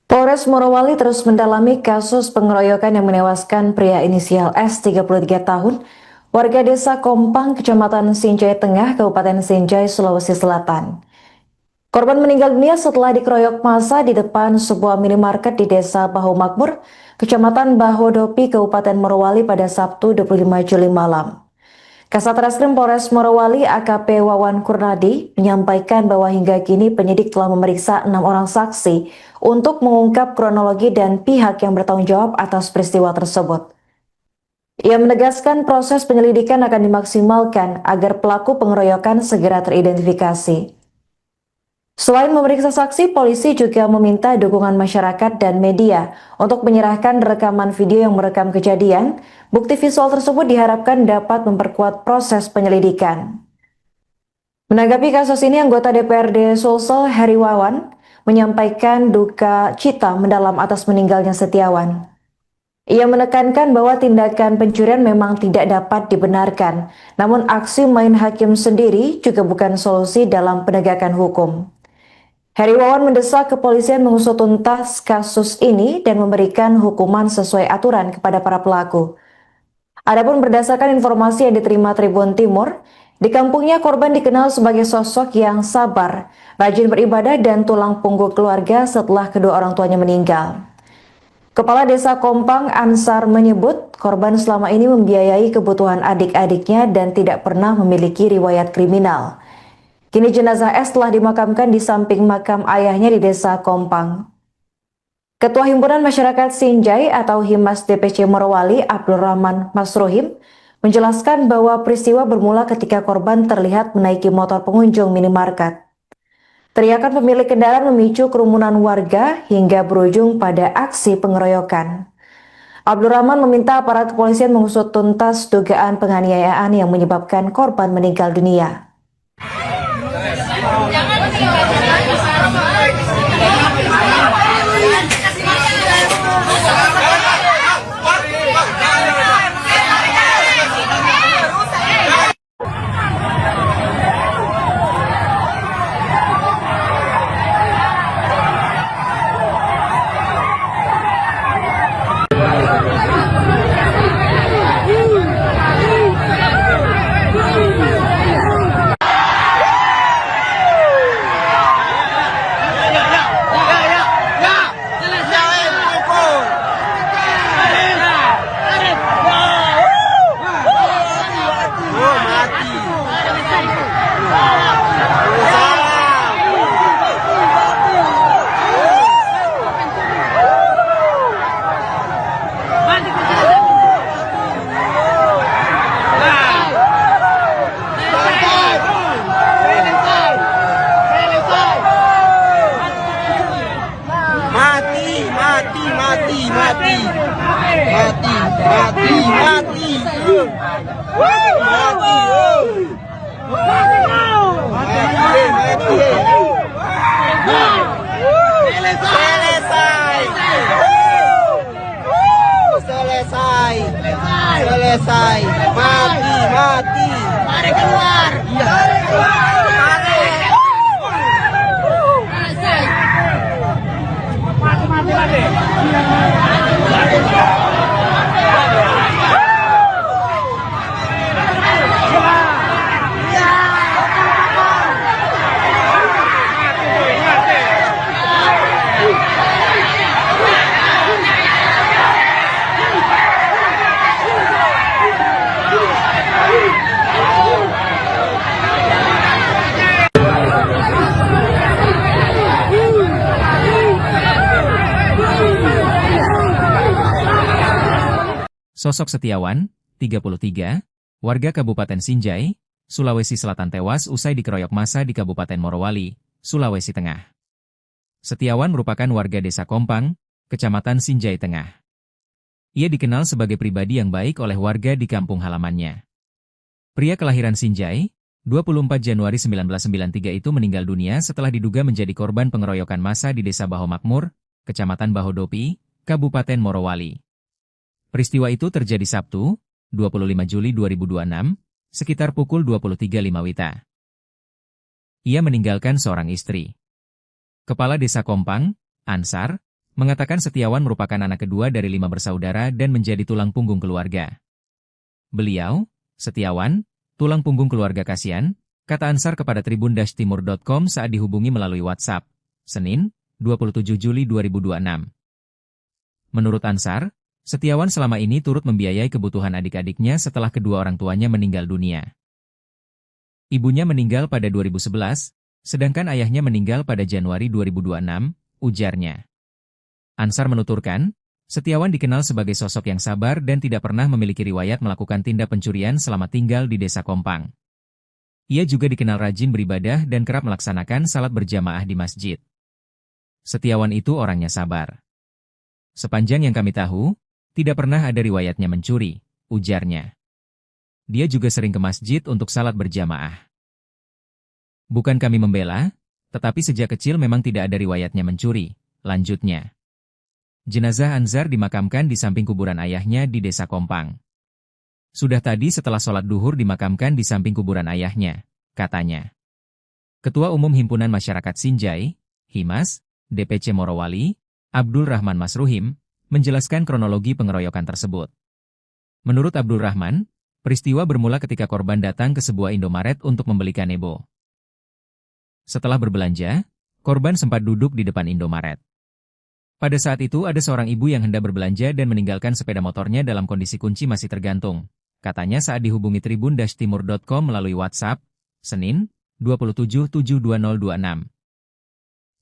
Polres Morowali terus mendalami kasus pengeroyokan yang menewaskan pria inisial S 33 tahun, warga desa Kompang, Kecamatan Sinjai Tengah, Kabupaten Sinjai, Sulawesi Selatan. Korban meninggal dunia setelah dikeroyok massa di depan sebuah minimarket di desa Bahu Makmur, Kecamatan Bahodopi, Kabupaten Morowali pada Sabtu 25 Juli malam. Kasat Reskrim Polres Morowali AKP Wawan Kurnadi menyampaikan bahwa hingga kini penyidik telah memeriksa 6 orang saksi untuk mengungkap kronologi dan pihak yang bertanggung jawab atas peristiwa tersebut. Ia menegaskan proses penyelidikan akan dimaksimalkan agar pelaku pengeroyokan segera teridentifikasi. Selain memeriksa saksi, polisi juga meminta dukungan masyarakat dan media untuk menyerahkan rekaman video yang merekam kejadian. Bukti visual tersebut diharapkan dapat memperkuat proses penyelidikan. Menanggapi kasus ini, anggota DPRD Sulsel Heri Wawan menyampaikan duka cita mendalam atas meninggalnya Setiawan. Ia menekankan bahwa tindakan pencurian memang tidak dapat dibenarkan, namun aksi main hakim sendiri juga bukan solusi dalam penegakan hukum. Heri Wawan mendesak kepolisian mengusut tuntas kasus ini dan memberikan hukuman sesuai aturan kepada para pelaku. Adapun berdasarkan informasi yang diterima Tribun Timur, di kampungnya korban dikenal sebagai sosok yang sabar, rajin beribadah dan tulang punggung keluarga setelah kedua orang tuanya meninggal. Kepala Desa Kompang Ansar menyebut korban selama ini membiayai kebutuhan adik-adiknya dan tidak pernah memiliki riwayat kriminal. Kini jenazah S telah dimakamkan di samping makam ayahnya di Desa Kompang. Ketua Himpunan Masyarakat Sinjai atau Himas DPC Morowali, Abdul Rahman Masrohim, menjelaskan bahwa peristiwa bermula ketika korban terlihat menaiki motor pengunjung minimarket. Teriakan pemilik kendaraan memicu kerumunan warga hingga berujung pada aksi pengeroyokan. Abdul Rahman meminta aparat kepolisian mengusut tuntas dugaan penganiayaan yang menyebabkan korban meninggal dunia. Selesai. Mati. Mari keluar. Mati lagi. Sosok Setiawan, 33, warga Kabupaten Sinjai, Sulawesi Selatan tewas usai dikeroyok massa di Kabupaten Morowali, Sulawesi Tengah. Setiawan merupakan warga Desa Kompang, Kecamatan Sinjai Tengah. Ia dikenal sebagai pribadi yang baik oleh warga di kampung halamannya. Pria kelahiran Sinjai, 24 Januari 1993 itu meninggal dunia setelah diduga menjadi korban pengeroyokan massa di Desa Baho Makmur, Kecamatan Bahodopi, Kabupaten Morowali. Peristiwa itu terjadi Sabtu, 25 Juli 2026, sekitar pukul 23.05 WITA. Ia meninggalkan seorang istri. Kepala Desa Kompang, Ansar, mengatakan Setiawan merupakan anak kedua dari 5 bersaudara dan menjadi tulang punggung keluarga. Beliau, Setiawan, tulang punggung keluarga kasihan, kata Ansar kepada tribun-timur.com saat dihubungi melalui WhatsApp, Senin, 27 Juli 2026. Menurut Ansar, Setiawan selama ini turut membiayai kebutuhan adik-adiknya setelah kedua orang tuanya meninggal dunia. Ibunya meninggal pada 2011, sedangkan ayahnya meninggal pada Januari 2026, ujarnya. Ansar menuturkan, Setiawan dikenal sebagai sosok yang sabar dan tidak pernah memiliki riwayat melakukan tindak pencurian selama tinggal di Desa Kompang. Ia juga dikenal rajin beribadah dan kerap melaksanakan salat berjamaah di masjid. Setiawan itu orangnya sabar. Sepanjang yang kami tahu, tidak pernah ada riwayatnya mencuri, ujarnya. Dia juga sering ke masjid untuk salat berjamaah. Bukan kami membela, tetapi sejak kecil memang tidak ada riwayatnya mencuri, lanjutnya. Jenazah Anzar dimakamkan di samping kuburan ayahnya di Desa Kompang. Sudah tadi setelah sholat duhur dimakamkan di samping kuburan ayahnya, katanya. Ketua Umum Himpunan Masyarakat Sinjai, Himas, DPC Morowali, Abdul Rahman Masruhim, menjelaskan kronologi pengeroyokan tersebut. Menurut Abdul Rahman, peristiwa bermula ketika korban datang ke sebuah Indomaret untuk membeli kanebo. Setelah berbelanja, korban sempat duduk di depan Indomaret. Pada saat itu ada seorang ibu yang hendak berbelanja dan meninggalkan sepeda motornya dalam kondisi kunci masih tergantung, katanya saat dihubungi tribun-timur.com melalui WhatsApp, Senin, 27/7/2026.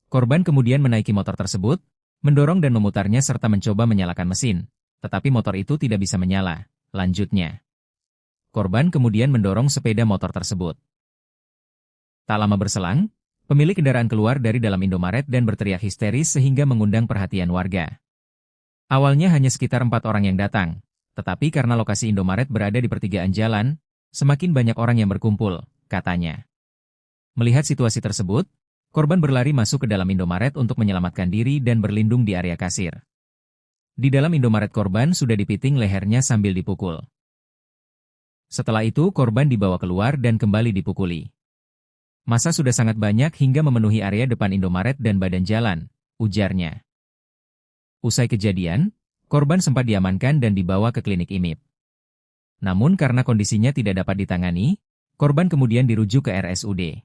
Korban kemudian menaiki motor tersebut, mendorong dan memutarnya serta mencoba menyalakan mesin, tetapi motor itu tidak bisa menyala, lanjutnya. Korban kemudian mendorong sepeda motor tersebut. Tak lama berselang, pemilik kendaraan keluar dari dalam Indomaret dan berteriak histeris sehingga mengundang perhatian warga. Awalnya hanya sekitar 4 orang yang datang, tetapi karena lokasi Indomaret berada di pertigaan jalan, semakin banyak orang yang berkumpul, katanya. Melihat situasi tersebut, korban berlari masuk ke dalam Indomaret untuk menyelamatkan diri dan berlindung di area kasir. Di dalam Indomaret korban sudah dipiting lehernya sambil dipukul. Setelah itu korban dibawa keluar dan kembali dipukuli. Massa sudah sangat banyak hingga memenuhi area depan Indomaret dan badan jalan, ujarnya. Usai kejadian, korban sempat diamankan dan dibawa ke klinik IMIP. Namun karena kondisinya tidak dapat ditangani, korban kemudian dirujuk ke RSUD.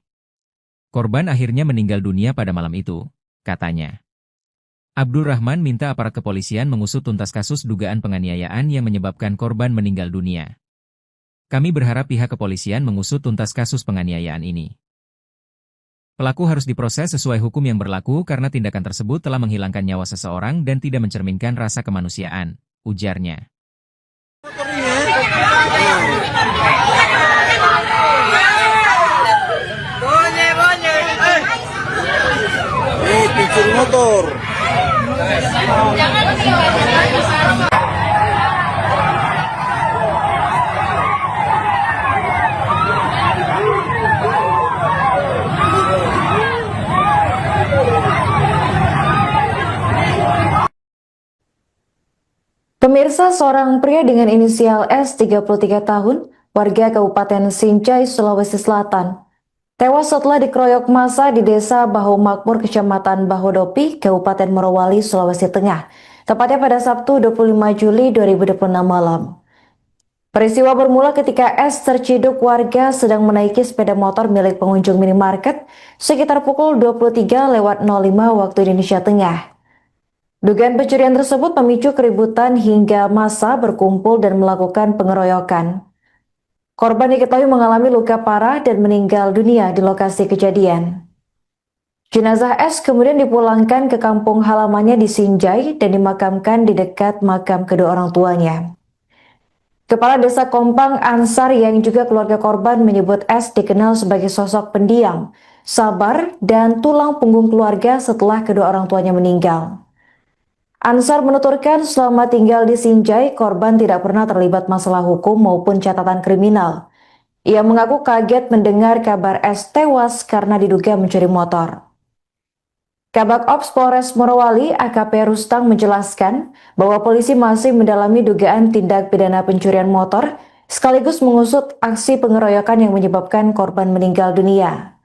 Korban akhirnya meninggal dunia pada malam itu, katanya. Abdul Rahman minta aparat kepolisian mengusut tuntas kasus dugaan penganiayaan yang menyebabkan korban meninggal dunia. Kami berharap pihak kepolisian mengusut tuntas kasus penganiayaan ini. Pelaku harus diproses sesuai hukum yang berlaku karena tindakan tersebut telah menghilangkan nyawa seseorang dan tidak mencerminkan rasa kemanusiaan, ujarnya. Pencuri motor. Pemirsa, seorang pria dengan inisial S 33 tahun, warga Kabupaten Sinjai, Sulawesi Selatan, tewas setelah dikeroyok massa di Desa Baho Makmur, Kecamatan Bahodopi, Kabupaten Morowali, Sulawesi Tengah, tepatnya pada Sabtu 25 Juli 2026 malam. Peristiwa bermula ketika S terciduk warga sedang menaiki sepeda motor milik pengunjung minimarket sekitar pukul 23:05 waktu Indonesia Tengah. Dugaan pencurian tersebut memicu keributan hingga massa berkumpul dan melakukan pengeroyokan. Korban diketahui mengalami luka parah dan meninggal dunia di lokasi kejadian. Jenazah S kemudian dipulangkan ke kampung halamannya di Sinjai dan dimakamkan di dekat makam kedua orang tuanya. Kepala Desa Kompang Ansar yang juga keluarga korban menyebut S dikenal sebagai sosok pendiam, sabar, dan tulang punggung keluarga setelah kedua orang tuanya meninggal. Ansar menuturkan selama tinggal di Sinjai, korban tidak pernah terlibat masalah hukum maupun catatan kriminal. Ia mengaku kaget mendengar kabar S tewas karena diduga mencuri motor. Kabak Ops Polres Morowali AKP Rustang menjelaskan bahwa polisi masih mendalami dugaan tindak pidana pencurian motor sekaligus mengusut aksi pengeroyokan yang menyebabkan korban meninggal dunia.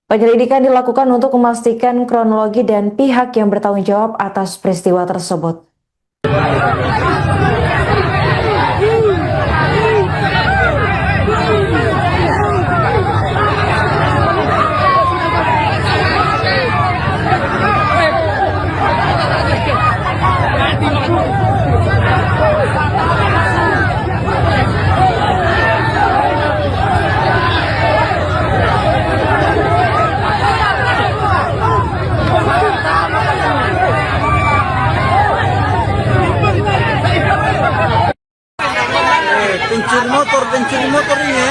Penyelidikan dilakukan untuk memastikan kronologi dan pihak yang bertanggung jawab atas peristiwa tersebut. pencuri motor ini ya.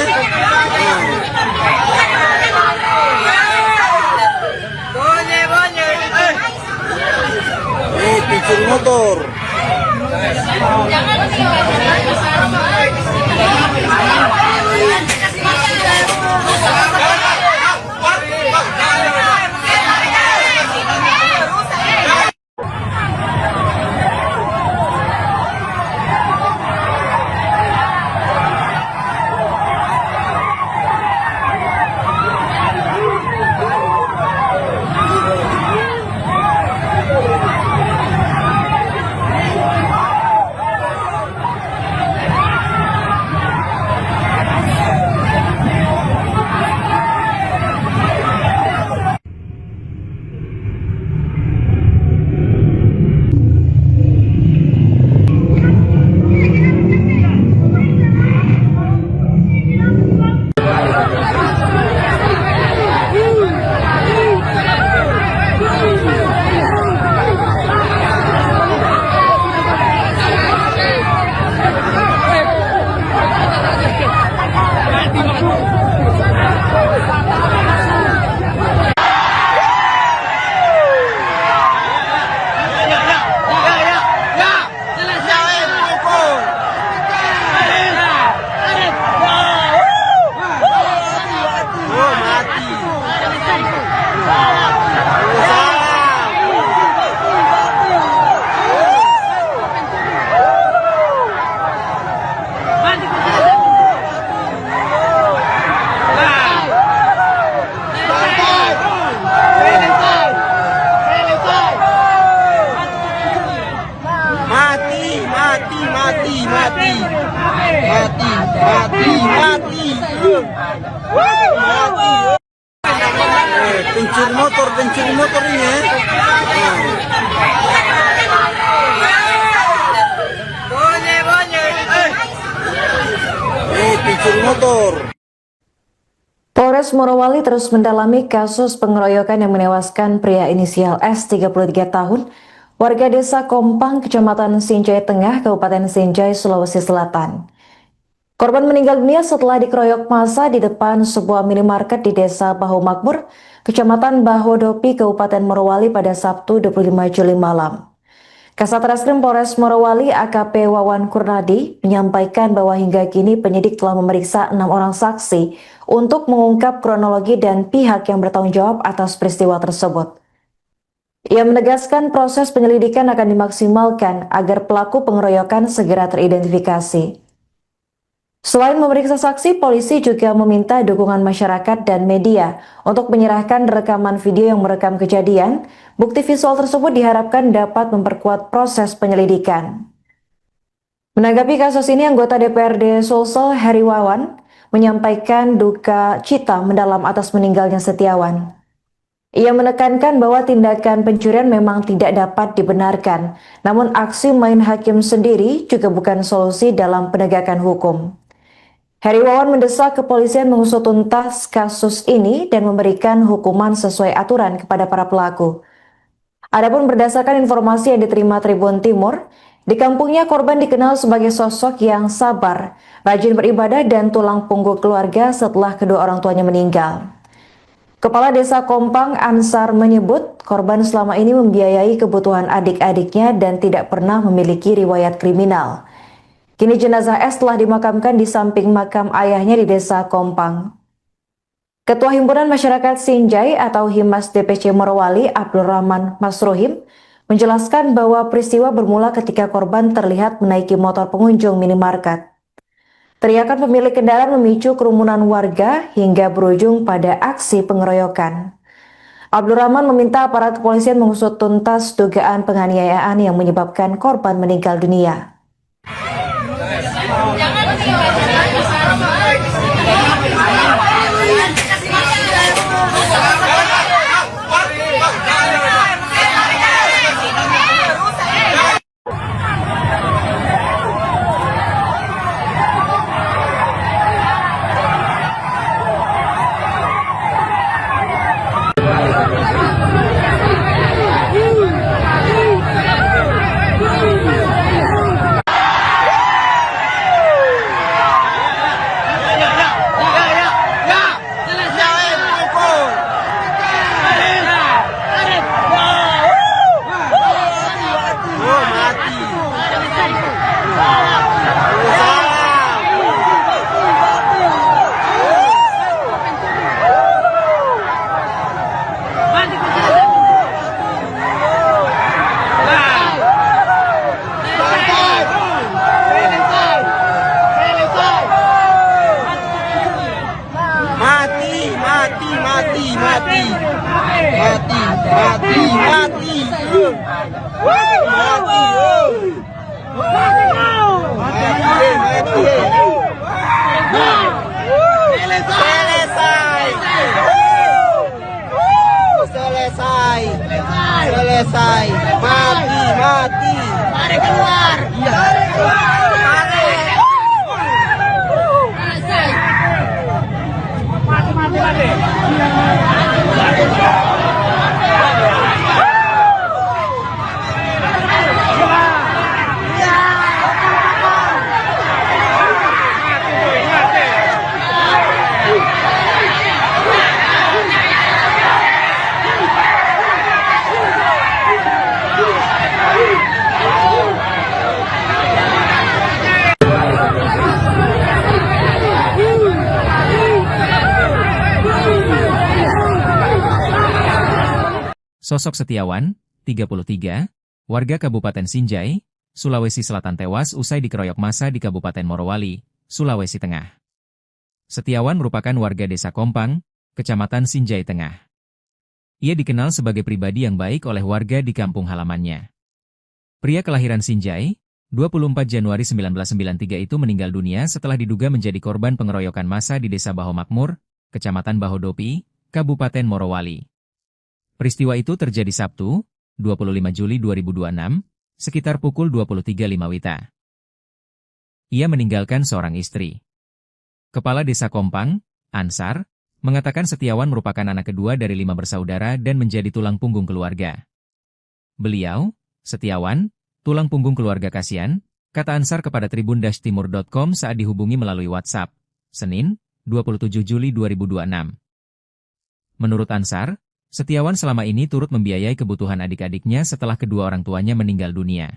Pencuri motor. Pencuri motor ini ya. Pencuri motor. Polres Morowali terus mendalami kasus pengeroyokan yang menewaskan pria inisial S 33 tahun, warga desa Kompang, Kecamatan Sinjai Tengah, Kabupaten Sinjai, Sulawesi Selatan. Korban meninggal dunia setelah dikeroyok massa di depan sebuah minimarket di desa Bahu Makmur, Kecamatan Bahodopi, Kabupaten Morowali pada Sabtu 25 Juli malam. Kasat Reskrim Polres Morowali AKP Wawan Kurnadi menyampaikan bahwa hingga kini penyidik telah memeriksa 6 orang saksi untuk mengungkap kronologi dan pihak yang bertanggung jawab atas peristiwa tersebut. Ia menegaskan proses penyelidikan akan dimaksimalkan agar pelaku pengeroyokan segera teridentifikasi. Selain memeriksa saksi, polisi juga meminta dukungan masyarakat dan media untuk menyerahkan rekaman video yang merekam kejadian. Bukti visual tersebut diharapkan dapat memperkuat proses penyelidikan. Menanggapi kasus ini, anggota DPRD Sulsel Heri Wawan menyampaikan duka cita mendalam atas meninggalnya Setiawan. Ia menekankan bahwa tindakan pencurian memang tidak dapat dibenarkan, namun aksi main hakim sendiri juga bukan solusi dalam penegakan hukum. Heri Wawan mendesak kepolisian mengusut tuntas kasus ini dan memberikan hukuman sesuai aturan kepada para pelaku. Adapun berdasarkan informasi yang diterima Tribun Timur, di kampungnya korban dikenal sebagai sosok yang sabar, rajin beribadah dan tulang punggung keluarga setelah kedua orang tuanya meninggal. Kepala Desa Kompang Ansar menyebut korban selama ini membiayai kebutuhan adik-adiknya dan tidak pernah memiliki riwayat kriminal. Kini jenazah S telah dimakamkan di samping makam ayahnya di Desa Kompang. Ketua Himpunan Masyarakat Sinjai atau Himas DPC Morowali, Abdul Rahman Masruhim, menjelaskan bahwa peristiwa bermula ketika korban terlihat menaiki motor pengunjung minimarket. Teriakan pemilik kendaraan memicu kerumunan warga hingga berujung pada aksi pengeroyokan. Abdul Rahman meminta aparat kepolisian mengusut tuntas dugaan penganiayaan yang menyebabkan korban meninggal dunia. Selesai. Mati. Mari keluar. Sosok Setiawan, 33, warga Kabupaten Sinjai, Sulawesi Selatan tewas usai dikeroyok massa di Kabupaten Morowali, Sulawesi Tengah. Setiawan merupakan warga Desa Kompang, Kecamatan Sinjai Tengah. Ia dikenal sebagai pribadi yang baik oleh warga di kampung halamannya. Pria kelahiran Sinjai, 24 Januari 1993 itu meninggal dunia setelah diduga menjadi korban pengeroyokan massa di Desa Baho Makmur, Kecamatan Bahodopi, Kabupaten Morowali. Peristiwa itu terjadi Sabtu, 25 Juli 2026, sekitar pukul 23.05 WITA. Ia meninggalkan seorang istri. Kepala Desa Kompang, Ansar, mengatakan Setiawan merupakan anak kedua dari 5 bersaudara dan menjadi tulang punggung keluarga. Beliau, Setiawan, tulang punggung keluarga kasihan, kata Ansar kepada tribun-timur.com saat dihubungi melalui WhatsApp, Senin, 27 Juli 2026. Menurut Ansar, Setiawan selama ini turut membiayai kebutuhan adik-adiknya setelah kedua orang tuanya meninggal dunia.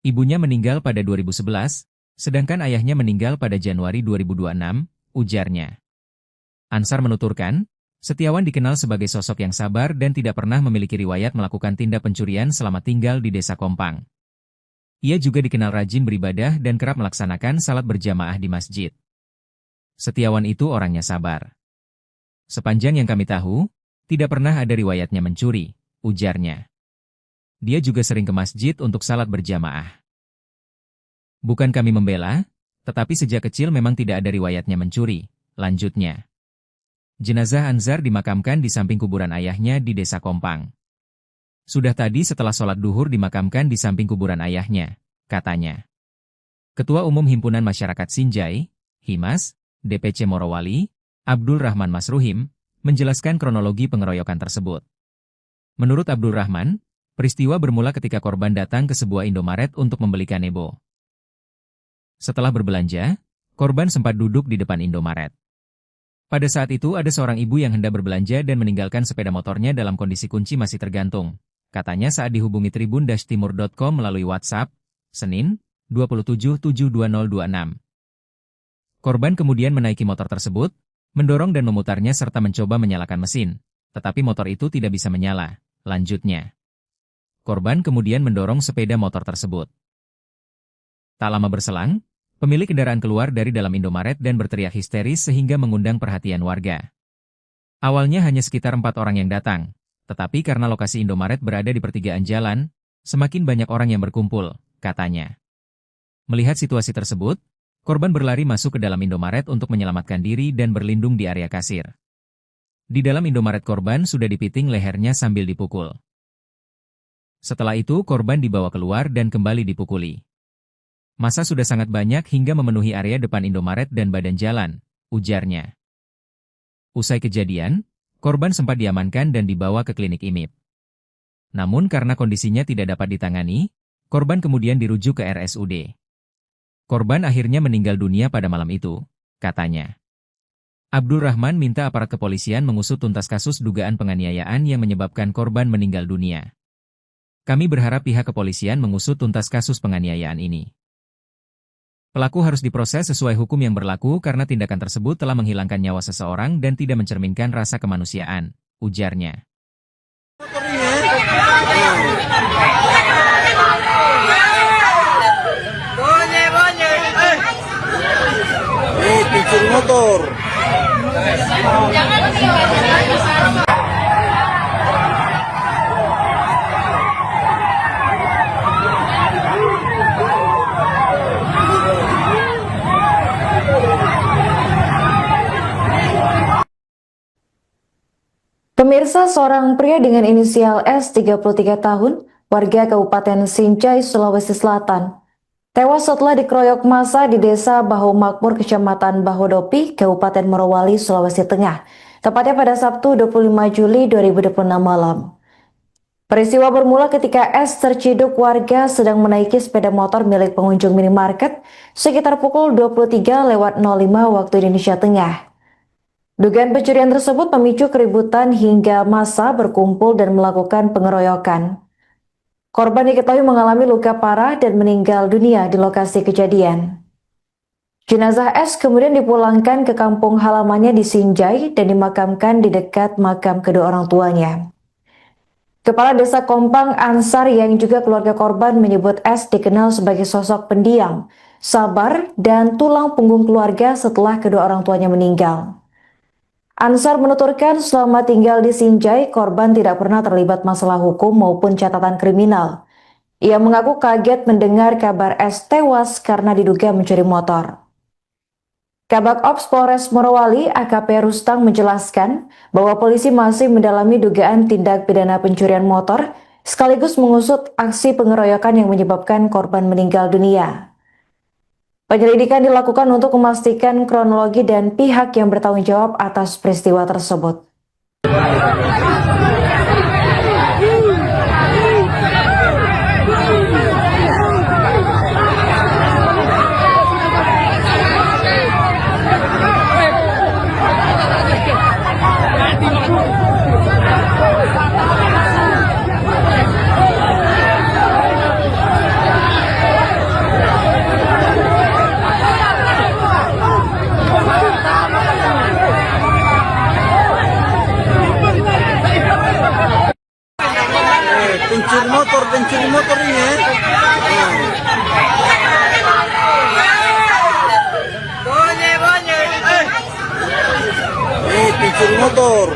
Ibunya meninggal pada 2011, sedangkan ayahnya meninggal pada Januari 2026, ujarnya. Ansar menuturkan, Setiawan dikenal sebagai sosok yang sabar dan tidak pernah memiliki riwayat melakukan tindak pencurian selama tinggal di Desa Kompang. Ia juga dikenal rajin beribadah dan kerap melaksanakan salat berjamaah di masjid. Setiawan itu orangnya sabar. Sepanjang yang kami tahu, tidak pernah ada riwayatnya mencuri, ujarnya. Dia juga sering ke masjid untuk salat berjamaah. Bukan kami membela, tetapi sejak kecil memang tidak ada riwayatnya mencuri, lanjutnya. Jenazah Ansar dimakamkan di samping kuburan ayahnya di Desa Kompang. Sudah tadi setelah sholat duhur dimakamkan di samping kuburan ayahnya, katanya. Ketua Umum Himpunan Masyarakat Sinjai, Himas, DPC Morowali, Abdul Rahman Masruhim, menjelaskan kronologi pengeroyokan tersebut. Menurut Abdul Rahman, peristiwa bermula ketika korban datang ke sebuah Indomaret untuk membeli kanebo. Setelah berbelanja, korban sempat duduk di depan Indomaret. Pada saat itu ada seorang ibu yang hendak berbelanja dan meninggalkan sepeda motornya dalam kondisi kunci masih tergantung, katanya saat dihubungi tribun-timur.com melalui WhatsApp, Senin, 2772026. Korban kemudian menaiki motor tersebut, mendorong dan memutarnya serta mencoba menyalakan mesin, tetapi motor itu tidak bisa menyala. Lanjutnya, korban kemudian mendorong sepeda motor tersebut. Tak lama berselang, pemilik kendaraan keluar dari dalam Indomaret dan berteriak histeris sehingga mengundang perhatian warga. Awalnya hanya sekitar 4 orang yang datang, tetapi karena lokasi Indomaret berada di pertigaan jalan, semakin banyak orang yang berkumpul, katanya. Melihat situasi tersebut, korban berlari masuk ke dalam Indomaret untuk menyelamatkan diri dan berlindung di area kasir. Di dalam Indomaret korban sudah dipiting lehernya sambil dipukul. Setelah itu korban dibawa keluar dan kembali dipukuli. Massa sudah sangat banyak hingga memenuhi area depan Indomaret dan badan jalan, ujarnya. Usai kejadian, korban sempat diamankan dan dibawa ke klinik IMIP. Namun karena kondisinya tidak dapat ditangani, korban kemudian dirujuk ke RSUD. Korban akhirnya meninggal dunia pada malam itu, katanya. Abdul Rahman minta aparat kepolisian mengusut tuntas kasus dugaan penganiayaan yang menyebabkan korban meninggal dunia. Kami berharap pihak kepolisian mengusut tuntas kasus penganiayaan ini. Pelaku harus diproses sesuai hukum yang berlaku karena tindakan tersebut telah menghilangkan nyawa seseorang dan tidak mencerminkan rasa kemanusiaan, ujarnya. Pencuri motor. Pemirsa, seorang pria dengan inisial S 33 tahun, warga Kabupaten Sinjai, Sulawesi Selatan, tewas setelah dikeroyok massa di Desa Bahu Makmur, Kecamatan Bahodopi, Kabupaten Morowali, Sulawesi Tengah, tepatnya pada Sabtu 25 Juli 2026 malam. Peristiwa bermula ketika S terciduk warga sedang menaiki sepeda motor milik pengunjung minimarket sekitar pukul 23.05 waktu Indonesia Tengah. Dugaan pencurian tersebut memicu keributan hingga massa berkumpul dan melakukan pengeroyokan. Korban diketahui mengalami luka parah dan meninggal dunia di lokasi kejadian. Jenazah S kemudian dipulangkan ke kampung halamannya di Sinjai dan dimakamkan di dekat makam kedua orang tuanya. Kepala Desa Kompang Ansar yang juga keluarga korban menyebut S dikenal sebagai sosok pendiam, sabar, dan tulang punggung keluarga setelah kedua orang tuanya meninggal. Ansar menuturkan selama tinggal di Sinjai, korban tidak pernah terlibat masalah hukum maupun catatan kriminal. Ia mengaku kaget mendengar kabar S tewas karena diduga mencuri motor. Kabak Ops Polres Morowali AKP Rustang menjelaskan bahwa polisi masih mendalami dugaan tindak pidana pencurian motor sekaligus mengusut aksi pengeroyokan yang menyebabkan korban meninggal dunia. Penyelidikan dilakukan untuk memastikan kronologi dan pihak yang bertanggung jawab atas peristiwa tersebut. Pencuri motor ini ya. Pencuri motor.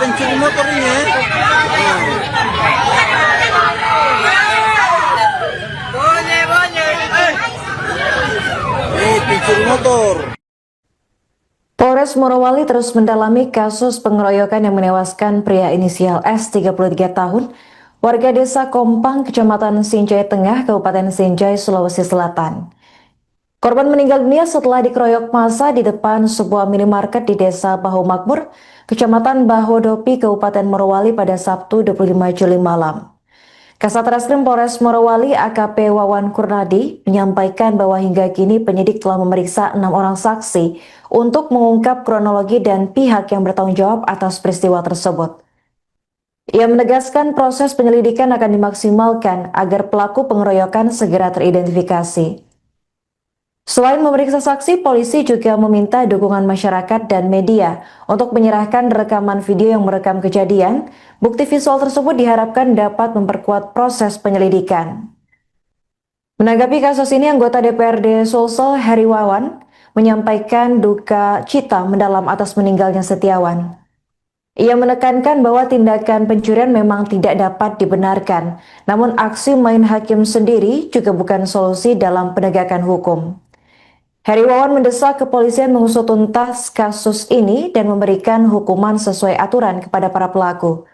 Pencuri motor ini ya. Pencuri motor. Polres Morowali terus mendalami kasus pengeroyokan yang menewaskan pria inisial S 33 tahun, warga desa Kompang, Kecamatan Sinjai Tengah, Kabupaten Sinjai, Sulawesi Selatan. Korban meninggal dunia setelah dikeroyok massa di depan sebuah minimarket di desa Bahu Makmur, Kecamatan Bahodopi, Kabupaten Morowali pada Sabtu 25 Juli malam. Kasat Reskrim Polres Morowali AKP Wawan Kurnadi menyampaikan bahwa hingga kini penyidik telah memeriksa 6 orang saksi untuk mengungkap kronologi dan pihak yang bertanggung jawab atas peristiwa tersebut. Ia menegaskan proses penyelidikan akan dimaksimalkan agar pelaku pengeroyokan segera teridentifikasi. Selain memeriksa saksi, polisi juga meminta dukungan masyarakat dan media untuk menyerahkan rekaman video yang merekam kejadian. Bukti visual tersebut diharapkan dapat memperkuat proses penyelidikan. Menanggapi kasus ini, anggota DPRD Sulsel Heri Wawan menyampaikan duka cita mendalam atas meninggalnya Setiawan. Ia menekankan bahwa tindakan pencurian memang tidak dapat dibenarkan, namun aksi main hakim sendiri juga bukan solusi dalam penegakan hukum. Heri Wawan mendesak kepolisian mengusut tuntas kasus ini dan memberikan hukuman sesuai aturan kepada para pelaku.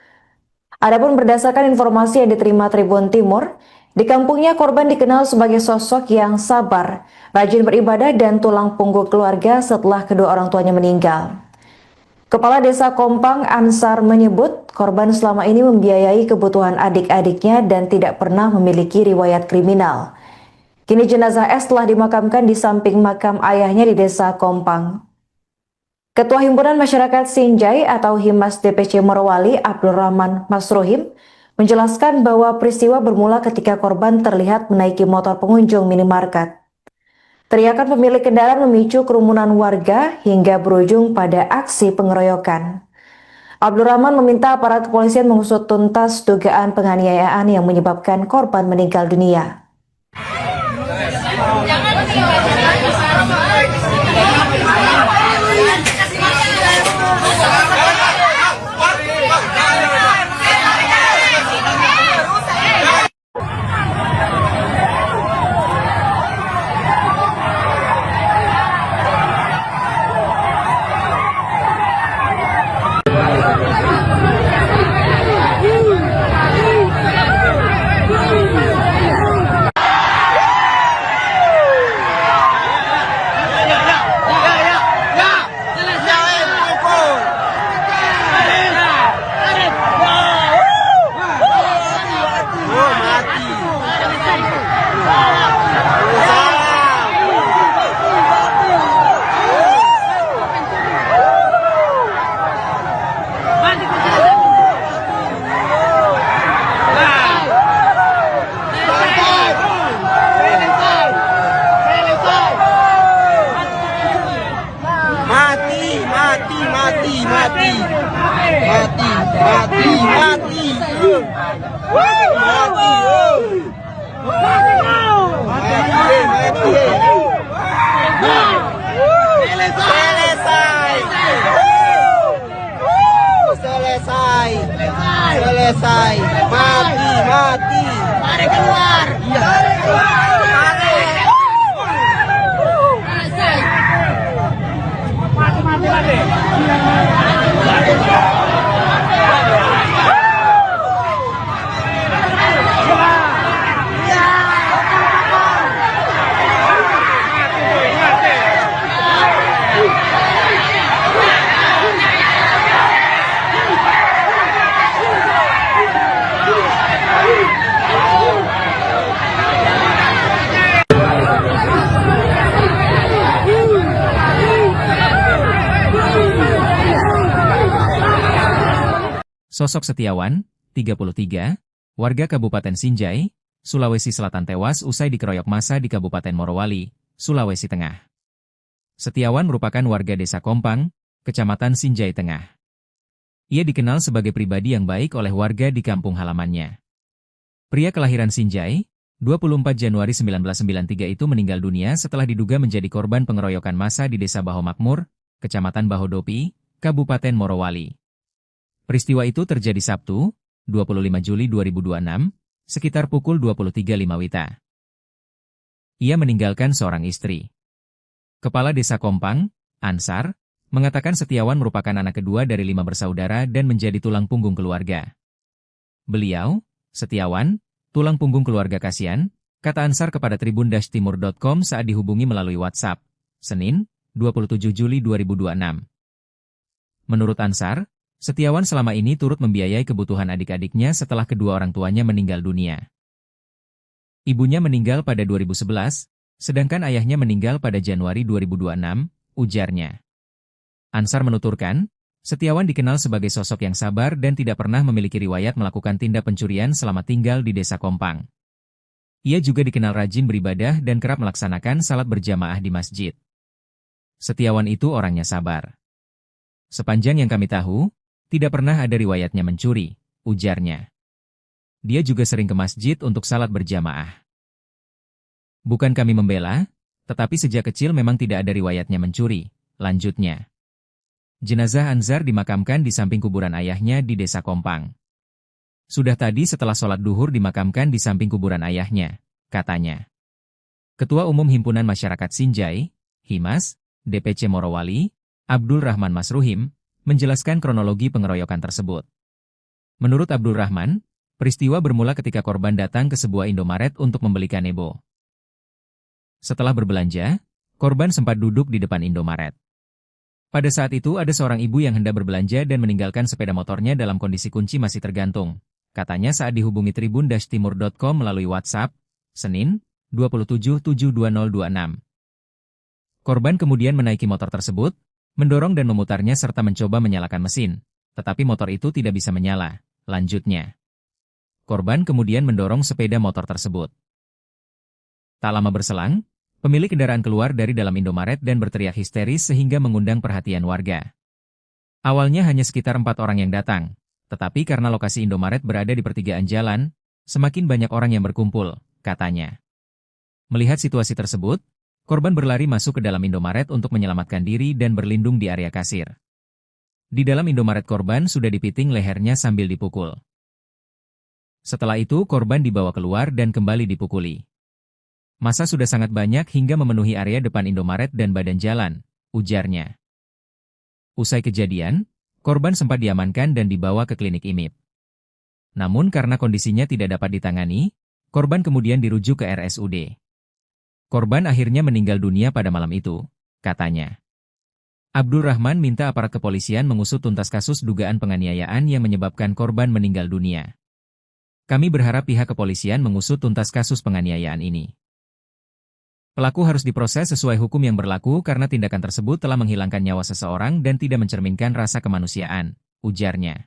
Adapun berdasarkan informasi yang diterima Tribun Timur, di kampungnya korban dikenal sebagai sosok yang sabar, rajin beribadah dan tulang punggung keluarga setelah kedua orang tuanya meninggal. Kepala Desa Kompang Ansar menyebut korban selama ini membiayai kebutuhan adik-adiknya dan tidak pernah memiliki riwayat kriminal. Kini jenazah S telah dimakamkan di samping makam ayahnya di Desa Kompang. Ketua Himpunan Masyarakat Sinjai atau Himas DPC Morowali, Abdul Rahman Masrohim, menjelaskan bahwa peristiwa bermula ketika korban terlihat menaiki motor pengunjung minimarket. Teriakan pemilik kendaraan memicu kerumunan warga hingga berujung pada aksi pengeroyokan. Abdul Rahman meminta aparat kepolisian mengusut tuntas dugaan penganiayaan yang menyebabkan korban meninggal dunia. Selesai. Mati. Mari keluar. Sosok Setiawan, 33, warga Kabupaten Sinjai, Sulawesi Selatan tewas usai dikeroyok massa di Kabupaten Morowali, Sulawesi Tengah. Setiawan merupakan warga Desa Kompang, Kecamatan Sinjai Tengah. Ia dikenal sebagai pribadi yang baik oleh warga di kampung halamannya. Pria kelahiran Sinjai, 24 Januari 1993 itu meninggal dunia setelah diduga menjadi korban pengeroyokan massa di Desa Baho Makmur, Kecamatan Bahodopi, Kabupaten Morowali. Peristiwa itu terjadi Sabtu, 25 Juli 2026, sekitar pukul 23.05 WITA. Ia meninggalkan seorang istri. Kepala Desa Kompang, Ansar, mengatakan Setiawan merupakan anak kedua dari 5 bersaudara dan menjadi tulang punggung keluarga. Beliau, Setiawan, tulang punggung keluarga kasihan, kata Ansar kepada tribun-timur.com saat dihubungi melalui WhatsApp, Senin, 27 Juli 2026. Menurut Ansar, Setiawan selama ini turut membiayai kebutuhan adik-adiknya setelah kedua orang tuanya meninggal dunia. Ibunya meninggal pada 2011, sedangkan ayahnya meninggal pada Januari 2026, ujarnya. Ansar menuturkan, Setiawan dikenal sebagai sosok yang sabar dan tidak pernah memiliki riwayat melakukan tindak pencurian selama tinggal di Desa Kompang. Ia juga dikenal rajin beribadah dan kerap melaksanakan salat berjamaah di masjid. Setiawan itu orangnya sabar. Sepanjang yang kami tahu, tidak pernah ada riwayatnya mencuri, ujarnya. Dia juga sering ke masjid untuk salat berjamaah. Bukan kami membela, tetapi sejak kecil memang tidak ada riwayatnya mencuri, lanjutnya. Jenazah Anzar dimakamkan di samping kuburan ayahnya di Desa Kompang. Sudah tadi setelah sholat duhur dimakamkan di samping kuburan ayahnya, katanya. Ketua Umum Himpunan Masyarakat Sinjai, Himas, DPC Morowali, Abdul Rahman Masruhim, menjelaskan kronologi pengeroyokan tersebut. Menurut Abdul Rahman, peristiwa bermula ketika korban datang ke sebuah Indomaret untuk membeli kanebo. Setelah berbelanja, korban sempat duduk di depan Indomaret. Pada saat itu ada seorang ibu yang hendak berbelanja dan meninggalkan sepeda motornya dalam kondisi kunci masih tergantung, katanya saat dihubungi tribun-timur.com melalui WhatsApp, Senin, 27/7/2026. Korban kemudian menaiki motor tersebut, mendorong dan memutarnya serta mencoba menyalakan mesin, tetapi motor itu tidak bisa menyala, lanjutnya. Korban kemudian mendorong sepeda motor tersebut. Tak lama berselang, pemilik kendaraan keluar dari dalam Indomaret dan berteriak histeris sehingga mengundang perhatian warga. Awalnya hanya sekitar 4 orang yang datang, tetapi karena lokasi Indomaret berada di pertigaan jalan, semakin banyak orang yang berkumpul, katanya. Melihat situasi tersebut, korban berlari masuk ke dalam Indomaret untuk menyelamatkan diri dan berlindung di area kasir. Di dalam Indomaret korban sudah dipiting lehernya sambil dipukul. Setelah itu korban dibawa keluar dan kembali dipukuli. Massa sudah sangat banyak hingga memenuhi area depan Indomaret dan badan jalan, ujarnya. Usai kejadian, korban sempat diamankan dan dibawa ke klinik IMIP. Namun karena kondisinya tidak dapat ditangani, korban kemudian dirujuk ke RSUD. Korban akhirnya meninggal dunia pada malam itu, katanya. Abdul Rahman minta aparat kepolisian mengusut tuntas kasus dugaan penganiayaan yang menyebabkan korban meninggal dunia. Kami berharap pihak kepolisian mengusut tuntas kasus penganiayaan ini. Pelaku harus diproses sesuai hukum yang berlaku karena tindakan tersebut telah menghilangkan nyawa seseorang dan tidak mencerminkan rasa kemanusiaan, ujarnya.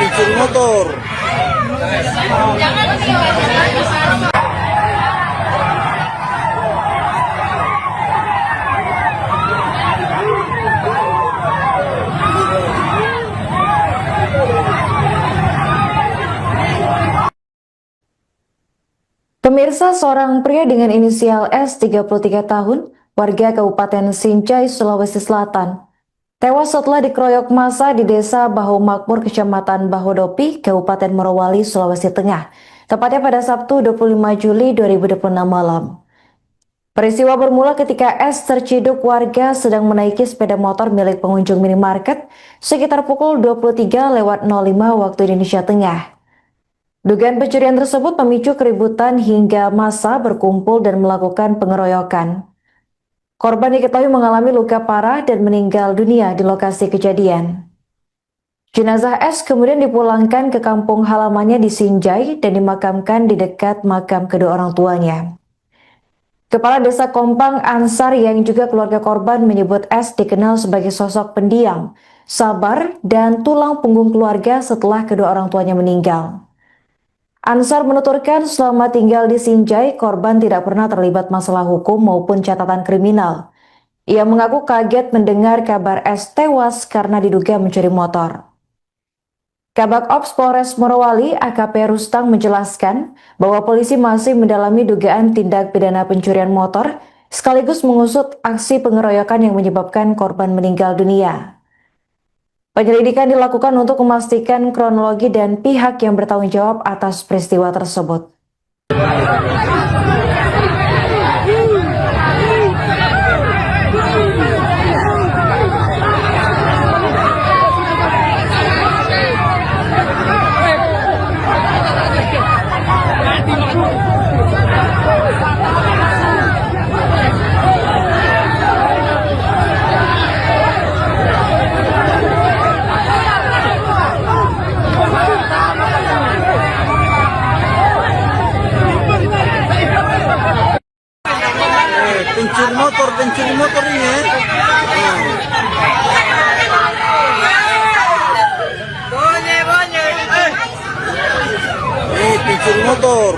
Pencuri motor. Pemirsa, seorang pria dengan inisial S 33 tahun, warga Kabupaten Sinjai, Sulawesi Selatan, tewas setelah dikeroyok massa di Desa Baho Makmur, Kecamatan Bahodopi, Kabupaten Morowali, Sulawesi Tengah, tepatnya pada Sabtu 25 Juli 2026 malam. Peristiwa bermula ketika S terciduk warga sedang menaiki sepeda motor milik pengunjung minimarket sekitar pukul 23:05 waktu Indonesia Tengah. Dugaan pencurian tersebut memicu keributan hingga massa berkumpul dan melakukan pengeroyokan. Korban diketahui mengalami luka parah dan meninggal dunia di lokasi kejadian. Jenazah S kemudian dipulangkan ke kampung halamannya di Sinjai dan dimakamkan di dekat makam kedua orang tuanya. Kepala Desa Kompang Ansar yang juga keluarga korban menyebut S dikenal sebagai sosok pendiam, sabar, dan tulang punggung keluarga setelah kedua orang tuanya meninggal. Ansar menuturkan selama tinggal di Sinjai, korban tidak pernah terlibat masalah hukum maupun catatan kriminal. Ia mengaku kaget mendengar kabar S tewas karena diduga mencuri motor. Kabak Ops Polres Morowali AKP Rustang menjelaskan bahwa polisi masih mendalami dugaan tindak pidana pencurian motor sekaligus mengusut aksi pengeroyokan yang menyebabkan korban meninggal dunia. Penyelidikan dilakukan untuk memastikan kronologi dan pihak yang bertanggung jawab atas peristiwa tersebut. pencuri motor ini ya. Pencuri motor.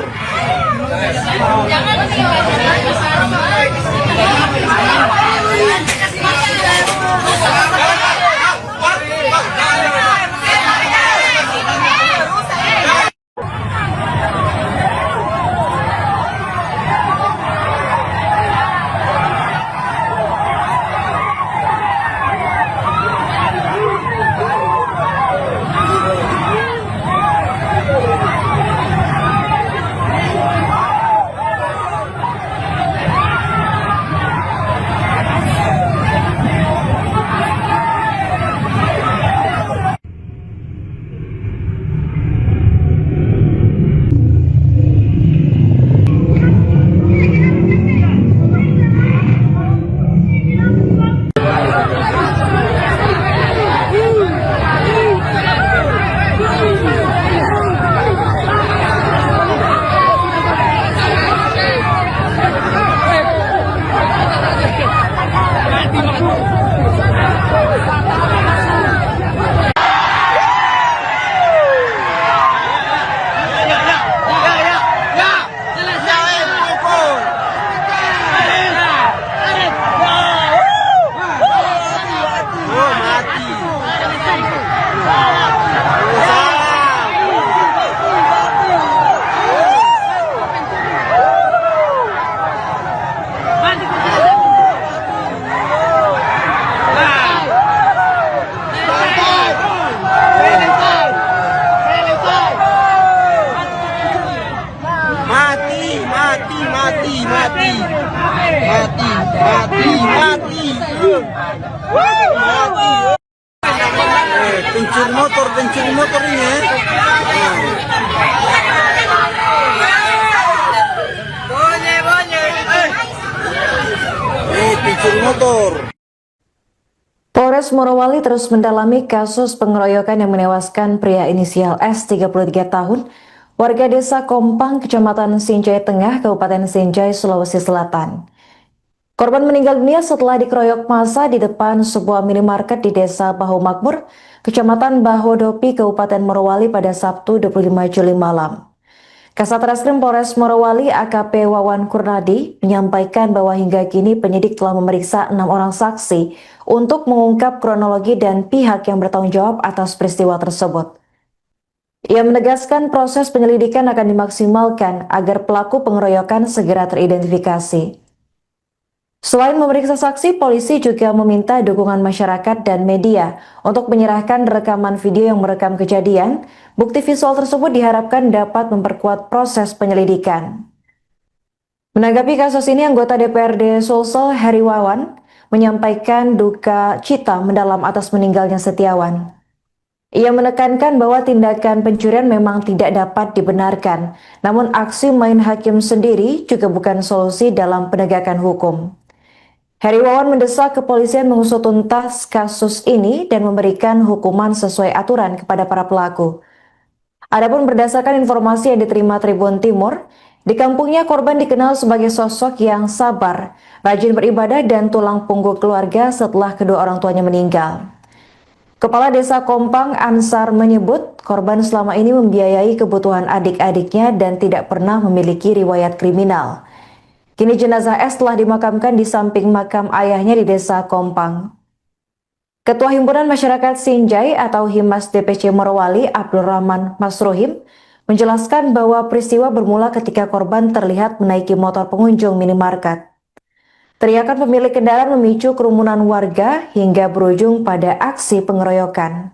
Pencuri motor ini ya. Pencuri motor. Polres Morowali terus mendalami kasus pengeroyokan yang menewaskan pria inisial S 33 tahun, warga desa Kompang, Kecamatan Sinjai Tengah, Kabupaten Sinjai, Sulawesi Selatan. Korban meninggal dunia setelah dikeroyok massa di depan sebuah minimarket di Desa Bahu Makmur, Kecamatan Bahodopi, Kabupaten Morowali pada Sabtu 25 Juli malam. Kasat Reskrim Polres Morowali AKP Wawan Kurnadi menyampaikan bahwa hingga kini penyidik telah memeriksa 6 orang saksi untuk mengungkap kronologi dan pihak yang bertanggung jawab atas peristiwa tersebut. Ia menegaskan proses penyelidikan akan dimaksimalkan agar pelaku pengeroyokan segera teridentifikasi. Selain memeriksa saksi, polisi juga meminta dukungan masyarakat dan media untuk menyerahkan rekaman video yang merekam kejadian. Bukti visual tersebut diharapkan dapat memperkuat proses penyelidikan. Menanggapi kasus ini, anggota DPRD Sulsel Heri Wawan menyampaikan duka cita mendalam atas meninggalnya Setiawan. Ia menekankan bahwa tindakan pencurian memang tidak dapat dibenarkan, namun aksi main hakim sendiri juga bukan solusi dalam penegakan hukum. Heri Wawan mendesak kepolisian mengusut tuntas kasus ini dan memberikan hukuman sesuai aturan kepada para pelaku. Adapun berdasarkan informasi yang diterima Tribun Timur, di kampungnya korban dikenal sebagai sosok yang sabar, rajin beribadah dan tulang punggung keluarga setelah kedua orang tuanya meninggal. Kepala Desa Kompang Ansar menyebut korban selama ini membiayai kebutuhan adik-adiknya dan tidak pernah memiliki riwayat kriminal. Kini jenazah S telah dimakamkan di samping makam ayahnya di Desa Kompang. Ketua Himpunan Masyarakat Sinjai atau Himas DPC Morowali, Abdul Rahman Masruhim, menjelaskan bahwa peristiwa bermula ketika korban terlihat menaiki motor pengunjung minimarket. Teriakan pemilik kendaraan memicu kerumunan warga hingga berujung pada aksi pengeroyokan.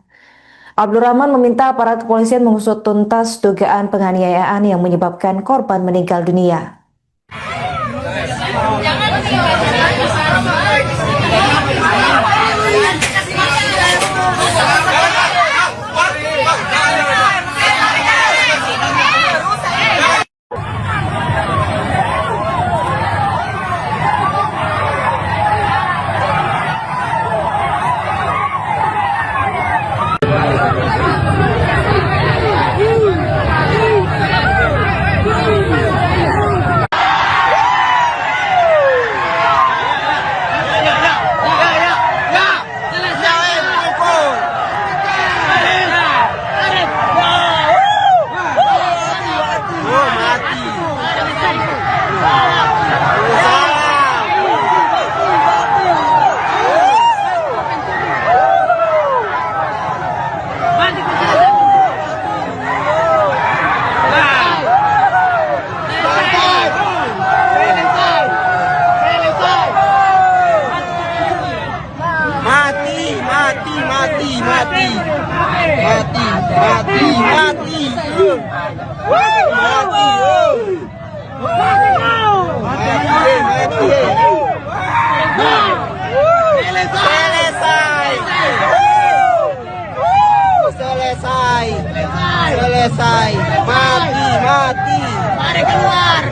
Abdul Rahman meminta aparat kepolisian mengusut tuntas dugaan penganiayaan yang menyebabkan korban meninggal dunia. Selesai. Mati. Mari keluar.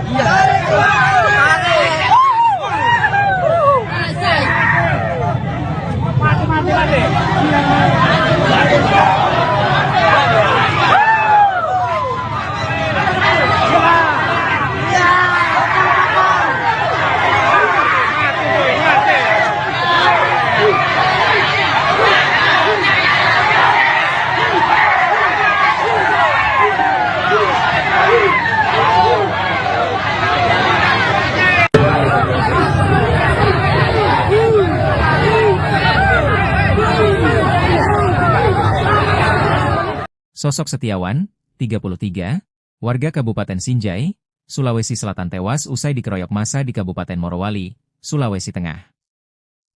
Sosok Setiawan, 33, warga Kabupaten Sinjai, Sulawesi Selatan tewas usai dikeroyok massa di Kabupaten Morowali, Sulawesi Tengah.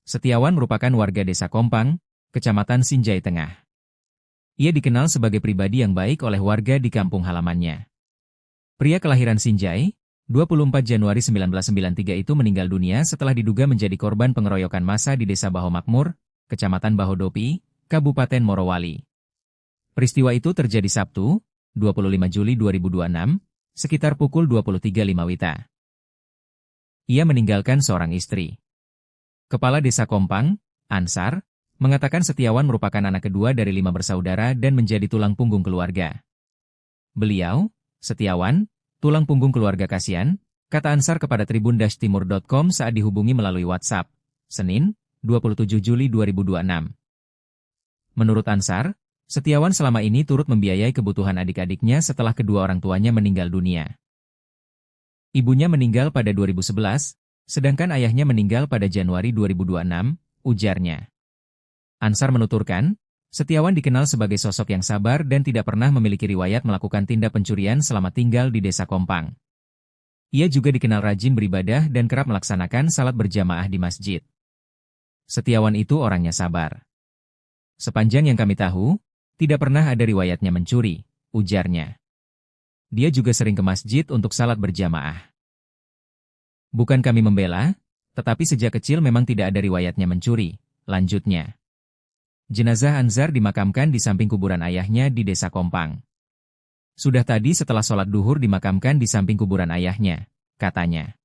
Setiawan merupakan warga Desa Kompang, Kecamatan Sinjai Tengah. Ia dikenal sebagai pribadi yang baik oleh warga di kampung halamannya. Pria kelahiran Sinjai, 24 Januari 1993 itu meninggal dunia setelah diduga menjadi korban pengeroyokan massa di Desa Baho Makmur, Kecamatan Bahodopi, Kabupaten Morowali. Peristiwa itu terjadi Sabtu, 25 Juli 2026, sekitar pukul 23.05 WITA. Ia meninggalkan seorang istri. Kepala Desa Kompang, Ansar, mengatakan Setiawan merupakan anak kedua dari 5 bersaudara dan menjadi tulang punggung keluarga. Beliau, Setiawan, tulang punggung keluarga kasihan, kata Ansar kepada tribun-timur.com saat dihubungi melalui WhatsApp, Senin, 27 Juli 2026. Menurut Ansar, Setiawan selama ini turut membiayai kebutuhan adik-adiknya setelah kedua orang tuanya meninggal dunia. Ibunya meninggal pada 2011, sedangkan ayahnya meninggal pada Januari 2026, ujarnya. Ansar menuturkan, Setiawan dikenal sebagai sosok yang sabar dan tidak pernah memiliki riwayat melakukan tindak pencurian selama tinggal di Desa Kompang. Ia juga dikenal rajin beribadah dan kerap melaksanakan salat berjamaah di masjid. Setiawan itu orangnya sabar. Sepanjang yang kami tahu, tidak pernah ada riwayatnya mencuri, ujarnya. Dia juga sering ke masjid untuk salat berjamaah. Bukan kami membela, tetapi sejak kecil memang tidak ada riwayatnya mencuri, lanjutnya. Jenazah Anzar dimakamkan di samping kuburan ayahnya di Desa Kompang. Sudah tadi setelah sholat duhur dimakamkan di samping kuburan ayahnya, katanya.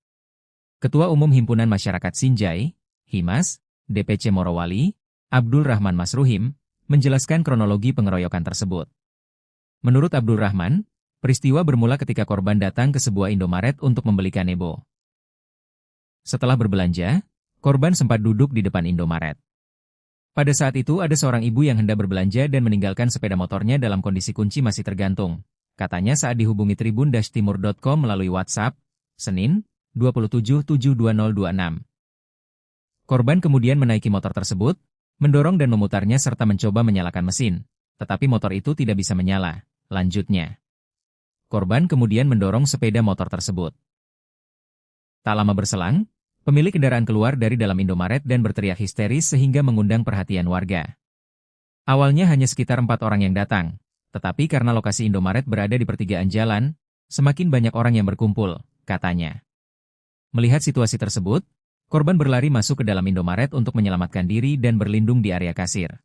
Ketua Umum Himpunan Masyarakat Sinjai, Himas, DPC Morowali, Abdul Rahman Masruhim, menjelaskan kronologi pengeroyokan tersebut. Menurut Abdul Rahman, peristiwa bermula ketika korban datang ke sebuah Indomaret untuk membeli kanebo. Setelah berbelanja, korban sempat duduk di depan Indomaret. Pada saat itu ada seorang ibu yang hendak berbelanja dan meninggalkan sepeda motornya dalam kondisi kunci masih tergantung, katanya saat dihubungi tribun-timur.com melalui WhatsApp, Senin, 2772026. Korban kemudian menaiki motor tersebut, mendorong dan memutarnya serta mencoba menyalakan mesin, tetapi motor itu tidak bisa menyala. Lanjutnya, korban kemudian mendorong sepeda motor tersebut. Tak lama berselang, pemilik kendaraan keluar dari dalam Indomaret dan berteriak histeris sehingga mengundang perhatian warga. Awalnya hanya sekitar 4 orang yang datang, tetapi karena lokasi Indomaret berada di pertigaan jalan, semakin banyak orang yang berkumpul, katanya. Melihat situasi tersebut, korban berlari masuk ke dalam Indomaret untuk menyelamatkan diri dan berlindung di area kasir.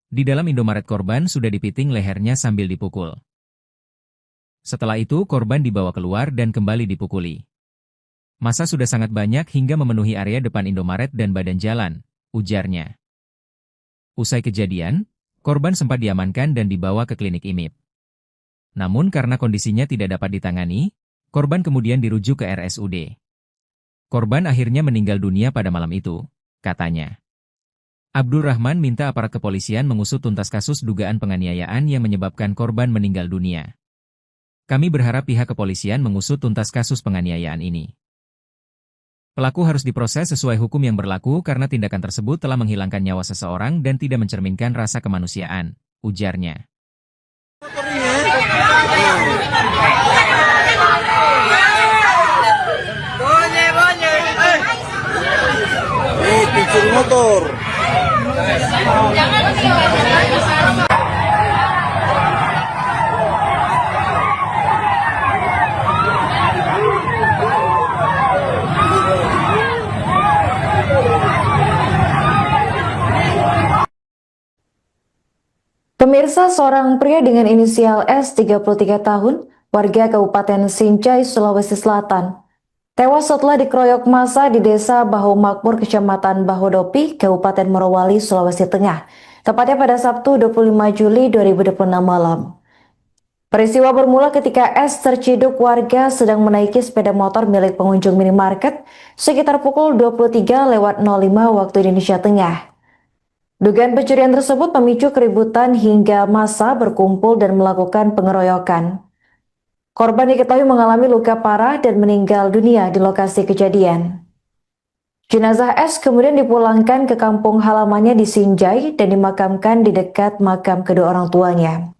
Di dalam Indomaret korban sudah dipiting lehernya sambil dipukul. Setelah itu korban dibawa keluar dan kembali dipukuli. Massa sudah sangat banyak hingga memenuhi area depan Indomaret dan badan jalan, ujarnya. Usai kejadian, korban sempat diamankan dan dibawa ke klinik IMIP. Namun karena kondisinya tidak dapat ditangani, korban kemudian dirujuk ke RSUD. Korban akhirnya meninggal dunia pada malam itu, katanya. Abdul Rahman minta aparat kepolisian mengusut tuntas kasus dugaan penganiayaan yang menyebabkan korban meninggal dunia. Kami berharap pihak kepolisian mengusut tuntas kasus penganiayaan ini. Pelaku harus diproses sesuai hukum yang berlaku karena tindakan tersebut telah menghilangkan nyawa seseorang dan tidak mencerminkan rasa kemanusiaan, ujarnya. Pencuri motor. Pemirsa, seorang pria dengan inisial S 33 tahun, warga Kabupaten Sinjai, Sulawesi Selatan, tewas setelah dikeroyok massa di Desa Bahu Makmur, Kecamatan Bahodopi, Kabupaten Morowali, Sulawesi Tengah, tepatnya pada Sabtu 25 Juli 2026 malam. Peristiwa bermula ketika S terciduk warga sedang menaiki sepeda motor milik pengunjung minimarket sekitar pukul 23.05 waktu Indonesia Tengah. Dugaan pencurian tersebut memicu keributan hingga massa berkumpul dan melakukan pengeroyokan. Korban diketahui mengalami luka parah dan meninggal dunia di lokasi kejadian. Jenazah S kemudian dipulangkan ke kampung halamannya di Sinjai dan dimakamkan di dekat makam kedua orang tuanya.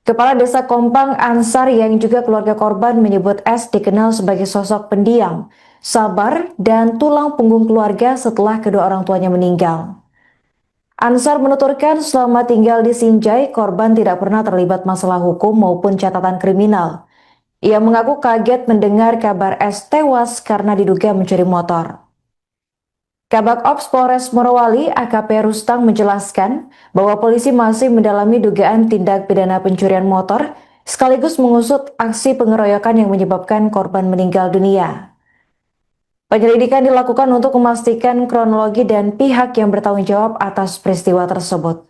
Kepala Desa Kompang Ansar yang juga keluarga korban menyebut S dikenal sebagai sosok pendiam, sabar, dan tulang punggung keluarga setelah kedua orang tuanya meninggal. Ansar menuturkan selama tinggal di Sinjai, korban tidak pernah terlibat masalah hukum maupun catatan kriminal. Ia mengaku kaget mendengar kabar S tewas karena diduga mencuri motor. Kabak Ops Polres Morowali AKP Rustang menjelaskan bahwa polisi masih mendalami dugaan tindak pidana pencurian motor sekaligus mengusut aksi pengeroyokan yang menyebabkan korban meninggal dunia. Penyelidikan dilakukan untuk memastikan kronologi dan pihak yang bertanggung jawab atas peristiwa tersebut.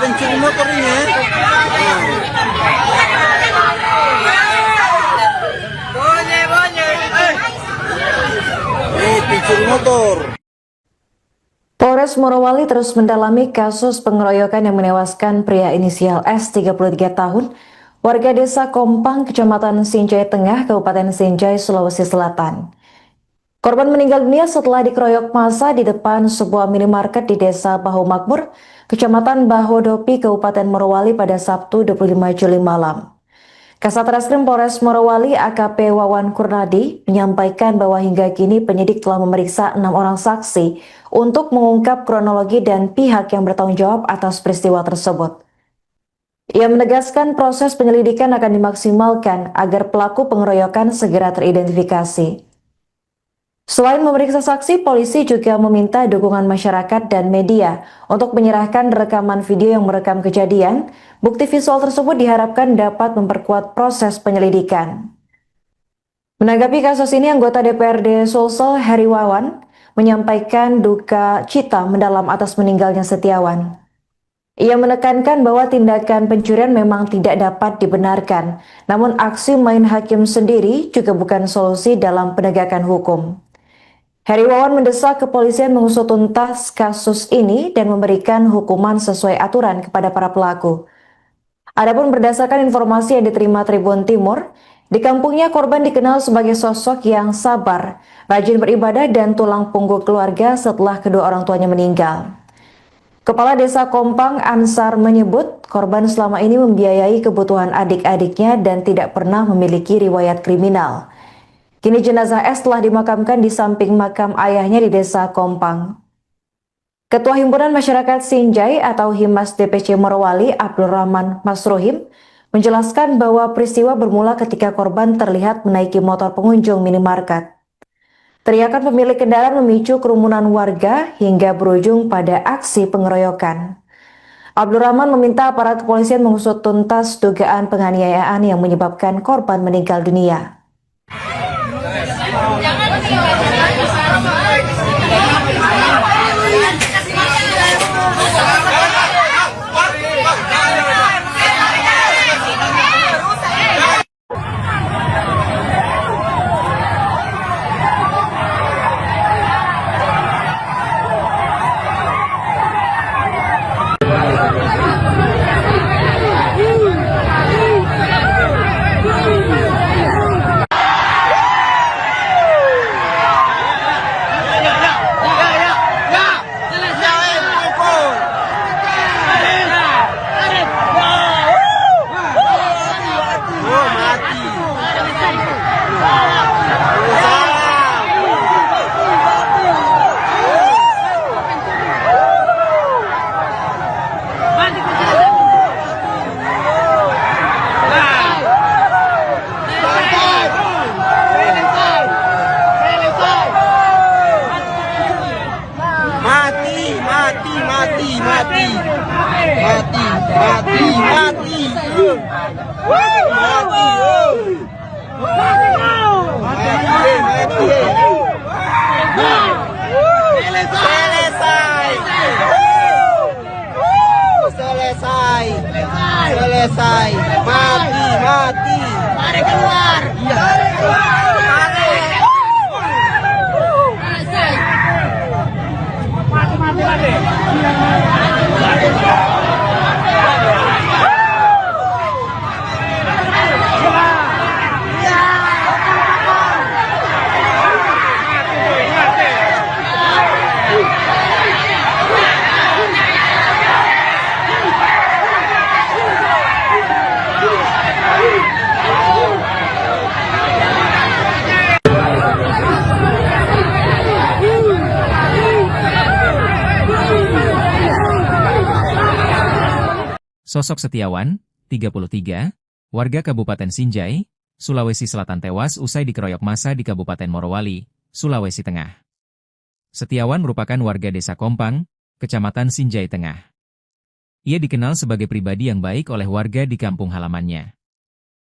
Pencuri motor ini ya. Pencuri motor. Polres Morowali terus mendalami kasus pengeroyokan yang menewaskan pria inisial S 33 tahun, warga desa Kompang, Kecamatan Sinjai Tengah, Kabupaten Sinjai, Sulawesi Selatan. Korban meninggal dunia setelah dikeroyok massa di depan sebuah minimarket di desa Baho Makmur, Kecamatan Bahodopi, Kabupaten Morowali pada Sabtu 25 Juli malam. Kasat Reskrim Polres Morowali AKP Wawan Kurnadi menyampaikan bahwa hingga kini penyidik telah memeriksa 6 orang saksi untuk mengungkap kronologi dan pihak yang bertanggung jawab atas peristiwa tersebut. Ia menegaskan proses penyelidikan akan dimaksimalkan agar pelaku pengeroyokan segera teridentifikasi. Selain memeriksa saksi, polisi juga meminta dukungan masyarakat dan media untuk menyerahkan rekaman video yang merekam kejadian. Bukti visual tersebut diharapkan dapat memperkuat proses penyelidikan. Menanggapi kasus ini, anggota DPRD Sulsel Heri Wawan menyampaikan duka cita mendalam atas meninggalnya Setiawan. Ia menekankan bahwa tindakan pencurian memang tidak dapat dibenarkan, namun aksi main hakim sendiri juga bukan solusi dalam penegakan hukum. Heri Wawan mendesak kepolisian mengusut tuntas kasus ini dan memberikan hukuman sesuai aturan kepada para pelaku. Adapun berdasarkan informasi yang diterima Tribun Timur, di kampungnya korban dikenal sebagai sosok yang sabar, rajin beribadah dan tulang punggung keluarga setelah kedua orang tuanya meninggal. Kepala Desa Kompang Ansar menyebut korban selama ini membiayai kebutuhan adik-adiknya dan tidak pernah memiliki riwayat kriminal. Kini jenazah S telah dimakamkan di samping makam ayahnya di Desa Kompang. Ketua Himpunan Masyarakat Sinjai atau Himas DPC Morowali, Abdul Rahman Masruhim, menjelaskan bahwa peristiwa bermula ketika korban terlihat menaiki motor pengunjung minimarket. Teriakan pemilik kendaraan memicu kerumunan warga hingga berujung pada aksi pengeroyokan. Abdul Rahman meminta aparat kepolisian mengusut tuntas dugaan penganiayaan yang menyebabkan korban meninggal dunia. Selesai. Mati. Mari keluar. Sosok Setiawan, 33, warga Kabupaten Sinjai, Sulawesi Selatan tewas usai dikeroyok massa di Kabupaten Morowali, Sulawesi Tengah. Setiawan merupakan warga Desa Kompang, Kecamatan Sinjai Tengah. Ia dikenal sebagai pribadi yang baik oleh warga di kampung halamannya.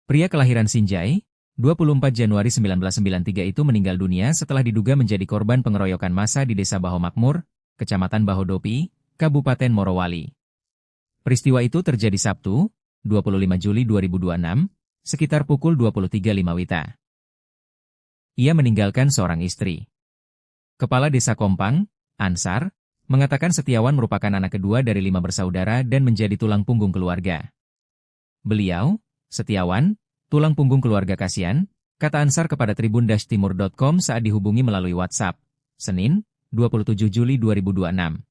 Pria kelahiran Sinjai, 24 Januari 1993 itu meninggal dunia setelah diduga menjadi korban pengeroyokan massa di Desa Baho Makmur, Kecamatan Bahodopi, Kabupaten Morowali. Peristiwa itu terjadi Sabtu, 25 Juli 2026, sekitar pukul 23.05 WITA. Ia meninggalkan seorang istri. Kepala Desa Kompang, Ansar, mengatakan Setiawan merupakan anak kedua dari 5 bersaudara dan menjadi tulang punggung keluarga. Beliau, Setiawan, tulang punggung keluarga kasihan, kata Ansar kepada tribun-timur.com saat dihubungi melalui WhatsApp, Senin, 27 Juli 2026.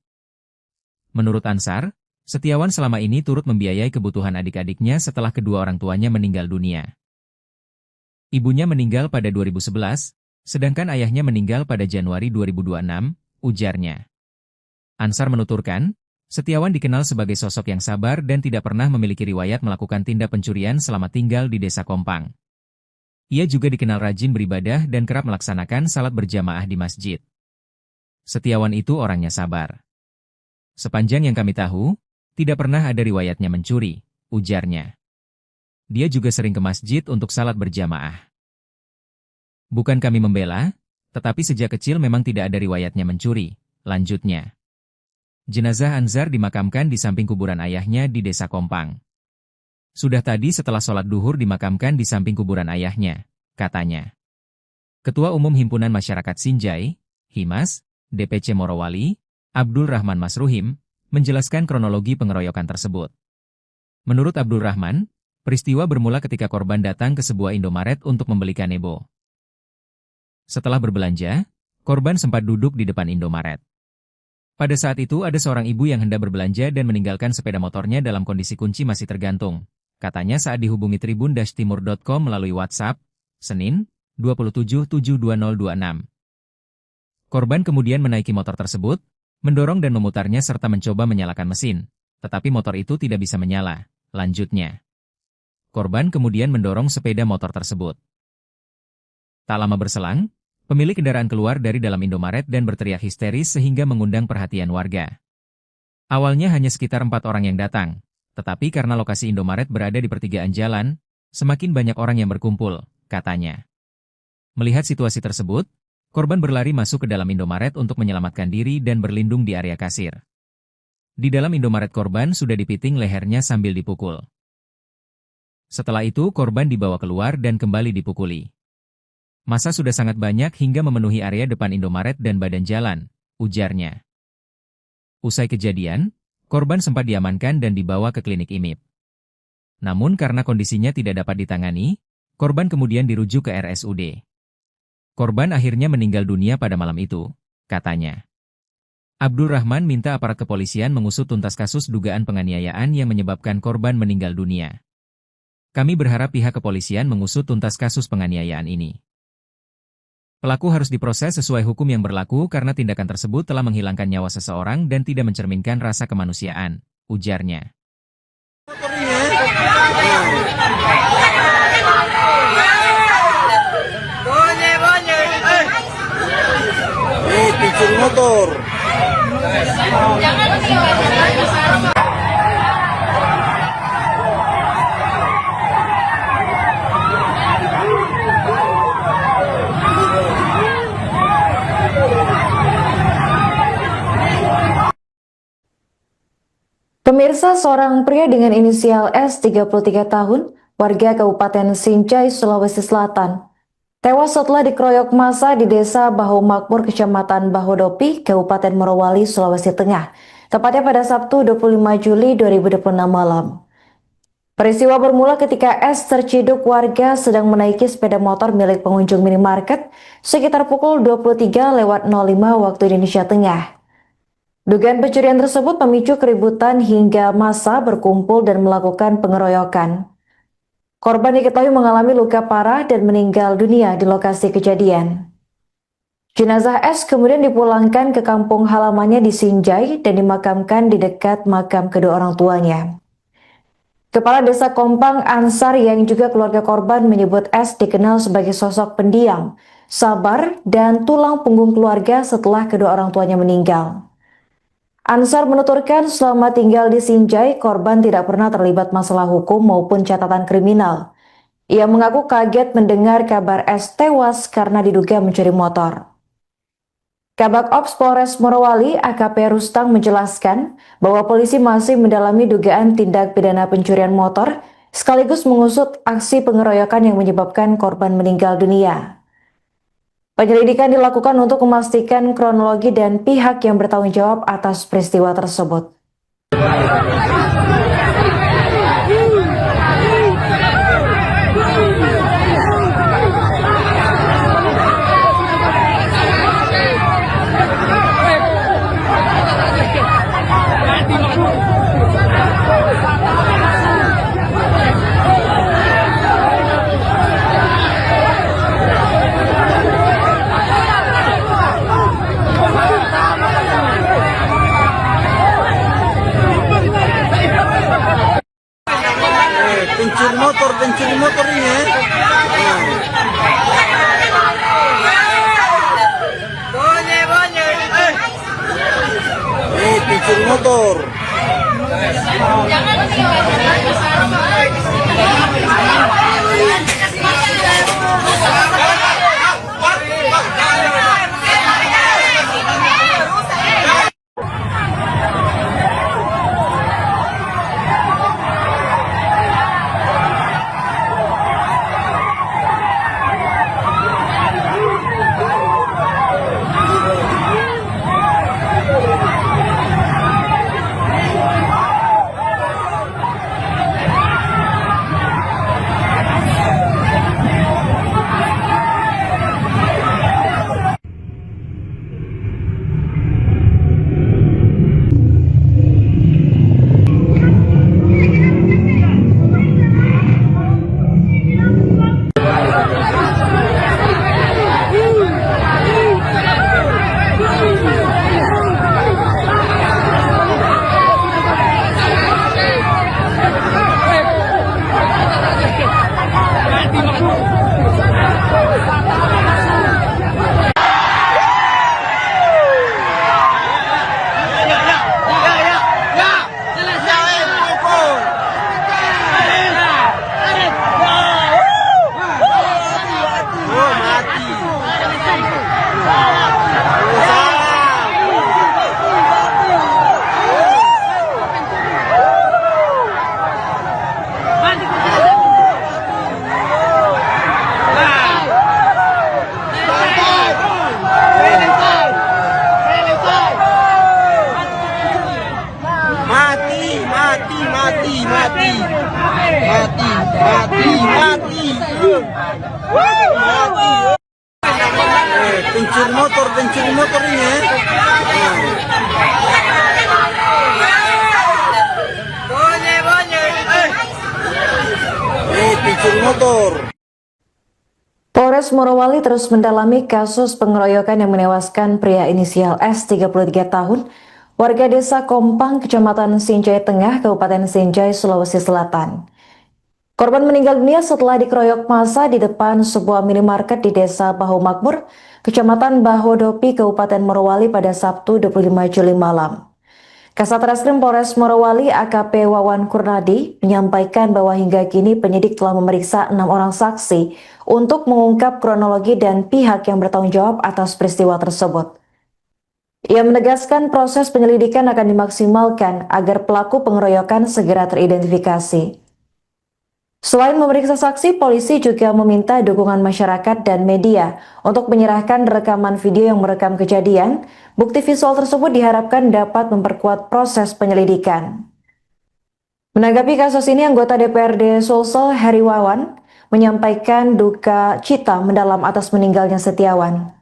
Menurut Ansar, Setiawan selama ini turut membiayai kebutuhan adik-adiknya setelah kedua orang tuanya meninggal dunia. Ibunya meninggal pada 2011, sedangkan ayahnya meninggal pada Januari 2026, ujarnya. Ansar menuturkan, Setiawan dikenal sebagai sosok yang sabar dan tidak pernah memiliki riwayat melakukan tindak pencurian selama tinggal di Desa Kompang. Ia juga dikenal rajin beribadah dan kerap melaksanakan salat berjamaah di masjid. Setiawan itu orangnya sabar. Sepanjang yang kami tahu, tidak pernah ada riwayatnya mencuri, ujarnya. Dia juga sering ke masjid untuk salat berjamaah. Bukan kami membela, tetapi sejak kecil memang tidak ada riwayatnya mencuri, lanjutnya. Jenazah Ansar dimakamkan di samping kuburan ayahnya di Desa Kompang. Sudah tadi setelah sholat duhur dimakamkan di samping kuburan ayahnya, katanya. Ketua Umum Himpunan Masyarakat Sinjai, Himas, DPC Morowali, Abdul Rahman Masruhim, menjelaskan kronologi pengeroyokan tersebut. Menurut Abdul Rahman, peristiwa bermula ketika korban datang ke sebuah Indomaret untuk membeli kanebo. Setelah berbelanja, korban sempat duduk di depan Indomaret. Pada saat itu ada seorang ibu yang hendak berbelanja dan meninggalkan sepeda motornya dalam kondisi kunci masih tergantung, katanya saat dihubungi tribun-timur.com melalui WhatsApp, Senin, 27/7/2026. Korban kemudian menaiki motor tersebut, mendorong dan memutarnya serta mencoba menyalakan mesin, tetapi motor itu tidak bisa menyala, lanjutnya. Korban kemudian mendorong sepeda motor tersebut. Tak lama berselang, pemilik kendaraan keluar dari dalam Indomaret dan berteriak histeris sehingga mengundang perhatian warga. Awalnya hanya sekitar 4 orang yang datang, tetapi karena lokasi Indomaret berada di pertigaan jalan, semakin banyak orang yang berkumpul, katanya. Melihat situasi tersebut, korban berlari masuk ke dalam Indomaret untuk menyelamatkan diri dan berlindung di area kasir. Di dalam Indomaret korban sudah dipiting lehernya sambil dipukul. Setelah itu korban dibawa keluar dan kembali dipukuli. Massa sudah sangat banyak hingga memenuhi area depan Indomaret dan badan jalan, ujarnya. Usai kejadian, korban sempat diamankan dan dibawa ke klinik IMIP. Namun karena kondisinya tidak dapat ditangani, korban kemudian dirujuk ke RSUD. Korban akhirnya meninggal dunia pada malam itu, katanya. Abdul Rahman minta aparat kepolisian mengusut tuntas kasus dugaan penganiayaan yang menyebabkan korban meninggal dunia. Kami berharap pihak kepolisian mengusut tuntas kasus penganiayaan ini. Pelaku harus diproses sesuai hukum yang berlaku karena tindakan tersebut telah menghilangkan nyawa seseorang dan tidak mencerminkan rasa kemanusiaan, ujarnya. Pencuri motor. Pemirsa, seorang pria dengan inisial S 33 tahun, warga Kabupaten Sinjai, Sulawesi Selatan, tewas setelah dikeroyok massa di Desa Baho Makmur, Kecamatan Bahodopi, Kabupaten Morowali, Sulawesi Tengah, tepatnya pada Sabtu 25 Juli 2026 malam. Peristiwa bermula ketika S terciduk warga sedang menaiki sepeda motor milik pengunjung minimarket sekitar pukul 23:05 waktu Indonesia Tengah. Dugaan pencurian tersebut memicu keributan hingga massa berkumpul dan melakukan pengeroyokan. Korban diketahui mengalami luka parah dan meninggal dunia di lokasi kejadian. Jenazah S kemudian dipulangkan ke kampung halamannya di Sinjai dan dimakamkan di dekat makam kedua orang tuanya. Kepala Desa Kompang Ansar yang juga keluarga korban menyebut S dikenal sebagai sosok pendiam, sabar, dan tulang punggung keluarga setelah kedua orang tuanya meninggal. Ansar menuturkan selama tinggal di Sinjai, korban tidak pernah terlibat masalah hukum maupun catatan kriminal. Ia mengaku kaget mendengar kabar S tewas karena diduga mencuri motor. Kabak Ops Polres Morowali AKP Rustang menjelaskan bahwa polisi masih mendalami dugaan tindak pidana pencurian motor sekaligus mengusut aksi pengeroyokan yang menyebabkan korban meninggal dunia. Penyelidikan dilakukan untuk memastikan kronologi dan pihak yang bertanggung jawab atas peristiwa tersebut. pencuri motor ini ya. Pencuri motor. Pencuri motor ini ya. Pencuri motor. Polres Morowali terus mendalami kasus pengeroyokan yang menewaskan pria inisial S 33 tahun, warga desa Kompang, Kecamatan Sinjai Tengah, Kabupaten Sinjai, Sulawesi Selatan. Korban meninggal dunia setelah dikeroyok massa di depan sebuah minimarket di Desa Bahu Makmur, Kecamatan Bahodopi, Kabupaten Morowali pada Sabtu 25 Juli malam. Kasat Reskrim Polres Morowali AKP Wawan Kurnadi menyampaikan bahwa hingga kini penyidik telah memeriksa 6 orang saksi untuk mengungkap kronologi dan pihak yang bertanggung jawab atas peristiwa tersebut. Ia menegaskan proses penyelidikan akan dimaksimalkan agar pelaku pengeroyokan segera teridentifikasi. Selain memeriksa saksi, polisi juga meminta dukungan masyarakat dan media untuk menyerahkan rekaman video yang merekam kejadian. Bukti visual tersebut diharapkan dapat memperkuat proses penyelidikan. Menanggapi kasus ini, anggota DPRD Sulsel Heri Wawan menyampaikan duka cita mendalam atas meninggalnya Setiawan.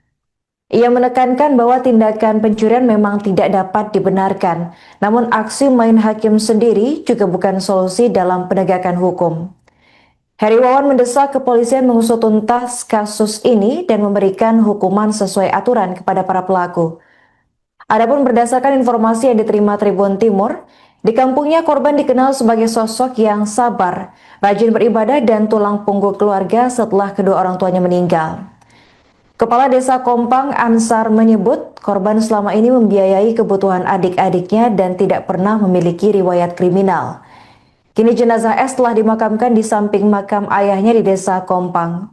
Ia menekankan bahwa tindakan pencurian memang tidak dapat dibenarkan, namun aksi main hakim sendiri juga bukan solusi dalam penegakan hukum. Heri Wawan mendesak kepolisian mengusut tuntas kasus ini dan memberikan hukuman sesuai aturan kepada para pelaku. Adapun berdasarkan informasi yang diterima Tribun Timur, di kampungnya korban dikenal sebagai sosok yang sabar, rajin beribadah dan tulang punggung keluarga setelah kedua orang tuanya meninggal. Kepala Desa Kompang Ansar menyebut korban selama ini membiayai kebutuhan adik-adiknya dan tidak pernah memiliki riwayat kriminal. Kini jenazah S telah dimakamkan di samping makam ayahnya di Desa Kompang.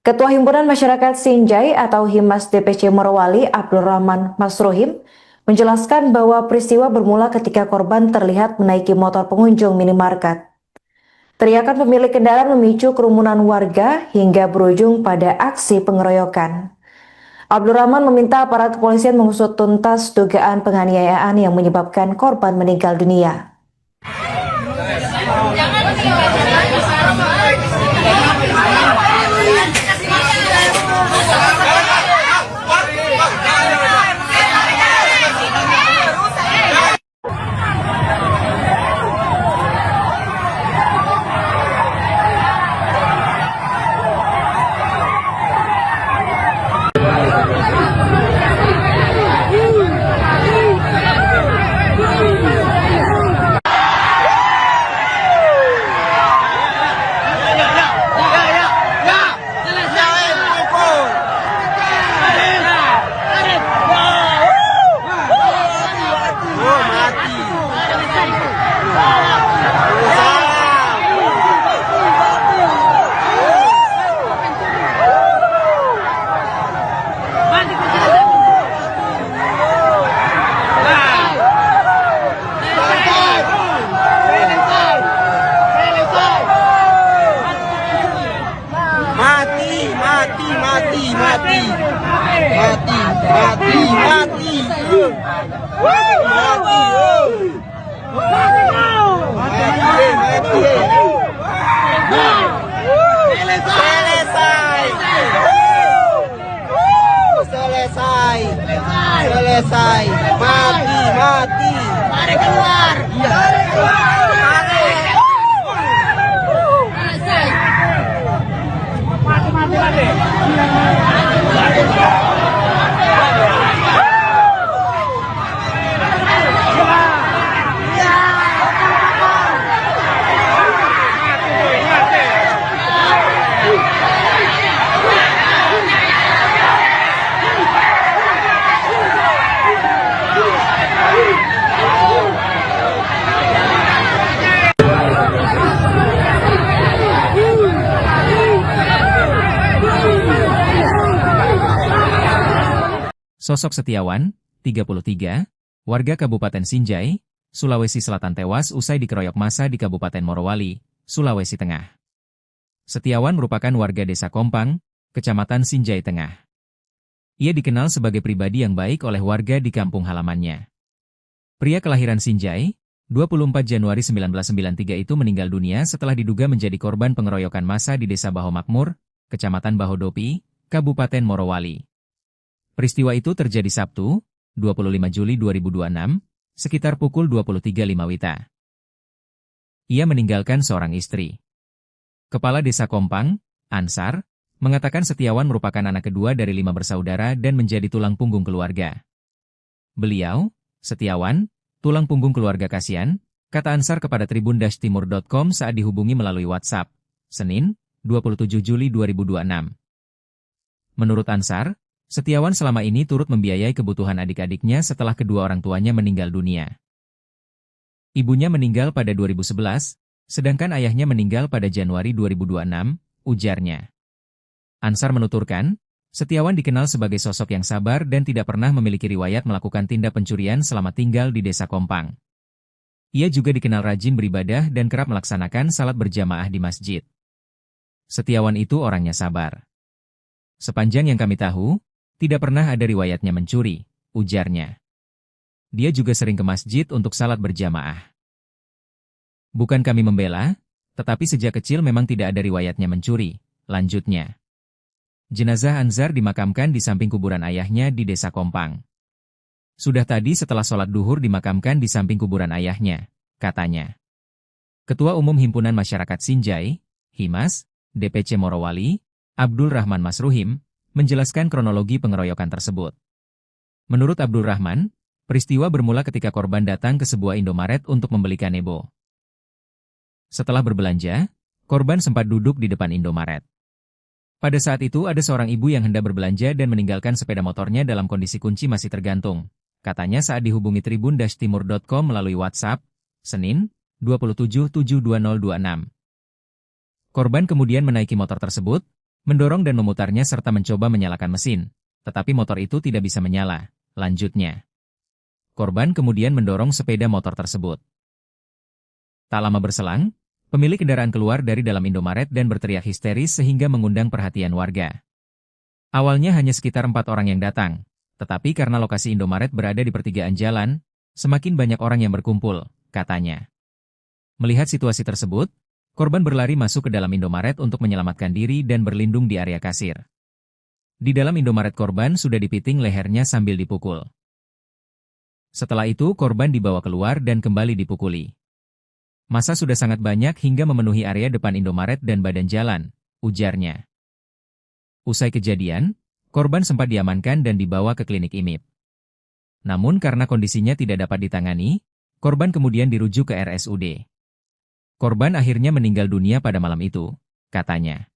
Ketua Himpunan Masyarakat Sinjai atau Himas DPC Morowali Abdul Rahman Masruhim menjelaskan bahwa peristiwa bermula ketika korban terlihat menaiki motor pengunjung minimarket. Teriakan pemilik kendaraan memicu kerumunan warga hingga berujung pada aksi pengeroyokan. Abdul Rahman meminta aparat kepolisian mengusut tuntas dugaan penganiayaan yang menyebabkan korban meninggal dunia. Selesai. Mati. Mari keluar. Sosok Setiawan, 33, warga Kabupaten Sinjai, Sulawesi Selatan tewas usai dikeroyok massa di Kabupaten Morowali, Sulawesi Tengah. Setiawan merupakan warga Desa Kompang, Kecamatan Sinjai Tengah. Ia dikenal sebagai pribadi yang baik oleh warga di kampung halamannya. Pria kelahiran Sinjai, 24 Januari 1993 itu meninggal dunia setelah diduga menjadi korban pengeroyokan massa di Desa Baho Makmur, Kecamatan Bahodopi, Kabupaten Morowali. Peristiwa itu terjadi Sabtu, 25 Juli 2026, sekitar pukul 23.05 WITA. Ia meninggalkan seorang istri. Kepala Desa Kompang, Ansar, mengatakan Setiawan merupakan anak kedua dari 5 bersaudara dan menjadi tulang punggung keluarga. Beliau, Setiawan, tulang punggung keluarga kasihan, kata Ansar kepada tribun-timur.com saat dihubungi melalui WhatsApp, Senin, 27 Juli 2026. Menurut Ansar, Setiawan selama ini turut membiayai kebutuhan adik-adiknya setelah kedua orang tuanya meninggal dunia. Ibunya meninggal pada 2011, sedangkan ayahnya meninggal pada Januari 2026, ujarnya. Ansar menuturkan, Setiawan dikenal sebagai sosok yang sabar dan tidak pernah memiliki riwayat melakukan tindak pencurian selama tinggal di Desa Kompang. Ia juga dikenal rajin beribadah dan kerap melaksanakan salat berjamaah di masjid. Setiawan itu orangnya sabar. Sepanjang yang kami tahu, tidak pernah ada riwayatnya mencuri, ujarnya. Dia juga sering ke masjid untuk salat berjamaah. Bukan kami membela, tetapi sejak kecil memang tidak ada riwayatnya mencuri, lanjutnya. Jenazah Ansar dimakamkan di samping kuburan ayahnya di Desa Kompang. Sudah tadi setelah sholat duhur dimakamkan di samping kuburan ayahnya, katanya. Ketua Umum Himpunan Masyarakat Sinjai, Himas, DPC Morowali, Abdul Rahman Masruhim, menjelaskan kronologi pengeroyokan tersebut. Menurut Abdul Rahman, peristiwa bermula ketika korban datang ke sebuah Indomaret untuk membeli kanebo. Setelah berbelanja, korban sempat duduk di depan Indomaret. Pada saat itu ada seorang ibu yang hendak berbelanja dan meninggalkan sepeda motornya dalam kondisi kunci masih tergantung, katanya saat dihubungi tribun-timur.com melalui WhatsApp, Senin, 27/7/2026. Korban kemudian menaiki motor tersebut, mendorong dan memutarnya serta mencoba menyalakan mesin, tetapi motor itu tidak bisa menyala. Lanjutnya, korban kemudian mendorong sepeda motor tersebut. Tak lama berselang, pemilik kendaraan keluar dari dalam Indomaret dan berteriak histeris sehingga mengundang perhatian warga. Awalnya hanya sekitar 4 orang yang datang, tetapi karena lokasi Indomaret berada di pertigaan jalan, semakin banyak orang yang berkumpul, katanya. Melihat situasi tersebut, korban berlari masuk ke dalam Indomaret untuk menyelamatkan diri dan berlindung di area kasir. Di dalam Indomaret korban sudah dipiting lehernya sambil dipukul. Setelah itu korban dibawa keluar dan kembali dipukuli. Massa sudah sangat banyak hingga memenuhi area depan Indomaret dan badan jalan, ujarnya. Usai kejadian, korban sempat diamankan dan dibawa ke klinik IMIP. Namun karena kondisinya tidak dapat ditangani, korban kemudian dirujuk ke RSUD. Korban akhirnya meninggal dunia pada malam itu, katanya.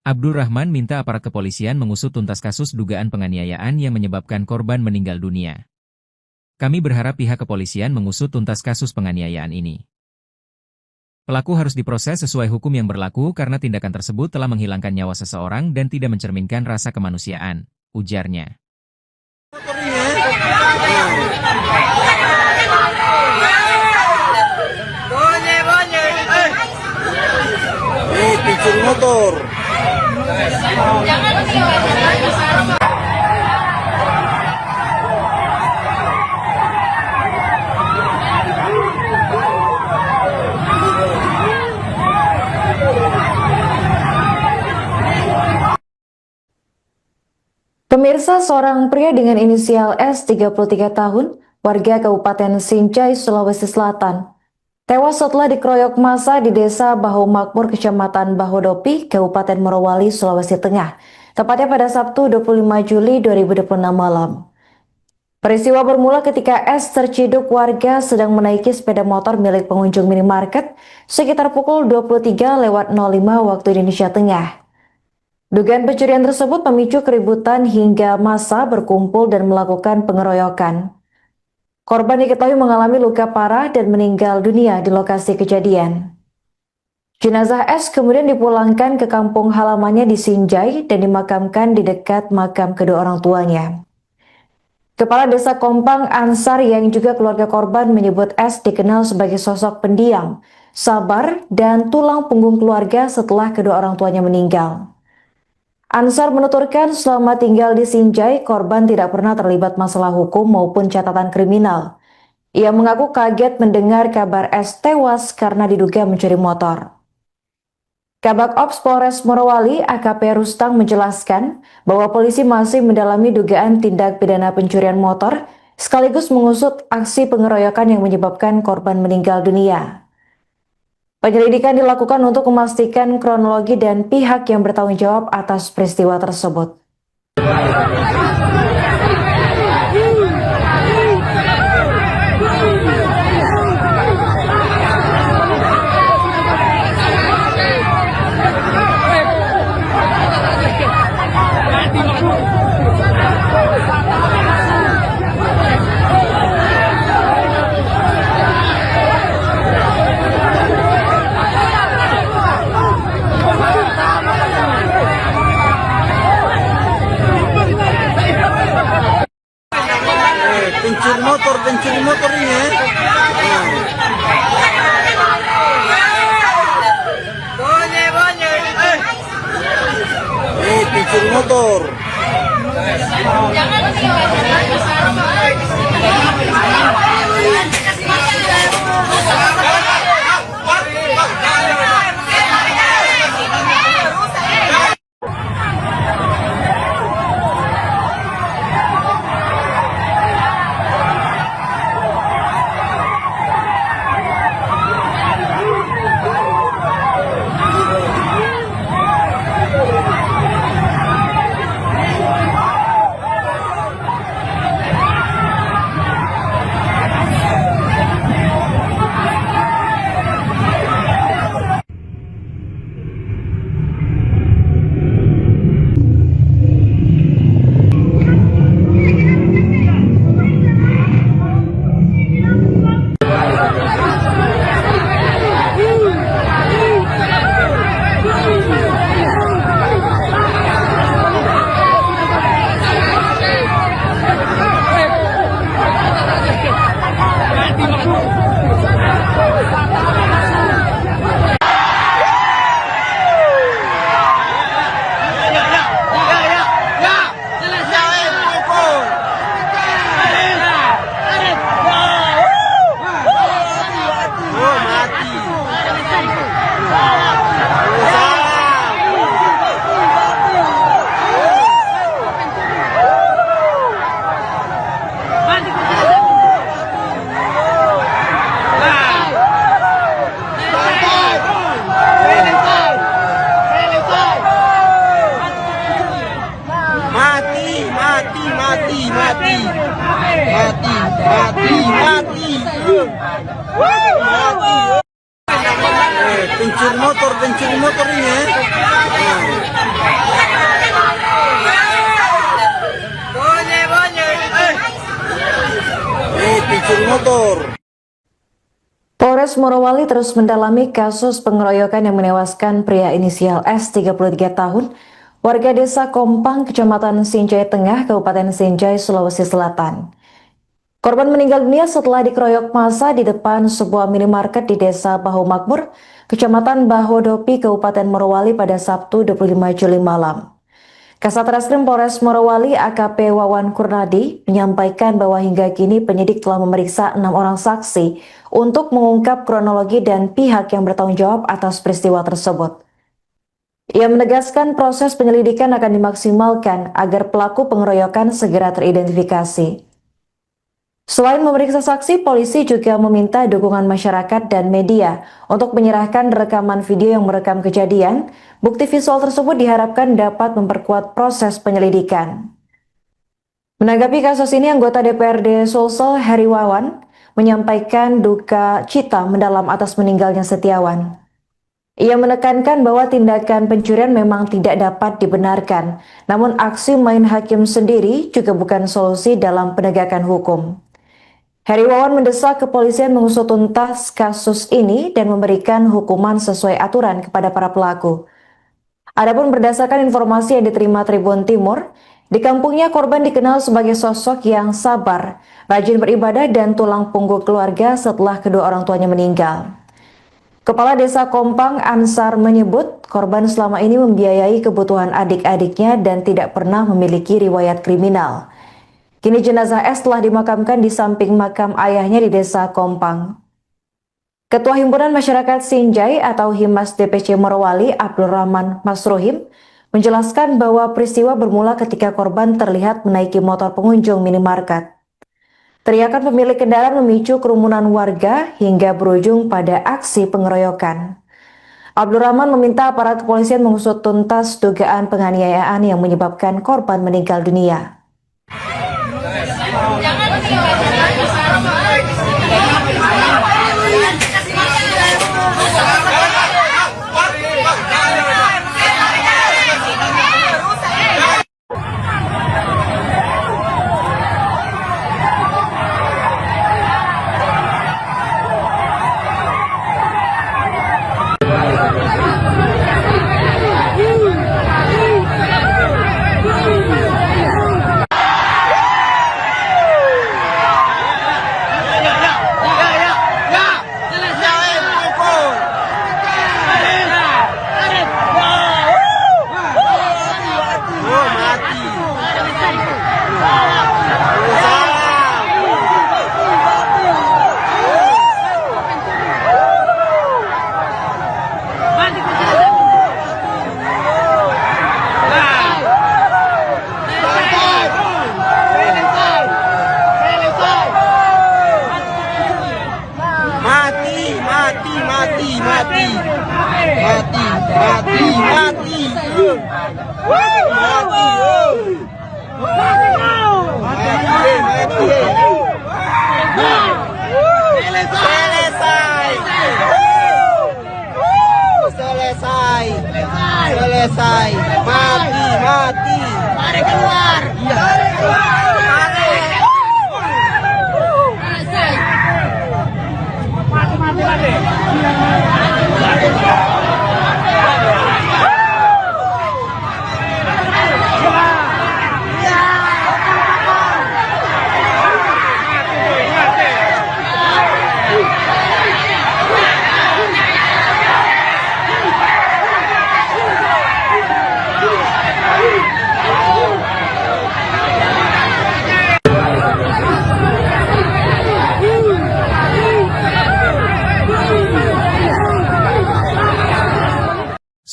Abdul Rahman minta aparat kepolisian mengusut tuntas kasus dugaan penganiayaan yang menyebabkan korban meninggal dunia. Kami berharap pihak kepolisian mengusut tuntas kasus penganiayaan ini. Pelaku harus diproses sesuai hukum yang berlaku karena tindakan tersebut telah menghilangkan nyawa seseorang dan tidak mencerminkan rasa kemanusiaan, ujarnya. Pencuri motor. Pemirsa, seorang pria dengan inisial S 33 tahun, warga Kabupaten Sinjai, Sulawesi Selatan, tewas setelah dikeroyok massa di Desa Bahu Makmur, Kecamatan Bahodopi, Kabupaten Morowali, Sulawesi Tengah, tepatnya pada Sabtu 25 Juli 2026 malam. Peristiwa bermula ketika S terciduk warga sedang menaiki sepeda motor milik pengunjung minimarket sekitar pukul 23.05 waktu Indonesia Tengah. Dugaan pencurian tersebut memicu keributan hingga massa berkumpul dan melakukan pengeroyokan. Korban diketahui mengalami luka parah dan meninggal dunia di lokasi kejadian. Jenazah S kemudian dipulangkan ke kampung halamannya di Sinjai dan dimakamkan di dekat makam kedua orang tuanya. Kepala Desa Kompang Ansar yang juga keluarga korban menyebut S dikenal sebagai sosok pendiam, sabar, dan tulang punggung keluarga setelah kedua orang tuanya meninggal. Ansar menuturkan selama tinggal di Sinjai, korban tidak pernah terlibat masalah hukum maupun catatan kriminal. Ia mengaku kaget mendengar kabar S tewas karena diduga mencuri motor. Kabak Ops Polres Morowali AKP Rustang menjelaskan bahwa polisi masih mendalami dugaan tindak pidana pencurian motor sekaligus mengusut aksi pengeroyokan yang menyebabkan korban meninggal dunia. Penyelidikan dilakukan untuk memastikan kronologi dan pihak yang bertanggung jawab atas peristiwa tersebut. pencuri motor ini ya. Pencuri motor. Polres Morowali terus mendalami kasus pengeroyokan yang menewaskan pria inisial S 33 tahun, warga desa Kompang, Kecamatan Sinjai Tengah, Kabupaten Sinjai, Sulawesi Selatan. Korban meninggal dunia setelah dikeroyok massa di depan sebuah minimarket di desa Baho Makmur, Kecamatan Bahodopi, Kabupaten Morowali pada Sabtu 25 Juli malam. Kasat Reskrim Polres Morowali AKP Wawan Kurnadi menyampaikan bahwa hingga kini penyidik telah memeriksa 6 orang saksi untuk mengungkap kronologi dan pihak yang bertanggung jawab atas peristiwa tersebut. Ia menegaskan proses penyelidikan akan dimaksimalkan agar pelaku pengeroyokan segera teridentifikasi. Selain memeriksa saksi, polisi juga meminta dukungan masyarakat dan media untuk menyerahkan rekaman video yang merekam kejadian. Bukti visual tersebut diharapkan dapat memperkuat proses penyelidikan. Menanggapi kasus ini, anggota DPRD Sulsel Heri Wawan menyampaikan duka cita mendalam atas meninggalnya Setiawan. Ia menekankan bahwa tindakan pencurian memang tidak dapat dibenarkan, namun aksi main hakim sendiri juga bukan solusi dalam penegakan hukum. Heri Wawan mendesak kepolisian mengusut tuntas kasus ini dan memberikan hukuman sesuai aturan kepada para pelaku. Adapun berdasarkan informasi yang diterima Tribun Timur, di kampungnya korban dikenal sebagai sosok yang sabar, rajin beribadah dan tulang punggung keluarga setelah kedua orang tuanya meninggal. Kepala Desa Kompang Ansar menyebut korban selama ini membiayai kebutuhan adik-adiknya dan tidak pernah memiliki riwayat kriminal. Kini jenazah S telah dimakamkan di samping makam ayahnya di Desa Kompang. Ketua Himpunan Masyarakat Sinjai atau Himas DPC Morowali, Abdul Rahman Masruhim, menjelaskan bahwa peristiwa bermula ketika korban terlihat menaiki motor pengunjung minimarket. Teriakan pemilik kendaraan memicu kerumunan warga hingga berujung pada aksi pengeroyokan. Abdul Rahman meminta aparat kepolisian mengusut tuntas dugaan penganiayaan yang menyebabkan korban meninggal dunia. Selesai. Mati. Mari keluar.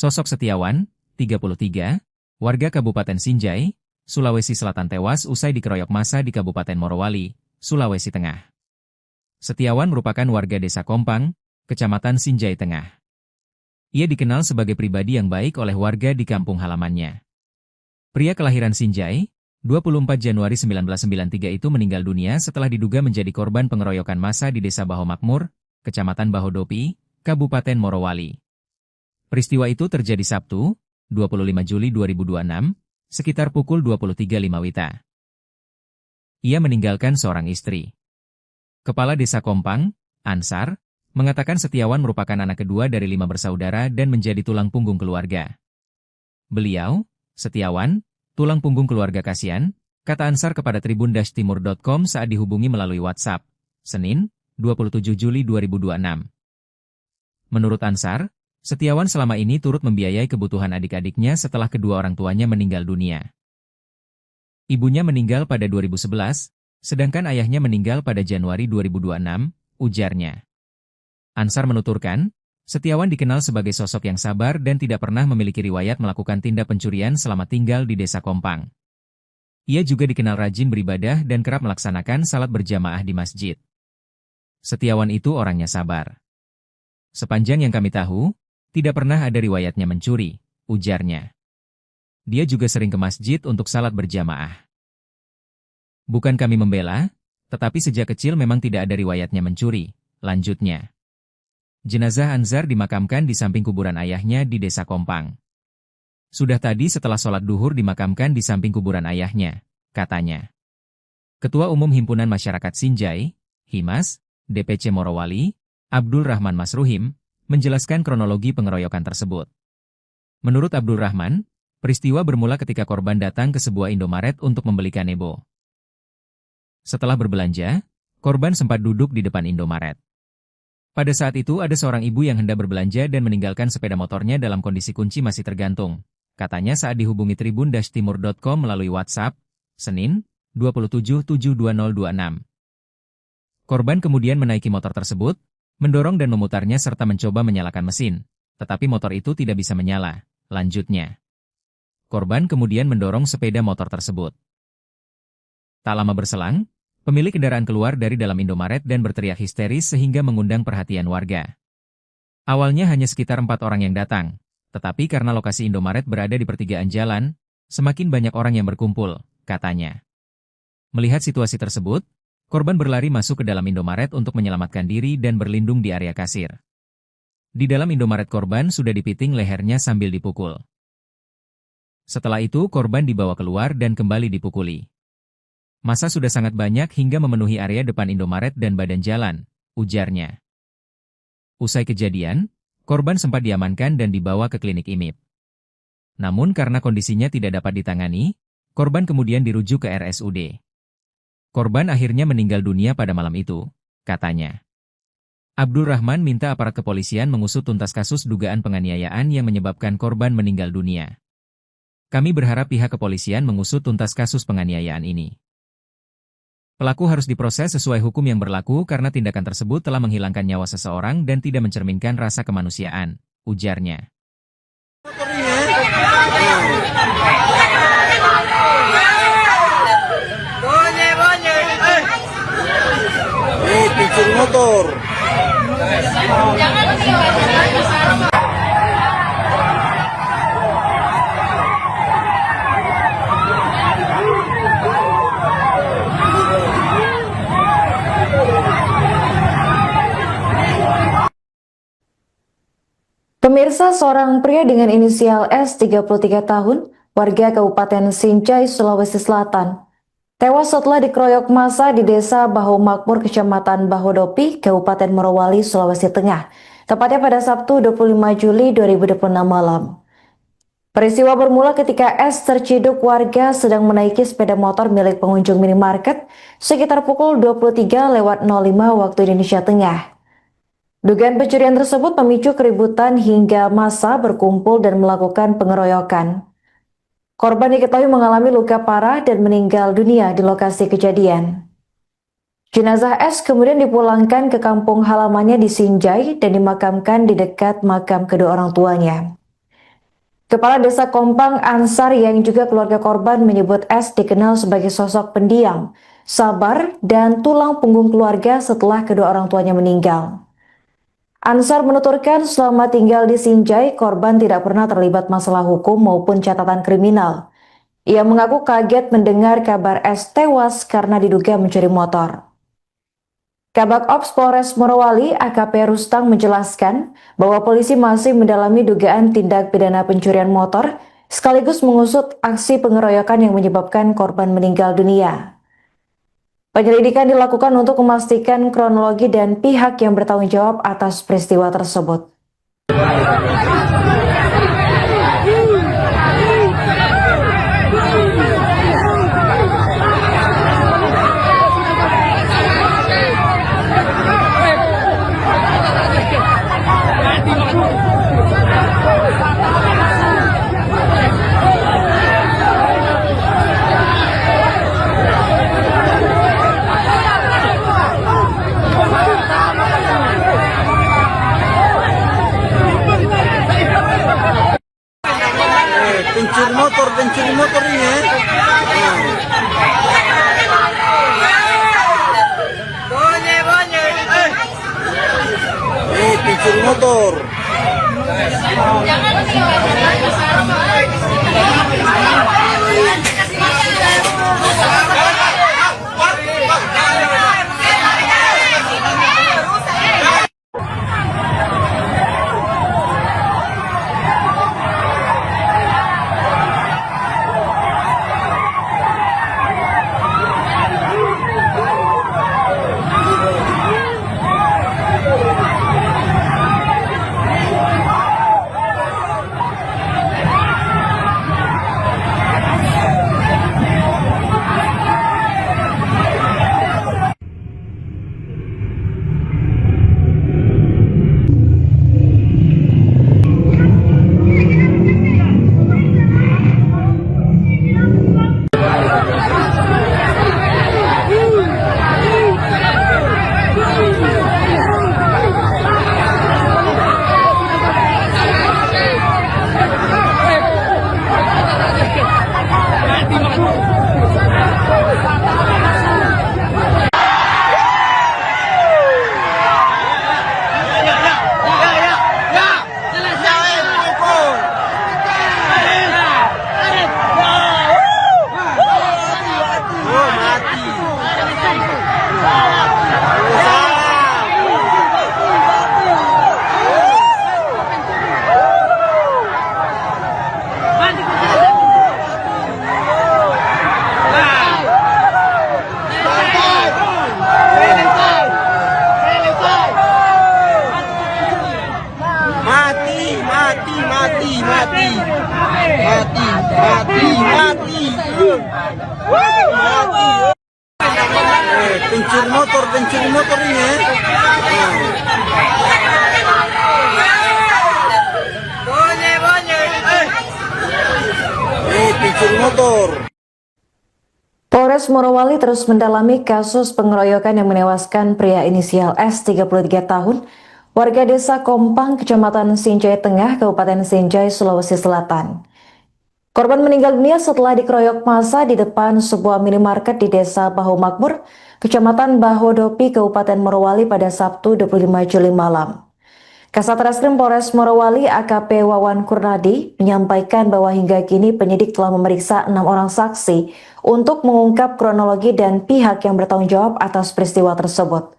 Sosok Setiawan, 33, warga Kabupaten Sinjai, Sulawesi Selatan tewas usai dikeroyok massa di Kabupaten Morowali, Sulawesi Tengah. Setiawan merupakan warga Desa Kompang, Kecamatan Sinjai Tengah. Ia dikenal sebagai pribadi yang baik oleh warga di kampung halamannya. Pria kelahiran Sinjai, 24 Januari 1993 itu meninggal dunia setelah diduga menjadi korban pengeroyokan massa di Desa Baho Makmur, Kecamatan Bahodopi, Kabupaten Morowali. Peristiwa itu terjadi Sabtu, 25 Juli 2026, sekitar pukul 23.05 WITA. Ia meninggalkan seorang istri. Kepala Desa Kompang, Ansar, mengatakan Setiawan merupakan anak kedua dari 5 bersaudara dan menjadi tulang punggung keluarga. Beliau, Setiawan, tulang punggung keluarga kasihan, kata Ansar kepada tribun-timur.com saat dihubungi melalui WhatsApp, Senin, 27 Juli 2026. Menurut Ansar, Setiawan selama ini turut membiayai kebutuhan adik-adiknya setelah kedua orang tuanya meninggal dunia. Ibunya meninggal pada 2011, sedangkan ayahnya meninggal pada Januari 2026, ujarnya. Ansar menuturkan, Setiawan dikenal sebagai sosok yang sabar dan tidak pernah memiliki riwayat melakukan tindak pencurian selama tinggal di Desa Kompang. Ia juga dikenal rajin beribadah dan kerap melaksanakan salat berjamaah di masjid. Setiawan itu orangnya sabar. Sepanjang yang kami tahu, tidak pernah ada riwayatnya mencuri, ujarnya. Dia juga sering ke masjid untuk salat berjamaah. Bukan kami membela, tetapi sejak kecil memang tidak ada riwayatnya mencuri, lanjutnya. Jenazah Ansar dimakamkan di samping kuburan ayahnya di Desa Kompang. Sudah tadi setelah sholat duhur dimakamkan di samping kuburan ayahnya, katanya. Ketua Umum Himpunan Masyarakat Sinjai, Himas, DPC Morowali, Abdul Rahman Masruhim, menjelaskan kronologi pengeroyokan tersebut. Menurut Abdul Rahman, peristiwa bermula ketika korban datang ke sebuah Indomaret untuk membeli kanebo. Setelah berbelanja, korban sempat duduk di depan Indomaret. Pada saat itu ada seorang ibu yang hendak berbelanja dan meninggalkan sepeda motornya dalam kondisi kunci masih tergantung. Katanya saat dihubungi tribun-timur.com melalui WhatsApp, Senin, 27/7/2026. Korban kemudian menaiki motor tersebut, mendorong dan memutarnya serta mencoba menyalakan mesin, tetapi motor itu tidak bisa menyala, lanjutnya. Korban kemudian mendorong sepeda motor tersebut. Tak lama berselang, pemilik kendaraan keluar dari dalam Indomaret dan berteriak histeris sehingga mengundang perhatian warga. Awalnya hanya sekitar 4 orang yang datang, tetapi karena lokasi Indomaret berada di pertigaan jalan, semakin banyak orang yang berkumpul, katanya. Melihat situasi tersebut, korban berlari masuk ke dalam Indomaret untuk menyelamatkan diri dan berlindung di area kasir. Di dalam Indomaret korban sudah dipiting lehernya sambil dipukul. Setelah itu korban dibawa keluar dan kembali dipukuli. Massa sudah sangat banyak hingga memenuhi area depan Indomaret dan badan jalan, ujarnya. Usai kejadian, korban sempat diamankan dan dibawa ke klinik IMIP. Namun karena kondisinya tidak dapat ditangani, korban kemudian dirujuk ke RSUD. Korban akhirnya meninggal dunia pada malam itu, katanya. Abdul Rahman minta aparat kepolisian mengusut tuntas kasus dugaan penganiayaan yang menyebabkan korban meninggal dunia. Kami berharap pihak kepolisian mengusut tuntas kasus penganiayaan ini. Pelaku harus diproses sesuai hukum yang berlaku karena tindakan tersebut telah menghilangkan nyawa seseorang dan tidak mencerminkan rasa kemanusiaan, ujarnya. Pincur motor. Pemirsa, seorang pria dengan inisial S 33 tahun, warga Kabupaten Sinjai, Sulawesi Selatan, tewas setelah dikeroyok massa di Desa Bahu Makmur, Kecamatan Bahodopi, Kabupaten Morowali, Sulawesi Tengah, tepatnya pada Sabtu 25 Juli 2026 malam. Peristiwa bermula ketika S terciduk warga sedang menaiki sepeda motor milik pengunjung minimarket sekitar pukul 23:05 waktu Indonesia Tengah. Dugaan pencurian tersebut memicu keributan hingga massa berkumpul dan melakukan pengeroyokan. Korban diketahui mengalami luka parah dan meninggal dunia di lokasi kejadian. Jenazah S kemudian dipulangkan ke kampung halamannya di Sinjai dan dimakamkan di dekat makam kedua orang tuanya. Kepala Desa Kompang Ansar yang juga keluarga korban menyebut S dikenal sebagai sosok pendiam, sabar, dan tulang punggung keluarga setelah kedua orang tuanya meninggal. Ansar menuturkan selama tinggal di Sinjai, korban tidak pernah terlibat masalah hukum maupun catatan kriminal. Ia mengaku kaget mendengar kabar S tewas karena diduga mencuri motor. Kabak Ops Polres Morowali AKP Rustang menjelaskan bahwa polisi masih mendalami dugaan tindak pidana pencurian motor sekaligus mengusut aksi pengeroyokan yang menyebabkan korban meninggal dunia. Penyelidikan dilakukan untuk memastikan kronologi dan pihak yang bertanggung jawab atas peristiwa tersebut. pencuri motor ini ya. Pencuri motor. Pencuri motor ini ya. Pencuri motor. Polres Morowali terus mendalami kasus pengeroyokan yang menewaskan pria inisial S 33 tahun, warga desa Kompang, Kecamatan Sinjai Tengah, Kabupaten Sinjai, Sulawesi Selatan. Korban meninggal dunia setelah dikeroyok massa di depan sebuah minimarket di Desa Bahu Makmur, Kecamatan Bahodopi, Kabupaten Morowali pada Sabtu 25 Juli malam. Kasat Reskrim Polres Morowali AKP Wawan Kurnadi menyampaikan bahwa hingga kini penyidik telah memeriksa 6 orang saksi untuk mengungkap kronologi dan pihak yang bertanggung jawab atas peristiwa tersebut.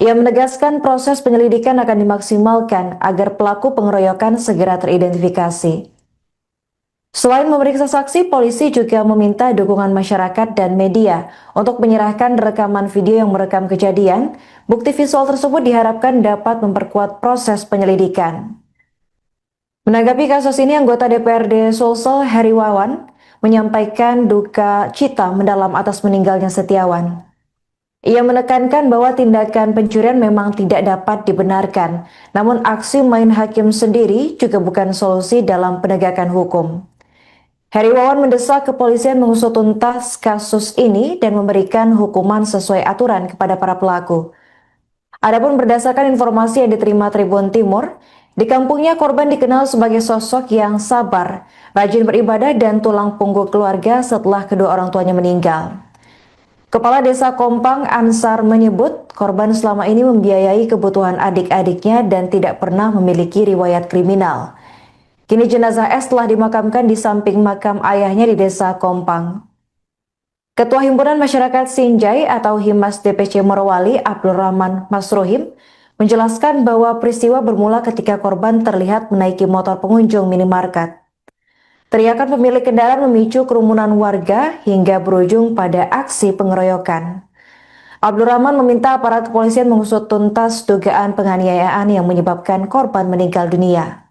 Ia menegaskan proses penyelidikan akan dimaksimalkan agar pelaku pengeroyokan segera teridentifikasi. Selain memeriksa saksi, polisi juga meminta dukungan masyarakat dan media untuk menyerahkan rekaman video yang merekam kejadian. Bukti visual tersebut diharapkan dapat memperkuat proses penyelidikan. Menanggapi kasus ini, anggota DPRD Sulsel Heri Wawan menyampaikan duka cita mendalam atas meninggalnya Setiawan. Ia menekankan bahwa tindakan pencurian memang tidak dapat dibenarkan, namun aksi main hakim sendiri juga bukan solusi dalam penegakan hukum. Heri Wawan mendesak kepolisian mengusut tuntas kasus ini dan memberikan hukuman sesuai aturan kepada para pelaku. Adapun berdasarkan informasi yang diterima Tribun Timur, di kampungnya korban dikenal sebagai sosok yang sabar, rajin beribadah dan tulang punggung keluarga setelah kedua orang tuanya meninggal. Kepala Desa Kompang Ansar menyebut korban selama ini membiayai kebutuhan adik-adiknya dan tidak pernah memiliki riwayat kriminal. Kini jenazah S telah dimakamkan di samping makam ayahnya di Desa Kompang. Ketua Himpunan Masyarakat Sinjai atau Himas DPC Morowali, Abdul Rahman Masruhim, menjelaskan bahwa peristiwa bermula ketika korban terlihat menaiki motor pengunjung minimarket. Teriakan pemilik kendaraan memicu kerumunan warga hingga berujung pada aksi pengeroyokan. Abdul Rahman meminta aparat kepolisian mengusut tuntas dugaan penganiayaan yang menyebabkan korban meninggal dunia.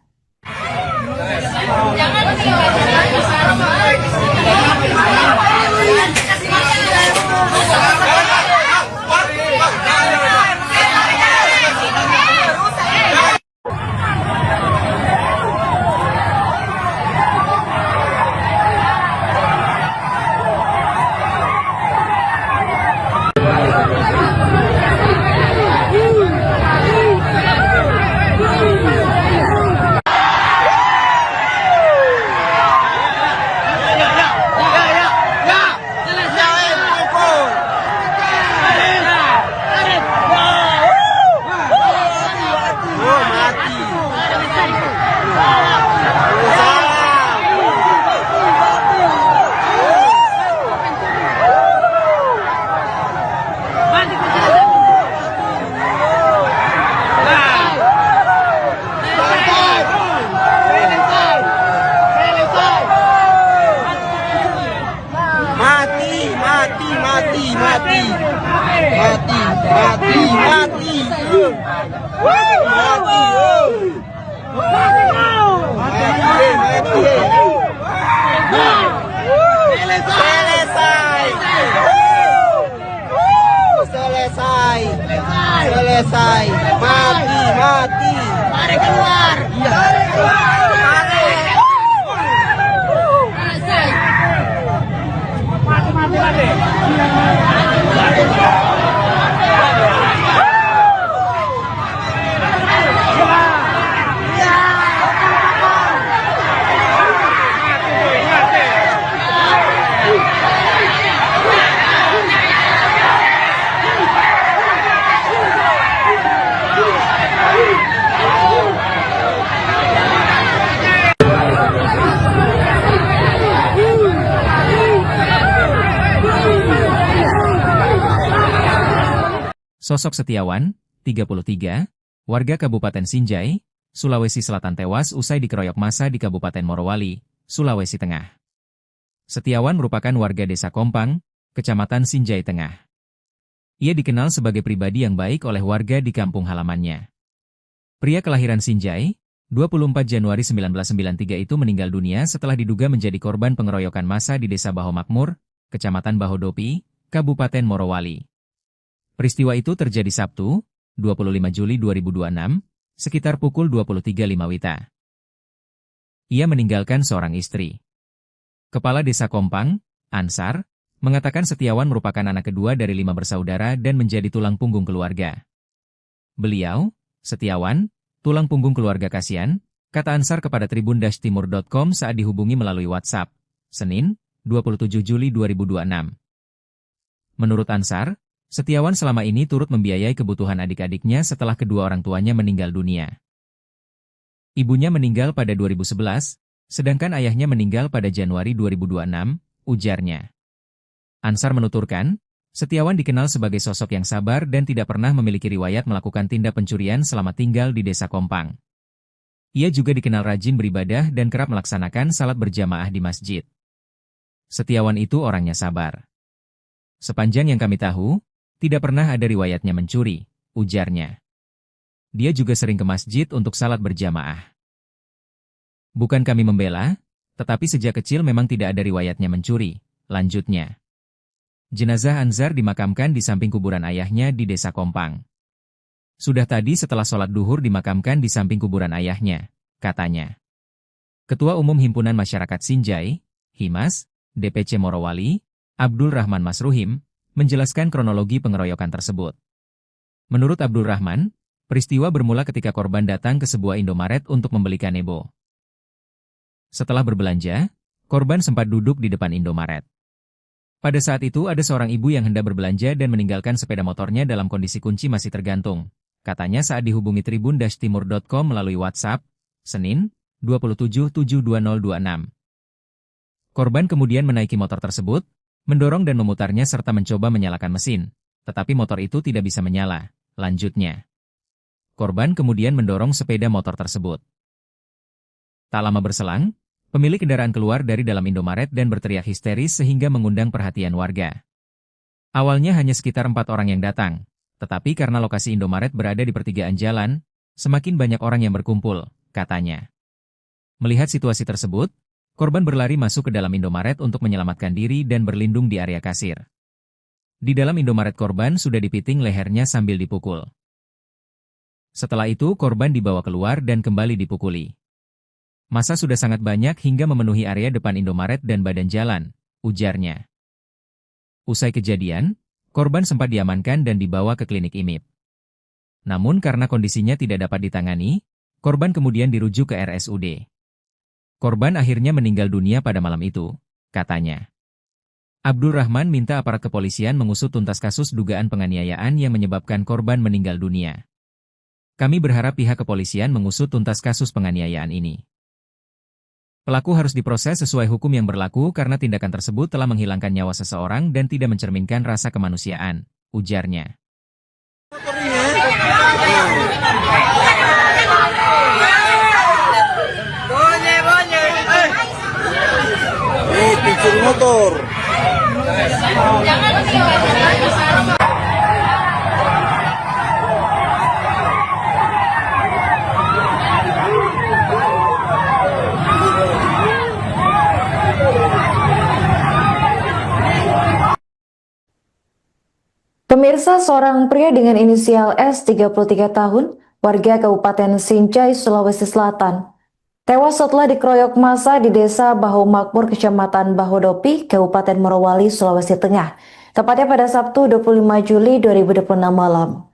Selesai. Mati. Mari keluar. Sosok Setiawan, 33, warga Kabupaten Sinjai, Sulawesi Selatan tewas usai dikeroyok massa di Kabupaten Morowali, Sulawesi Tengah. Setiawan merupakan warga Desa Kompang, Kecamatan Sinjai Tengah. Ia dikenal sebagai pribadi yang baik oleh warga di kampung halamannya. Pria kelahiran Sinjai, 24 Januari 1993 itu meninggal dunia setelah diduga menjadi korban pengeroyokan massa di Desa Baho Makmur, Kecamatan Bahodopi, Kabupaten Morowali. Peristiwa itu terjadi Sabtu, 25 Juli 2026, sekitar pukul 23.05 WITA. Ia meninggalkan seorang istri. Kepala Desa Kompang, Ansar, mengatakan Setiawan merupakan anak kedua dari 5 bersaudara dan menjadi tulang punggung keluarga. Beliau, Setiawan, tulang punggung keluarga kasihan, kata Ansar kepada tribun-timur.com saat dihubungi melalui WhatsApp, Senin, 27 Juli 2026. Menurut Ansar, Setiawan selama ini turut membiayai kebutuhan adik-adiknya setelah kedua orang tuanya meninggal dunia. Ibunya meninggal pada 2011, sedangkan ayahnya meninggal pada Januari 2026, ujarnya. Ansar menuturkan, Setiawan dikenal sebagai sosok yang sabar dan tidak pernah memiliki riwayat melakukan tindak pencurian selama tinggal di Desa Kompang. Ia juga dikenal rajin beribadah dan kerap melaksanakan salat berjamaah di masjid. Setiawan itu orangnya sabar. Sepanjang yang kami tahu, tidak pernah ada riwayatnya mencuri, ujarnya. Dia juga sering ke masjid untuk salat berjamaah. Bukan kami membela, tetapi sejak kecil memang tidak ada riwayatnya mencuri, lanjutnya. Jenazah Anzar dimakamkan di samping kuburan ayahnya di Desa Kompang. Sudah tadi setelah sholat duhur dimakamkan di samping kuburan ayahnya, katanya. Ketua Umum Himpunan Masyarakat Sinjai, Himas, DPC Morowali, Abdul Rahman Masruhim, menjelaskan kronologi pengeroyokan tersebut. Menurut Abdul Rahman, peristiwa bermula ketika korban datang ke sebuah Indomaret untuk membeli kanebo. Setelah berbelanja, korban sempat duduk di depan Indomaret. Pada saat itu ada seorang ibu yang hendak berbelanja dan meninggalkan sepeda motornya dalam kondisi kunci masih tergantung, katanya saat dihubungi tribun-timur.com melalui WhatsApp, Senin, 27/7/2026. Korban kemudian menaiki motor tersebut, mendorong dan memutarnya serta mencoba menyalakan mesin, tetapi motor itu tidak bisa menyala. Lanjutnya, korban kemudian mendorong sepeda motor tersebut. Tak lama berselang, pemilik kendaraan keluar dari dalam Indomaret dan berteriak histeris sehingga mengundang perhatian warga. Awalnya hanya sekitar 4 orang yang datang, tetapi karena lokasi Indomaret berada di pertigaan jalan, semakin banyak orang yang berkumpul, katanya. Melihat situasi tersebut, korban berlari masuk ke dalam Indomaret untuk menyelamatkan diri dan berlindung di area kasir. Di dalam Indomaret korban sudah dipiting lehernya sambil dipukul. Setelah itu korban dibawa keluar dan kembali dipukuli. Massa sudah sangat banyak hingga memenuhi area depan Indomaret dan badan jalan, ujarnya. Usai kejadian, korban sempat diamankan dan dibawa ke klinik IMIP. Namun karena kondisinya tidak dapat ditangani, korban kemudian dirujuk ke RSUD. Korban akhirnya meninggal dunia pada malam itu, katanya. Abdul Rahman minta aparat kepolisian mengusut tuntas kasus dugaan penganiayaan yang menyebabkan korban meninggal dunia. Kami berharap pihak kepolisian mengusut tuntas kasus penganiayaan ini. Pelaku harus diproses sesuai hukum yang berlaku karena tindakan tersebut telah menghilangkan nyawa seseorang dan tidak mencerminkan rasa kemanusiaan, ujarnya. Pencuri motor. Pemirsa, seorang pria dengan inisial S 33 tahun, warga Kabupaten Sinjai, Sulawesi Selatan, tewas setelah dikeroyok massa di Desa Bahu Makmur, Kecamatan Bahodopi, Kabupaten Morowali, Sulawesi Tengah, tepatnya pada Sabtu 25 Juli 2026 malam.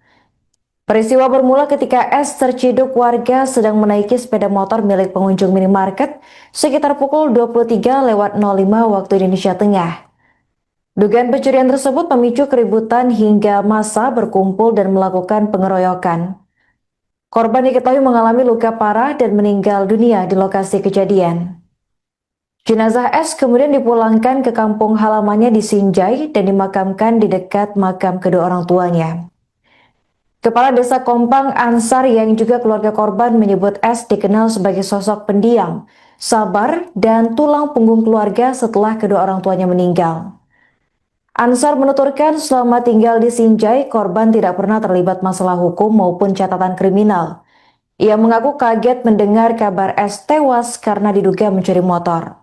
Peristiwa bermula ketika S terciduk warga sedang menaiki sepeda motor milik pengunjung minimarket sekitar pukul 23.05 waktu Indonesia Tengah. Dugaan pencurian tersebut memicu keributan hingga massa berkumpul dan melakukan pengeroyokan. Korban diketahui mengalami luka parah dan meninggal dunia di lokasi kejadian. Jenazah S kemudian dipulangkan ke kampung halamannya di Sinjai dan dimakamkan di dekat makam kedua orang tuanya. Kepala Desa Kompang Ansar yang juga keluarga korban menyebut S dikenal sebagai sosok pendiam, sabar, dan tulang punggung keluarga setelah kedua orang tuanya meninggal. Ansar menuturkan selama tinggal di Sinjai, korban tidak pernah terlibat masalah hukum maupun catatan kriminal. Ia mengaku kaget mendengar kabar S tewas karena diduga mencuri motor.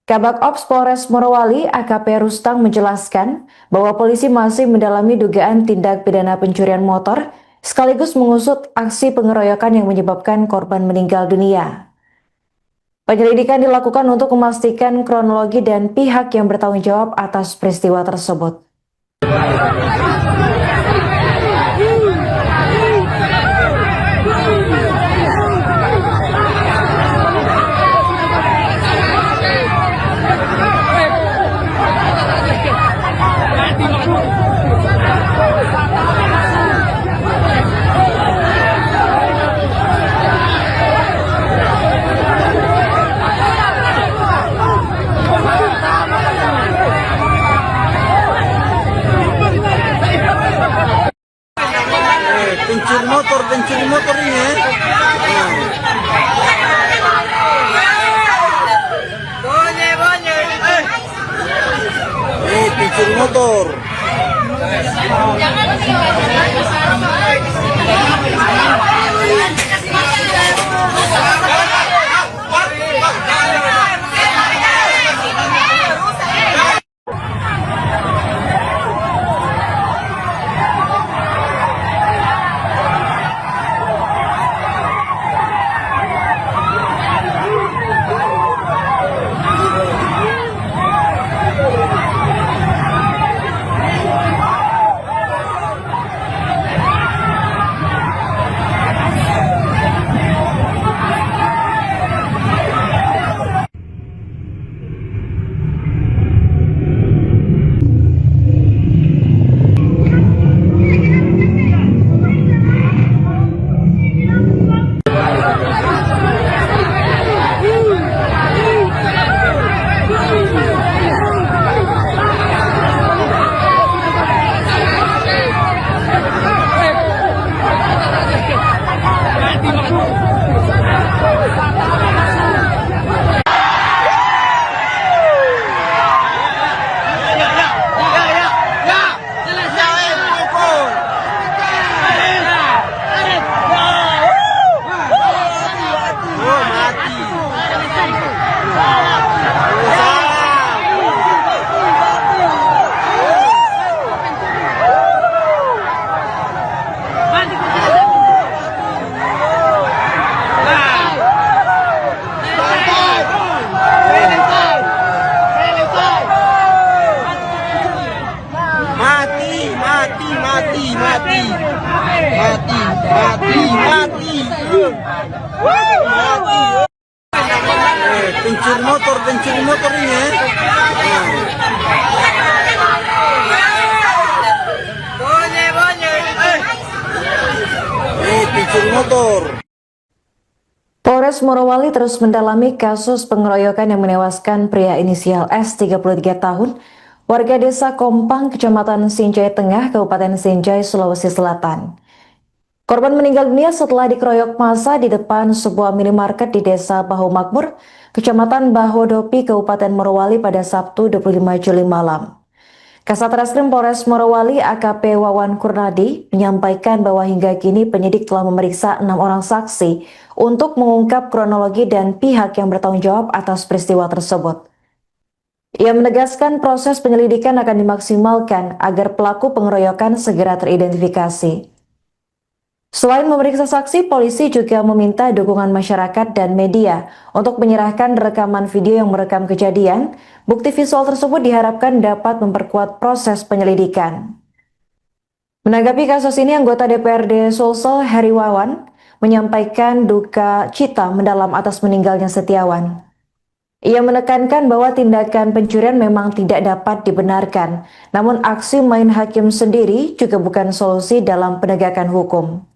Kabak Ops Polres Morowali AKP Rustang menjelaskan bahwa polisi masih mendalami dugaan tindak pidana pencurian motor sekaligus mengusut aksi pengeroyokan yang menyebabkan korban meninggal dunia. Penyelidikan dilakukan untuk memastikan kronologi dan pihak yang bertanggung jawab atas peristiwa tersebut. Pencuri motor ini ya. Pencuri motor. Pencuri motor ini ya. Pencuri motor. Polres Morowali terus mendalami kasus pengeroyokan yang menewaskan pria inisial S 33 tahun, warga desa Kompang, Kecamatan Sinjai Tengah, Kabupaten Sinjai, Sulawesi Selatan. Korban meninggal dunia setelah dikeroyok massa di depan sebuah minimarket di desa Bahu Makmur, Kecamatan Bahodopi, Kabupaten Morowali pada Sabtu 25 Juli malam. Kasat Reskrim Polres Morowali AKP Wawan Kurnadi menyampaikan bahwa hingga kini penyidik telah memeriksa 6 orang saksi untuk mengungkap kronologi dan pihak yang bertanggung jawab atas peristiwa tersebut. Ia menegaskan proses penyelidikan akan dimaksimalkan agar pelaku pengeroyokan segera teridentifikasi. Selain memeriksa saksi, polisi juga meminta dukungan masyarakat dan media untuk menyerahkan rekaman video yang merekam kejadian. Bukti visual tersebut diharapkan dapat memperkuat proses penyelidikan. Menanggapi kasus ini, anggota DPRD Sulsel Heri Wawan menyampaikan duka cita mendalam atas meninggalnya Setiawan. Ia menekankan bahwa tindakan pencurian memang tidak dapat dibenarkan, namun aksi main hakim sendiri juga bukan solusi dalam penegakan hukum.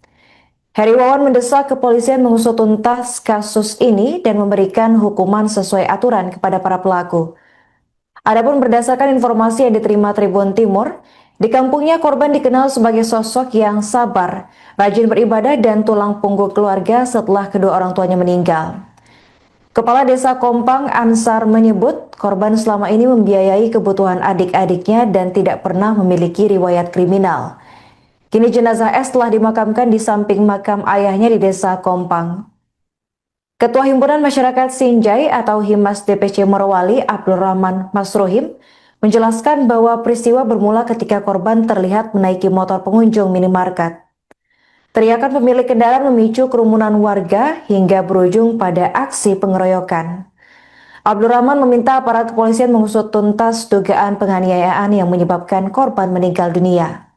Heri Wawan mendesak kepolisian mengusut tuntas kasus ini dan memberikan hukuman sesuai aturan kepada para pelaku. Adapun berdasarkan informasi yang diterima Tribun Timur, di kampungnya korban dikenal sebagai sosok yang sabar, rajin beribadah dan tulang punggung keluarga setelah kedua orang tuanya meninggal. Kepala Desa Kompang Ansar menyebut korban selama ini membiayai kebutuhan adik-adiknya dan tidak pernah memiliki riwayat kriminal. Kini jenazah S telah dimakamkan di samping makam ayahnya di Desa Kompang. Ketua Himpunan Masyarakat Sinjai atau Himas DPC Morowali, Abdul Rahman Masruhim, menjelaskan bahwa peristiwa bermula ketika korban terlihat menaiki motor pengunjung minimarket. Teriakan pemilik kendaraan memicu kerumunan warga hingga berujung pada aksi pengeroyokan. Abdul Rahman meminta aparat kepolisian mengusut tuntas dugaan penganiayaan yang menyebabkan korban meninggal dunia.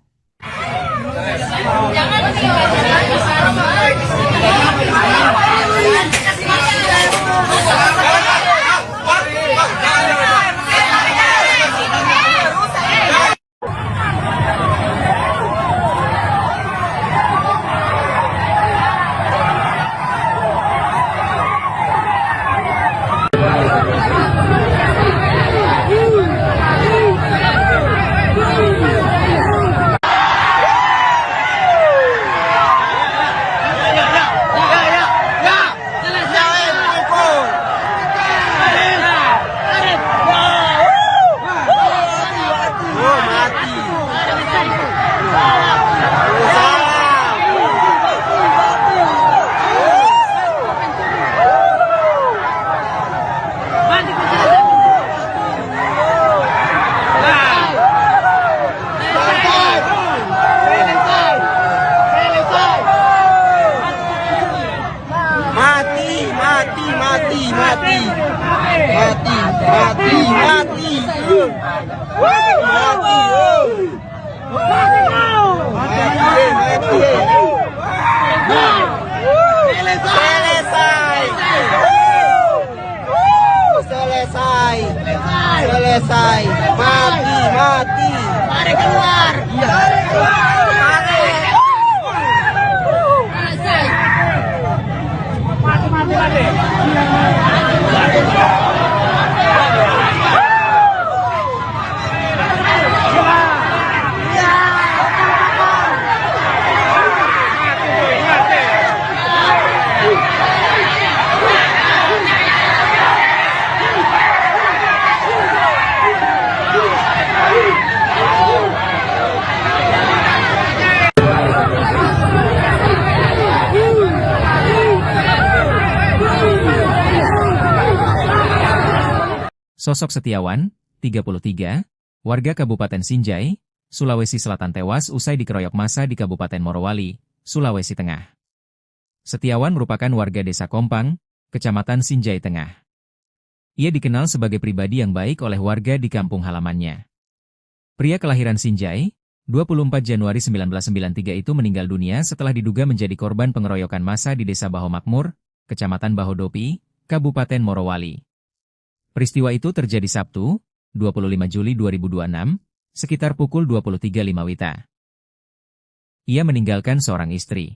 Selesai. Mati. Mari keluar. Sosok Setiawan, 33, warga Kabupaten Sinjai, Sulawesi Selatan tewas usai dikeroyok massa di Kabupaten Morowali, Sulawesi Tengah. Setiawan merupakan warga Desa Kompang, Kecamatan Sinjai Tengah. Ia dikenal sebagai pribadi yang baik oleh warga di kampung halamannya. Pria kelahiran Sinjai, 24 Januari 1993 itu meninggal dunia setelah diduga menjadi korban pengeroyokan massa di Desa Baho Makmur, Kecamatan Bahodopi, Kabupaten Morowali. Peristiwa itu terjadi Sabtu, 25 Juli 2026, sekitar pukul 23.05 WITA. Ia meninggalkan seorang istri.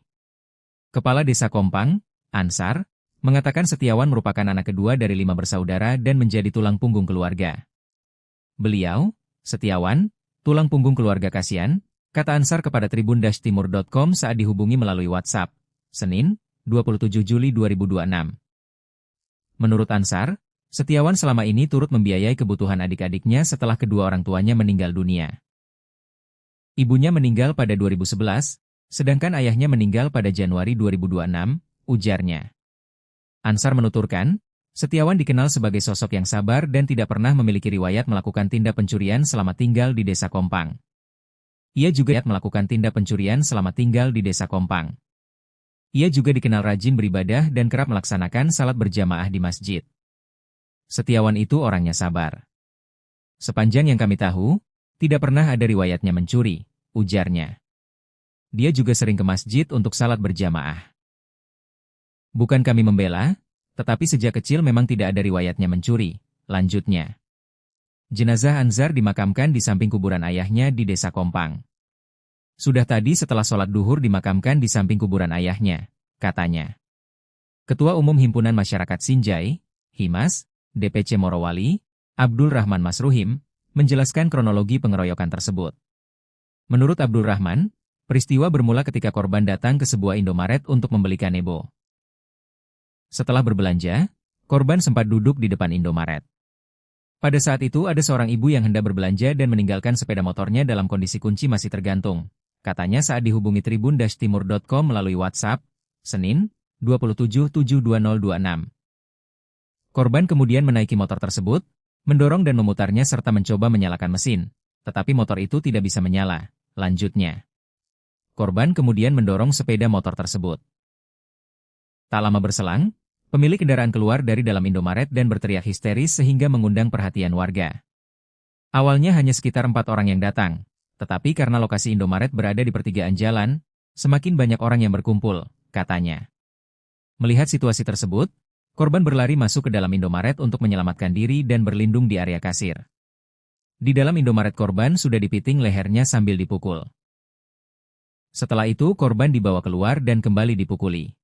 Kepala Desa Kompang, Ansar, mengatakan Setiawan merupakan anak kedua dari 5 bersaudara dan menjadi tulang punggung keluarga. Beliau, Setiawan, tulang punggung keluarga kasihan, kata Ansar kepada tribun-timur.com saat dihubungi melalui WhatsApp, Senin, 27 Juli 2026. Menurut Ansar, Setiawan selama ini turut membiayai kebutuhan adik-adiknya setelah kedua orang tuanya meninggal dunia. Ibunya meninggal pada 2011, sedangkan ayahnya meninggal pada Januari 2026, ujarnya. Ansar menuturkan, Setiawan dikenal sebagai sosok yang sabar dan tidak pernah memiliki riwayat melakukan tindak pencurian selama tinggal di Desa Kompang. Ia juga melakukan tindak pencurian selama tinggal di Desa Kompang. Ia juga dikenal rajin beribadah dan kerap melaksanakan salat berjamaah di masjid. Setiawan itu orangnya sabar. Sepanjang yang kami tahu, tidak pernah ada riwayatnya mencuri, ujarnya. Dia juga sering ke masjid untuk salat berjamaah. Bukan kami membela, tetapi sejak kecil memang tidak ada riwayatnya mencuri, lanjutnya. Jenazah Anzar dimakamkan di samping kuburan ayahnya di Desa Kompang. Sudah tadi setelah sholat duhur dimakamkan di samping kuburan ayahnya, katanya. Ketua Umum Himpunan Masyarakat Sinjai, Himas, DPC Morowali, Abdul Rahman Masruhim, menjelaskan kronologi pengeroyokan tersebut. Menurut Abdul Rahman, peristiwa bermula ketika korban datang ke sebuah Indomaret untuk membeli kanebo. Setelah berbelanja, korban sempat duduk di depan Indomaret. Pada saat itu ada seorang ibu yang hendak berbelanja dan meninggalkan sepeda motornya dalam kondisi kunci masih tergantung, katanya saat dihubungi tribun-timur.com melalui WhatsApp, Senin, 27/7/2026. Korban kemudian menaiki motor tersebut, mendorong dan memutarnya serta mencoba menyalakan mesin, tetapi motor itu tidak bisa menyala, lanjutnya. Korban kemudian mendorong sepeda motor tersebut. Tak lama berselang, pemilik kendaraan keluar dari dalam Indomaret dan berteriak histeris sehingga mengundang perhatian warga. Awalnya hanya sekitar 4 orang yang datang, tetapi karena lokasi Indomaret berada di pertigaan jalan, semakin banyak orang yang berkumpul, katanya. Melihat situasi tersebut, korban berlari masuk ke dalam Indomaret untuk menyelamatkan diri dan berlindung di area kasir. Di dalam Indomaret korban sudah dipiting lehernya sambil dipukul. Setelah itu korban dibawa keluar dan kembali dipukuli.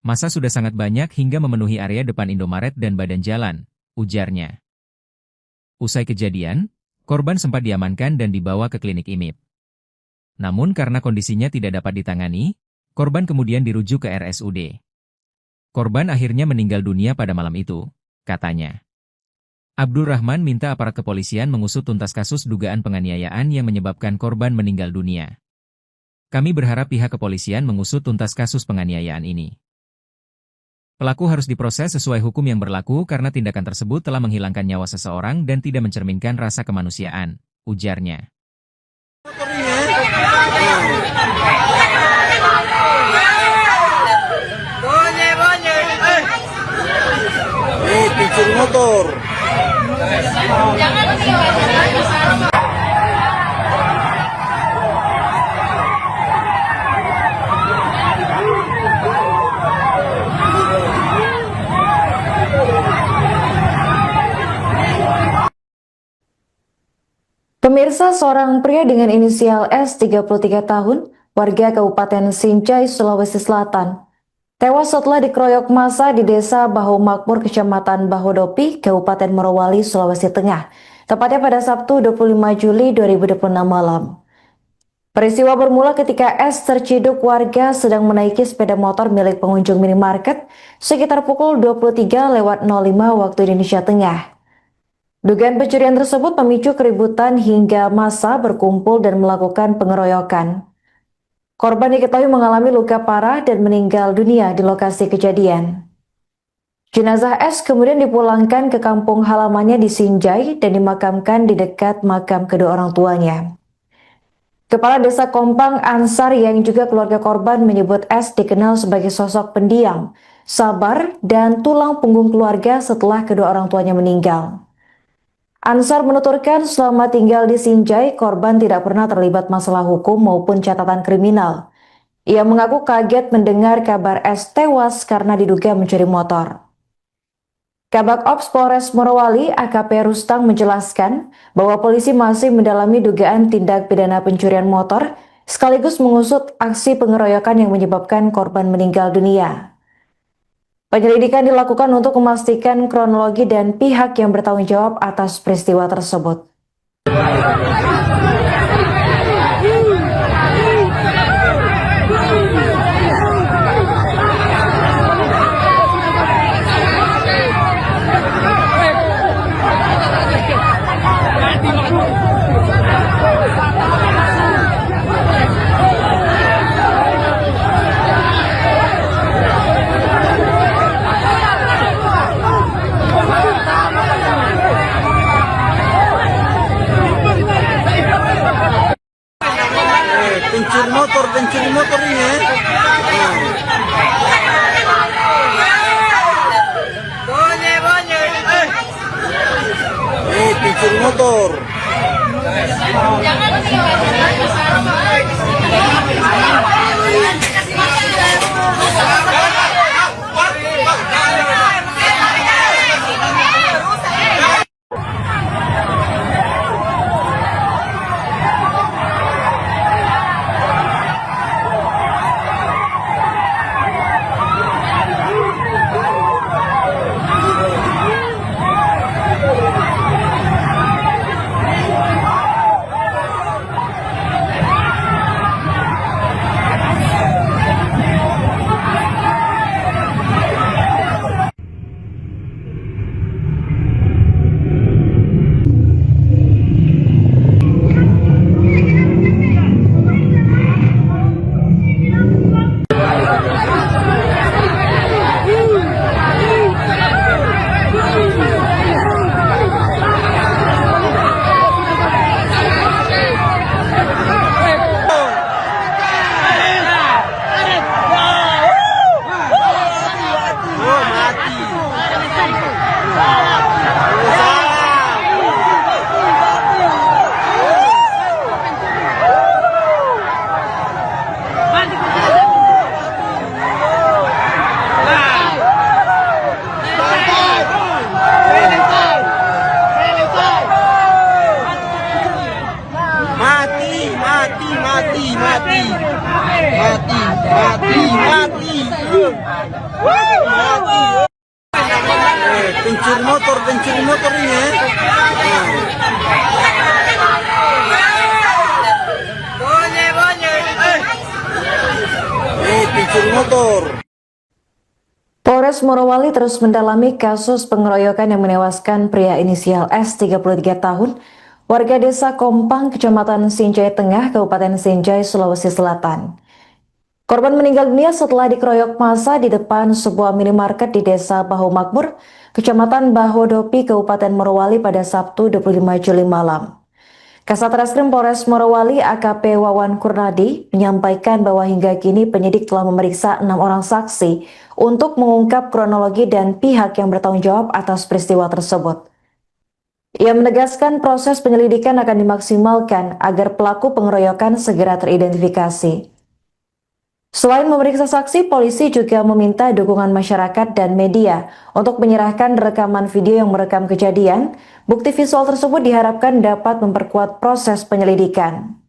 Massa sudah sangat banyak hingga memenuhi area depan Indomaret dan badan jalan, ujarnya. Usai kejadian, korban sempat diamankan dan dibawa ke klinik IMIP. Namun karena kondisinya tidak dapat ditangani, korban kemudian dirujuk ke RSUD. Korban akhirnya meninggal dunia pada malam itu, katanya. Abdul Rahman minta aparat kepolisian mengusut tuntas kasus dugaan penganiayaan yang menyebabkan korban meninggal dunia. Kami berharap pihak kepolisian mengusut tuntas kasus penganiayaan ini. Pelaku harus diproses sesuai hukum yang berlaku karena tindakan tersebut telah menghilangkan nyawa seseorang dan tidak mencerminkan rasa kemanusiaan, ujarnya. Pencuri motor. Pemirsa, seorang pria dengan inisial S 33 tahun, warga Kabupaten Sinjai, Sulawesi Selatan, tewas setelah dikeroyok massa di Desa Baho Makmur, Kecamatan Bahodopi, Kabupaten Morowali, Sulawesi Tengah, tepatnya pada Sabtu 25 Juli 2026 malam. Peristiwa bermula ketika S terciduk warga sedang menaiki sepeda motor milik pengunjung minimarket sekitar pukul 23:05 waktu Indonesia Tengah. Dugaan pencurian tersebut memicu keributan hingga massa berkumpul dan melakukan pengeroyokan. Korban diketahui mengalami luka parah dan meninggal dunia di lokasi kejadian. Jenazah S kemudian dipulangkan ke kampung halamannya di Sinjai dan dimakamkan di dekat makam kedua orang tuanya. Kepala Desa Kompang Ansar yang juga keluarga korban menyebut S dikenal sebagai sosok pendiam, sabar, dan tulang punggung keluarga setelah kedua orang tuanya meninggal. Ansar menuturkan selama tinggal di Sinjai, korban tidak pernah terlibat masalah hukum maupun catatan kriminal. Ia mengaku kaget mendengar kabar S tewas karena diduga mencuri motor. Kabak Ops Polres Morowali AKP Rustang menjelaskan bahwa polisi masih mendalami dugaan tindak pidana pencurian motor sekaligus mengusut aksi pengeroyokan yang menyebabkan korban meninggal dunia. Penyelidikan dilakukan untuk memastikan kronologi dan pihak yang bertanggung jawab atas peristiwa tersebut. Pencuri motor ini ya. Pencuri motor. Pencuri motor ini ya. Pencuri motor. Polres Morowali terus mendalami kasus pengeroyokan yang menewaskan pria inisial S 33 tahun, warga desa Kompang, Kecamatan Sinjai Tengah, Kabupaten Sinjai, Sulawesi Selatan. Korban meninggal dunia setelah dikeroyok massa di depan sebuah minimarket di Desa Bahu Makmur, Kecamatan Bahodopi, Kabupaten Morowali pada Sabtu 25 Juli malam. Kasat Reskrim Polres Morowali AKP Wawan Kurnadi menyampaikan bahwa hingga kini penyidik telah memeriksa 6 orang saksi untuk mengungkap kronologi dan pihak yang bertanggung jawab atas peristiwa tersebut. Ia menegaskan proses penyelidikan akan dimaksimalkan agar pelaku pengeroyokan segera teridentifikasi. Selain memeriksa saksi, polisi juga meminta dukungan masyarakat dan media untuk menyerahkan rekaman video yang merekam kejadian. Bukti visual tersebut diharapkan dapat memperkuat proses penyelidikan.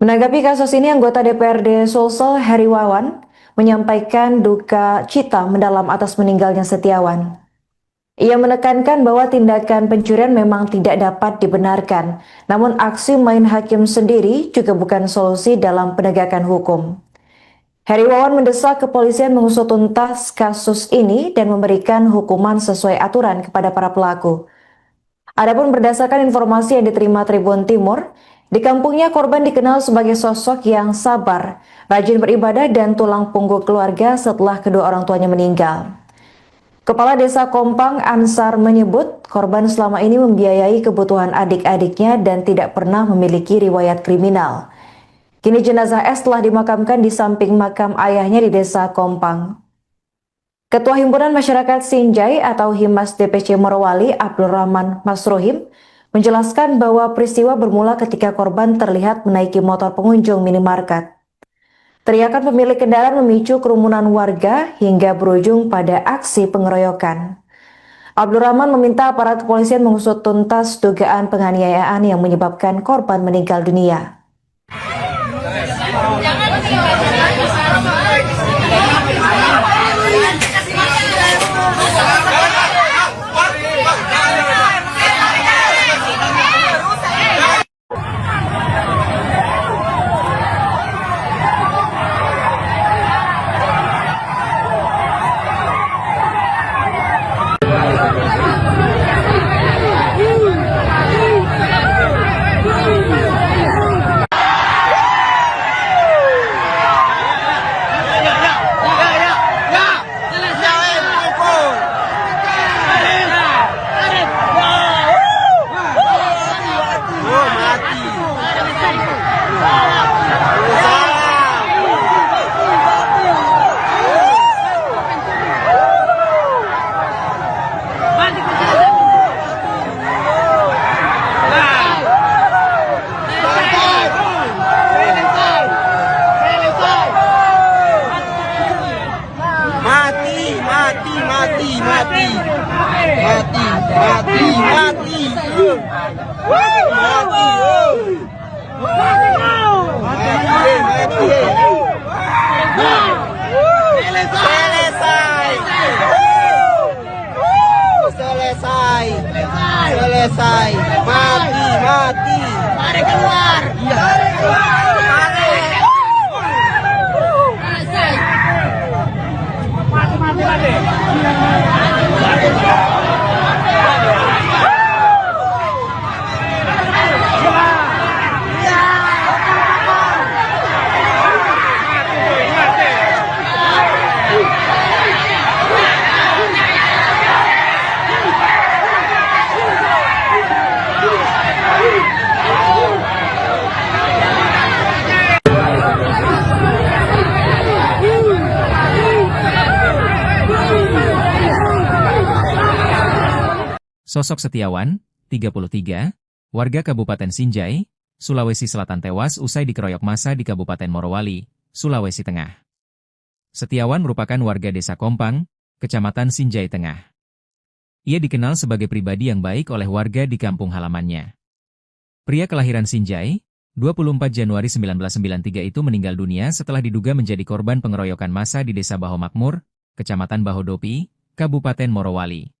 Menanggapi kasus ini, anggota DPRD Sulsel Heri Wawan menyampaikan duka cita mendalam atas meninggalnya Setiawan. Ia menekankan bahwa tindakan pencurian memang tidak dapat dibenarkan, namun aksi main hakim sendiri juga bukan solusi dalam penegakan hukum. Heri Wawan mendesak kepolisian mengusut tuntas kasus ini dan memberikan hukuman sesuai aturan kepada para pelaku. Adapun berdasarkan informasi yang diterima Tribun Timur, di kampungnya korban dikenal sebagai sosok yang sabar, rajin beribadah dan tulang punggung keluarga setelah kedua orang tuanya meninggal. Kepala Desa Kompang Ansar menyebut korban selama ini membiayai kebutuhan adik-adiknya dan tidak pernah memiliki riwayat kriminal. Kini jenazah S telah dimakamkan di samping makam ayahnya di Desa Kompang. Ketua Himpunan Masyarakat Sinjai atau Himas DPC Morowali, Abdul Rahman Masruhim, menjelaskan bahwa peristiwa bermula ketika korban terlihat menaiki motor pengunjung minimarket. Teriakan pemilik kendaraan memicu kerumunan warga hingga berujung pada aksi pengeroyokan. Abdul Rahman meminta aparat kepolisian mengusut tuntas dugaan penganiayaan yang menyebabkan korban meninggal dunia. Selesai. Mati. Mari keluar. Sosok Setiawan, 33, warga Kabupaten Sinjai, Sulawesi Selatan tewas usai dikeroyok massa di Kabupaten Morowali, Sulawesi Tengah. Setiawan merupakan warga Desa Kompang, Kecamatan Sinjai Tengah. Ia dikenal sebagai pribadi yang baik oleh warga di kampung halamannya. Pria kelahiran Sinjai, 24 Januari 1993 itu meninggal dunia setelah diduga menjadi korban pengeroyokan massa di Desa Baho Makmur, Kecamatan Bahodopi, Kabupaten Morowali.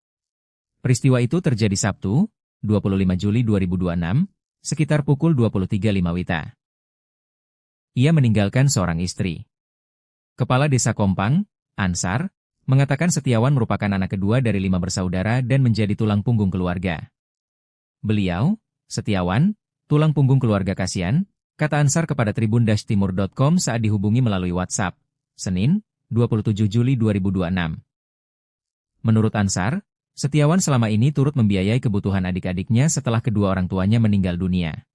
Peristiwa itu terjadi Sabtu, 25 Juli 2026, sekitar pukul 23.05 WITA. Ia meninggalkan seorang istri. Kepala Desa Kompang, Ansar, mengatakan Setiawan merupakan anak kedua dari 5 bersaudara dan menjadi tulang punggung keluarga. Beliau, Setiawan, tulang punggung keluarga kasihan, kata Ansar kepada tribun-timur.com saat dihubungi melalui WhatsApp, Senin, 27 Juli 2026. Menurut Ansar, Setiawan selama ini turut membiayai kebutuhan adik-adiknya setelah kedua orang tuanya meninggal dunia.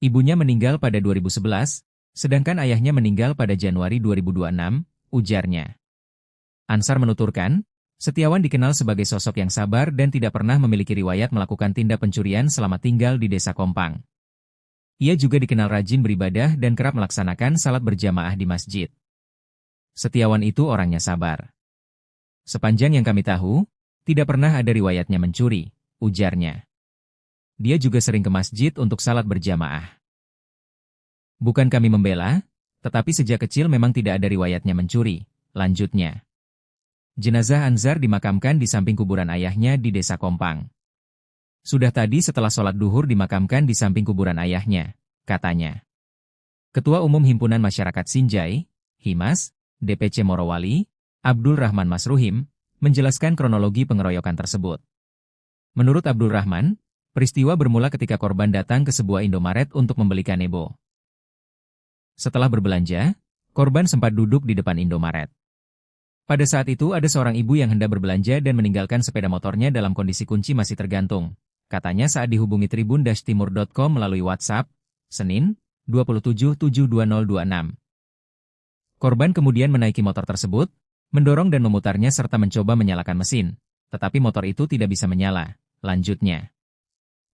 Ibunya meninggal pada 2011, sedangkan ayahnya meninggal pada Januari 2026, ujarnya. Ansar menuturkan, Setiawan dikenal sebagai sosok yang sabar dan tidak pernah memiliki riwayat melakukan tindak pencurian selama tinggal di Desa Kompang. Ia juga dikenal rajin beribadah dan kerap melaksanakan salat berjamaah di masjid. Setiawan itu orangnya sabar. Sepanjang yang kami tahu, tidak pernah ada riwayatnya mencuri, ujarnya. Dia juga sering ke masjid untuk salat berjamaah. Bukan kami membela, tetapi sejak kecil memang tidak ada riwayatnya mencuri, lanjutnya. Jenazah Anzar dimakamkan di samping kuburan ayahnya di Desa Kompang. Sudah tadi setelah sholat duhur dimakamkan di samping kuburan ayahnya, katanya. Ketua Umum Himpunan Masyarakat Sinjai, Himas, DPC Morowali, Abdul Rahman Masruhim, menjelaskan kronologi pengeroyokan tersebut. Menurut Abdul Rahman, peristiwa bermula ketika korban datang ke sebuah Indomaret untuk membeli kanebo. Setelah berbelanja, korban sempat duduk di depan Indomaret. Pada saat itu ada seorang ibu yang hendak berbelanja dan meninggalkan sepeda motornya dalam kondisi kunci masih tergantung, katanya saat dihubungi tribun-timur.com melalui WhatsApp, Senin, 27/7/2026. Korban kemudian menaiki motor tersebut, mendorong dan memutarnya serta mencoba menyalakan mesin, tetapi motor itu tidak bisa menyala. Lanjutnya,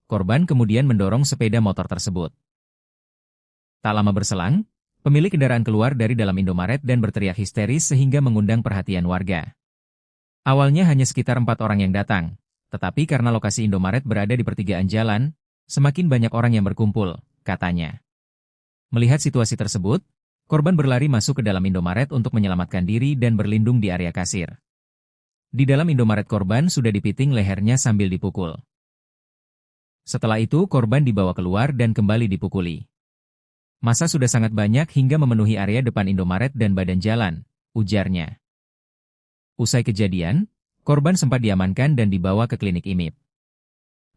korban kemudian mendorong sepeda motor tersebut. Tak lama berselang, pemilik kendaraan keluar dari dalam Indomaret dan berteriak histeris sehingga mengundang perhatian warga. Awalnya hanya sekitar 4 orang yang datang, tetapi karena lokasi Indomaret berada di pertigaan jalan, semakin banyak orang yang berkumpul, katanya. Melihat situasi tersebut, korban berlari masuk ke dalam Indomaret untuk menyelamatkan diri dan berlindung di area kasir. Di dalam Indomaret korban sudah dipiting lehernya sambil dipukul. Setelah itu korban dibawa keluar dan kembali dipukuli. Massa sudah sangat banyak hingga memenuhi area depan Indomaret dan badan jalan, ujarnya. Usai kejadian, korban sempat diamankan dan dibawa ke klinik IMIP.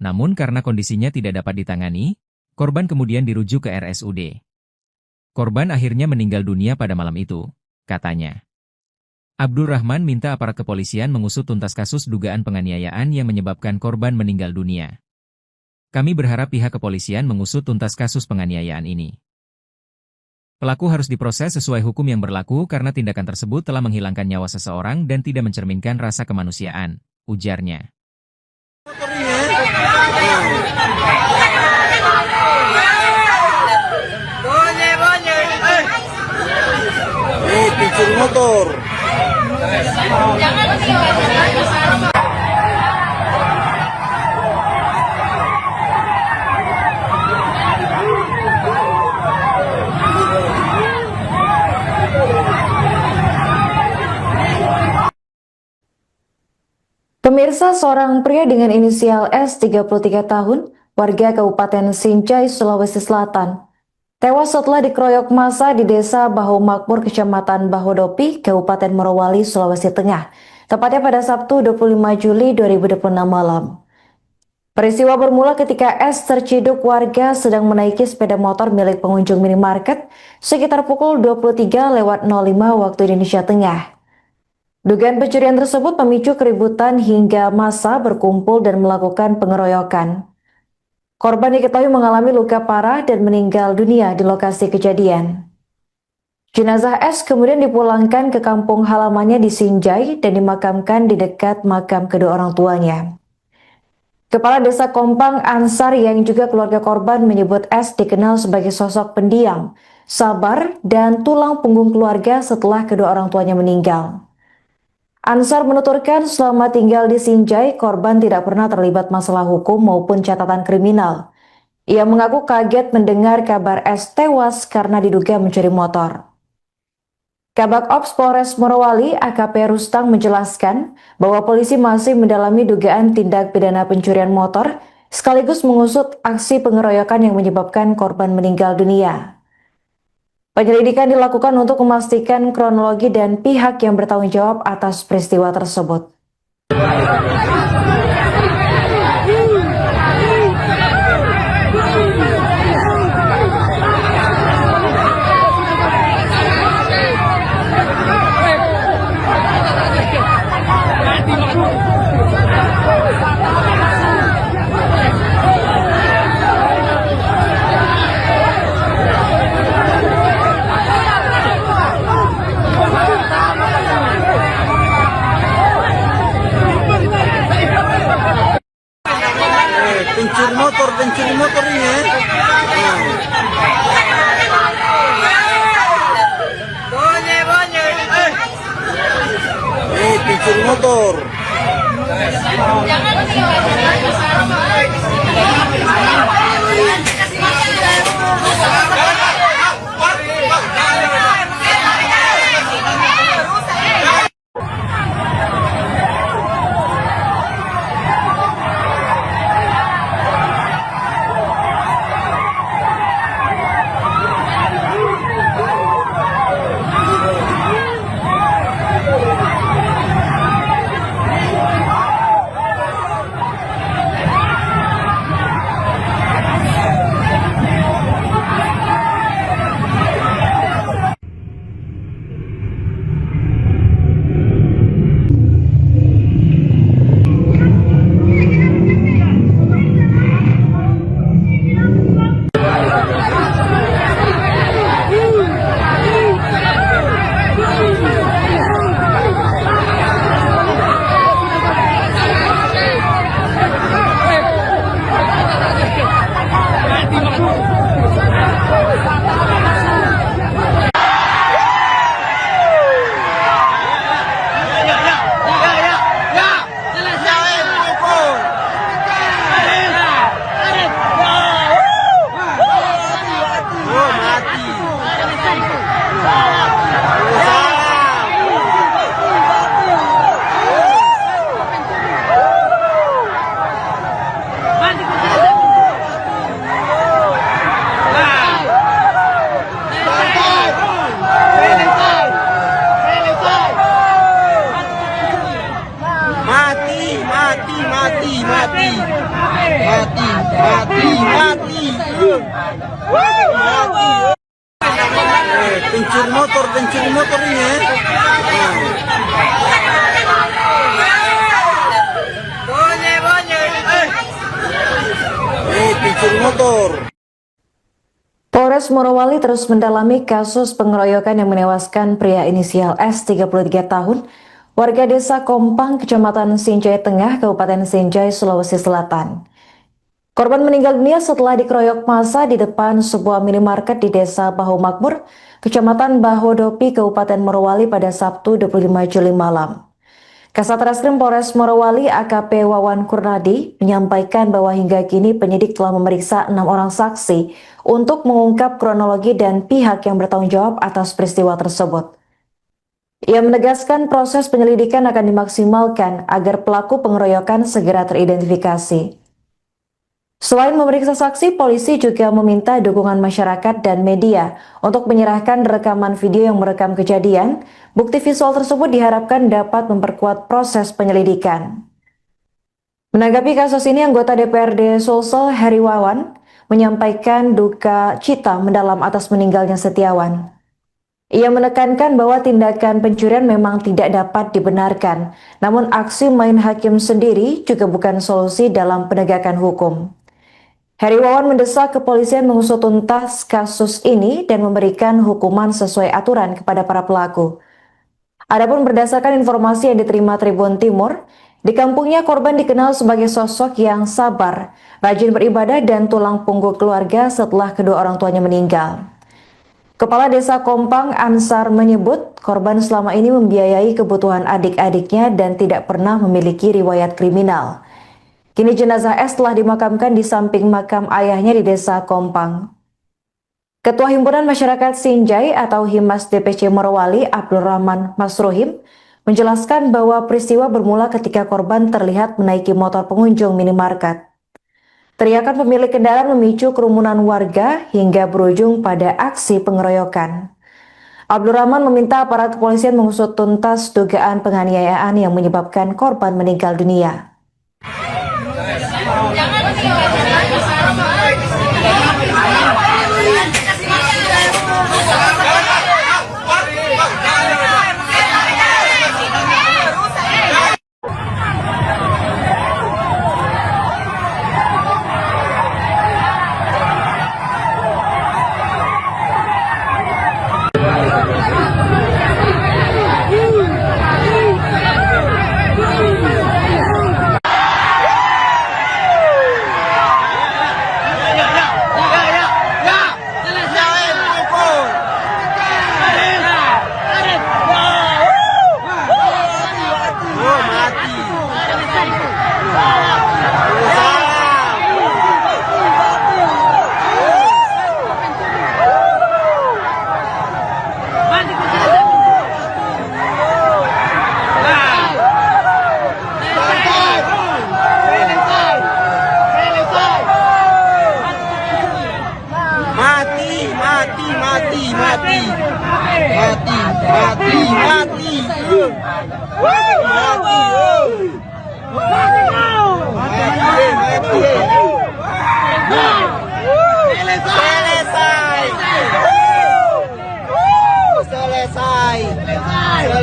Namun karena kondisinya tidak dapat ditangani, korban kemudian dirujuk ke RSUD. Korban akhirnya meninggal dunia pada malam itu, katanya. Abdul Rahman minta aparat kepolisian mengusut tuntas kasus dugaan penganiayaan yang menyebabkan korban meninggal dunia. Kami berharap pihak kepolisian mengusut tuntas kasus penganiayaan ini. Pelaku harus diproses sesuai hukum yang berlaku karena tindakan tersebut telah menghilangkan nyawa seseorang dan tidak mencerminkan rasa kemanusiaan, ujarnya. Pencuri motor. Pemirsa, seorang pria dengan inisial S 33 tahun, warga Kabupaten Sinjai, Sulawesi Selatan, tewas setelah dikeroyok massa di Desa Bahu Makmur, Kecamatan Bahodopi, Kabupaten Morowali, Sulawesi Tengah, tepatnya pada Sabtu 25 Juli 2026 malam. Peristiwa bermula ketika S terciduk warga sedang menaiki sepeda motor milik pengunjung minimarket sekitar pukul 23.05 waktu Indonesia Tengah. Dugaan pencurian tersebut memicu keributan hingga massa berkumpul dan melakukan pengeroyokan. Korban diketahui mengalami luka parah dan meninggal dunia di lokasi kejadian. Jenazah S kemudian dipulangkan ke kampung halamannya di Sinjai dan dimakamkan di dekat makam kedua orang tuanya. Kepala Desa Kompang Ansar yang juga keluarga korban menyebut S dikenal sebagai sosok pendiam, sabar, dan tulang punggung keluarga setelah kedua orang tuanya meninggal. Ansar menuturkan selama tinggal di Sinjai, korban tidak pernah terlibat masalah hukum maupun catatan kriminal. Ia mengaku kaget mendengar kabar S tewas karena diduga mencuri motor. Kabak Ops Polres Morowali AKP Rustang menjelaskan bahwa polisi masih mendalami dugaan tindak pidana pencurian motor sekaligus mengusut aksi pengeroyokan yang menyebabkan korban meninggal dunia. Penyelidikan dilakukan untuk memastikan kronologi dan pihak yang bertanggung jawab atas peristiwa tersebut. Pencuri motor ini ya. Pencuri motor. mati, mati, mati, mati, mati, mati. Pencuri motor ini ya. Pencuri motor. Polres Morowali terus mendalami kasus pengeroyokan yang menewaskan pria inisial S 33 tahun, warga desa Kompang, Kecamatan Sinjai Tengah, Kabupaten Sinjai, Sulawesi Selatan. Korban meninggal dunia setelah dikeroyok massa di depan sebuah minimarket di Desa Bahu Makmur, Kecamatan Bahodopi, Kabupaten Morowali pada Sabtu 25 Juli malam. Kasat Reskrim Polres Morowali AKP Wawan Kurnadi menyampaikan bahwa hingga kini penyidik telah memeriksa 6 orang saksi untuk mengungkap kronologi dan pihak yang bertanggung jawab atas peristiwa tersebut. Ia menegaskan proses penyelidikan akan dimaksimalkan agar pelaku pengeroyokan segera teridentifikasi. Selain memeriksa saksi, polisi juga meminta dukungan masyarakat dan media untuk menyerahkan rekaman video yang merekam kejadian. Bukti visual tersebut diharapkan dapat memperkuat proses penyelidikan. Menanggapi kasus ini, anggota DPRD Sulsel Heri Wawan menyampaikan duka cita mendalam atas meninggalnya Setiawan. Ia menekankan bahwa tindakan pencurian memang tidak dapat dibenarkan, namun aksi main hakim sendiri juga bukan solusi dalam penegakan hukum. Heri Wawan mendesak kepolisian mengusut tuntas kasus ini dan memberikan hukuman sesuai aturan kepada para pelaku. Adapun berdasarkan informasi yang diterima Tribun Timur, di kampungnya korban dikenal sebagai sosok yang sabar, rajin beribadah dan tulang punggung keluarga setelah kedua orang tuanya meninggal. Kepala Desa Kompang Ansar menyebut korban selama ini membiayai kebutuhan adik-adiknya dan tidak pernah memiliki riwayat kriminal. Kini jenazah S telah dimakamkan di samping makam ayahnya di Desa Kompang. Ketua Himpunan Masyarakat Sinjai atau Himas DPC Morowali Abdul Rahman Masruhim menjelaskan bahwa peristiwa bermula ketika korban terlihat menaiki motor pengunjung minimarket. Teriakan pemilik kendaraan memicu kerumunan warga hingga berujung pada aksi pengeroyokan. Abdul Rahman meminta aparat kepolisian mengusut tuntas dugaan penganiayaan yang menyebabkan korban meninggal dunia.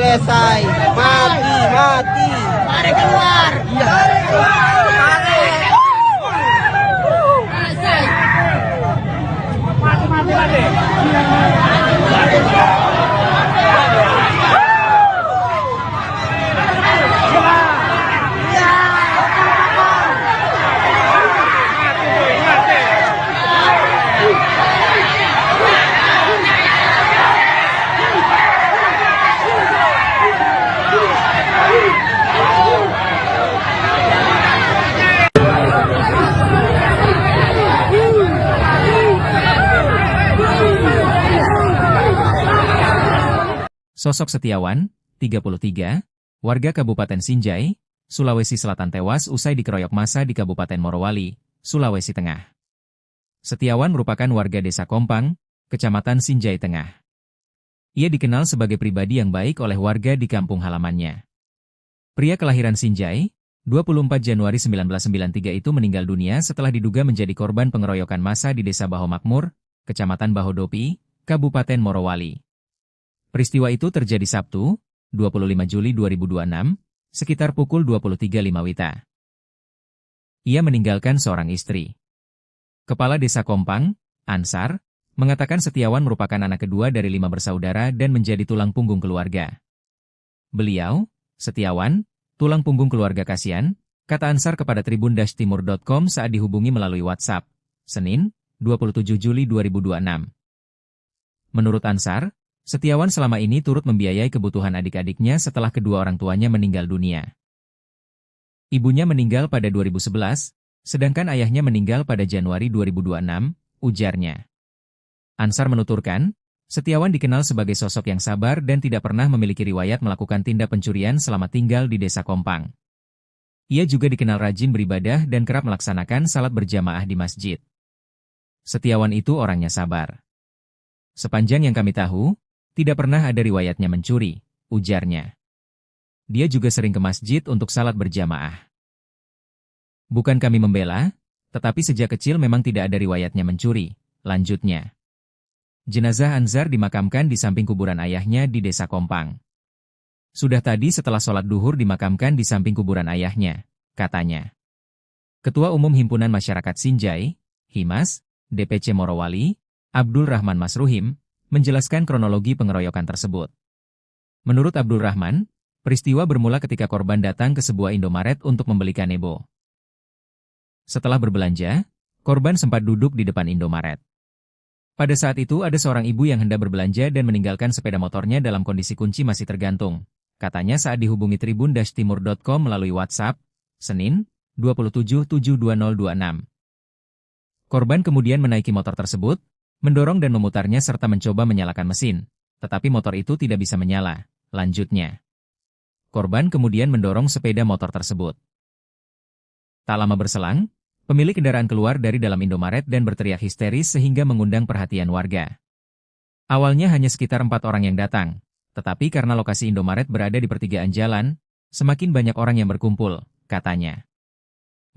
Selesai. Mati. Mari keluar. Mari keluar. Mati. Sosok Setiawan, 33, warga Kabupaten Sinjai, Sulawesi Selatan tewas usai dikeroyok massa di Kabupaten Morowali, Sulawesi Tengah. Setiawan merupakan warga Desa Kompang, Kecamatan Sinjai Tengah. Ia dikenal sebagai pribadi yang baik oleh warga di kampung halamannya. Pria kelahiran Sinjai, 24 Januari 1993 itu meninggal dunia setelah diduga menjadi korban pengeroyokan massa di Desa Baho Makmur, Kecamatan Bahodopi, Kabupaten Morowali. Peristiwa itu terjadi Sabtu, 25 Juli 2026, sekitar pukul 23.05 WITA. Ia meninggalkan seorang istri. Kepala Desa Kompang, Ansar, mengatakan Setiawan merupakan anak kedua dari 5 bersaudara dan menjadi tulang punggung keluarga. Beliau, Setiawan, tulang punggung keluarga kasihan, kata Ansar kepada tribun-timur.com saat dihubungi melalui WhatsApp, Senin, 27 Juli 2026. Menurut Ansar, Setiawan selama ini turut membiayai kebutuhan adik-adiknya setelah kedua orang tuanya meninggal dunia. Ibunya meninggal pada 2011, sedangkan ayahnya meninggal pada Januari 2026, ujarnya. Ansar menuturkan, Setiawan dikenal sebagai sosok yang sabar dan tidak pernah memiliki riwayat melakukan tindak pencurian selama tinggal di Desa Kompang. Ia juga dikenal rajin beribadah dan kerap melaksanakan salat berjamaah di masjid. Setiawan itu orangnya sabar. Sepanjang yang kami tahu, tidak pernah ada riwayatnya mencuri, ujarnya. Dia juga sering ke masjid untuk salat berjamaah. Bukan kami membela, tetapi sejak kecil memang tidak ada riwayatnya mencuri, lanjutnya. Jenazah Ansar dimakamkan di samping kuburan ayahnya di Desa Kompang. Sudah tadi setelah sholat duhur dimakamkan di samping kuburan ayahnya, katanya. Ketua Umum Himpunan Masyarakat Sinjai, Himas, DPC Morowali, Abdul Rahman Masruhim, menjelaskan kronologi pengeroyokan tersebut. Menurut Abdul Rahman, peristiwa bermula ketika korban datang ke sebuah Indomaret untuk membeli kanebo. Setelah berbelanja, korban sempat duduk di depan Indomaret. Pada saat itu ada seorang ibu yang hendak berbelanja dan meninggalkan sepeda motornya dalam kondisi kunci masih tergantung. Katanya saat dihubungi tribun-timur.com melalui WhatsApp, Senin, 27/7/2026. Korban kemudian menaiki motor tersebut, mendorong dan memutarnya serta mencoba menyalakan mesin, tetapi motor itu tidak bisa menyala, lanjutnya. Korban kemudian mendorong sepeda motor tersebut. Tak lama berselang, pemilik kendaraan keluar dari dalam Indomaret dan berteriak histeris sehingga mengundang perhatian warga. Awalnya hanya sekitar 4 orang yang datang, tetapi karena lokasi Indomaret berada di pertigaan jalan, semakin banyak orang yang berkumpul, katanya.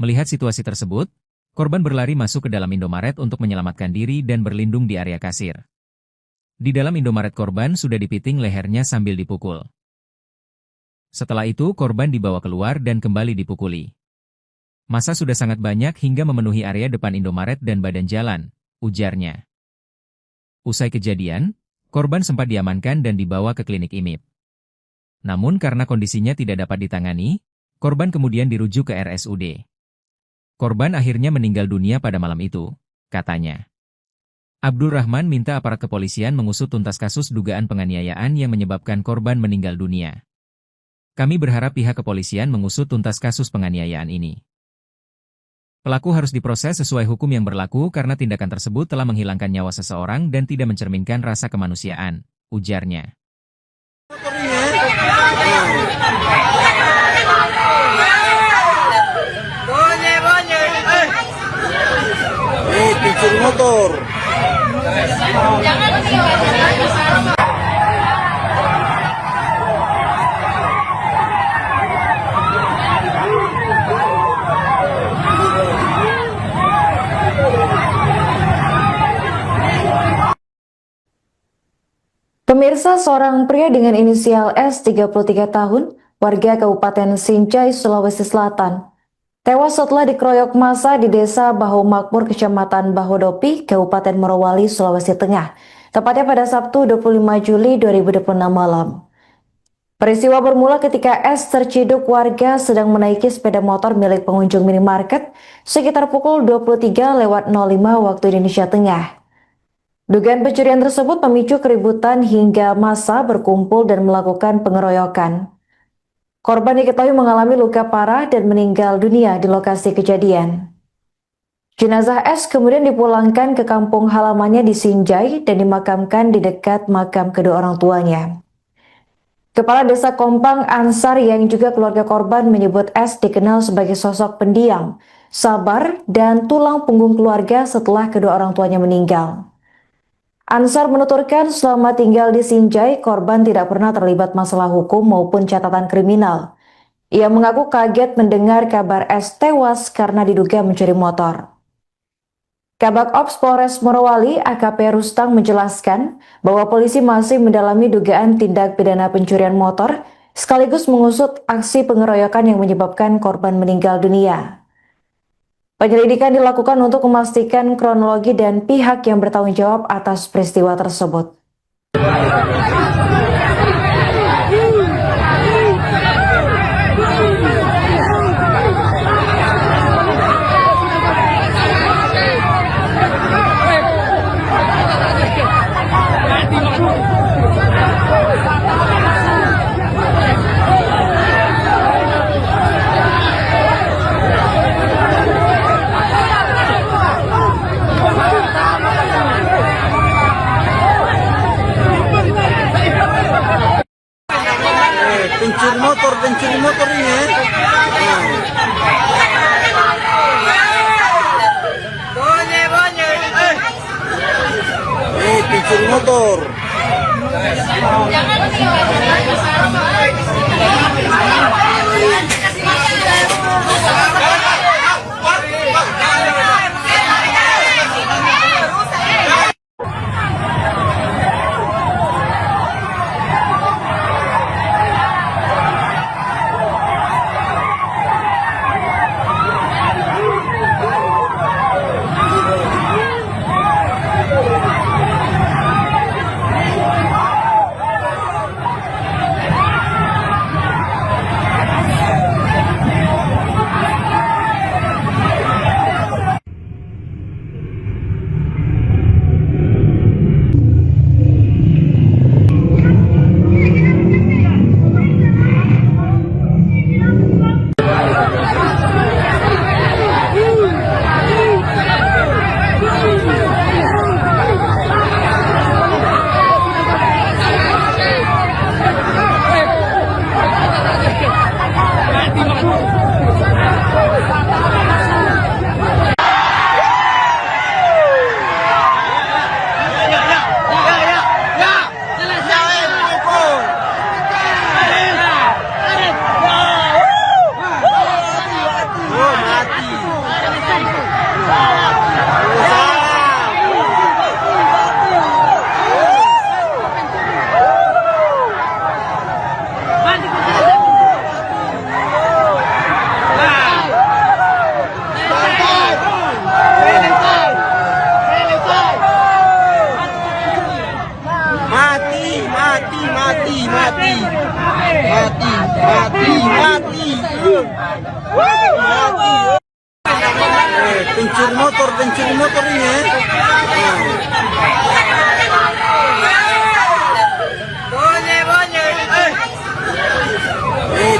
Melihat situasi tersebut, korban berlari masuk ke dalam Indomaret untuk menyelamatkan diri dan berlindung di area kasir. Di dalam Indomaret korban sudah dipiting lehernya sambil dipukul. Setelah itu korban dibawa keluar dan kembali dipukuli. Massa sudah sangat banyak hingga memenuhi area depan Indomaret dan badan jalan, ujarnya. Usai kejadian, korban sempat diamankan dan dibawa ke klinik IMIP. Namun karena kondisinya tidak dapat ditangani, korban kemudian dirujuk ke RSUD. Korban akhirnya meninggal dunia pada malam itu, katanya. Abdul Rahman minta aparat kepolisian mengusut tuntas kasus dugaan penganiayaan yang menyebabkan korban meninggal dunia. Kami berharap pihak kepolisian mengusut tuntas kasus penganiayaan ini. Pelaku harus diproses sesuai hukum yang berlaku karena tindakan tersebut telah menghilangkan nyawa seseorang dan tidak mencerminkan rasa kemanusiaan, ujarnya. Pencuri motor. Pemirsa, seorang pria dengan inisial S 33 tahun, warga Kabupaten Sinjai, Sulawesi Selatan, tewas setelah dikeroyok massa di Desa Baho Makmur, Kecamatan Bahodopi, Kabupaten Morowali, Sulawesi Tengah, tepatnya pada Sabtu 25 Juli 2026 malam. Peristiwa bermula ketika S terciduk warga sedang menaiki sepeda motor milik pengunjung minimarket sekitar pukul 23:05 waktu Indonesia Tengah. Dugaan pencurian tersebut memicu keributan hingga massa berkumpul dan melakukan pengeroyokan. Korban diketahui mengalami luka parah dan meninggal dunia di lokasi kejadian. Jenazah S kemudian dipulangkan ke kampung halamannya di Sinjai dan dimakamkan di dekat makam kedua orang tuanya. Kepala Desa Kompang Ansar yang juga keluarga korban menyebut S dikenal sebagai sosok pendiam, sabar, dan tulang punggung keluarga setelah kedua orang tuanya meninggal. Ansar menuturkan selama tinggal di Sinjai, korban tidak pernah terlibat masalah hukum maupun catatan kriminal. Ia mengaku kaget mendengar kabar S tewas karena diduga mencuri motor. Kabak Ops Polres Morowali AKP Rustang menjelaskan bahwa polisi masih mendalami dugaan tindak pidana pencurian motor sekaligus mengusut aksi pengeroyokan yang menyebabkan korban meninggal dunia. Penyelidikan dilakukan untuk memastikan kronologi dan pihak yang bertanggung jawab atas peristiwa tersebut. pencuri motor ini ya. Pencuri motor. Pencuri motor ini ya.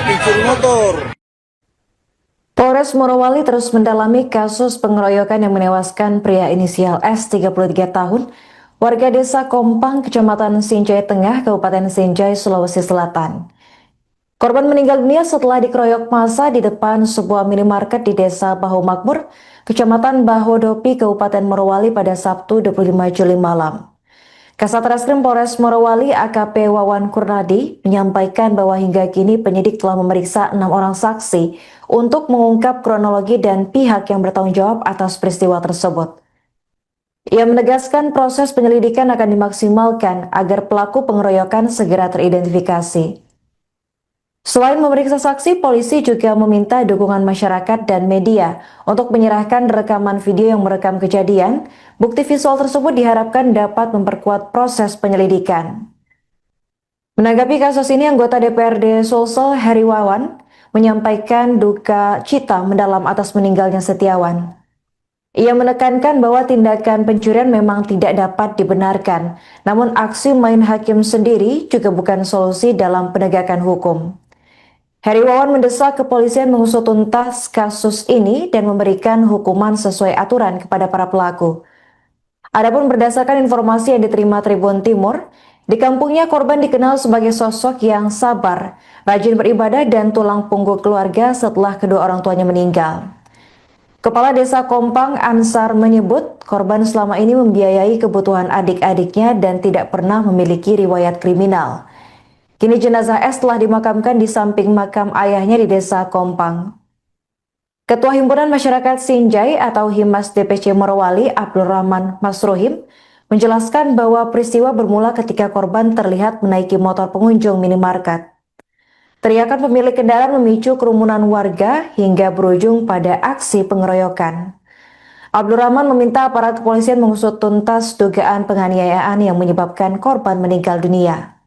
Pencuri motor. Polres Morowali terus mendalami kasus pengeroyokan yang menewaskan pria inisial S 33 tahun, warga desa Kompang, Kecamatan Sinjai Tengah, Kabupaten Sinjai, Sulawesi Selatan. Korban meninggal dunia setelah dikeroyok massa di depan sebuah minimarket di desa Bahu Makmur, Kecamatan Bahodopi, Kabupaten Morowali pada Sabtu 25 Juli malam. Kasat Reskrim Polres Morowali AKP Wawan Kurnadi menyampaikan bahwa hingga kini penyidik telah memeriksa 6 orang saksi untuk mengungkap kronologi dan pihak yang bertanggung jawab atas peristiwa tersebut. Ia menegaskan proses penyelidikan akan dimaksimalkan agar pelaku pengeroyokan segera teridentifikasi. Selain memeriksa saksi, polisi juga meminta dukungan masyarakat dan media untuk menyerahkan rekaman video yang merekam kejadian. Bukti visual tersebut diharapkan dapat memperkuat proses penyelidikan. Menanggapi kasus ini, anggota DPRD Sulsel Heri Wawan menyampaikan duka cita mendalam atas meninggalnya Setiawan. Ia menekankan bahwa tindakan pencurian memang tidak dapat dibenarkan, namun aksi main hakim sendiri juga bukan solusi dalam penegakan hukum. Heri Wawan mendesak kepolisian mengusut tuntas kasus ini dan memberikan hukuman sesuai aturan kepada para pelaku. Adapun berdasarkan informasi yang diterima Tribun Timur, di kampungnya korban dikenal sebagai sosok yang sabar, rajin beribadah dan tulang punggung keluarga setelah kedua orang tuanya meninggal. Kepala Desa Kompang Ansar menyebut korban selama ini membiayai kebutuhan adik-adiknya dan tidak pernah memiliki riwayat kriminal. Kini jenazah S telah dimakamkan di samping makam ayahnya di Desa Kompang. Ketua Himpunan Masyarakat Sinjai atau Himas DPC Morowali, Abdul Rahman Masruhim, menjelaskan bahwa peristiwa bermula ketika korban terlihat menaiki motor pengunjung minimarket. Teriakan pemilik kendaraan memicu kerumunan warga hingga berujung pada aksi pengeroyokan. Abdul Rahman meminta aparat kepolisian mengusut tuntas dugaan penganiayaan yang menyebabkan korban meninggal dunia.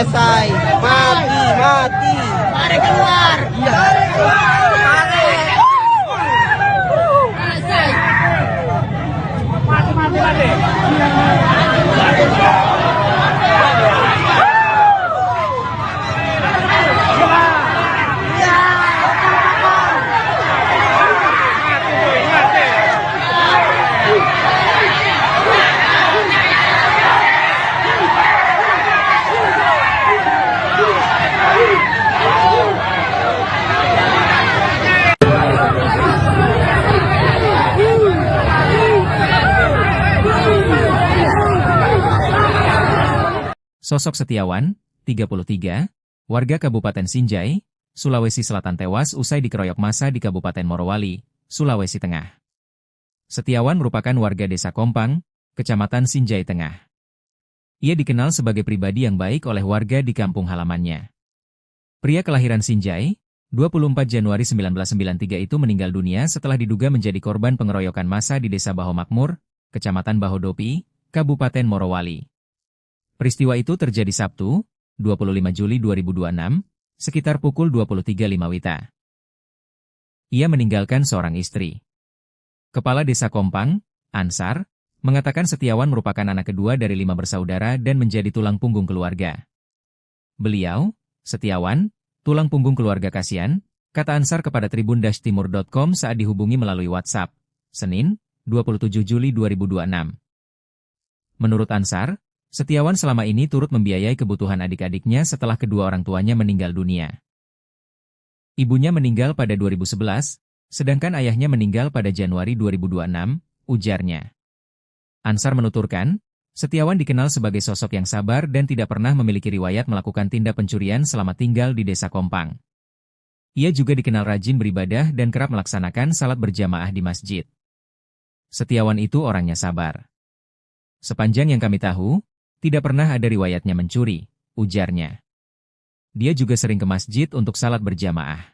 Selesai. Mati. Mari keluar. Sosok Setiawan, 33, warga Kabupaten Sinjai, Sulawesi Selatan tewas usai dikeroyok massa di Kabupaten Morowali, Sulawesi Tengah. Setiawan merupakan warga Desa Kompang, Kecamatan Sinjai Tengah. Ia dikenal sebagai pribadi yang baik oleh warga di kampung halamannya. Pria kelahiran Sinjai, 24 Januari 1993 itu meninggal dunia setelah diduga menjadi korban pengeroyokan massa di Desa Baho Makmur, Kecamatan Bahodopi, Kabupaten Morowali. Peristiwa itu terjadi Sabtu, 25 Juli 2026, sekitar pukul 23.05 WITA. Ia meninggalkan seorang istri. Kepala Desa Kompang, Ansar, mengatakan Setiawan merupakan anak kedua dari 5 bersaudara dan menjadi tulang punggung keluarga. Beliau, Setiawan, tulang punggung keluarga kasihan, kata Ansar kepada tribun-timur.com saat dihubungi melalui WhatsApp, Senin, 27 Juli 2026. Menurut Ansar, Setiawan selama ini turut membiayai kebutuhan adik-adiknya setelah kedua orang tuanya meninggal dunia. Ibunya meninggal pada 2011, sedangkan ayahnya meninggal pada Januari 2026, ujarnya. Ansar menuturkan, Setiawan dikenal sebagai sosok yang sabar dan tidak pernah memiliki riwayat melakukan tindak pencurian selama tinggal di Desa Kompang. Ia juga dikenal rajin beribadah dan kerap melaksanakan salat berjamaah di masjid. Setiawan itu orangnya sabar. Sepanjang yang kami tahu, tidak pernah ada riwayatnya mencuri, ujarnya. Dia juga sering ke masjid untuk salat berjamaah.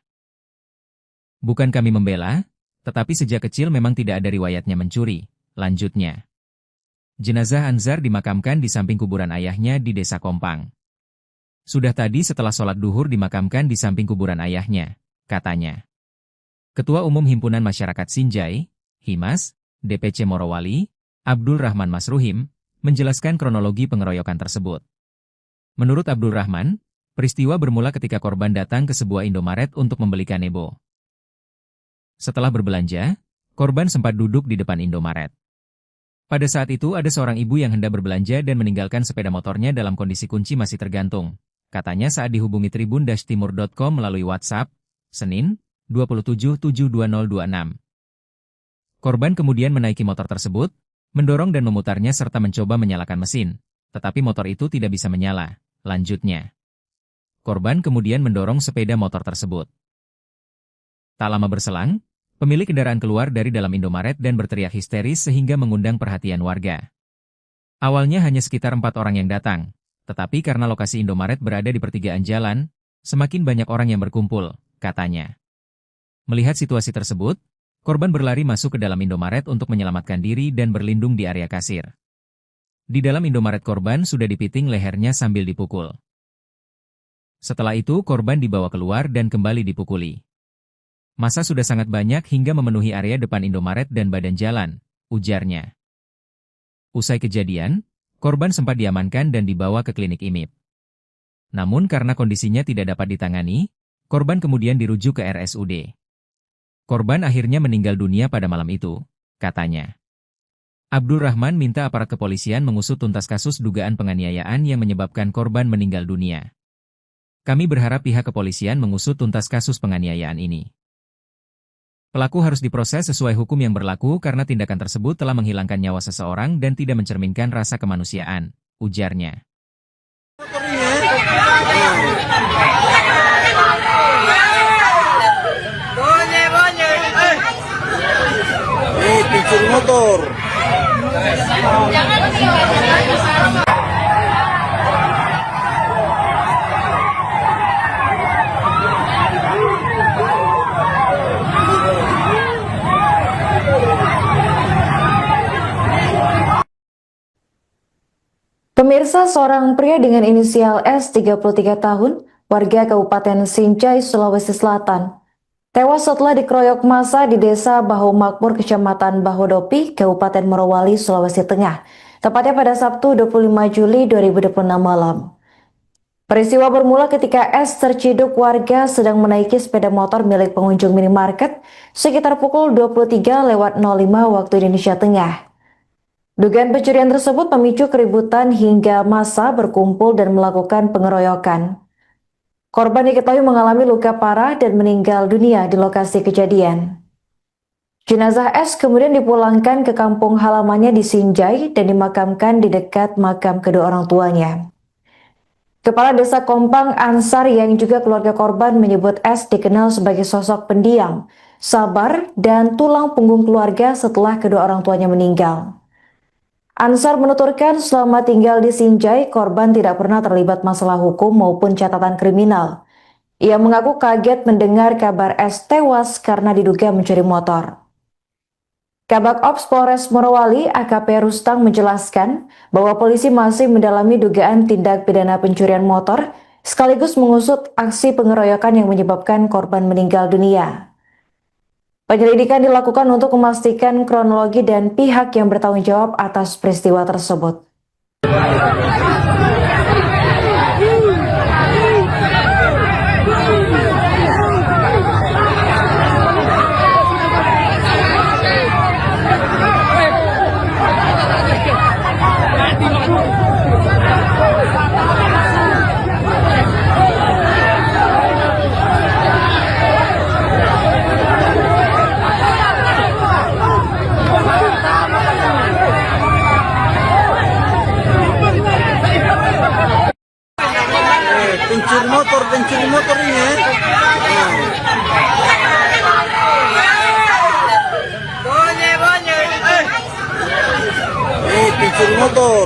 Bukan kami membela, tetapi sejak kecil memang tidak ada riwayatnya mencuri, lanjutnya. Jenazah Anzar dimakamkan di samping kuburan ayahnya di Desa Kompang. Sudah tadi setelah sholat duhur dimakamkan di samping kuburan ayahnya, katanya. Ketua Umum Himpunan Masyarakat Sinjai, Himas, DPC Morowali, Abdul Rahman Masruhim, menjelaskan kronologi pengeroyokan tersebut. Menurut Abdul Rahman, peristiwa bermula ketika korban datang ke sebuah Indomaret untuk membeli kanebo. Setelah berbelanja, korban sempat duduk di depan Indomaret. Pada saat itu ada seorang ibu yang hendak berbelanja dan meninggalkan sepeda motornya dalam kondisi kunci masih tergantung, katanya saat dihubungi tribun-timur.com melalui WhatsApp, Senin, 2772026. Korban kemudian menaiki motor tersebut, mendorong dan memutarnya serta mencoba menyalakan mesin, tetapi motor itu tidak bisa menyala. Lanjutnya, korban kemudian mendorong sepeda motor tersebut. Tak lama berselang, pemilik kendaraan keluar dari dalam Indomaret dan berteriak histeris sehingga mengundang perhatian warga. Awalnya hanya sekitar 4 orang yang datang, tetapi karena lokasi Indomaret berada di pertigaan jalan, semakin banyak orang yang berkumpul, katanya. Melihat situasi tersebut, korban berlari masuk ke dalam Indomaret untuk menyelamatkan diri dan berlindung di area kasir. Di dalam Indomaret korban sudah dipiting lehernya sambil dipukul. Setelah itu korban dibawa keluar dan kembali dipukuli. Massa sudah sangat banyak hingga memenuhi area depan Indomaret dan badan jalan, ujarnya. Usai kejadian, korban sempat diamankan dan dibawa ke klinik IMIP. Namun karena kondisinya tidak dapat ditangani, korban kemudian dirujuk ke RSUD. Korban akhirnya meninggal dunia pada malam itu, katanya. Abdul Rahman minta aparat kepolisian mengusut tuntas kasus dugaan penganiayaan yang menyebabkan korban meninggal dunia. Kami berharap pihak kepolisian mengusut tuntas kasus penganiayaan ini. Pelaku harus diproses sesuai hukum yang berlaku karena tindakan tersebut telah menghilangkan nyawa seseorang dan tidak mencerminkan rasa kemanusiaan, ujarnya. Pincur motor. Pemirsa, seorang pria dengan inisial S 33 tahun, warga Kabupaten Sinjai, Sulawesi Selatan, tewas setelah dikeroyok massa di Desa Bahu Makmur, Kecamatan Bahodopi, Kabupaten Morowali, Sulawesi Tengah, tepatnya pada Sabtu 25 Juli 2026 malam. Peristiwa bermula ketika S terciduk warga sedang menaiki sepeda motor milik pengunjung minimarket sekitar pukul 23.05 waktu Indonesia Tengah. Dugaan pencurian tersebut memicu keributan hingga massa berkumpul dan melakukan pengeroyokan. Korban diketahui mengalami luka parah dan meninggal dunia di lokasi kejadian. Jenazah S kemudian dipulangkan ke kampung halamannya di Sinjai dan dimakamkan di dekat makam kedua orang tuanya. Kepala Desa Kompang Ansar yang juga keluarga korban menyebut S dikenal sebagai sosok pendiam, sabar, dan tulang punggung keluarga setelah kedua orang tuanya meninggal. Ansar menuturkan selama tinggal di Sinjai, korban tidak pernah terlibat masalah hukum maupun catatan kriminal. Ia mengaku kaget mendengar kabar S tewas karena diduga mencuri motor. Kabak Ops Polres Morowali AKP Rustang menjelaskan bahwa polisi masih mendalami dugaan tindak pidana pencurian motor sekaligus mengusut aksi pengeroyokan yang menyebabkan korban meninggal dunia. Penyelidikan dilakukan untuk memastikan kronologi dan pihak yang bertanggung jawab atas peristiwa tersebut. Pencuri motor ini ya. Pencuri motor.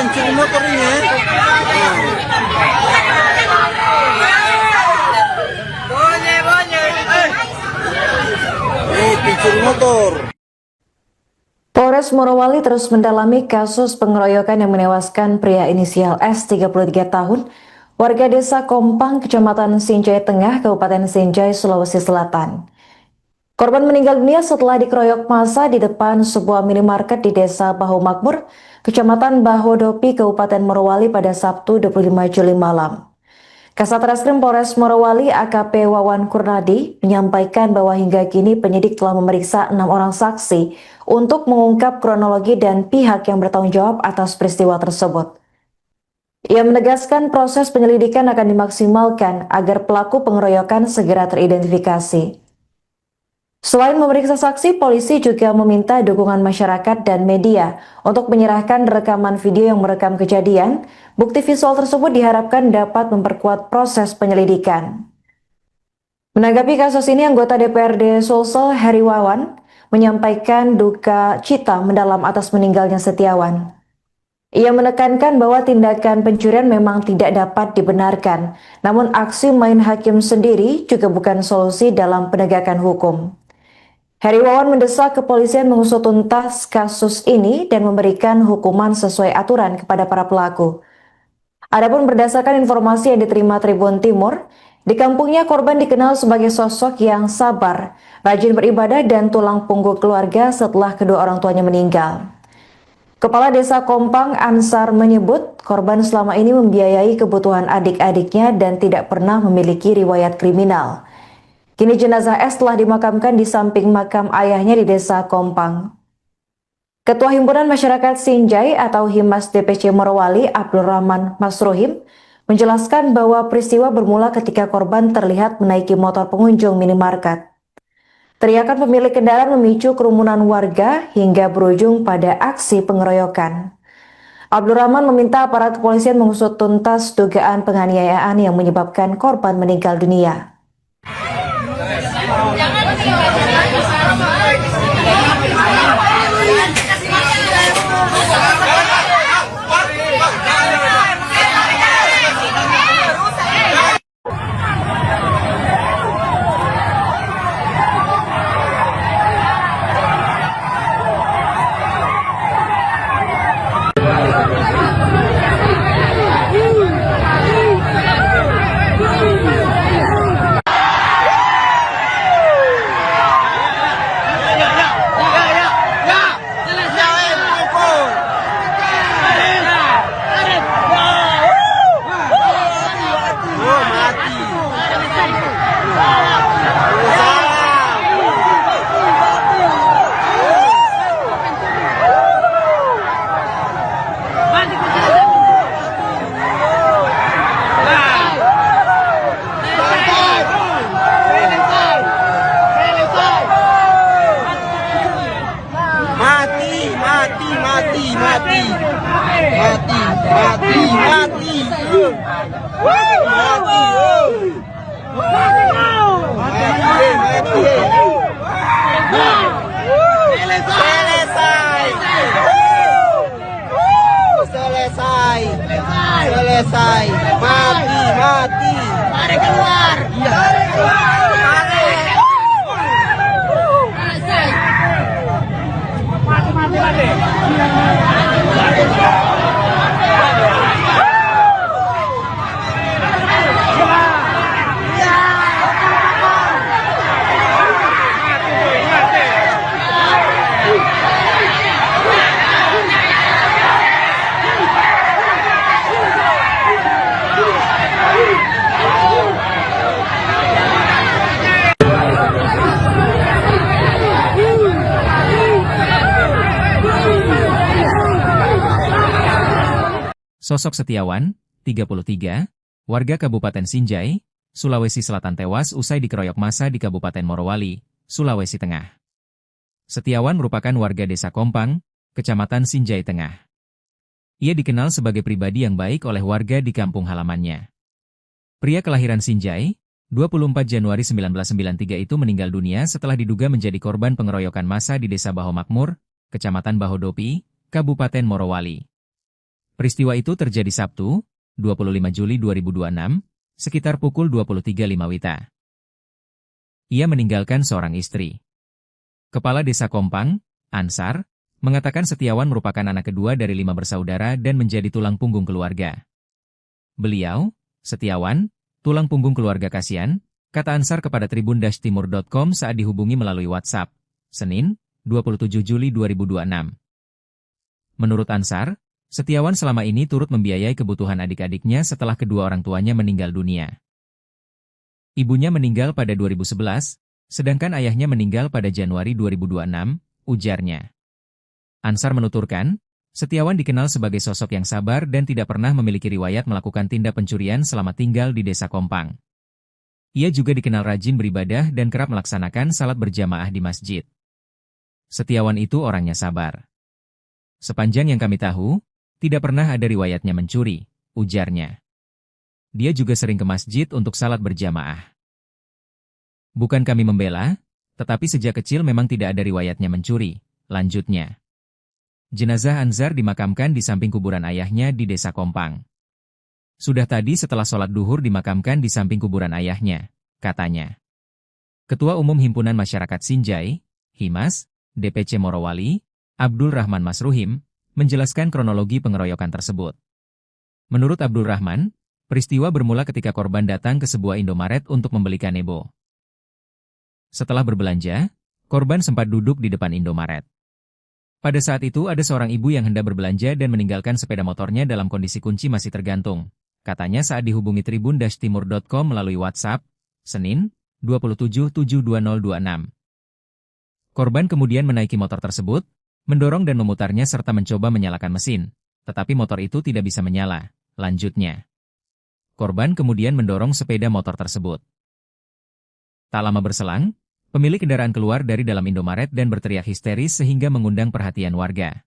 dan curi motor ini ya. Pencuri motor. Polres Morowali terus mendalami kasus pengeroyokan yang menewaskan pria inisial S 33 tahun, warga desa Kompang, Kecamatan Sinjai Tengah, Kabupaten Sinjai, Sulawesi Selatan. Korban meninggal dunia setelah dikeroyok massa di depan sebuah minimarket di desa Bahu Makmur, Kecamatan Bahodopi, Kabupaten Morowali pada Sabtu 25 Juli malam. Kasat Reskrim Polres Morowali AKP Wawan Kurnadi menyampaikan bahwa hingga kini penyidik telah memeriksa 6 orang saksi untuk mengungkap kronologi dan pihak yang bertanggung jawab atas peristiwa tersebut. Ia menegaskan proses penyelidikan akan dimaksimalkan agar pelaku pengeroyokan segera teridentifikasi. Selain memeriksa saksi, polisi juga meminta dukungan masyarakat dan media untuk menyerahkan rekaman video yang merekam kejadian. Bukti visual tersebut diharapkan dapat memperkuat proses penyelidikan. Menanggapi kasus ini, anggota DPRD Sulsel Heri Wawan menyampaikan duka cita mendalam atas meninggalnya Setiawan. Ia menekankan bahwa tindakan pencurian memang tidak dapat dibenarkan, namun aksi main hakim sendiri juga bukan solusi dalam penegakan hukum. Heri Wawan mendesak kepolisian mengusut tuntas kasus ini dan memberikan hukuman sesuai aturan kepada para pelaku. Adapun berdasarkan informasi yang diterima Tribun Timur, di kampungnya korban dikenal sebagai sosok yang sabar, rajin beribadah dan tulang punggung keluarga setelah kedua orang tuanya meninggal. Kepala Desa Kompang Ansar menyebut korban selama ini membiayai kebutuhan adik-adiknya dan tidak pernah memiliki riwayat kriminal. Kini jenazah S telah dimakamkan di samping makam ayahnya di Desa Kompang. Ketua Himpunan Masyarakat Sinjai atau Himas DPC Morowali Abdul Rahman Masrohim menjelaskan bahwa peristiwa bermula ketika korban terlihat menaiki motor pengunjung minimarket. Teriakan pemilik kendaraan memicu kerumunan warga hingga berujung pada aksi pengeroyokan. Abdul Rahman meminta aparat kepolisian mengusut tuntas dugaan penganiayaan yang menyebabkan korban meninggal dunia. Selesai. Mati. Mari keluar. Sosok Setiawan, 33, warga Kabupaten Sinjai, Sulawesi Selatan tewas usai dikeroyok massa di Kabupaten Morowali, Sulawesi Tengah. Setiawan merupakan warga Desa Kompang, Kecamatan Sinjai Tengah. Ia dikenal sebagai pribadi yang baik oleh warga di kampung halamannya. Pria kelahiran Sinjai, 24 Januari 1993 itu meninggal dunia setelah diduga menjadi korban pengeroyokan massa di Desa Baho Makmur, Kecamatan Bahodopi, Kabupaten Morowali. Peristiwa itu terjadi Sabtu, 25 Juli 2026, sekitar pukul 23.05 WITA. Ia meninggalkan seorang istri. Kepala Desa Kompang, Ansar, mengatakan Setiawan merupakan anak kedua dari 5 bersaudara dan menjadi tulang punggung keluarga. Beliau, Setiawan, tulang punggung keluarga kasihan, kata Ansar kepada tribun-timur.com saat dihubungi melalui WhatsApp, Senin, 27 Juli 2026. Menurut Ansar, Setiawan selama ini turut membiayai kebutuhan adik-adiknya setelah kedua orang tuanya meninggal dunia. Ibunya meninggal pada 2011, sedangkan ayahnya meninggal pada Januari 2026, ujarnya. Ansar menuturkan, Setiawan dikenal sebagai sosok yang sabar dan tidak pernah memiliki riwayat melakukan tindak pencurian selama tinggal di Desa Kompang. Ia juga dikenal rajin beribadah dan kerap melaksanakan salat berjamaah di masjid. Setiawan itu orangnya sabar. Sepanjang yang kami tahu, tidak pernah ada riwayatnya mencuri, ujarnya. Dia juga sering ke masjid untuk salat berjamaah. Bukan kami membela, tetapi sejak kecil memang tidak ada riwayatnya mencuri, lanjutnya. Jenazah Ansar dimakamkan di samping kuburan ayahnya di Desa Kompang. Sudah tadi setelah sholat duhur dimakamkan di samping kuburan ayahnya, katanya. Ketua Umum Himpunan Masyarakat Sinjai, Himas, DPC Morowali, Abdul Rahman Masruhim, menjelaskan kronologi pengeroyokan tersebut. Menurut Abdul Rahman, peristiwa bermula ketika korban datang ke sebuah Indomaret untuk membeli kanebo. Setelah berbelanja, korban sempat duduk di depan Indomaret. Pada saat itu ada seorang ibu yang hendak berbelanja dan meninggalkan sepeda motornya dalam kondisi kunci masih tergantung. Katanya saat dihubungi tribun-timur.com melalui WhatsApp, Senin, 27/7/2026. Korban kemudian menaiki motor tersebut, mendorong dan memutarnya serta mencoba menyalakan mesin, tetapi motor itu tidak bisa menyala, lanjutnya. Korban kemudian mendorong sepeda motor tersebut. Tak lama berselang, pemilik kendaraan keluar dari dalam Indomaret dan berteriak histeris sehingga mengundang perhatian warga.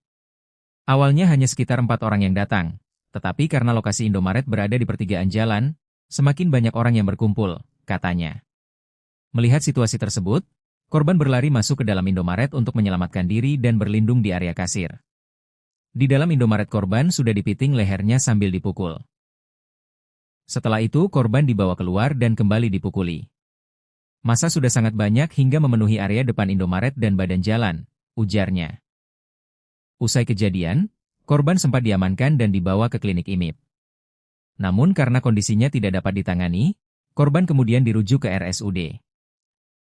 Awalnya hanya sekitar 4 orang yang datang, tetapi karena lokasi Indomaret berada di pertigaan jalan, semakin banyak orang yang berkumpul, katanya. Melihat situasi tersebut, korban berlari masuk ke dalam Indomaret untuk menyelamatkan diri dan berlindung di area kasir. Di dalam Indomaret korban sudah dipiting lehernya sambil dipukul. Setelah itu korban dibawa keluar dan kembali dipukuli. Massa sudah sangat banyak hingga memenuhi area depan Indomaret dan badan jalan, ujarnya. Usai kejadian, korban sempat diamankan dan dibawa ke klinik IMIP. Namun karena kondisinya tidak dapat ditangani, korban kemudian dirujuk ke RSUD.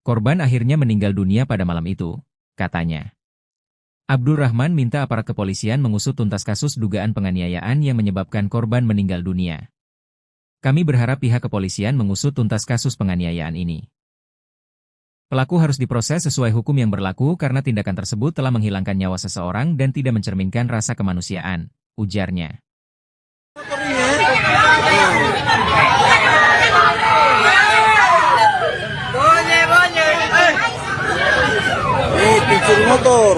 Korban akhirnya meninggal dunia pada malam itu, katanya. Abdul Rahman minta aparat kepolisian mengusut tuntas kasus dugaan penganiayaan yang menyebabkan korban meninggal dunia. Kami berharap pihak kepolisian mengusut tuntas kasus penganiayaan ini. Pelaku harus diproses sesuai hukum yang berlaku karena tindakan tersebut telah menghilangkan nyawa seseorang dan tidak mencerminkan rasa kemanusiaan, ujarnya. Pencuri motor.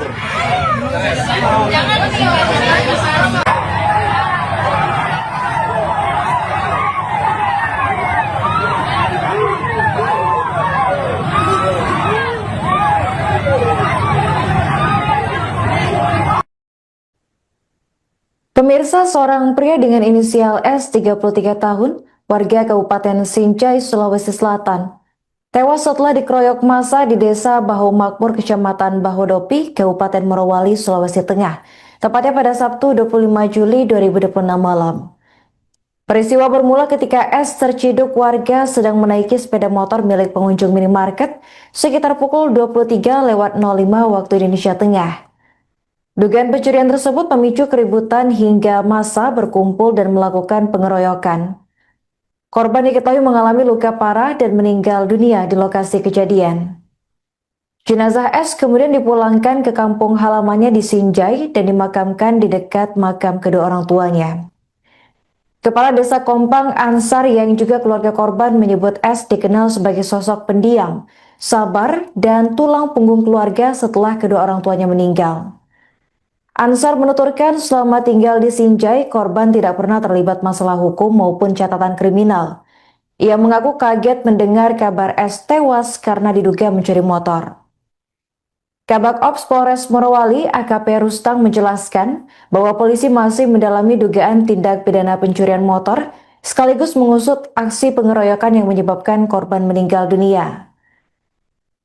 Pemirsa, seorang pria dengan inisial S 33 tahun, warga Kabupaten Sinjai, Sulawesi Selatan, tewas setelah dikeroyok massa di Desa Bahu Makmur, Kecamatan Bahodopi, Kabupaten Morowali, Sulawesi Tengah, tepatnya pada Sabtu 25 Juli 2026 malam. Peristiwa bermula ketika S terciduk warga sedang menaiki sepeda motor milik pengunjung minimarket sekitar pukul 23:05 waktu Indonesia Tengah. Dugaan pencurian tersebut memicu keributan hingga massa berkumpul dan melakukan pengeroyokan. Korban diketahui mengalami luka parah dan meninggal dunia di lokasi kejadian. Jenazah S kemudian dipulangkan ke kampung halamannya di Sinjai dan dimakamkan di dekat makam kedua orang tuanya. Kepala Desa Kompang Ansar yang juga keluarga korban menyebut S dikenal sebagai sosok pendiam, sabar, dan tulang punggung keluarga setelah kedua orang tuanya meninggal. Ansar menuturkan selama tinggal di Sinjai, korban tidak pernah terlibat masalah hukum maupun catatan kriminal. Ia mengaku kaget mendengar kabar S tewas karena diduga mencuri motor. Kabak Ops Polres Morowali AKP Rustang menjelaskan bahwa polisi masih mendalami dugaan tindak pidana pencurian motor sekaligus mengusut aksi pengeroyokan yang menyebabkan korban meninggal dunia.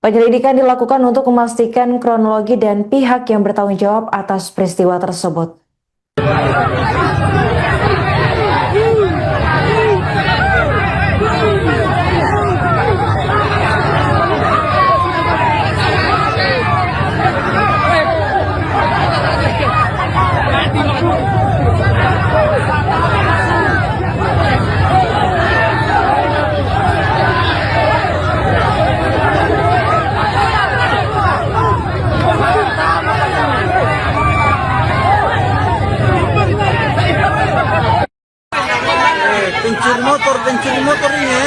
Penyelidikan dilakukan untuk memastikan kronologi dan pihak yang bertanggung jawab atas peristiwa tersebut. pencuri motor ini ya.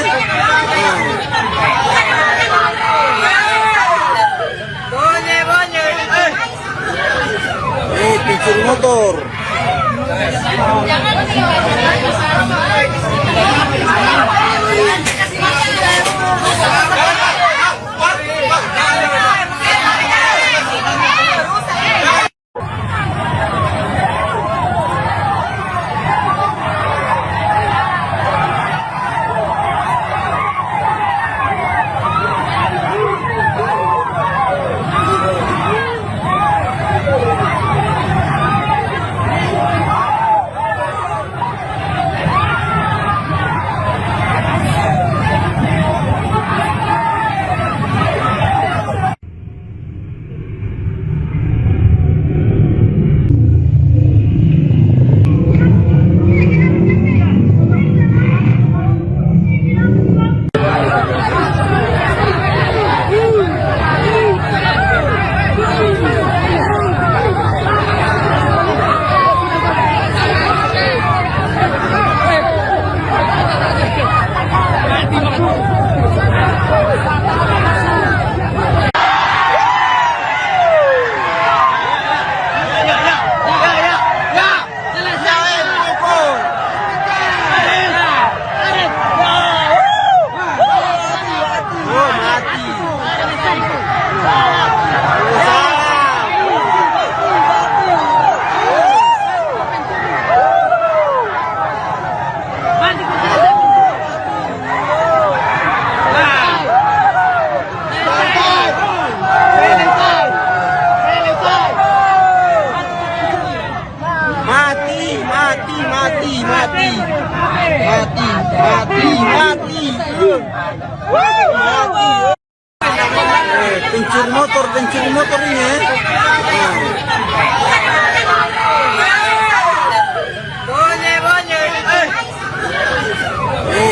Pencuri motor. Pencuri motor ini ya.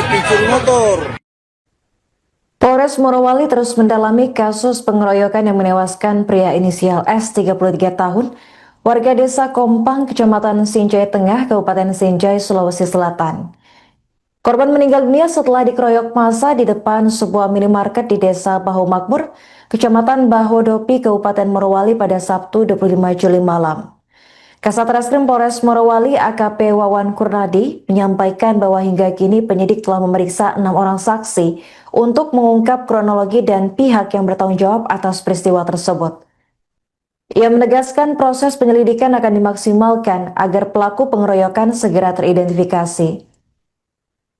Pencuri motor. Polres Morowali terus mendalami kasus pengeroyokan yang menewaskan pria inisial S 33 tahun, warga desa Kompang, Kecamatan Sinjai Tengah, Kabupaten Sinjai, Sulawesi Selatan. Korban meninggal dunia setelah dikeroyok massa di depan sebuah minimarket di desa Bahu Makmur, Kecamatan Bahodopi, Kabupaten Morowali pada Sabtu 25 Juli malam. Kasat Reskrim Polres Morowali AKP Wawan Kurnadi menyampaikan bahwa hingga kini penyidik telah memeriksa 6 orang saksi untuk mengungkap kronologi dan pihak yang bertanggung jawab atas peristiwa tersebut. Ia menegaskan proses penyelidikan akan dimaksimalkan agar pelaku pengeroyokan segera teridentifikasi.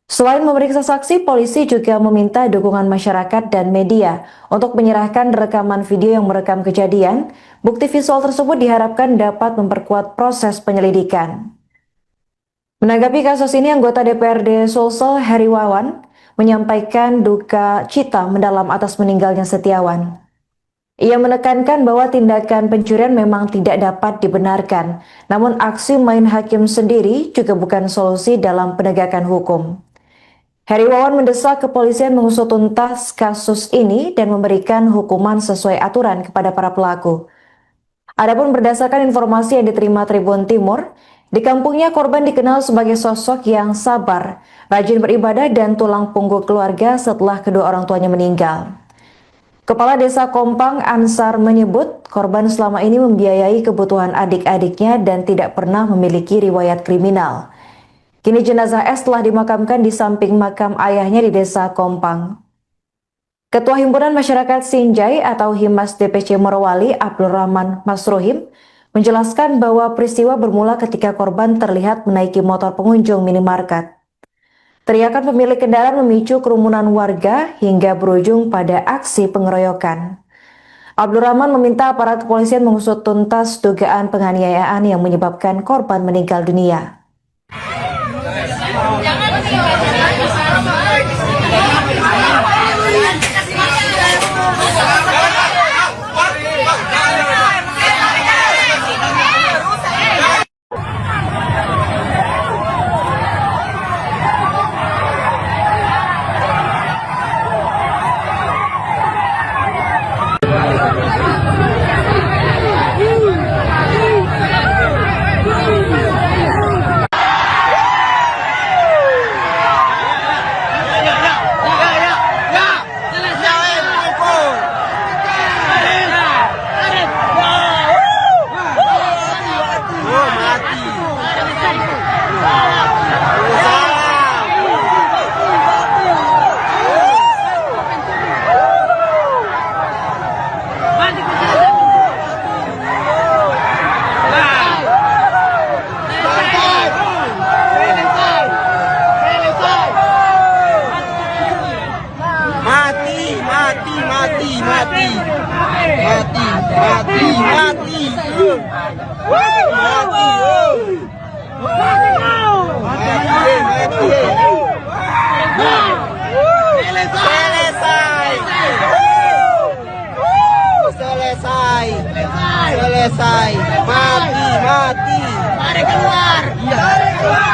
Selain memeriksa saksi, polisi juga meminta dukungan masyarakat dan media untuk menyerahkan rekaman video yang merekam kejadian. Bukti visual tersebut diharapkan dapat memperkuat proses penyelidikan. Menanggapi kasus ini, anggota DPRD Sulsel Heri Wawan menyampaikan duka cita mendalam atas meninggalnya Setiawan. Ia menekankan bahwa tindakan pencurian memang tidak dapat dibenarkan, namun aksi main hakim sendiri juga bukan solusi dalam penegakan hukum. Heri Wawan mendesak kepolisian mengusut tuntas kasus ini dan memberikan hukuman sesuai aturan kepada para pelaku. Adapun berdasarkan informasi yang diterima Tribun Timur, di kampungnya korban dikenal sebagai sosok yang sabar, rajin beribadah dan tulang punggung keluarga setelah kedua orang tuanya meninggal. Kepala Desa Kompang Ansar menyebut korban selama ini membiayai kebutuhan adik-adiknya dan tidak pernah memiliki riwayat kriminal. Kini jenazah S telah dimakamkan di samping makam ayahnya di Desa Kompang. Ketua Himpunan Masyarakat Sinjai atau Himas DPC Morowali, Abdul Rahman Masruhim, menjelaskan bahwa peristiwa bermula ketika korban terlihat menaiki motor pengunjung minimarket. Teriakan pemilik kendaraan memicu kerumunan warga hingga berujung pada aksi pengeroyokan. Abdul Rahman meminta aparat kepolisian mengusut tuntas dugaan penganiayaan yang menyebabkan korban meninggal dunia. Selesai. Mati. Mari keluar. Mari keluar.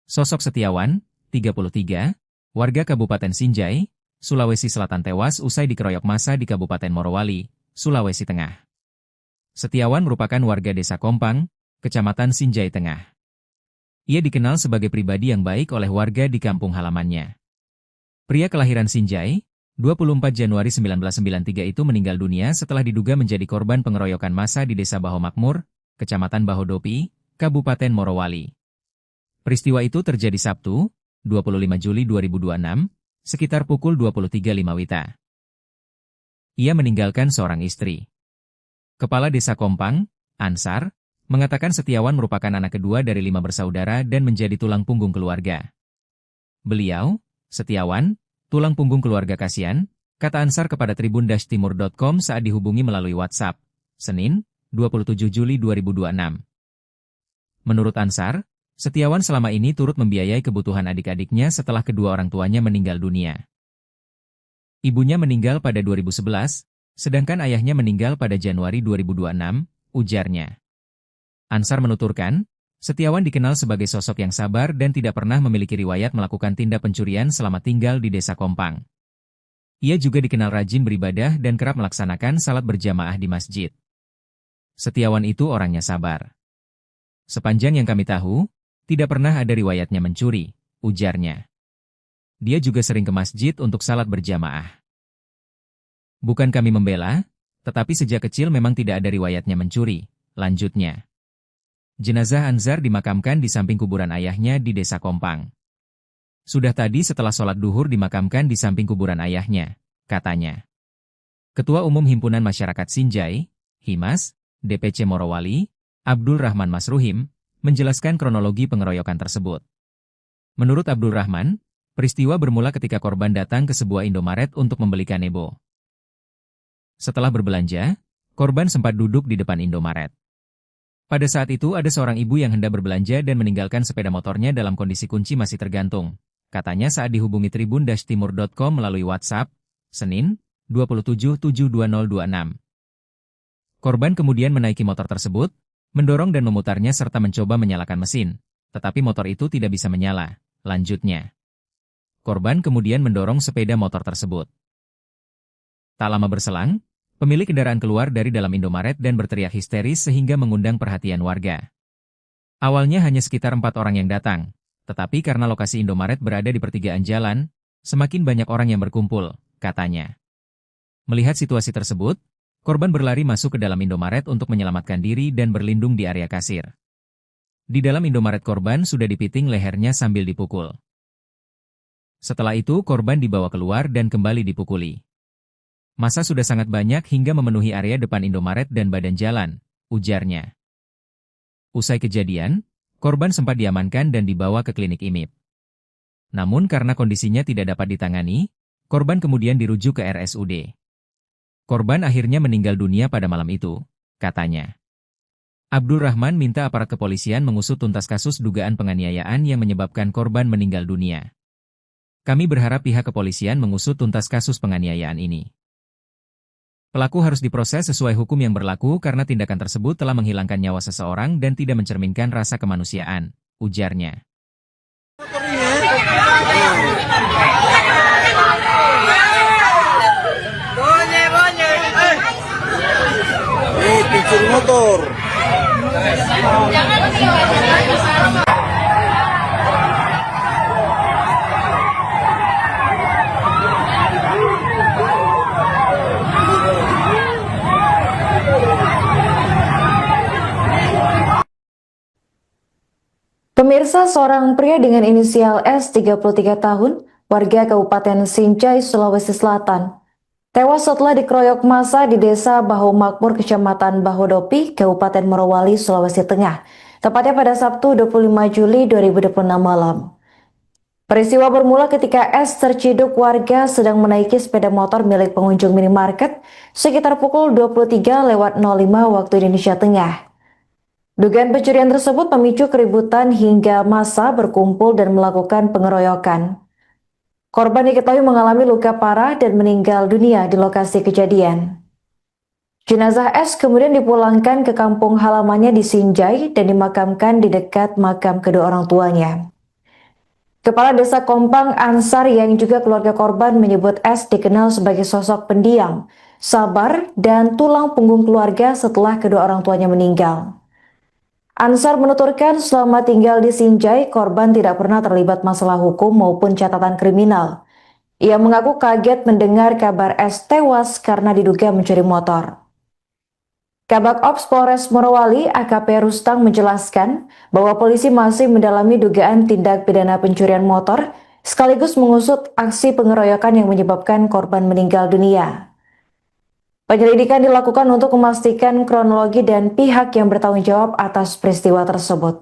Sosok Setiawan, 33, warga Kabupaten Sinjai, Sulawesi Selatan tewas usai dikeroyok massa di Kabupaten Morowali, Sulawesi Tengah. Setiawan merupakan warga Desa Kompang, Kecamatan Sinjai Tengah. Ia dikenal sebagai pribadi yang baik oleh warga di kampung halamannya. Pria kelahiran Sinjai, 24 Januari 1993 itu meninggal dunia setelah diduga menjadi korban pengeroyokan massa di Desa Baho Makmur, Kecamatan Bahodopi, Kabupaten Morowali. Peristiwa itu terjadi Sabtu, 25 Juli 2026, sekitar pukul 23.05 WITA. Ia meninggalkan seorang istri. Kepala Desa Kompang, Ansar, mengatakan Setiawan merupakan anak kedua dari 5 bersaudara dan menjadi tulang punggung keluarga. Beliau, Setiawan, tulang punggung keluarga kasihan, kata Ansar kepada tribun-timur.com saat dihubungi melalui WhatsApp, Senin, 27 Juli 2026. Menurut Ansar, Setiawan selama ini turut membiayai kebutuhan adik-adiknya setelah kedua orang tuanya meninggal dunia. Ibunya meninggal pada 2011, sedangkan ayahnya meninggal pada Januari 2026, ujarnya. Ansar menuturkan, Setiawan dikenal sebagai sosok yang sabar dan tidak pernah memiliki riwayat melakukan tindak pencurian selama tinggal di Desa Kompang. Ia juga dikenal rajin beribadah dan kerap melaksanakan salat berjamaah di masjid. Setiawan itu orangnya sabar. Sepanjang yang kami tahu, tidak pernah ada riwayatnya mencuri, ujarnya. Dia juga sering ke masjid untuk salat berjamaah. Bukan kami membela, tetapi sejak kecil memang tidak ada riwayatnya mencuri, lanjutnya. Jenazah Ansar dimakamkan di samping kuburan ayahnya di Desa Kompang. Sudah tadi setelah sholat duhur dimakamkan di samping kuburan ayahnya, katanya. Ketua Umum Himpunan Masyarakat Sinjai, Himas, DPC Morowali, Abdul Rahman Masruhim, menjelaskan kronologi pengeroyokan tersebut. Menurut Abdul Rahman, peristiwa bermula ketika korban datang ke sebuah Indomaret untuk membeli kanebo. Setelah berbelanja, korban sempat duduk di depan Indomaret. Pada saat itu ada seorang ibu yang hendak berbelanja dan meninggalkan sepeda motornya dalam kondisi kunci masih tergantung, katanya saat dihubungi tribun-timur.com melalui WhatsApp, Senin, 27/7/2026. Korban kemudian menaiki motor tersebut, mendorong dan memutarnya serta mencoba menyalakan mesin, tetapi motor itu tidak bisa menyala. Lanjutnya, korban kemudian mendorong sepeda motor tersebut. Tak lama berselang, pemilik kendaraan keluar dari dalam Indomaret dan berteriak histeris sehingga mengundang perhatian warga. Awalnya hanya sekitar 4 orang yang datang, tetapi karena lokasi Indomaret berada di pertigaan jalan, semakin banyak orang yang berkumpul, katanya. Melihat situasi tersebut, korban berlari masuk ke dalam Indomaret untuk menyelamatkan diri dan berlindung di area kasir. Di dalam Indomaret korban sudah dipiting lehernya sambil dipukul. Setelah itu korban dibawa keluar dan kembali dipukuli. Massa sudah sangat banyak hingga memenuhi area depan Indomaret dan badan jalan, ujarnya. Usai kejadian, korban sempat diamankan dan dibawa ke klinik IMIP. Namun karena kondisinya tidak dapat ditangani, korban kemudian dirujuk ke RSUD. Korban akhirnya meninggal dunia pada malam itu, katanya. Abdul Rahman minta aparat kepolisian mengusut tuntas kasus dugaan penganiayaan yang menyebabkan korban meninggal dunia. Kami berharap pihak kepolisian mengusut tuntas kasus penganiayaan ini. Pelaku harus diproses sesuai hukum yang berlaku karena tindakan tersebut telah menghilangkan nyawa seseorang dan tidak mencerminkan rasa kemanusiaan, ujarnya. Pencuri motor. Pemirsa, seorang pria dengan inisial S 33 tahun, warga Kabupaten Sinjai, Sulawesi Selatan, tewas setelah dikeroyok massa di Desa Bahu Makmur, Kecamatan Bahodopi, Kabupaten Morowali, Sulawesi Tengah, tepatnya pada Sabtu 25 Juli 2026 malam. Peristiwa bermula ketika S terciduk warga sedang menaiki sepeda motor milik pengunjung minimarket sekitar pukul 23.05 waktu Indonesia Tengah. Dugaan pencurian tersebut memicu keributan hingga massa berkumpul dan melakukan pengeroyokan. Korban diketahui mengalami luka parah dan meninggal dunia di lokasi kejadian. Jenazah S kemudian dipulangkan ke kampung halamannya di Sinjai dan dimakamkan di dekat makam kedua orang tuanya. Kepala Desa Kompang Ansar yang juga keluarga korban menyebut S dikenal sebagai sosok pendiam, sabar, dan tulang punggung keluarga setelah kedua orang tuanya meninggal. Ansar menuturkan selama tinggal di Sinjai, korban tidak pernah terlibat masalah hukum maupun catatan kriminal. Ia mengaku kaget mendengar kabar S tewas karena diduga mencuri motor. Kabak Ops Polres Morowali AKP Rustang menjelaskan bahwa polisi masih mendalami dugaan tindak pidana pencurian motor sekaligus mengusut aksi pengeroyokan yang menyebabkan korban meninggal dunia. Penyelidikan dilakukan untuk memastikan kronologi dan pihak yang bertanggung jawab atas peristiwa tersebut.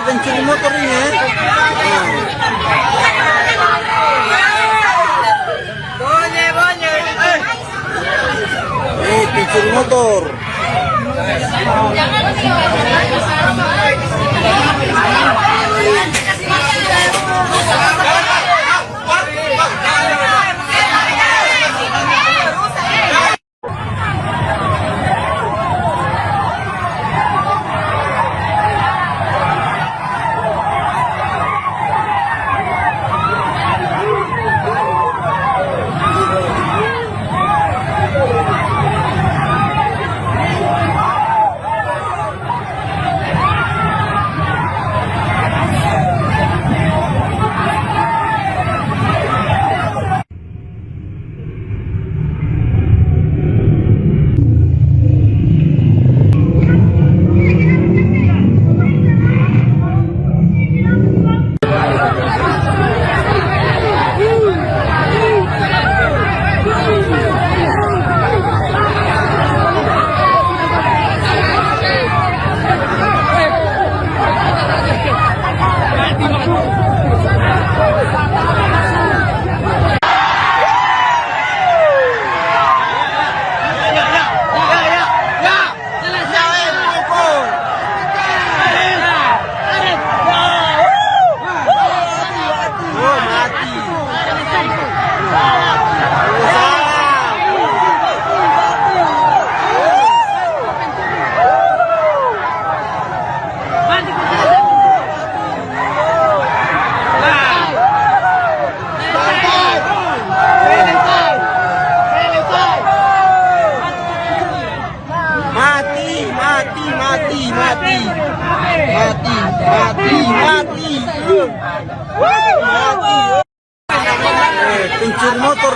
Pencuri motor ini ya. Pencuri motor.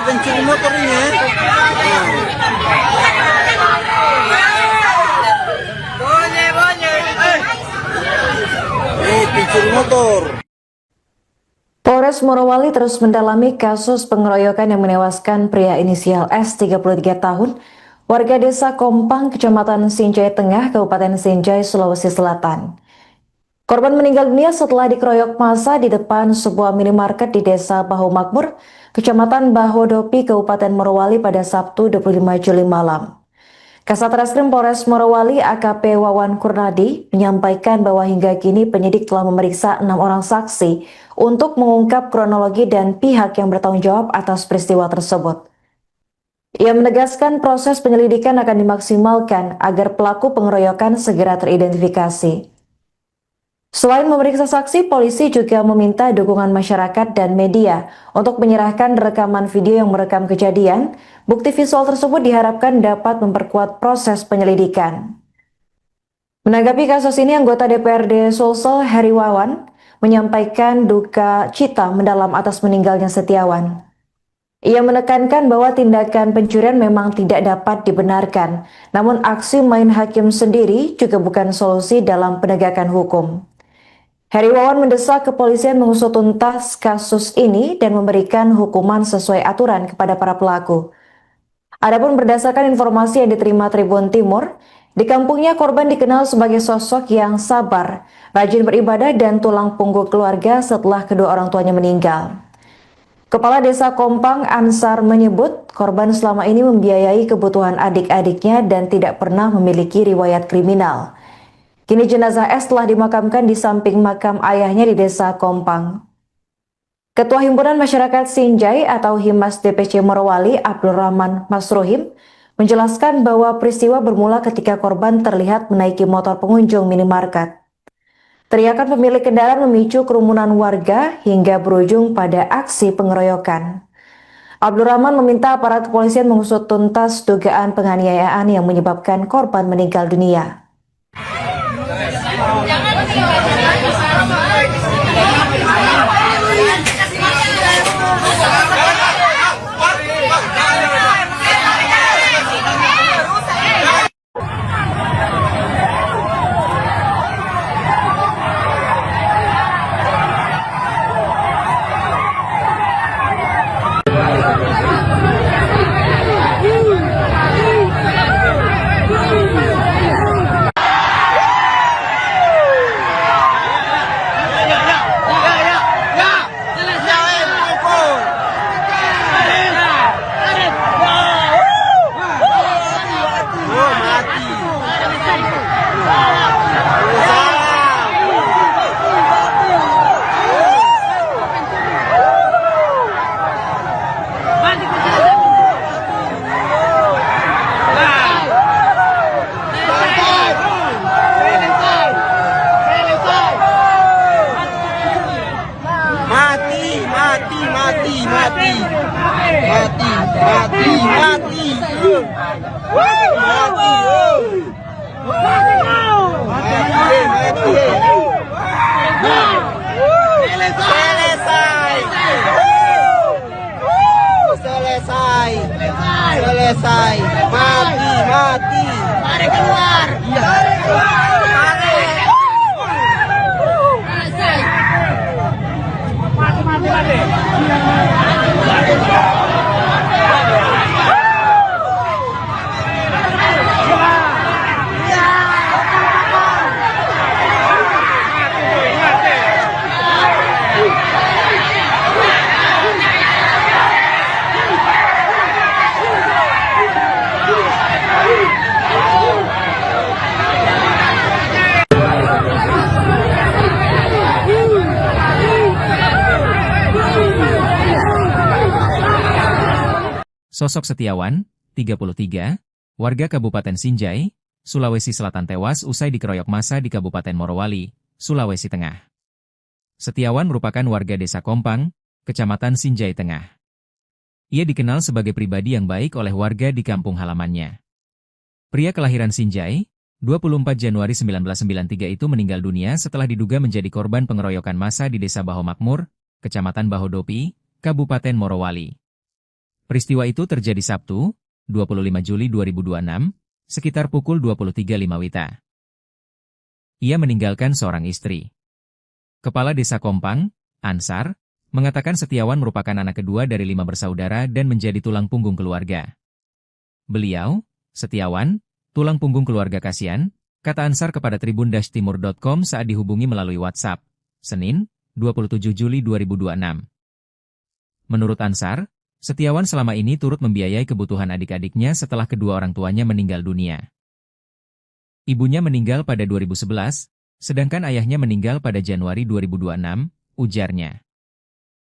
pencuri motor ini ya. Pencuri motor. Polres Morowali terus mendalami kasus pengeroyokan yang menewaskan pria inisial S 33 tahun, warga desa Kompang, Kecamatan Sinjai Tengah, Kabupaten Sinjai, Sulawesi Selatan. Korban meninggal dunia setelah dikeroyok massa di depan sebuah minimarket di desa Bahu Makmur, Kecamatan Bahodopi, Kabupaten Morowali pada Sabtu 25 Juli malam. Kasat Reskrim Polres Morowali AKP Wawan Kurnadi menyampaikan bahwa hingga kini penyidik telah memeriksa 6 orang saksi untuk mengungkap kronologi dan pihak yang bertanggung jawab atas peristiwa tersebut. Ia menegaskan proses penyelidikan akan dimaksimalkan agar pelaku pengeroyokan segera teridentifikasi. Selain memeriksa saksi, polisi juga meminta dukungan masyarakat dan media untuk menyerahkan rekaman video yang merekam kejadian. Bukti visual tersebut diharapkan dapat memperkuat proses penyelidikan. Menanggapi kasus ini, anggota DPRD Sulsel Heri Wawan menyampaikan duka cita mendalam atas meninggalnya Setiawan. Ia menekankan bahwa tindakan pencurian memang tidak dapat dibenarkan, namun aksi main hakim sendiri juga bukan solusi dalam penegakan hukum. Heri Wawan mendesak kepolisian mengusut tuntas kasus ini dan memberikan hukuman sesuai aturan kepada para pelaku. Adapun berdasarkan informasi yang diterima Tribun Timur, di kampungnya korban dikenal sebagai sosok yang sabar, rajin beribadah dan tulang punggung keluarga setelah kedua orang tuanya meninggal. Kepala Desa Kompang Ansar menyebut korban selama ini membiayai kebutuhan adik-adiknya dan tidak pernah memiliki riwayat kriminal. Kini jenazah S telah dimakamkan di samping makam ayahnya di Desa Kompang. Ketua Himpunan Masyarakat Sinjai atau Himas DPC Morowali, Abdul Rahman Masrohim, menjelaskan bahwa peristiwa bermula ketika korban terlihat menaiki motor pengunjung minimarket. Teriakan pemilik kendaraan memicu kerumunan warga hingga berujung pada aksi pengeroyokan. Abdul Rahman meminta aparat kepolisian mengusut tuntas dugaan penganiayaan yang menyebabkan korban meninggal dunia. Selesai. Mati. Mari keluar. Sosok Setiawan, 33, warga Kabupaten Sinjai, Sulawesi Selatan tewas usai dikeroyok massa di Kabupaten Morowali, Sulawesi Tengah. Setiawan merupakan warga Desa Kompang, Kecamatan Sinjai Tengah. Ia dikenal sebagai pribadi yang baik oleh warga di kampung halamannya. Pria kelahiran Sinjai, 24 Januari 1993 itu meninggal dunia setelah diduga menjadi korban pengeroyokan massa di Desa Baho Makmur, Kecamatan Bahodopi, Kabupaten Morowali. Peristiwa itu terjadi Sabtu, 25 Juli 2026, sekitar pukul 23.05 WITA. Ia meninggalkan seorang istri. Kepala Desa Kompang, Ansar, mengatakan Setiawan merupakan anak kedua dari 5 bersaudara dan menjadi tulang punggung keluarga. Beliau, Setiawan, tulang punggung keluarga kasihan, kata Ansar kepada tribun-timur.com saat dihubungi melalui WhatsApp, Senin, 27 Juli 2026. Menurut Ansar, Setiawan selama ini turut membiayai kebutuhan adik-adiknya setelah kedua orang tuanya meninggal dunia. Ibunya meninggal pada 2011, sedangkan ayahnya meninggal pada Januari 2026, ujarnya.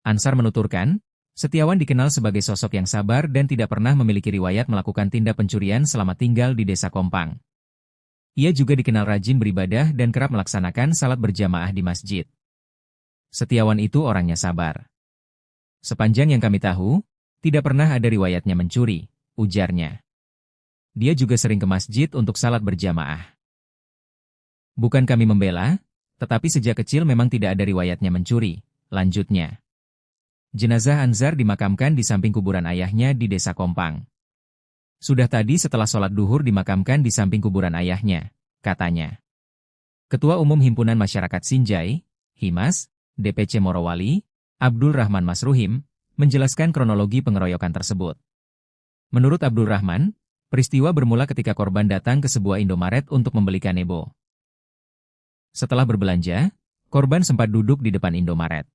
Ansar menuturkan, Setiawan dikenal sebagai sosok yang sabar dan tidak pernah memiliki riwayat melakukan tindak pencurian selama tinggal di Desa Kompang. Ia juga dikenal rajin beribadah dan kerap melaksanakan salat berjamaah di masjid. Setiawan itu orangnya sabar. Sepanjang yang kami tahu, tidak pernah ada riwayatnya mencuri, ujarnya. Dia juga sering ke masjid untuk salat berjamaah. Bukan kami membela, tetapi sejak kecil memang tidak ada riwayatnya mencuri, lanjutnya. Jenazah Anzar dimakamkan di samping kuburan ayahnya di Desa Kompang. Sudah tadi setelah sholat duhur dimakamkan di samping kuburan ayahnya, katanya. Ketua Umum Himpunan Masyarakat Sinjai, Himas, DPC Morowali, Abdul Rahman Masruhim, menjelaskan kronologi pengeroyokan tersebut. Menurut Abdul Rahman, peristiwa bermula ketika korban datang ke sebuah Indomaret untuk membeli kanebo. Setelah berbelanja, korban sempat duduk di depan Indomaret.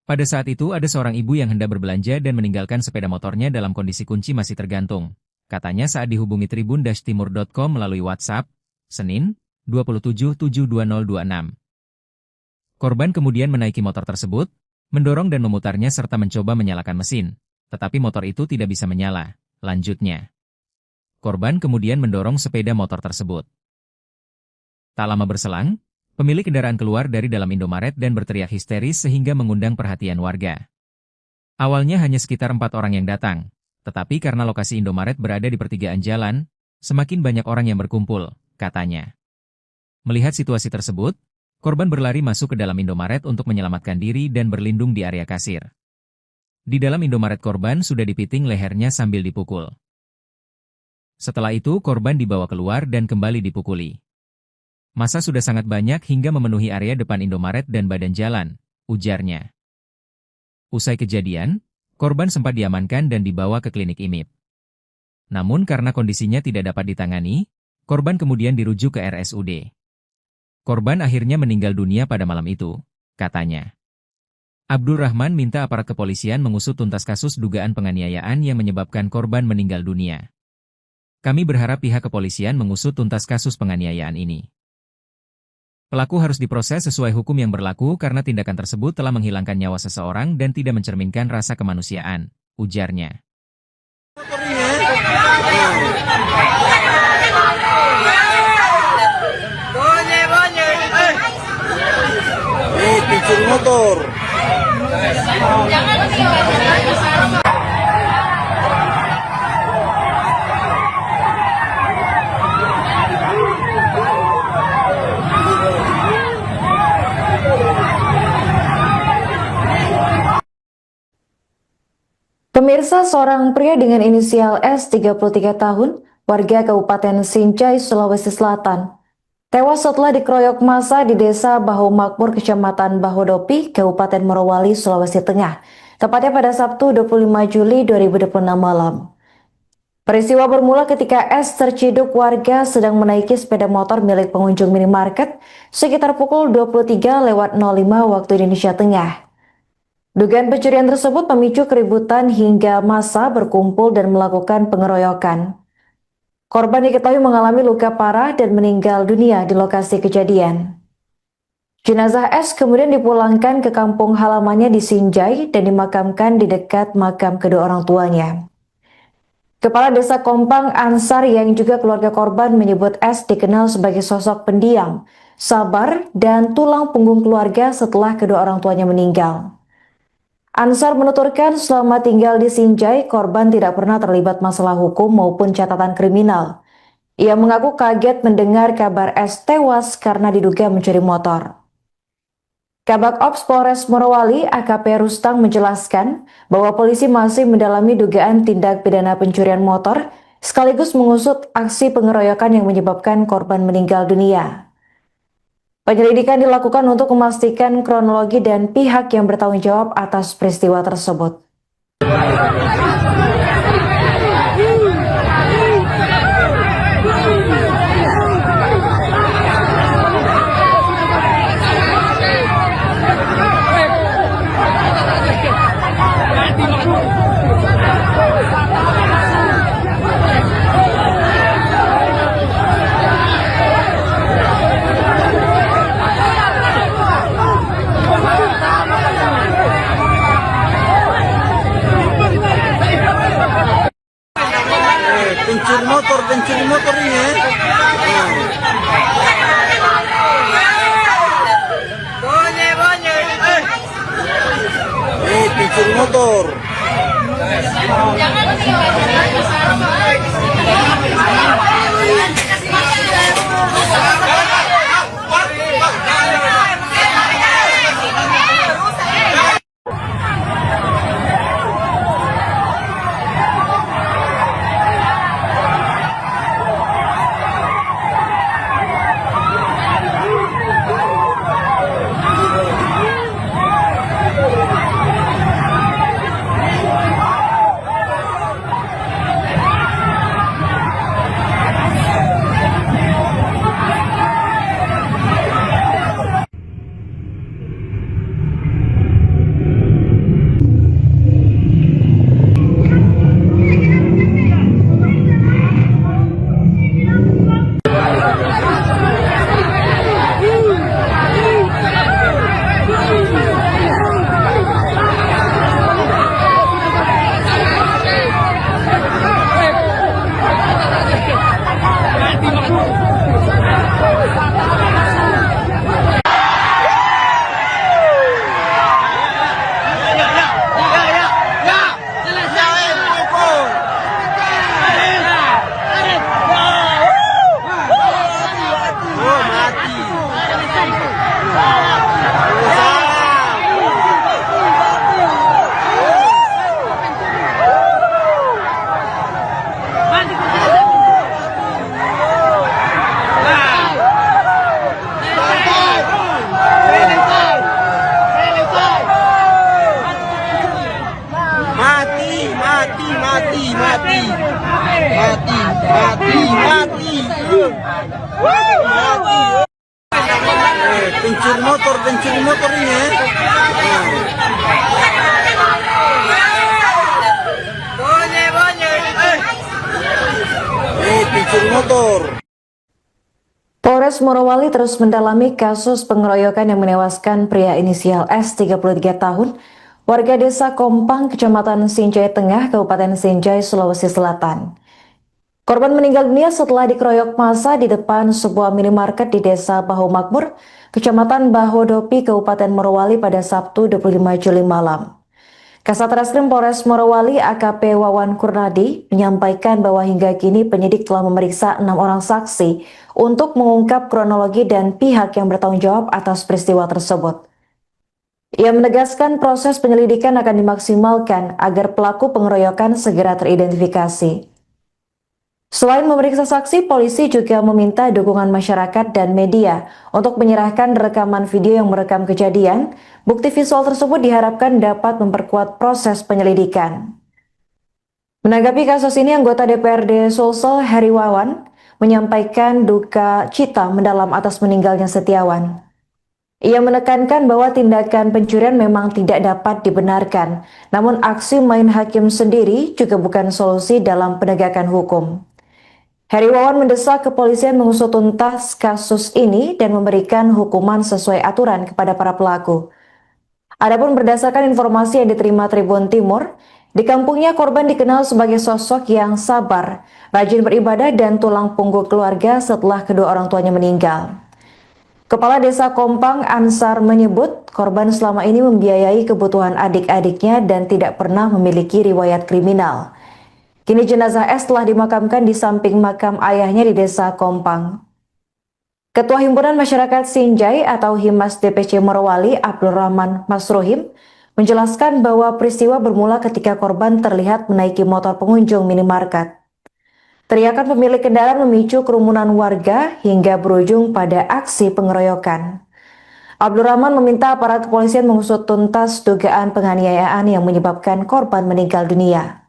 Pada saat itu ada seorang ibu yang hendak berbelanja dan meninggalkan sepeda motornya dalam kondisi kunci masih tergantung, katanya saat dihubungi tribun-timur.com melalui WhatsApp, Senin, 27/7/2026. Korban kemudian menaiki motor tersebut, mendorong dan memutarnya serta mencoba menyalakan mesin, tetapi motor itu tidak bisa menyala, lanjutnya. Korban kemudian mendorong sepeda motor tersebut. Tak lama berselang, pemilik kendaraan keluar dari dalam Indomaret dan berteriak histeris sehingga mengundang perhatian warga. Awalnya hanya sekitar 4 orang yang datang, tetapi karena lokasi Indomaret berada di pertigaan jalan, semakin banyak orang yang berkumpul, katanya. Melihat situasi tersebut, korban berlari masuk ke dalam Indomaret untuk menyelamatkan diri dan berlindung di area kasir. Di dalam Indomaret korban sudah dipiting lehernya sambil dipukul. Setelah itu korban dibawa keluar dan kembali dipukuli. Massa sudah sangat banyak hingga memenuhi area depan Indomaret dan badan jalan, ujarnya. Usai kejadian, korban sempat diamankan dan dibawa ke klinik IMIP. Namun karena kondisinya tidak dapat ditangani, korban kemudian dirujuk ke RSUD. Korban akhirnya meninggal dunia pada malam itu, katanya. Abdul Rahman minta aparat kepolisian mengusut tuntas kasus dugaan penganiayaan yang menyebabkan korban meninggal dunia. Kami berharap pihak kepolisian mengusut tuntas kasus penganiayaan ini. Pelaku harus diproses sesuai hukum yang berlaku karena tindakan tersebut telah menghilangkan nyawa seseorang dan tidak mencerminkan rasa kemanusiaan, ujarnya. Pencuri motor. Pemirsa, seorang pria dengan inisial S 33 tahun, warga Kabupaten Sinjai, Sulawesi Selatan, tewas setelah dikeroyok massa di Desa Baho Makmur, Kecamatan Bahodopi, Kabupaten Morowali, Sulawesi Tengah, tepatnya pada Sabtu 25 Juli 2026 malam. Peristiwa bermula ketika S terciduk warga sedang menaiki sepeda motor milik pengunjung minimarket sekitar pukul 23:05 waktu Indonesia Tengah. Dugaan pencurian tersebut memicu keributan hingga massa berkumpul dan melakukan pengeroyokan. Korban diketahui mengalami luka parah dan meninggal dunia di lokasi kejadian. Jenazah S kemudian dipulangkan ke kampung halamannya di Sinjai dan dimakamkan di dekat makam kedua orang tuanya. Kepala Desa Kompang Ansar yang juga keluarga korban menyebut S dikenal sebagai sosok pendiam, sabar, dan tulang punggung keluarga setelah kedua orang tuanya meninggal. Ansar menuturkan selama tinggal di Sinjai, korban tidak pernah terlibat masalah hukum maupun catatan kriminal. Ia mengaku kaget mendengar kabar S tewas karena diduga mencuri motor. Kabak Ops Polres Morowali AKP Rustang menjelaskan bahwa polisi masih mendalami dugaan tindak pidana pencurian motor sekaligus mengusut aksi pengeroyokan yang menyebabkan korban meninggal dunia. Penyelidikan dilakukan untuk memastikan kronologi dan pihak yang bertanggung jawab atas peristiwa tersebut. Pencuri motor ini ya. Pencuri motor. Pencuri motor ini ya. Pencuri motor. Polres Morowali terus mendalami kasus pengeroyokan yang menewaskan pria inisial S 33 tahun, warga desa Kompang, Kecamatan Sinjai Tengah, Kabupaten Sinjai, Sulawesi Selatan. Korban meninggal dunia setelah dikeroyok massa di depan sebuah minimarket di Desa Bahu Makmur, Kecamatan Bahodopi, Kabupaten Morowali pada Sabtu 25 Juli malam. Kasat Reskrim Polres Morowali AKP Wawan Kurnadi menyampaikan bahwa hingga kini penyidik telah memeriksa 6 orang saksi untuk mengungkap kronologi dan pihak yang bertanggung jawab atas peristiwa tersebut. Ia menegaskan proses penyelidikan akan dimaksimalkan agar pelaku pengeroyokan segera teridentifikasi. Selain memeriksa saksi, polisi juga meminta dukungan masyarakat dan media untuk menyerahkan rekaman video yang merekam kejadian. Bukti visual tersebut diharapkan dapat memperkuat proses penyelidikan. Menanggapi kasus ini, anggota DPRD Sulsel Heri Wawan menyampaikan duka cita mendalam atas meninggalnya Setiawan. Ia menekankan bahwa tindakan pencurian memang tidak dapat dibenarkan, namun aksi main hakim sendiri juga bukan solusi dalam penegakan hukum. Heri Wawan mendesak kepolisian mengusut tuntas kasus ini dan memberikan hukuman sesuai aturan kepada para pelaku. Adapun berdasarkan informasi yang diterima Tribun Timur, di kampungnya korban dikenal sebagai sosok yang sabar, rajin beribadah dan tulang punggung keluarga setelah kedua orang tuanya meninggal. Kepala Desa Kompang Ansar menyebut korban selama ini membiayai kebutuhan adik-adiknya dan tidak pernah memiliki riwayat kriminal. Kini jenazah S telah dimakamkan di samping makam ayahnya di Desa Kompang. Ketua Himpunan Masyarakat Sinjai atau Himas DPC Morowali, Abdul Rahman Masruhim, menjelaskan bahwa peristiwa bermula ketika korban terlihat menaiki motor pengunjung minimarket. Teriakan pemilik kendaraan memicu kerumunan warga hingga berujung pada aksi pengeroyokan. Abdul Rahman meminta aparat kepolisian mengusut tuntas dugaan penganiayaan yang menyebabkan korban meninggal dunia.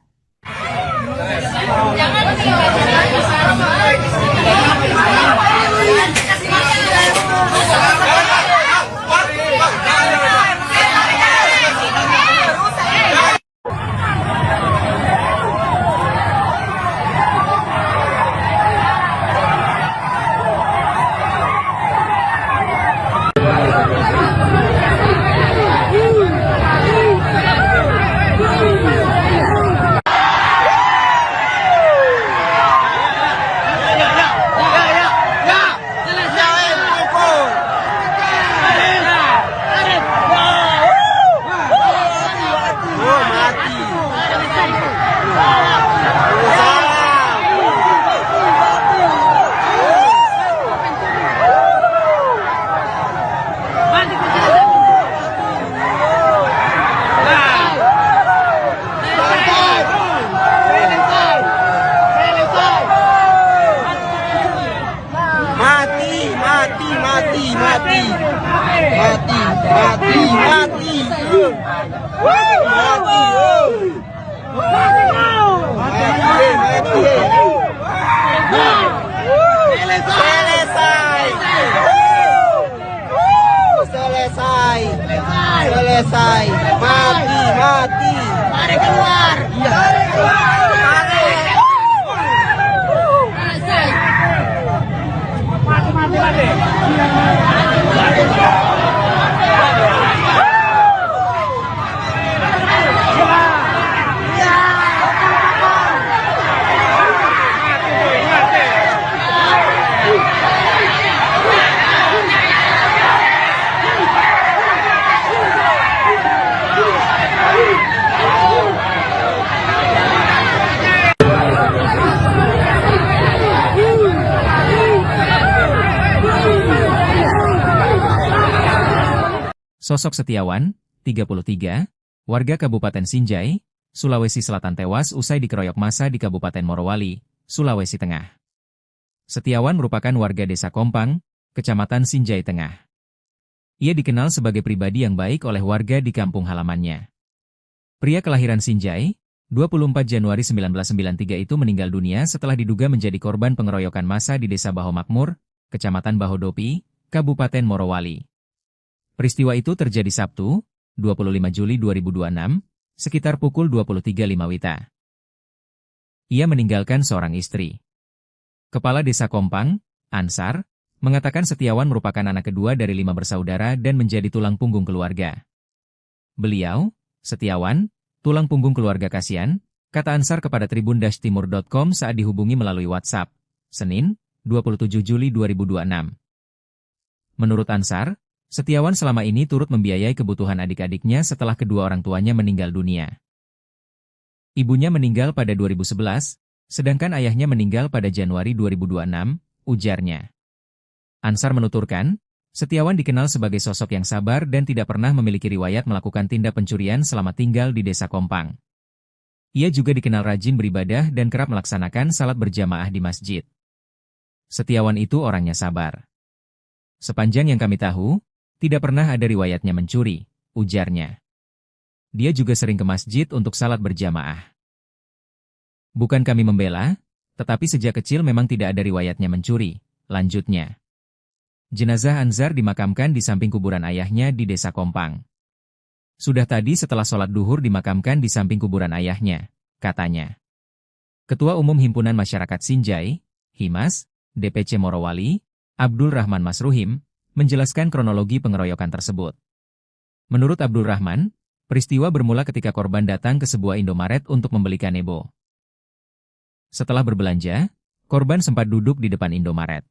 Selesai. Mati. Mari keluar. Sosok Setiawan, 33, warga Kabupaten Sinjai, Sulawesi Selatan tewas usai dikeroyok massa di Kabupaten Morowali, Sulawesi Tengah. Setiawan merupakan warga Desa Kompang, Kecamatan Sinjai Tengah. Ia dikenal sebagai pribadi yang baik oleh warga di kampung halamannya. Pria kelahiran Sinjai, 24 Januari 1993 itu meninggal dunia setelah diduga menjadi korban pengeroyokan massa di Desa Baho Makmur, Kecamatan Bahodopi, Kabupaten Morowali. Peristiwa itu terjadi Sabtu, 25 Juli 2026, sekitar pukul 23.05 WITA. Ia meninggalkan seorang istri. Kepala Desa Kompang, Ansar, mengatakan Setiawan merupakan anak kedua dari 5 bersaudara dan menjadi tulang punggung keluarga. Beliau, Setiawan, tulang punggung keluarga kasihan, kata Ansar kepada tribun-timur.com saat dihubungi melalui WhatsApp, Senin, 27 Juli 2026. Menurut Ansar, Setiawan selama ini turut membiayai kebutuhan adik-adiknya setelah kedua orang tuanya meninggal dunia. Ibunya meninggal pada 2011, sedangkan ayahnya meninggal pada Januari 2026, ujarnya. Ansar menuturkan, Setiawan dikenal sebagai sosok yang sabar dan tidak pernah memiliki riwayat melakukan tindak pencurian selama tinggal di Desa Kompang. Ia juga dikenal rajin beribadah dan kerap melaksanakan salat berjamaah di masjid. Setiawan itu orangnya sabar. Sepanjang yang kami tahu, tidak pernah ada riwayatnya mencuri, ujarnya. Dia juga sering ke masjid untuk salat berjamaah. Bukan kami membela, tetapi sejak kecil memang tidak ada riwayatnya mencuri, lanjutnya. Jenazah Anzar dimakamkan di samping kuburan ayahnya di Desa Kompang. Sudah tadi setelah sholat duhur dimakamkan di samping kuburan ayahnya, katanya. Ketua Umum Himpunan Masyarakat Sinjai, Himas, DPC Morowali, Abdul Rahman Masruhim, menjelaskan kronologi pengeroyokan tersebut. Menurut Abdul Rahman, peristiwa bermula ketika korban datang ke sebuah Indomaret untuk membeli kanebo. Setelah berbelanja, korban sempat duduk di depan Indomaret.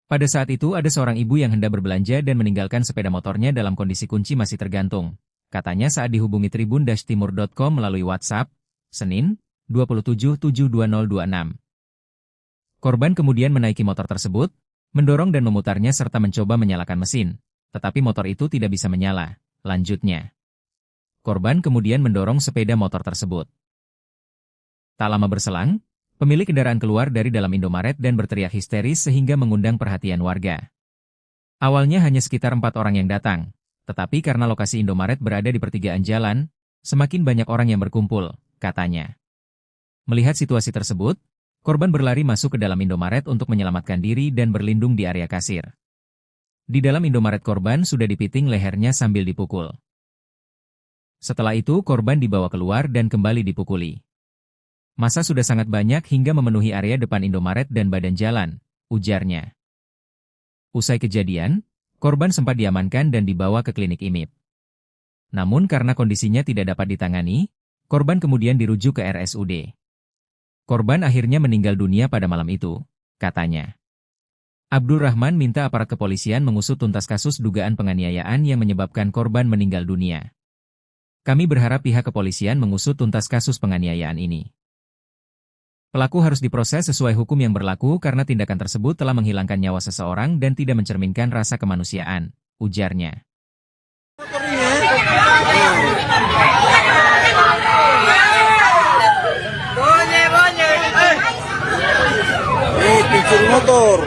Pada saat itu ada seorang ibu yang hendak berbelanja dan meninggalkan sepeda motornya dalam kondisi kunci masih tergantung, katanya saat dihubungi tribun-timur.com melalui WhatsApp, Senin, 2772026. Korban kemudian menaiki motor tersebut, mendorong dan memutarnya serta mencoba menyalakan mesin, tetapi motor itu tidak bisa menyala. Lanjutnya, korban kemudian mendorong sepeda motor tersebut. Tak lama berselang, pemilik kendaraan keluar dari dalam Indomaret dan berteriak histeris sehingga mengundang perhatian warga. Awalnya hanya sekitar 4 orang yang datang, tetapi karena lokasi Indomaret berada di pertigaan jalan, semakin banyak orang yang berkumpul, katanya. Melihat situasi tersebut, korban berlari masuk ke dalam Indomaret untuk menyelamatkan diri dan berlindung di area kasir. Di dalam Indomaret korban sudah dipiting lehernya sambil dipukul. Setelah itu korban dibawa keluar dan kembali dipukuli. Massa sudah sangat banyak hingga memenuhi area depan Indomaret dan badan jalan, ujarnya. Usai kejadian, korban sempat diamankan dan dibawa ke klinik IMIP. Namun karena kondisinya tidak dapat ditangani, korban kemudian dirujuk ke RSUD. Korban akhirnya meninggal dunia pada malam itu, katanya. Abdul Rahman minta aparat kepolisian mengusut tuntas kasus dugaan penganiayaan yang menyebabkan korban meninggal dunia. Kami berharap pihak kepolisian mengusut tuntas kasus penganiayaan ini. Pelaku harus diproses sesuai hukum yang berlaku karena tindakan tersebut telah menghilangkan nyawa seseorang dan tidak mencerminkan rasa kemanusiaan, ujarnya. Pencuri motor.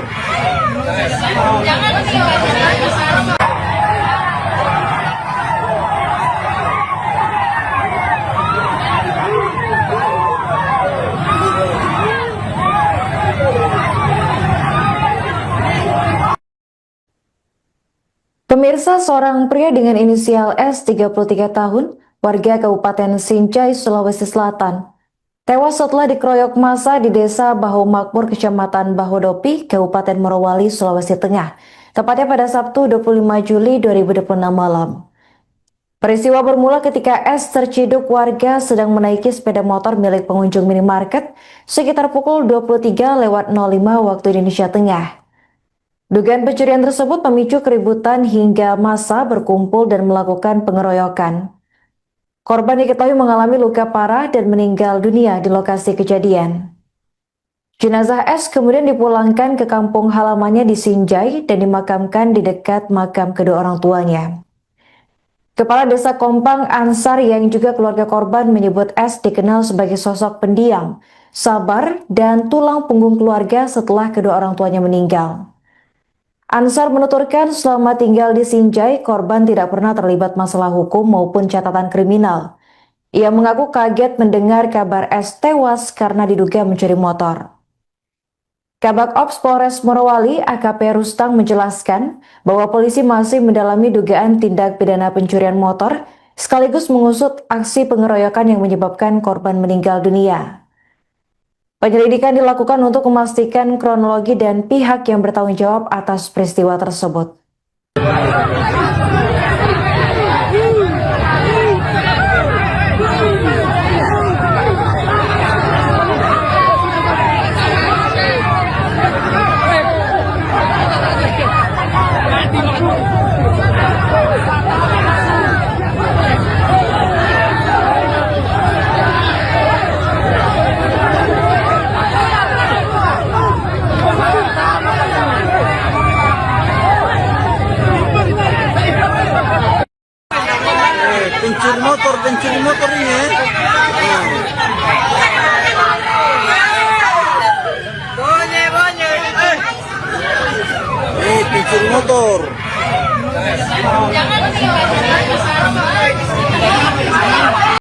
Pemirsa, seorang pria dengan inisial S 33 tahun, warga Kabupaten Sinjai, Sulawesi Selatan, tewas setelah dikeroyok massa di Desa Baho Makmur, Kecamatan Bahodopi, Kabupaten Morowali, Sulawesi Tengah, tepatnya pada Sabtu 25 Juli 2026 malam. Peristiwa bermula ketika S terciduk warga sedang menaiki sepeda motor milik pengunjung minimarket sekitar pukul 23.05 waktu Indonesia Tengah. Dugaan pencurian tersebut memicu keributan hingga massa berkumpul dan melakukan pengeroyokan. Korban diketahui mengalami luka parah dan meninggal dunia di lokasi kejadian. Jenazah S kemudian dipulangkan ke kampung halamannya di Sinjai dan dimakamkan di dekat makam kedua orang tuanya. Kepala Desa Kompang Ansar yang juga keluarga korban menyebut S dikenal sebagai sosok pendiam, sabar, dan tulang punggung keluarga setelah kedua orang tuanya meninggal. Ansar menuturkan selama tinggal di Sinjai, korban tidak pernah terlibat masalah hukum maupun catatan kriminal. Ia mengaku kaget mendengar kabar S tewas karena diduga mencuri motor. Kabak Ops Polres Morowali AKP Rustang menjelaskan bahwa polisi masih mendalami dugaan tindak pidana pencurian motor sekaligus mengusut aksi pengeroyokan yang menyebabkan korban meninggal dunia. Penyelidikan dilakukan untuk memastikan kronologi dan pihak yang bertanggung jawab atas peristiwa tersebut. Pencuri motor ini. Pencuri motor.